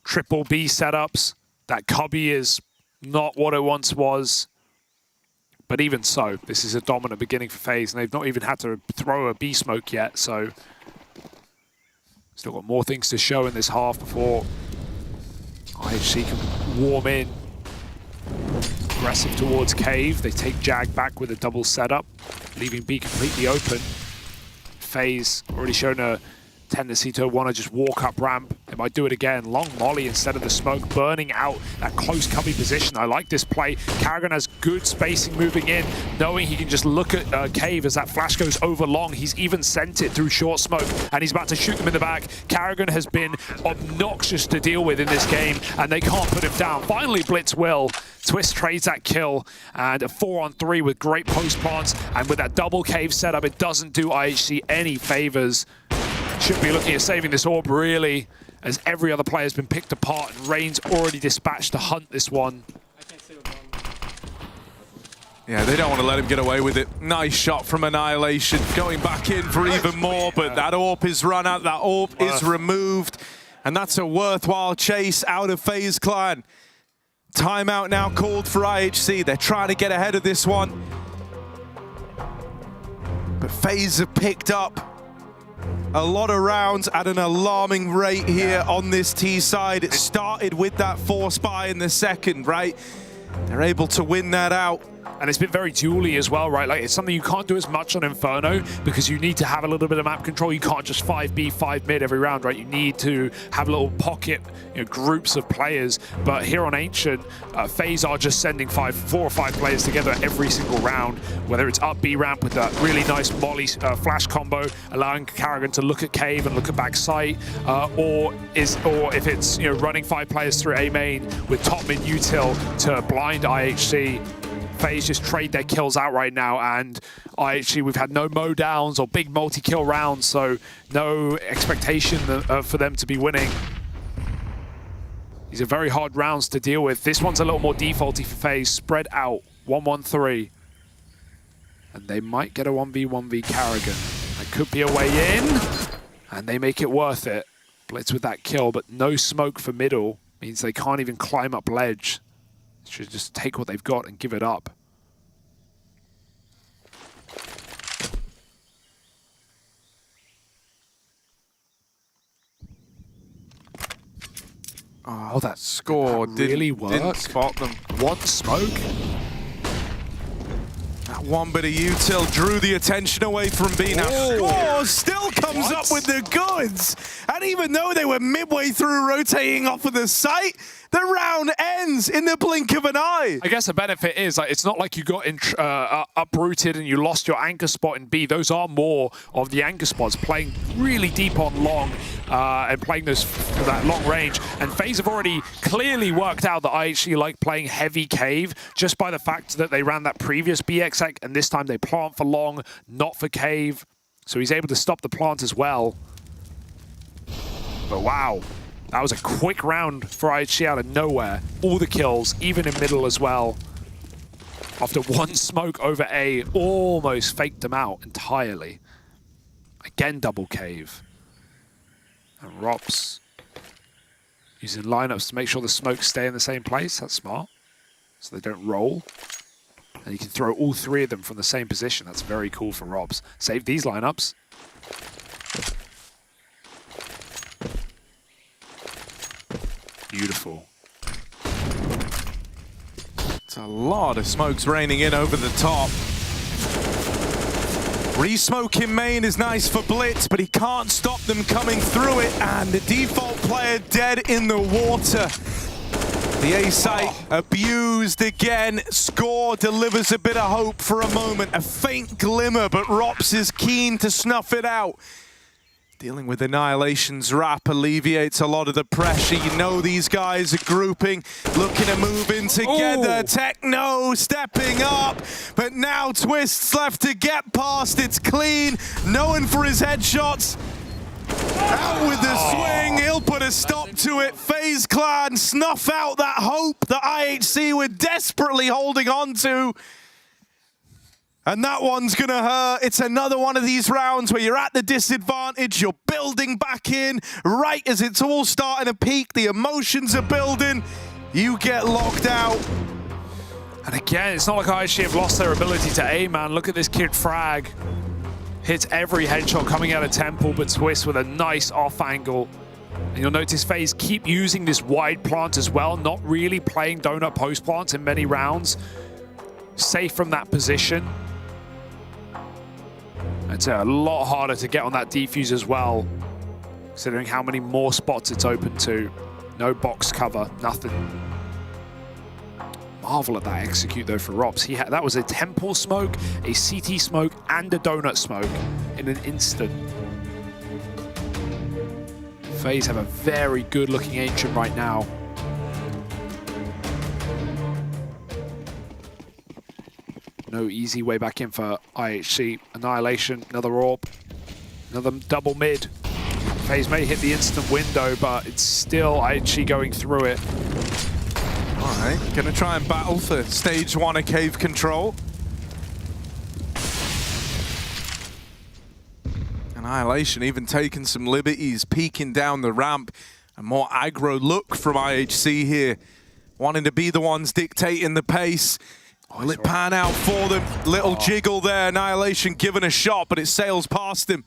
triple B setups. That cubby is not what it once was. But even so, this is a dominant beginning for FaZe, and they've not even had to throw a B smoke yet, so still got more things to show in this half before IHC can warm in. Aggressive towards Cave. They take Jag back with a double setup, leaving B completely open. FaZe already shown a tendency to want to just walk up ramp. They might do it again. Long molly instead of the smoke, burning out that close cubby position. I like this play. Karrigan has good spacing moving in, knowing he can just look at Cave as that flash goes over long. He's even sent it through short smoke, and he's about to shoot them in the back. Karrigan has been obnoxious to deal with in this game, and they can't put him down. Finally, Blitz will. Twist trades that kill, and a 4-on-3 with great post plants, and with that double Cave setup, it doesn't do IHC any favors. Should be looking at saving this orb, really, as every other player has been picked apart, and Rain's already dispatched to hunt this one. Yeah, they don't want to let him get away with it. Nice shot from Annihilation, going back in for even more, but that orb is run out, that orb is removed, and that's a worthwhile chase out of FaZe Clan. Timeout now called for IHC. They're trying to get ahead of this one. But FaZe have picked up a lot of rounds at an alarming rate here on this T side. It started with that force buy in the second, right? They're able to win that out. And it's been very dually as well, right? Like, it's something you can't do as much on Inferno because you need to have a little bit of map control. You can't just 5B, 5 mid every round, right? You need to have little pocket, you know, groups of players. But here on Ancient, FaZe are just sending 4 or 5 players together every single round, whether it's up B ramp with that really nice molly flash combo, allowing Karrigan to look at Cave and look at back sight, or if it's, you know, running 5 players through A main with top mid util to blind IHC. FaZe just trade their kills out right now, and IHC, we've had no mow downs or big multi-kill rounds, so no expectation for them to be winning. These are very hard rounds to deal with. This one's a little more defaulty for FaZe, spread out, 1-1-3. And they might get a 1v1v Karrigan. That could be a way in, and they make it worth it. Blitz with that kill, but no smoke for middle, means they can't even climb up ledge. Should just take what they've got and give it up. Oh, that score really didn't spot them. One smoke. That one bit of util drew the attention away from B. Now Score still comes up with the goods. And even though they were midway through rotating off of the site, the round ends in the blink of an eye. I guess the benefit is, like, it's not like you got uprooted and you lost your anchor spot in B. Those are more of the anchor spots, playing really deep on long and playing those for that long range. And FaZe have already clearly worked out that I actually like playing heavy Cave just by the fact that they ran that previous BXX and this time they plant for long, not for Cave. So he's able to stop the plant as well. But wow. That was a quick round for IHC out of nowhere. All the kills, even in middle as well. After one smoke over A, almost faked them out entirely. Again, double Cave. And Rops using lineups to make sure the smokes stay in the same place. That's smart. So they don't roll. And you can throw all 3 of them from the same position. That's very cool for Robs. Save these lineups. Beautiful. It's a lot of smokes raining in over the top. Re-smoke in main is nice for Blitz, but he can't stop them coming through it, and the default player dead in the water. The A site abused again. Score delivers a bit of hope for a moment. A faint glimmer, but Rops is keen to snuff it out. Dealing with Annihilation's wrap alleviates a lot of the pressure. You know these guys are grouping, looking to move in together. Techno stepping up, but now Twist's left to get past. It's clean, known for his headshots. Out with the swing, he'll put a stop to it. FaZe Clan snuff out that hope that IHC were desperately holding on to. And that one's gonna hurt. It's another one of these rounds where you're at the disadvantage, you're building back in, right as it's all starting to peak, the emotions are building, you get locked out. And again, it's not like IHC have lost their ability to aim, man. Look at this kid Frag. Hits every headshot coming out of Temple, but Twist with a nice off angle. And you'll notice FaZe keep using this wide plant as well, not really playing donut post plants in many rounds. Safe from that position. It's a lot harder to get on that defuse as well, considering how many more spots it's open to. No box cover, nothing. Marvel at that execute though for Rops. That was a Temple smoke, a CT smoke, and a donut smoke in an instant. FaZe have a very good looking Ancient right now. No easy way back in for IHC. Annihilation, another AWP, another double mid. FaZe may hit the instant window, but it's still IHC going through it. All right, gonna try and battle for stage 1 of cave control. Annihilation even taking some liberties, peeking down the ramp. A more aggro look from IHC here, wanting to be the ones dictating the pace. Will it pan out for them? Little jiggle there. Annihilation given a shot, but it sails past him.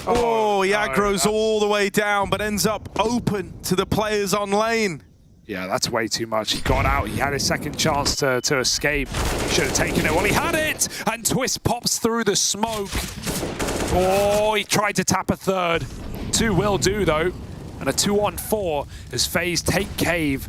Oh, he aggroes all the way down, but ends up open to the players on lane. Yeah, that's way too much. He got out. He had his second chance to escape. Should have taken it. Well, he had it! And Twist pops through the smoke. Oh, he tried to tap a third. 2 will do, though. And a 2-on-4 as FaZe take cave.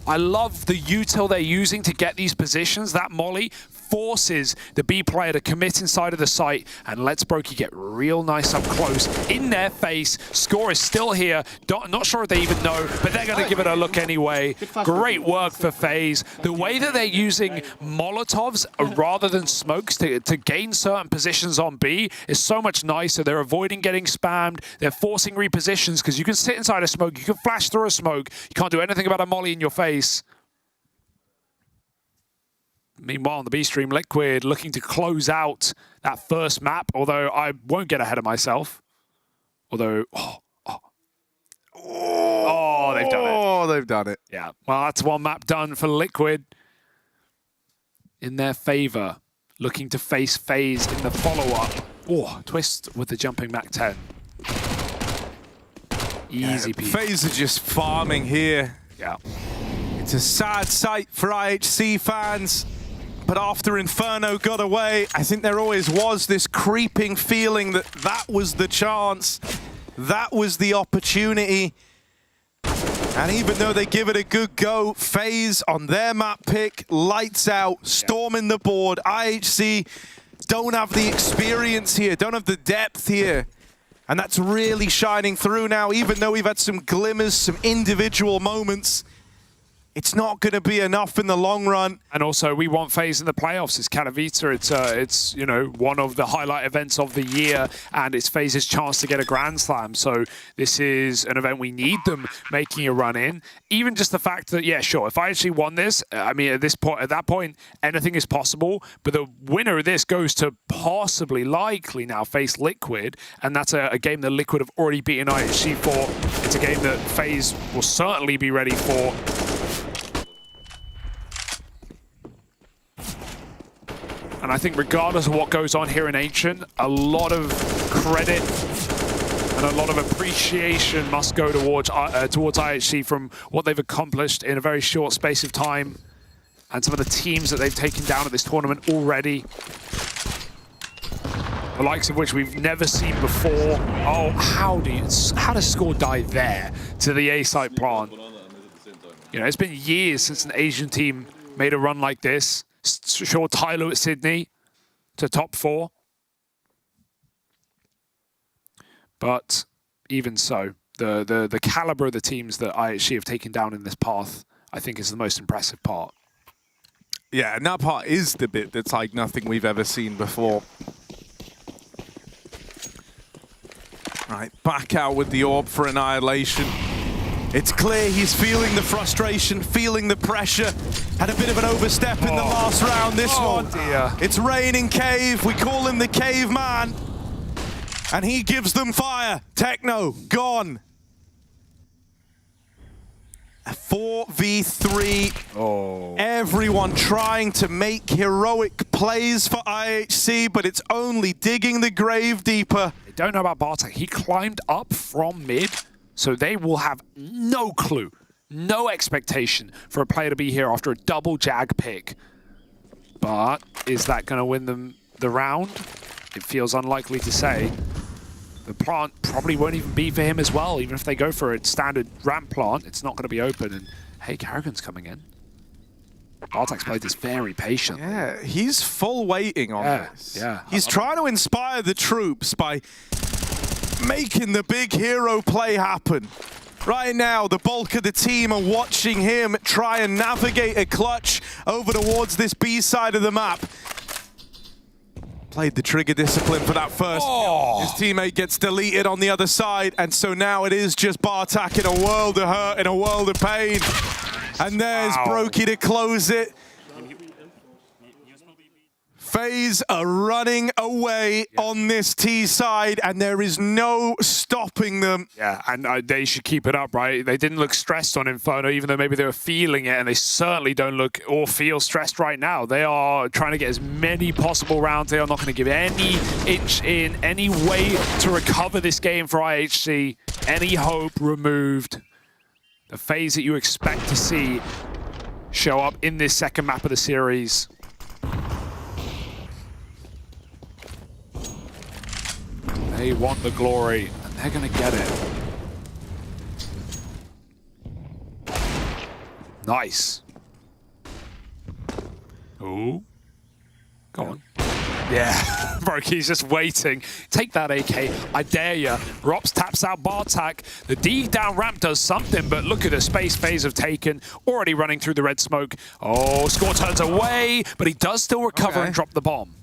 I love the util they're using to get these positions. That molly forces the B player to commit inside of the site and lets Brokey get real nice up close in their face. Score is still here. Not sure if they even know, but they're going to give it a look anyway. Great work for FaZe. The way that they're using Molotovs rather than smokes to gain certain positions on B is so much nicer. They're avoiding getting spammed. They're forcing repositions because you can sit inside a smoke. You can flash through a smoke. You can't do anything about a molly in your face. Meanwhile, on the B stream, Liquid looking to close out that first map, although I won't get ahead of myself. Although, they've done it. Oh, they've done it. Yeah, well, that's one map done for Liquid in their favor. Looking to face FaZe in the follow-up. Oh, Twist with the jumping Mac 10. Easy peasy. FaZe are just farming here. Yeah. It's a sad sight for IHC fans. But after Inferno got away, I think there always was this creeping feeling that that was the chance, that was the opportunity. And even though they give it a good go, FaZe on their map pick, lights out, storming the board. IHC don't have the experience here, don't have the depth here. And that's really shining through now, even though we've had some glimmers, some individual moments. It's not going to be enough in the long run. And also, we want FaZe in the playoffs. It's Katowice. It's you know, one of the highlight events of the year, and it's FaZe's chance to get a Grand Slam. So this is an event we need them making a run in. Even just the fact that, yeah, sure, if I actually won this, I mean, at that point, anything is possible. But the winner of this goes to possibly, likely now face Liquid, and that's a game that Liquid have already beaten IHC for. It's a game that FaZe will certainly be ready for. And I think regardless of what goes on here in Ancient, a lot of credit and a lot of appreciation must go towards IHC from what they've accomplished in a very short space of time and some of the teams that they've taken down at this tournament already. The likes of which we've never seen before. Oh, how does Score die there to the A site plant? You know, it's been years since an Asian team made a run like this. Sure, Tyler at Sydney to top 4. But even so, the caliber of the teams that IHC have taken down in this path, I think, is the most impressive part. Yeah, and that part is the bit that's like nothing we've ever seen before. Right, back out with the orb for Annihilation. It's clear he's feeling the frustration, feeling the pressure. Had a bit of an overstep in the last round. This one, dear. It's raining Cave. We call him the Caveman. And he gives them fire. Techno, gone. A 4v3. Oh. Everyone trying to make heroic plays for IHC, but it's only digging the grave deeper. They don't know about Bartek. He climbed up from mid, so they will have no clue, no expectation for a player to be here after a double Jag pick. But is that going to win them the round? It feels unlikely to say. The plant probably won't even be for him as well. Even if they go for a standard ramp plant, it's not going to be open. And hey, Karrigan's coming in. Bartek's played this very patiently. Yeah, he's full waiting on this. Yeah. He's trying to inspire the troops by making the big hero play happen. Right now, the bulk of the team are watching him try and navigate a clutch over towards this B side of the map. Played the trigger discipline for that first. His teammate gets deleted on the other side, and so now it is just Bartek in a world of hurt, in a world of pain. And there's Brokey to close it. FaZe are running away on this T side, and there is no stopping them. Yeah, and they should keep it up, right? They didn't look stressed on Inferno, even though maybe they were feeling it, and they certainly don't look or feel stressed right now. They are trying to get as many possible rounds. They are not going to give any inch in, any way to recover this game for IHC. Any hope removed. The FaZe that you expect to see show up in this second map of the series. They want the glory, and they're going to get it. Nice. Ooh. Go on. Yeah, Brokey's just waiting. Take that AK, I dare ya. Rops taps out Bartek. The D down ramp does something, but look at the space FaZe have taken. Already running through the red smoke. Oh, Score turns away, but he does still recover and drop the bomb.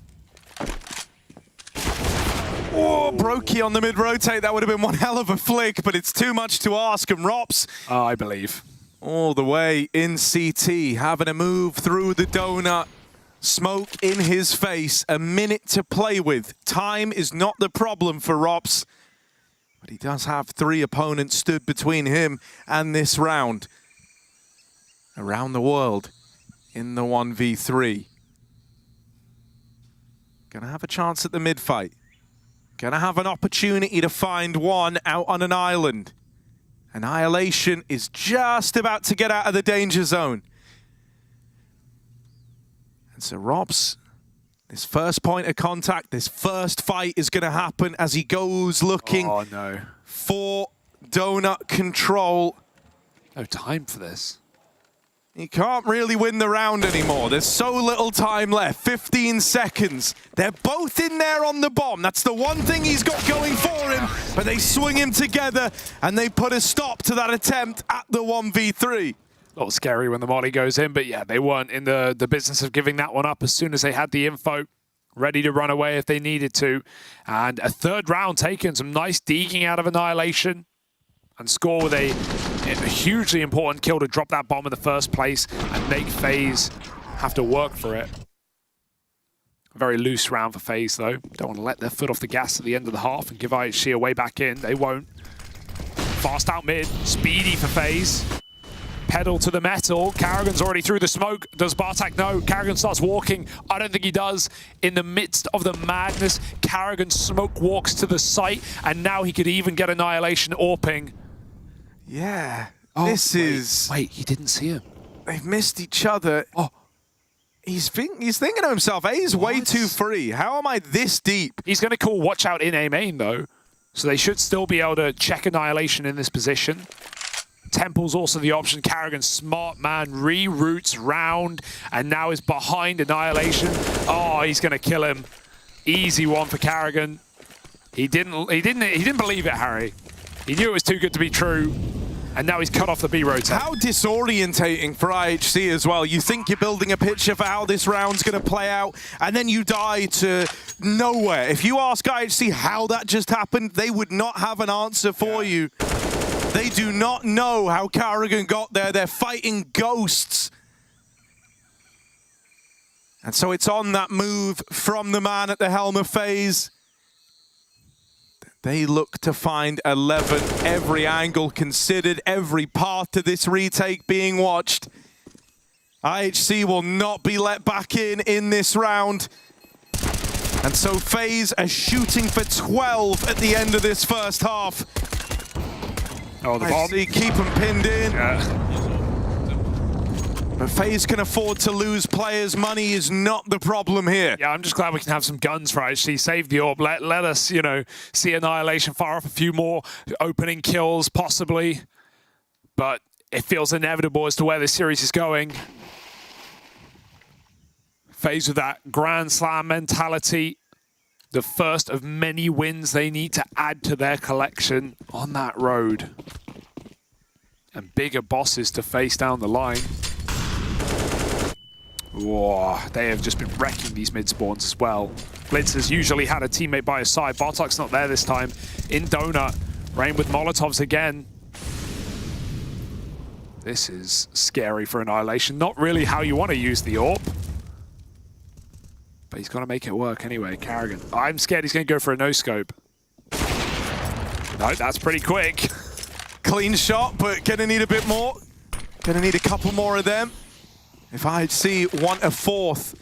Oh, Brokey on the mid-rotate. That would have been one hell of a flick, but it's too much to ask. And Rops, I believe, all the way in CT, having a move through the donut. Smoke in his face, a minute to play with. Time is not the problem for Rops, but he does have 3 opponents stood between him and this round. Around the world in the 1v3. Gonna have a chance at the mid-fight. Gonna have an opportunity to find one out on an island. Annihilation is just about to get out of the danger zone. And so Robs, this first point of contact, this first fight is gonna happen as he goes looking for donut control. No time for this. He can't really win the round anymore. There's so little time left, 15 seconds. They're both in there on the bomb. That's the one thing he's got going for him, but they swing him together and they put a stop to that attempt at the 1v3. A little scary when the molly goes in, but yeah, they weren't in the business of giving that one up as soon as they had the info. Ready to run away if they needed to. And a third round taken, some nice deeking out of Annihilation. And Score with a hugely important kill to drop that bomb in the first place and make FaZe have to work for it. A very loose round for FaZe though. Don't want to let their foot off the gas at the end of the half and give IHC a way back in. They won't. Fast out mid, speedy for FaZe. Pedal to the metal. Karrigan's already through the smoke. Does Bartek know? Karrigan starts walking. I don't think he does. In the midst of the madness, Karrigan smoke walks to the site, and now he could even get Annihilation AWPing. Yeah, Wait, he didn't see him. They've missed each other. Oh, he's thinking to himself, A's way too free. How am I this deep? He's going to call watch out in A main, though. So they should still be able to check Annihilation in this position. Temple's also the option. Karrigan, smart man, reroutes round, and now is behind Annihilation. Oh, he's gonna kill him. Easy one for Karrigan. He didn't believe it, Harry. He knew it was too good to be true. And now he's cut off the B rotate. How disorientating for IHC as well. You think you're building a picture for how this round's going to play out, and then you die to nowhere. If you ask IHC how that just happened, they would not have an answer for you. They do not know how Karrigan got there. They're fighting ghosts. And so it's on that move from the man at the helm of FaZe. They look to find 11, every angle considered, every path to this retake being watched. IHC will not be let back in this round. And so FaZe are shooting for 12 at the end of this first half. Oh, the bomb. IHC keep them pinned in. Yeah. But FaZe can afford to lose players. Money is not the problem here. Yeah, I'm just glad we can have some guns for IHC. Save the orb. Let us, you know, see Annihilation fire up a few more opening kills, possibly. But it feels inevitable as to where this series is going. FaZe with that Grand Slam mentality. The first of many wins they need to add to their collection on that road. And bigger bosses to face down the line. Whoa, they have just been wrecking these mid spawns as well. Blitz has usually had a teammate by his side. Bartok's not there this time. In Donut, Rain with Molotovs again. This is scary for Annihilation. Not really how you want to use the AWP. But he's got to make it work anyway. Karrigan. I'm scared he's going to go for a no-scope. No, that's pretty quick. Clean shot, but gonna need a bit more. Gonna need a couple more of them. If IHC want a fourth,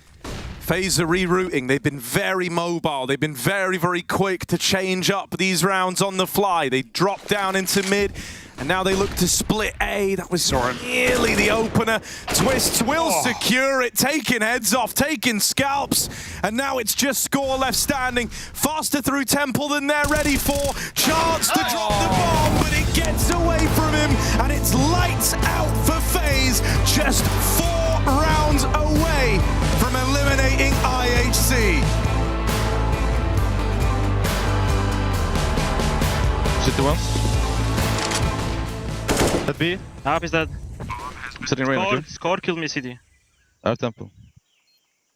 FaZe are rerouting. They've been very mobile. They've been very, very quick to change up these rounds on the fly. They drop down into mid, and now they look to split A. That was nearly the opener. Twists will secure it, taking heads off, taking scalps, and now it's just Score left standing. Faster through Temple than they're ready for. Chance to drop the bomb, but it gets away from him, and it's lights out for FaZe. Just 4 rounds away from eliminating IHC. CT one. That B. Half is dead. I'm sitting right now. Score killed me CT. I have Temple.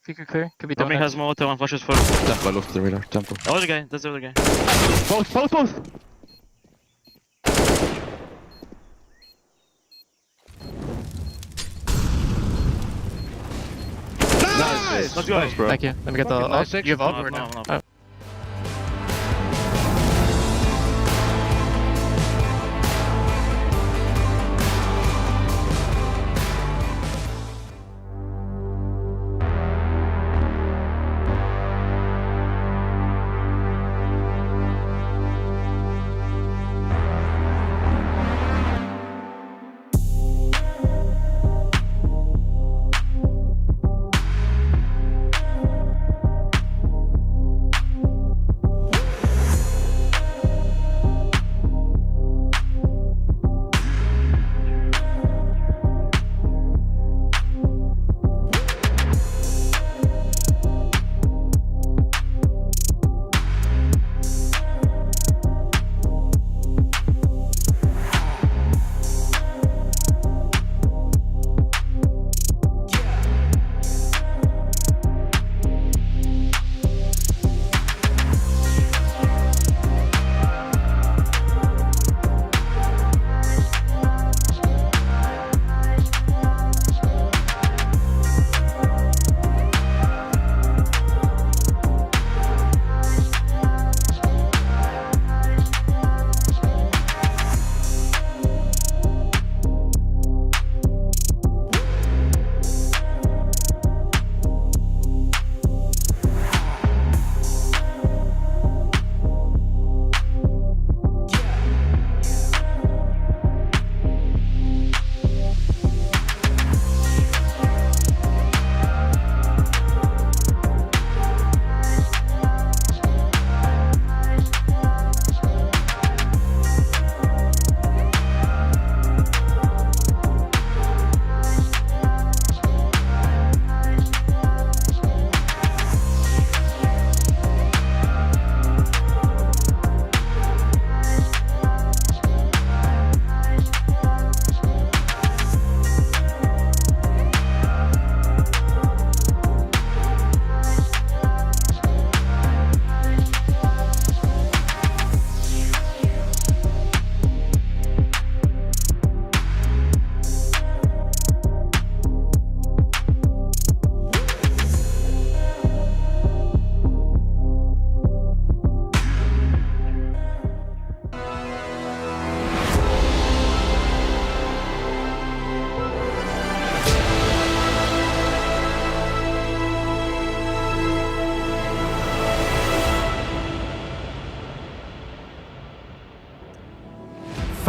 If you clear, could be Tommy has Molotov and flashes for Temple. I lost the radar. Temple. The other guy. That's the other guy. Both. Nice. Let's go. Nice, bro. Thank you. Let me get the ult. You have ult? No.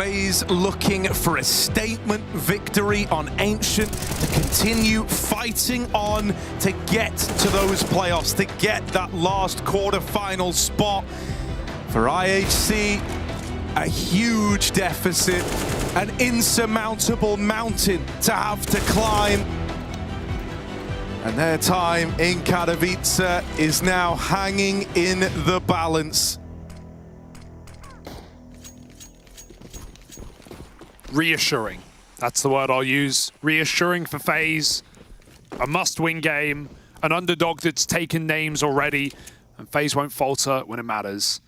FaZe looking for a statement victory on Ancient to continue fighting on to get to those playoffs, to get that last quarterfinal spot. For IHC, a huge deficit, an insurmountable mountain to have to climb. And their time in Katowice is now hanging in the balance. Reassuring. That's the word I'll use. Reassuring for FaZe. A must-win game. An underdog that's taken names already. And FaZe won't falter when it matters.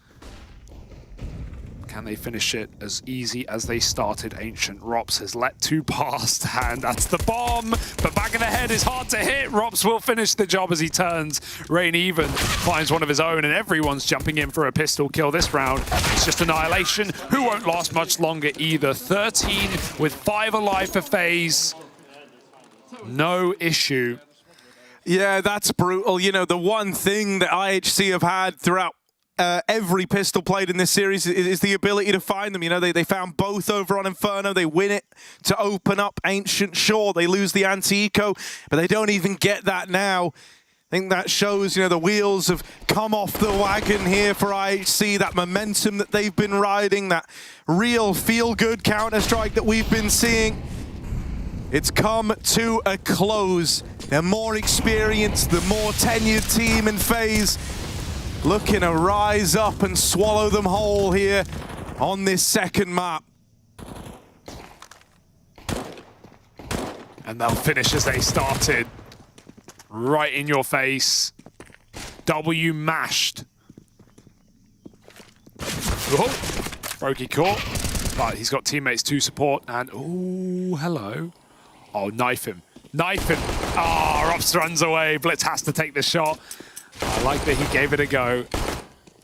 Can they finish it as easy as they started? Ancient. Rops has let two past, and that's the bomb. But back in the head is hard to hit. Rops will finish the job as he turns. Rain even finds one of his own, and everyone's jumping in for a pistol kill this round. It's just Annihilation, who won't last much longer either. 13 with 5 alive for FaZe. No issue. Yeah, that's brutal. You know, the one thing that IHC have had throughout every pistol played in this series is the ability to find them. You know, they found both over on Inferno. They win it to open up Ancient. Sure, they lose the anti-eco, but they don't even get that now. I think that shows, you know, the wheels have come off the wagon here for IHC, that momentum that they've been riding, that real feel-good Counter-Strike that we've been seeing. It's come to a close. They're more experienced, the more tenured team in FaZe, looking to rise up and swallow them whole here on this second map. And they'll finish as they started. Right in your face. W mashed. Oh, Brokey caught. But he's got teammates to support. And, oh, hello. Oh, knife him. Knife him. Ah, Rops runs away. Blitz has to take the shot. I like that he gave it a go.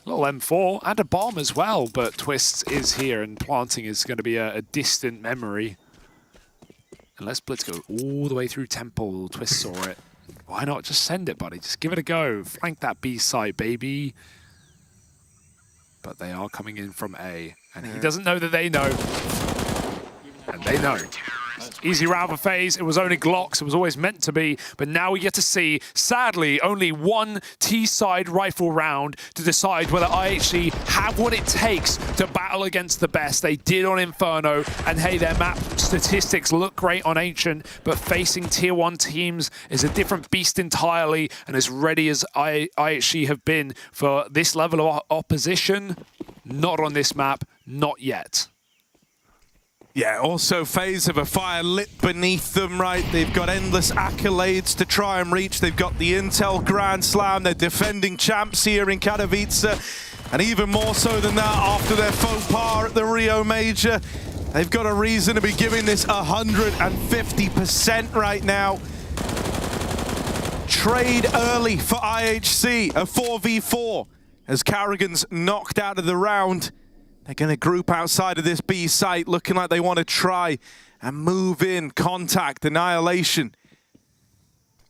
Little M4 and a bomb as well, but Twists is here and planting is going to be a distant memory. Unless Blitz go all the way through Temple, Twists saw it. Why not? Just send it, buddy. Just give it a go. Flank that B site, baby. But they are coming in from A. And he doesn't know that they know. And they know. Easy round for FaZe. It was only Glocks. It was always meant to be. But now we get to see, sadly, only one T-side rifle round to decide whether IHC have what it takes to battle against the best. They did on Inferno. And hey, their map statistics look great on Ancient. But facing Tier 1 teams is a different beast entirely. And as ready as IHC have been for this level of opposition, not on this map, not yet. Yeah, also FaZe have a fire lit beneath them, right? They've got endless accolades to try and reach. They've got the Intel Grand Slam. They're defending champs here in Katowice. And even more so than that, after their faux pas at the Rio Major, they've got a reason to be giving this 150% right now. Trade early for IHC, a 4v4. As Carrigan's knocked out of the round, they're going to group outside of this B site, looking like they want to try and move in. Contact, Annihilation.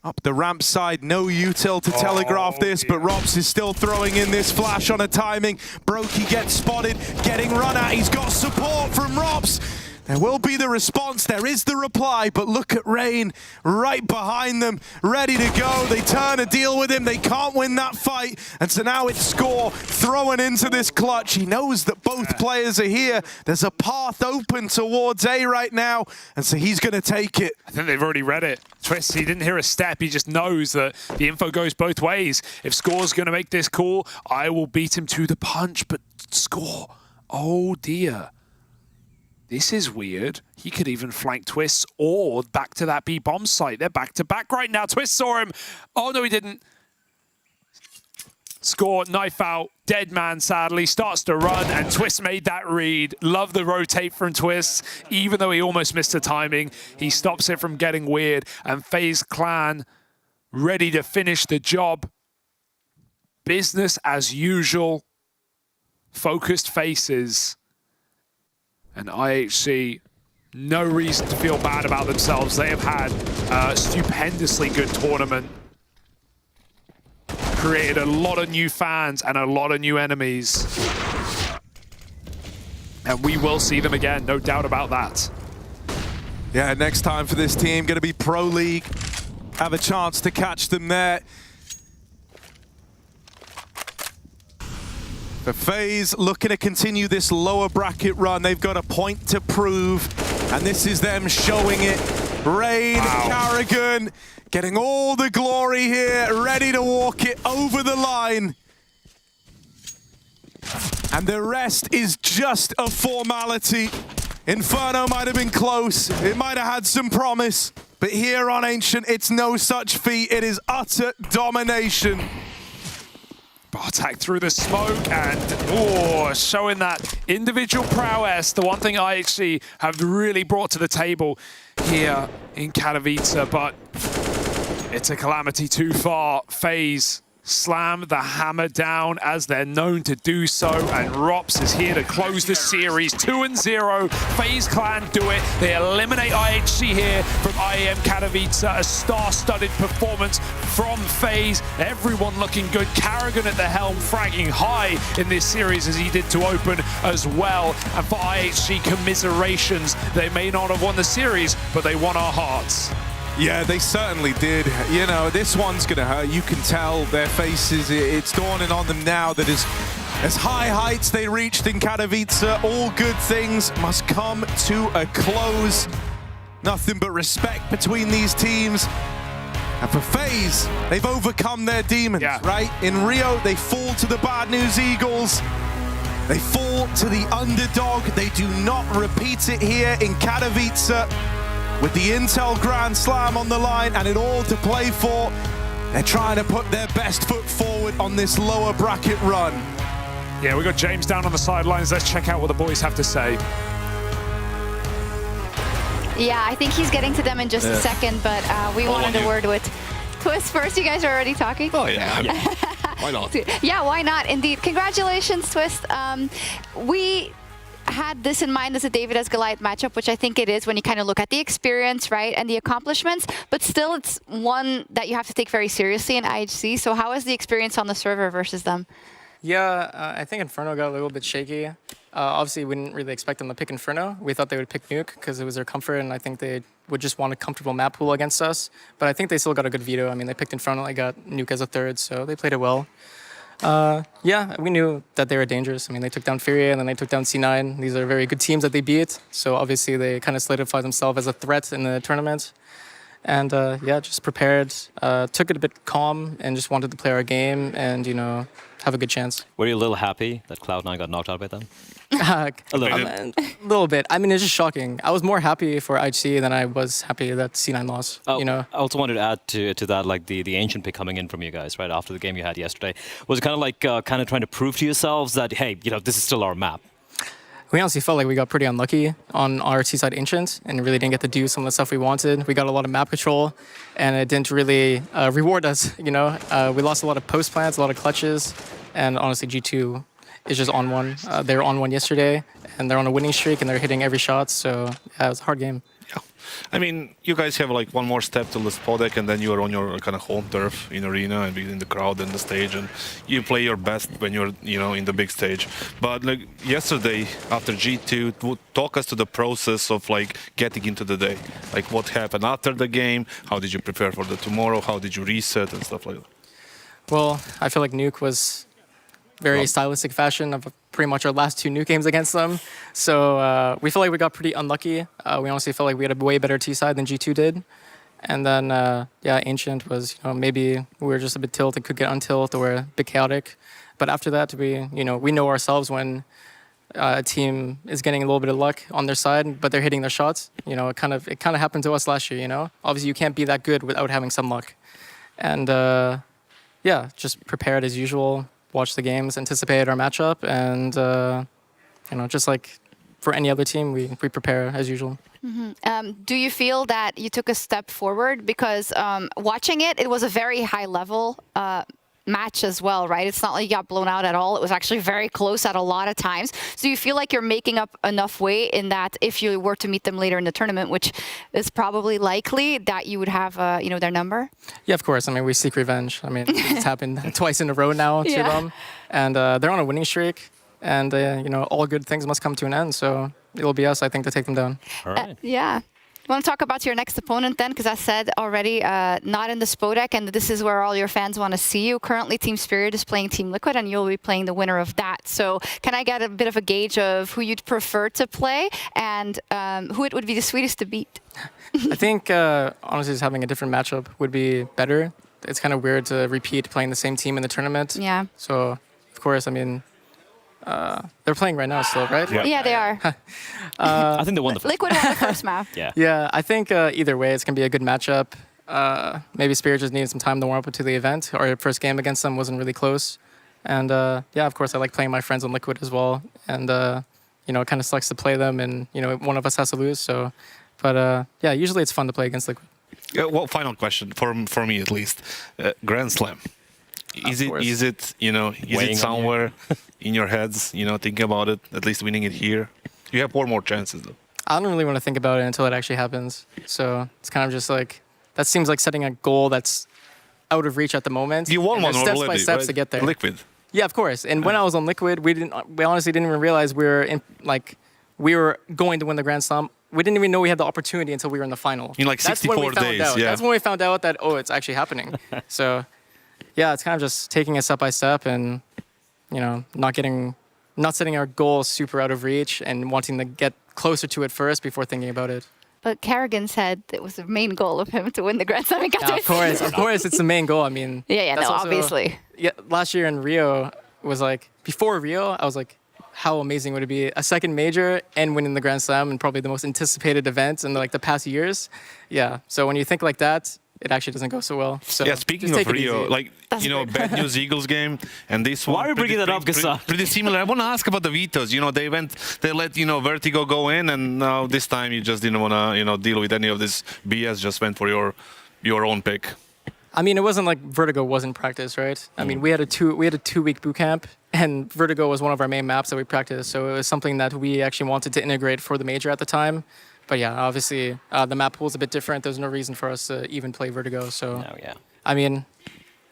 Up the ramp side, no util to telegraph this, but Rops is still throwing in this flash on a timing. Brokey gets spotted, getting run at. He's got support from Rops. There will be the response, there is the reply, but look at Rain right behind them, ready to go. They turn to deal with him, they can't win that fight. And so now it's Score throwing into this clutch. He knows that both players are here. There's a path open towards A right now, and so he's gonna take it. I think they've already read it. Twist, he didn't hear a step, he just knows that the info goes both ways. If Score's gonna make this call, I will beat him to the punch, but Score, oh dear. This is weird. He could even flank Twists or back to that B bomb site. They're back to back right now. Twist saw him. Oh, no, he didn't. Score, knife out. Dead man, sadly, starts to run, and Twist made that read. Love the rotate from Twist. Even though he almost missed the timing, he stops it from getting weird. And FaZe Clan ready to finish the job. Business as usual. Focused faces. And IHC, no reason to feel bad about themselves. They have had a stupendously good tournament. Created a lot of new fans and a lot of new enemies. And we will see them again, no doubt about that. Yeah, next time for this team, going to be Pro League. Have a chance to catch them there. For FaZe, looking to continue this lower bracket run. They've got a point to prove, and this is them showing it. Rain, Carrigan, getting all the glory here, ready to walk it over the line. And the rest is just a formality. Inferno might have been close, it might have had some promise, but here on Ancient, it's no such feat. It is utter domination. Bartek through the smoke and showing that individual prowess, the one thing IHC have really brought to the table here in Katowice, but it's a calamity too far. FaZe slam the hammer down as they're known to do so, and Rops is here to close the series 2-0. FaZe Clan do it. They eliminate IHC here from IEM Katowice. A star-studded performance from FaZe. Everyone looking good. Carrigan at the helm, fragging high in this series as he did to open as well. And for IHC, commiserations. They may not have won the series, but they won our hearts. Yeah, they certainly did. You know, this one's going to hurt. You can tell their faces. It's dawning on them now that as high heights they reached in Katowice, all good things must come to a close. Nothing but respect between these teams. And for FaZe, they've overcome their demons, right? In Rio, they fall to the Bad News Eagles. They fall to the underdog. They do not repeat it here in Katowice. With the Intel Grand Slam on the line and it all to play for, they're trying to put their best foot forward on this lower bracket run. Yeah, we got James down on the sidelines. Let's check out what the boys have to say. Yeah, I think he's getting to them in just a second, but we wanted a word with Twist first. You guys are already talking? Oh, yeah. Why not? Yeah, why not? Indeed. Congratulations, Twist. We had this in mind as a David as Goliath matchup, which I think it is when you kind of look at the experience, right, and the accomplishments, but still it's one that you have to take very seriously in IHC. So how was the experience on the server versus them? Yeah, I think Inferno got a little bit shaky. Obviously, we didn't really expect them to pick Inferno. We thought they would pick Nuke because it was their comfort, and I think they would just want a comfortable map pool against us. But I think they still got a good veto. I mean, they picked Inferno, they got Nuke as a third, so they played it well. Yeah, we knew that they were dangerous. I mean, they took down Furia and then they took down C9. These are very good teams that they beat. So obviously they kind of solidified themselves as a threat in the tournament. And yeah, just prepared, took it a bit calm and just wanted to play our game and, you know, have a good chance. Were you a little happy that Cloud9 got knocked out by them? A little bit. I mean, it's just shocking. I was more happy for IHC than I was happy that C9 lost, you know. I also wanted to add to that, like the Ancient pick coming in from you guys, right, after the game you had yesterday. Was it kind of like kind of trying to prove to yourselves that, hey, you know, this is still our map? We honestly felt like we got pretty unlucky on our T-side Ancient and really didn't get to do some of the stuff we wanted. We got a lot of map control and it didn't really reward us, you know. We lost a lot of post plants, a lot of clutches, and honestly G2 is just on one. They were on one yesterday and they're on a winning streak and they're hitting every shot, so yeah, it was a hard game. Yeah. I mean, you guys have like one more step to the spodek and then you are on your kind of home turf in arena and in the crowd and the stage, and you play your best when you're, you know, in the big stage. But like yesterday after G2, talk us to the process of like getting into the day. Like what happened after the game? How did you prepare for the tomorrow? How did you reset and stuff like that? Well, I feel like Nuke was very stylistic fashion of pretty much our last two Nuke games against them. So we feel like we got pretty unlucky. We honestly felt like we had a way better T-side than G2 did. And then, yeah, Ancient was, you know, maybe we were just a bit tilted, could get untilt or a bit chaotic. But after that, we know ourselves when a team is getting a little bit of luck on their side, but they're hitting their shots. You know, it kind of happened to us last year, you know? Obviously, you can't be that good without having some luck. And, yeah, just prepared as usual. Watch the games, anticipated our matchup, and you know, just like for any other team, we prepare as usual. Mm-hmm. Do you feel that you took a step forward? Because watching it was a very high level match as well, right? It's not like you got blown out at all. It was actually very close at a lot of times. So you feel like you're making up enough weight in that if you were to meet them later in the tournament, which is probably likely, that you would have, you know, their number? Yeah, of course. I mean, we seek revenge. I mean, it's happened twice in a row now to them. And they're on a winning streak. and you know, all good things must come to an end. So it'll be us, I think, to take them down. All right. Yeah. You want to talk about your next opponent then? Because I said already, not in the Spodek, and this is where all your fans want to see you. Currently, Team Spirit is playing Team Liquid, and you'll be playing the winner of that. So can I get a bit of a gauge of who you'd prefer to play and who it would be the sweetest to beat? I think, honestly, just having a different matchup would be better. It's kind of weird to repeat playing the same team in the tournament. Yeah. So, of course, I mean, they're playing right now still, right? Yeah, they are. I think they won the first. Liquid won the first map. Yeah. Yeah, I think either way, it's going to be a good matchup. Maybe Spirit just needed some time to warm up to the event. Our first game against them wasn't really close. And yeah, of course, I like playing my friends on Liquid as well. And, you know, it kind of sucks to play them and, you know, one of us has to lose. So, but yeah, usually it's fun to play against Liquid. Well, final question for me at least. Grand Slam. Is it you know, is it somewhere in your heads, you know, thinking about it, at least winning it here? You have 4 more chances though. I don't really want to think about it until it actually happens. So it's kind of just like, that seems like setting a goal that's out of reach at the moment. You won one steps already, by steps right? to get there. Liquid. Yeah, of course. And when I was on Liquid, we honestly didn't even realize we were going to win the Grand Slam. We didn't even know we had the opportunity until we were in the final. In like 64 days, yeah. That's when we found out that, oh, it's actually happening. So, yeah, it's kind of just taking it step by step and, you know, not setting our goal super out of reach and wanting to get closer to it first before thinking about it. But Kerrigan said it was the main goal of him to win the Grand Slam in Yeah, of course, it's the main goal. I mean, yeah, that's no, also, obviously. Yeah, last year in Rio was like, before Rio, I was like, how amazing would it be? A second major and winning the Grand Slam and probably the most anticipated event in like the past years. Yeah, so when you think like that, it actually doesn't go so well. So yeah, speaking of Rio, like, you know, Bad News Eagles game and this one. Why are you bringing that up, Gasa? Pretty similar. I want to ask about the vetoes. You know, they let, you know, Vertigo go in, and now this time you just didn't want to, you know, deal with any of this BS, just went for your own pick. I mean, it wasn't like Vertigo wasn't practice, right? I mean, we had a 2-week boot camp, and Vertigo was one of our main maps that we practiced. So it was something that we actually wanted to integrate for the major at the time. But yeah, obviously the map pool is a bit different. There's no reason for us to even play Vertigo. So I mean,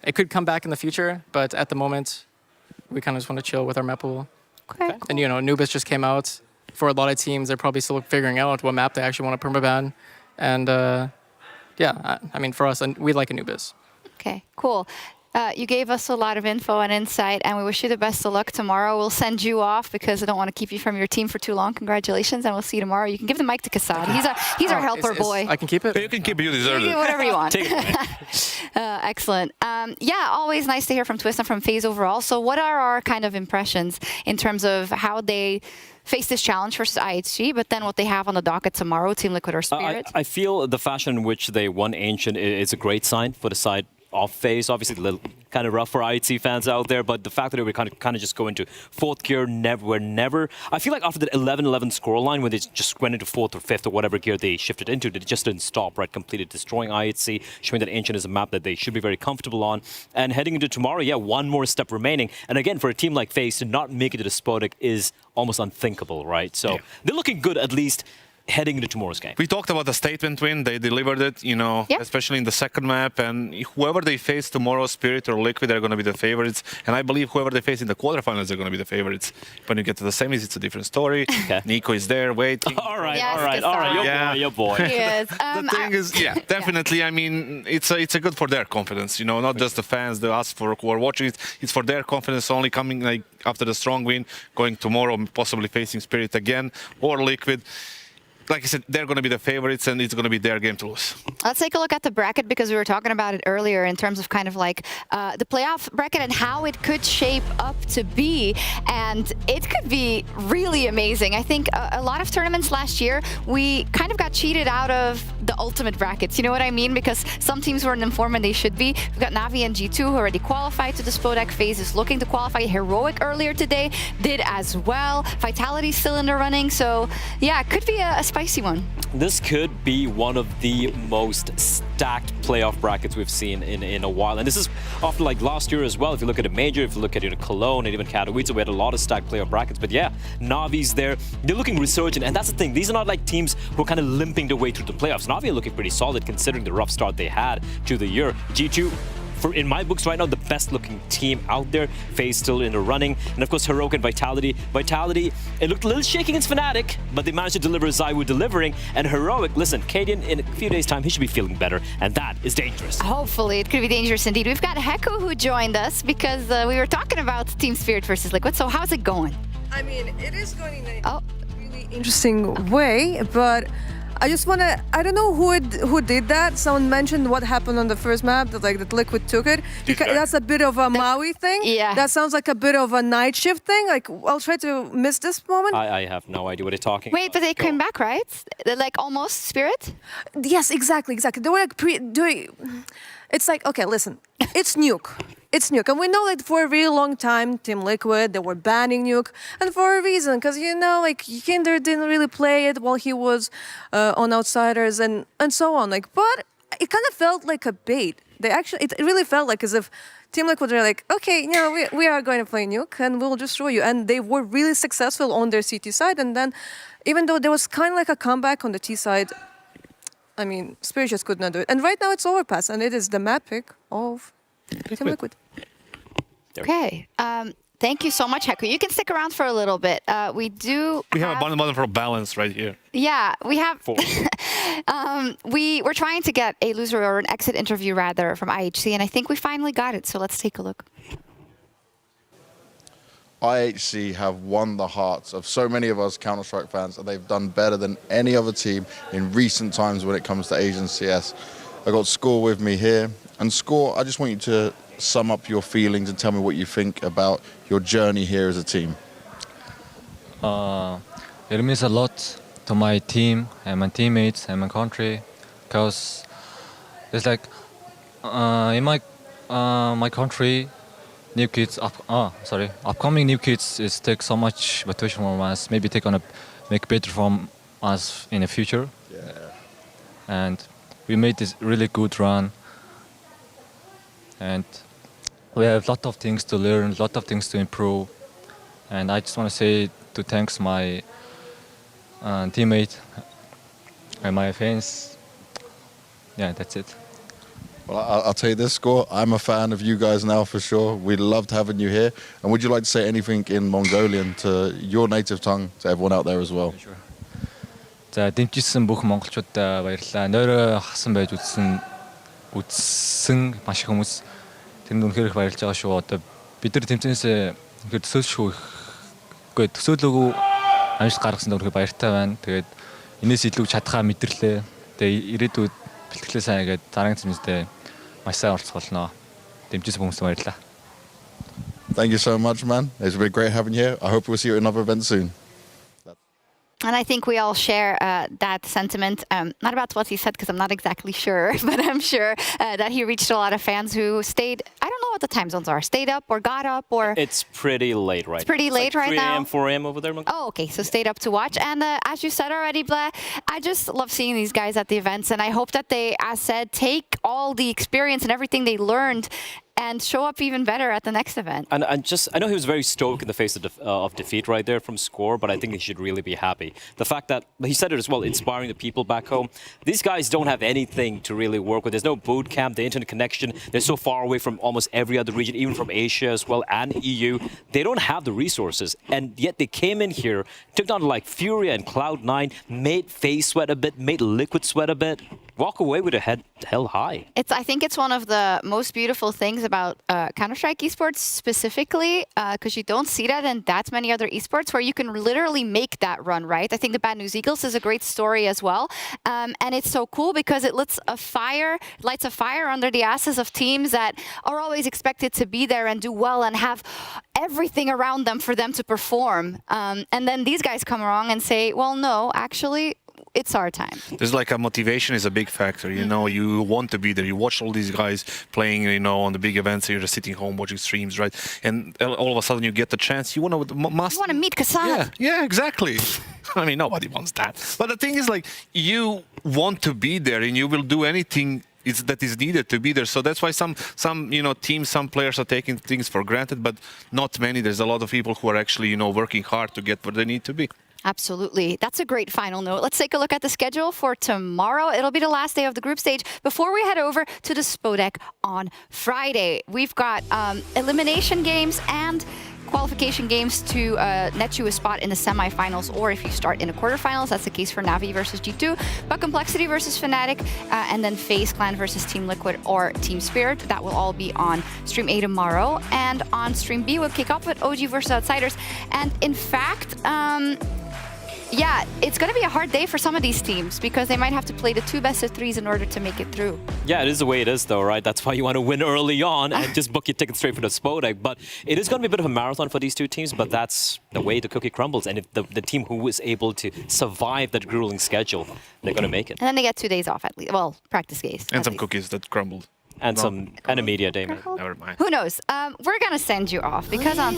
it could come back in the future, but at the moment, we kind of just want to chill with our map pool. Okay. Cool. And you know, Anubis just came out. For a lot of teams, they're probably still figuring out what map they actually want to permaban. And yeah, I mean, for us, we like Anubis. Okay, cool. You gave us a lot of info and insight, and we wish you the best of luck tomorrow. We'll send you off because I don't want to keep you from your team for too long. Congratulations, and we'll see you tomorrow. You can give the mic to Kassad. He's our helper boy. I can keep it? You can keep it. You deserve it. Whatever you want. Take it, excellent. Yeah, always nice to hear from Twist and from FaZe overall. So what are our kind of impressions in terms of how they face this challenge versus IHG, but then what they have on the docket tomorrow, Team Liquid or Spirit? I feel the fashion in which they won Ancient is a great sign for the side of FaZe. Obviously, a little kind of rough for IHC fans out there, but the fact that they were kind of just go into 4th gear, never. I feel like after the 11-11 scoreline, when they just went into 4th or 5th or whatever gear they shifted into, they just didn't stop, right? Completely destroying IHC, showing that Ancient is a map that they should be very comfortable on. And heading into tomorrow, yeah, one more step remaining. And again, for a team like FaZe to not make it to the Spodek is almost unthinkable, right? So they're looking good, at least heading into tomorrow's game. We talked about the statement win. They delivered it, you know, especially in the second map. And whoever they face tomorrow, Spirit or Liquid, they're going to be the favorites. And I believe whoever they face in the quarterfinals, they're going to be the favorites. When you get to the semis, it's a different story. Okay. Nico is there waiting. All right. Your boy. Yes. The thing is, yeah, definitely. I mean, it's a good for their confidence, you know, not just the fans, us who are watching it. It's for their confidence only coming like after the strong win, going tomorrow, possibly facing Spirit again or Liquid. Like I said, they're going to be the favorites, and it's going to be their game to lose. Let's take a look at the bracket, because we were talking about it earlier in terms of kind of like the playoff bracket and how it could shape up to be. And it could be really amazing. I think a lot of tournaments last year, we kind of got cheated out of the ultimate brackets. You know what I mean? Because some teams weren't informed and they should be. We've got Navi and G2 who already qualified to the Spodek. FaZe is looking to qualify. Heroic earlier today did as well. Vitality's still in the running. So yeah, it could be a spicy one. This could be one of the most stacked playoff brackets we've seen in a while. And this is after like last year as well. If you look at a major, if you look at Cologne and even Katowice, we had a lot of stacked playoff brackets. But yeah, Navi's there. They're looking resurgent. And that's the thing. These are not like teams who are kind of limping their way through the playoffs. Navi are looking pretty solid considering the rough start they had to the year. G2 in my books right now, the best looking team out there. FaZe still in the running. And of course, Heroic and Vitality. Vitality, it looked a little shaky against Fnatic, but they managed to deliver ZywOo delivering. And Heroic, listen, Cadian, in a few days' time, he should be feeling better. And that is dangerous. Hopefully, it could be dangerous indeed. We've got Heku who joined us because we were talking about Team Spirit versus Liquid. So how's it going? I mean, it is going in a really interesting way, but I just want to, I don't know who did that. Someone mentioned what happened on the first map, that Liquid took it. That's a bit of a Maui thing. Yeah. That sounds like a bit of a night shift thing. Like, I'll try to miss this moment. I have no idea what they're talking Wait, but they came back, right? They're like almost Spirit? Yes, exactly. They were like it's like, okay, listen, it's Nuke. It's Nuke. And we know that for a really long time, Team Liquid, they were banning Nuke. And for a reason, because, Kinder didn't really play it while he was on Outsiders and so on. But it kind of felt like a bait. It really felt like as if Team Liquid were like, okay, we are going to play Nuke and we'll destroy you. And they were really successful on their CT side. And then, even though there was kind of like a comeback on the T side, I mean, Spirit just could not do it. And right now it's Overpass, and it is the map pick of Team Liquid. Okay. Thank you so much, Heku. You can stick around for a little bit. We have a button for balance right here. Yeah, we have. We're trying to get a loser or an exit interview rather from IHC, and I think we finally got it. So let's take a look. IHC have won the hearts of so many of us Counter-Strike fans, and they've done better than any other team in recent times when it comes to Asian CS. I got Score with me here, and Score, I just want you to sum up your feelings and tell me what you think about your journey here as a team. It means a lot to my team and my teammates and my country, because it's like in my country, new kids, upcoming new kids take so much motivation from us. Maybe they're gonna make better from us in the future. Yeah. And we made this really good run. And we have a lot of things to learn, a lot of things to improve. And I just want to say to thanks my teammate and my fans. Yeah, that's it. Well, I'll tell you this, Score. I'm a fan of you guys now for sure. We loved having you here. And would you like to say anything in Mongolian to your native tongue to everyone out there as well? Sure. За дэмжижсэн бүх монголчуудаа баярлалаа. Нойроо хасан байж үзсэн маш их хүмүүс тэрэнд үнэхээр их баярлж байгаа шүү. Одоо бид нар тэмцэнээс үнэхээр төсөөлөөгүй амжилт гаргасан дөрөв баяртай байна. Тэгээд энэс илүү чадхаа мэдэрлээ. Тэгээд ирээдүйд бэлтгэлээ сайн хийгээд дараагийн тэмцээндээ маш сайн оролцох болно. Дэмжижсэн хүмүүст баярлалаа. Thank you so much, man. It's been great having you here. I hope we'll see you at another event soon. And I think we all share that sentiment. Not about what he said, because I'm not exactly sure, but I'm sure that he reached a lot of fans who stayed, I don't know what the time zones are, stayed up or got up or... It's pretty late right now. It's pretty late right now. 3 a.m., 4 a.m. over there. Oh, okay, so stayed up to watch. And as you said already, Blair, I just love seeing these guys at the events, and I hope that they, as said, take all the experience and everything they learned and show up even better at the next event. And I know he was very stoked in the face of defeat right there from Score, but I think he should really be happy. The fact that, he said it as well, inspiring the people back home. These guys don't have anything to really work with. There's no boot camp, the internet connection. They're so far away from almost every other region, even from Asia as well, and EU. They don't have the resources, and yet they came in here, took down like Furia and Cloud9, made FaZe sweat a bit, made Liquid sweat a bit. Walk away with a head held high. I think it's one of the most beautiful things about Counter-Strike esports specifically, because you don't see that in that many other esports where you can literally make that run, right? I think the Bad News Eagles is a great story as well. And it's so cool because it lights a fire under the asses of teams that are always expected to be there and do well and have everything around them for them to perform. And then these guys come along and say, well, no, actually, it's our time. There's like a motivation is a big factor, you know, you want to be there. You watch all these guys playing, you know, on the big events, you're just sitting home watching streams, right? And all of a sudden you get the chance, you want to meet Kassan. Yeah, exactly. I mean, nobody wants that. But the thing is, like, you want to be there and you will do anything that is needed to be there. So that's why some you know, teams, some players are taking things for granted, but not many. There's a lot of people who are actually, you know, working hard to get where they need to be. Absolutely. That's a great final note. Let's take a look at the schedule for tomorrow. It'll be the last day of the group stage before we head over to the Spodek on Friday. We've got elimination games and qualification games to net you a spot in the semifinals, or if you start in the quarterfinals, that's the case for Navi versus G2, but Complexity versus Fnatic, and then FaZe Clan versus Team Liquid or Team Spirit. That will all be on Stream A tomorrow, and on Stream B we'll kick off with OG versus Outsiders. And in fact, yeah, it's going to be a hard day for some of these teams because they might have to play the 2 best-of-3s in order to make it through. Yeah, it is the way it is, though, right? That's why you want to win early on and just book your ticket straight for the Spodek. But it is going to be a bit of a marathon for these two teams, but that's the way the cookie crumbles. And if the team who is able to survive that grueling schedule, they're going to make it. And then they get 2 days off at least. Well, practice days. And some cookies that crumbled. And and a media day, maybe. Never mind. Who knows? We're gonna send you off because on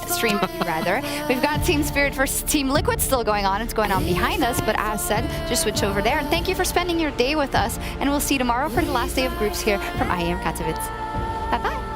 Stream B, rather, we've got Team Spirit versus Team Liquid still going on. It's going on behind us, but as said, just switch over there. And thank you for spending your day with us. And we'll see you tomorrow for the last day of groups here from IEM Katowice. Bye-bye.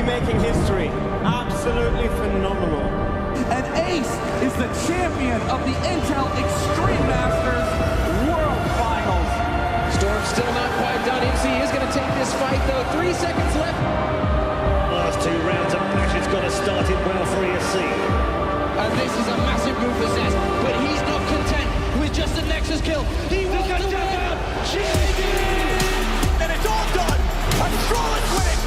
Making history. Absolutely phenomenal. And Ace is the champion of the Intel Extreme Masters World Finals. Storm's still not quite done. MC is going to take this fight, though. 3 seconds left. Last 2 rounds of Ashes got us started well for ESC. And this is a massive move for Zest, but he's not content with just a Nexus kill. He wants to win. And it's all done. A flawless win.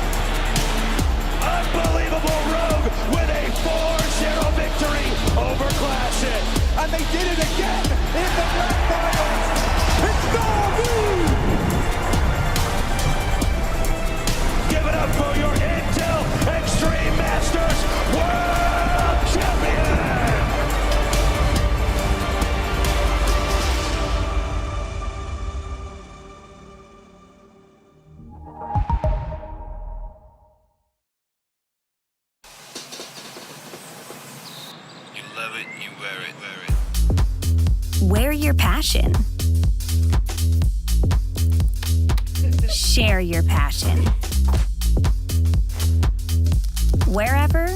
Unbelievable Rogue with a 4-0 victory over Classic. And they did it again in the grand finals. It's Navi! Give it up for your Intel Extreme Masters World Champion! Wear your passion. Share your passion. Wherever,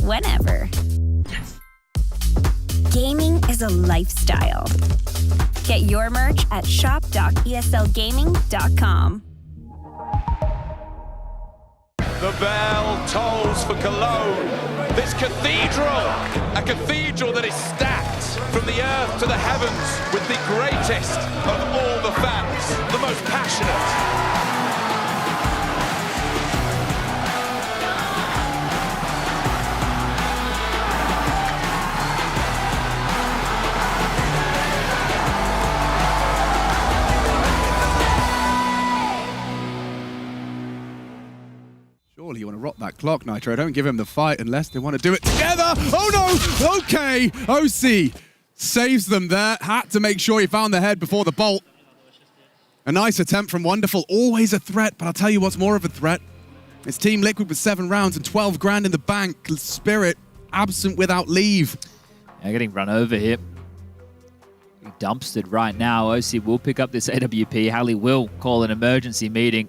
whenever. Gaming is a lifestyle. Get your merch at shop.eslgaming.com. The bell tolls for Cologne. This cathedral, a cathedral that is stacked from the earth to the heavens with the greatest of all the fans, the most passionate. clock, Nitro. Don't give him the fight unless they want to do it together. Oh no! Okay, OC saves them there. Had to make sure he found the head before the bolt. A nice attempt from Wonderful. Always a threat, but I'll tell you what's more of a threat. It's Team Liquid with 7 rounds and 12 grand in the bank. Spirit absent without leave. They're getting run over here. Dumpstered right now. OC will pick up this AWP. Hallie will call an emergency meeting.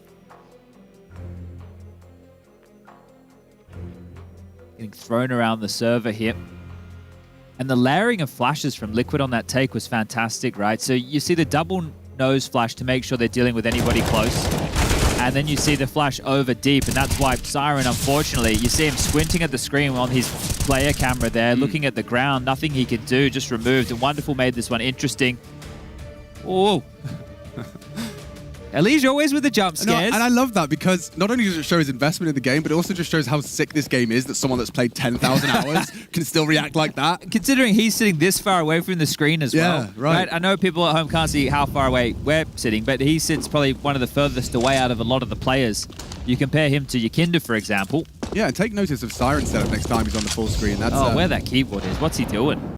Getting thrown around the server here. And the layering of flashes from Liquid on that take was fantastic, right? So you see the double nose flash to make sure they're dealing with anybody close. And then you see the flash over deep, and that's why Siren, unfortunately, you see him squinting at the screen on his player camera there, looking at the ground. Nothing he could do, just removed. And Wonderful made this one interesting. Oh. Elijah always with the jump scares. No, and I love that because not only does it show his investment in the game, but it also just shows how sick this game is that someone that's played 10,000 hours can still react like that. Considering he's sitting this far away from the screen as well. Yeah, right. I know people at home can't see how far away we're sitting, but he sits probably one of the furthest away out of a lot of the players. You compare him to Yakinda, for example. Yeah, and take notice of Siren setup next time he's on the full screen. That's, where that keyboard is. What's he doing?